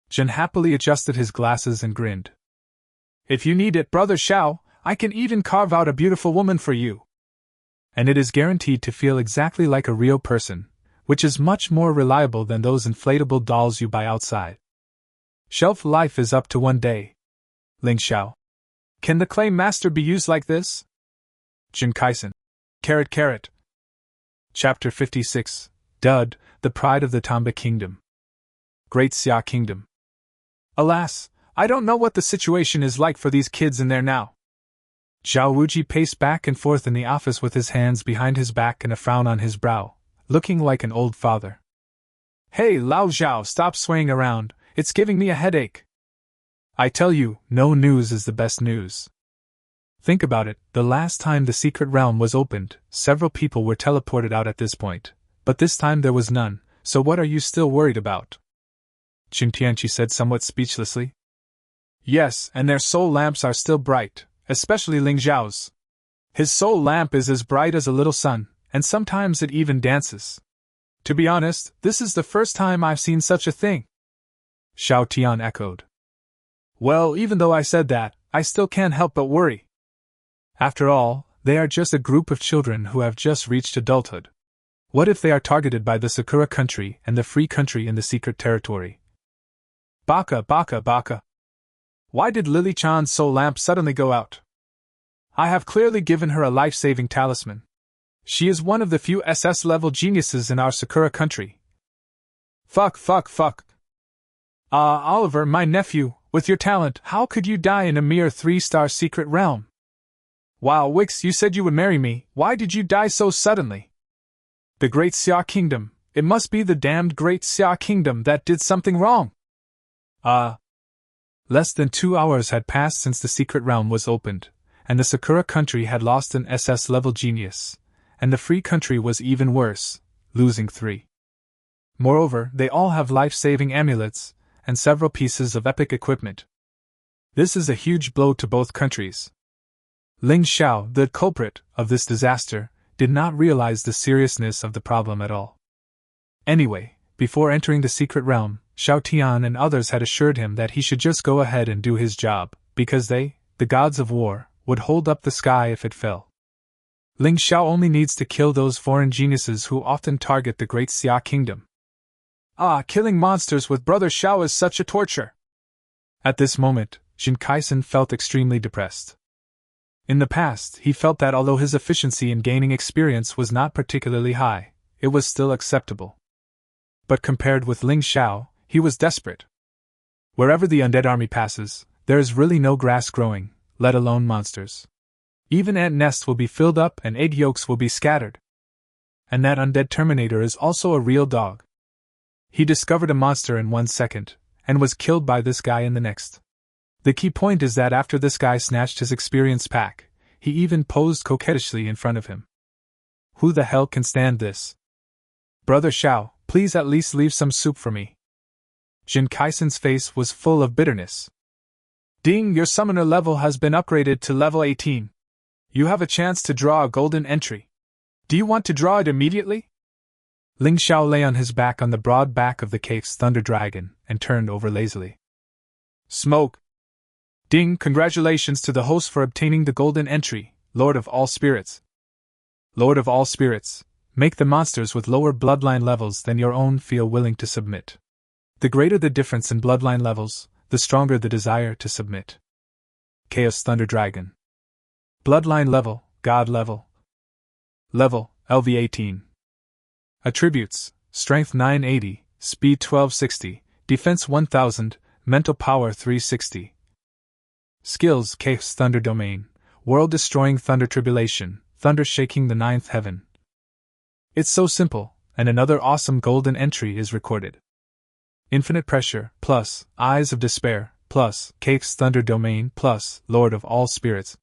Jin happily adjusted his glasses and grinned. If you need it, Brother Xiao, I can even carve out a beautiful woman for you. And it is guaranteed to feel exactly like a real person, which is much more reliable than those inflatable dolls you buy outside. Shelf life is up to 1 day. Ling Xiao. Can the clay master be used like this? Jin Kaisen. Carrot. Chapter 56. Dud, the Pride of the Tamba Kingdom. Great Xia Kingdom. Alas, I don't know what the situation is like for these kids in there now. Zhao Wuji paced back and forth in the office with his hands behind his back and a frown on his brow, looking like an old father. Hey, Lao Zhao, stop swaying around, it's giving me a headache. I tell you, no news is the best news. Think about it, the last time the secret realm was opened, several people were teleported out at this point, but this time there was none, so what are you still worried about? Qin Tianqi said somewhat speechlessly. Yes, and their soul lamps are still bright, especially Ling Zhao's. His soul lamp is as bright as a little sun, and sometimes it even dances. To be honest, this is the first time I've seen such a thing. Xiao Tian echoed. Well, even though I said that, I still can't help but worry. After all, they are just a group of children who have just reached adulthood. What if they are targeted by the Sakura country and the free country in the secret territory? Baka, baka, baka. Why did Lily-chan's soul lamp suddenly go out? I have clearly given her a life-saving talisman. She is one of the few SS-level geniuses in our Sakura country. Fuck. Oliver, my nephew, with your talent, how could you die in a mere 3-star secret realm? Wow, Wix, you said you would marry me, why did you die so suddenly? The Great Xia Kingdom, it must be the damned Great Xia Kingdom that did something wrong. Less than 2 hours had passed since the secret realm was opened, and the Sakura country had lost an SS-level genius, and the free country was even worse, losing 3. Moreover, they all have life-saving amulets, and several pieces of epic equipment. This is a huge blow to both countries. Ling Xiao, the culprit of this disaster, did not realize the seriousness of the problem at all. Anyway, before entering the secret realm, Xiao Tian and others had assured him that he should just go ahead and do his job, because they, the gods of war, would hold up the sky if it fell. Ling Xiao only needs to kill those foreign geniuses who often target the Great Xia Kingdom. Killing monsters with Brother Xiao is such a torture. At this moment, Jin Kaisen felt extremely depressed. In the past, he felt that although his efficiency in gaining experience was not particularly high, it was still acceptable. But compared with Ling Xiao, he was desperate. Wherever the undead army passes, there is really no grass growing, let alone monsters. Even ant nests will be filled up and egg yolks will be scattered. And that undead Terminator is also a real dog. He discovered a monster in 1 second, and was killed by this guy in the next. The key point is that after this guy snatched his experience pack, he even posed coquettishly in front of him. Who the hell can stand this? Brother Xiao, please at least leave some soup for me. Jin Kaisen's face was full of bitterness. Ding, your summoner level has been upgraded to level 18. You have a chance to draw a golden entry. Do you want to draw it immediately? Ling Xiao lay on his back on the broad back of the cave's thunder dragon and turned over lazily. Smoke! Ding, congratulations to the host for obtaining the golden entry, Lord of all spirits. Lord of all spirits, make the monsters with lower bloodline levels than your own feel willing to submit. The greater the difference in bloodline levels, the stronger the desire to submit. Chaos Thunder Dragon. Bloodline level, God level. Level, LV18. Attributes, Strength 980, Speed 1260, Defense 1000, Mental Power 360. Skills, Chaos Thunder Domain, World Destroying Thunder Tribulation, Thunder Shaking the Ninth Heaven. It's so simple, and another awesome golden entry is recorded. Infinite Pressure, plus, Eyes of Despair, plus, Chaos Thunder Domain, plus, Lord of all Spirits.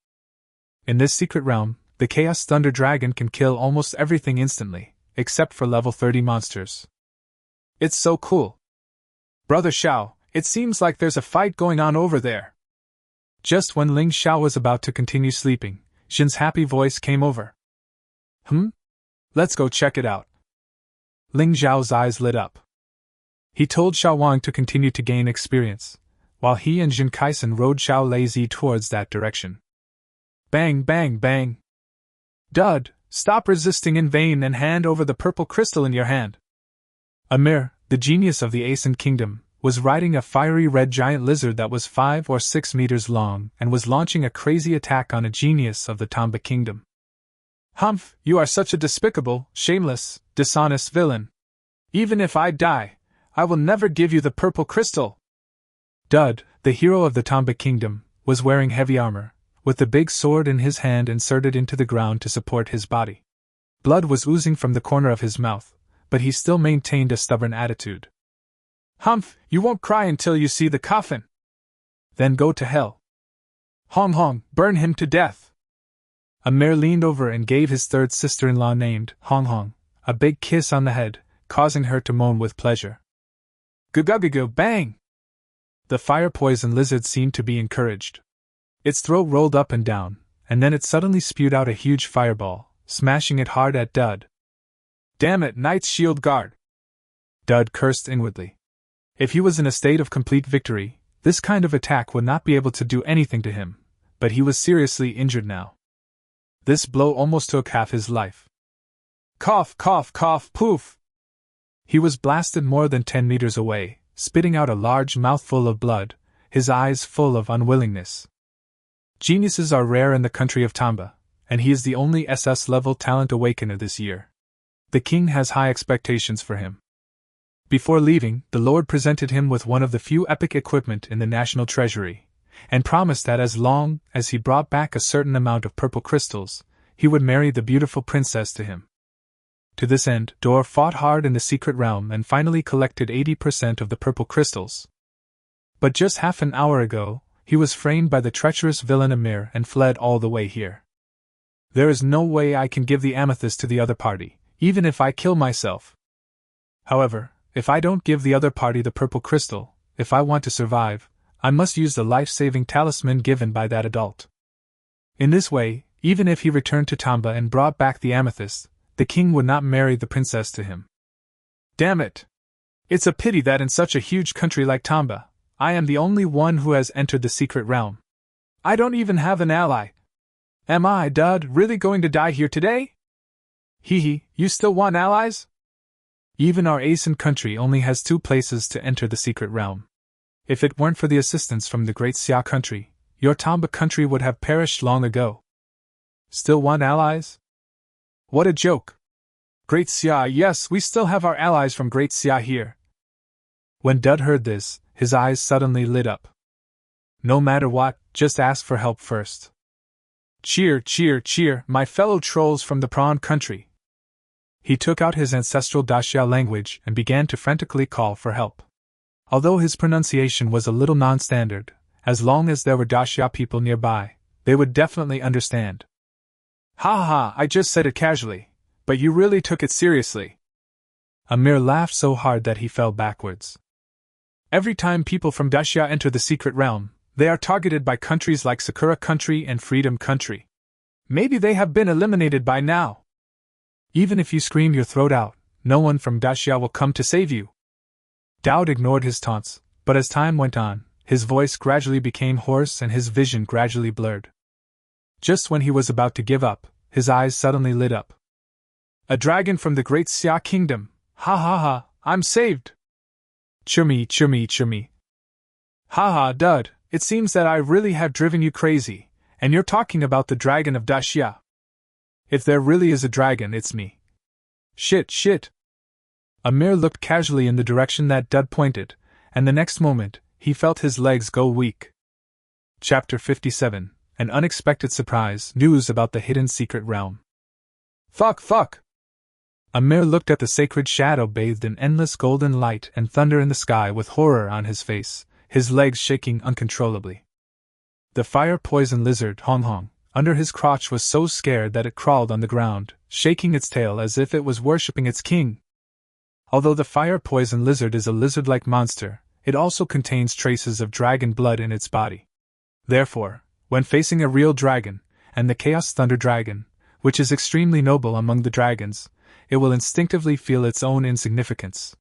In this secret realm, the Chaos Thunder Dragon can kill almost everything instantly, except for level 30 monsters. It's so cool. Brother Xiao, it seems like there's a fight going on over there. Just when Ling Xiao was about to continue sleeping, Jin's happy voice came over. Let's go check it out. Ling Xiao's eyes lit up. He told Xiao Wang to continue to gain experience, while he and Jin Kaisen rode Xiao Lazy towards that direction. Bang, bang, bang. Dud, stop resisting in vain and hand over the purple crystal in your hand. Amir, the genius of the Ancient Kingdom, was riding a fiery red giant lizard that was 5 or 6 meters long and was launching a crazy attack on a genius of the Tamba Kingdom. Humph, you are such a despicable, shameless, dishonest villain. Even if I die, I will never give you the purple crystal. Dud, the hero of the Tamba Kingdom, was wearing heavy armor, with the big sword in his hand inserted into the ground to support his body. Blood was oozing from the corner of his mouth, but he still maintained a stubborn attitude. Humph, you won't cry until you see the coffin. Then go to hell. Hong Hong, burn him to death. Amir leaned over and gave his third sister-in-law named Hong Hong a big kiss on the head, causing her to moan with pleasure. Go bang! The fire-poison lizard seemed to be encouraged. Its throat rolled up and down, and then it suddenly spewed out a huge fireball, smashing it hard at Dud. Damn it, Knight's Shield Guard! Dud cursed inwardly. If he was in a state of complete victory, this kind of attack would not be able to do anything to him, but he was seriously injured now. This blow almost took half his life. Cough, cough, cough, poof! He was blasted more than 10 meters away, spitting out a large mouthful of blood, his eyes full of unwillingness. Geniuses are rare in the country of Tamba, and he is the only SS-level talent awakener this year. The king has high expectations for him. Before leaving, the Lord presented him with one of the few epic equipment in the national treasury, and promised that as long as he brought back a certain amount of purple crystals, he would marry the beautiful princess to him. To this end, Dor fought hard in the secret realm and finally collected 80% of the purple crystals. But just half an hour ago, he was framed by the treacherous villain Amir and fled all the way here. There is no way I can give the amethyst to the other party, even if I kill myself. However, if I don't give the other party the purple crystal, if I want to survive, I must use the life-saving talisman given by that adult. In this way, even if he returned to Tamba and brought back the amethyst, the king would not marry the princess to him. Damn it! It's a pity that in such a huge country like Tamba, I am the only one who has entered the secret realm. I don't even have an ally. Am I, Dud, really going to die here today? Hee, you still want allies? Even our ancient country only has 2 places to enter the secret realm. If it weren't for the assistance from the great Xia country, your Tamba country would have perished long ago. Still want allies? What a joke! Great Xia, yes, we still have our allies from Great Xia here. When Dud heard this, his eyes suddenly lit up. No matter what, just ask for help first. Cheer, cheer, cheer, my fellow trolls from the prawn country. He took out his ancestral Daxia language and began to frantically call for help. Although his pronunciation was a little non-standard, as long as there were Daxia people nearby, they would definitely understand. Ha ha, I just said it casually, but you really took it seriously. Amir laughed so hard that he fell backwards. Every time people from Daxia enter the secret realm, they are targeted by countries like Sakura Country and Freedom Country. Maybe they have been eliminated by now. Even if you scream your throat out, no one from Daxia will come to save you. Dowd ignored his taunts, but as time went on, his voice gradually became hoarse and his vision gradually blurred. Just when he was about to give up, his eyes suddenly lit up. A dragon from the great Xia kingdom! Ha ha ha, I'm saved! Chummy, chummy, chummy. Ha ha, Dud, it seems that I really have driven you crazy, and you're talking about the dragon of Daxia. If there really is a dragon, it's me. Shit. Amir looked casually in the direction that Dud pointed, and the next moment, he felt his legs go weak. Chapter 57. An unexpected surprise, news about the hidden secret realm. Fuck! Amir looked at the sacred shadow bathed in endless golden light and thunder in the sky with horror on his face, his legs shaking uncontrollably. The fire-poison lizard, Hong Hong, under his crotch was so scared that it crawled on the ground, shaking its tail as if it was worshipping its king. Although the fire-poison lizard is a lizard-like monster, it also contains traces of dragon blood in its body. Therefore, when facing a real dragon, and the Chaos Thunder Dragon, which is extremely noble among the dragons, it will instinctively feel its own insignificance.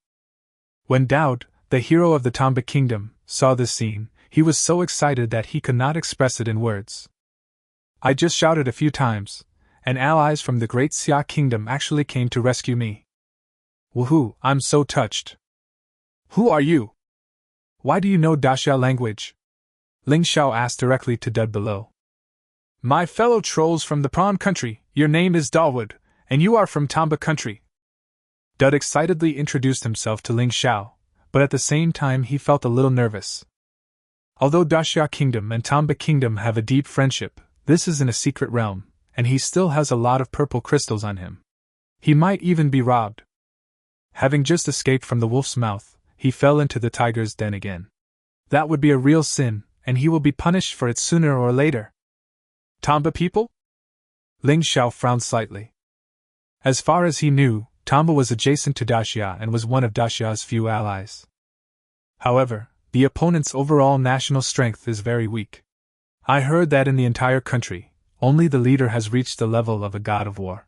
When Dowd, the hero of the Tamba kingdom, saw this scene, he was so excited that he could not express it in words. I just shouted a few times, and allies from the great Xia kingdom actually came to rescue me. Woohoo, I'm so touched. Who are you? Why do you know Daxia language? Ling Xiao asked directly to Dud below. My fellow trolls from the prawn country, your name is Dawood, and you are from Tamba country. Dud excitedly introduced himself to Ling Xiao, but at the same time he felt a little nervous. Although Daxia kingdom and Tamba kingdom have a deep friendship, this is in a secret realm, and he still has a lot of purple crystals on him. He might even be robbed. Having just escaped from the wolf's mouth, he fell into the tiger's den again. That would be a real sin, and he will be punished for it sooner or later. Tamba people? Ling Xiao frowned slightly. As far as he knew, Tamba was adjacent to Daxia and was one of Daxia's few allies. However, the opponent's overall national strength is very weak. I heard that in the entire country, only the leader has reached the level of a god of war.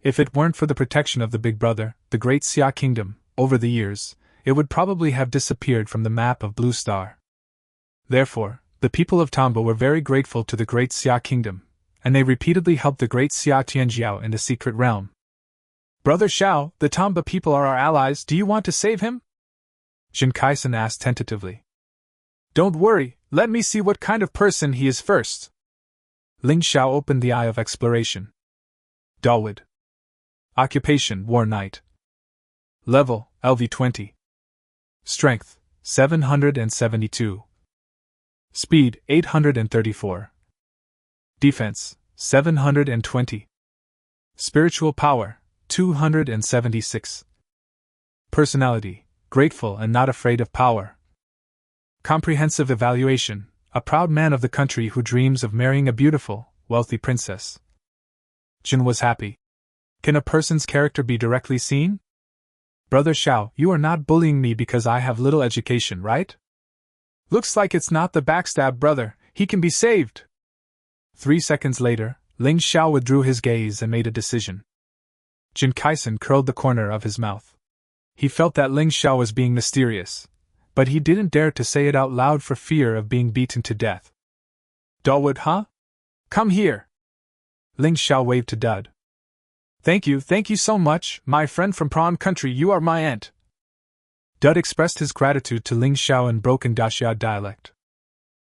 If it weren't for the protection of the Big Brother, the Great Xia Kingdom, over the years, it would probably have disappeared from the map of Blue Star. Therefore, the people of Tamba were very grateful to the Great Xia Kingdom, and they repeatedly helped the Great Xia Tianjiao in the secret realm. Brother Xiao, the Tamba people are our allies, do you want to save him? Jin Kaisen asked tentatively. Don't worry, let me see what kind of person he is first. Ling Xiao opened the eye of exploration. Dawood. Occupation, War Knight. Level, LV20. Strength, 772. Speed, 834. Defense, 720. Spiritual power, 276. Personality, grateful and not afraid of power. Comprehensive evaluation, a proud man of the country who dreams of marrying a beautiful, wealthy princess. Jin was happy. Can a person's character be directly seen? Brother Xiao, you are not bullying me because I have little education, right? Looks like it's not the backstab brother, he can be saved. 3 seconds later, Ling Xiao withdrew his gaze and made a decision. Jin Kaisen curled the corner of his mouth. He felt that Ling Xiao was being mysterious, but he didn't dare to say it out loud for fear of being beaten to death. Dawood, huh? Come here. Ling Xiao waved to Dud. Thank you so much, my friend from Prawn Country, you are my aunt. Dud expressed his gratitude to Ling Xiao in broken Daxia dialect.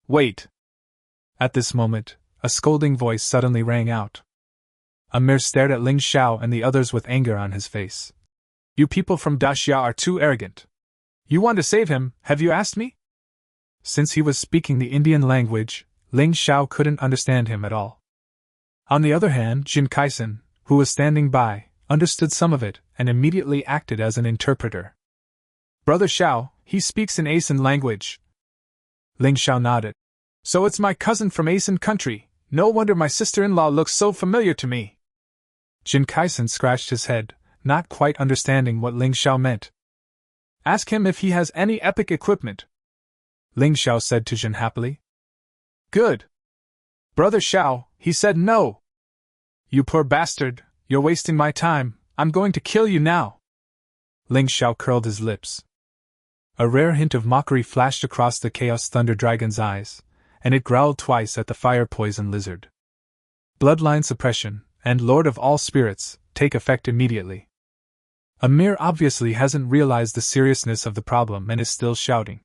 Wait. At this moment, a scolding voice suddenly rang out. Amir stared at Ling Xiao and the others with anger on his face. You people from Daxia are too arrogant. You want to save him, have you asked me? Since he was speaking the Indian language, Ling Xiao couldn't understand him at all. On the other hand, Jin Kaisen, who was standing by, understood some of it and immediately acted as an interpreter. Brother Xiao, he speaks in Asen language. Ling Xiao nodded. So it's my cousin from Asen country, no wonder my sister-in-law looks so familiar to me. Jin Kaisen scratched his head, not quite understanding what Ling Xiao meant. Ask him if he has any epic equipment. Ling Xiao said to Jin happily. Good. Brother Xiao, he said no. You poor bastard, you're wasting my time, I'm going to kill you now. Ling Xiao curled his lips. A rare hint of mockery flashed across the Chaos Thunder Dragon's eyes, and it growled twice at the Fire Poison Lizard. Bloodline suppression, and Lord of all spirits, take effect immediately. Amir obviously hasn't realized the seriousness of the problem and is still shouting.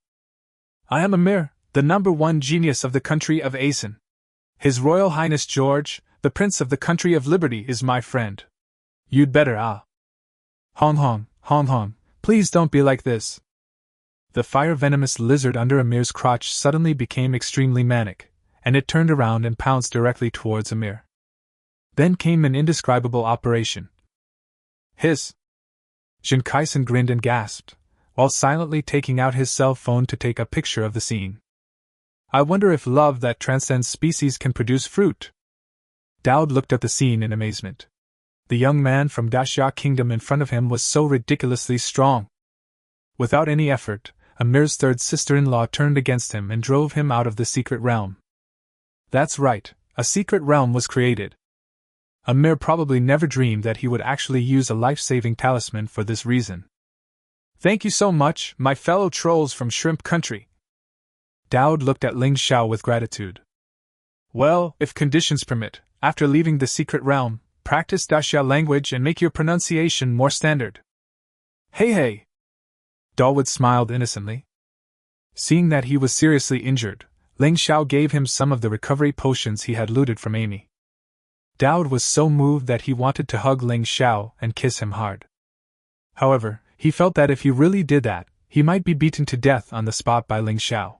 I am Amir, the #1 genius of the country of Asen. His Royal Highness George, the Prince of the Country of Liberty, is my friend. You'd better Hong Hong, please don't be like this. The fire-venomous lizard under Amir's crotch suddenly became extremely manic, and it turned around and pounced directly towards Amir. Then came an indescribable operation. Hiss! Jin Kaisen grinned and gasped, while silently taking out his cell phone to take a picture of the scene. I wonder if love that transcends species can produce fruit. Dowd looked at the scene in amazement. The young man from Daxia Kingdom in front of him was so ridiculously strong. Without any effort, Amir's third sister-in-law turned against him and drove him out of the secret realm. That's right, a secret realm was created. Amir probably never dreamed that he would actually use a life-saving talisman for this reason. Thank you so much, my fellow trolls from Shrimp Country. Dowd looked at Ling Xiao with gratitude. Well, if conditions permit, after leaving the secret realm, practice Daxia language and make your pronunciation more standard. Hey! Dawood smiled innocently. Seeing that he was seriously injured, Ling Xiao gave him some of the recovery potions he had looted from Amy. Dowd was so moved that he wanted to hug Ling Xiao and kiss him hard. However, he felt that if he really did that, he might be beaten to death on the spot by Ling Xiao.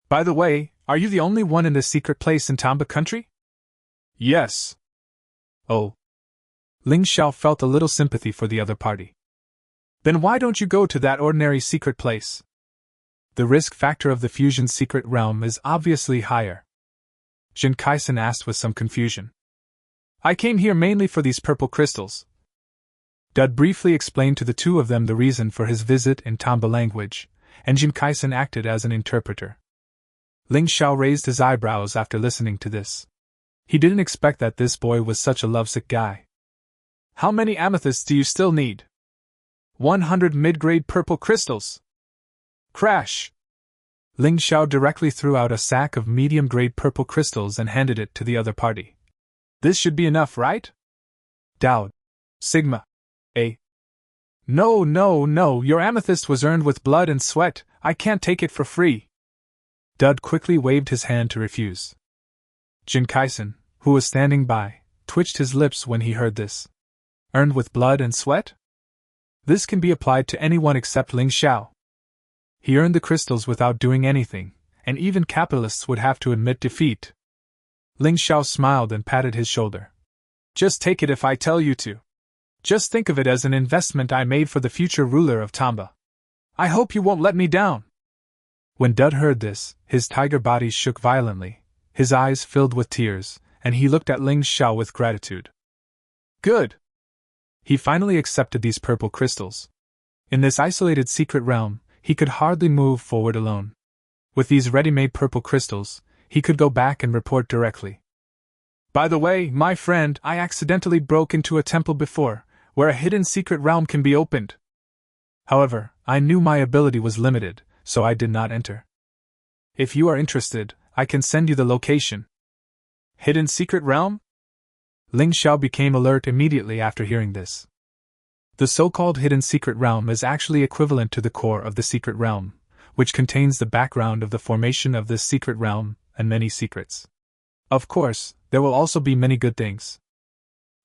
By the way, are you the only one in this secret place in Tamba country? Yes. Oh. Ling Xiao felt a little sympathy for the other party. Then why don't you go to that ordinary secret place? The risk factor of the fusion's secret realm is obviously higher. Jin Kaisen asked with some confusion. I came here mainly for these purple crystals. Dud briefly explained to the two of them the reason for his visit in Tamba language, and Jin Kaisen acted as an interpreter. Ling Xiao raised his eyebrows after listening to this. He didn't expect that this boy was such a lovesick guy. How many amethysts do you still need? 100 mid-grade purple crystals. Crash! Ling Xiao directly threw out a sack of medium-grade purple crystals and handed it to the other party. This should be enough, right? Dowd. Sigma. A. No, your amethyst was earned with blood and sweat, I can't take it for free. Dud quickly waved his hand to refuse. Jin Kaisen, who was standing by, twitched his lips when he heard this. Earned with blood and sweat? This can be applied to anyone except Ling Xiao. He earned the crystals without doing anything, and even capitalists would have to admit defeat. Ling Xiao smiled and patted his shoulder. Just take it if I tell you to. Just think of it as an investment I made for the future ruler of Tamba. I hope you won't let me down. When Dud heard this, his tiger body shook violently, his eyes filled with tears, and he looked at Ling Xiao with gratitude. Good. He finally accepted these purple crystals. In this isolated secret realm, he could hardly move forward alone. With these ready-made purple crystals, he could go back and report directly. By the way, my friend, I accidentally broke into a temple before, where a hidden secret realm can be opened. However, I knew my ability was limited, so I did not enter. If you are interested, I can send you the location. Hidden secret realm? Ling Xiao became alert immediately after hearing this. The so-called hidden secret realm is actually equivalent to the core of the secret realm, which contains the background of the formation of this secret realm and many secrets. Of course, there will also be many good things.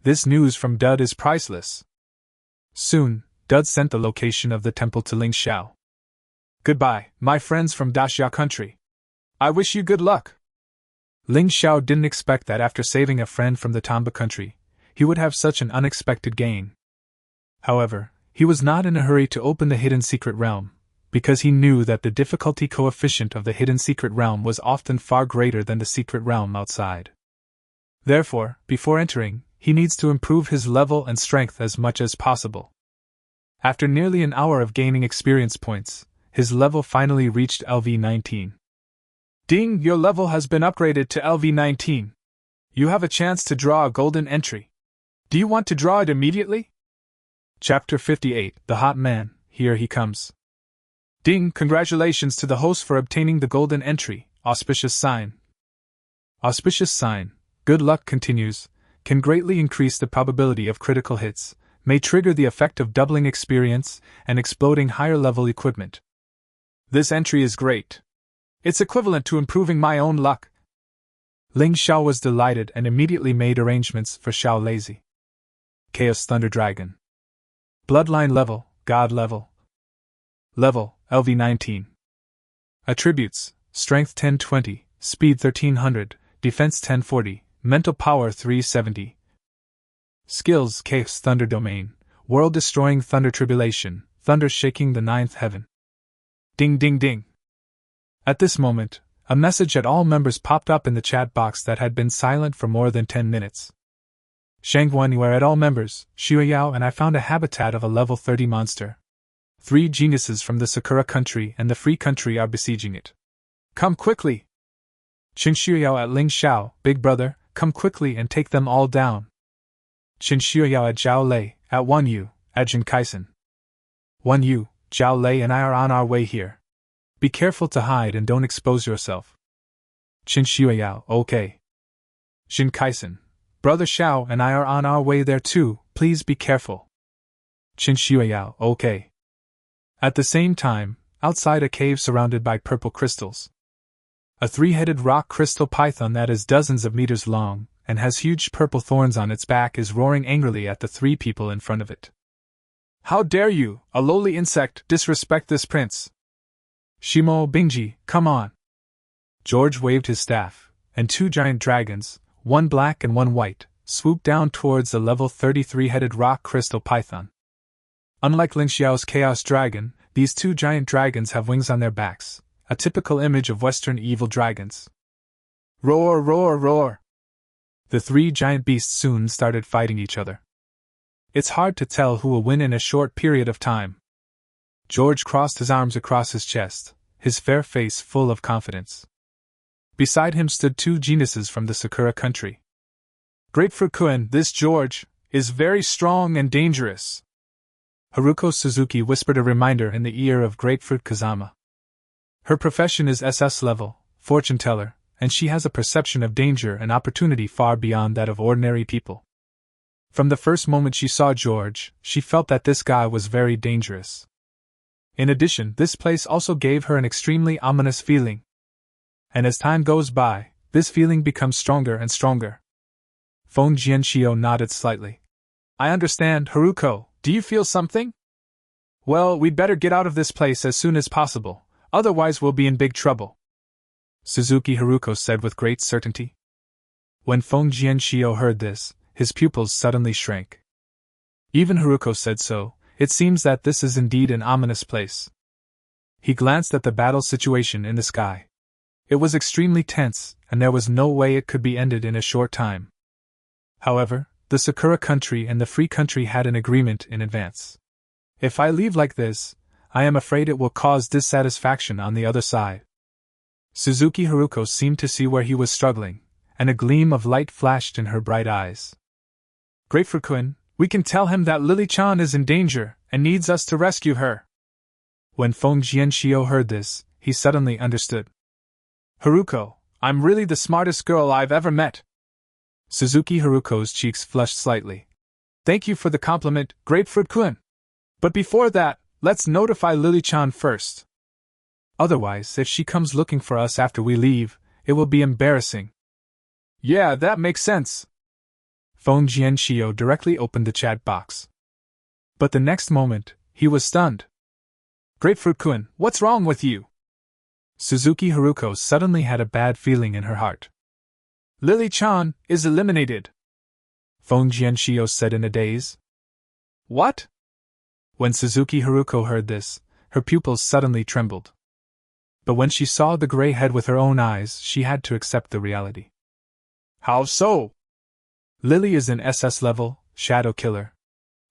This news from Dud is priceless. Soon, Dud sent the location of the temple to Ling Xiao. Goodbye, my friends from Daxia country. I wish you good luck. Ling Xiao didn't expect that after saving a friend from the Tamba country, he would have such an unexpected gain. However, he was not in a hurry to open the hidden secret realm, because he knew that the difficulty coefficient of the hidden secret realm was often far greater than the secret realm outside. Therefore, before entering, he needs to improve his level and strength as much as possible. After nearly an hour of gaining experience points, his level finally reached LV-19. Ding, your level has been upgraded to LV-19. You have a chance to draw a golden entry. Do you want to draw it immediately? Chapter 58, The Hot Man, Here He Comes. Ding, congratulations to the host for obtaining the golden entry, auspicious sign. Auspicious sign, good luck continues, can greatly increase the probability of critical hits, may trigger the effect of doubling experience and exploding higher level equipment. This entry is great. It's equivalent to improving my own luck. Ling Xiao was delighted and immediately made arrangements for Xiao Lazy. Chaos Thunder Dragon. Bloodline level, God level. Level, LV-19. Attributes, Strength 1020, Speed 1300, Defense 1040, Mental Power 370. Skills, Chaos Thunder Domain, World-Destroying Thunder Tribulation, Thunder Shaking the Ninth Heaven. Ding ding ding. At this moment, a message at all members popped up in the chat box that had been silent for more than 10 minutes. Shangguan, you are at all members, Xueyao and I found a habitat of a level 30 monster. 3 geniuses from the Sakura country and the Free country are besieging it. Come quickly! Qin Xueyao at Ling Xiao, big brother, come quickly and take them all down. Qin Xueyao at Zhao Lei, at Wan Yu, at Jin Kaisen. Wan Yu, Zhao Lei and I are on our way here. Be careful to hide and don't expose yourself. Qin Xueyao, okay. Jin Kaisen, Brother Xiao and I are on our way there too, please be careful. Qin Xueyao, okay. At the same time, outside a cave surrounded by purple crystals. A 3-headed rock crystal python that is dozens of meters long, and has huge purple thorns on its back is roaring angrily at the 3 people in front of it. How dare you, a lowly insect, disrespect this prince? Shimo Bingji, come on. George waved his staff, and 2 giant dragons, one black and one white, swooped down towards the level 33-headed rock crystal python. Unlike Ling Xiao's Chaos Dragon, these 2 giant dragons have wings on their backs, a typical image of Western evil dragons. Roar, roar, roar! The three giant beasts soon started fighting each other. It's hard to tell who will win in a short period of time. George crossed his arms across his chest, his fair face full of confidence. Beside him stood two geniuses from the Sakura country. Grapefruit-kun, this George is very strong and dangerous. Haruko Suzuki whispered a reminder in the ear of Grapefruit Kazama. Her profession is SS level, fortune teller, and she has a perception of danger and opportunity far beyond that of ordinary people. From the first moment she saw George, she felt that this guy was very dangerous. In addition, this place also gave her an extremely ominous feeling. And as time goes by, this feeling becomes stronger and stronger. Feng Jianxiu nodded slightly. I understand, Haruko, do you feel something? Well, we'd better get out of this place as soon as possible, otherwise we'll be in big trouble. Suzuki Haruko said with great certainty. When Feng Jianxiu heard this, his pupils suddenly shrank. Even Haruko said so. It seems that this is indeed an ominous place. He glanced at the battle situation in the sky. It was extremely tense, and there was no way it could be ended in a short time. However, the Sakura country and the Free country had an agreement in advance. If I leave like this, I am afraid it will cause dissatisfaction on the other side. Suzuki Haruko seemed to see where he was struggling, and a gleam of light flashed in her bright eyes. Grapefruit-kun, we can tell him that Lily-chan is in danger and needs us to rescue her. When Feng Jianxiu heard this, he suddenly understood. Haruko, I'm really the smartest girl I've ever met. Suzuki Haruko's cheeks flushed slightly. Thank you for the compliment, Grapefruit-kun. But before that, let's notify Lily-chan first. Otherwise, if she comes looking for us after we leave, it will be embarrassing. Yeah, that makes sense. Feng Jianxiu directly opened the chat box. But the next moment, he was stunned. Grapefruit-kun, what's wrong with you? Suzuki Haruko suddenly had a bad feeling in her heart. Lily-chan is eliminated, Feng Jianxiu said in a daze. What? When Suzuki Haruko heard this, her pupils suddenly trembled. But when she saw the gray head with her own eyes, she had to accept the reality. How so? Lily is an SS level, shadow killer.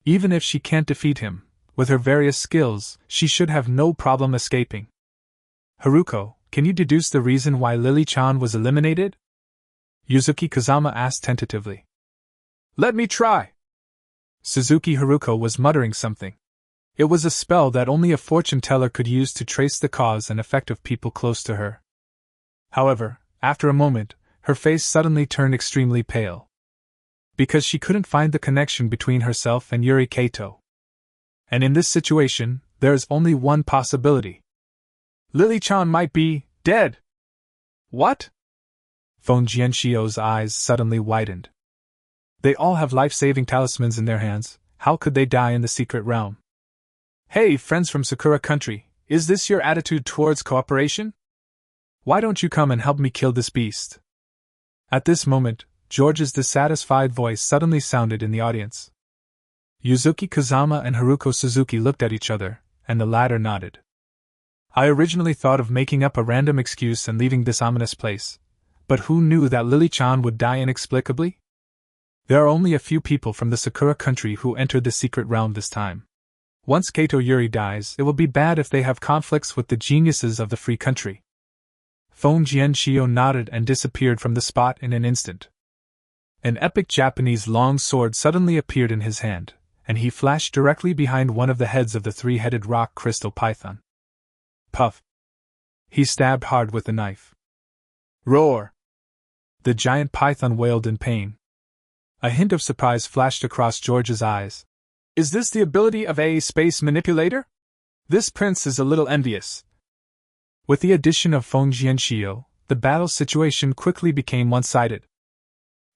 Even if she can't defeat him, with her various skills, she should have no problem escaping. Haruko, can you deduce the reason why Lily-chan was eliminated? Yuzuki Kazama asked tentatively. Let me try. Suzuki Haruko was muttering something. It was a spell that only a fortune teller could use to trace the cause and effect of people close to her. However, after a moment, her face suddenly turned extremely pale. Because she couldn't find the connection between herself and Yuri Kato. And in this situation, there is only one possibility. Lily-chan might be dead. What? Feng Jianxiu's eyes suddenly widened. They all have life-saving talismans in their hands, how could they die in the secret realm? Hey, friends from Sakura country, is this your attitude towards cooperation? Why don't you come and help me kill this beast? At this moment, George's dissatisfied voice suddenly sounded in the audience. Yuzuki Kazama and Haruko Suzuki looked at each other, and the latter nodded. I originally thought of making up a random excuse and leaving this ominous place, but who knew that Lily-chan would die inexplicably? There are only a few people from the Sakura country who entered the secret realm this time. Once Kato Yuri dies, it will be bad if they have conflicts with the geniuses of the Free country. Feng Jianxiu nodded and disappeared from the spot in an instant. An epic Japanese long sword suddenly appeared in his hand, and he flashed directly behind one of the heads of the three-headed rock crystal python. Puff! He stabbed hard with the knife. Roar! The giant python wailed in pain. A hint of surprise flashed across George's eyes. Is this the ability of a space manipulator? This prince is a little envious. With the addition of Feng Jianxiu, the battle situation quickly became one-sided.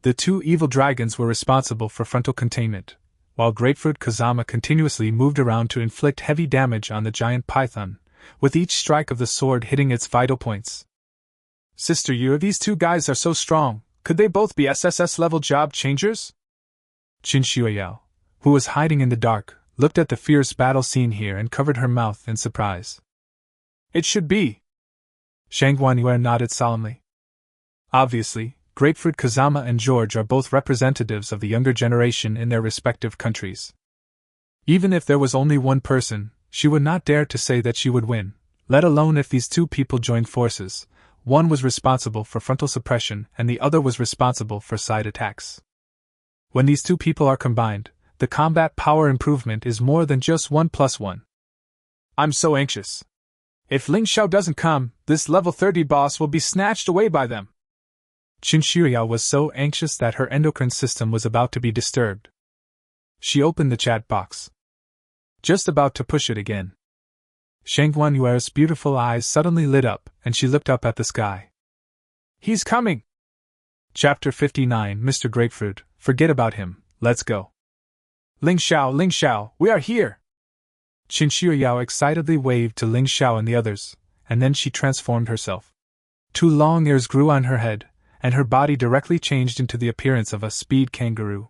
The two evil dragons were responsible for frontal containment, while Grapefruit Kazama continuously moved around to inflict heavy damage on the giant python, with each strike of the sword hitting its vital points. Sister Yu, these two guys are so strong, could they both be SSS-level job changers? Qin Shuiyao, who was hiding in the dark, looked at the fierce battle scene here and covered her mouth in surprise. It should be. Shang Guanyue nodded solemnly. Obviously, Grapefruit Kazama and George are both representatives of the younger generation in their respective countries. Even if there was only one person, she would not dare to say that she would win, let alone if these two people joined forces. One was responsible for frontal suppression and the other was responsible for side attacks. When these two people are combined, the combat power improvement is more than just 1+1. I'm so anxious. If Ling Xiao doesn't come, this level 30 boss will be snatched away by them. Qin Shiya was so anxious that her endocrine system was about to be disturbed. She opened the chat box. Just about to push it again. Shang Guanyuer's beautiful eyes suddenly lit up, and she looked up at the sky. He's coming! Chapter 59 Mr. Grapefruit, forget about him, let's go. Ling Xiao, we are here! Qin Shiya excitedly waved to Ling Xiao and the others, and then she transformed herself. 2 long ears grew on her head, and her body directly changed into the appearance of a speed kangaroo.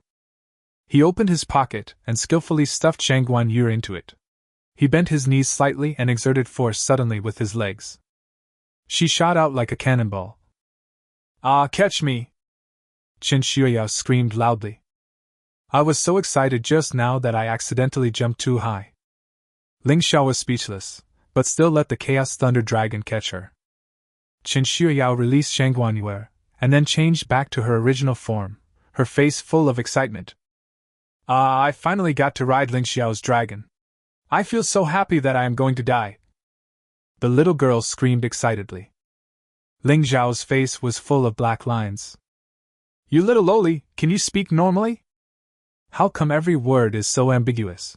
He opened his pocket and skillfully stuffed Shang Guanyue into it. He bent his knees slightly and exerted force suddenly with his legs. She shot out like a cannonball. Ah, catch me! Qin Shiya screamed loudly. I was so excited just now that I accidentally jumped too high. Ling Xiao was speechless, but still let the Chaos Thunder Dragon catch her. Qin Shiya released Shang Guanyue, and then changed back to her original form, her face full of excitement. Ah, I finally got to ride Ling Xiao's dragon. I feel so happy that I am going to die. The little girl screamed excitedly. Ling Xiao's face was full of black lines. You little loli, can you speak normally? How come every word is so ambiguous?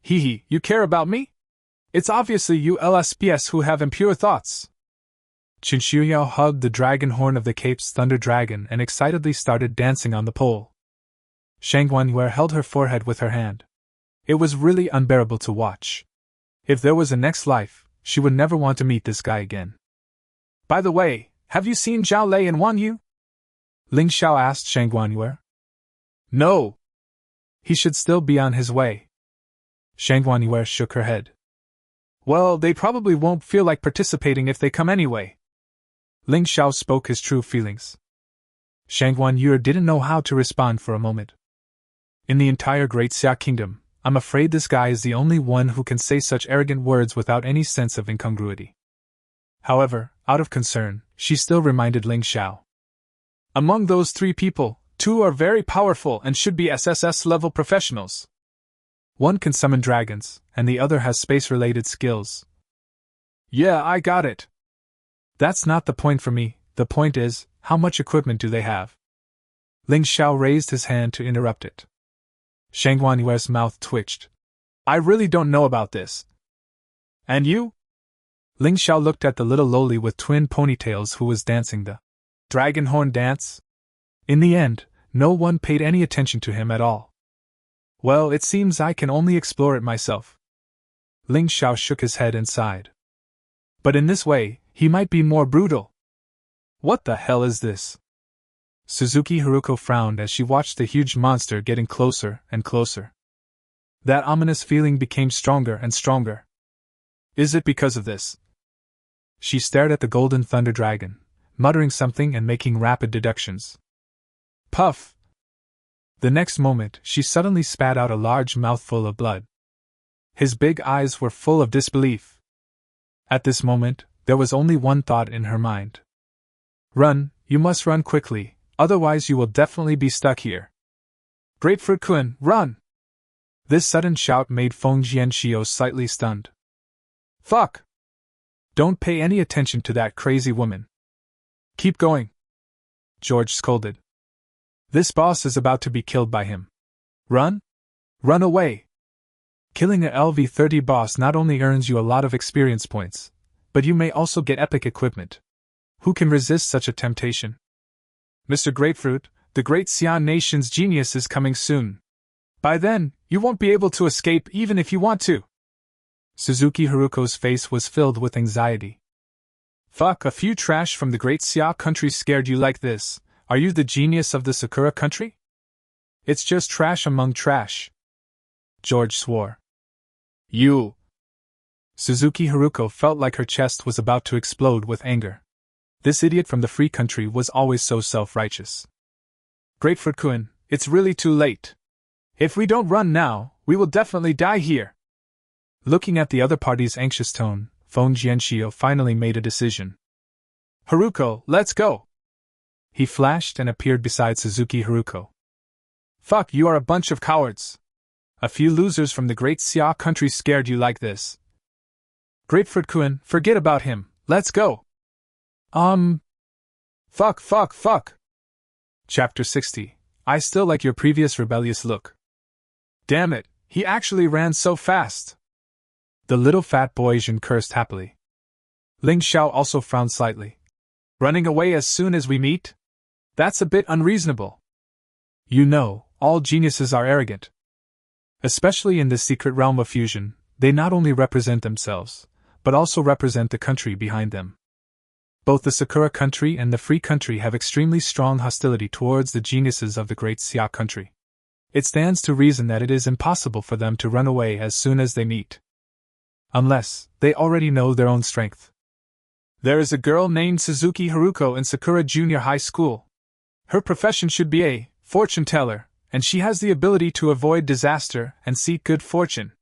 Hee, you care about me? It's obviously you LSPS who have impure thoughts. Qin Shiya hugged the dragon horn of the Cape's Thunder Dragon and excitedly started dancing on the pole. Shang Guanyue held her forehead with her hand. It was really unbearable to watch. If there was a next life, she would never want to meet this guy again. By the way, have you seen Zhao Lei and Wan Yu? Ling Xiao asked Shang Guanyue. No. He should still be on his way. Shang Guanyue shook her head. Well, they probably won't feel like participating if they come anyway. Ling Xiao spoke his true feelings. Shang Guanyue didn't know how to respond for a moment. In the entire Great Xia Kingdom, I'm afraid this guy is the only one who can say such arrogant words without any sense of incongruity. However, out of concern, she still reminded Ling Xiao. Among those 3 people, 2 are very powerful and should be SSS-level professionals. One can summon dragons, and the other has space-related skills. Yeah, I got it. That's not the point for me, the point is, how much equipment do they have? Ling Xiao raised his hand to interrupt it. Shang Guanyue's mouth twitched. I really don't know about this. And you? Ling Xiao looked at the little loli with twin ponytails who was dancing the dragon horn dance. In the end, no one paid any attention to him at all. Well, it seems I can only explore it myself. Ling Xiao shook his head and sighed. But in this way, he might be more brutal. What the hell is this? Suzuki Haruko frowned as she watched the huge monster getting closer and closer. That ominous feeling became stronger and stronger. Is it because of this? She stared at the golden thunder dragon, muttering something and making rapid deductions. Puff! The next moment, she suddenly spat out a large mouthful of blood. His big eyes were full of disbelief. At this moment, there was only one thought in her mind. Run, you must run quickly, otherwise you will definitely be stuck here. Grapefruit-kun, run! This sudden shout made Feng Jianxiu slightly stunned. Fuck! Don't pay any attention to that crazy woman. Keep going. George scolded. This boss is about to be killed by him. Run? Run away! Killing a LV-30 boss not only earns you a lot of experience points, but you may also get epic equipment. Who can resist such a temptation? Mr. Grapefruit, the Great Xian Nation's genius is coming soon. By then, you won't be able to escape even if you want to. Suzuki Haruko's face was filled with anxiety. Fuck, a few trash from the Great Xia country scared you like this. Are you the genius of the Sakura country? It's just trash among trash. George swore. You! Suzuki Haruko felt like her chest was about to explode with anger. This idiot from the free country was always so self-righteous. Grapefruit Kun, it's really too late. If we don't run now, we will definitely die here. Looking at the other party's anxious tone, Feng Jianxiu finally made a decision. Haruko, let's go! He flashed and appeared beside Suzuki Haruko. Fuck, you are a bunch of cowards. A few losers from the great Xia country scared you like this. Grapefruit Kun, forget about him, let's go! Fuck. Chapter 60. I still like your previous rebellious look. Damn it, he actually ran so fast. The little fat boy Jin cursed happily. Ling Xiao also frowned slightly. Running away as soon as we meet? That's a bit unreasonable. You know, all geniuses are arrogant. Especially in this secret realm of fusion, they not only represent themselves, but also represent the country behind them. Both the Sakura country and the Free country have extremely strong hostility towards the geniuses of the great Xia country. It stands to reason that it is impossible for them to run away as soon as they meet. Unless they already know their own strength. There is a girl named Suzuki Haruko in Sakura Junior High School. Her profession should be a fortune teller, and she has the ability to avoid disaster and seek good fortune.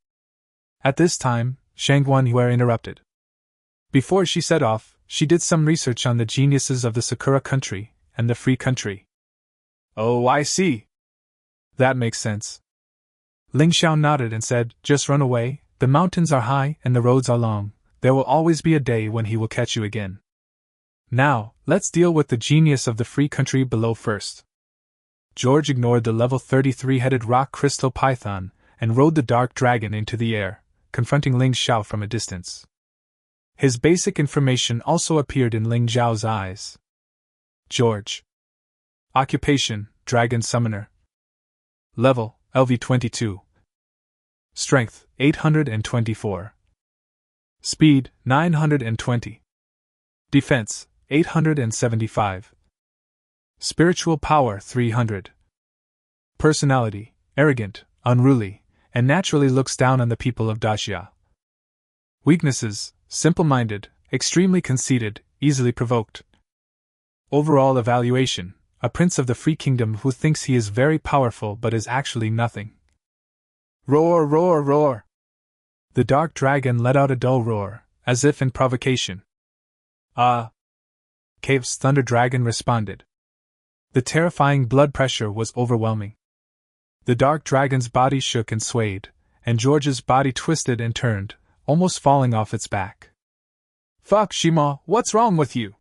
At this time, Shang Guanhua interrupted. Before she set off, she did some research on the geniuses of the Sakura country and the Free country. Oh, I see. That makes sense. Ling Xiao nodded and said, just run away, the mountains are high and the roads are long, there will always be a day when he will catch you again. Now, let's deal with the genius of the Free country below first. George ignored the level 33-headed rock crystal python and rode the dark dragon into the air, confronting Ling Xiao from a distance. His basic information also appeared in Ling Xiao's eyes. George. Occupation, Dragon Summoner. Level, LV22. Strength, 824. Speed, 920. Defense, 875. Spiritual power, 300. Personality, arrogant, unruly, and naturally looks down on the people of Daxia. Weaknesses, simple-minded, extremely conceited, easily provoked. Overall evaluation, a prince of the Free Kingdom who thinks he is very powerful but is actually nothing. Roar, roar, roar! The dark dragon let out a dull roar, as if in provocation. Cave's thunder dragon responded. The terrifying blood pressure was overwhelming. The dark dragon's body shook and swayed, and George's body twisted and turned, almost falling off its back. Fuck, Shima, what's wrong with you?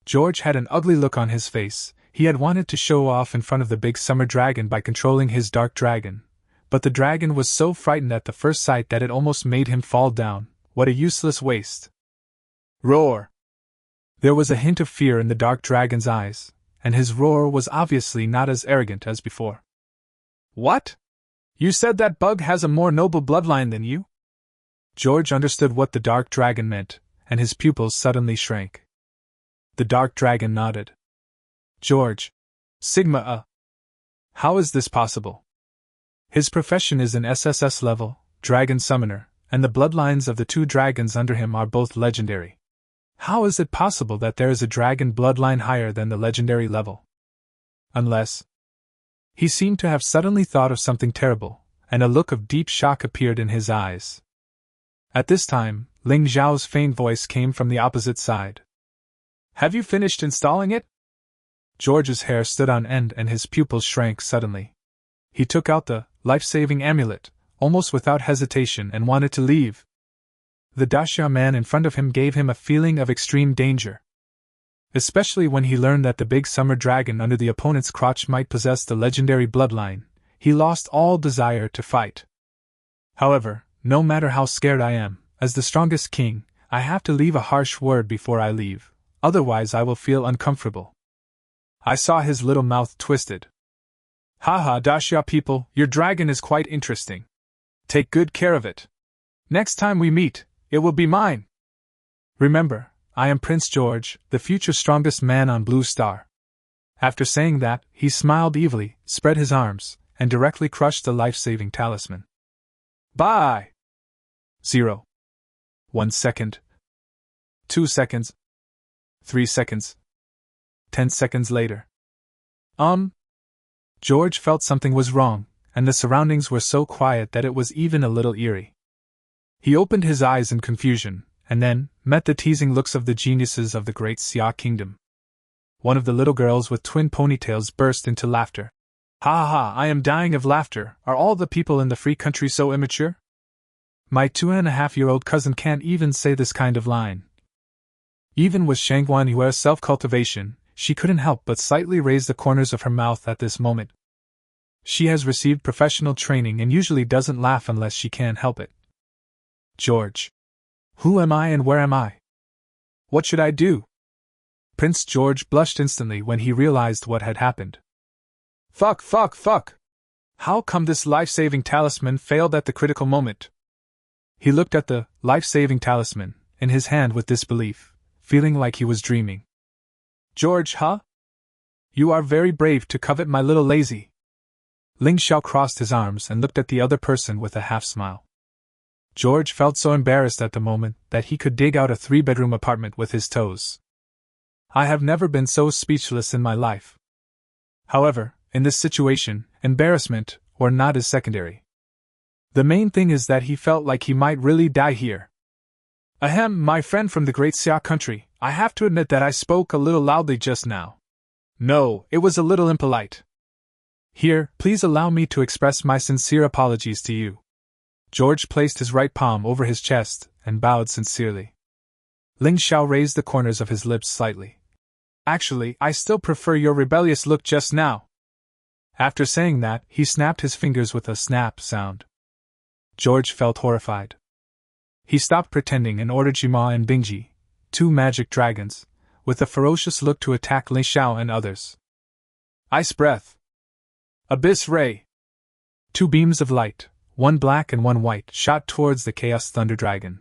George had an ugly look on his face. He had wanted to show off in front of the big summer dragon by controlling his dark dragon, but the dragon was so frightened at the first sight that it almost made him fall down. What a useless waste. Roar! There was a hint of fear in the dark dragon's eyes, and his roar was obviously not as arrogant as before. What? You said that bug has a more noble bloodline than you? George understood what the dark dragon meant, and his pupils suddenly shrank. The dark dragon nodded. George. Sigma. How is this possible? His profession is an SSS level, dragon summoner, and the bloodlines of the two dragons under him are both legendary. How is it possible that there is a dragon bloodline higher than the legendary level? Unless... He seemed to have suddenly thought of something terrible, and a look of deep shock appeared in his eyes. At this time, Ling Xiao's faint voice came from the opposite side. Have you finished installing it? George's hair stood on end and his pupils shrank suddenly. He took out the life-saving amulet, almost without hesitation, and wanted to leave. The Daxia man in front of him gave him a feeling of extreme danger. Especially when he learned that the big summer dragon under the opponent's crotch might possess the legendary bloodline, he lost all desire to fight. However, no matter how scared I am, as the strongest king, I have to leave a harsh word before I leave, otherwise I will feel uncomfortable. I saw his little mouth twisted. Haha, Daxia people, your dragon is quite interesting. Take good care of it. Next time we meet, it will be mine. Remember, I am Prince George, the future strongest man on Blue Star. After saying that, he smiled evilly, spread his arms, and directly crushed the life-saving talisman. Bye! 0. 1 second. 2 seconds. 3 seconds. 10 seconds later. George felt something was wrong, and the surroundings were so quiet that it was even a little eerie. He opened his eyes in confusion, and then met the teasing looks of the geniuses of the Great Xia Kingdom. One of the little girls with twin ponytails burst into laughter. Ha ha ha, I am dying of laughter. Are all the people in the free country so immature? My 2.5-year-old cousin can't even say this kind of line. Even with Shangguan Yue's self-cultivation, she couldn't help but slightly raise the corners of her mouth at this moment. She has received professional training and usually doesn't laugh unless she can help it. George. Who am I and where am I? What should I do? Prince George blushed instantly when he realized what had happened. Fuck. How come this life-saving talisman failed at the critical moment? He looked at the life-saving talisman in his hand with disbelief, feeling like he was dreaming. George, huh? You are very brave to covet my little lazy. Ling Xiao crossed his arms and looked at the other person with a half-smile. George felt so embarrassed at the moment that he could dig out a 3-bedroom apartment with his toes. I have never been so speechless in my life. However, in this situation, embarrassment or not is secondary. The main thing is that he felt like he might really die here. Ahem, my friend from the Great Xia country, I have to admit that I spoke a little loudly just now. No, it was a little impolite. Here, please allow me to express my sincere apologies to you. George placed his right palm over his chest and bowed sincerely. Ling Xiao raised the corners of his lips slightly. Actually, I still prefer your rebellious look just now. After saying that, he snapped his fingers with a snap sound. George felt horrified. He stopped pretending and ordered Jima and Bingji, 2 magic dragons, with a ferocious look to attack Ling Xiao and others. Ice breath. Abyss ray. 2 beams of light, one black and one white, shot towards the Chaos Thunder Dragon.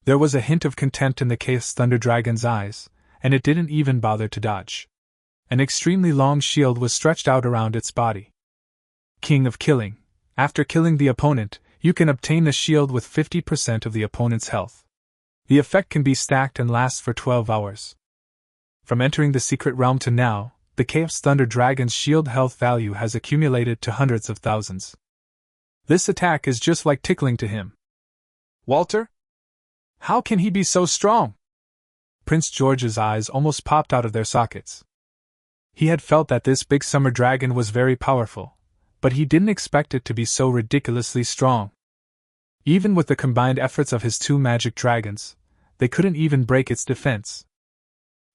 There was a hint of contempt in the Chaos Thunder Dragon's eyes, and it didn't even bother to dodge. An extremely long shield was stretched out around its body. King of Killing. After killing the opponent, you can obtain the shield with 50% of the opponent's health. The effect can be stacked and lasts for 12 hours. From entering the secret realm to now, the Chaos Thunder Dragon's shield health value has accumulated to hundreds of thousands. This attack is just like tickling to him. Walter? How can he be so strong? Prince George's eyes almost popped out of their sockets. He had felt that this big summer dragon was very powerful, but he didn't expect it to be so ridiculously strong. Even with the combined efforts of his 2 magic dragons, they couldn't even break its defense.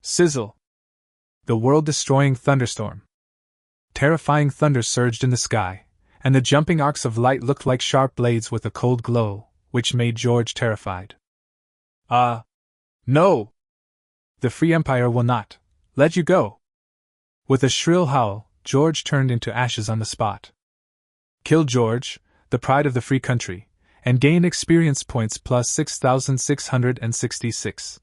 Sizzle! The world-destroying thunderstorm. Terrifying thunder surged in the sky, and the jumping arcs of light looked like sharp blades with a cold glow, which made George terrified. No! The Free Empire will not let you go. With a shrill howl, George turned into ashes on the spot. Kill George, the pride of the free country, and gain experience points plus 6,666.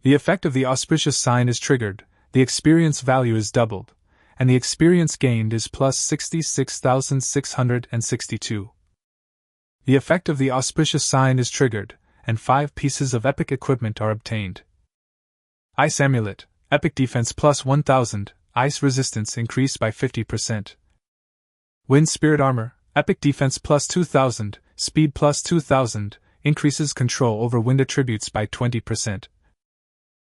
The effect of the auspicious sign is triggered, the experience value is doubled, and the experience gained is plus 66,662. The effect of the auspicious sign is triggered, and 5 pieces of epic equipment are obtained. Ice Amulet, Epic Defense plus 1000, Ice Resistance increased by 50%. Wind Spirit Armor, Epic Defense plus 2000, Speed plus 2000, increases control over wind attributes by 20%.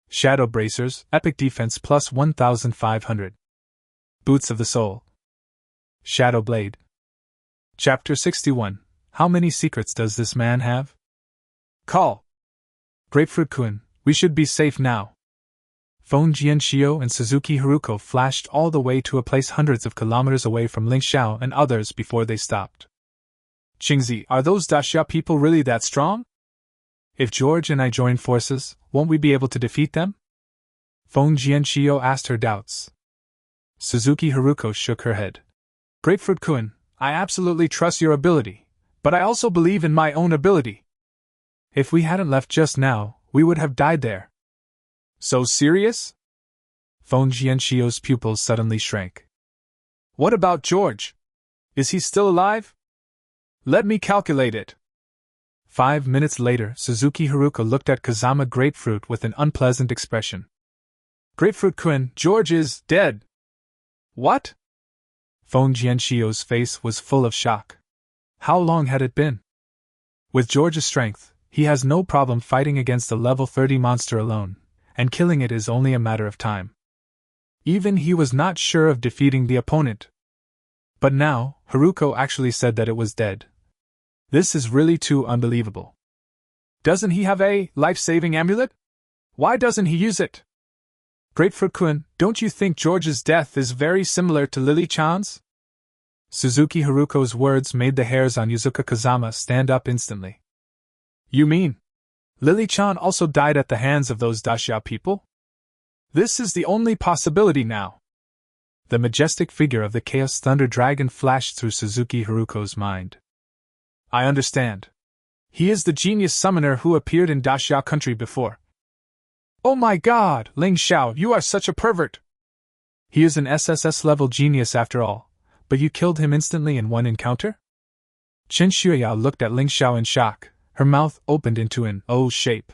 Shadow Bracers, Epic Defense plus 1500. Boots of the Soul. Shadow Blade. Chapter 61. How many secrets does this man have? Call! Grapefruit Kun, we should be safe now. Phone Jianxiu and Suzuki Haruko flashed all the way to a place hundreds of kilometers away from Ling Xiao and others before they stopped. Qingzi, are those Daxia people really that strong? If George and I join forces, won't we be able to defeat them? Phone Jianxiu asked her doubts. Suzuki Haruko shook her head. Grapefruit Kun, I absolutely trust your ability, but I also believe in my own ability. If we hadn't left just now, we would have died there. So serious? Phone Jianxiu's pupils suddenly shrank. What about George? Is he still alive? Let me calculate it. 5 minutes later, Suzuki Haruka looked at Kazama Grapefruit with an unpleasant expression. Grapefruit-kun, George is dead. What? Feng Jianxio's face was full of shock. How long had it been? With George's strength, he has no problem fighting against a level 30 monster alone, and killing it is only a matter of time. Even he was not sure of defeating the opponent. But now, Haruko actually said that it was dead. This is really too unbelievable. Doesn't he have a life-saving amulet? Why doesn't he use it? Grapefruit-kun, don't you think George's death is very similar to Lily-chan's? Suzuki Haruko's words made the hairs on Yuzuka Kazama stand up instantly. You mean Lily-chan also died at the hands of those Daxia people? This is the only possibility now. The majestic figure of the Chaos Thunder Dragon flashed through Suzuki Haruko's mind. I understand. He is the genius summoner who appeared in Daxia country before. Oh my god, Ling Xiao, you are such a pervert! He is an SSS-level genius after all, but you killed him instantly in one encounter? Chen Shuiyao looked at Ling Xiao in shock, her mouth opened into an O shape.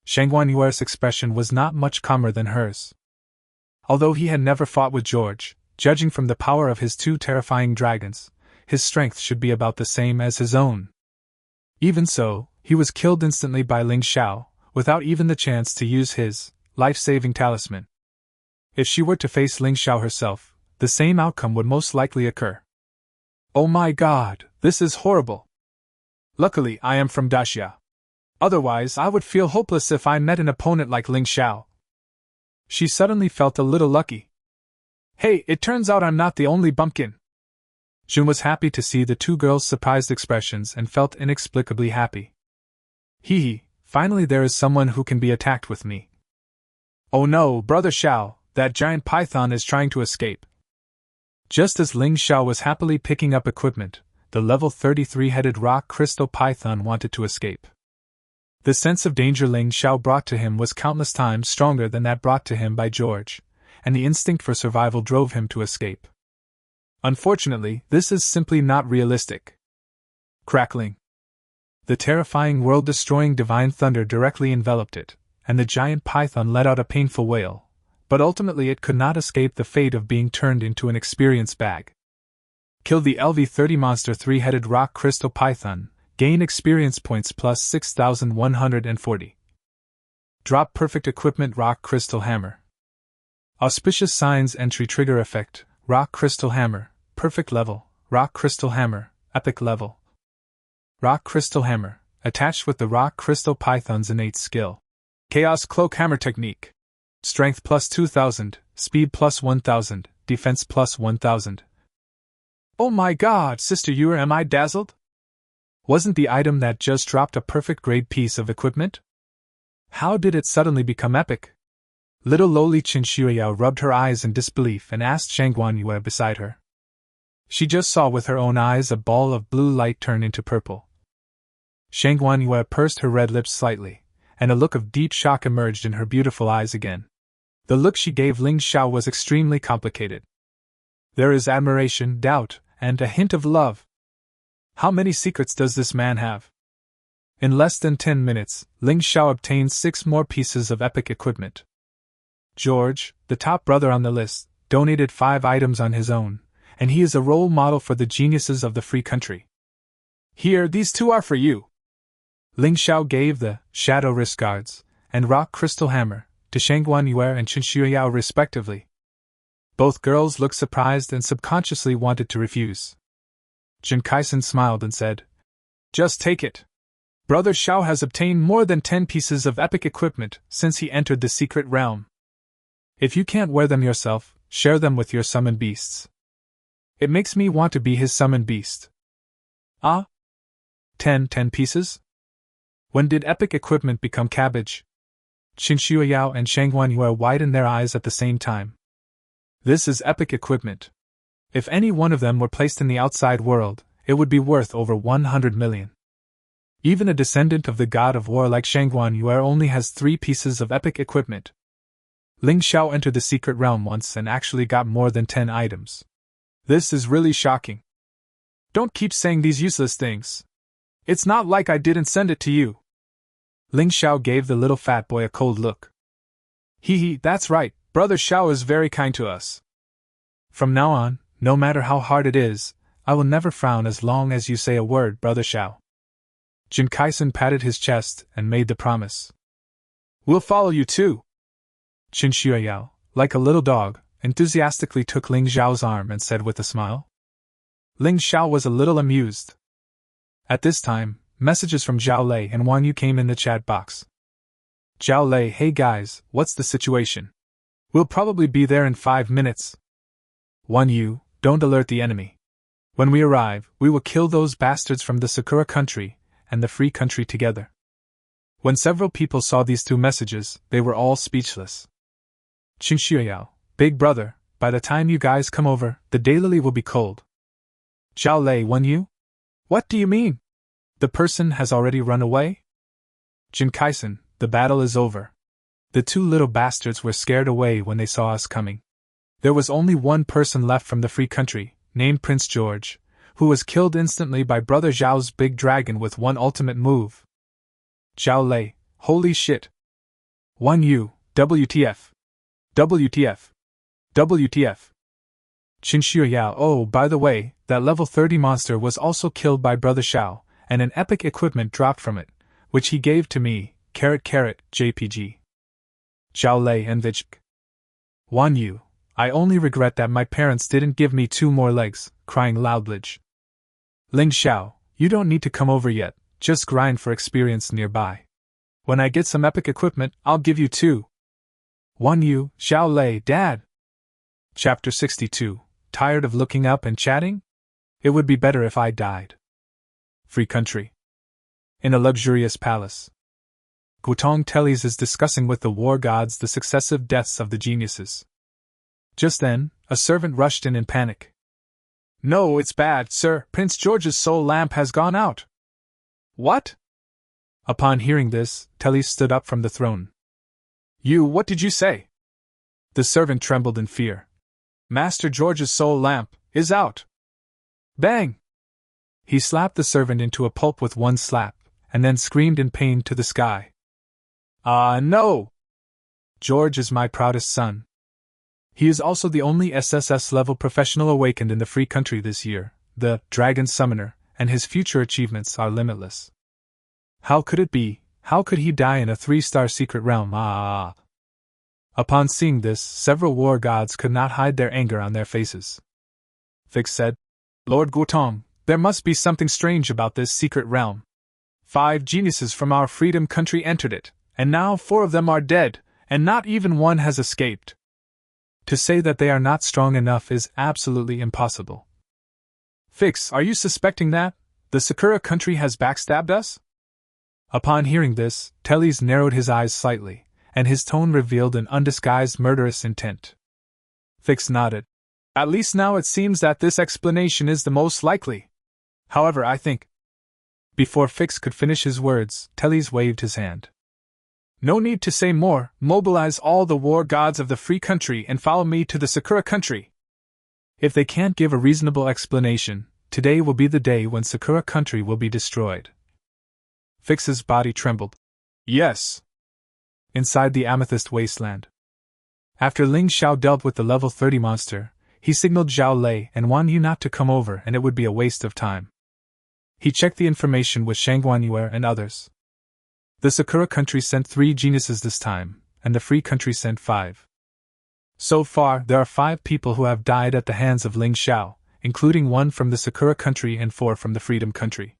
Shang Guanyuer's expression was not much calmer than hers. Although he had never fought with George, judging from the power of his two terrifying dragons, his strength should be about the same as his own. Even so, he was killed instantly by Ling Xiao, without even the chance to use his life-saving talisman. If she were to face Ling Xiao herself, the same outcome would most likely occur. Oh my god, this is horrible. Luckily, I am from Daxia. Otherwise, I would feel hopeless if I met an opponent like Ling Xiao. She suddenly felt a little lucky. Hey, it turns out I'm not the only bumpkin. Jun was happy to see the two girls' surprised expressions and felt inexplicably happy. Hee hee, finally there is someone who can be attacked with me. Oh no, Brother Xiao, that giant python is trying to escape. Just as Ling Xiao was happily picking up equipment, the level 33-headed rock crystal python wanted to escape. The sense of danger Ling Xiao brought to him was countless times stronger than that brought to him by George, and the instinct for survival drove him to escape. Unfortunately, this is simply not realistic. Crackling. The terrifying world-destroying divine thunder directly enveloped it, and the giant python let out a painful wail, but ultimately it could not escape the fate of being turned into an experience bag. Kill the LV-30 monster 3-headed rock crystal python, gain experience points plus 6,140. Drop perfect equipment rock crystal hammer. Auspicious signs entry trigger effect, rock crystal hammer, perfect level, rock crystal hammer, epic level. Rock crystal hammer, attached with the rock crystal python's innate skill. Chaos cloak hammer technique. Strength plus 2,000, speed plus 1,000, defense plus 1,000. Oh my god, Sister Yura, am I dazzled? Wasn't the item that just dropped a perfect grade piece of equipment? How did it suddenly become epic? Little lowly Qin Shuiyao rubbed her eyes in disbelief and asked Shang Guanyue beside her. She just saw with her own eyes a ball of blue light turn into purple. Shang Guanyue pursed her red lips slightly, and a look of deep shock emerged in her beautiful eyes again. The look she gave Ling Xiao was extremely complicated. There is admiration, doubt, and a hint of love. How many secrets does this man have? In less than 10 minutes, Ling Xiao obtained 6 more pieces of epic equipment. George, the top brother on the list, donated 5 items on his own, and he is a role model for the geniuses of the free country. Here, these 2 are for you. Ling Xiao gave the Shadow Wrist Guards and Rock Crystal Hammer to Shang Guanyue and Qin Shuiyao respectively. Both girls looked surprised and subconsciously wanted to refuse. Jin Kaisen smiled and said, "Just take it. Brother Xiao has obtained more than 10 pieces of epic equipment since he entered the secret realm. If you can't wear them yourself, share them with your summoned beasts. It makes me want to be his summoned beast." Ah? 10 pieces? When did epic equipment become cabbage? Qin Shuiyao and Shang Guanyue widened their eyes at the same time. This is epic equipment. If any one of them were placed in the outside world, it would be worth over 100 million. Even a descendant of the god of war like Shang Guanyue only has 3 pieces of epic equipment. Ling Xiao entered the secret realm once and actually got more than 10 items. This is really shocking. Don't keep saying these useless things. It's not like I didn't send it to you. Ling Xiao gave the little fat boy a cold look. Hee, that's right, Brother Xiao is very kind to us. From now on, no matter how hard it is, I will never frown as long as you say a word, Brother Xiao. Jin Kaisen patted his chest and made the promise. We'll follow you too. Qin Shuiyao, like a little dog, enthusiastically took Ling Xiao's arm and said with a smile. Ling Xiao was a little amused. At this time, messages from Zhao Lei and Wang Yu came in the chat box. Zhao Lei, hey guys, what's the situation? We'll probably be there in 5 minutes. Wang Yu, don't alert the enemy. When we arrive, we will kill those bastards from the Sakura country and the free country together. When several people saw these 2 messages, they were all speechless. Qin Shuiyao, big brother, by the time you guys come over, the daylily will be cold. Zhao Lei, Wang Yu? What do you mean? The person has already run away? Jin Kaisen, the battle is over. The 2 little bastards were scared away when they saw us coming. There was only one person left from the free country, named Prince George, who was killed instantly by Brother Zhao's big dragon with one ultimate move. Zhao Lei, holy shit. Wang Yu, WTF. WTF. WTF. Qin Shuiyao, oh, by the way, that level 30 monster was also killed by Brother Xiao, and an epic equipment dropped from it, which he gave to me, JPG. Zhao Lei and Vijk. Wang Yu, I only regret that my parents didn't give me 2 more legs, crying loudly. Ling Xiao, you don't need to come over yet, just grind for experience nearby. When I get some epic equipment, I'll give you 2. Wang Yu, Zhao Lei, Dad. Chapter 62. Tired of looking up and chatting? It would be better if I died. Free country. In a luxurious palace. Gutong Teles is discussing with the war gods the successive deaths of the geniuses. Just then, a servant rushed in panic. No, it's bad, sir. Prince George's soul lamp has gone out. What? Upon hearing this, Teles stood up from the throne. What did you say? The servant trembled in fear. Master George's soul lamp is out. Bang! He slapped the servant into a pulp with one slap, and then screamed in pain to the sky. No! George is my proudest son. He is also the only SSS-level professional awakened in the free country this year, the Dragon Summoner, and his future achievements are limitless. How could it be? How could he die in a 3-star secret realm? Upon seeing this, several war gods could not hide their anger on their faces. Fix said, Lord Gutong, there must be something strange about this secret realm. 5 geniuses from our freedom country entered it, and now 4 of them are dead, and not even one has escaped. To say that they are not strong enough is absolutely impossible. Fix, are you suspecting that the Sakura country has backstabbed us? Upon hearing this, Teles narrowed his eyes slightly, and his tone revealed an undisguised murderous intent. Fix nodded. At least now it seems that this explanation is the most likely. However, I think... Before Fix could finish his words, Teles waved his hand. No need to say more, mobilize all the war gods of the free country and follow me to the Sakura country. If they can't give a reasonable explanation, today will be the day when Sakura country will be destroyed. Fix's body trembled. Yes. Inside the Amethyst Wasteland. After Ling Xiao dealt with the level 30 monster, he signaled Zhao Lei and Wang Yu not to come over and it would be a waste of time. He checked the information with Shangguanyue and others. The Sakura country sent 3 geniuses this time, and the free country sent 5. So far, there are 5 people who have died at the hands of Ling Xiao, including 1 from the Sakura country and 4 from the Freedom country.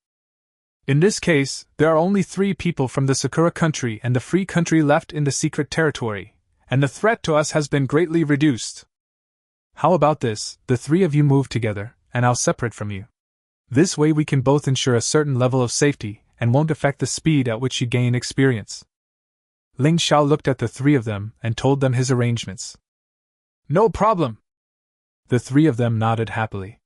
In this case, there are only 3 people from the Sakura country and the free country left in the secret territory, and the threat to us has been greatly reduced. How about this, the 3 of you move together, and I'll separate from you. This way we can both ensure a certain level of safety, and won't affect the speed at which you gain experience. Ling Xiao looked at the 3 of them and told them his arrangements. No problem. The 3 of them nodded happily.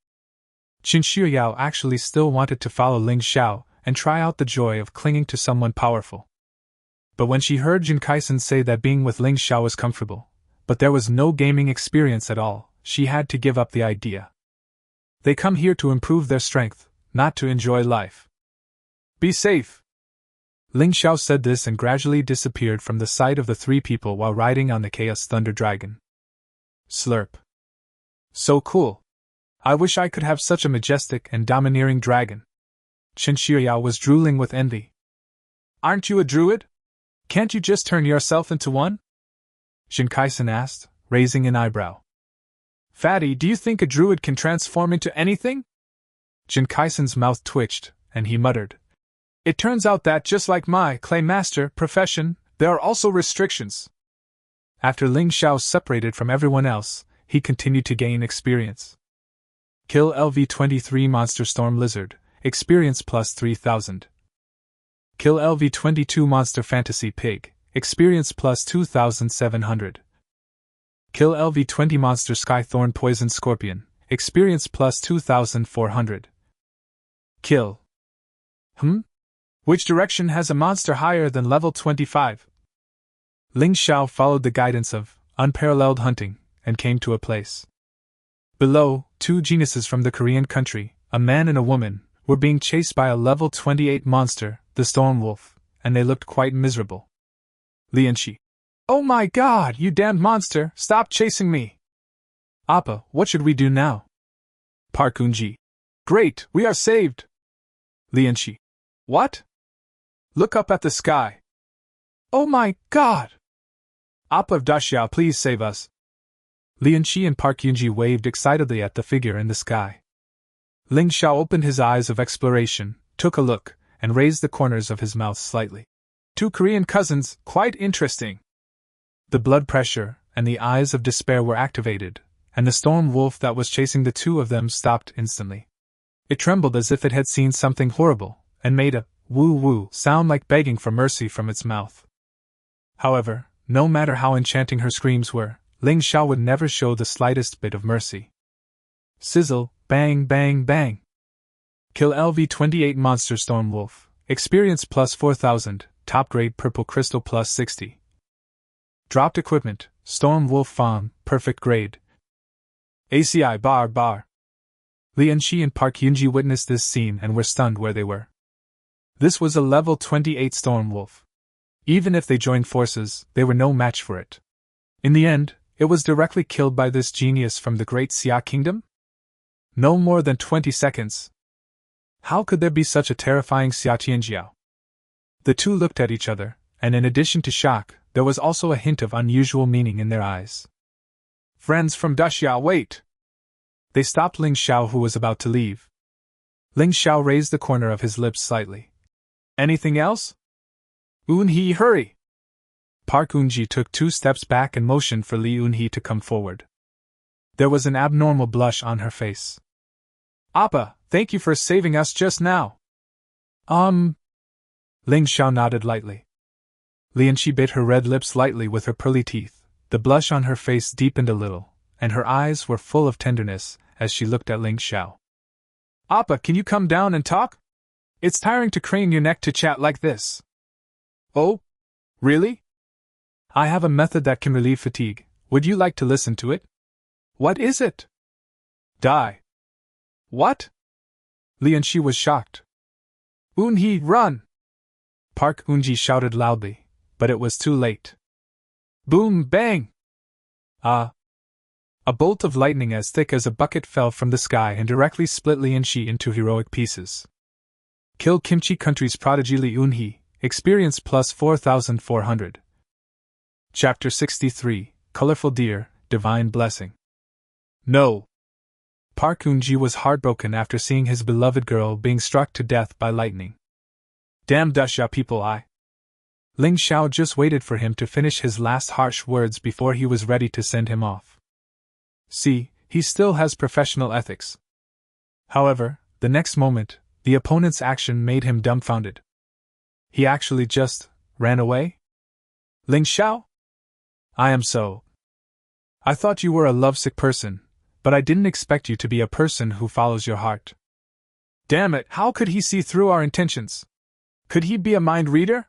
Qin Shuiyao actually still wanted to follow Ling Xiao and try out the joy of clinging to someone powerful. But when she heard Jin Kaisen say that being with Ling Xiao was comfortable, but there was no gaming experience at all, she had to give up the idea. They come here to improve their strength, not to enjoy life. Be safe. Ling Xiao said this and gradually disappeared from the sight of the three people while riding on the Chaos Thunder Dragon. Slurp. So cool. I wish I could have such a majestic and domineering dragon. Chen Xiuyao was drooling with envy. Aren't you a druid? Can't you just turn yourself into one? Jin Kaisen asked, raising an eyebrow. Fatty, do you think a druid can transform into anything? Jin Kaisen's mouth twitched, and he muttered. It turns out that just like my clay master profession, there are also restrictions. After Ling Xiao separated from everyone else, he continued to gain experience. Kill LV-23 Monster Storm Lizard, experience plus 3000. Kill LV-22 Monster Fantasy Pig, experience plus 2700. Kill LV-20 Monster Skythorn Poison Scorpion, experience plus 2400. Kill. Which direction has a monster higher than level 25? Ling Xiao followed the guidance of unparalleled hunting and came to a place. Below, two geniuses from the Korean country, a man and a woman, were being chased by a level 28 monster, the Storm Wolf, and they looked quite miserable. Lianqi. Oh my god, you damned monster, stop chasing me! Appa, what should we do now? Park Eun-ji. Great, we are saved! Lianqi. What? Look up at the sky. Oh my god! Appa of Daxiao, please save us. Lianqi and Park Eun-ji waved excitedly at the figure in the sky. Ling Xiao opened his eyes of exploration, took a look, and raised the corners of his mouth slightly. Two Korean cousins, quite interesting. The blood pressure and the eyes of despair were activated, and the storm wolf that was chasing the two of them stopped instantly. It trembled as if it had seen something horrible, and made a woo-woo sound like begging for mercy from its mouth. However, no matter how enchanting her screams were, Ling Xiao would never show the slightest bit of mercy. Sizzle, bang bang bang. Kill LV-28 Monster Storm Wolf, experience plus 4000, top grade purple crystal plus 60. Dropped equipment, Storm Wolf Fawn, perfect grade. ACI bar bar. Lianqi and Park Eun-ji witnessed this scene and were stunned where they were. This was a level 28 Storm Wolf. Even if they joined forces, they were no match for it. In the end, it was directly killed by this genius from the Great Xia Kingdom? No more than 20 seconds. How could there be such a terrifying Xia Tianjiao? The two looked at each other, and in addition to shock, there was also a hint of unusual meaning in their eyes. Friends from Daxiao, wait! They stopped Ling Xiao, who was about to leave. Ling Xiao raised the corner of his lips slightly. Anything else? Eun-hee, hurry! Park Eun-ji took 2 steps back and motioned for Li Eun-hee to come forward. There was an abnormal blush on her face. Appa, thank you for saving us just now. Ling Xiao nodded lightly. Lianqi bit her red lips lightly with her pearly teeth. The blush on her face deepened a little, and her eyes were full of tenderness as she looked at Ling Xiao. Appa, can you come down and talk? It's tiring to crane your neck to chat like this. Oh? Really? I have a method that can relieve fatigue. Would you like to listen to it? What is it? Die. What? Lianqi was shocked. Eun-hee, run! Park Eun-ji shouted loudly, but it was too late. Boom, bang! A bolt of lightning as thick as a bucket fell from the sky and directly split Lianqi into heroic pieces. Kill Kimchi Country's prodigy Li Eun-hee, experience plus 4400. Chapter 63, Colorful Deer, Divine Blessing. No! Park Eun-ji was heartbroken after seeing his beloved girl being struck to death by lightning. Damn Daxia people, Ling Xiao just waited for him to finish his last harsh words before he was ready to send him off. See, he still has professional ethics. However, the next moment, the opponent's action made him dumbfounded. He actually just ran away? Ling Xiao? I am so. I thought you were a lovesick person, but I didn't expect you to be a person who follows your heart. Damn it, how could he see through our intentions? Could he be a mind reader?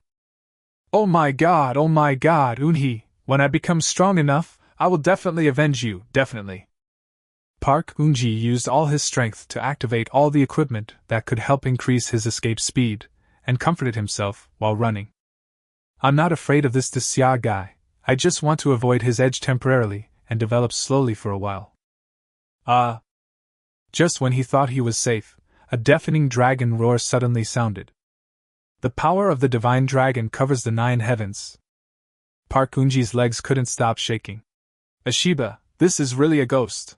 Oh my god, Eun-hee, when I become strong enough, I will definitely avenge you, definitely. Park Eun-ji used all his strength to activate all the equipment that could help increase his escape speed, and comforted himself while running. I'm not afraid of this Xia guy, I just want to avoid his edge temporarily and develop slowly for a while. Just when he thought he was safe, a deafening dragon roar suddenly sounded. The power of the divine dragon covers the 9 heavens. Park Eun-ji's legs couldn't stop shaking. Ashiba, this is really a ghost.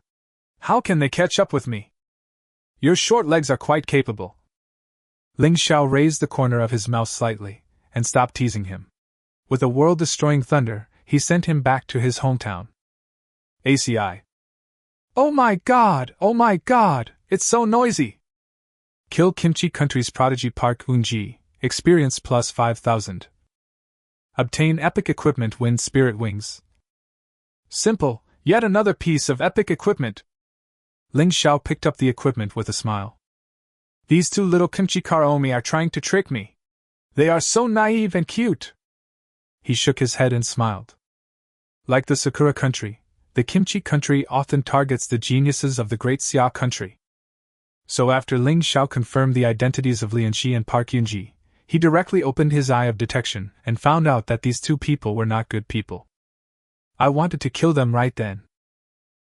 How can they catch up with me? Your short legs are quite capable. Ling Xiao raised the corner of his mouth slightly, and stopped teasing him. With a world-destroying thunder, he sent him back to his hometown. ACI. Oh my god, it's so noisy! Kill Kimchi Country's prodigy Park Eun-ji, experience plus 5,000. Obtain epic equipment, win spirit wings. Simple, yet another piece of epic equipment. Ling Xiao picked up the equipment with a smile. These 2 little Kimchi Karomi are trying to trick me. They are so naive and cute. He shook his head and smiled. Like the Sakura country, the Kimchi country often targets the geniuses of the great Xia country. So after Ling Xiao confirmed the identities of Lianxi and Park Eun-ji, he directly opened his eye of detection and found out that these 2 people were not good people. I wanted to kill them right then.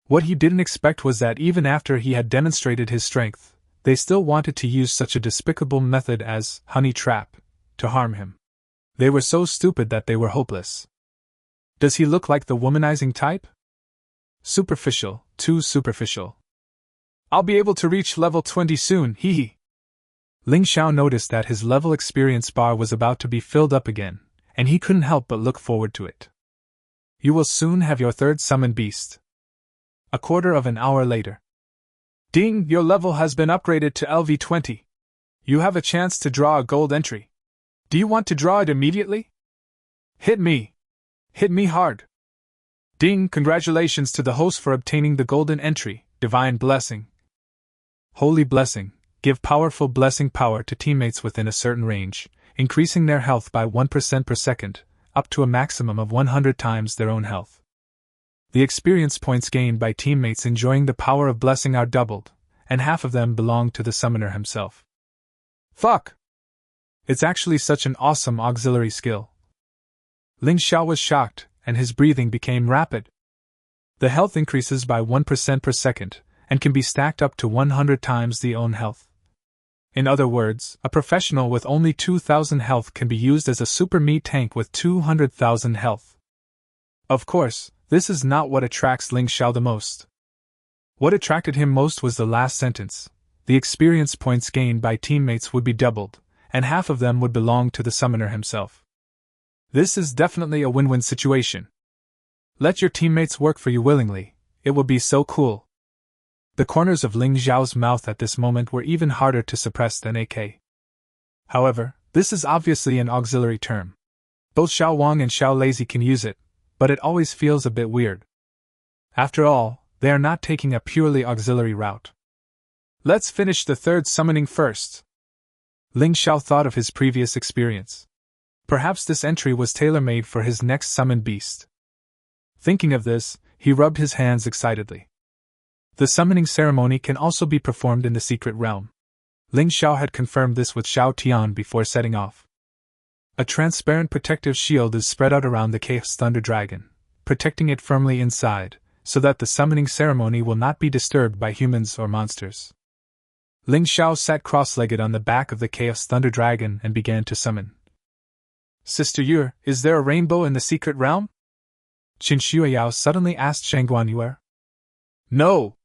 What he didn't expect was that even after he had demonstrated his strength, they still wanted to use such a despicable method as honey trap to harm him. They were so stupid that they were hopeless. Does he look like the womanizing type? Superficial, too superficial. I'll be able to reach level 20 soon, hee hee. Ling Xiao noticed that his level experience bar was about to be filled up again, and he couldn't help but look forward to it. You will soon have your 3rd summoned beast. A quarter of an hour later. Ding, your level has been upgraded to LV20. You have a chance to draw a gold entry. Do you want to draw it immediately? Hit me. Hit me hard. Ding, congratulations to the host for obtaining the golden entry, Divine Blessing. Holy Blessing, give powerful blessing power to teammates within a certain range, increasing their health by 1% per second, up to a maximum of 100 times their own health. The experience points gained by teammates enjoying the power of blessing are doubled, and half of them belong to the summoner himself. Fuck! It's actually such an awesome auxiliary skill. Ling Xiao was shocked, and his breathing became rapid. The health increases by 1% per second, and can be stacked up to 100 times the own health. In other words, a professional with only 2,000 health can be used as a super meat tank with 200,000 health. Of course, this is not what attracts Ling Xiao the most. What attracted him most was the last sentence. The experience points gained by teammates would be doubled, and half of them would belong to the summoner himself. This is definitely a win-win situation. Let your teammates work for you willingly, it will be so cool. The corners of Ling Xiao's mouth at this moment were even harder to suppress than AK. However, this is obviously an auxiliary term. Both Xiao Wang and Xiao Lazy can use it, but it always feels a bit weird. After all, they are not taking a purely auxiliary route. Let's finish the 3rd summoning first. Ling Xiao thought of his previous experience. Perhaps this entry was tailor-made for his next summoned beast. Thinking of this, he rubbed his hands excitedly. The summoning ceremony can also be performed in the secret realm. Ling Xiao had confirmed this with Xiao Tian before setting off. A transparent protective shield is spread out around the Chaos Thunder Dragon, protecting it firmly inside, so that the summoning ceremony will not be disturbed by humans or monsters. Ling Xiao sat cross-legged on the back of the Chaos Thunder Dragon and began to summon. Sister Yu, is there a rainbow in the secret realm? Qin Shuiyao suddenly asked Shangguan Yu. No!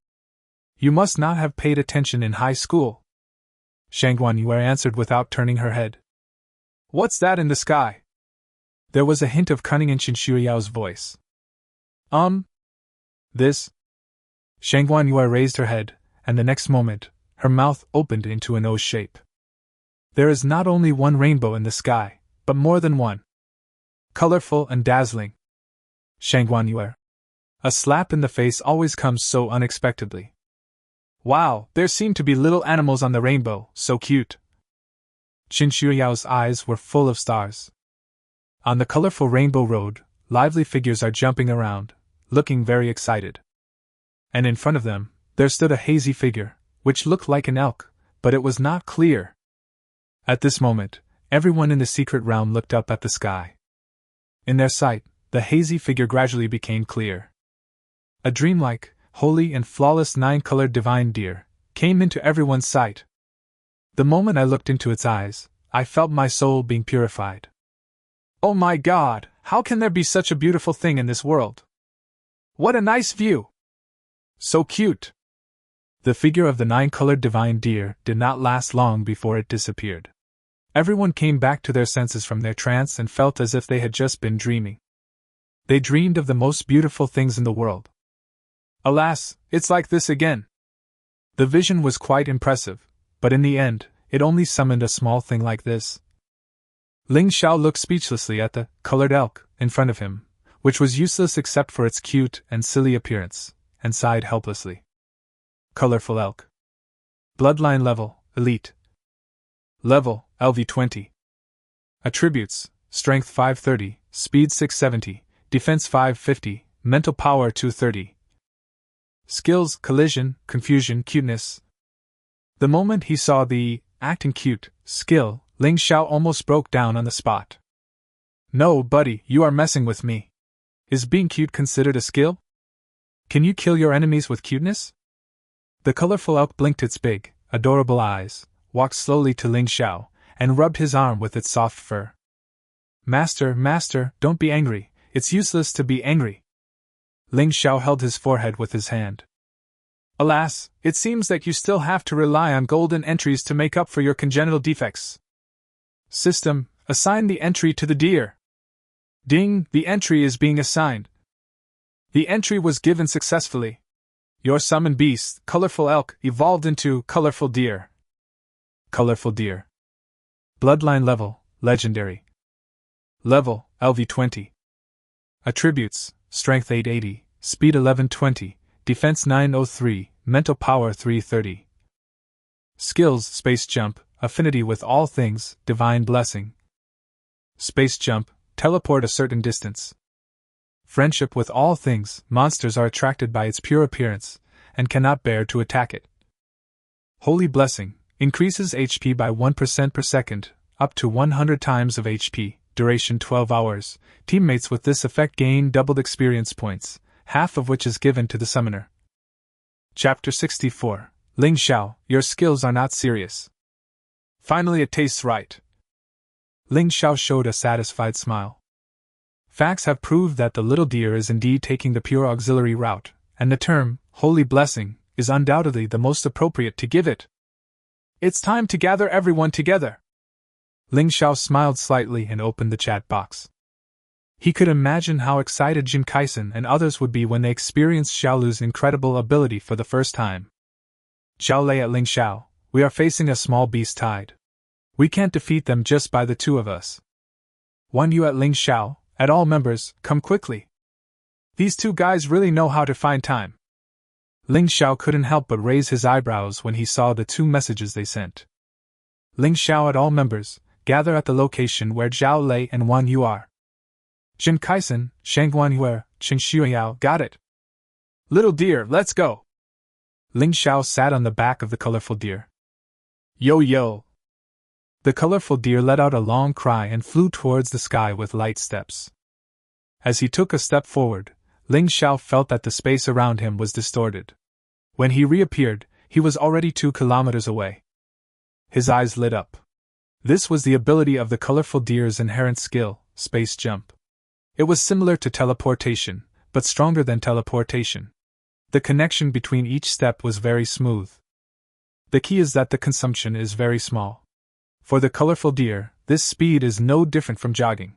You must not have paid attention in high school. Shangguan Yu answered without turning her head. What's that in the sky? There was a hint of cunning in Qin Shuiyao's voice. This? Shangguan Yu raised her head, and the next moment, her mouth opened into an O shape. There is not only one rainbow in the sky, but more than one. Colorful and dazzling. Shangguan Yu. A slap in the face always comes so unexpectedly. Wow, there seem to be little animals on the rainbow, so cute. Qin Shuiyao's eyes were full of stars. On the colorful rainbow road, lively figures are jumping around, looking very excited. And in front of them, there stood a hazy figure, which looked like an elk, but it was not clear. At this moment, Everyone in the secret realm looked up at the sky. In their sight, the hazy figure gradually became clear. A dreamlike, holy and flawless 9-colored divine deer came into everyone's sight. The moment I looked into its eyes, I felt my soul being purified. Oh my God, how can there be such a beautiful thing in this world? What a nice view! So cute! The figure of the 9-colored divine deer did not last long before it disappeared. Everyone came back to their senses from their trance and felt as if they had just been dreaming. They dreamed of the most beautiful things in the world. Alas, it's like this again. The vision was quite impressive, but in the end, it only summoned a small thing like this. Ling Xiao looked speechlessly at the colored elk in front of him, which was useless except for its cute and silly appearance, and sighed helplessly. Colorful elk. Bloodline level, elite. Level, LV20. Attributes, strength 530, speed 670, defense 550, mental power 230. Skills, collision, confusion, cuteness. The moment he saw the acting cute skill, Ling Xiao almost broke down on the spot. No, buddy, you are messing with me. Is being cute considered a skill? Can you kill your enemies with cuteness? The colorful elk blinked its big, adorable eyes, walked slowly to Ling Xiao, and rubbed his arm with its soft fur. Master, don't be angry, it's useless to be angry. Ling Xiao held his forehead with his hand. Alas, it seems that you still have to rely on golden entries to make up for your congenital defects. System, assign the entry to the deer. Ding, the entry is being assigned. The entry was given successfully. Your summoned beast, Colorful Elk, evolved into Colorful Deer. Colorful Deer. Bloodline level, Legendary. Level, LV20. Attributes, Strength 880, Speed 1120, Defense 903, Mental Power 330. Skills, Space Jump, Affinity with all things, Divine Blessing. Space Jump, Teleport a certain distance. Friendship with all things, monsters are attracted by its pure appearance, and cannot bear to attack it. Holy Blessing, increases HP by 1% per second, up to 100 times of HP, duration 12 hours. Teammates with this effect gain doubled experience points, half of which is given to the summoner. Chapter 64. Ling Xiao, your skills are not serious. Finally it tastes right. Ling Xiao showed a satisfied smile. Facts have proved that the little deer is indeed taking the pure auxiliary route, and the term, Holy Blessing, is undoubtedly the most appropriate to give it. It's time to gather everyone together. Ling Xiao smiled slightly and opened the chat box. He could imagine how excited Jin Kaisen and others would be when they experienced Xiaolu's incredible ability for the first time. Zhao Lei at Ling Xiao, we are facing a small beast tide. We can't defeat them just by the two of us. Wan Yu at Ling Xiao, at all members, come quickly. These two guys really know how to find time. Ling Xiao couldn't help but raise his eyebrows when he saw the two messages they sent. Ling Xiao at all members, gather at the location where Zhao Lei and Wan Yu are. Jin Kaisen, Shang Guanhue, Qing Xuyao, got it. Little deer, let's go. Ling Xiao sat on the back of the colorful deer. Yo! The colorful deer let out a long cry and flew towards the sky with light steps. As he took a step forward, Ling Xiao felt that the space around him was distorted. When he reappeared, he was already 2 kilometers away. His eyes lit up. This was the ability of the colorful deer's inherent skill, Space Jump. It was similar to teleportation, but stronger than teleportation. The connection between each step was very smooth. The key is that the consumption is very small. For the colorful deer, this speed is no different from jogging.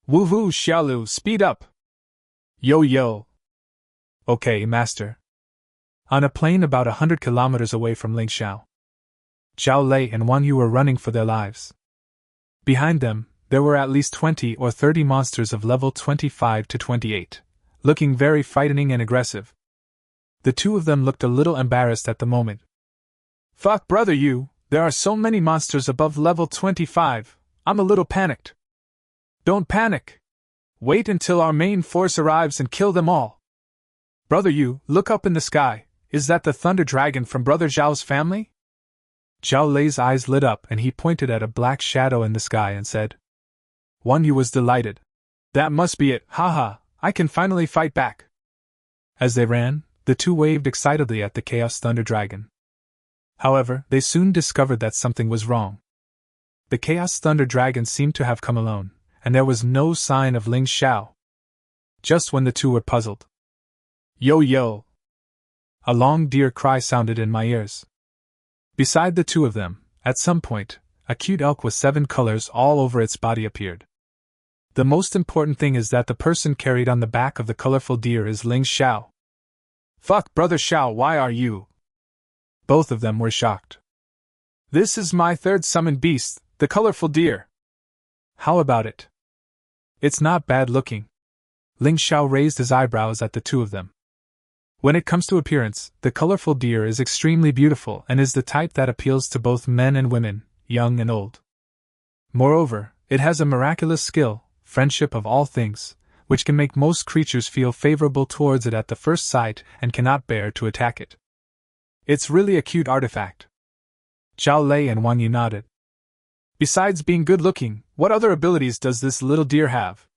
Woo-hoo, Xiaolu, speed up! Yo! Okay, master. On a plain about 100 kilometers away from Ling Xiao, Zhao Lei and Wan Yu were running for their lives. Behind them, there were at least 20 or 30 monsters of level 25 to 28, looking very frightening and aggressive. The two of them looked a little embarrassed at the moment. Fuck, brother Yu, there are so many monsters above level 25, I'm a little panicked. Don't panic. Wait until our main force arrives and kill them all. Brother Yu, look up in the sky, is that the thunder dragon from Brother Zhao's family? Zhao Lei's eyes lit up and he pointed at a black shadow in the sky and said. Wan Yu was delighted. That must be it, haha, I can finally fight back. As they ran, the two waved excitedly at the Chaos Thunder Dragon. However, they soon discovered that something was wrong. The Chaos Thunder Dragon seemed to have come alone, and there was no sign of Ling Xiao. Just when the two were puzzled. Yo yo! A long deer cry sounded in my ears. Beside the two of them, at some point, a cute elk with 7 colors all over its body appeared. The most important thing is that the person carried on the back of the colorful deer is Ling Xiao. Fuck, brother Xiao, why are you? Both of them were shocked. This is my third summoned beast, the colorful deer. How about it? It's not bad looking. Ling Xiao raised his eyebrows at the two of them. When it comes to appearance, the colorful deer is extremely beautiful and is the type that appeals to both men and women, young and old. Moreover, it has a miraculous skill, friendship of all things, which can make most creatures feel favorable towards it at the first sight and cannot bear to attack it. It's really a cute artifact. Zhao Lei and Wan Yu nodded. Besides being good-looking, what other abilities does this little deer have?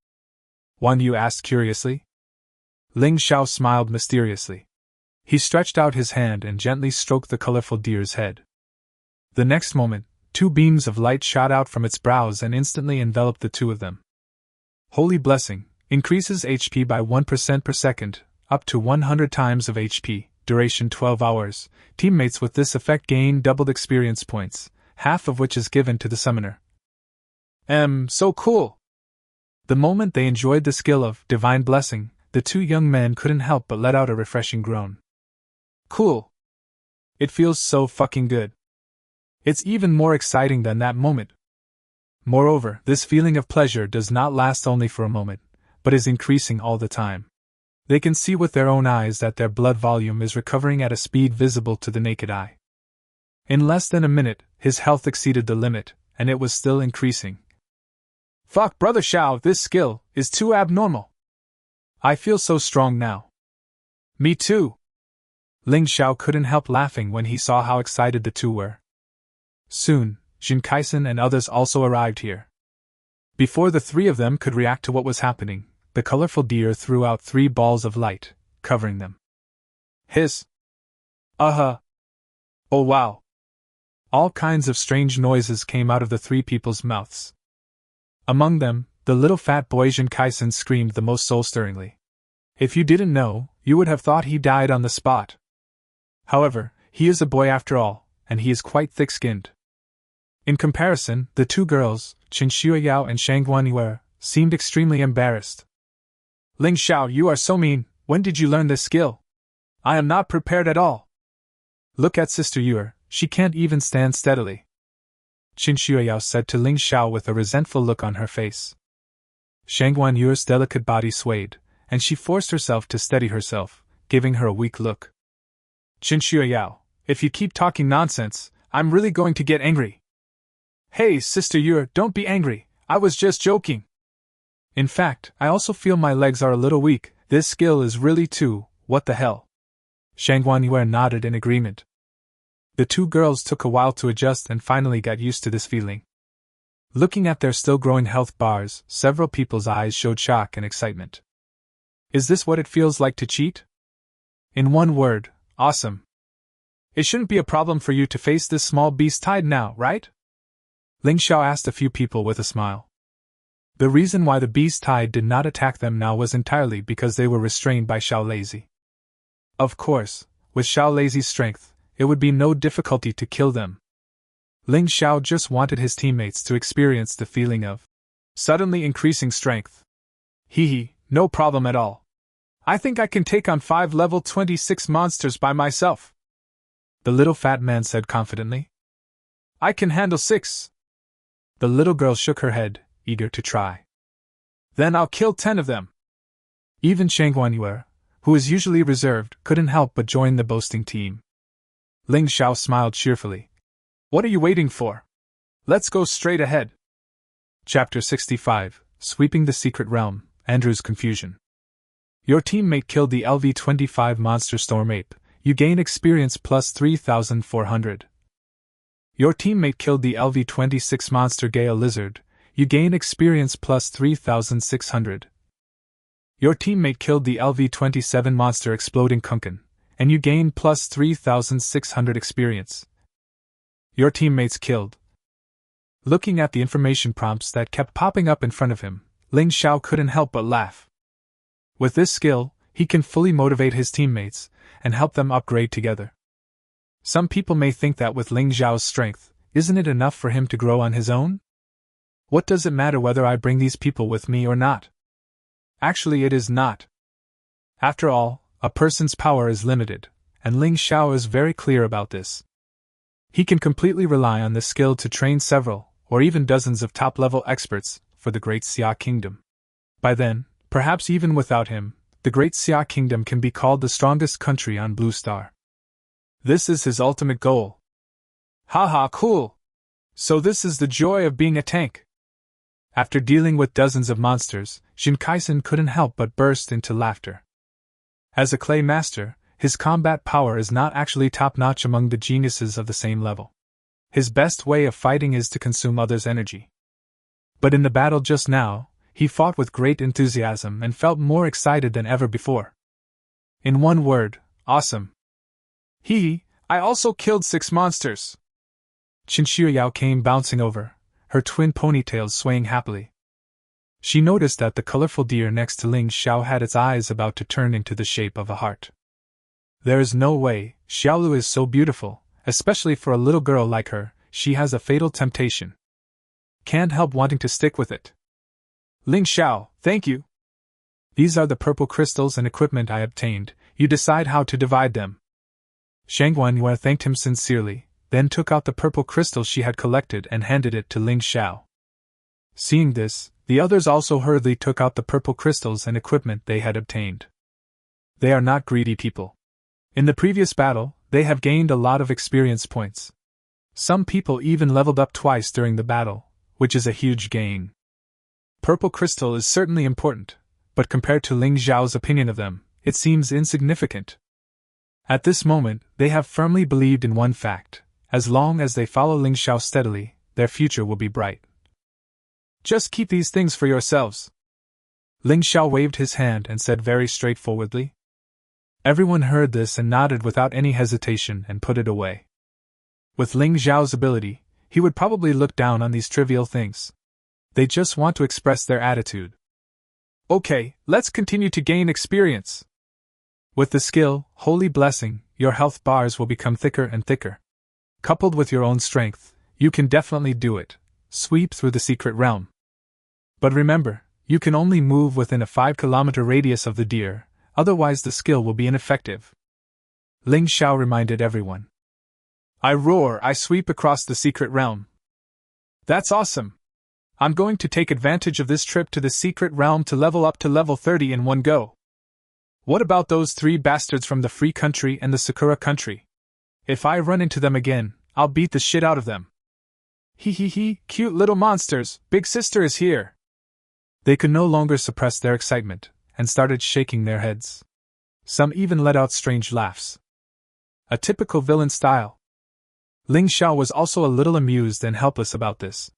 Wan Yu asked curiously. Ling Xiao smiled mysteriously. He stretched out his hand and gently stroked the colorful deer's head. The next moment, 2 beams of light shot out from its brows and instantly enveloped the two of them. Holy Blessing increases HP by 1% per second, up to 100 times of HP, duration 12 hours. Teammates with this effect gain doubled experience points, half of which is given to the summoner. So cool! The moment they enjoyed the skill of Divine Blessing, the 2 young men couldn't help but let out a refreshing groan. Cool! It feels so fucking good. It's even more exciting than that moment. Moreover, this feeling of pleasure does not last only for a moment, but is increasing all the time. They can see with their own eyes that their blood volume is recovering at a speed visible to the naked eye. In less than a minute, his health exceeded the limit, and it was still increasing. Fuck, brother Xiao, this skill is too abnormal. I feel so strong now. Me too. Ling Xiao couldn't help laughing when he saw how excited the two were. Soon, Jin Kaisen and others also arrived here. Before the 3 of them could react to what was happening, the colorful deer threw out 3 balls of light, covering them. Hiss! Oh wow! All kinds of strange noises came out of the 3 people's mouths. Among them, the little fat boy Jin Kaisen screamed the most soul-stirringly. If you didn't know, you would have thought he died on the spot. However, he is a boy after all, and he is quite thick-skinned. In comparison, the 2 girls, Qin Xiuyao and Shang Guanyue, seemed extremely embarrassed. Ling Xiao, you are so mean, when did you learn this skill? I am not prepared at all. Look at Sister Yue, she can't even stand steadily. Qin Xiuyao said to Ling Xiao with a resentful look on her face. Shang Guanyue's delicate body swayed, and she forced herself to steady herself, giving her a weak look. Qin Xiuyao, if you keep talking nonsense, I'm really going to get angry. Hey, Sister Yue, don't be angry, I was just joking. In fact, I also feel my legs are a little weak, this skill is really too, what the hell? Shang Guanyue nodded in agreement. The 2 girls took a while to adjust and finally got used to this feeling. Looking at their still growing health bars, several people's eyes showed shock and excitement. Is this what it feels like to cheat? In one word, awesome. It shouldn't be a problem for you to face this small beast tide now, right? Ling Xiao asked a few people with a smile. The reason why the beast tide did not attack them now was entirely because they were restrained by Xiao Lazy. Of course, with Xiao Lazy's strength, it would be no difficulty to kill them. Ling Xiao just wanted his teammates to experience the feeling of suddenly increasing strength. Hee, no problem at all. I think I can take on 5 level 26 monsters by myself. The little fat man said confidently. I can handle 6. The little girl shook her head, eager to try. Then I'll kill 10 of them. Even Shang Guanyue, who is usually reserved, couldn't help but join the boasting team. Ling Xiao smiled cheerfully. What are you waiting for? Let's go straight ahead. Chapter 65, Sweeping the Secret Realm, Andrew's Confusion. Your teammate killed the LV-25 monster Storm Ape. You gain experience plus 3,400. Your teammate killed the LV-26 monster Gale Lizard. You gain experience plus 3,600. Your teammate killed the LV-27 monster Exploding Kunkin, and you gain plus 3,600 experience. Your teammates killed. Looking at the information prompts that kept popping up in front of him, Ling Xiao couldn't help but laugh. With this skill, he can fully motivate his teammates and help them upgrade together. Some people may think that with Ling Xiao's strength, isn't it enough for him to grow on his own? What does it matter whether I bring these people with me or not? Actually, it is not. After all, a person's power is limited, and Ling Xiao is very clear about this. He can completely rely on this skill to train several, or even dozens of top-level experts for the Great Xia Kingdom. By then, perhaps even without him, the Great Xia Kingdom can be called the strongest country on Blue Star. This is his ultimate goal. Haha, cool! So this is the joy of being a tank. After dealing with dozens of monsters, Jin Kaisen couldn't help but burst into laughter. As a clay master, his combat power is not actually top-notch among the geniuses of the same level. His best way of fighting is to consume others' energy. But in the battle just now, he fought with great enthusiasm and felt more excited than ever before. In one word, awesome. I also killed 6 monsters. Qin Shiyao came bouncing over, her twin ponytails swaying happily. She noticed that the colorful deer next to Ling Xiao had its eyes about to turn into the shape of a heart. There is no way, Xiaolu is so beautiful, especially for a little girl like her, she has a fatal temptation. Can't help wanting to stick with it. Ling Xiao, thank you. These are the purple crystals and equipment I obtained, you decide how to divide them. Shang Guanyue thanked him sincerely, then took out the purple crystal she had collected and handed it to Ling Xiao. Seeing this, the others also hurriedly took out the purple crystals and equipment they had obtained. They are not greedy people. In the previous battle, they have gained a lot of experience points. Some people even leveled up twice during the battle, which is a huge gain. Purple crystal is certainly important, but compared to Ling Xiao's opinion of them, it seems insignificant. At this moment, they have firmly believed in one fact: as long as they follow Ling Xiao steadily, their future will be bright. Just keep these things for yourselves. Ling Xiao waved his hand and said very straightforwardly. Everyone heard this and nodded without any hesitation and put it away. With Ling Xiao's ability, he would probably look down on these trivial things. They just want to express their attitude. Okay, let's continue to gain experience. With the skill, Holy Blessing, your health bars will become thicker and thicker. Coupled with your own strength, you can definitely do it. Sweep through the secret realm. But remember, you can only move within a 5-kilometer radius of the deer, otherwise the skill will be ineffective. Ling Xiao reminded everyone. I roar, I sweep across the secret realm. That's awesome. I'm going to take advantage of this trip to the secret realm to level up to level 30 in one go. What about those 3 bastards from the Free Country and the Sakura Country? If I run into them again, I'll beat the shit out of them. Cute little monsters, Big Sister is here. They could no longer suppress their excitement, and started shaking their heads. Some even let out strange laughs. A typical villain style. Ling Xiao was also a little amused and helpless about this.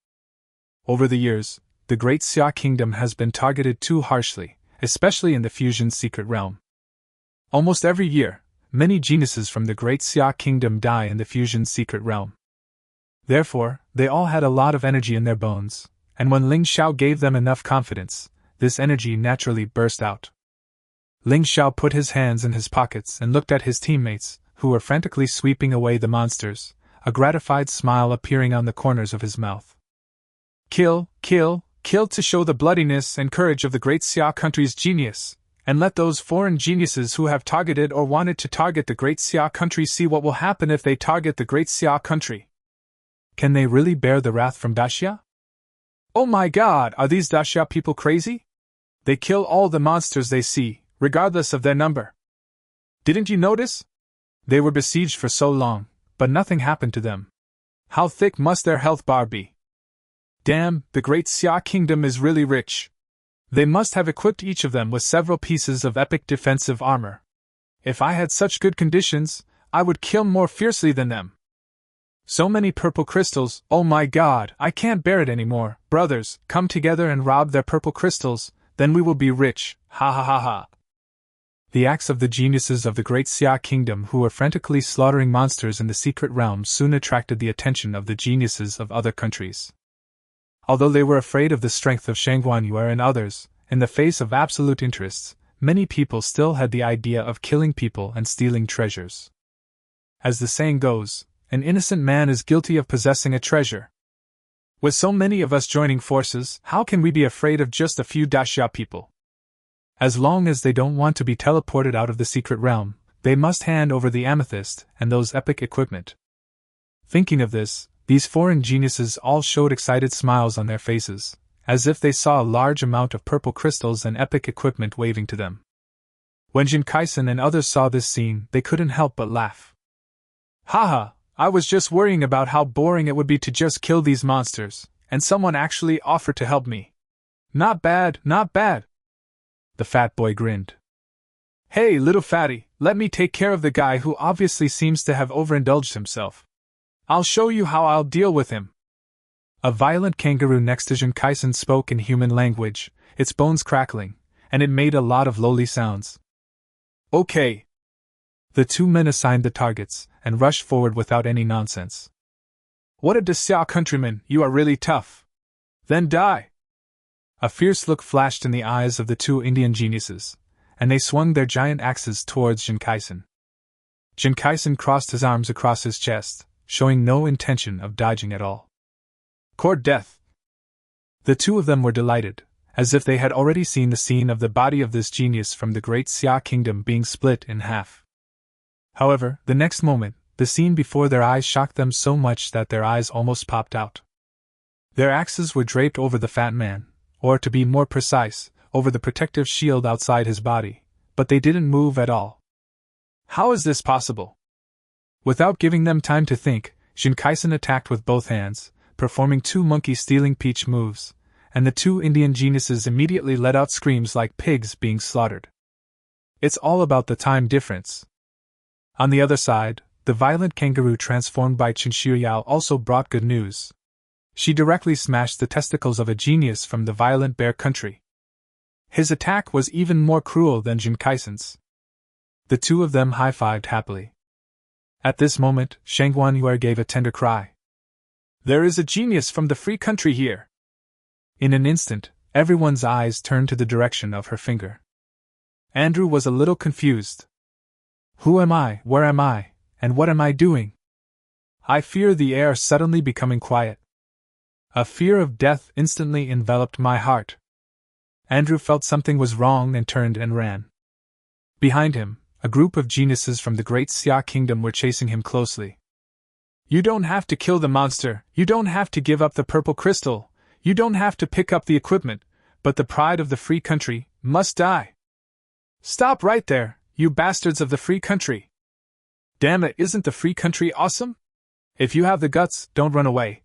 Over the years, the Great Xia Kingdom has been targeted too harshly, especially in the Fusion Secret Realm. Almost every year, many geniuses from the Great Xia Kingdom die in the Fusion Secret Realm. Therefore, they all had a lot of energy in their bones, and when Ling Xiao gave them enough confidence, this energy naturally burst out. Ling Xiao put his hands in his pockets and looked at his teammates, who were frantically sweeping away the monsters, a gratified smile appearing on the corners of his mouth. Kill, kill, kill to show the bloodiness and courage of the Great Xia Country's genius, and let those foreign geniuses who have targeted or wanted to target the Great Xia Country see what will happen if they target the Great Xia Country. Can they really bear the wrath from Daxia? Oh my god, are these Daxia people crazy? They kill all the monsters they see, regardless of their number. Didn't you notice? They were besieged for so long, but nothing happened to them. How thick must their health bar be? Damn, the Great Xia Kingdom is really rich. They must have equipped each of them with several pieces of epic defensive armor. If I had such good conditions, I would kill more fiercely than them. So many purple crystals, oh my god, I can't bear it anymore. Brothers, come together and rob their purple crystals, then we will be rich, ha ha ha ha. The acts of the geniuses of the Great Xia Kingdom who were frantically slaughtering monsters in the secret realms soon attracted the attention of the geniuses of other countries. Although they were afraid of the strength of Shangguanyuer and others, in the face of absolute interests, many people still had the idea of killing people and stealing treasures. As the saying goes, an innocent man is guilty of possessing a treasure. With so many of us joining forces, how can we be afraid of just a few Daxia people? As long as they don't want to be teleported out of the secret realm, they must hand over the amethyst and those epic equipment. Thinking of this, these foreign geniuses all showed excited smiles on their faces, as if they saw a large amount of purple crystals and epic equipment waving to them. When Jin Kaisen and others saw this scene, they couldn't help but laugh. Haha, I was just worrying about how boring it would be to just kill these monsters, and someone actually offered to help me. Not bad, not bad. The fat boy grinned. Hey, little fatty, let me take care of the guy who obviously seems to have overindulged himself. I'll show you how I'll deal with him. A violent kangaroo next to Jin Kaisen spoke in human language, its bones crackling, and it made a lot of lowly sounds. Okay. The two men assigned the targets, and rushed forward without any nonsense. What a Daxia countryman, you are really tough. Then die. A fierce look flashed in the eyes of the two Indian geniuses, and they swung their giant axes towards Jin Kaisen. Jin Kaisen crossed his arms across his chest, showing no intention of dodging at all. Court death! The two of them were delighted, as if they had already seen the scene of the body of this genius from the Great Xia Kingdom being split in half. However, the next moment, the scene before their eyes shocked them so much that their eyes almost popped out. Their axes were draped over the fat man, or to be more precise, over the protective shield outside his body, but they didn't move at all. How is this possible? Without giving them time to think, Jin Kaisen attacked with both hands, performing two monkey-stealing peach moves, and the two Indian geniuses immediately let out screams like pigs being slaughtered. It's all about the time difference. On the other side, the violent kangaroo transformed by Chen Xiuyao also brought good news. She directly smashed the testicles of a genius from the violent bear country. His attack was even more cruel than Jin Kaisen's. The two of them high-fived happily. At this moment, Shangguanyuer gave a tender cry. There is a genius from the free country here! In an instant, everyone's eyes turned to the direction of her finger. Andrew was a little confused. Who am I, where am I, and what am I doing? I fear the air suddenly becoming quiet. A fear of death instantly enveloped my heart. Andrew felt something was wrong and turned and ran. Behind him, a group of geniuses from the Great Xia Kingdom were chasing him closely. You don't have to kill the monster, you don't have to give up the purple crystal, you don't have to pick up the equipment, but the pride of the free country must die. Stop right there, you bastards of the free country! Damn it, isn't the free country awesome? If you have the guts, don't run away.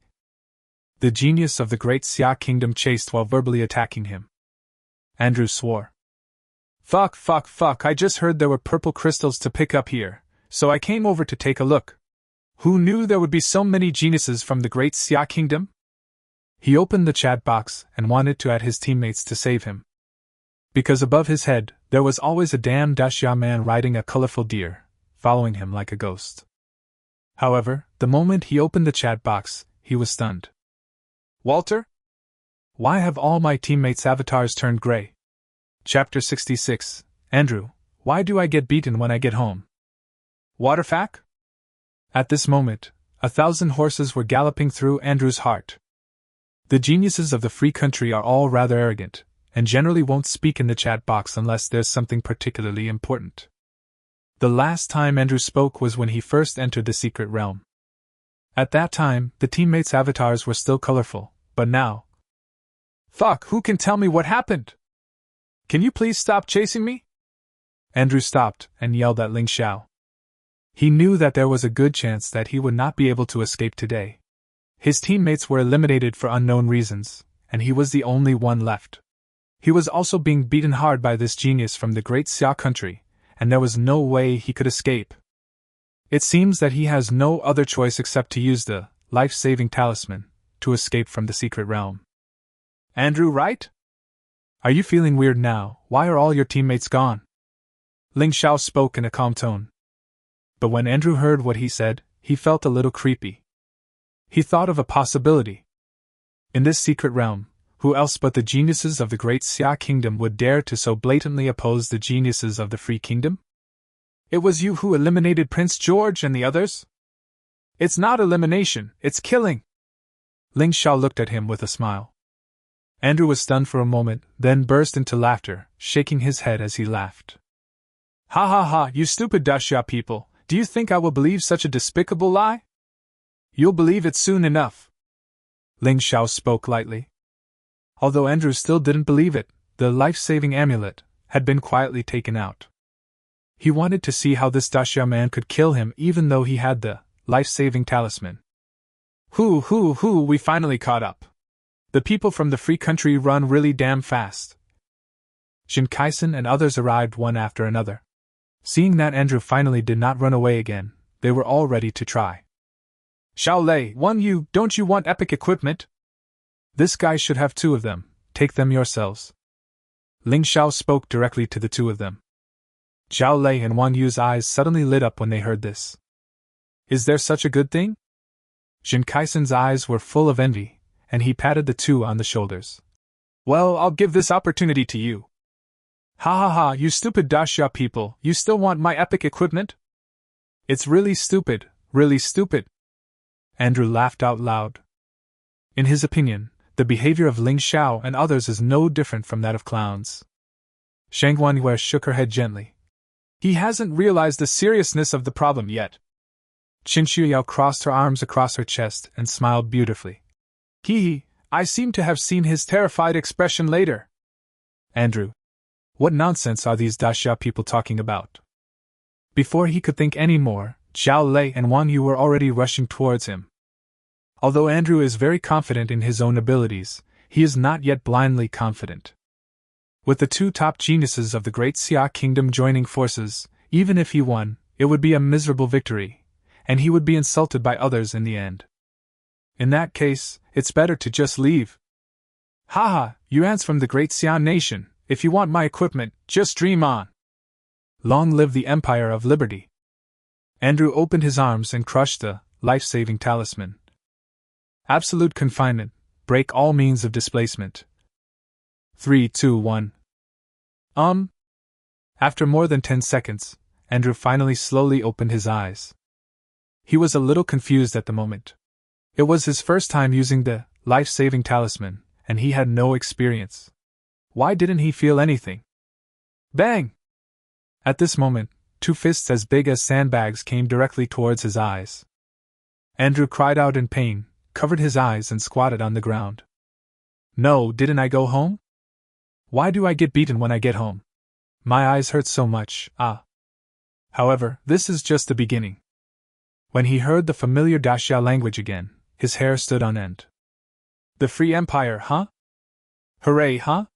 The genius of the Great Xia Kingdom chased while verbally attacking him. Andrew swore. Fuck, I just heard there were purple crystals to pick up here, so I came over to take a look. Who knew there would be so many geniuses from the Great Xia Kingdom? He opened the chat box and wanted to add his teammates to save him. Because above his head, there was always a damn Daxia man riding a colorful deer, following him like a ghost. However, the moment he opened the chat box, he was stunned. Walter? Why have all my teammates' avatars turned gray? Chapter 66, Andrew, why do I get beaten when I get home? Waterfack? At this moment, 1,000 horses were galloping through Andrew's heart. The geniuses of the free country are all rather arrogant, and generally won't speak in the chat box unless there's something particularly important. The last time Andrew spoke was when he first entered the secret realm. At that time, the teammates' avatars were still colorful, but now... Fuck, who can tell me what happened? Can you please stop chasing me? Andrew stopped and yelled at Ling Xiao. He knew that there was a good chance that he would not be able to escape today. His teammates were eliminated for unknown reasons, and he was the only one left. He was also being beaten hard by this genius from the Great Xia country, and there was no way he could escape. It seems that he has no other choice except to use the life-saving talisman to escape from the secret realm. Andrew, right? Are you feeling weird now? Why are all your teammates gone? Ling Xiao spoke in a calm tone. But when Andrew heard what he said, he felt a little creepy. He thought of a possibility. In this secret realm, who else but the geniuses of the Great Xia Kingdom would dare to so blatantly oppose the geniuses of the Free Kingdom? It was you who eliminated Prince George and the others? It's not elimination, it's killing. Ling Xiao looked at him with a smile. Andrew was stunned for a moment, then burst into laughter, shaking his head as he laughed. Ha ha ha, you stupid Daxia people, do you think I will believe such a despicable lie? You'll believe it soon enough. Ling Xiao spoke lightly. Although Andrew still didn't believe it, the life-saving amulet had been quietly taken out. He wanted to see how this Daxia man could kill him even though he had the life-saving talisman. We finally caught up. The people from the free country run really damn fast. Jin Kaisen and others arrived one after another. Seeing that Andrew finally did not run away again, they were all ready to try. Xiao Lei, don't you want epic equipment? This guy should have 2 of them, take them yourselves. Ling Xiao spoke directly to the 2 of them. Zhao Lei and Wan Yu's eyes suddenly lit up when they heard this. Is there such a good thing? Jin Kaisen's eyes were full of envy, and he patted the 2 on the shoulders. Well, I'll give this opportunity to you. Ha ha ha, you stupid Daxia people, you still want my epic equipment? It's really stupid, really stupid. Andrew laughed out loud. In his opinion, the behavior of Ling Xiao and others is no different from that of clowns. Shang Wanhua shook her head gently. He hasn't realized the seriousness of the problem yet. Qin Shuyao crossed her arms across her chest and smiled beautifully. I seem to have seen his terrified expression later. Andrew. What nonsense are these Daxia people talking about? Before he could think any more, Zhao Lei and Wan Yu were already rushing towards him. Although Andrew is very confident in his own abilities, he is not yet blindly confident. With the 2 top geniuses of the Great Xia Kingdom joining forces, even if he won, it would be a miserable victory, and he would be insulted by others in the end. In that case, it's better to just leave. Haha, you ants from the Great Xia Nation, if you want my equipment, just dream on. Long live the Empire of Liberty. Andrew opened his arms and crushed the life-saving talisman. Absolute confinement, break all means of displacement. 3, 2, 1. After more than 10 seconds, Andrew finally slowly opened his eyes. He was a little confused at the moment. It was his first time using the life-saving talisman, and he had no experience. Why didn't he feel anything? Bang! At this moment, 2 fists as big as sandbags came directly towards his eyes. Andrew cried out in pain, covered his eyes and squatted on the ground. No, didn't I go home? Why do I get beaten when I get home? My eyes hurt so much, However, this is just the beginning. When he heard the familiar Daxia language again, his hair stood on end. The Free Empire, huh? Hooray, huh?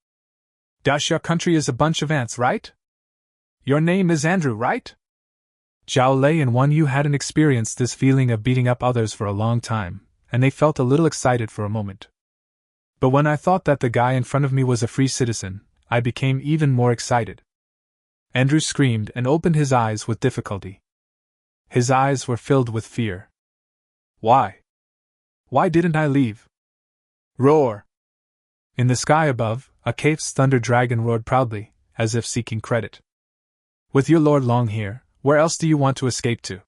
Daxia country is a bunch of ants, right? Your name is Andrew, right? Zhao Lei and Wan Yu hadn't experienced this feeling of beating up others for a long time, and they felt a little excited for a moment. But when I thought that the guy in front of me was a free citizen, I became even more excited. Andrew screamed and opened his eyes with difficulty. His eyes were filled with fear. Why? Why didn't I leave? Roar! In the sky above, a cave's thunder dragon roared proudly, as if seeking credit. With your Lord Long here, where else do you want to escape to?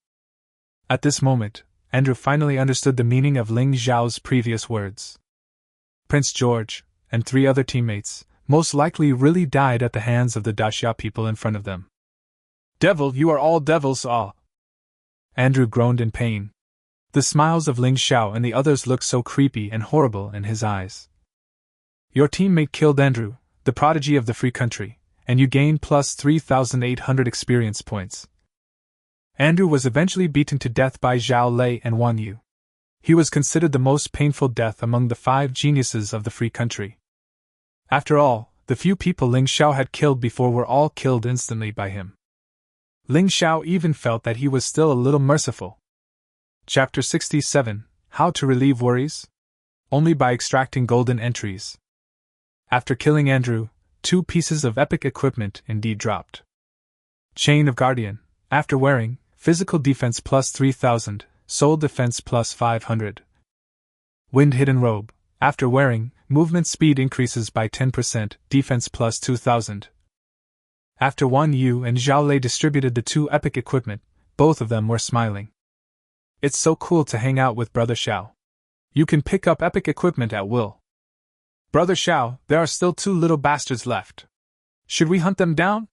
At this moment, Andrew finally understood the meaning of Ling Xiao's previous words. Prince George, and 3 other teammates, most likely really died at the hands of the Daxia people in front of them. Devil, you are all devils, Andrew groaned in pain. The smiles of Ling Xiao and the others looked so creepy and horrible in his eyes. Your teammate killed Andrew, the prodigy of the free country, and you gained plus 3,800 experience points. Andrew was eventually beaten to death by Zhao Lei and Wan Yu. He was considered the most painful death among the 5 geniuses of the free country. After all, the few people Ling Xiao had killed before were all killed instantly by him. Ling Xiao even felt that he was still a little merciful. Chapter 67: How to Relieve Worries? Only by extracting golden entries. After killing Andrew, 2 pieces of epic equipment indeed dropped. Chain of Guardian, after wearing, physical defense plus 3000, soul defense plus 500. Wind Hidden Robe, after wearing, movement speed increases by 10%, defense plus 2000. After Wan Yu and Zhao Lei distributed the 2 epic equipment, both of them were smiling. It's so cool to hang out with Brother Xiao. You can pick up epic equipment at will. Brother Xiao, there are still 2 little bastards left. Should we hunt them down?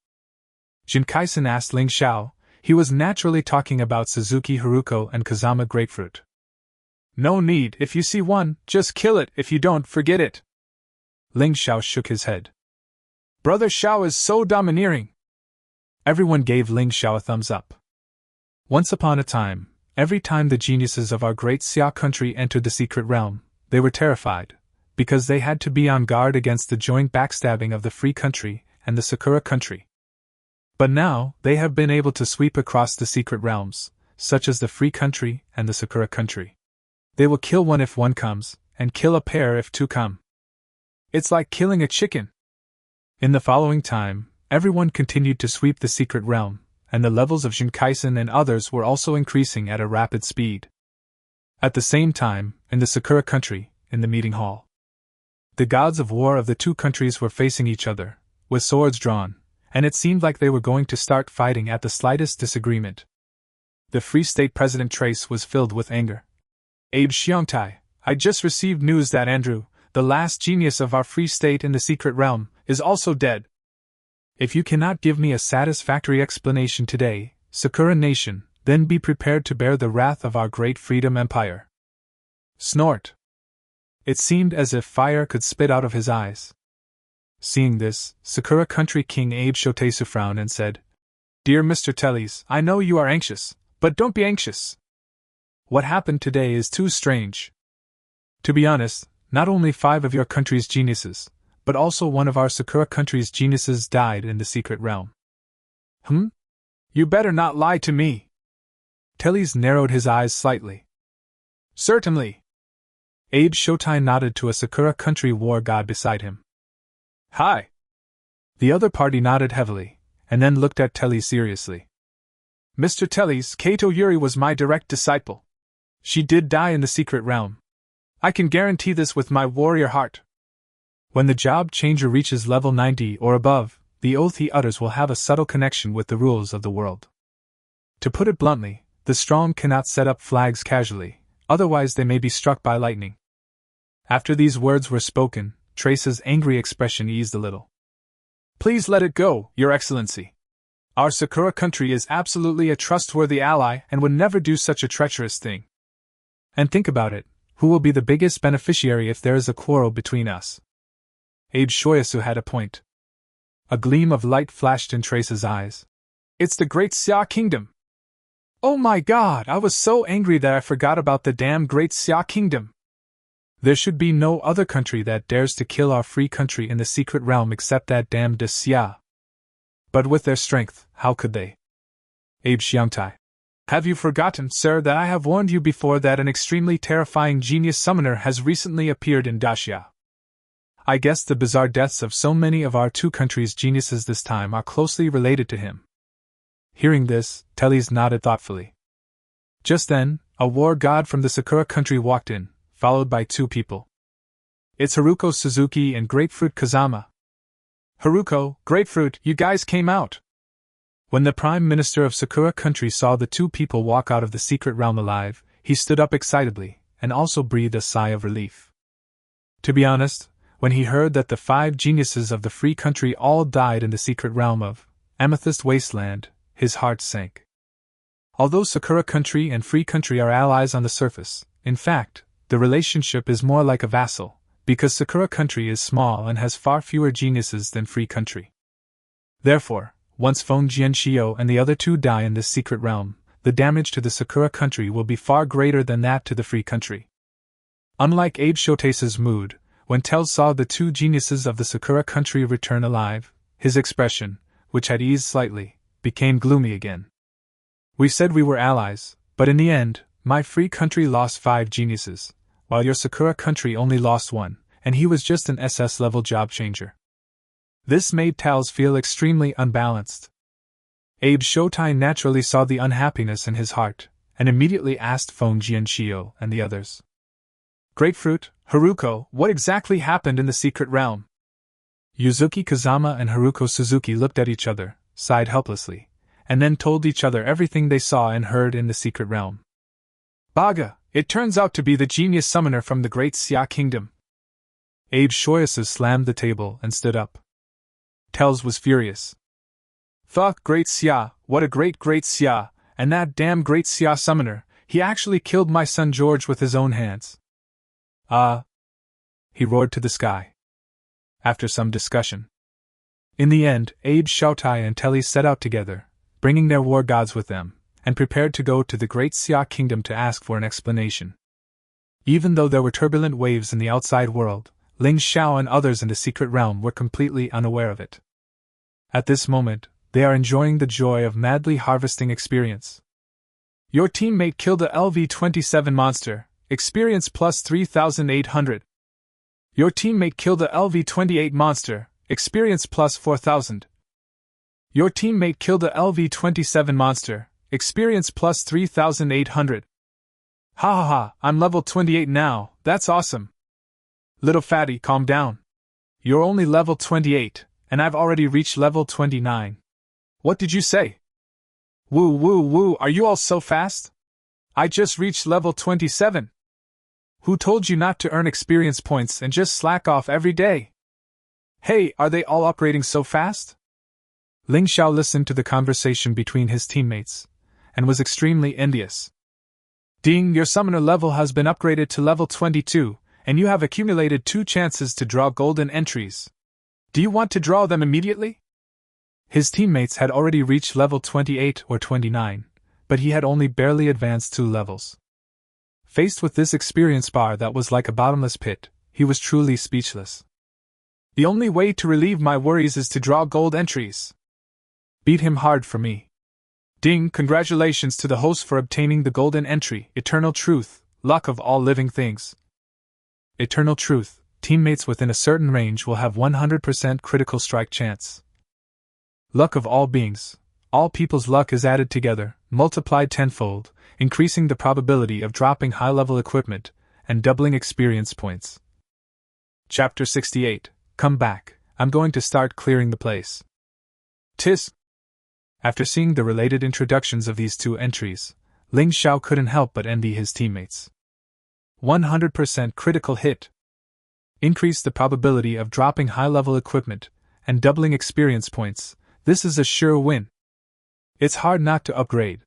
Jin Kaisen asked Ling Xiao. He was naturally talking about Suzuki Haruko and Kazama Grapefruit. No need, if you see one, just kill it, if you don't, forget it. Ling Xiao shook his head. Brother Xiao is so domineering. Everyone gave Ling Xiao a thumbs up. Once upon a time, every time the geniuses of our great Xia country entered the secret realm, they were terrified, because they had to be on guard against the joint backstabbing of the Free Country and the Sakura country. But now, they have been able to sweep across the secret realms, such as the Free Country and the Sakura country. They will kill one if one comes, and kill a pair if 2 come. It's like killing a chicken. In the following time, everyone continued to sweep the secret realm, and the levels of Shinkaisen and others were also increasing at a rapid speed. At the same time, in the Sakura country, in the meeting hall, the gods of war of the 2 countries were facing each other, with swords drawn, and it seemed like they were going to start fighting at the slightest disagreement. The Free State President Trace was filled with anger. Abe Xiongtai, I just received news that Andrew, the last genius of our Free State in the secret realm, is also dead. If you cannot give me a satisfactory explanation today, Sakura Nation, then be prepared to bear the wrath of our great Freedom Empire. Snort. It seemed as if fire could spit out of his eyes. Seeing this, Sakura Country King Abe Shotesu frowned and said, Dear Mr. Tellys, I know you are anxious, but don't be anxious. What happened today is too strange. To be honest, not only 5 of your country's geniuses, but also one of our Sakura country's geniuses died in the secret realm. You better not lie to me. Tellys narrowed his eyes slightly. Certainly. Abe Shotai nodded to a Sakura country war god beside him. Hi. The other party nodded heavily, and then looked at Telly seriously. Mr. Tellys, Kato Yuri was my direct disciple. She did die in the secret realm. I can guarantee this with my warrior heart. When the job changer reaches level 90 or above, the oath he utters will have a subtle connection with the rules of the world. To put it bluntly, the strong cannot set up flags casually, otherwise they may be struck by lightning. After these words were spoken, Trace's angry expression eased a little. Please let it go, Your Excellency. Our Sakura country is absolutely a trustworthy ally and would never do such a treacherous thing. And think about it, who will be the biggest beneficiary if there is a quarrel between us? Abe Shoyasu had a point. A gleam of light flashed in Trace's eyes. It's the Great Xia Kingdom. Oh my god, I was so angry that I forgot about the damn Great Xia Kingdom. There should be no other country that dares to kill our free country in the secret realm except that damned Xia. But with their strength, how could they? Abe Xiangtai. Have you forgotten, sir, that I have warned you before that an extremely terrifying genius summoner has recently appeared in Daxia? I guess the bizarre deaths of so many of our 2 countries' geniuses this time are closely related to him. Hearing this, Tellys nodded thoughtfully. Just then, a war god from the Sakura country walked in, followed by 2 people. It's Haruko Suzuki and Grapefruit Kazama. Haruko, Grapefruit, you guys came out. When the Prime Minister of Sakura country saw the 2 people walk out of the secret realm alive, he stood up excitedly, and also breathed a sigh of relief. To be honest, when he heard that the 5 geniuses of the free country all died in the secret realm of Amethyst Wasteland, his heart sank. Although Sakura country and free country are allies on the surface, in fact, the relationship is more like a vassal, because Sakura country is small and has far fewer geniuses than free country. Therefore, once Feng Jianxiu and the other 2 die in this secret realm, the damage to the Sakura country will be far greater than that to the free country. Unlike Abe Shotesa's mood, when Tell saw the 2 geniuses of the Sakura country return alive, his expression, which had eased slightly, became gloomy again. We said we were allies, but in the end, my free country lost 5 geniuses, while your Sakura country only lost 1, and he was just an SS-level job changer. This made Tals feel extremely unbalanced. Abe Shotai naturally saw the unhappiness in his heart, and immediately asked Feng Jianxiu and the others. Grapefruit, Haruko, what exactly happened in the secret realm? Yuzuki Kazama and Haruko Suzuki looked at each other, sighed helplessly, and then told each other everything they saw and heard in the secret realm. Baga, it turns out to be the genius summoner from the Great Xia Kingdom. Abe Shoyasu slammed the table and stood up. Tells was furious. Fuck Great Xia, what a great Xia, and that damn Great Xia summoner, he actually killed my son George with his own hands. He roared to the sky. After some discussion. In the end, Abe Shotai and Telly set out together, bringing their war gods with them, and prepared to go to the Great Xia Kingdom to ask for an explanation. Even though there were turbulent waves in the outside world, Ling Xiao and others in the secret realm were completely unaware of it. At this moment, they are enjoying the joy of madly harvesting experience. Your teammate killed a LV-27 monster, experience plus 3,800. Your teammate killed a LV-28 monster, experience plus 4,000. Your teammate killed a LV-27 monster, experience plus 3,800. Ha ha ha, I'm level 28 now, that's awesome. Little fatty, calm down. You're only level 28, and I've already reached level 29. What did you say? Woo woo woo, are you all so fast? I just reached level 27. Who told you not to earn experience points and just slack off every day? Hey, are they all upgrading so fast? Ling Xiao listened to the conversation between his teammates, and was extremely envious. Ding, your summoner level has been upgraded to level 22, and you have accumulated 2 chances to draw golden entries. Do you want to draw them immediately? His teammates had already reached level 28 or 29, but he had only barely advanced 2 levels. Faced with this experience bar that was like a bottomless pit, he was truly speechless. The only way to relieve my worries is to draw gold entries. Beat him hard for me. Ding, congratulations to the host for obtaining the golden entry, Eternal Truth, luck of all living things. Eternal Truth, teammates within a certain range will have 100% critical strike chance. Luck of all beings, all people's luck is added together, multiplied tenfold, increasing the probability of dropping high-level equipment, and doubling experience points. Chapter 68, Come Back, I'm going to start clearing the place. Tis. After seeing the related introductions of these 2 entries, Ling Xiao couldn't help but envy his teammates. 100% critical hit. Increase the probability of dropping high-level equipment, and doubling experience points. This is a sure win. It's hard not to upgrade.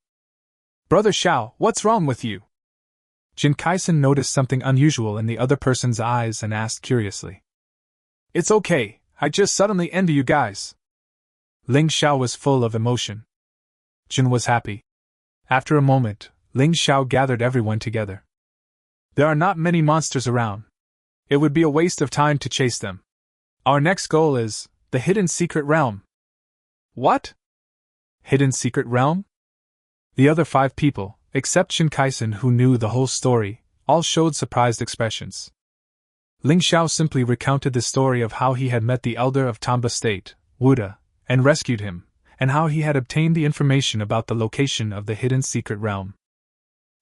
Brother Xiao, what's wrong with you? Jin Kaisen noticed something unusual in the other person's eyes and asked curiously. It's okay, I just suddenly envy you guys. Ling Xiao was full of emotion. Jin was happy. After a moment, Ling Xiao gathered everyone together. There are not many monsters around. It would be a waste of time to chase them. Our next goal is the Hidden Secret Realm. What? Hidden Secret Realm? The other 5 people, except Shinkaisen who knew the whole story, all showed surprised expressions. Ling Xiao simply recounted the story of how he had met the elder of Tamba State, Wuda, and rescued him, and how he had obtained the information about the location of the Hidden Secret Realm.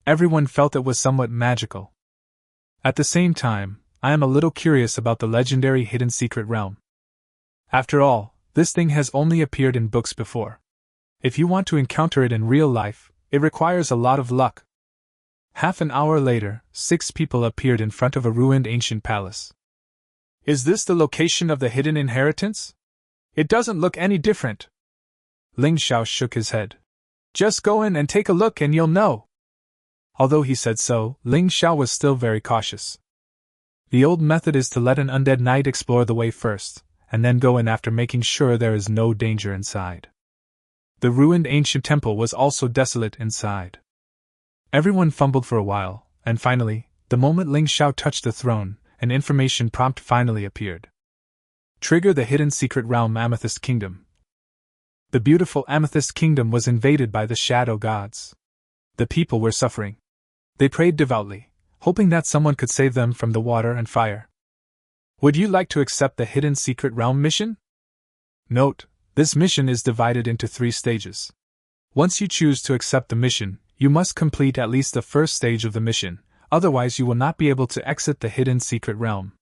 Everyone felt it was somewhat magical. At the same time, I am a little curious about the legendary Hidden Secret Realm. After all, this thing has only appeared in books before. If you want to encounter it in real life, it requires a lot of luck. Half an hour later, 6 people appeared in front of a ruined ancient palace. Is this the location of the hidden inheritance? It doesn't look any different. Ling Xiao shook his head. Just go in and take a look and you'll know. Although he said so, Ling Xiao was still very cautious. The old method is to let an undead knight explore the way first, and then go in after making sure there is no danger inside. The ruined ancient temple was also desolate inside. Everyone fumbled for a while, and finally, the moment Ling Xiao touched the throne, an information prompt finally appeared. Trigger the Hidden Secret Realm Amethyst Kingdom. The beautiful Amethyst Kingdom was invaded by the shadow gods. The people were suffering. They prayed devoutly, hoping that someone could save them from the water and fire. Would you like to accept the Hidden Secret Realm mission? Note, this mission is divided into 3 stages. Once you choose to accept the mission, you must complete at least the first stage of the mission, otherwise you will not be able to exit the Hidden Secret Realm.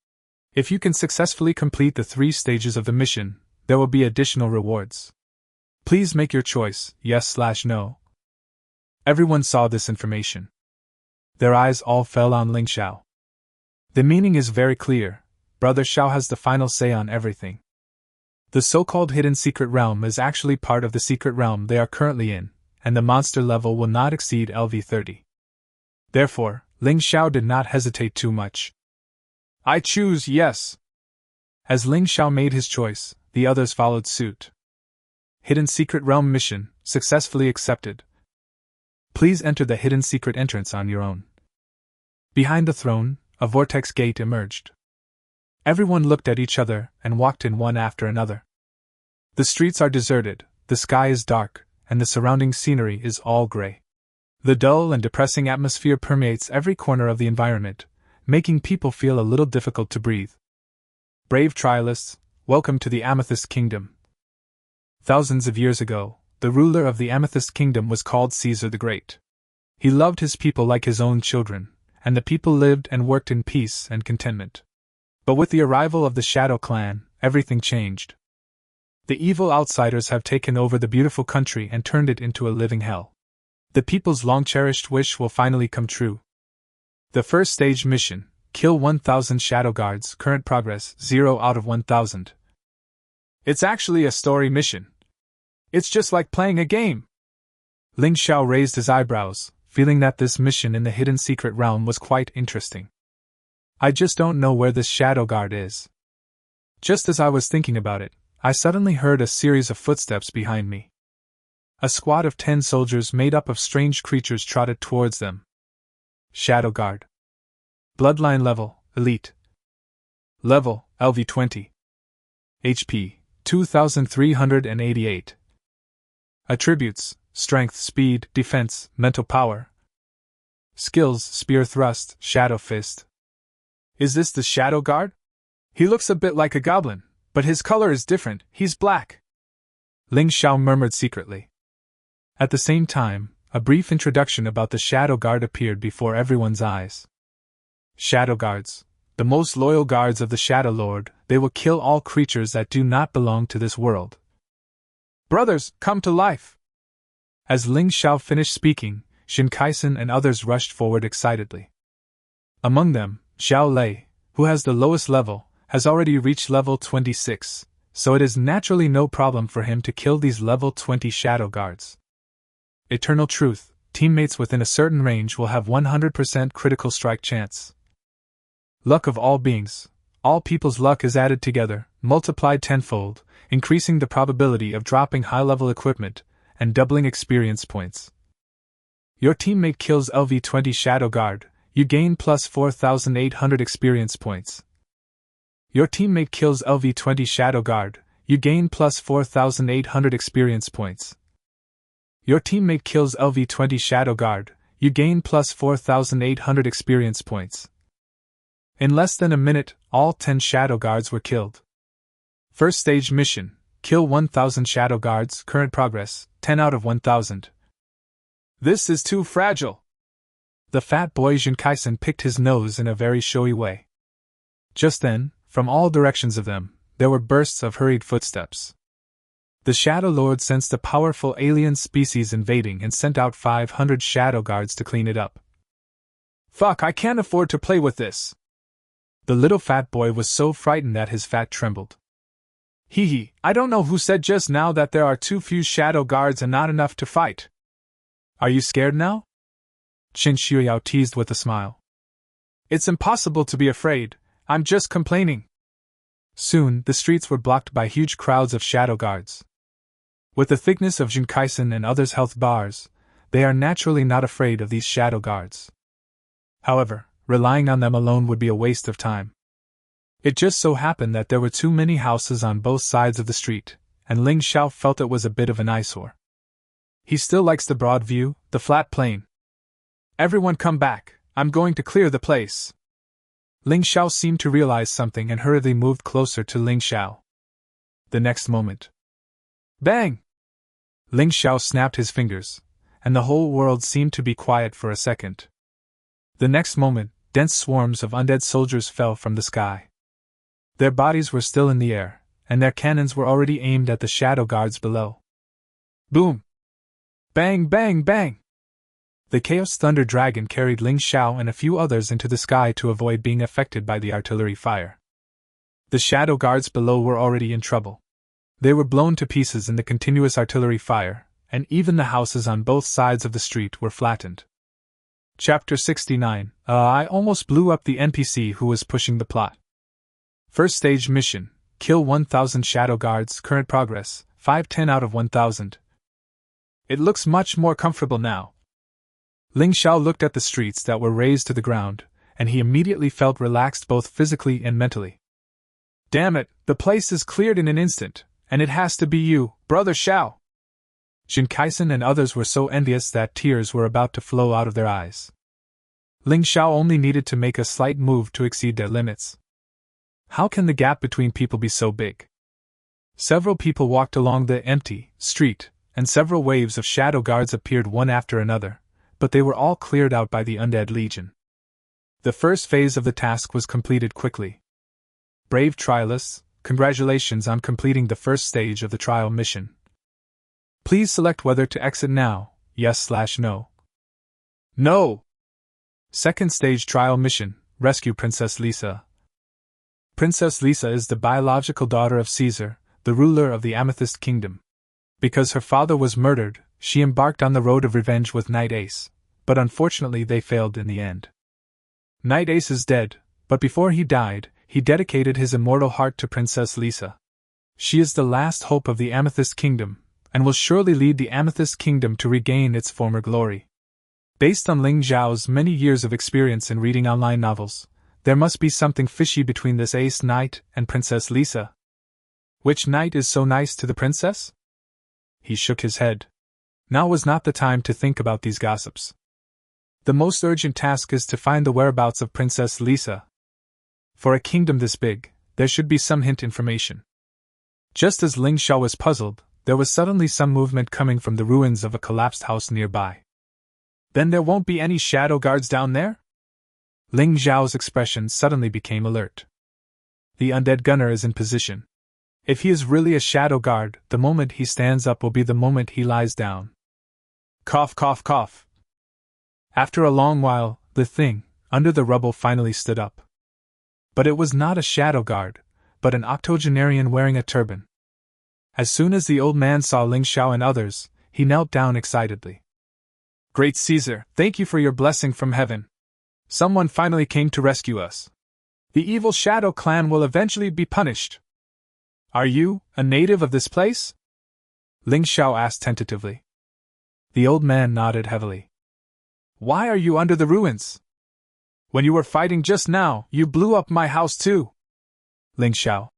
If you can successfully complete the 3 stages of the mission, there will be additional rewards. Please make your choice, yes/no. Everyone saw this information. Their eyes all fell on Ling Xiao. The meaning is very clear. Brother Xiao has the final say on everything. The so-called Hidden Secret Realm is actually part of the secret realm they are currently in, and the monster level will not exceed LV30. Therefore, Ling Xiao did not hesitate too much. I choose yes. As Ling Xiao made his choice, the others followed suit. Hidden Secret Realm mission, successfully accepted. Please enter the hidden secret entrance on your own. Behind the throne, a vortex gate emerged. Everyone looked at each other and walked in one after another. The streets are deserted, the sky is dark, and the surrounding scenery is all gray. The dull and depressing atmosphere permeates every corner of the environment, making people feel a little difficult to breathe. Brave trialists, welcome to the Amethyst Kingdom. Thousands of years ago, the ruler of the Amethyst Kingdom was called Caesar the Great. He loved his people like his own children, and the people lived and worked in peace and contentment. But with the arrival of the Shadow Clan, everything changed. The evil outsiders have taken over the beautiful country and turned it into a living hell. The people's long-cherished wish will finally come true. The first stage mission, kill 1,000 Shadow Guards, current progress 0 out of 1,000. It's actually a story mission. It's just like playing a game. Ling Xiao raised his eyebrows, feeling that this mission in the Hidden Secret Realm was quite interesting. I just don't know where this Shadow Guard is. Just as I was thinking about it, I suddenly heard a series of footsteps behind me. A squad of 10 soldiers made up of strange creatures trotted towards them. Shadow Guard. Bloodline level, Elite. Level, LV20. HP, 2388. Attributes, Strength, Speed, Defense, Mental Power. Skills, Spear Thrust, Shadow Fist. Is this the Shadow Guard? He looks a bit like a goblin, but his color is different, he's black. Ling Xiao murmured secretly. At the same time, a brief introduction about the Shadow Guard appeared before everyone's eyes. Shadow Guards, the most loyal guards of the Shadow Lord, they will kill all creatures that do not belong to this world. Brothers, come to life! As Ling Xiao finished speaking, Xin Kaisen and others rushed forward excitedly. Among them, Xiao Lei, who has the lowest level, has already reached level 26, so it is naturally no problem for him to kill these level 20 Shadow Guards. Eternal truth, teammates within a certain range will have 100% critical strike chance. Luck of all beings, all people's luck is added together, multiplied tenfold, increasing the probability of dropping high-level equipment, and doubling experience points. Your teammate kills LV20 Shadow Guard, you gain plus 4,800 experience points. Your teammate kills LV20 Shadow Guard, you gain plus 4,800 experience points. Your teammate kills LV20 Shadow Guard, you gain plus 4,800 experience points. In less than a minute, all 10 Shadow Guards were killed. First stage mission, kill 1,000 Shadow Guards, current progress, 10 out of 1,000. This is too fragile. The fat boy Xin Kaisen picked his nose in a very showy way. Just then, from all directions of them, there were bursts of hurried footsteps. The Shadow Lord sensed a powerful alien species invading and sent out 500 Shadow Guards to clean it up. Fuck, I can't afford to play with this. The little fat boy was so frightened that his fat trembled. Hee hee, I don't know who said just now that there are too few Shadow Guards and not enough to fight. Are you scared now? Qin Shuyao teased with a smile. It's impossible to be afraid, I'm just complaining. Soon, the streets were blocked by huge crowds of Shadow Guards. With the thickness of Jin Kaisen and others' health bars, they are naturally not afraid of these Shadow Guards. However, relying on them alone would be a waste of time. It just so happened that there were too many houses on both sides of the street, and Ling Xiao felt it was a bit of an eyesore. He still likes the broad view, the flat plain. Everyone come back, I'm going to clear the place. Ling Xiao seemed to realize something and hurriedly moved closer to Ling Xiao. The next moment. Bang! Ling Xiao snapped his fingers, and the whole world seemed to be quiet for a second. The next moment, dense swarms of undead soldiers fell from the sky. Their bodies were still in the air, and their cannons were already aimed at the shadow guards below. Boom! Bang, bang, bang! The Chaos Thunder Dragon carried Ling Xiao and a few others into the sky to avoid being affected by the artillery fire. The shadow guards below were already in trouble. They were blown to pieces in the continuous artillery fire, and even the houses on both sides of the street were flattened. Chapter 69. I almost blew up the NPC who was pushing the plot. First stage mission, kill 1000 shadow guards, current progress, 510 out of 1000. It looks much more comfortable now. Ling Xiao looked at the streets that were razed to the ground, and he immediately felt relaxed both physically and mentally. Damn it, the place is cleared in an instant, and it has to be you, Brother Xiao! Jin Kaisen and others were so envious that tears were about to flow out of their eyes. Ling Xiao only needed to make a slight move to exceed their limits. How can the gap between people be so big? Several people walked along the empty street, and several waves of shadow guards appeared one after another, but they were all cleared out by the Undead Legion. The first phase of the task was completed quickly. Brave trialists, congratulations on completing the first stage of the trial mission. Please select whether to exit now, yes/no. No! Second stage trial mission, rescue Princess Lisa. Princess Lisa is the biological daughter of Caesar, the ruler of the Amethyst Kingdom. Because her father was murdered, she embarked on the road of revenge with Knight Ace, but unfortunately they failed in the end. Knight Ace is dead, but before he died, he dedicated his immortal heart to Princess Lisa. She is the last hope of the Amethyst Kingdom, and will surely lead the Amethyst Kingdom to regain its former glory. Based on Ling Xiao's many years of experience in reading online novels, there must be something fishy between this Ace Knight and Princess Lisa. Which knight is so nice to the princess? He shook his head. Now was not the time to think about these gossips. The most urgent task is to find the whereabouts of Princess Lisa. For a kingdom this big, there should be some hint information. Just as Ling Xiao was puzzled, there was suddenly some movement coming from the ruins of a collapsed house nearby. Then there won't be any shadow guards down there? Ling Xiao's expression suddenly became alert. The undead gunner is in position. If he is really a shadow guard, the moment he stands up will be the moment he lies down. Cough, cough, cough. After a long while, the thing, under the rubble, finally stood up. But it was not a shadow guard, but an octogenarian wearing a turban. As soon as the old man saw Ling Xiao and others, he knelt down excitedly. Great Caesar, thank you for your blessing from heaven. Someone finally came to rescue us. The evil Shadow clan will eventually be punished. Are you a native of this place? Ling Xiao asked tentatively. The old man nodded heavily. Why are you under the ruins? When you were fighting just now, you blew up my house too. Ling Xiao.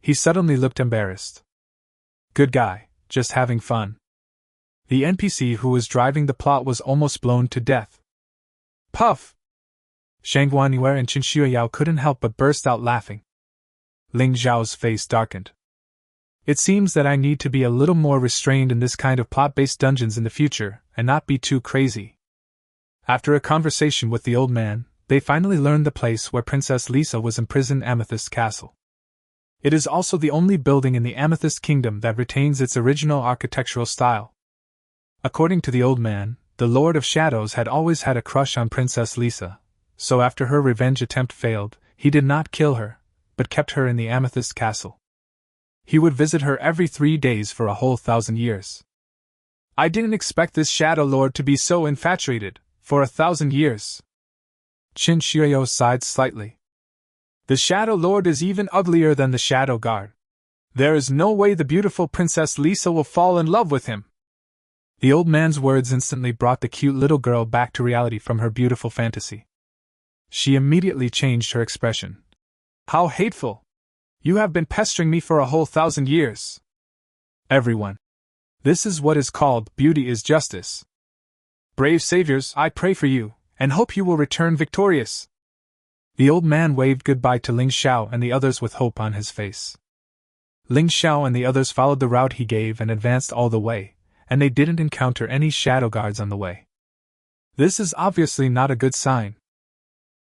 He suddenly looked embarrassed. Good guy, just having fun. The NPC who was driving the plot was almost blown to death. Puff! Shang Guanyue and Qin Shuiyao couldn't help but burst out laughing. Ling Xiao's face darkened. It seems that I need to be a little more restrained in this kind of plot-based dungeons in the future, and not be too crazy. After a conversation with the old man, they finally learned the place where Princess Lisa was imprisoned, Amethyst Castle. It is also the only building in the Amethyst Kingdom that retains its original architectural style. According to the old man, the Lord of Shadows had always had a crush on Princess Lisa, so after her revenge attempt failed, he did not kill her, but kept her in the Amethyst Castle. He would visit her every 3 days for a whole 1,000 years. I didn't expect this Shadow Lord to be so infatuated, for 1,000 years. Qin Shuiyao sighed slightly. The Shadow Lord is even uglier than the Shadow Guard. There is no way the beautiful Princess Lisa will fall in love with him. The old man's words instantly brought the cute little girl back to reality from her beautiful fantasy. She immediately changed her expression. How hateful! You have been pestering me for a whole 1,000 years. Everyone. This is what is called beauty is justice. Brave saviors, I pray for you, and hope you will return victorious. The old man waved goodbye to Ling Xiao and the others with hope on his face. Ling Xiao and the others followed the route he gave and advanced all the way, and they didn't encounter any shadow guards on the way. This is obviously not a good sign.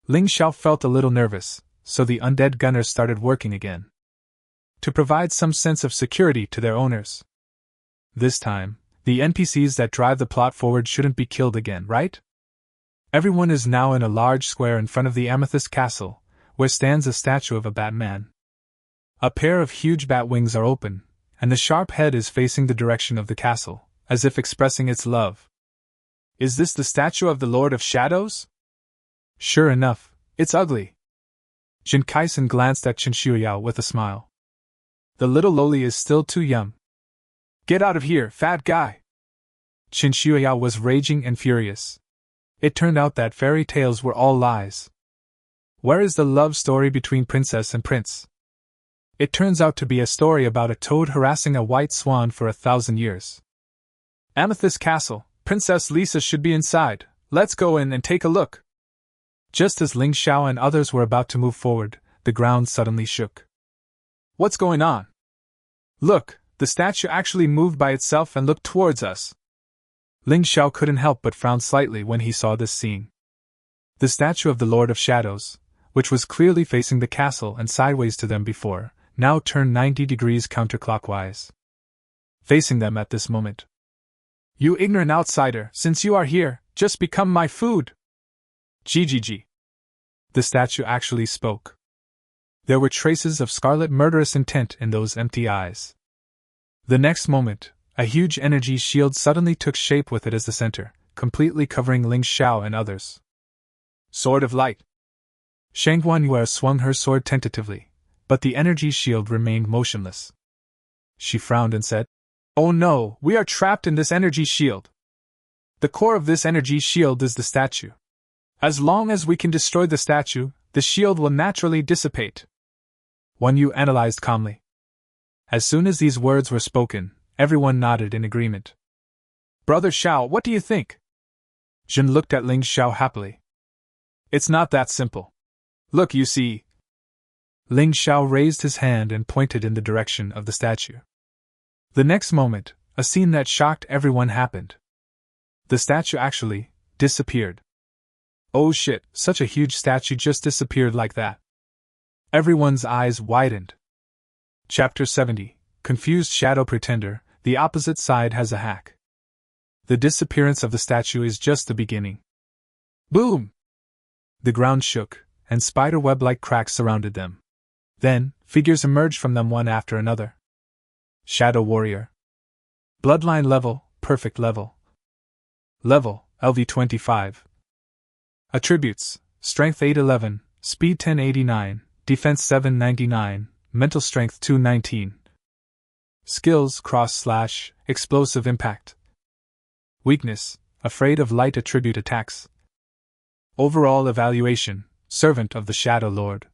Ling Xiao felt a little nervous, so the undead gunners started working again, to provide some sense of security to their owners. This time, the NPCs that drive the plot forward shouldn't be killed again, right? Everyone is now in a large square in front of the Amethyst Castle, where stands a statue of a Batman. A pair of huge bat wings are open, and the sharp head is facing the direction of the castle, as if expressing its love. Is this the statue of the Lord of Shadows? Sure enough, it's ugly. Jin Kaisen glanced at Chen Xiuyao with a smile. The little loli is still too young. Get out of here, fat guy! Chen Xiuyao was raging and furious. It turned out that fairy tales were all lies. Where is the love story between princess and prince? It turns out to be a story about a toad harassing a white swan for 1,000 years. Amethyst Castle, Princess Lisa should be inside. Let's go in and take a look. Just as Ling Xiao and others were about to move forward, the ground suddenly shook. What's going on? Look, the statue actually moved by itself and looked towards us. Ling Xiao couldn't help but frown slightly when he saw this scene. The statue of the Lord of Shadows, which was clearly facing the castle and sideways to them before, now turned 90 degrees counterclockwise, facing them at this moment. You ignorant outsider, since you are here, just become my food! GGG. The statue actually spoke. There were traces of scarlet murderous intent in those empty eyes. The next moment, a huge energy shield suddenly took shape with it as the center, completely covering Ling Xiao and others. Sword of Light. Shangguan Yue swung her sword tentatively, but the energy shield remained motionless. She frowned and said, "Oh no, we are trapped in this energy shield. The core of this energy shield is the statue. As long as we can destroy the statue, the shield will naturally dissipate." Wan Yu analyzed calmly. As soon as these words were spoken, everyone nodded in agreement. Brother Xiao, what do you think? Jin looked at Ling Xiao happily. It's not that simple. Look, you see. Ling Xiao raised his hand and pointed in the direction of the statue. The next moment, a scene that shocked everyone happened. The statue actually disappeared. Oh shit, such a huge statue just disappeared like that. Everyone's eyes widened. Chapter 70, Confused Shadow Pretender, the opposite side has a hack. The disappearance of the statue is just the beginning. Boom! The ground shook, and spider-web-like cracks surrounded them. Then, figures emerged from them one after another. Shadow Warrior. Bloodline level, perfect level. Level, LV25. Attributes, Strength 811, Speed 1089, Defense 799, Mental Strength 219. Skills, Cross/, Explosive Impact. Weakness, Afraid of Light attribute attacks. Overall evaluation, Servant of the Shadow Lord.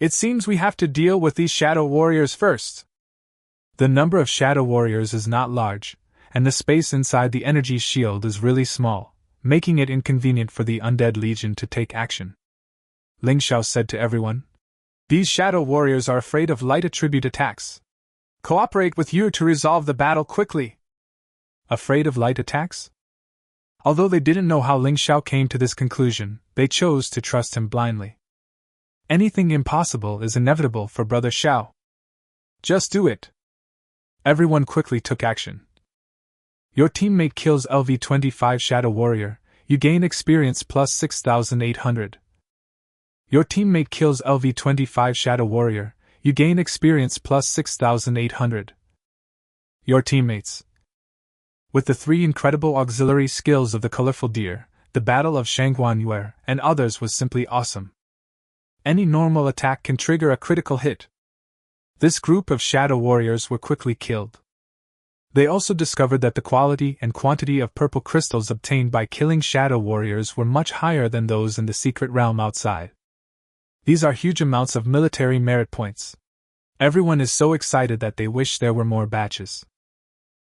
It seems we have to deal with these Shadow Warriors first. The number of Shadow Warriors is not large, and the space inside the energy shield is really small, making it inconvenient for the Undead Legion to take action. Ling Xiao said to everyone, "These Shadow Warriors are afraid of light attribute attacks. Cooperate with you to resolve the battle quickly." Afraid of light attacks? Although they didn't know how Ling Xiao came to this conclusion, they chose to trust him blindly. Anything impossible is inevitable for Brother Xiao. Just do it. Everyone quickly took action. Your teammate kills LV25 Shadow Warrior, you gain experience plus 6,800. Your teammate kills LV25 Shadow Warrior, you gain experience plus 6,800. Your teammates. With the 3 incredible auxiliary skills of the colorful deer, the battle of Shangguan Yue and others was simply awesome. Any normal attack can trigger a critical hit. This group of Shadow Warriors were quickly killed. They also discovered that the quality and quantity of purple crystals obtained by killing Shadow Warriors were much higher than those in the secret realm outside. These are huge amounts of military merit points. Everyone is so excited that they wish there were more batches.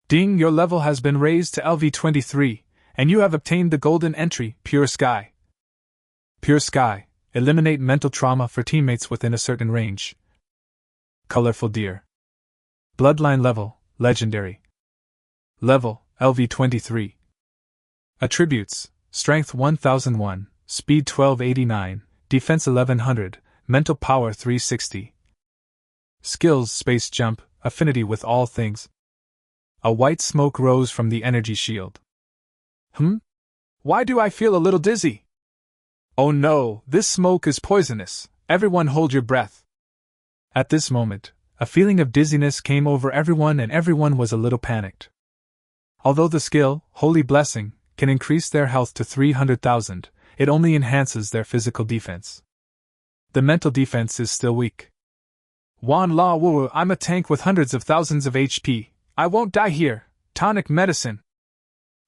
Ding, your level has been raised to LV23, and you have obtained the golden entry, Pure Sky. Pure Sky, eliminate mental trauma for teammates within a certain range. Colorful Deer. Bloodline level, Legendary. Level, LV23. Attributes, Strength 1001, Speed 1289, Defense 1100, Mental Power 360. Skills, Space Jump, Affinity with all things. A white smoke rose from the energy shield. Why do I feel a little dizzy? Oh no, this smoke is poisonous. Everyone hold your breath. At this moment, a feeling of dizziness came over everyone and everyone was a little panicked. Although the skill, Holy Blessing, can increase their health to 300,000, it only enhances their physical defense. The mental defense is still weak. Wan La Wu, I'm a tank with hundreds of thousands of HP. I won't die here. Tonic medicine.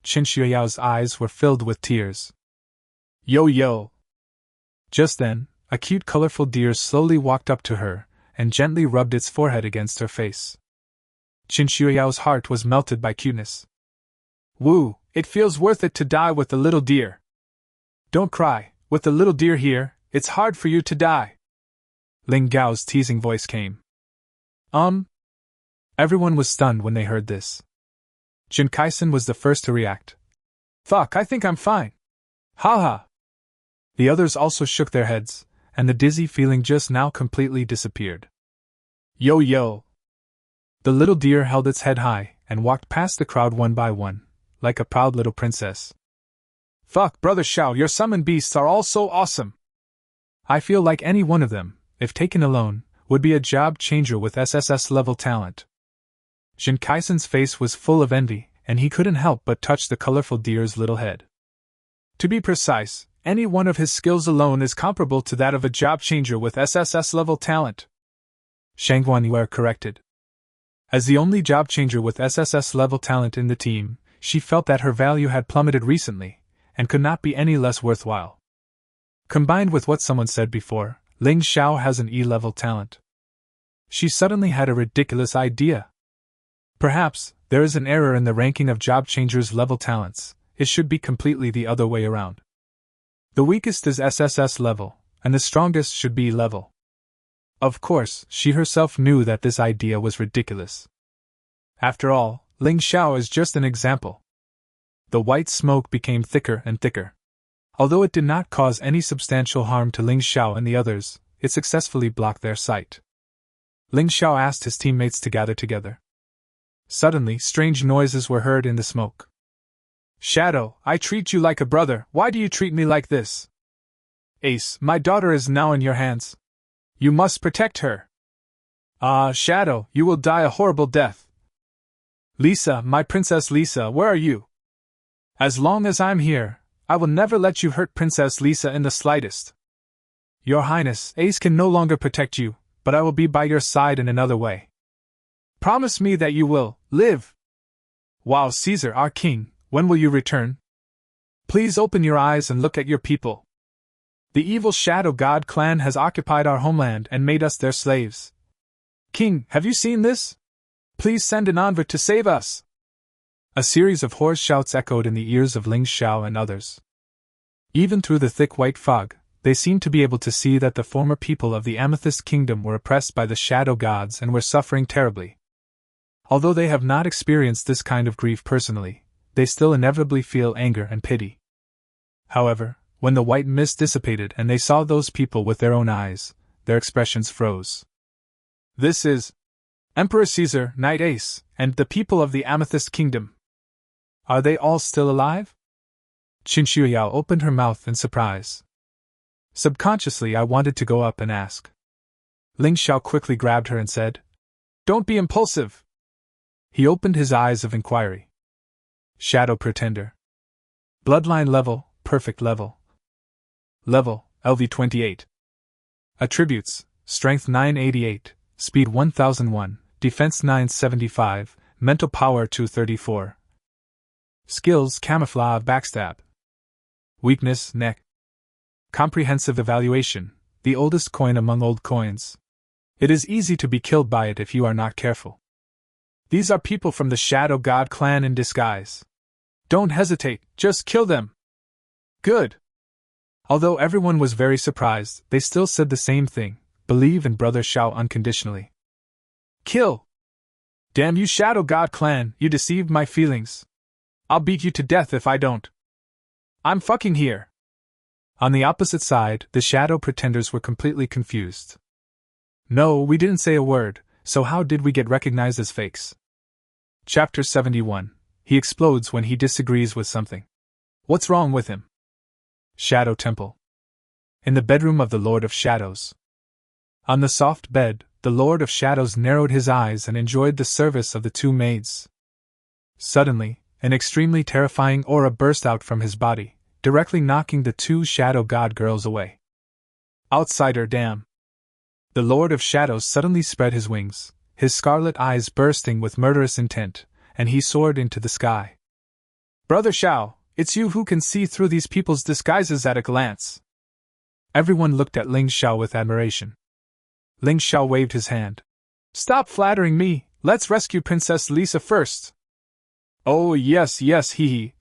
Qin Shuyao's eyes were filled with tears. Yo. Just then, a cute colorful deer slowly walked up to her and gently rubbed its forehead against her face. Qin Shuyao's heart was melted by cuteness. Woo, it feels worth it to die with the little deer. Don't cry, with the little deer here, it's hard for you to die. Ling Gao's teasing voice came. Everyone was stunned when they heard this. Jin Kaisen was the first to react. Fuck, I think I'm fine. Ha. The others also shook their heads, and the dizzy feeling just now completely disappeared. Yo. The little deer held its head high and walked past the crowd one by one, like a proud little princess. Fuck, Brother Xiao, your summoned beasts are all so awesome. I feel like any one of them, if taken alone, would be a job changer with SSS level talent. Jin Kaisen's face was full of envy, and he couldn't help but touch the colorful deer's little head. To be precise, any one of his skills alone is comparable to that of a job changer with SSS level talent. Shang Guanyue corrected. As the only job changer with SSS level talent in the team, she felt that her value had plummeted recently, and could not be any less worthwhile. Combined with what someone said before, Ling Xiao has an E-level talent. She suddenly had a ridiculous idea. Perhaps, there is an error in the ranking of job changers' level talents. It should be completely the other way around. The weakest is SSS level, and the strongest should be level. Of course, she herself knew that this idea was ridiculous. After all, Ling Xiao is just an example. The white smoke became thicker and thicker. Although it did not cause any substantial harm to Ling Xiao and the others, it successfully blocked their sight. Ling Xiao asked his teammates to gather together. Suddenly, strange noises were heard in the smoke. Shadow, I treat you like a brother, why do you treat me like this? Ace, my daughter is now in your hands. You must protect her. Ah, Shadow, you will die a horrible death. Lisa, my Princess Lisa, where are you? As long as I'm here, I will never let you hurt Princess Lisa in the slightest. Your Highness, Ace can no longer protect you, but I will be by your side in another way. Promise me that you will live. Wow, Caesar, our king, when will you return? Please open your eyes and look at your people. The evil Shadow God clan has occupied our homeland and made us their slaves. King, have you seen this? Please send an envoy to save us. A series of hoarse shouts echoed in the ears of Ling Xiao and others. Even through the thick white fog, they seemed to be able to see that the former people of the Amethyst Kingdom were oppressed by the Shadow Gods and were suffering terribly. Although they have not experienced this kind of grief personally, they still inevitably feel anger and pity. However, when the white mist dissipated and they saw those people with their own eyes, their expressions froze. This is Emperor Caesar, Knight Ace, and the people of the Amethyst Kingdom. Are they all still alive? Qin Shuyao opened her mouth in surprise. Subconsciously, I wanted to go up and ask. Ling Xiao quickly grabbed her and said, Don't be impulsive. He opened his eyes of inquiry. Shadow Pretender. Bloodline level, perfect level. Level, LV28. Attributes, Strength 988, Speed 1001, Defense 975, Mental Power 234. Skills, Camouflage, Backstab. Weakness, Neck. Comprehensive Evaluation, the oldest coin among old coins. It is easy to be killed by it if you are not careful. These are people from the Shadow God clan in disguise. Don't hesitate, just kill them. Good. Although everyone was very surprised, they still said the same thing: believe in Brother Shao unconditionally. Kill! Damn you Shadow God clan, you deceived my feelings. I'll beat you to death if I don't. I'm fucking here. On the opposite side, the Shadow Pretenders were completely confused. No, we didn't say a word, so how did we get recognized as fakes? Chapter 71. He explodes when he disagrees with something. What's wrong with him? Shadow Temple. In the bedroom of the Lord of Shadows. On the soft bed, the Lord of Shadows narrowed his eyes and enjoyed the service of the two maids. Suddenly, an extremely terrifying aura burst out from his body, directly knocking the two Shadow God girls away. Outsider, damn! The Lord of Shadows suddenly spread his wings, his scarlet eyes bursting with murderous intent, and he soared into the sky. Brother Shao, it's you who can see through these people's disguises at a glance. Everyone looked at Ling Xiao with admiration. Ling Xiao waved his hand. Stop flattering me, let's rescue Princess Lisa first. Oh yes, hee hee.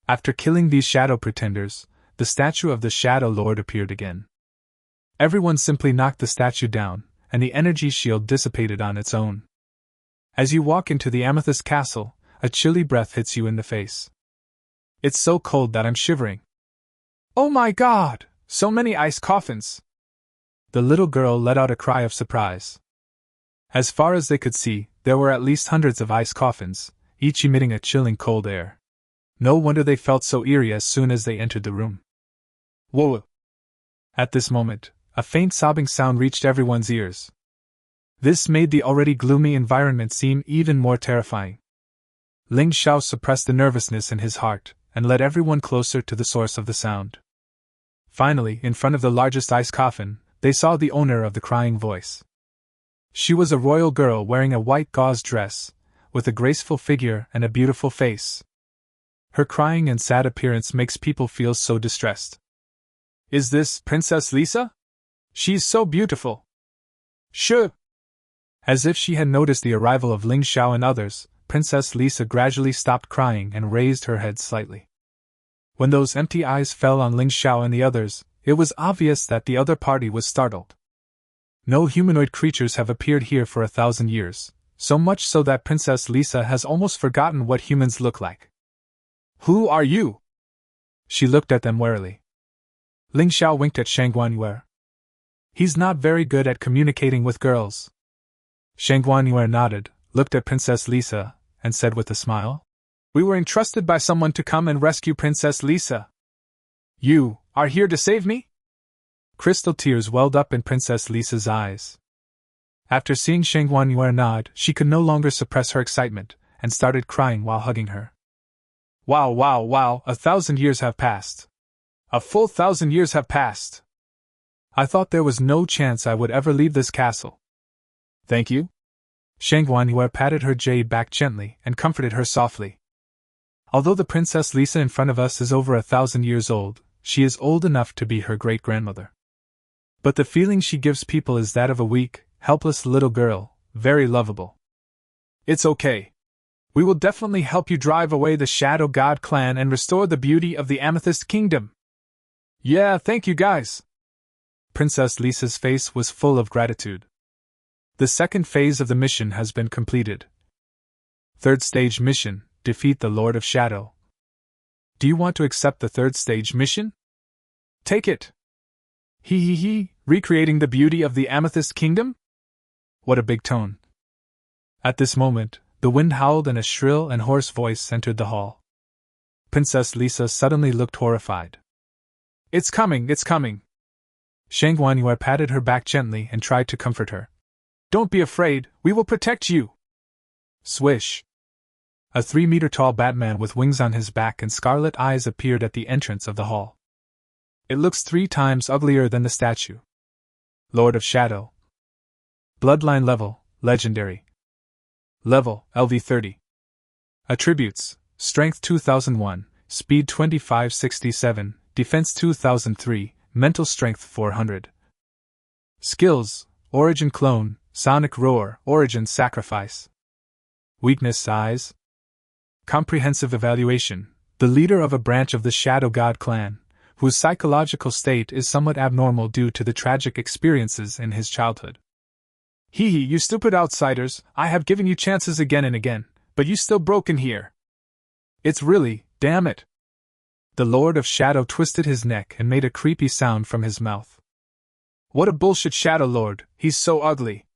After killing these shadow pretenders, the statue of the Shadow Lord appeared again. Everyone simply knocked the statue down, and the energy shield dissipated on its own. As you walk into the Amethyst Castle, a chilly breath hits you in the face. It's so cold that I'm shivering. Oh my god, so many ice coffins! The little girl let out a cry of surprise. As far as they could see, there were at least hundreds of ice coffins, each emitting a chilling cold air. No wonder they felt so eerie as soon as they entered the room. Whoa! At this moment, a faint sobbing sound reached everyone's ears. This made the already gloomy environment seem even more terrifying. Ling Xiao suppressed the nervousness in his heart, and led everyone closer to the source of the sound. Finally, in front of the largest ice coffin, they saw the owner of the crying voice. She was a royal girl wearing a white gauze dress, with a graceful figure and a beautiful face. Her crying and sad appearance makes people feel so distressed. Is this Princess Lisa? She's so beautiful. Sure. As if she had noticed the arrival of Ling Xiao and others, Princess Lisa gradually stopped crying and raised her head slightly. When those empty eyes fell on Ling Xiao and the others, it was obvious that the other party was startled. No humanoid creatures have appeared here for 1,000 years, so much so that Princess Lisa has almost forgotten what humans look like. Who are you? She looked at them warily. Ling Xiao winked at Shang Guanyue. He's not very good at communicating with girls. Shang Guanyue nodded, looked at Princess Lisa, and said with a smile, We were entrusted by someone to come and rescue Princess Lisa. You are here to save me? Crystal tears welled up in Princess Lisa's eyes. After seeing Shang Guanyue nod, she could no longer suppress her excitement, and started crying while hugging her. Wow, 1,000 years have passed. A full 1,000 years have passed. I thought there was no chance I would ever leave this castle. Thank you. Shang Guanyue patted her jade back gently and comforted her softly. Although the Princess Lisa in front of us is over 1,000 years old, she is old enough to be her great-grandmother. But the feeling she gives people is that of a weak, helpless little girl, very lovable. It's okay. We will definitely help you drive away the Shadow God clan and restore the beauty of the Amethyst Kingdom. Yeah, thank you guys. Princess Lisa's face was full of gratitude. The second phase of the mission has been completed. Third stage mission, defeat the Lord of Shadow. Do you want to accept the third stage mission? Take it. Recreating the beauty of the Amethyst Kingdom? What a big tone. At this moment, the wind howled and a shrill and hoarse voice entered the hall. Princess Lisa suddenly looked horrified. It's coming. Shang Guanyue patted her back gently and tried to comfort her. Don't be afraid, we will protect you. Swish. A 3-meter-tall Batman with wings on his back and scarlet eyes appeared at the entrance of the hall. It looks 3 times uglier than the statue. Lord of Shadow. Bloodline level, legendary. Level, LV30. Attributes, Strength 2001, Speed 2567, Defense 2003, Mental Strength 400. Skills, origin clone, sonic roar, origin sacrifice. Weakness size. Comprehensive evaluation. The leader of a branch of the Shadow God clan, whose psychological state is somewhat abnormal due to the tragic experiences in his childhood. Hee hee, you stupid outsiders, I have given you chances again and again, but you still broke in here. It's really, damn it. The Lord of Shadow twisted his neck and made a creepy sound from his mouth. What a bullshit Shadow Lord, he's so ugly.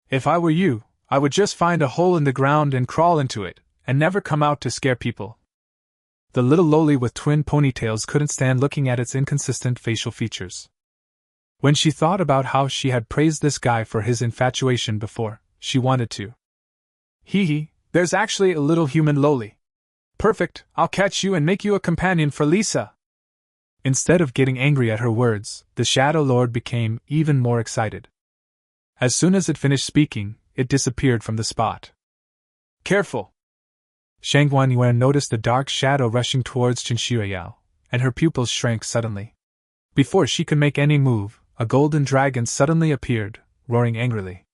If I were you, I would just find a hole in the ground and crawl into it, and never come out to scare people. The little loli with twin ponytails couldn't stand looking at its inconsistent facial features. When she thought about how she had praised this guy for his infatuation before, she wanted to. Hee hee, there's actually a little human loli. Perfect, I'll catch you and make you a companion for Lisa. Instead of getting angry at her words, the Shadow Lord became even more excited. As soon as it finished speaking, it disappeared from the spot. Careful! Shang Guanyuan noticed a dark shadow rushing towards Qinshiyao, and her pupils shrank suddenly. Before she could make any move, a golden dragon suddenly appeared, roaring angrily.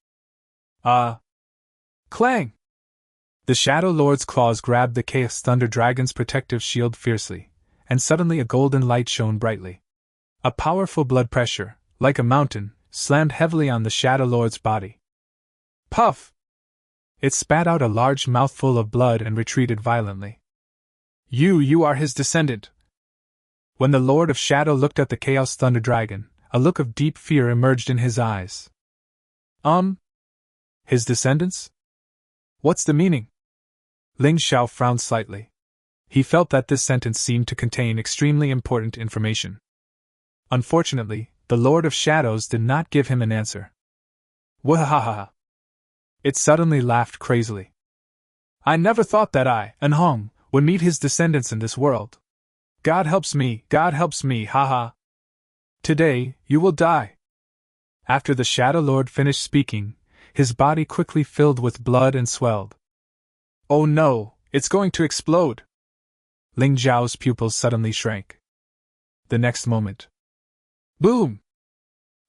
Clang! The Shadow Lord's claws grabbed the Chaos Thunder Dragon's protective shield fiercely, and suddenly a golden light shone brightly. A powerful blood pressure, like a mountain, slammed heavily on the Shadow Lord's body. Puff! It spat out a large mouthful of blood and retreated violently. You are his descendant. When the Lord of Shadow looked at the Chaos Thunder Dragon, a look of deep fear emerged in his eyes. His descendants? What's the meaning? Ling Xiao frowned slightly. He felt that this sentence seemed to contain extremely important information. Unfortunately, the Lord of Shadows did not give him an answer. Wahahaha! It suddenly laughed crazily. I never thought that I, Anhong, would meet his descendants in this world. God helps me, haha. Today, you will die. After the Shadow Lord finished speaking, his body quickly filled with blood and swelled. Oh no, it's going to explode! Ling Zhao's pupils suddenly shrank. The next moment. Boom!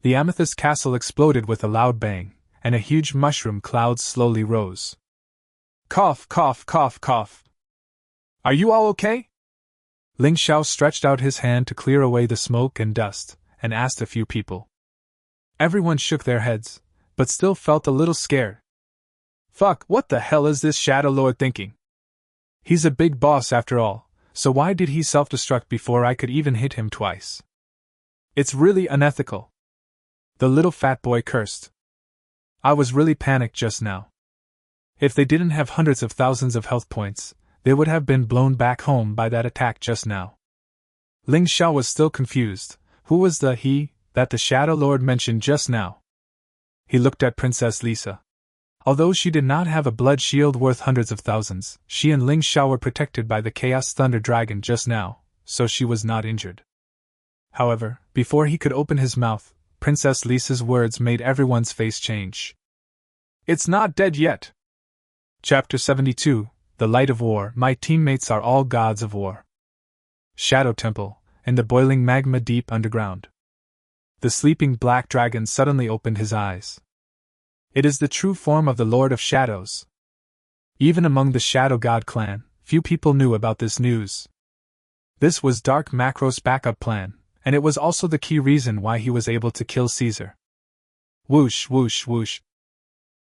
The amethyst castle exploded with a loud bang, and a huge mushroom cloud slowly rose. Cough, cough, cough, cough. Are you all okay? Ling Xiao stretched out his hand to clear away the smoke and dust, and asked a few people. Everyone shook their heads, but still felt a little scared. Fuck, what the hell is this Shadow Lord thinking? He's a big boss after all, so why did he self-destruct before I could even hit him twice? It's really unethical. The little fat boy cursed. I was really panicked just now. If they didn't have hundreds of thousands of health points, they would have been blown back home by that attack just now. Ling Xiao was still confused. Who was the he that the Shadow Lord mentioned just now? He looked at Princess Lisa. Although she did not have a blood shield worth hundreds of thousands, she and Ling Xiao were protected by the Chaos Thunder Dragon just now, so she was not injured. However, before he could open his mouth, Princess Lisa's words made everyone's face change. It's not dead yet. Chapter 72, The Light of War. My teammates are all gods of war. Shadow Temple, in the boiling magma deep underground. The sleeping black dragon suddenly opened his eyes. It is the true form of the Lord of Shadows. Even among the Shadow God clan, few people knew about this news. This was Dark Macro's backup plan, and it was also the key reason why he was able to kill Caesar. Whoosh, whoosh, whoosh.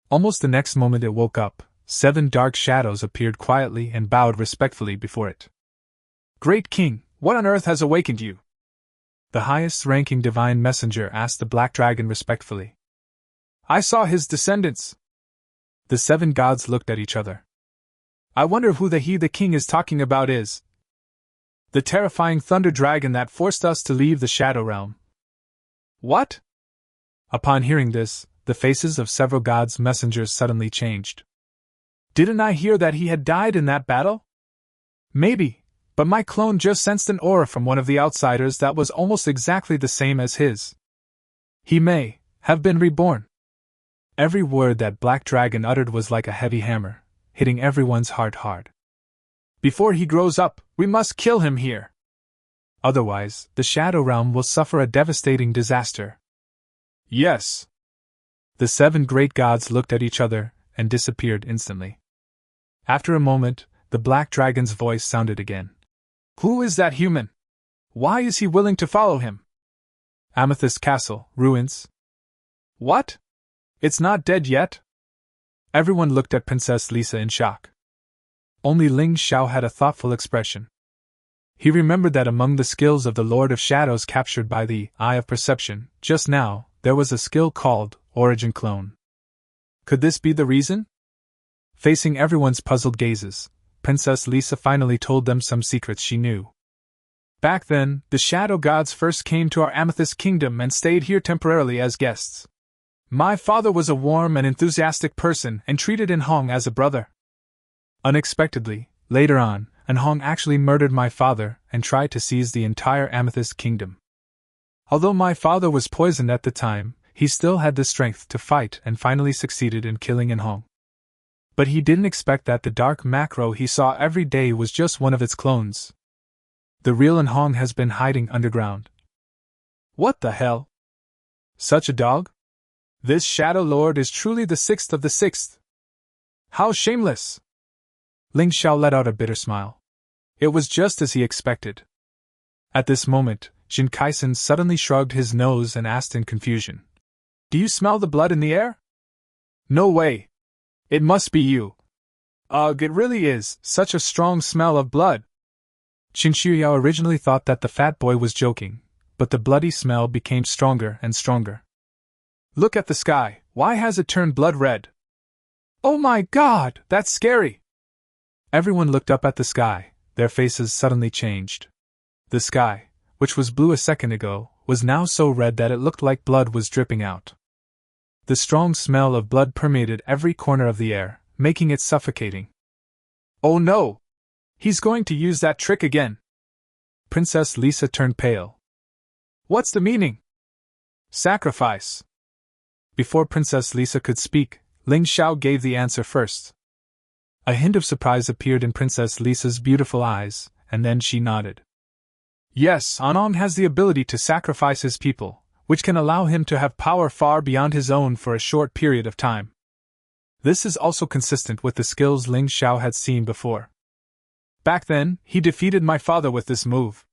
Almost the next moment it woke up, 7 dark shadows appeared quietly and bowed respectfully before it. Great King, what on earth has awakened you? The highest-ranking divine messenger asked the black dragon respectfully. I saw his descendants. The 7 gods looked at each other. I wonder who the king is talking about is. The terrifying thunder dragon that forced us to leave the Shadow Realm. What? Upon hearing this, the faces of several gods' messengers suddenly changed. Didn't I hear that he had died in that battle? Maybe, but my clone just sensed an aura from one of the outsiders that was almost exactly the same as his. He may have been reborn. Every word that Black Dragon uttered was like a heavy hammer, hitting everyone's heart hard. Before he grows up, we must kill him here. Otherwise, the Shadow Realm will suffer a devastating disaster. Yes. The 7 great gods looked at each other and disappeared instantly. After a moment, the black dragon's voice sounded again. Who is that human? Why is he willing to follow him? Amethyst Castle, ruins. What? It's not dead yet? Everyone looked at Princess Lisa in shock. Only Ling Xiao had a thoughtful expression. He remembered that among the skills of the Lord of Shadows captured by the Eye of Perception, just now, there was a skill called Origin Clone. Could this be the reason? Facing everyone's puzzled gazes, Princess Lisa finally told them some secrets she knew. Back then, the Shadow Gods first came to our Amethyst Kingdom and stayed here temporarily as guests. My father was a warm and enthusiastic person and treated Enhong as a brother. Unexpectedly, later on, Enhong actually murdered my father and tried to seize the entire Amethyst Kingdom. Although my father was poisoned at the time, he still had the strength to fight and finally succeeded in killing Enhong. But he didn't expect that the dark macro he saw every day was just one of its clones. The real Enhong has been hiding underground. What the hell? Such a dog? This Shadow Lord is truly the 6th of the 6th. How shameless! Ling Xiao let out a bitter smile. It was just as he expected. At this moment, Jin Kaisen suddenly shrugged his nose and asked in confusion. Do you smell the blood in the air? No way. It must be you. Ugh, it really is, such a strong smell of blood. Qin Shuyao originally thought that the fat boy was joking, but the bloody smell became stronger and stronger. Look at the sky, why has it turned blood red? Oh my god, that's scary! Everyone looked up at the sky, their faces suddenly changed. The sky, which was blue a second ago, was now so red that it looked like blood was dripping out. The strong smell of blood permeated every corner of the air, making it suffocating. Oh no! He's going to use that trick again! Princess Lisa turned pale. What's the meaning? Sacrifice! Before Princess Lisa could speak, Ling Xiao gave the answer first. A hint of surprise appeared in Princess Lisa's beautiful eyes, and then she nodded. Yes, Anong has the ability to sacrifice his people, which can allow him to have power far beyond his own for a short period of time. This is also consistent with the skills Ling Xiao had seen before. Back then, he defeated my father with this move.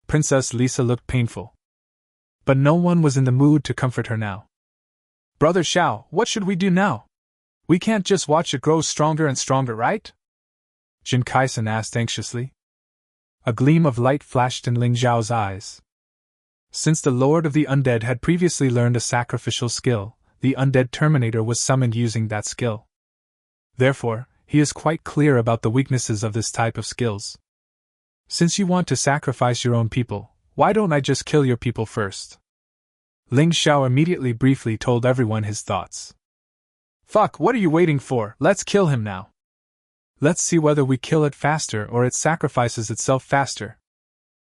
Princess Lisa looked painful. But no one was in the mood to comfort her now. Brother Xiao, what should we do now? We can't just watch it grow stronger and stronger, right? Jin Kaisen asked anxiously. A gleam of light flashed in Ling Xiao's eyes. Since the Lord of the Undead had previously learned a sacrificial skill, the Undead Terminator was summoned using that skill. Therefore, he is quite clear about the weaknesses of this type of skills. Since you want to sacrifice your own people, why don't I just kill your people first? Ling Xiao immediately briefly told everyone his thoughts. Fuck, what are you waiting for? Let's kill him now. Let's see whether we kill it faster or it sacrifices itself faster.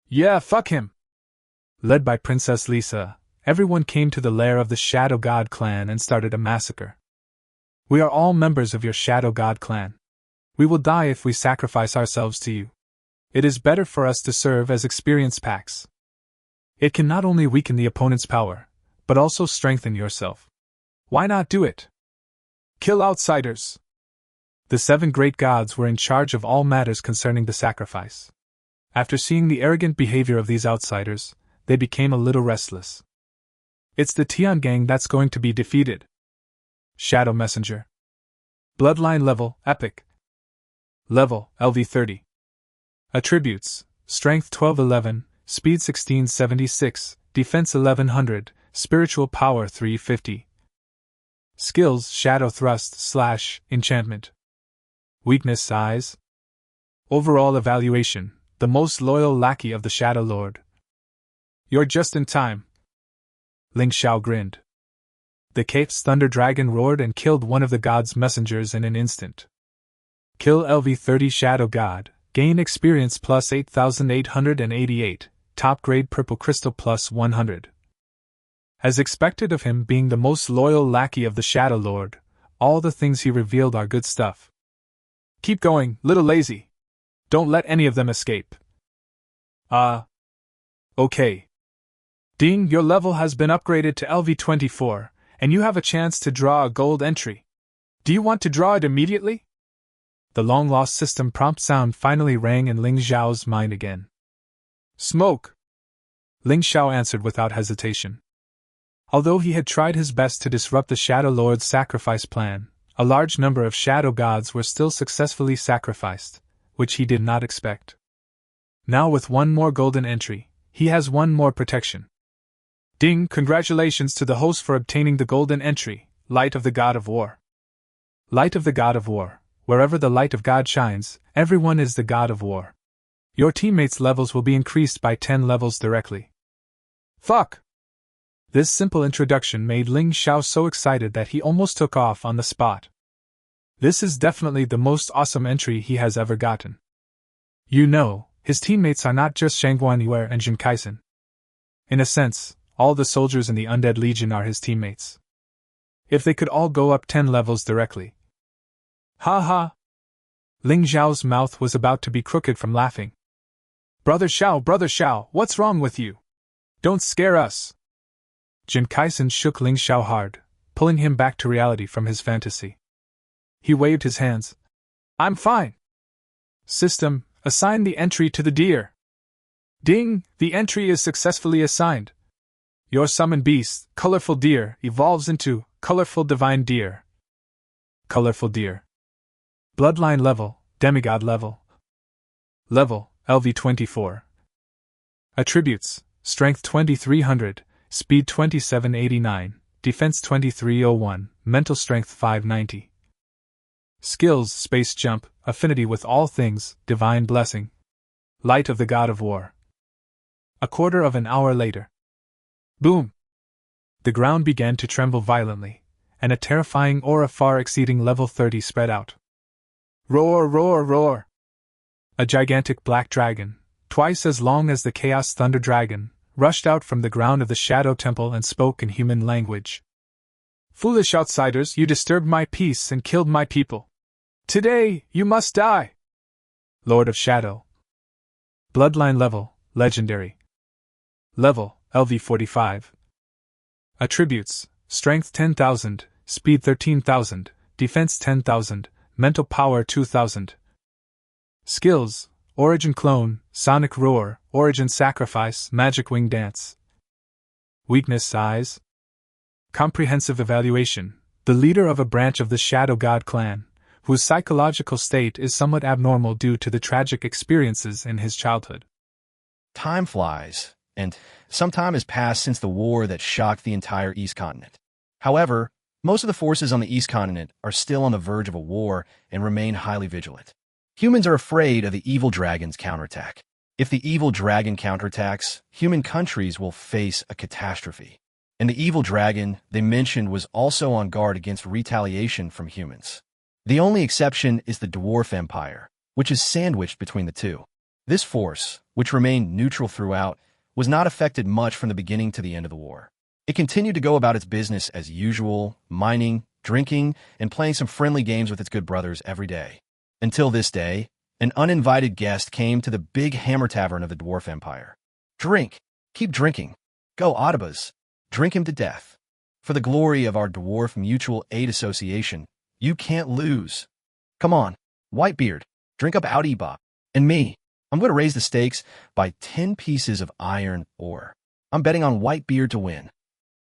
Yeah, fuck him! Led by Princess Lisa, everyone came to the lair of the Shadow God clan and started a massacre. We are all members of your Shadow God clan. We will die if we sacrifice ourselves to you. It is better for us to serve as experience packs. It can not only weaken the opponent's power, but also strengthen yourself. Why not do it? Kill outsiders! The 7 great gods were in charge of all matters concerning the sacrifice. After seeing the arrogant behavior of these outsiders, they became a little restless. It's the Tian gang that's going to be defeated. Shadow Messenger. Bloodline level, epic. Level, LV30. Attributes, Strength 1211, Speed 1676, Defense 1100, Spiritual Power 350. Skills, Shadow Thrust / Enchantment. Weakness, Size. Overall evaluation, the most loyal lackey of the Shadow Lord. You're just in time. Ling Xiao grinned. The Cape's Thunder Dragon roared and killed one of the god's messengers in an instant. Kill LV30 Shadow God, gain experience plus 8,888, top grade purple crystal plus 100. As expected of him being the most loyal lackey of the Shadow Lord, all the things he revealed are good stuff. Keep going, little lazy. Don't let any of them escape. Okay. Ding, your level has been upgraded to LV24, and you have a chance to draw a gold entry. Do you want to draw it immediately? The long-lost system prompt sound finally rang in Ling Xiao's mind again. Smoke! Ling Xiao answered without hesitation. Although he had tried his best to disrupt the Shadow Lord's sacrifice plan, a large number of shadow gods were still successfully sacrificed, which he did not expect. Now with one more golden entry, he has one more protection. Ding! Congratulations to the host for obtaining the golden entry, Light of the God of War. Light of the God of War. Wherever the light of God shines, everyone is the God of War. Your teammates' levels will be increased by 10 levels directly. Fuck! This simple introduction made Ling Xiao so excited that he almost took off on the spot. This is definitely the most awesome entry he has ever gotten. You know, his teammates are not just Shangguan Yue and Jin Kaisen. In a sense, all the soldiers in the Undead Legion are his teammates. If they could all go up 10 levels directly. Ha ha! Ling Xiao's mouth was about to be crooked from laughing. Brother Xiao, what's wrong with you? Don't scare us! Jin Kaisen shook Ling Xiao hard, pulling him back to reality from his fantasy. He waved his hands. I'm fine. System, assign the entry to the deer. Ding! The entry is successfully assigned. Your summoned beast, Colorful Deer, evolves into Colorful Divine Deer. Colorful Deer. Bloodline level, Demigod level. Level, LV24. Attributes, Strength 2300, Speed 2789, Defense 2301, Mental Strength 590. Skills, Space Jump, Affinity with all things, Divine Blessing. Light of the God of War. A quarter of an hour later. Boom! The ground began to tremble violently, and a terrifying aura far exceeding level 30 spread out. Roar, roar, roar! A gigantic black dragon, twice as long as the Chaos Thunder Dragon, rushed out from the ground of the Shadow Temple and spoke in human language. Foolish outsiders, you disturbed my peace and killed my people. Today, you must die! Lord of Shadow. Bloodline level, Legendary. Level, LV45. Attributes, Strength 10,000, Speed 13,000, Defense 10,000, Mental Power 2,000. Skills, Origin Clone, Sonic Roar, Origin Sacrifice, Magic Wing Dance. Weakness Eyes. Comprehensive Evaluation, the leader of a branch of the Shadow God clan, whose psychological state is somewhat abnormal due to the tragic experiences in his childhood. Time flies, and some time has passed since the war that shocked the entire East Continent. However, most of the forces on the East Continent are still on the verge of a war and remain highly vigilant. Humans are afraid of the evil dragon's counterattack. If the evil dragon counterattacks, human countries will face a catastrophe. And the evil dragon they mentioned was also on guard against retaliation from humans. The only exception is the Dwarf Empire, which is sandwiched between the two. This force, which remained neutral throughout, was not affected much from the beginning to the end of the war. It continued to go about its business as usual, mining, drinking, and playing some friendly games with its good brothers every day. Until this day, an uninvited guest came to the Big Hammer Tavern of the Dwarf Empire. Drink. Keep drinking. Go, Audibas. Drink him to death. For the glory of our Dwarf Mutual Aid Association, you can't lose. Come on, Whitebeard, drink up Audibas. And me, I'm going to raise the stakes by 10 pieces of iron ore. I'm betting on Whitebeard to win.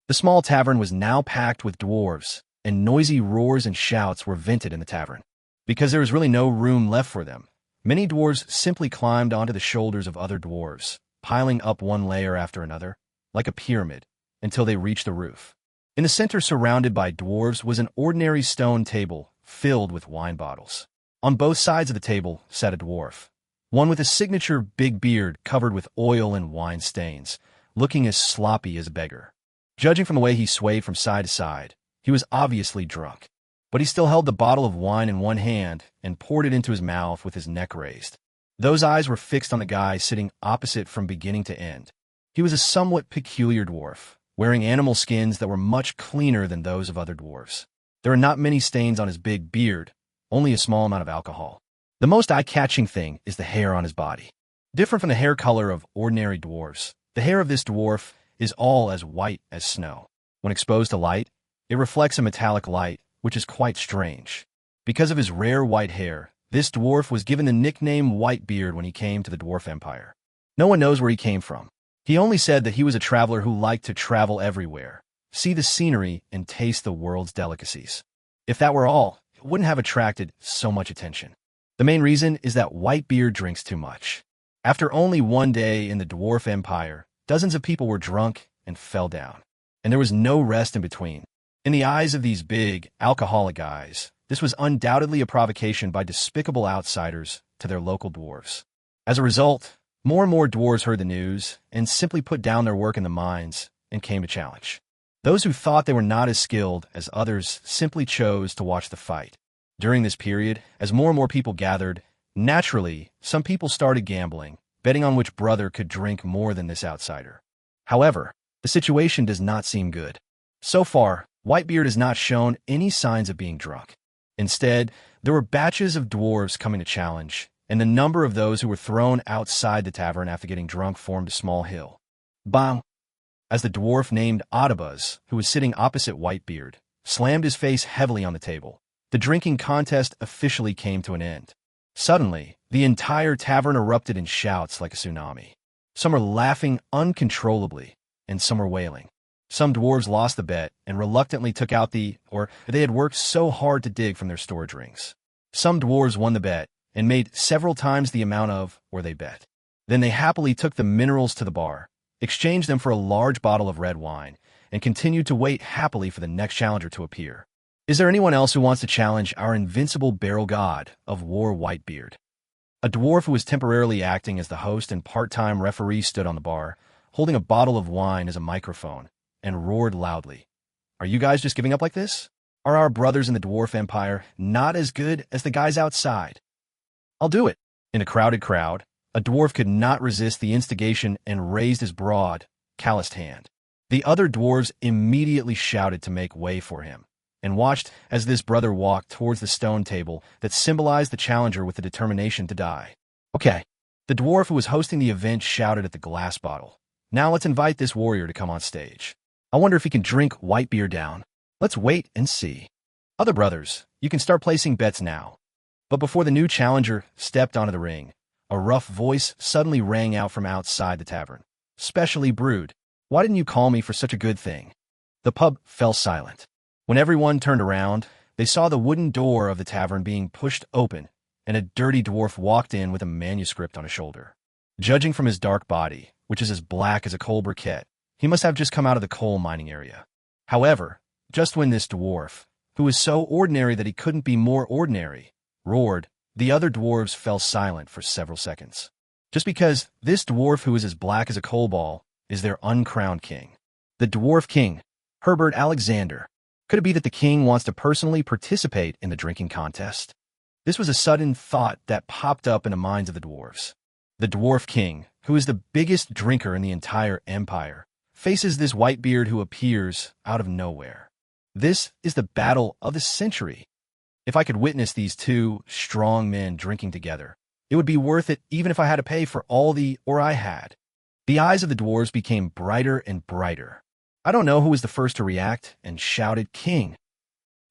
The small tavern was now packed with dwarves, and noisy roars and shouts were vented in the tavern. Because there was really no room left for them, many dwarves simply climbed onto the shoulders of other dwarves, piling up one layer after another, like a pyramid, until they reached the roof. In the center, surrounded by dwarves, was an ordinary stone table filled with wine bottles. On both sides of the table sat a dwarf, one with a signature big beard covered with oil and wine stains, looking as sloppy as a beggar. Judging from the way he swayed from side to side, he was obviously drunk, but he still held the bottle of wine in one hand and poured it into his mouth with his neck raised. Those eyes were fixed on the guy sitting opposite from beginning to end. He was a somewhat peculiar dwarf, wearing animal skins that were much cleaner than those of other dwarves. There are not many stains on his big beard, only a small amount of alcohol. The most eye-catching thing is the hair on his body. Different from the hair color of ordinary dwarves, the hair of this dwarf is all as white as snow. When exposed to light, It reflects a metallic light, which is quite strange. Because of his rare white hair, this dwarf was given the nickname Whitebeard when he came to the Dwarf Empire. No one knows where he came from. He only said that he was a traveler who liked to travel everywhere, see the scenery, and taste the world's delicacies. If that were all, it wouldn't have attracted so much attention. The main reason is that Whitebeard drinks too much. After only one day in the Dwarf Empire, dozens of people were drunk and fell down. And there was no rest in between. In the eyes of these big, alcoholic guys, this was undoubtedly a provocation by despicable outsiders to their local dwarves. As a result, more and more dwarves heard the news and simply put down their work in the mines and came to challenge. Those who thought they were not as skilled as others simply chose to watch the fight. During this period, as more and more people gathered, naturally, some people started gambling, betting on which brother could drink more than this outsider. However, the situation does not seem good. So far, Whitebeard has not shown any signs of being drunk. Instead, there were batches of dwarves coming to challenge, and the number of those who were thrown outside the tavern after getting drunk formed a small hill. Bang! As the dwarf named Audibus, who was sitting opposite Whitebeard, slammed his face heavily on the table, the drinking contest officially came to an end. Suddenly, the entire tavern erupted in shouts like a tsunami. Some were laughing uncontrollably, and some were wailing. Some dwarves lost the bet and reluctantly took out they had worked so hard to dig from their storage rings. Some dwarves won the bet and made several times the amount they bet. Then they happily took the minerals to the bar, exchanged them for a large bottle of red wine, and continued to wait happily for the next challenger to appear. Is there anyone else who wants to challenge our invincible barrel god of war, Whitebeard? A dwarf who was temporarily acting as the host and part-time referee stood on the bar, holding a bottle of wine as a microphone, and roared loudly. Are you guys just giving up like this? Are our brothers in the Dwarf Empire not as good as the guys outside? I'll do it. In a crowded crowd, a dwarf could not resist the instigation and raised his broad, calloused hand. The other dwarves immediately shouted to make way for him, and watched as this brother walked towards the stone table that symbolized the challenger with the determination to die. Okay. The dwarf who was hosting the event shouted at the glass bottle. Now let's invite this warrior to come on stage. I wonder if he can drink Whitebeard down. Let's wait and see. Other brothers, you can start placing bets now. But before the new challenger stepped onto the ring, a rough voice suddenly rang out from outside the tavern. Specially brewed. Why didn't you call me for such a good thing? The pub fell silent. When everyone turned around, they saw the wooden door of the tavern being pushed open, and a dirty dwarf walked in with a manuscript on his shoulder. Judging from his dark body, which is as black as a coal briquette, he must have just come out of the coal mining area. However, just when this dwarf, who was so ordinary that he couldn't be more ordinary, roared, the other dwarves fell silent for several seconds. Just because this dwarf who is as black as a coal ball is their uncrowned king. The dwarf king, Herbert Alexander. Could it be that the king wants to personally participate in the drinking contest? This was a sudden thought that popped up in the minds of the dwarves. The dwarf king, who is the biggest drinker in the entire empire, faces this Whitebeard who appears out of nowhere. This is the battle of the century. If I could witness these two strong men drinking together, it would be worth it even if I had to pay for all I had. The eyes of the dwarves became brighter and brighter. I don't know who was the first to react and shouted, "King!"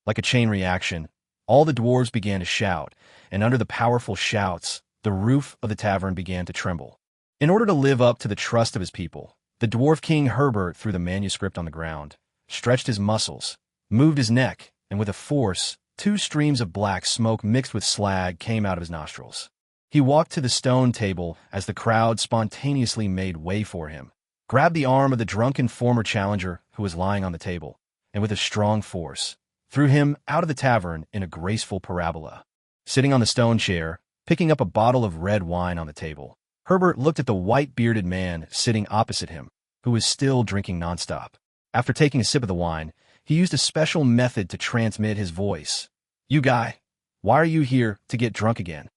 Like a chain reaction, all the dwarves began to shout, and under the powerful shouts, the roof of the tavern began to tremble. In order to live up to the trust of his people, the dwarf king Herbert threw the manuscript on the ground, stretched his muscles, moved his neck, and with a force, 2 streams of black smoke mixed with slag came out of his nostrils. He walked to the stone table as the crowd spontaneously made way for him, grabbed the arm of the drunken former challenger who was lying on the table, and with a strong force, threw him out of the tavern in a graceful parabola. Sitting on the stone chair, picking up a bottle of red wine on the table, Herbert looked at the white-bearded man sitting opposite him, who was still drinking nonstop. After taking a sip of the wine, he used a special method to transmit his voice. "You guy, why are you here to get drunk again?"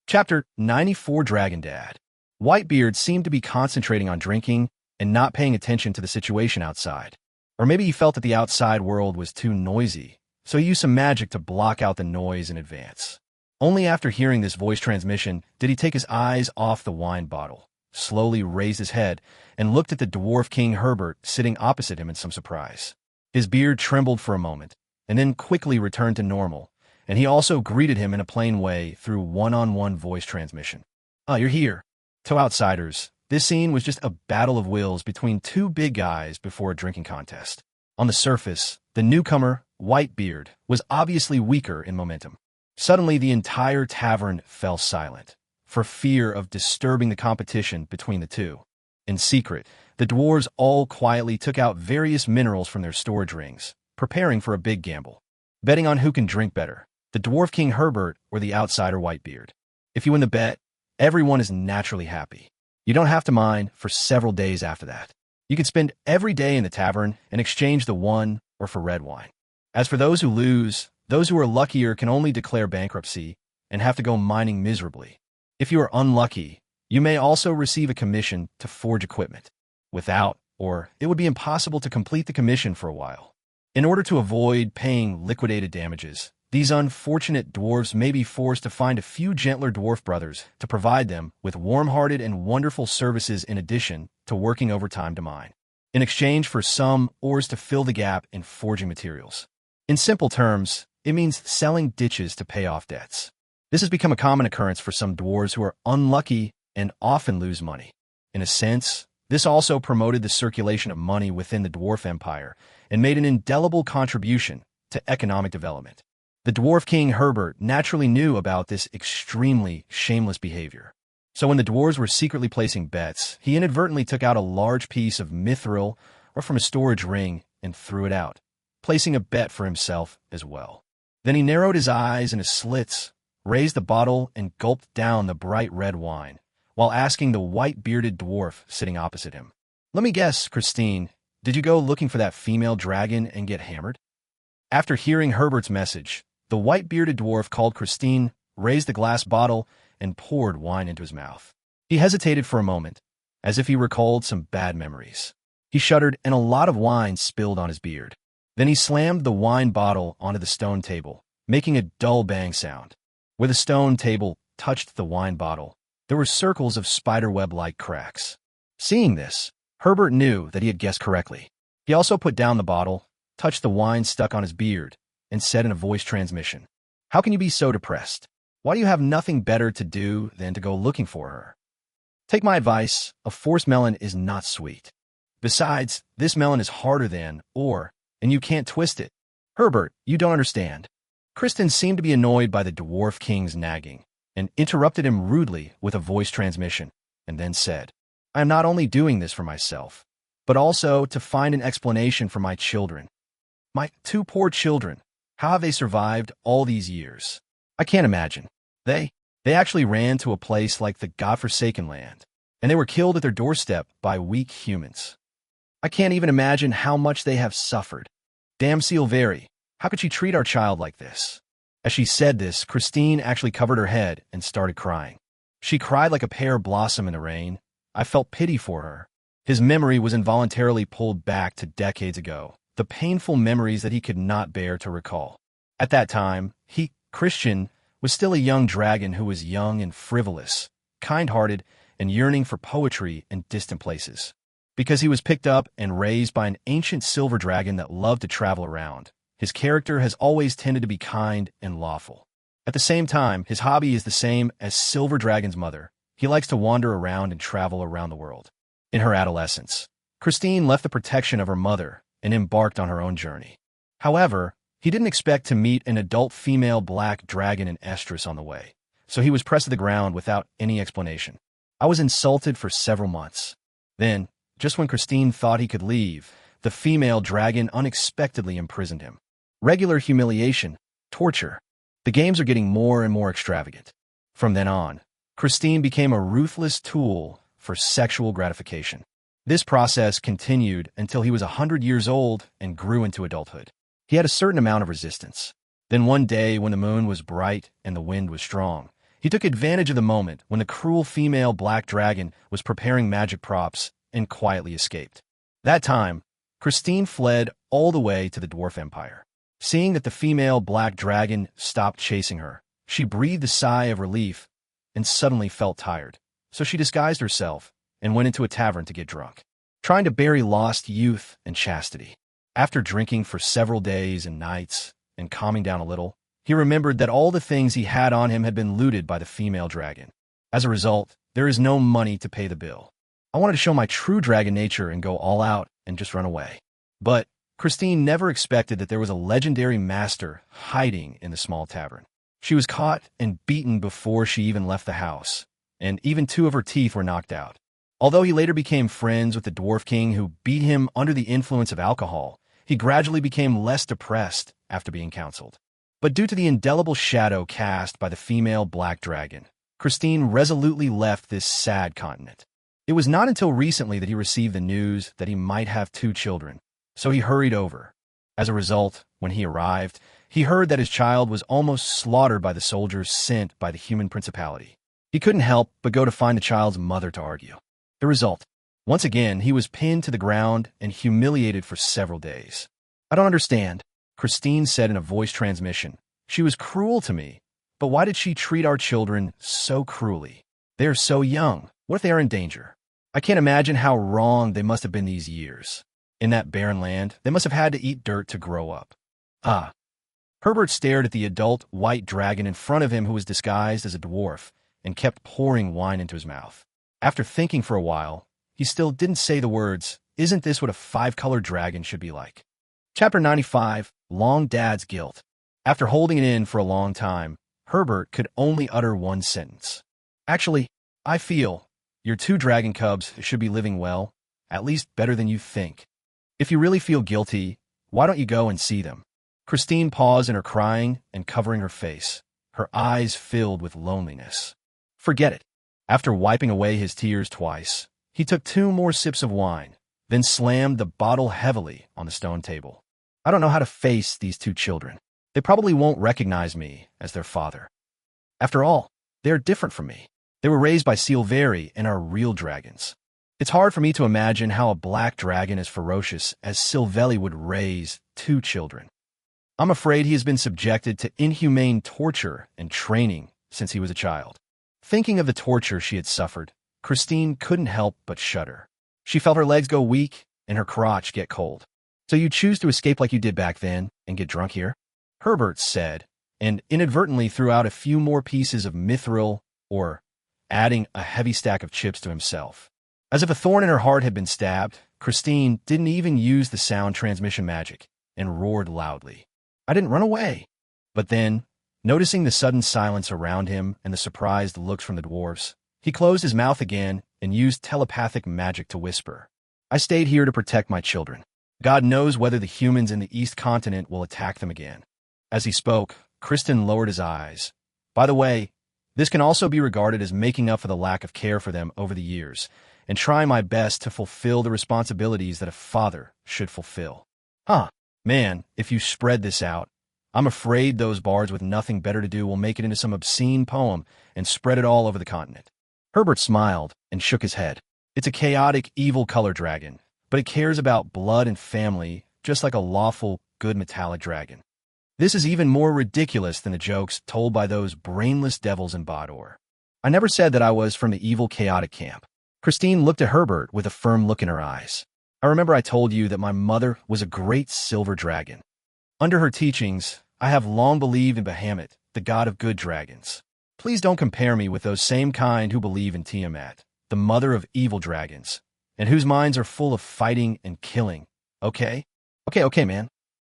Chapter 94 Dragon Dad. Whitebeard seemed to be concentrating on drinking and not paying attention to the situation outside. Or maybe he felt that the outside world was too noisy, so he used some magic to block out the noise in advance. Only after hearing this voice transmission did he take his eyes off the wine bottle, slowly raised his head, and looked at the dwarf king Herbert sitting opposite him in some surprise. His beard trembled for a moment, and then quickly returned to normal, and he also greeted him in a plain way through one-on-one voice transmission. "Oh, you're here." To outsiders, this scene was just a battle of wills between two big guys before a drinking contest. On the surface, the newcomer, Whitebeard, was obviously weaker in momentum. Suddenly, the entire tavern fell silent, for fear of disturbing the competition between the two. In secret, the dwarves all quietly took out various minerals from their storage rings, preparing for a big gamble, betting on who can drink better, the Dwarf King Herbert or the outsider Whitebeard. If you win the bet, everyone is naturally happy. You don't have to mine for several days after that. You can spend every day in the tavern and exchange the one or for red wine. As for those who lose, those who are luckier can only declare bankruptcy and have to go mining miserably. If you are unlucky, you may also receive a commission to forge equipment. Without, or it would be impossible to complete the commission for a while. In order to avoid paying liquidated damages, these unfortunate dwarves may be forced to find a few gentler dwarf brothers to provide them with warm-hearted and wonderful services in addition to working overtime to mine, in exchange for some ores to fill the gap in forging materials. In simple terms, it means selling ditches to pay off debts. This has become a common occurrence for some dwarves who are unlucky and often lose money. In a sense, this also promoted the circulation of money within the Dwarf Empire and made an indelible contribution to economic development. The Dwarf King Herbert naturally knew about this extremely shameless behavior. So when the dwarves were secretly placing bets, he inadvertently took out a large piece of mithril or from a storage ring and threw it out, placing a bet for himself as well. Then he narrowed his eyes and his slits, raised the bottle, and gulped down the bright red wine, while asking the white-bearded dwarf sitting opposite him. "Let me guess, Christine, did you go looking for that female dragon and get hammered?" After hearing Herbert's message, the white-bearded dwarf called Christine, raised the glass bottle, and poured wine into his mouth. He hesitated for a moment, as if he recalled some bad memories. He shuddered, and a lot of wine spilled on his beard. Then he slammed the wine bottle onto the stone table, making a dull bang sound. Where the stone table touched the wine bottle, there were circles of spiderweb-like cracks. Seeing this, Herbert knew that he had guessed correctly. He also put down the bottle, touched the wine stuck on his beard, and said in a voice transmission, "How can you be so depressed? Why do you have nothing better to do than to go looking for her? Take my advice, a forced melon is not sweet. Besides, this melon is harder than, and you can't twist it. Herbert, you don't understand." Kristen seemed to be annoyed by the Dwarf King's nagging, and interrupted him rudely with a voice transmission, and then said, "I am not only doing this for myself, but also to find an explanation for my children. My two poor children, how have they survived all these years? I can't imagine. They actually ran to a place like the godforsaken land, and they were killed at their doorstep by weak humans. I can't even imagine how much they have suffered. Damn Silveri, how could she treat our child like this?" As she said this, Christine actually covered her head and started crying. She cried like a pear blossom in the rain. I felt pity for her. His memory was involuntarily pulled back to decades ago, the painful memories that he could not bear to recall. At that time, Christian, was still a young dragon who was young and frivolous, kind-hearted, and yearning for poetry in distant places. Because he was picked up and raised by an ancient silver dragon that loved to travel around, his character has always tended to be kind and lawful. At the same time, his hobby is the same as Silver Dragon's mother. He likes to wander around and travel around the world. In her adolescence, Christine left the protection of her mother and embarked on her own journey. However, he didn't expect to meet an adult female black dragon in estrus on the way, so he was pressed to the ground without any explanation. I was insulted for several months. Then, just when Christine thought he could leave, the female dragon unexpectedly imprisoned him. Regular humiliation, torture. The games are getting more and more extravagant. From then on, Christine became a ruthless tool for sexual gratification. This process continued until he was 100 years old and grew into adulthood. He had a certain amount of resistance. Then one day, when the moon was bright and the wind was strong, he took advantage of the moment when the cruel female black dragon was preparing magic props and quietly escaped. That time, Christine fled all the way to the Dwarf Empire. Seeing that the female black dragon stopped chasing her, she breathed a sigh of relief and suddenly felt tired. So she disguised herself and went into a tavern to get drunk, trying to bury lost youth and chastity. After drinking for several days and nights and calming down a little, he remembered that all the things he had on him had been looted by the female dragon. As a result, there is no money to pay the bill. I wanted to show my true dragon nature and go all out and just run away. But Christine never expected that there was a legendary master hiding in the small tavern. She was caught and beaten before she even left the house, and even 2 of her teeth were knocked out. Although he later became friends with the Dwarf King who beat him under the influence of alcohol, he gradually became less depressed after being counseled. But due to the indelible shadow cast by the female black dragon, Christine resolutely left this sad continent. It was not until recently that he received the news that he might have 2 children, so he hurried over. As a result, when he arrived, he heard that his child was almost slaughtered by the soldiers sent by the human principality. He couldn't help but go to find the child's mother to argue. The result: once again, he was pinned to the ground and humiliated for several days. "I don't understand," Christine said in a voice transmission. "She was cruel to me, but why did she treat our children so cruelly? They are so young. What if they are in danger? I can't imagine how wrong they must have been these years. In that barren land, they must have had to eat dirt to grow up." Ah. Herbert stared at the adult white dragon in front of him who was disguised as a dwarf and kept pouring wine into his mouth. After thinking for a while, he still didn't say the words, "Isn't this what a 5-colored dragon should be like?" Chapter 95, Long Dad's Guilt. After holding it in for a long time, Herbert could only utter one sentence. "Actually, I feel your 2 dragon cubs should be living well, at least better than you think. If you really feel guilty, why don't you go and see them?" Christine paused in her crying and covering her face, her eyes filled with loneliness. "Forget it." After wiping away his tears twice, he took 2 more sips of wine, then slammed the bottle heavily on the stone table. "I don't know how to face these 2 children. They probably won't recognize me as their father. After all, they are different from me. They were raised by Silveri and are real dragons. It's hard for me to imagine how a black dragon as ferocious as Silveri would raise 2 children. I'm afraid he has been subjected to inhumane torture and training since he was a child." Thinking of the torture she had suffered, Christine couldn't help but shudder. She felt her legs go weak and her crotch get cold. "So you choose to escape like you did back then and get drunk here?" Herbert said, and inadvertently threw out a few more pieces of mithril, or adding a heavy stack of chips to himself. As if a thorn in her heart had been stabbed, Christine didn't even use the sound transmission magic and roared loudly. "I didn't run away." But then, noticing the sudden silence around him and the surprised looks from the dwarves, he closed his mouth again and used telepathic magic to whisper, "I stayed here to protect my children. God knows whether the humans in the East Continent will attack them again." As he spoke, Kristen lowered his eyes. "By the way, this can also be regarded as making up for the lack of care for them over the years, and trying my best to fulfill the responsibilities that a father should fulfill." Huh. Man, if you spread this out, I'm afraid those bards with nothing better to do will make it into some obscene poem and spread it all over the continent. Herbert smiled and shook his head. "It's a chaotic, evil color dragon, but it cares about blood and family just like a lawful, good metallic dragon. This is even more ridiculous than the jokes told by those brainless devils in Bador. I never said that I was from the evil, chaotic camp." Christine looked at Herbert with a firm look in her eyes. "I remember I told you that my mother was a great silver dragon. Under her teachings, I have long believed in Bahamut, the god of good dragons. Please don't compare me with those same kind who believe in Tiamat, the mother of evil dragons, and whose minds are full of fighting and killing, okay? Okay, man."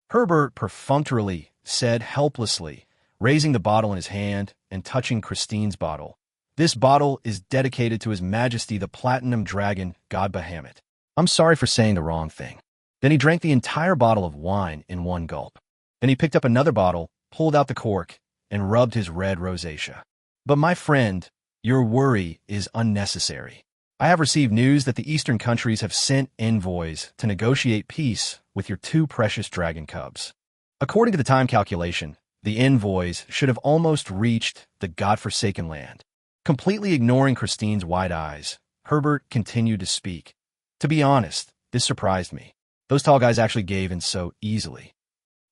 Herbert perfunctorily said helplessly, raising the bottle in his hand and touching Christine's bottle. "This bottle is dedicated to His Majesty the Platinum Dragon, God Bahamut. I'm sorry for saying the wrong thing." Then he drank the entire bottle of wine in one gulp. Then he picked up another bottle, pulled out the cork, and rubbed his red rosacea. "But my friend, your worry is unnecessary. I have received news that the Eastern countries have sent envoys to negotiate peace with your 2 precious dragon cubs. According to the time calculation, the envoys should have almost reached the godforsaken land." Completely ignoring Christine's wide eyes, Herbert continued to speak. "To be honest, this surprised me. Those tall guys actually gave in so easily.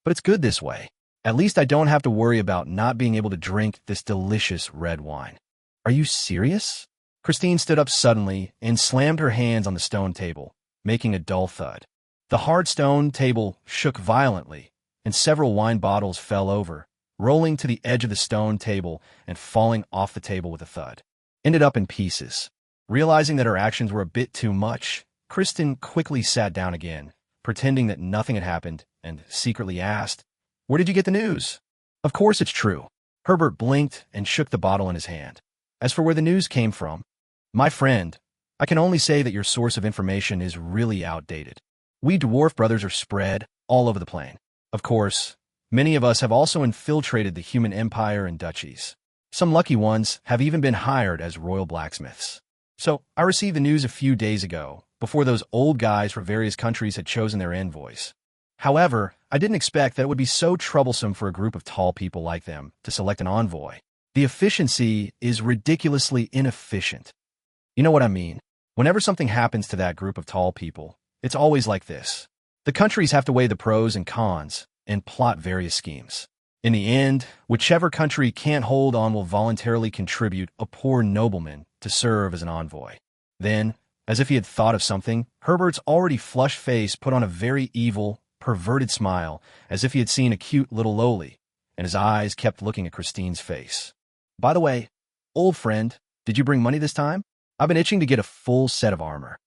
But it's good this way. At least I don't have to worry about not being able to drink this delicious red wine." "Are you serious?" Christine stood up suddenly and slammed her hands on the stone table, making a dull thud. The hard stone table shook violently, and several wine bottles fell over, rolling to the edge of the stone table and falling off the table with a thud. Ended up in pieces. Realizing that her actions were a bit too much, Kristen quickly sat down again, pretending that nothing had happened, and secretly asked, "Where did you get the news?" "Of course it's true." Herbert blinked and shook the bottle in his hand. "As for where the news came from, my friend, I can only say that your source of information is really outdated. We dwarf brothers are spread all over the plane. Of course, many of us have also infiltrated the human empire and duchies. Some lucky ones have even been hired as royal blacksmiths. So I received the news a few days ago, before those old guys from various countries had chosen their envoys. However, I didn't expect that it would be so troublesome for a group of tall people like them to select an envoy. The efficiency is ridiculously inefficient. You know what I mean? Whenever something happens to that group of tall people, it's always like this. The countries have to weigh the pros and cons and plot various schemes. In the end, whichever country can't hold on will voluntarily contribute a poor nobleman to serve as an envoy." Then, as if he had thought of something, Herbert's already flushed face put on a very evil, perverted smile, as if he had seen a cute little loli, and his eyes kept looking at Christine's face. "By the way, old friend, did you bring money this time? I've been itching to get a full set of armor."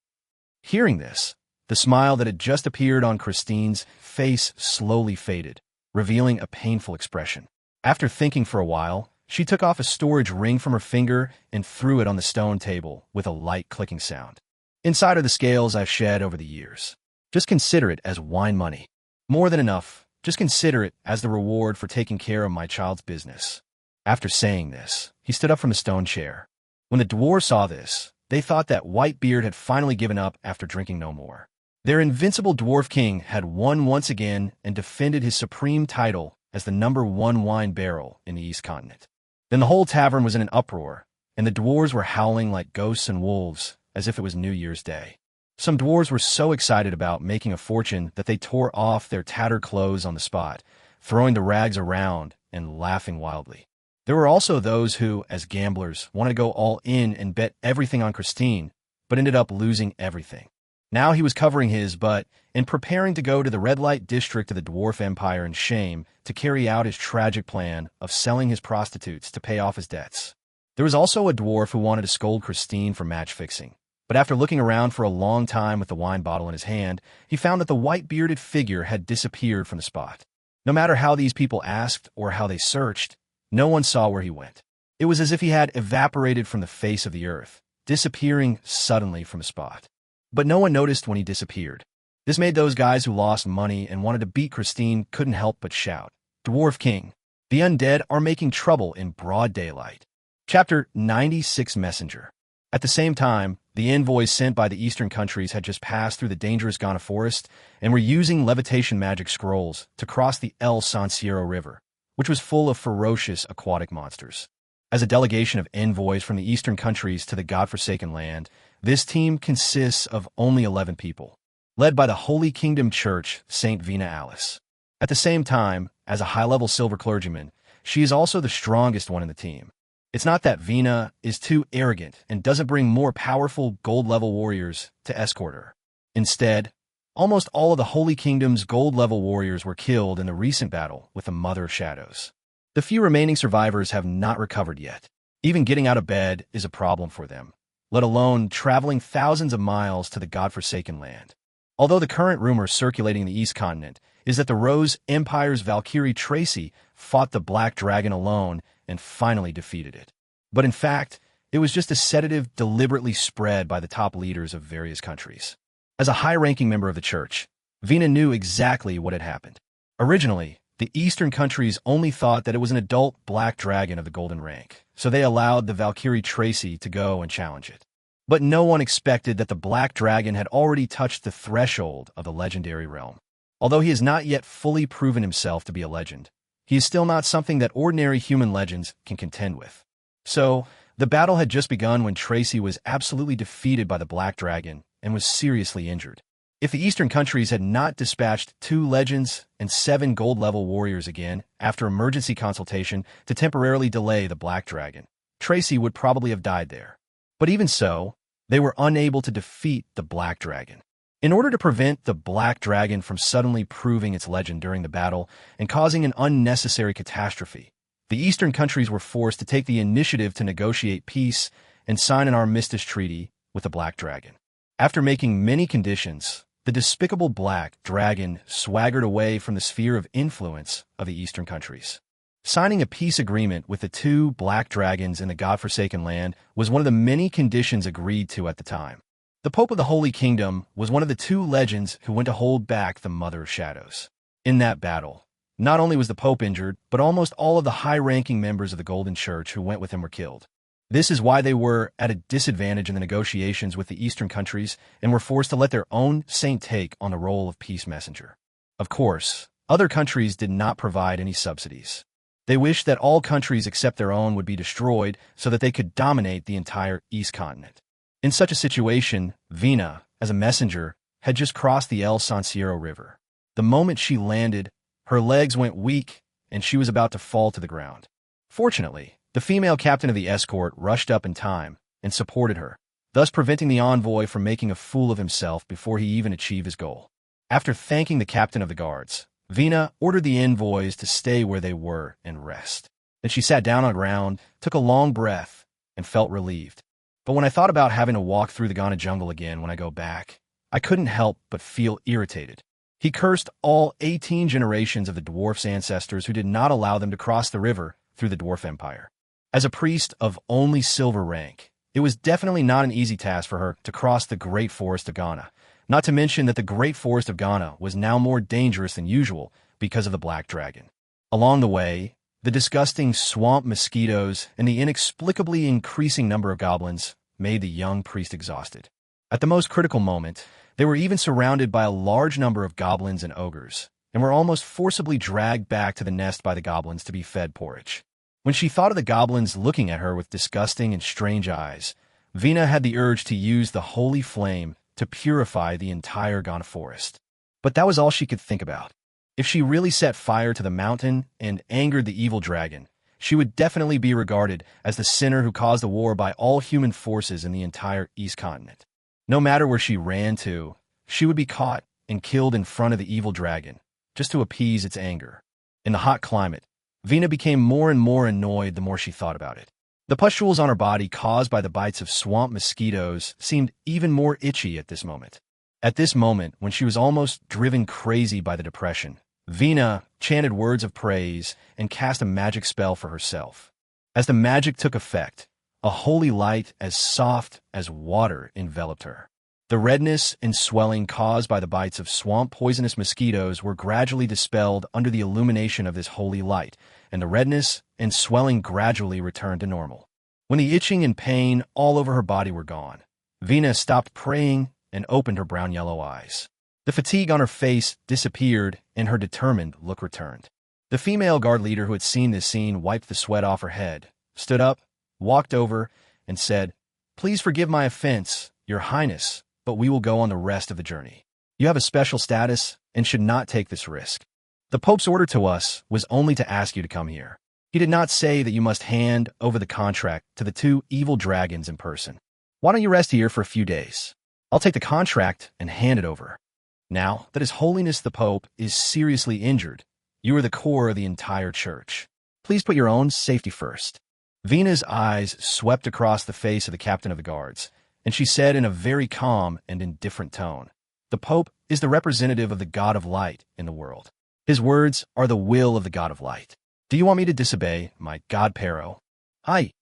Hearing this, the smile that had just appeared on Christine's face slowly faded, revealing a painful expression. After thinking for a while, she took off a storage ring from her finger and threw it on the stone table with a light clicking sound. "Inside are the scales I've shed over the years. Just consider it as wine money. More than enough. Just consider it as the reward for taking care of my child's business." After saying this, he stood up from the stone chair. When the dwarves saw this, they thought that Whitebeard had finally given up after drinking no more. Their invincible dwarf king had won once again and defended his supreme title as the #1 wine barrel in the East Continent. Then the whole tavern was in an uproar, and the dwarves were howling like ghosts and wolves as if it was New Year's Day. Some dwarves were so excited about making a fortune that they tore off their tattered clothes on the spot, throwing the rags around and laughing wildly. There were also those who, as gamblers, wanted to go all in and bet everything on Christine, but ended up losing everything. Now he was covering his butt and preparing to go to the red light district of the Dwarf Empire in shame to carry out his tragic plan of selling his prostitutes to pay off his debts. There was also a dwarf who wanted to scold Christine for match fixing, but after looking around for a long time with the wine bottle in his hand, he found that the white-bearded figure had disappeared from the spot. No matter how these people asked or how they searched, no one saw where he went. It was as if he had evaporated from the face of the earth, disappearing suddenly from the spot. But no one noticed when he disappeared. This made those guys who lost money and wanted to beat Christine couldn't help but shout, "Dwarf King, the undead are making trouble in broad daylight." Chapter 96 Messenger. At the same time, the envoys sent by the eastern countries had just passed through the dangerous Ghana forest and were using levitation magic scrolls to cross the El Sanciero River, which was full of ferocious aquatic monsters. As a delegation of envoys from the eastern countries to the godforsaken land, this team consists of only 11 people, led by the Holy Kingdom Church, Saint Vina Alice. At the same time, as a high-level silver clergyman, she is also the strongest one in the team. It's not that Vina is too arrogant and doesn't bring more powerful gold-level warriors to escort her. Instead, almost all of the Holy Kingdom's gold-level warriors were killed in the recent battle with the Mother of Shadows. The few remaining survivors have not recovered yet. Even getting out of bed is a problem for them, let alone traveling thousands of miles to the godforsaken land. Although the current rumor circulating the East Continent is that the Rose Empire's Valkyrie Tracy fought the Black Dragon alone and finally defeated it. But in fact, it was just a sedative deliberately spread by the top leaders of various countries. As a high-ranking member of the church, Vina knew exactly what had happened. Originally, the Eastern countries only thought that it was an adult black dragon of the golden rank, so they allowed the Valkyrie Tracy to go and challenge it. But no one expected that the black dragon had already touched the threshold of the legendary realm. Although he has not yet fully proven himself to be a legend, he is still not something that ordinary human legends can contend with. So, the battle had just begun when Tracy was absolutely defeated by the black dragon and was seriously injured. If the Eastern countries had not dispatched 2 legends and 7 gold-level warriors again after emergency consultation to temporarily delay the Black Dragon, Tracy would probably have died there. But even so, they were unable to defeat the Black Dragon. In order to prevent the Black Dragon from suddenly proving its legend during the battle and causing an unnecessary catastrophe, the Eastern countries were forced to take the initiative to negotiate peace and sign an armistice treaty with the Black Dragon. After making many conditions, the despicable Black Dragon swaggered away from the sphere of influence of the Eastern countries. Signing a peace agreement with the two Black Dragons in the godforsaken land was one of the many conditions agreed to at the time. The Pope of the Holy Kingdom was one of the two legends who went to hold back the Mother of Shadows. In that battle, not only was the Pope injured, but almost all of the high-ranking members of the Golden Church who went with him were killed. This is why they were at a disadvantage in the negotiations with the Eastern countries and were forced to let their own saint take on the role of peace messenger. Of course, other countries did not provide any subsidies. They wished that all countries except their own would be destroyed so that they could dominate the entire East continent. In such a situation, Vina, as a messenger, had just crossed the El Sanciero River. The moment she landed, her legs went weak and she was about to fall to the ground. Fortunately, the female captain of the escort rushed up in time and supported her, thus preventing the envoy from making a fool of himself before he even achieved his goal. After thanking the captain of the guards, Vina ordered the envoys to stay where they were and rest. Then she sat down on the ground, took a long breath, and felt relieved. But when I thought about having to walk through the Ghana jungle again when I go back, I couldn't help but feel irritated. He cursed all 18 generations of the dwarf's ancestors who did not allow them to cross the river through the dwarf empire. As a priest of only silver rank, it was definitely not an easy task for her to cross the Great Forest of Ghana, not to mention that the Great Forest of Ghana was now more dangerous than usual because of the Black Dragon. Along the way, the disgusting swamp mosquitoes and the inexplicably increasing number of goblins made the young priest exhausted. At the most critical moment, they were even surrounded by a large number of goblins and ogres, and were almost forcibly dragged back to the nest by the goblins to be fed porridge. When she thought of the goblins looking at her with disgusting and strange eyes, Vina had the urge to use the holy flame to purify the entire Ghana forest. But that was all she could think about. If she really set fire to the mountain and angered the evil dragon, she would definitely be regarded as the sinner who caused the war by all human forces in the entire East continent. No matter where she ran to, she would be caught and killed in front of the evil dragon, just to appease its anger. In the hot climate, Vina became more and more annoyed the more she thought about it. The pustules on her body caused by the bites of swamp mosquitoes seemed even more itchy at this moment. At this moment, when she was almost driven crazy by the depression, Vina chanted words of praise and cast a magic spell for herself. As the magic took effect, a holy light as soft as water enveloped her. The redness and swelling caused by the bites of swamp poisonous mosquitoes were gradually dispelled under the illumination of this holy light, and the redness and swelling gradually returned to normal. When the itching and pain all over her body were gone, Vina stopped praying and opened her brown-yellow eyes. The fatigue on her face disappeared, and her determined look returned. The female guard leader who had seen this scene wiped the sweat off her head, stood up, walked over, and said, "Please forgive my offense, Your Highness, but we will go on the rest of the journey. You have a special status and should not take this risk. The Pope's order to us was only to ask you to come here. He did not say that you must hand over the contract to the two evil dragons in person. Why don't you rest here for a few days? I'll take the contract and hand it over. Now that His Holiness the Pope is seriously injured, you are the core of the entire church. Please put your own safety first." Vina's eyes swept across the face of the captain of the guards, and she said in a very calm and indifferent tone, "The Pope is the representative of the God of Light in the world. His words are the will of the God of Light. Do you want me to disobey my God Pero?" "Aye."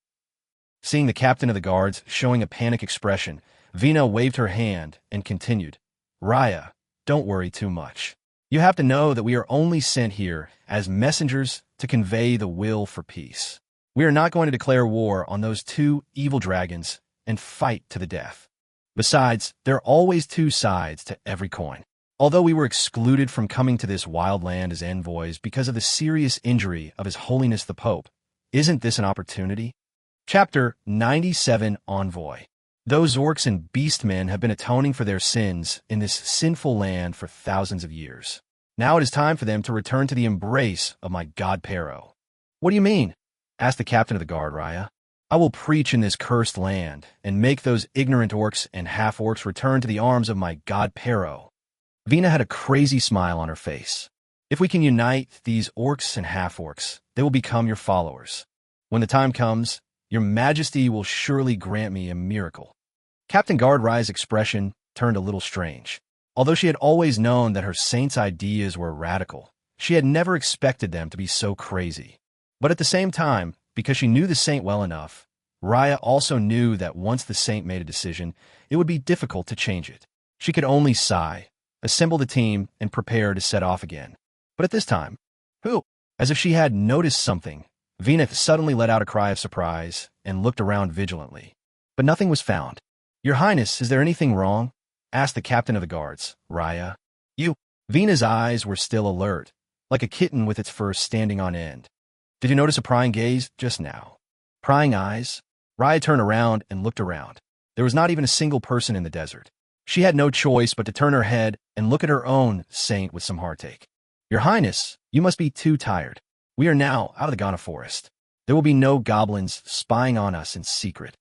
Seeing the captain of the guards showing a panic expression, Vina waved her hand and continued, "Raya, don't worry too much. You have to know that we are only sent here as messengers to convey the will for peace. We are not going to declare war on those two evil dragons and fight to the death. Besides, there are always two sides to every coin. Although we were excluded from coming to this wild land as envoys because of the serious injury of His Holiness the Pope, isn't this an opportunity?" Chapter 97 Envoy. Those orcs and beastmen have been atoning for their sins in this sinful land for thousands of years. Now it is time for them to return to the embrace of my God Pero. "What do you mean?" asked the captain of the guard, Raya. I will preach in this cursed land, and make those ignorant orcs and half-orcs return to the arms of my god Pero. Vina had a crazy smile on her face. If we can unite these orcs and half-orcs, they will become your followers. When the time comes, your majesty will surely grant me a miracle. Captain Gardry's expression turned a little strange. Although she had always known that her saint's ideas were radical, she had never expected them to be so crazy. But at the same time, because she knew the saint well enough, Raya also knew that once the saint made a decision, it would be difficult to change it. She could only sigh, assemble the team, and prepare to set off again. But at this time, who? As if she had noticed something, Vina suddenly let out a cry of surprise and looked around vigilantly. But nothing was found. Your Highness, is there anything wrong? Asked the captain of the guards, Raya. You. Vina's eyes were still alert, like a kitten with its fur standing on end. Did you notice a prying gaze just now? Prying eyes? Raya turned around and looked around. There was not even a single person in the desert. She had no choice but to turn her head and look at her own saint with some heartache. Your Highness, you must be too tired. We are now out of the Ghana forest. There will be no goblins spying on us in secret.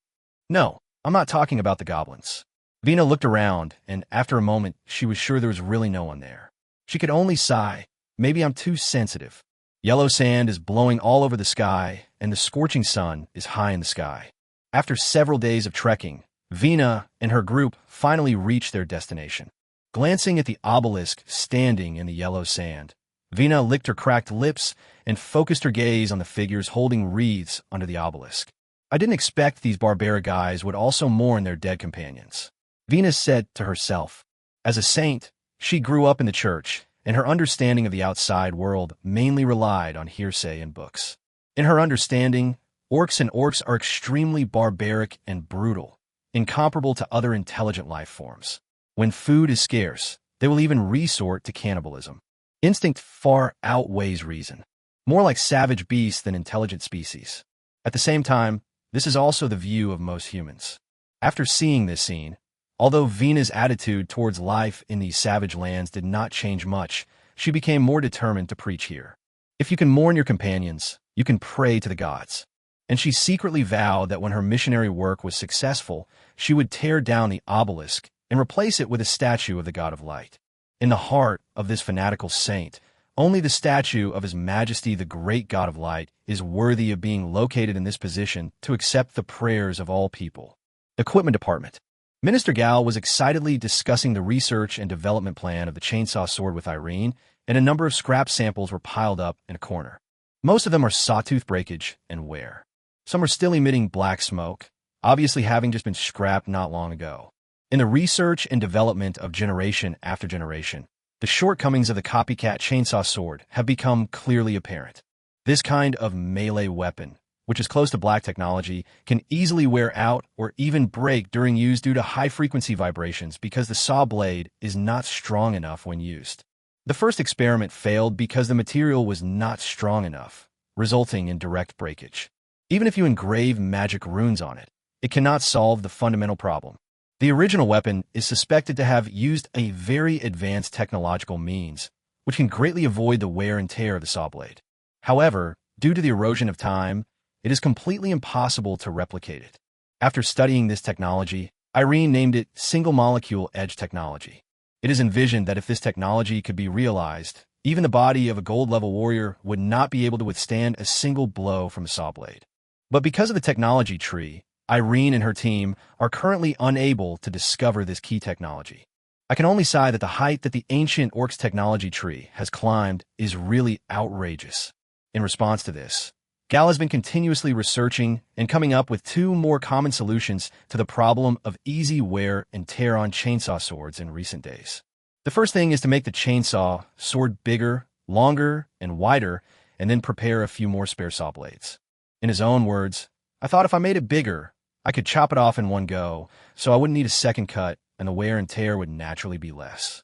No, I'm not talking about the goblins. Vina looked around, and after a moment, she was sure there was really no one there. She could only sigh. Maybe I'm too sensitive. Yellow sand is blowing all over the sky, and the scorching sun is high in the sky. After several days of trekking, Vina and her group finally reached their destination. Glancing at the obelisk standing in the yellow sand, Vina licked her cracked lips and focused her gaze on the figures holding wreaths under the obelisk. I didn't expect these barbaric guys would also mourn their dead companions. Vina said to herself. As a saint, she grew up in the church, and her understanding of the outside world mainly relied on hearsay and books. In her understanding, orcs are extremely barbaric and brutal, incomparable to other intelligent life forms. When food is scarce, they will even resort to cannibalism. Instinct far outweighs reason, more like savage beasts than intelligent species. At the same time, this is also the view of most humans. After seeing this scene, although Vina's attitude towards life in these savage lands did not change much, she became more determined to preach here. If you can mourn your companions, you can pray to the gods. And she secretly vowed that when her missionary work was successful, she would tear down the obelisk and replace it with a statue of the god of light. In the heart of this fanatical saint, only the statue of His Majesty the great god of light is worthy of being located in this position to accept the prayers of all people. Equipment Department. Minister Gal was excitedly discussing the research and development plan of the chainsaw sword with Irene, and a number of scrap samples were piled up in a corner. Most of them are sawtooth breakage and wear. Some are still emitting black smoke, obviously having just been scrapped not long ago. In the research and development of generation after generation, the shortcomings of the copycat chainsaw sword have become clearly apparent. This kind of melee weapon, which is close to black technology, can easily wear out or even break during use due to high-frequency vibrations because the saw blade is not strong enough when used. The first experiment failed because the material was not strong enough, resulting in direct breakage. Even if you engrave magic runes on it, it cannot solve the fundamental problem. The original weapon is suspected to have used a very advanced technological means, which can greatly avoid the wear and tear of the saw blade. However, due to the erosion of time, it is completely impossible to replicate it. After studying this technology, Irene named it single-molecule edge technology. It is envisioned that if this technology could be realized, even the body of a gold-level warrior would not be able to withstand a single blow from a saw blade. But because of the technology tree, Irene and her team are currently unable to discover this key technology. I can only sigh that the height that the ancient orcs technology tree has climbed is really outrageous. In response to this, Gal has been continuously researching and coming up with two more common solutions to the problem of easy wear and tear on chainsaw swords in recent days. The first thing is to make the chainsaw sword bigger, longer, and wider, and then prepare a few more spare saw blades. In his own words, I thought if I made it bigger, I could chop it off in one go, so I wouldn't need a second cut, and the wear and tear would naturally be less.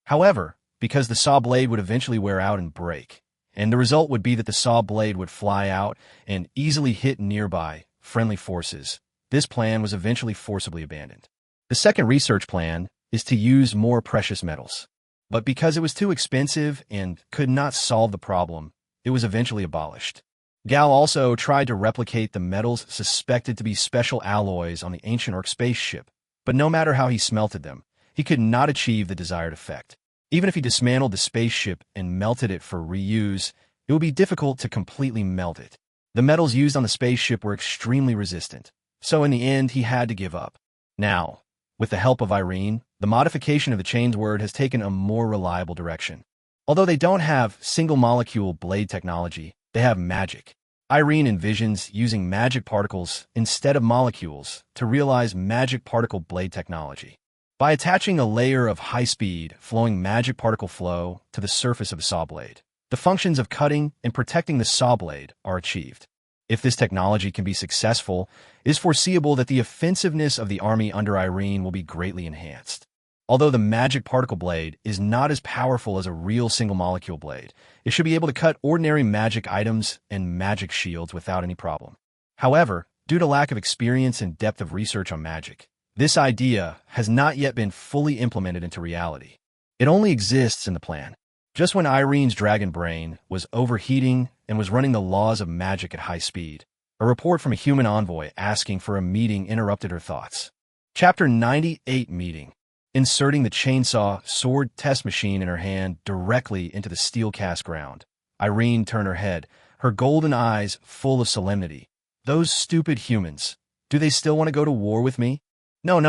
However, because the saw blade would eventually wear out and break, and the result would be that the saw blade would fly out and easily hit nearby friendly forces, this plan was eventually forcibly abandoned. The second research plan is to use more precious metals. But because it was too expensive and could not solve the problem, it was eventually abolished. Gal also tried to replicate the metals suspected to be special alloys on the ancient Orc spaceship, but no matter how he smelted them, he could not achieve the desired effect. Even if he dismantled the spaceship and melted it for reuse, it would be difficult to completely melt it. The metals used on the spaceship were extremely resistant, so in the end he had to give up. Now, with the help of Irene, the modification of the chain's word has taken a more reliable direction. Although they don't have single-molecule blade technology, they have magic. Irene envisions using magic particles instead of molecules to realize magic particle blade technology. By attaching a layer of high-speed, flowing magic particle flow to the surface of a saw blade, the functions of cutting and protecting the saw blade are achieved. If this technology can be successful, it is foreseeable that the offensiveness of the army under Irene will be greatly enhanced. Although the magic particle blade is not as powerful as a real single-molecule blade, it should be able to cut ordinary magic items and magic shields without any problem. However, due to lack of experience and depth of research on magic, this idea has not yet been fully implemented into reality. It only exists in the plan. Just when Irene's dragon brain was overheating and was running the laws of magic at high speed, a report from a human envoy asking for a meeting interrupted her thoughts. Chapter 98 Meeting. Inserting the chainsaw sword test machine in her hand directly into the steel cast ground, Irene turned her head, her golden eyes full of solemnity. Those stupid humans. Do they still want to go to war with me? No,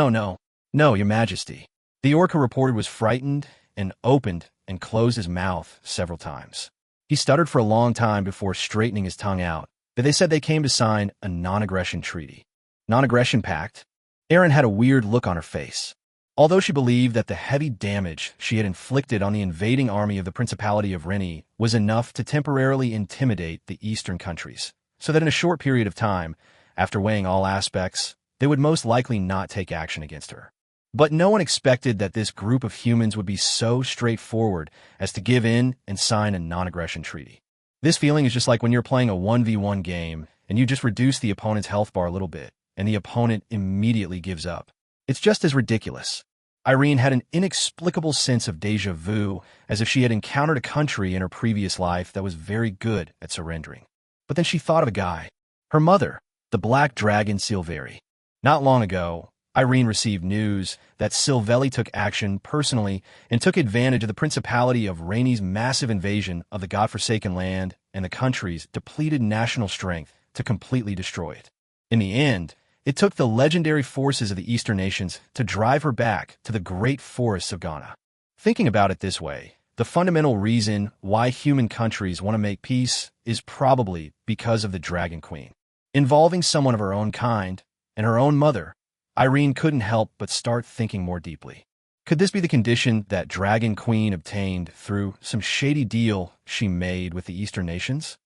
your majesty. The Orca reporter was frightened and opened and closed his mouth several times. He stuttered for a long time before straightening his tongue out, but they said they came to sign a non-aggression treaty. Non-aggression pact? Erin had a weird look on her face. Although she believed that the heavy damage she had inflicted on the invading army of the Principality of Rennie was enough to temporarily intimidate the eastern countries, so that in a short period of time, after weighing all aspects, they would most likely not take action against her. But no one expected that this group of humans would be so straightforward as to give in and sign a non-aggression treaty. This feeling is just like when you're playing a 1v1 game and you just reduce the opponent's health bar a little bit, and the opponent immediately gives up. It's just as ridiculous. Irene had an inexplicable sense of déjà vu, as if she had encountered a country in her previous life that was very good at surrendering. But then she thought of a guy. Her mother, the Black Dragon Silveri. Not long ago, Irene received news that Silvelli took action personally and took advantage of the Principality of Rennie's massive invasion of the godforsaken land and the country's depleted national strength to completely destroy it. In the end, it took the legendary forces of the Eastern nations to drive her back to the great forests of Ghana. Thinking about it this way, the fundamental reason why human countries want to make peace is probably because of the Dragon Queen. Involving someone of her own kind and her own mother, Irene couldn't help but start thinking more deeply. Could this be the condition that Dragon Queen obtained through some shady deal she made with the Eastern nations?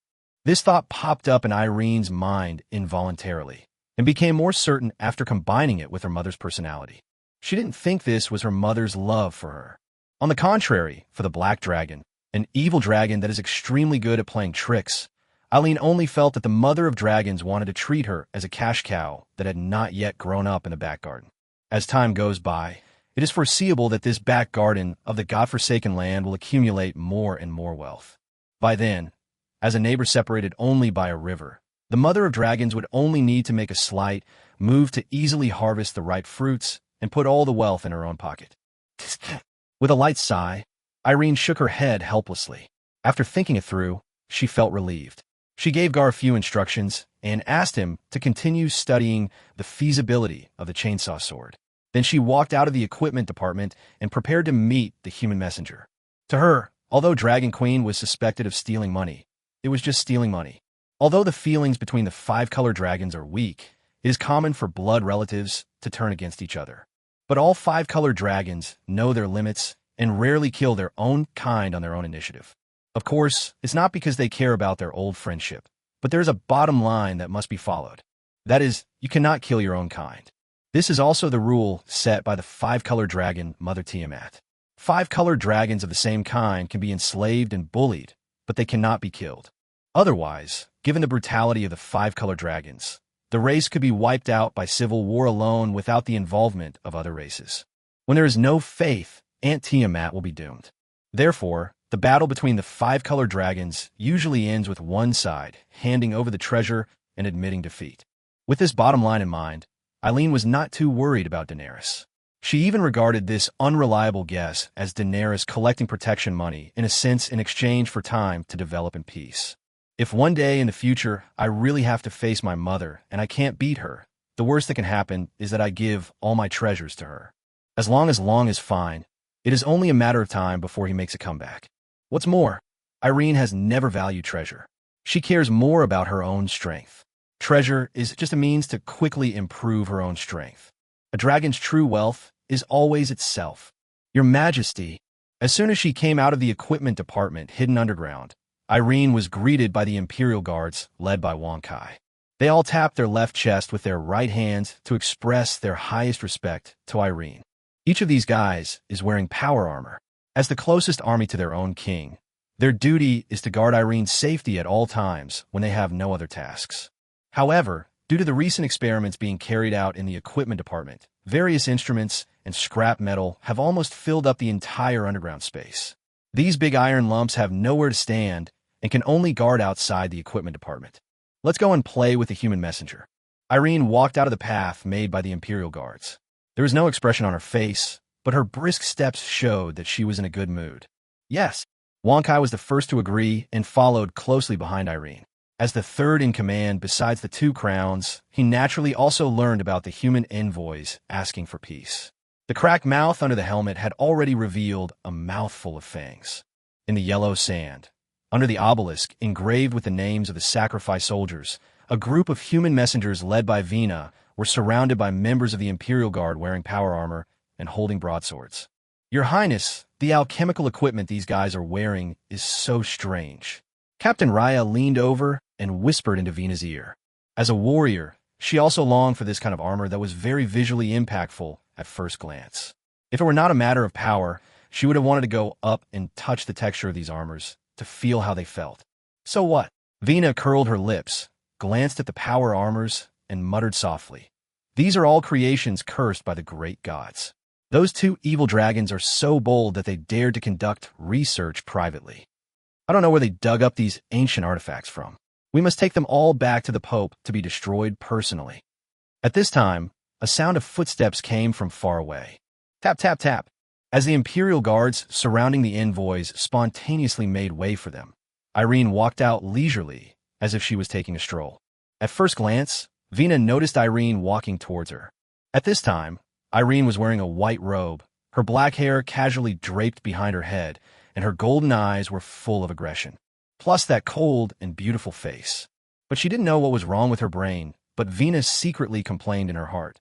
This thought popped up in Irene's mind involuntarily, and became more certain after combining it with her mother's personality. She didn't think this was her mother's love for her. On the contrary, for the Black Dragon, an evil dragon that is extremely good at playing tricks, Eileen only felt that the mother of dragons wanted to treat her as a cash cow that had not yet grown up in the back garden. As time goes by, it is foreseeable that this back garden of the godforsaken land will accumulate more and more wealth. By then, as a neighbor separated only by a river, the mother of dragons would only need to make a slight move to easily harvest the ripe fruits and put all the wealth in her own pocket. With a light sigh, Irene shook her head helplessly. After thinking it through, she felt relieved. She gave Gar a few instructions and asked him to continue studying the feasibility of the chainsaw sword. Then she walked out of the equipment department and prepared to meet the human messenger. To her, although Dragon Queen was suspected of stealing money, it was just stealing money. Although the feelings between the five-color dragons are weak, it is common for blood relatives to turn against each other. But all five-color dragons know their limits and rarely kill their own kind on their own initiative. Of course, it's not because they care about their old friendship, but there's a bottom line that must be followed. That is, you cannot kill your own kind. This is also the rule set by the five-color dragon Mother Tiamat. Five-color dragons of the same kind can be enslaved and bullied, but they cannot be killed. Otherwise, given the brutality of the five-color dragons, the race could be wiped out by civil war alone without the involvement of other races. When there is no faith, Aunt Tiamat will be doomed. Therefore, The battle between the five-color dragons usually ends with one side handing over the treasure and admitting defeat. With this bottom line in mind, Eileen was not too worried about Daenerys. She even regarded this unreliable guess as Daenerys collecting protection money, in a sense in exchange for time to develop in peace. If one day in the future I really have to face my mother and I can't beat her, the worst that can happen is that I give all my treasures to her. As long is fine, it is only a matter of time before he makes a comeback. What's more, Irene has never valued treasure. She cares more about her own strength. Treasure is just a means to quickly improve her own strength. A dragon's true wealth is always itself. Your Majesty. As soon as she came out of the equipment department hidden underground, Irene was greeted by the Imperial Guards led by Wonkai. They all tapped their left chest with their right hands to express their highest respect to Irene. Each of these guys is wearing power armor. As the closest army to their own king, their duty is to guard Irene's safety at all times when they have no other tasks. However, due to the recent experiments being carried out in the equipment department, various instruments and scrap metal have almost filled up the entire underground space. These big iron lumps have nowhere to stand and can only guard outside the equipment department. Let's go and play with the human messenger. Irene walked out of the path made by the Imperial Guards. There was no expression on her face, but her brisk steps showed that she was in a good mood. Yes, Wonkai was the first to agree and followed closely behind Irene. As the third in command besides the two crowns, he naturally also learned about the human envoys asking for peace. The cracked mouth under the helmet had already revealed a mouthful of fangs. In the yellow sand, under the obelisk engraved with the names of the sacrificed soldiers, a group of human messengers led by Vina were surrounded by members of the Imperial Guard wearing power armor and holding broadswords. Your Highness, the alchemical equipment these guys are wearing is so strange. Captain Raya leaned over and whispered into Vina's ear. As a warrior, she also longed for this kind of armor that was very visually impactful at first glance. If it were not a matter of power, she would have wanted to go up and touch the texture of these armors to feel how they felt. So what? Vina curled her lips, glanced at the power armors, and muttered softly. These are all creations cursed by the great gods. Those two evil dragons are so bold that they dared to conduct research privately. I don't know where they dug up these ancient artifacts from. We must take them all back to the Pope to be destroyed personally. At this time, a sound of footsteps came from far away. Tap, tap, tap. As the Imperial Guards surrounding the envoys spontaneously made way for them, Irene walked out leisurely, as if she was taking a stroll. At first glance, Vina noticed Irene walking towards her. At this time, Irene was wearing a white robe, her black hair casually draped behind her head, and her golden eyes were full of aggression. Plus that cold and beautiful face. But she didn't know what was wrong with her brain, but Vina secretly complained in her heart.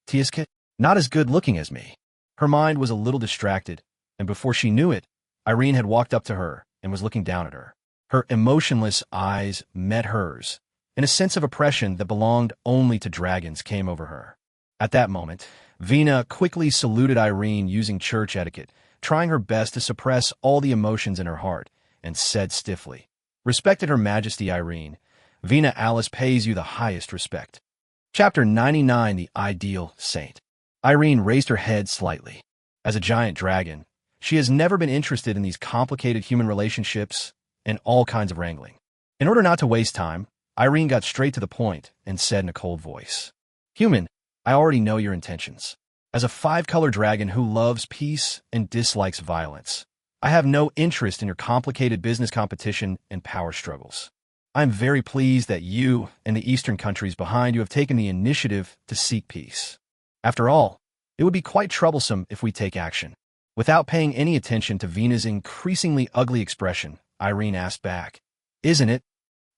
Tiaskit, not as good looking as me. Her mind was a little distracted, and before she knew it, Irene had walked up to her and was looking down at her. Her emotionless eyes met hers, and a sense of oppression that belonged only to dragons came over her. At that moment, Vina quickly saluted Irene using church etiquette, trying her best to suppress all the emotions in her heart, and said stiffly, "Respected Her Majesty Irene, Vina Alice pays you the highest respect." Chapter 99, The Ideal Saint. Irene raised her head slightly. As a giant dragon, she has never been interested in these complicated human relationships and all kinds of wrangling. In order not to waste time, Irene got straight to the point and said in a cold voice, "Human, I already know your intentions. As a five-color dragon who loves peace and dislikes violence, I have no interest in your complicated business competition and power struggles. I am very pleased that you and the Eastern countries behind you have taken the initiative to seek peace. After all, it would be quite troublesome if we take action." Without paying any attention to Vina's increasingly ugly expression, Irene asked back, "Isn't it?"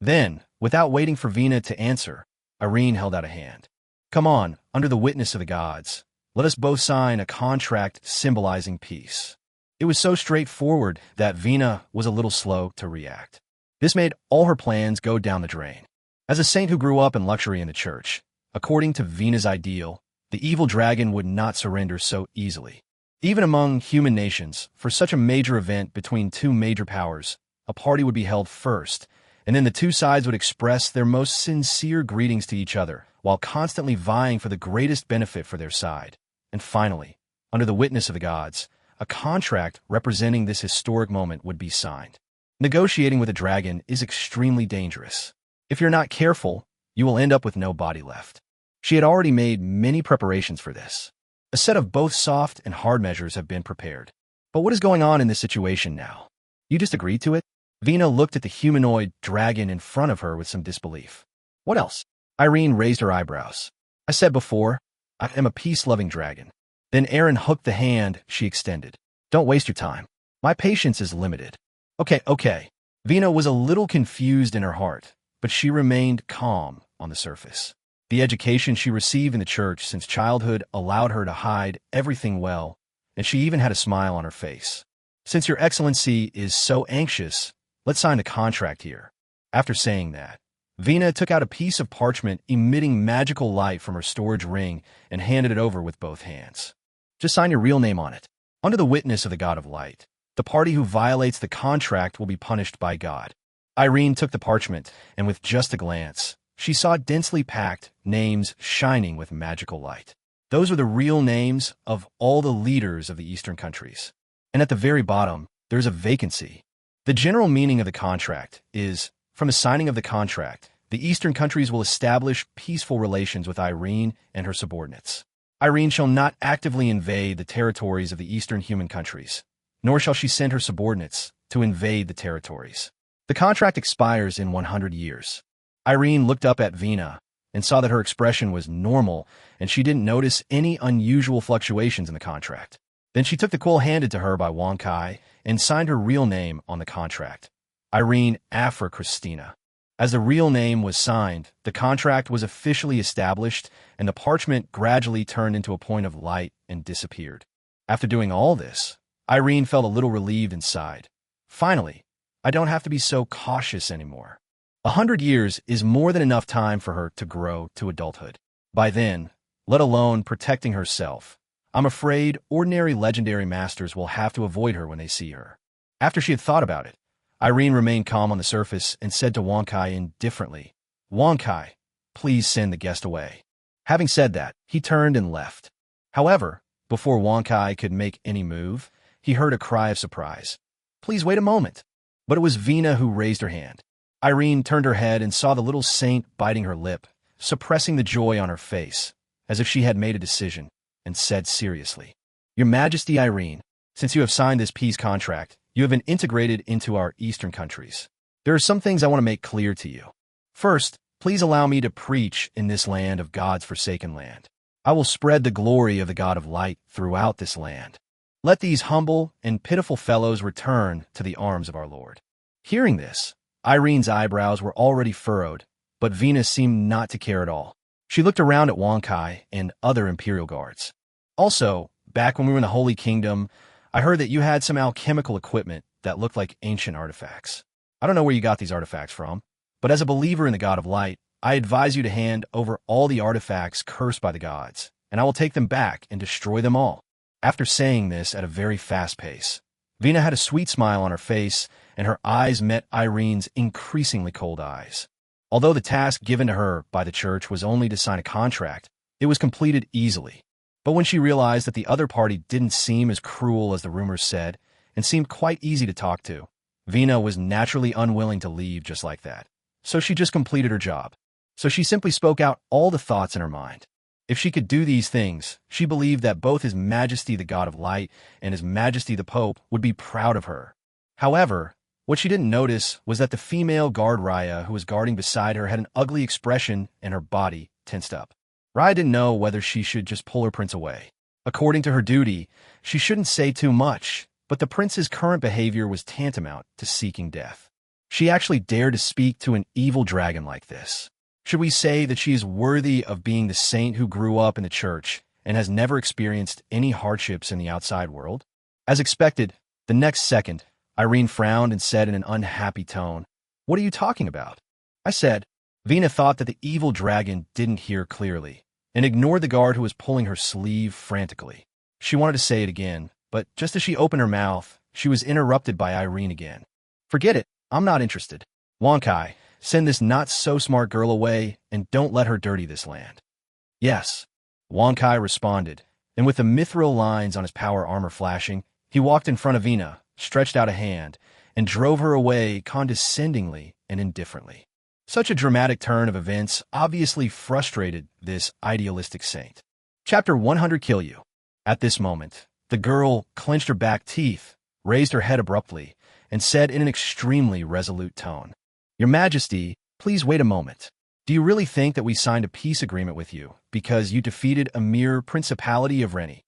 Then, without waiting for Vina to answer, Irene held out a hand. "Come on, under the witness of the gods. Let us both sign a contract symbolizing peace." It was so straightforward that Vina was a little slow to react. This made all her plans go down the drain. As a saint who grew up in luxury in the church, according to Vina's ideal, the evil dragon would not surrender so easily. Even among human nations, for such a major event between two major powers, a party would be held first, and then the two sides would express their most sincere greetings to each other, while constantly vying for the greatest benefit for their side. And finally, under the witness of the gods, a contract representing this historic moment would be signed. Negotiating with a dragon is extremely dangerous. If you're not careful, you will end up with no body left. She had already made many preparations for this. A set of both soft and hard measures have been prepared. But what is going on in this situation now? You just agreed to it? Vina looked at the humanoid dragon in front of her with some disbelief. What else? Irene raised her eyebrows. I said before, I am a peace-loving dragon. Then Aaron hooked the hand she extended. Don't waste your time. My patience is limited. Okay. Vina was a little confused in her heart, but she remained calm on the surface. The education she received in the church since childhood allowed her to hide everything well, and she even had a smile on her face. Since your excellency is so anxious, let's sign the contract here. After saying that, Vina took out a piece of parchment emitting magical light from her storage ring and handed it over with both hands. Just sign your real name on it. Under the witness of the God of Light, the party who violates the contract will be punished by God. Irene took the parchment, and with just a glance, she saw densely packed names shining with magical light. Those were the real names of all the leaders of the Eastern countries. And at the very bottom, there's a vacancy. The general meaning of the contract is, from the signing of the contract, the Eastern countries will establish peaceful relations with Irene and her subordinates. Irene shall not actively invade the territories of the Eastern human countries, nor shall she send her subordinates to invade the territories. The contract expires in 100 years. Irene looked up at Vina and saw that her expression was normal, and she didn't notice any unusual fluctuations in the contract. Then she took the quill handed to her by Wang Kai and signed her real name on the contract, Irene Afra Christina. As the real name was signed, the contract was officially established, and the parchment gradually turned into a point of light and disappeared. After doing all this, Irene felt a little relieved inside. Finally, I don't have to be so cautious anymore. 100 years is more than enough time for her to grow to adulthood. By then, let alone protecting herself, I'm afraid ordinary legendary masters will have to avoid her when they see her. After she had thought about it, Irene remained calm on the surface and said to Wang Kai indifferently, Wang Kai, please send the guest away. Having said that, he turned and left. However, before Wang Kai could make any move, he heard a cry of surprise. Please wait a moment. But it was Vina who raised her hand. Irene turned her head and saw the little saint biting her lip, suppressing the joy on her face, as if she had made a decision, and said seriously, Your Majesty Irene, since you have signed this peace contract, you have been integrated into our Eastern countries. There are some things I want to make clear to you. First, please allow me to preach in this land of God's forsaken land. I will spread the glory of the God of Light throughout this land. Let these humble and pitiful fellows return to the arms of our Lord. Hearing this, Irene's eyebrows were already furrowed, but Vina seemed not to care at all. She looked around at Wang Kai and other Imperial guards. Also, back when we were in the Holy Kingdom, I heard that you had some alchemical equipment that looked like ancient artifacts. I don't know where you got these artifacts from, but as a believer in the God of Light, I advise you to hand over all the artifacts cursed by the gods, and I will take them back and destroy them all. After saying this at a very fast pace, Vina had a sweet smile on her face, and her eyes met Irene's increasingly cold eyes. Although the task given to her by the church was only to sign a contract, it was completed easily. But when she realized that the other party didn't seem as cruel as the rumors said, and seemed quite easy to talk to, Vina was naturally unwilling to leave just like that. So she just completed her job. So she simply spoke out all the thoughts in her mind. If she could do these things, she believed that both His Majesty the God of Light and His Majesty the Pope would be proud of her. However, what she didn't notice was that the female guard Raya who was guarding beside her had an ugly expression and her body tensed up. Raya didn't know whether she should just pull her prince away. According to her duty, she shouldn't say too much, but the prince's current behavior was tantamount to seeking death. She actually dared to speak to an evil dragon like this. Should we say that she is worthy of being the saint who grew up in the church and has never experienced any hardships in the outside world? As expected, the next second, Irene frowned and said in an unhappy tone, What are you talking about? I said. Vina thought that the evil dragon didn't hear clearly and ignored the guard who was pulling her sleeve frantically. She wanted to say it again, but just as she opened her mouth, she was interrupted by Irene again. Forget it, I'm not interested. Wang Kai, send this not-so-smart girl away and don't let her dirty this land. Yes, Wang Kai responded, and with the mithril lines on his power armor flashing, He walked in front of Vina, stretched out a hand, and drove her away condescendingly and indifferently. Such a dramatic turn of events obviously frustrated this idealistic saint. Chapter 100 Kill You. At this moment, the girl clenched her back teeth, raised her head abruptly, and said in an extremely resolute tone, "Your Majesty, please wait a moment. Do you really think that we signed a peace agreement with you because you defeated a mere principality of Rennie?"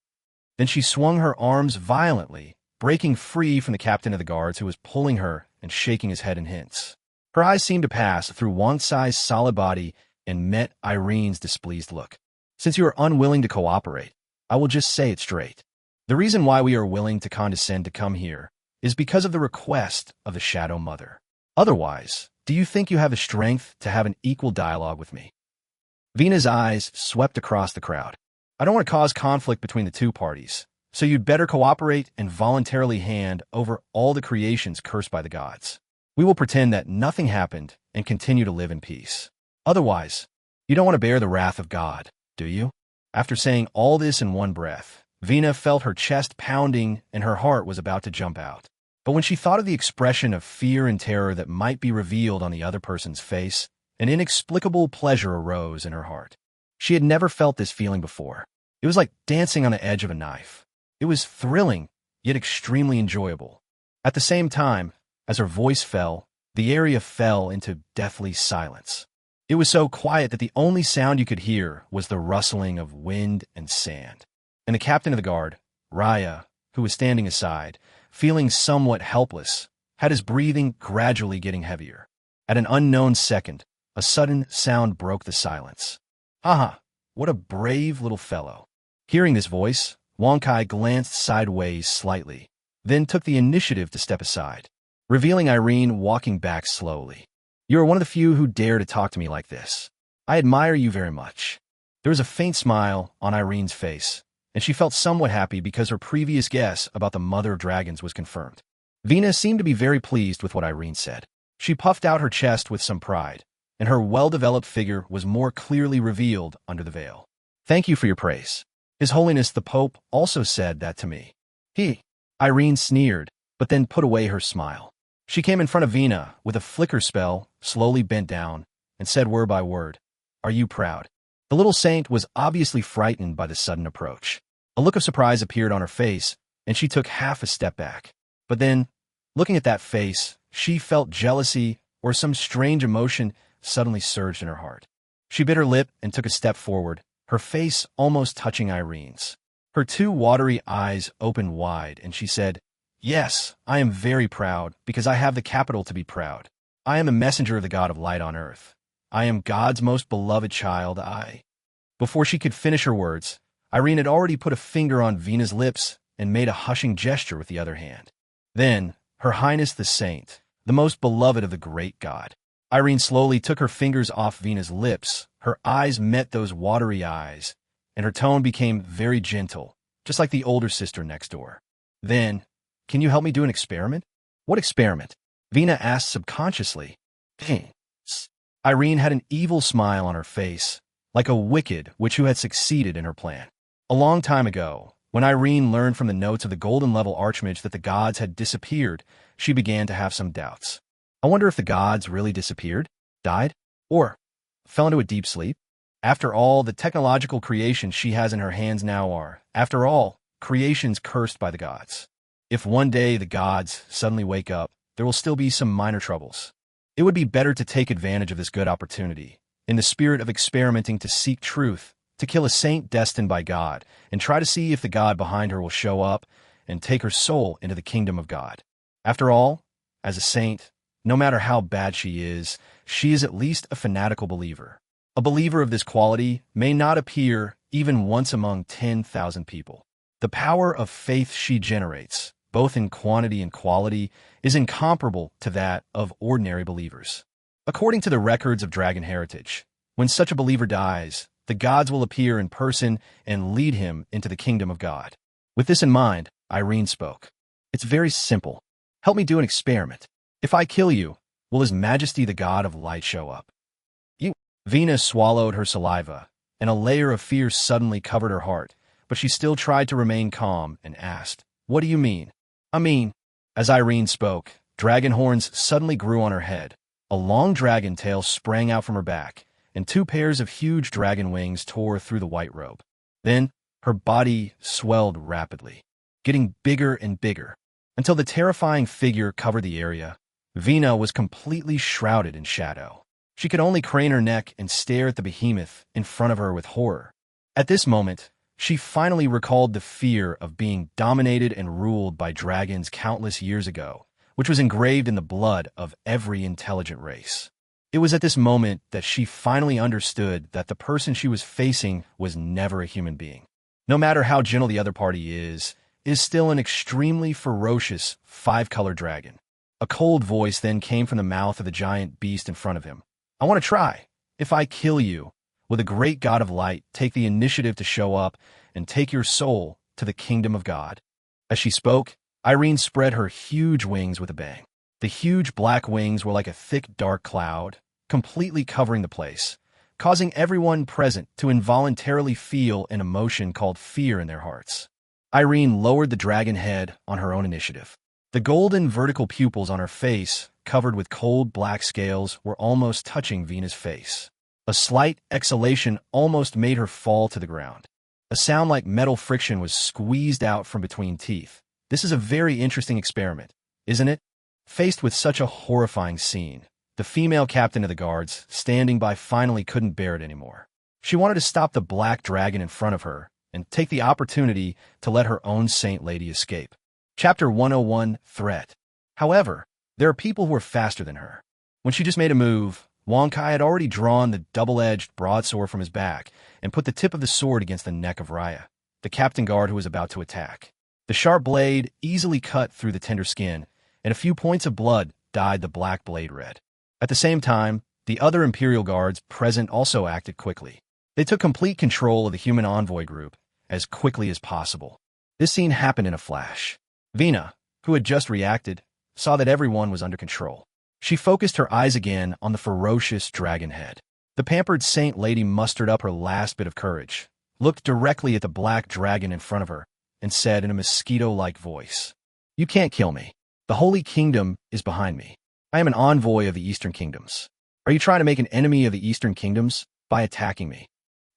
Then she swung her arms violently, breaking free from the captain of the guards who was pulling her and shaking his head in hints. Her eyes seemed to pass through Wang Sai's solid body and met Irene's displeased look. "Since you are unwilling to cooperate, I will just say it straight. The reason why we are willing to condescend to come here is because of the request of the Shadow Mother. Otherwise, do you think you have the strength to have an equal dialogue with me?" Vina's eyes swept across the crowd. "I don't want to cause conflict between the two parties, so you'd better cooperate and voluntarily hand over all the creations cursed by the gods. We will pretend that nothing happened and continue to live in peace. Otherwise, you don't want to bear the wrath of God, do you?" After saying all this in one breath, Vina felt her chest pounding and her heart was about to jump out. But when she thought of the expression of fear and terror that might be revealed on the other person's face, an inexplicable pleasure arose in her heart. She had never felt this feeling before. It was like dancing on the edge of a knife. It was thrilling, yet extremely enjoyable. At the same time, as her voice fell, the area fell into deathly silence. It was so quiet that the only sound you could hear was the rustling of wind and sand. And the captain of the guard, Raya, who was standing aside, feeling somewhat helpless, had his breathing gradually getting heavier. At an unknown second, a sudden sound broke the silence. "Haha, what a brave little fellow." Hearing this voice, Wang Kai glanced sideways slightly, then took the initiative to step aside, revealing Irene walking back slowly. "You are one of the few who dare to talk to me like this. I admire you very much." There was a faint smile on Irene's face, and she felt somewhat happy because her previous guess about the Mother of Dragons was confirmed. Vina seemed to be very pleased with what Irene said. She puffed out her chest with some pride, and her well-developed figure was more clearly revealed under the veil. "Thank you for your praise. His Holiness the Pope also said that to me." Irene sneered, but then put away her smile. She came in front of Vina with a flicker spell, slowly bent down, and said word by word, "Are you proud?" The little saint was obviously frightened by the sudden approach. A look of surprise appeared on her face, and she took half a step back. But then, looking at that face, she felt jealousy or some strange emotion suddenly surged in her heart. She bit her lip and took a step forward, her face almost touching Irene's. Her two watery eyes opened wide, and she said, "Yes, I am very proud, because I have the capital to be proud. I am a messenger of the God of light on earth. I am God's most beloved child, Before she could finish her words, Irene had already put a finger on Vina's lips and made a hushing gesture with the other hand. Then, Her Highness the Saint, the most beloved of the great God. Irene slowly took her fingers off Vina's lips, her eyes met those watery eyes, and her tone became very gentle, just like the older sister next door. "Then, can you help me do an experiment?" "What experiment?" Vina asked subconsciously. "Thanks." Irene had an evil smile on her face, like a wicked witch who had succeeded in her plan. A long time ago, when Irene learned from the notes of the golden-level archmage that the gods had disappeared, she began to have some doubts. I wonder if the gods really disappeared, died, or fell into a deep sleep? After all, the technological creations she has in her hands now are, after all, creations cursed by the gods. If one day the gods suddenly wake up, there will still be some minor troubles. It would be better to take advantage of this good opportunity, in the spirit of experimenting to seek truth, to kill a saint destined by God, and try to see if the God behind her will show up and take her soul into the kingdom of God. After all, as a saint, no matter how bad she is at least a fanatical believer. A believer of this quality may not appear even once among 10,000 people. The power of faith she generates, both in quantity and quality, is incomparable to that of ordinary believers. According to the records of Dragon Heritage, when such a believer dies, the gods will appear in person and lead him into the kingdom of God. With this in mind, Irene spoke. "It's very simple. Help me do an experiment. If I kill you, will His Majesty the God of Light show up?" Vina swallowed her saliva, and a layer of fear suddenly covered her heart, but she still tried to remain calm and asked, What do you mean? I mean, as Irene spoke, dragon horns suddenly grew on her head. A long dragon tail sprang out from her back, and two pairs of huge dragon wings tore through the white robe. Then, her body swelled rapidly, getting bigger and bigger, until the terrifying figure covered the area. Vina was completely shrouded in shadow. She could only crane her neck and stare at the behemoth in front of her with horror. At this moment, she finally recalled the fear of being dominated and ruled by dragons countless years ago, which was engraved in the blood of every intelligent race. It was at this moment that she finally understood that the person she was facing was never a human being. No matter how gentle the other party is still an extremely ferocious five-color dragon. A cold voice then came from the mouth of the giant beast in front of him. I want to try. If I kill you, will the great god of light take the initiative to show up and take your soul to the kingdom of God? As she spoke, Irene spread her huge wings with a bang. The huge black wings were like a thick dark cloud, completely covering the place, causing everyone present to involuntarily feel an emotion called fear in their hearts. Irene lowered the dragon head on her own initiative. The golden vertical pupils on her face, covered with cold black scales, were almost touching Vina's face. A slight exhalation almost made her fall to the ground. A sound like metal friction was squeezed out from between teeth. This is a very interesting experiment, isn't it? Faced with such a horrifying scene, the female captain of the guards, standing by, finally couldn't bear it anymore. She wanted to stop the black dragon in front of her and take the opportunity to let her own saint lady escape. Chapter 101, Threat. However, there are people who are faster than her. When she just made a move, Wong Kai had already drawn the double-edged broadsword from his back and put the tip of the sword against the neck of Raya, the captain guard who was about to attack. The sharp blade easily cut through the tender skin, and a few points of blood dyed the black blade red. At the same time, the other Imperial guards present also acted quickly. They took complete control of the human envoy group as quickly as possible. This scene happened in a flash. Vina, who had just reacted, saw that everyone was under control. She focused her eyes again on the ferocious dragon head. The pampered saint lady mustered up her last bit of courage, looked directly at the black dragon in front of her, and said in a mosquito-like voice, "You can't kill me. The Holy Kingdom is behind me. I am an envoy of the Eastern Kingdoms. Are you trying to make an enemy of the Eastern Kingdoms by attacking me?"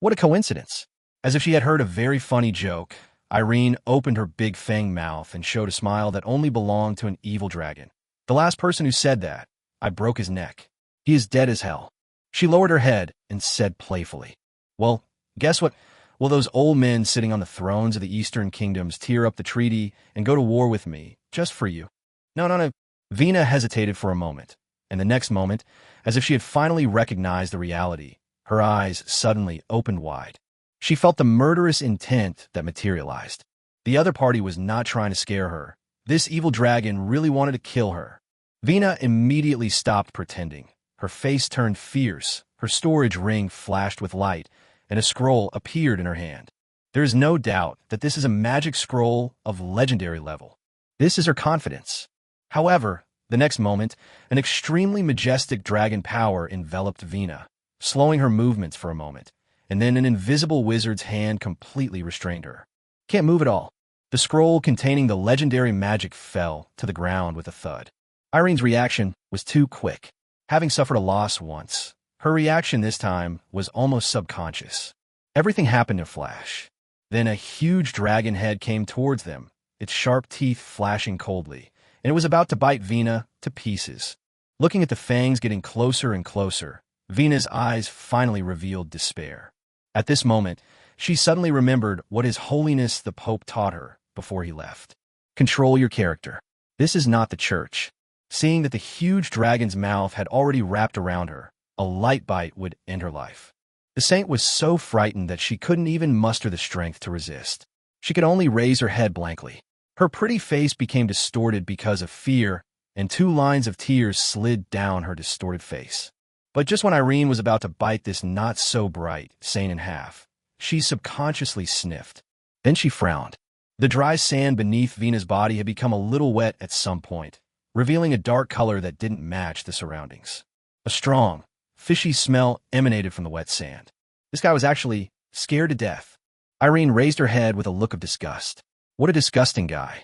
What a coincidence. As if she had heard a very funny joke, Irene opened her big fang mouth and showed a smile that only belonged to an evil dragon. The last person who said that, I broke his neck. He is dead as hell. She lowered her head and said playfully, "Well, guess what? Will those old men sitting on the thrones of the Eastern Kingdoms tear up the treaty and go to war with me, just for you?" No. Vina hesitated for a moment, and the next moment, as if she had finally recognized the reality, her eyes suddenly opened wide. She felt the murderous intent that materialized. The other party was not trying to scare her. This evil dragon really wanted to kill her. Vina immediately stopped pretending. Her face turned fierce, her storage ring flashed with light, and a scroll appeared in her hand. There is no doubt that this is a magic scroll of legendary level. This is her confidence. However, the next moment, an extremely majestic dragon power enveloped Vina, slowing her movements for a moment, and then an invisible wizard's hand completely restrained her. Can't move at all. The scroll containing the legendary magic fell to the ground with a thud. Irene's reaction was too quick. Having suffered a loss once, her reaction this time was almost subconscious. Everything happened in a flash. Then a huge dragon head came towards them, its sharp teeth flashing coldly, and it was about to bite Vina to pieces. Looking at the fangs getting closer and closer, Vina's eyes finally revealed despair. At this moment, she suddenly remembered what His Holiness the Pope taught her before he left. Control your character. This is not the church. Seeing that the huge dragon's mouth had already wrapped around her, a light bite would end her life. The saint was so frightened that she couldn't even muster the strength to resist. She could only raise her head blankly. Her pretty face became distorted because of fear, and 2 lines of tears slid down her distorted face. But just when Irene was about to bite this not-so-bright saint in half, she subconsciously sniffed. Then she frowned. The dry sand beneath Vina's body had become a little wet at some point, revealing a dark color that didn't match the surroundings. A strong, fishy smell emanated from the wet sand. This guy was actually scared to death. Irene raised her head with a look of disgust. What a disgusting guy.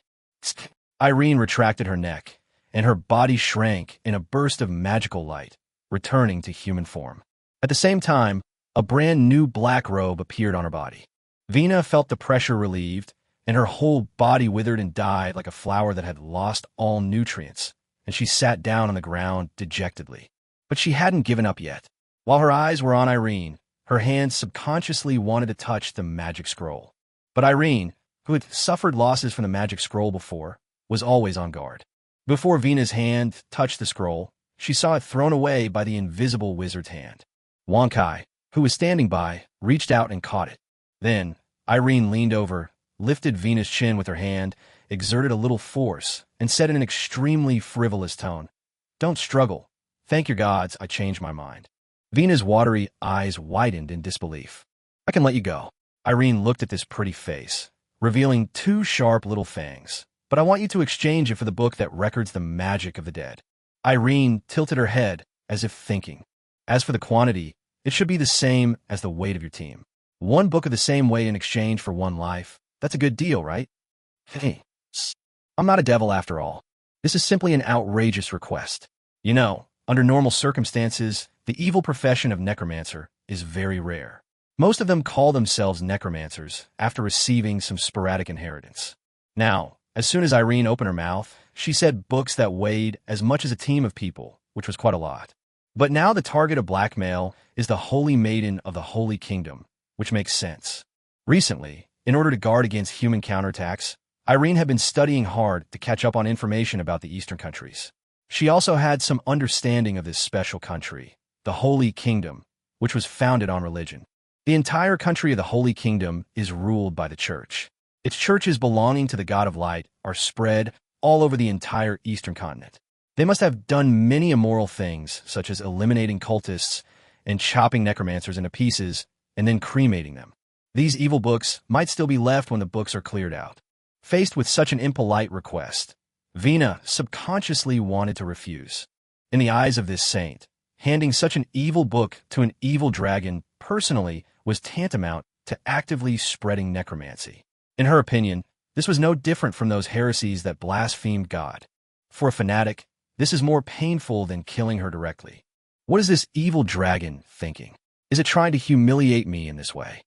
Irene retracted her neck, and her body shrank in a burst of magical light, returning to human form. At the same time, a brand new black robe appeared on her body. Vina felt the pressure relieved, and her whole body withered and died like a flower that had lost all nutrients, and she sat down on the ground dejectedly. But she hadn't given up yet. While her eyes were on Irene, her hands subconsciously wanted to touch the magic scroll. But Irene, who had suffered losses from the magic scroll before, was always on guard. Before Vina's hand touched the scroll, she saw it thrown away by the invisible wizard's hand. Wankai, who was standing by, reached out and caught it. Then, Irene leaned over, lifted Vina's chin with her hand, exerted a little force, and said in an extremely frivolous tone, "Don't struggle. Thank your gods, I changed my mind." Vina's watery eyes widened in disbelief. "I can let you go." Irene looked at this pretty face, revealing two sharp little fangs. "But I want you to exchange it for the book that records the magic of the dead." Irene tilted her head, as if thinking. "As for the quantity, it should be the same as the weight of your team. One book of the same weight in exchange for one life. That's a good deal, right?" "Hey, I'm not a devil after all. This is simply an outrageous request. You know, under normal circumstances, the evil profession of necromancer is very rare. Most of them call themselves necromancers after receiving some sporadic inheritance. Now, as soon as Irene opened her mouth, she said books that weighed as much as a team of people, which was quite a lot. But now the target of blackmail is the Holy Maiden of the Holy Kingdom, which makes sense. Recently, in order to guard against human counterattacks, Irene had been studying hard to catch up on information about the Eastern countries. She also had some understanding of this special country, the Holy Kingdom, which was founded on religion. The entire country of the Holy Kingdom is ruled by the Church. Its churches belonging to the God of Light are spread all over the entire Eastern continent. They must have done many immoral things, such as eliminating cultists and chopping necromancers into pieces and then cremating them. These evil books might still be left when the books are cleared out. Faced with such an impolite request, Vina subconsciously wanted to refuse. In the eyes of this saint, handing such an evil book to an evil dragon personally was tantamount to actively spreading necromancy. In her opinion, this was no different from those heresies that blasphemed God. For a fanatic, this is more painful than killing her directly. What is this evil dragon thinking? Is it trying to humiliate me in this way?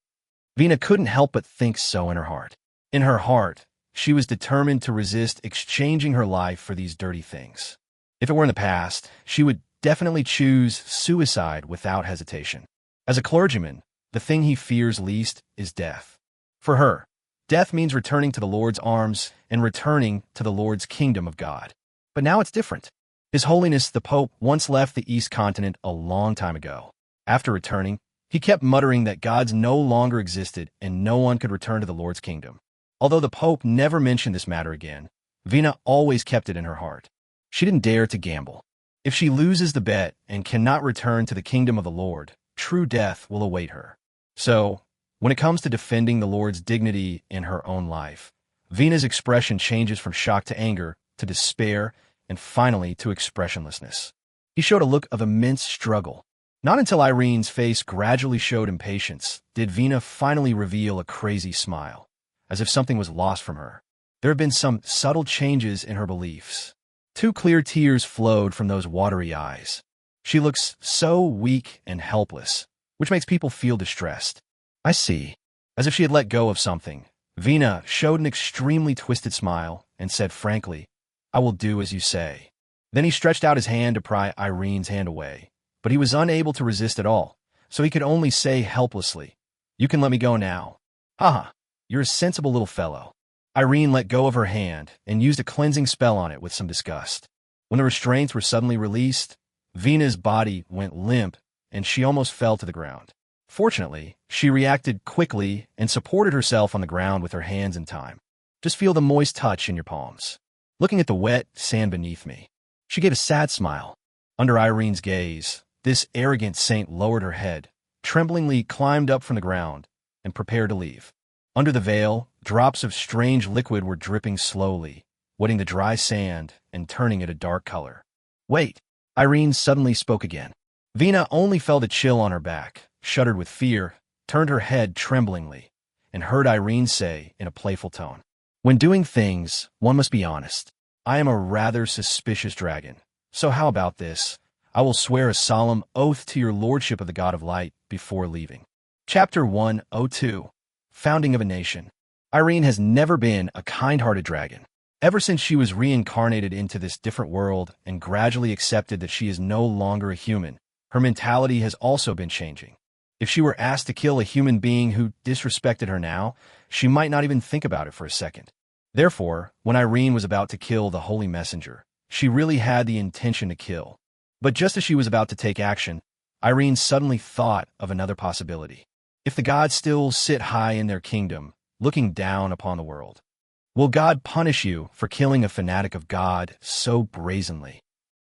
Vina couldn't help but think so in her heart. In her heart, she was determined to resist exchanging her life for these dirty things. If it were in the past, she would definitely choose suicide without hesitation. As a clergyman, the thing he fears least is death. For her, death means returning to the Lord's arms and returning to the Lord's kingdom of God. But now it's different. His Holiness the Pope once left the East Continent a long time ago. After returning, he kept muttering that gods no longer existed and no one could return to the Lord's kingdom. Although the Pope never mentioned this matter again, Vina always kept it in her heart. She didn't dare to gamble. If she loses the bet and cannot return to the kingdom of the Lord, true death will await her. So, when it comes to defending the Lord's dignity in her own life, Vina's expression changes from shock to anger, to despair, and finally to expressionlessness. He showed a look of immense struggle. Not until Irene's face gradually showed impatience did Vina finally reveal a crazy smile, as if something was lost from her. There had been some subtle changes in her beliefs. 2 clear tears flowed from those watery eyes. She looks so weak and helpless, which makes people feel distressed. "I see." As if she had let go of something, Vina showed an extremely twisted smile and said frankly, "I will do as you say." Then he stretched out his hand to pry Irene's hand away, but he was unable to resist at all, so he could only say helplessly, "You can let me go now." "Haha, you're a sensible little fellow." Irene let go of her hand and used a cleansing spell on it with some disgust. When the restraints were suddenly released, Vina's body went limp and she almost fell to the ground. Fortunately, she reacted quickly and supported herself on the ground with her hands in time. "Just feel the moist touch in your palms. Looking at the wet sand beneath me." She gave a sad smile. Under Irene's gaze, this arrogant saint lowered her head, tremblingly climbed up from the ground, and prepared to leave. Under the veil, drops of strange liquid were dripping slowly, wetting the dry sand and turning it a dark color. "Wait," Irene suddenly spoke again. Vina only felt a chill on her back, shuddered with fear, turned her head tremblingly, and heard Irene say in a playful tone, When doing things, one must be honest. I am a rather suspicious dragon. So how about this? I will swear a solemn oath to your lordship of the God of Light before leaving. Chapter 102. Founding of a Nation. Irene has never been a kind-hearted dragon. Ever since she was reincarnated into this different world and gradually accepted that she is no longer a human, her mentality has also been changing. If she were asked to kill a human being who disrespected her now, she might not even think about it for a second. Therefore, when Irene was about to kill the Holy Messenger, she really had the intention to kill. But just as she was about to take action, Irene suddenly thought of another possibility. If the gods still sit high in their kingdom, looking down upon the world, will God punish you for killing a fanatic of God so brazenly?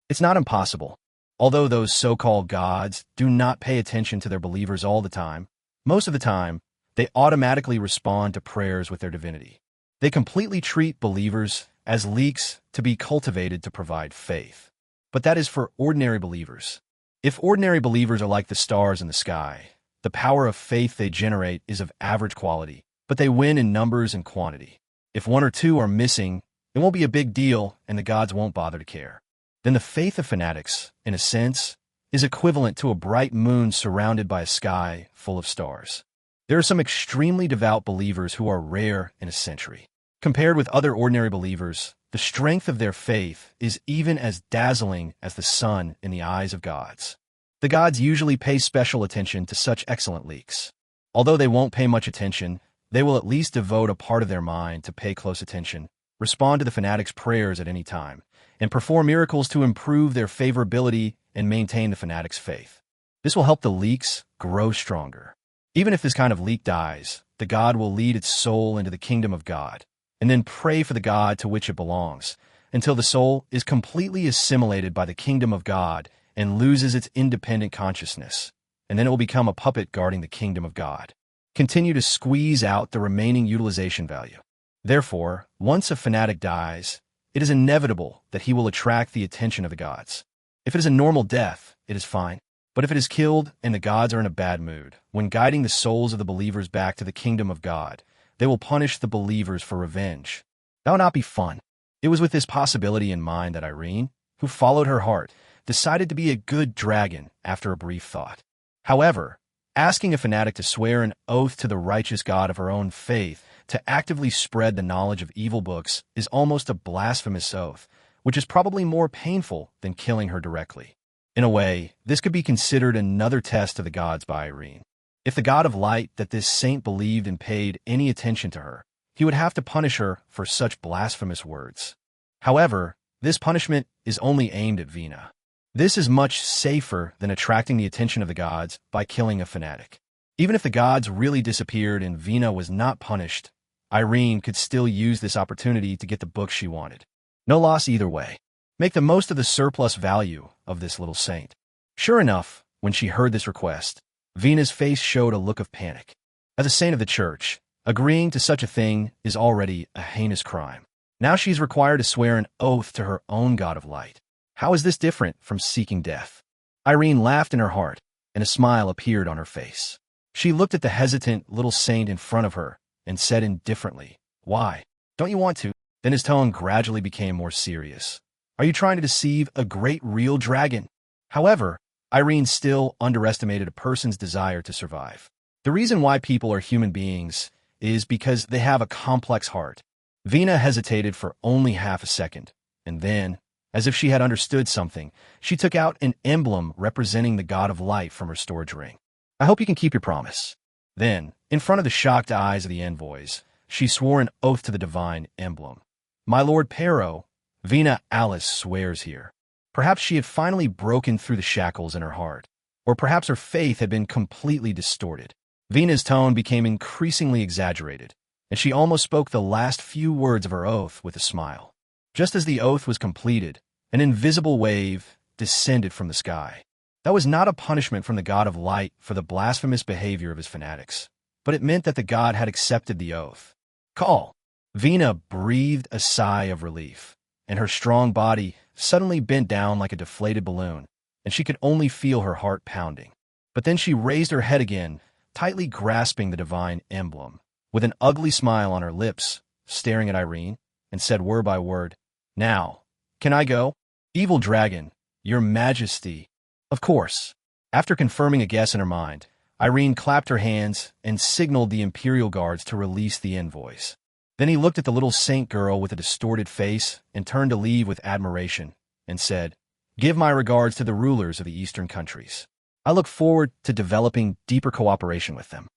It's not impossible. Although those so-called gods do not pay attention to their believers all the time, most of the time, they automatically respond to prayers with their divinity. They completely treat believers as leeks to be cultivated to provide faith. But that is for ordinary believers. If ordinary believers are like the stars in the sky, the power of faith they generate is of average quality, but they win in numbers and quantity. If one or two are missing, it won't be a big deal and the gods won't bother to care. Then the faith of fanatics, in a sense, is equivalent to a bright moon surrounded by a sky full of stars. There are some extremely devout believers who are rare in a century. Compared with other ordinary believers, the strength of their faith is even as dazzling as the sun in the eyes of gods. The gods usually pay special attention to such excellent leaks. Although they won't pay much attention, they will at least devote a part of their mind to pay close attention, respond to the fanatic's prayers at any time, and perform miracles to improve their favorability and maintain the fanatic's faith. This will help the leeks grow stronger. Even if this kind of leek dies, the god will lead its soul into the kingdom of God, and then pray for the god to which it belongs, until the soul is completely assimilated by the kingdom of God and loses its independent consciousness, and then it will become a puppet guarding the kingdom of God. Continue to squeeze out the remaining utilization value. Therefore, once a fanatic dies, it is inevitable that he will attract the attention of the gods. If it is a normal death, it is fine. But if it is killed and the gods are in a bad mood, when guiding the souls of the believers back to the kingdom of God, they will punish the believers for revenge. That would not be fun. It was with this possibility in mind that Irene, who followed her heart, decided to be a good dragon after a brief thought. However, asking a fanatic to swear an oath to the righteous God of her own faith to actively spread the knowledge of evil books is almost a blasphemous oath, which is probably more painful than killing her directly. In a way, this could be considered another test of the gods by Irene. If the God of Light that this saint believed and paid any attention to her, he would have to punish her for such blasphemous words. However, this punishment is only aimed at Vina. This is much safer than attracting the attention of the gods by killing a fanatic. Even if the gods really disappeared and Vina was not punished, Irene could still use this opportunity to get the book she wanted. No loss either way. Make the most of the surplus value of this little saint. Sure enough, when she heard this request, Vina's face showed a look of panic. As a saint of the church, agreeing to such a thing is already a heinous crime. Now she's required to swear an oath to her own God of Light. How is this different from seeking death? Irene laughed in her heart, and a smile appeared on her face. She looked at the hesitant little saint in front of her and said indifferently, "Why? Don't you want to?" Then his tone gradually became more serious. "Are you trying to deceive a great real dragon?" However, Irene still underestimated a person's desire to survive. The reason why people are human beings is because they have a complex heart. Vina hesitated for only half a second, and then, as if she had understood something, she took out an emblem representing the God of Light from her storage ring. "I hope you can keep your promise." Then, in front of the shocked eyes of the envoys, she swore an oath to the divine emblem. "My Lord Pero, Vina Alice swears here." Perhaps she had finally broken through the shackles in her heart, or perhaps her faith had been completely distorted. Vina's tone became increasingly exaggerated, and she almost spoke the last few words of her oath with a smile. Just as the oath was completed, an invisible wave descended from the sky. That was not a punishment from the God of Light for the blasphemous behavior of his fanatics, but it meant that the god had accepted the oath. "Call!" Vina breathed a sigh of relief, and her strong body suddenly bent down like a deflated balloon, and she could only feel her heart pounding. But then she raised her head again, tightly grasping the divine emblem. With an ugly smile on her lips, staring at Irene, and said word by word, "Now, can I go? Evil dragon, your majesty." Of course. After confirming a guess in her mind, Irene clapped her hands and signaled the Imperial Guards to release the envoys. Then he looked at the little saint girl with a distorted face and turned to leave with admiration and said, "Give my regards to the rulers of the Eastern countries. I look forward to developing deeper cooperation with them.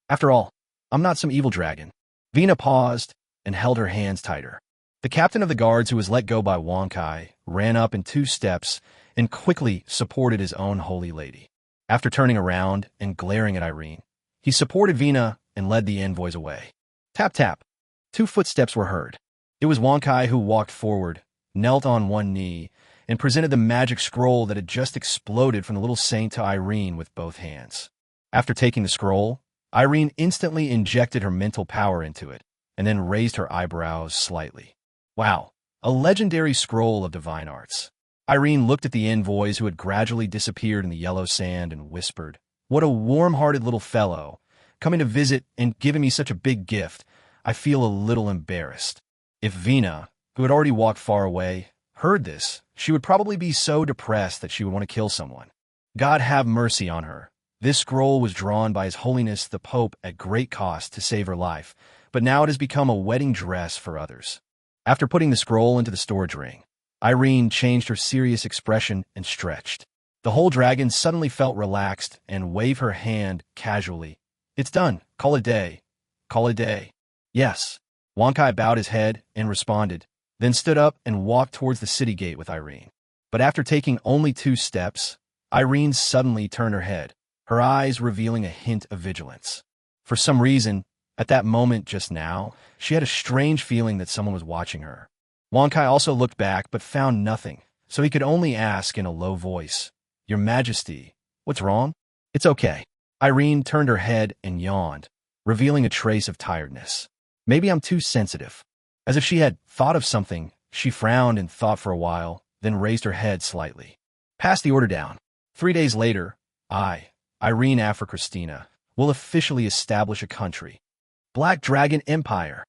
After all, I'm not some evil dragon." Vina paused and held her hands tighter. The captain of the guards, who was let go by Wonkai, ran up in 2 steps and quickly supported his own holy lady. After turning around and glaring at Irene, he supported Vina and led the envoys away. Tap tap. 2 footsteps were heard. It was Wonkai who walked forward, knelt on one knee, and presented the magic scroll that had just exploded from the little saint to Irene with both hands. After taking the scroll, Irene instantly injected her mental power into it, and then raised her eyebrows slightly. Wow, a legendary scroll of divine arts. Irene looked at the envoys who had gradually disappeared in the yellow sand and whispered, "What a warm-hearted little fellow, coming to visit and giving me such a big gift. I feel a little embarrassed." If Vina, who had already walked far away, heard this, she would probably be so depressed that she would want to kill someone. God have mercy on her. This scroll was drawn by His Holiness the Pope at great cost to save her life, but now it has become a wedding dress for others. After putting the scroll into the storage ring, Irene changed her serious expression and stretched. The whole dragon suddenly felt relaxed and waved her hand casually. "It's done. Call it a day. Call it a day." "Yes." Wonkai bowed his head and responded, then stood up and walked towards the city gate with Irene. But after taking only 2 steps, Irene suddenly turned her head, her eyes revealing a hint of vigilance. For some reason, at that moment just now, she had a strange feeling that someone was watching her. Wonkai also looked back but found nothing, so he could only ask in a low voice, "Your Majesty, what's wrong?" "It's okay." Irene turned her head and yawned, revealing a trace of tiredness. "Maybe I'm too sensitive." As if she had thought of something, she frowned and thought for a while, then raised her head slightly. "Pass the order down. 3 days later, I, Irene Afra-Christina, will officially establish a country. Black Dragon Empire."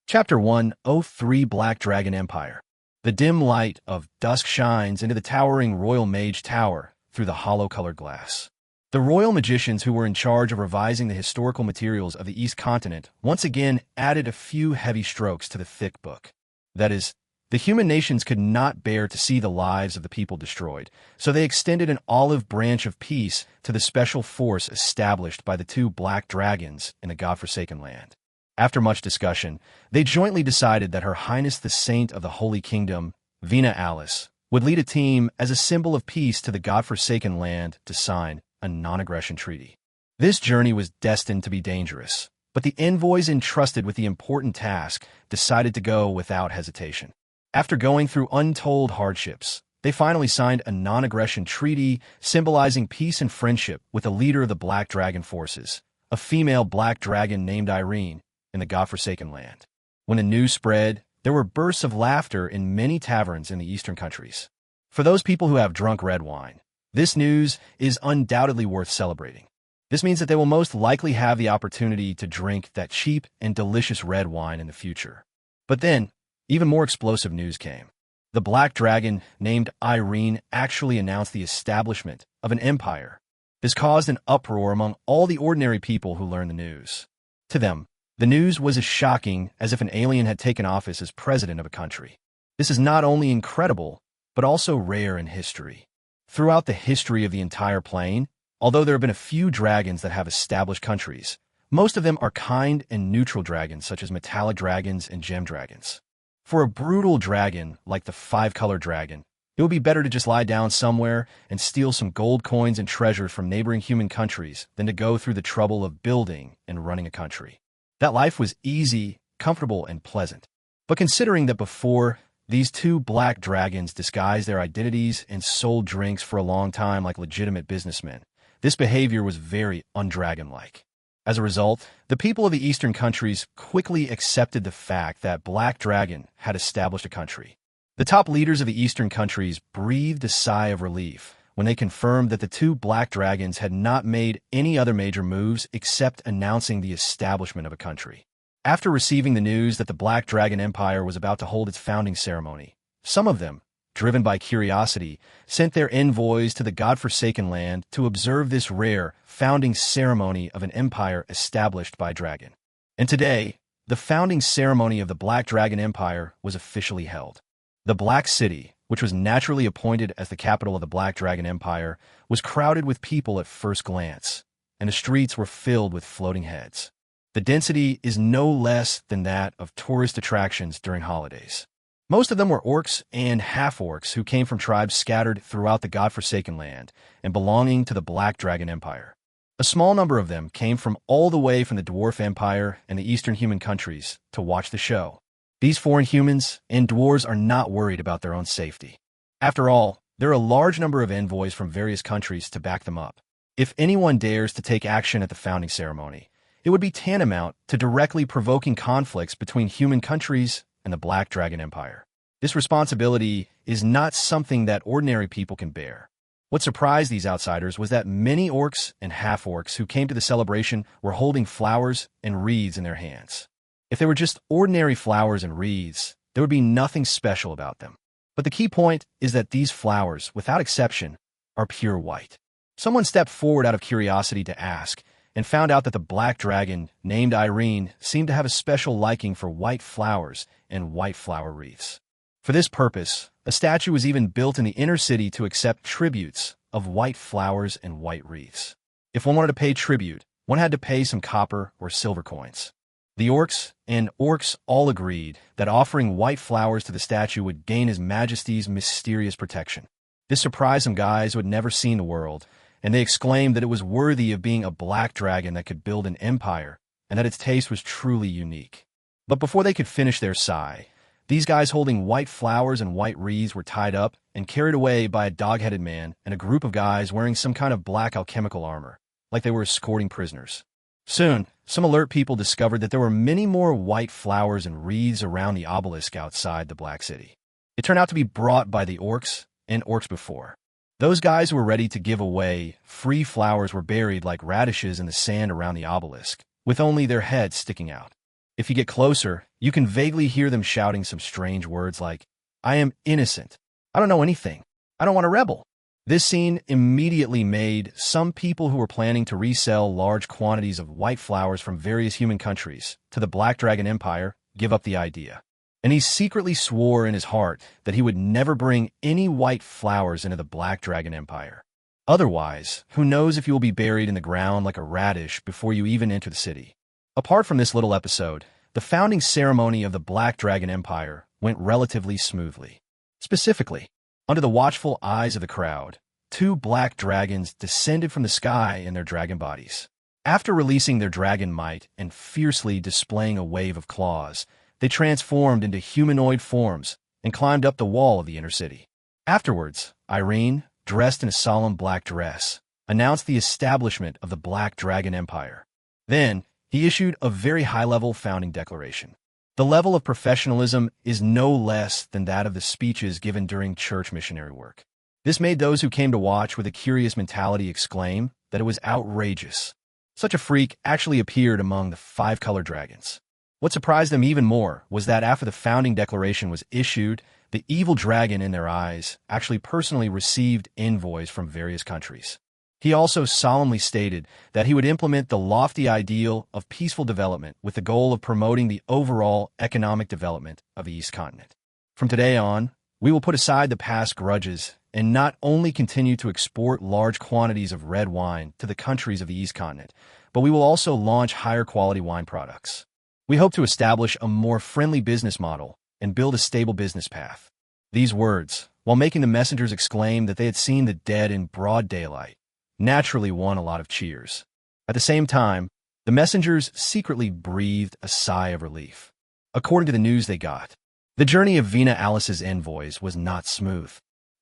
Chapter 103 Black Dragon Empire. The dim light of dusk shines into the towering Royal Mage Tower through the hollow-colored glass. The royal magicians who were in charge of revising the historical materials of the East Continent once again added a few heavy strokes to the thick book. That is, the human nations could not bear to see the lives of the people destroyed, so they extended an olive branch of peace to the special force established by the 2 black dragons in the godforsaken land. After much discussion, they jointly decided that Her Highness the Saint of the Holy Kingdom, Vina Alice, would lead a team as a symbol of peace to the godforsaken land to sign a non-aggression treaty. This journey was destined to be dangerous, but the envoys entrusted with the important task decided to go without hesitation. After going through untold hardships, they finally signed a non-aggression treaty symbolizing peace and friendship with the leader of the Black Dragon forces, a female black dragon named Irene, in the godforsaken land. When the news spread, there were bursts of laughter in many taverns in the Eastern countries. For those people who have drunk red wine, this news is undoubtedly worth celebrating. This means that they will most likely have the opportunity to drink that cheap and delicious red wine in the future. But then, even more explosive news came. The black dragon named Irene actually announced the establishment of an empire. This caused an uproar among all the ordinary people who learned the news. To them, the news was as shocking as if an alien had taken office as president of a country. This is not only incredible, but also rare in history. Throughout the history of the entire plane, although there have been a few dragons that have established countries, most of them are kind and neutral dragons such as metallic dragons and gem dragons. For a brutal dragon like the 5-color dragon, it would be better to just lie down somewhere and steal some gold coins and treasure from neighboring human countries than to go through the trouble of building and running a country. That life was easy, comfortable, and pleasant. But considering that before, these 2 black dragons disguised their identities and sold drinks for a long time like legitimate businessmen, this behavior was very undragon-like. As a result, the people of the Eastern countries quickly accepted the fact that Black Dragon had established a country. The top leaders of the Eastern countries breathed a sigh of relief when they confirmed that the 2 black dragons had not made any other major moves except announcing the establishment of a country. After receiving the news that the Black Dragon Empire was about to hold its founding ceremony, some of them, driven by curiosity, sent their envoys to the godforsaken land to observe this rare founding ceremony of an empire established by dragon. And today, the founding ceremony of the Black Dragon Empire was officially held. The Black City, which was naturally appointed as the capital of the Black Dragon Empire, was crowded with people at first glance, and the streets were filled with floating heads. The density is no less than that of tourist attractions during holidays. Most of them were orcs and half-orcs who came from tribes scattered throughout the godforsaken land and belonging to the Black Dragon Empire. A small number of them came from all the way from the Dwarf Empire and the Eastern human countries to watch the show. These foreign humans and dwarves are not worried about their own safety. After all, there are a large number of envoys from various countries to back them up. If anyone dares to take action at the founding ceremony, it would be tantamount to directly provoking conflicts between human countries and the Black Dragon Empire. This responsibility is not something that ordinary people can bear. What surprised these outsiders was that many orcs and half-orcs who came to the celebration were holding flowers and wreaths in their hands. If they were just ordinary flowers and wreaths, there would be nothing special about them. But the key point is that these flowers, without exception, are pure white. Someone stepped forward out of curiosity to ask, and found out that the black dragon, named Irene, seemed to have a special liking for white flowers and white flower wreaths. For this purpose, a statue was even built in the inner city to accept tributes of white flowers and white wreaths. If one wanted to pay tribute, one had to pay some copper or silver coins. The orcs and orcs all agreed that offering white flowers to the statue would gain His Majesty's mysterious protection. This surprised some guys who had never seen the world, and they exclaimed that it was worthy of being a black dragon that could build an empire, and that its taste was truly unique. But before they could finish their sigh, these guys holding white flowers and white wreaths were tied up and carried away by a dog-headed man and a group of guys wearing some kind of black alchemical armor, like they were escorting prisoners. Soon, some alert people discovered that there were many more white flowers and wreaths around the obelisk outside the Black City. It turned out to be brought by the orcs and orcs before. Those guys who were ready to give away free flowers were buried like radishes in the sand around the obelisk, with only their heads sticking out. If you get closer, you can vaguely hear them shouting some strange words like, "I am innocent. I don't know anything. I don't want to rebel." This scene immediately made some people who were planning to resell large quantities of white flowers from various human countries to the Black Dragon Empire give up the idea. And he secretly swore in his heart that he would never bring any white flowers into the Black Dragon Empire. Otherwise, who knows if you will be buried in the ground like a radish before you even enter the city. Apart from this little episode, the founding ceremony of the Black Dragon Empire went relatively smoothly. Specifically, under the watchful eyes of the crowd, 2 black dragons descended from the sky in their dragon bodies. After releasing their dragon might and fiercely displaying a wave of claws, they transformed into humanoid forms and climbed up the wall of the inner city. Afterwards, Irene, dressed in a solemn black dress, announced the establishment of the Black Dragon Empire. Then, he issued a very high-level founding declaration. The level of professionalism is no less than that of the speeches given during church missionary work. This made those who came to watch with a curious mentality exclaim that it was outrageous. Such a freak actually appeared among the 5 color dragons. What surprised them even more was that after the founding declaration was issued, the evil dragon in their eyes actually personally received envoys from various countries. He also solemnly stated that he would implement the lofty ideal of peaceful development with the goal of promoting the overall economic development of the East Continent. From today on, we will put aside the past grudges and not only continue to export large quantities of red wine to the countries of the East Continent, but we will also launch higher quality wine products. We hope to establish a more friendly business model and build a stable business path. These words, while making the messengers exclaim that they had seen the dead in broad daylight, naturally won a lot of cheers. At the same time, the messengers secretly breathed a sigh of relief. According to the news they got, the journey of Vina Alice's envoys was not smooth.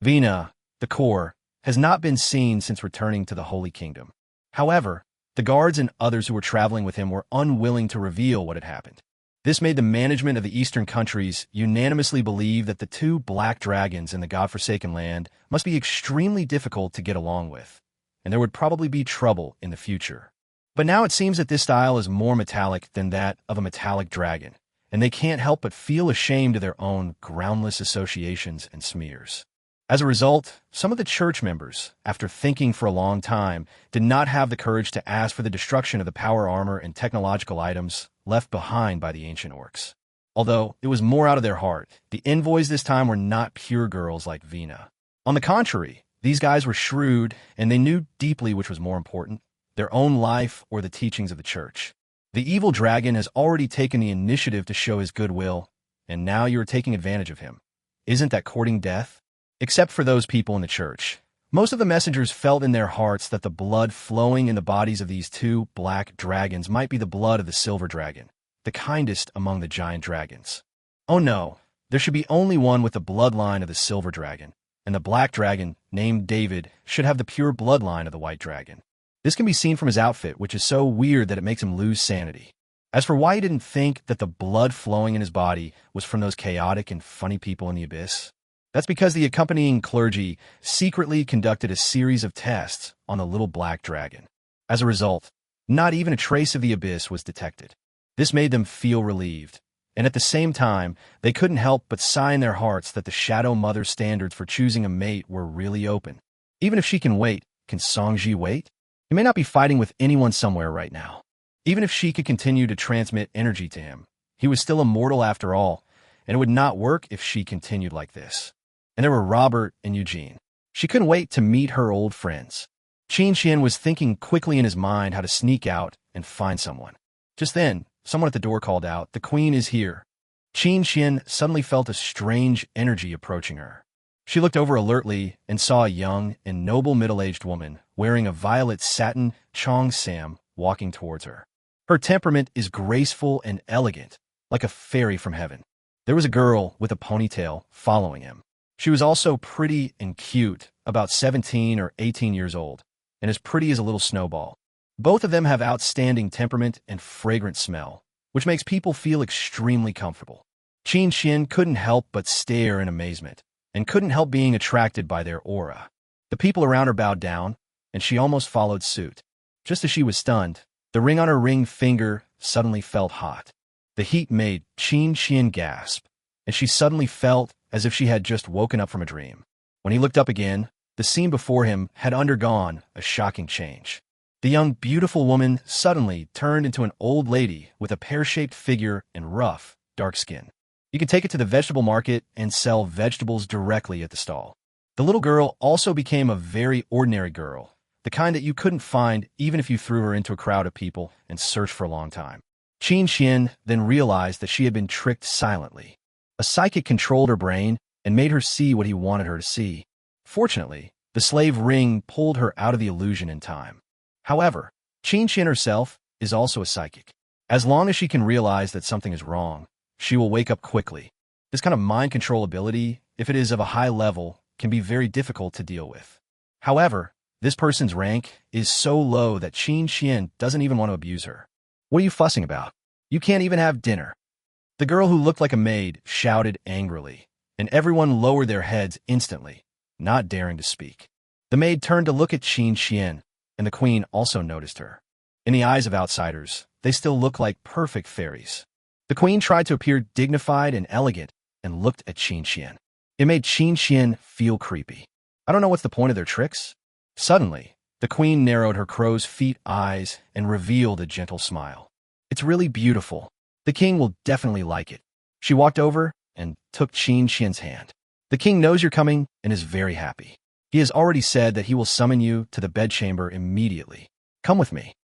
Vina, the core, has not been seen since returning to the Holy Kingdom. However, the guards and others who were traveling with him were unwilling to reveal what had happened. This made the management of the eastern countries unanimously believe that the 2 black dragons in the godforsaken land must be extremely difficult to get along with, and there would probably be trouble in the future. But now it seems that this style is more metallic than that of a metallic dragon, and they can't help but feel ashamed of their own groundless associations and smears. As a result, some of the church members, after thinking for a long time, did not have the courage to ask for the destruction of the power armor and technological items left behind by the ancient orcs. Although it was more out of their heart, the envoys this time were not pure girls like Vina. On the contrary, these guys were shrewd, and they knew deeply which was more important, their own life or the teachings of the church. The evil dragon has already taken the initiative to show his goodwill, and now you are taking advantage of him. Isn't that courting death? Except for those people in the church. Most of the messengers felt in their hearts that the blood flowing in the bodies of these two black dragons might be the blood of the silver dragon, the kindest among the giant dragons. Oh no, there should be only one with the bloodline of the silver dragon, and the black dragon, named David, should have the pure bloodline of the white dragon. This can be seen from his outfit, which is so weird that it makes him lose sanity. As for why he didn't think that the blood flowing in his body was from those chaotic and funny people in the abyss, that's because the accompanying clergy secretly conducted a series of tests on the little black dragon. As a result, not even a trace of the abyss was detected. This made them feel relieved, and at the same time, they couldn't help but sigh in their hearts that the Shadow Mother's standards for choosing a mate were really open. Even if she can wait, can Songji wait? He may not be fighting with anyone somewhere right now. Even if she could continue to transmit energy to him, he was still immortal after all, and it would not work if she continued like this. And there were Robert and Eugene. She couldn't wait to meet her old friends. Qin Xian was thinking quickly in his mind how to sneak out and find someone. Just then, someone at the door called out, "The queen is here." Qin Xian suddenly felt a strange energy approaching her. She looked over alertly and saw a young and noble middle-aged woman wearing a violet satin cheongsam walking towards her. Her temperament is graceful and elegant, like a fairy from heaven. There was a girl with a ponytail following him. She was also pretty and cute, about 17 or 18 years old, and as pretty as a little snowball. Both of them have outstanding temperament and fragrant smell, which makes people feel extremely comfortable. Qin Xian couldn't help but stare in amazement, and couldn't help being attracted by their aura. The people around her bowed down, and she almost followed suit. Just as she was stunned, the ring on her ring finger suddenly felt hot. The heat made Qin Xian gasp, and she suddenly felt as if she had just woken up from a dream. When he looked up again, the scene before him had undergone a shocking change. The young, beautiful woman suddenly turned into an old lady with a pear-shaped figure and rough, dark skin. You could take it to the vegetable market and sell vegetables directly at the stall. The little girl also became a very ordinary girl, the kind that you couldn't find even if you threw her into a crowd of people and searched for a long time. Qin Xian then realized that she had been tricked silently. A psychic controlled her brain and made her see what he wanted her to see. Fortunately, the slave ring pulled her out of the illusion in time. However, Qin Xian herself is also a psychic. As long as she can realize that something is wrong, she will wake up quickly. This kind of mind control ability, if it is of a high level, can be very difficult to deal with. However, this person's rank is so low that Qin Xian doesn't even want to abuse her. "What are you fussing about? You can't even have dinner." The girl who looked like a maid shouted angrily, and everyone lowered their heads instantly, not daring to speak. The maid turned to look at Qin Xian, and the queen also noticed her. In the eyes of outsiders, they still look like perfect fairies. The queen tried to appear dignified and elegant and looked at Qin Xian. It made Qin Xian feel creepy. I don't know what's the point of their tricks. Suddenly, the queen narrowed her crow's feet eyes and revealed a gentle smile. "It's really beautiful. The king will definitely like it." She walked over and took Qin Xian's hand. "The king knows you're coming and is very happy. He has already said that he will summon you to the bedchamber immediately. Come with me."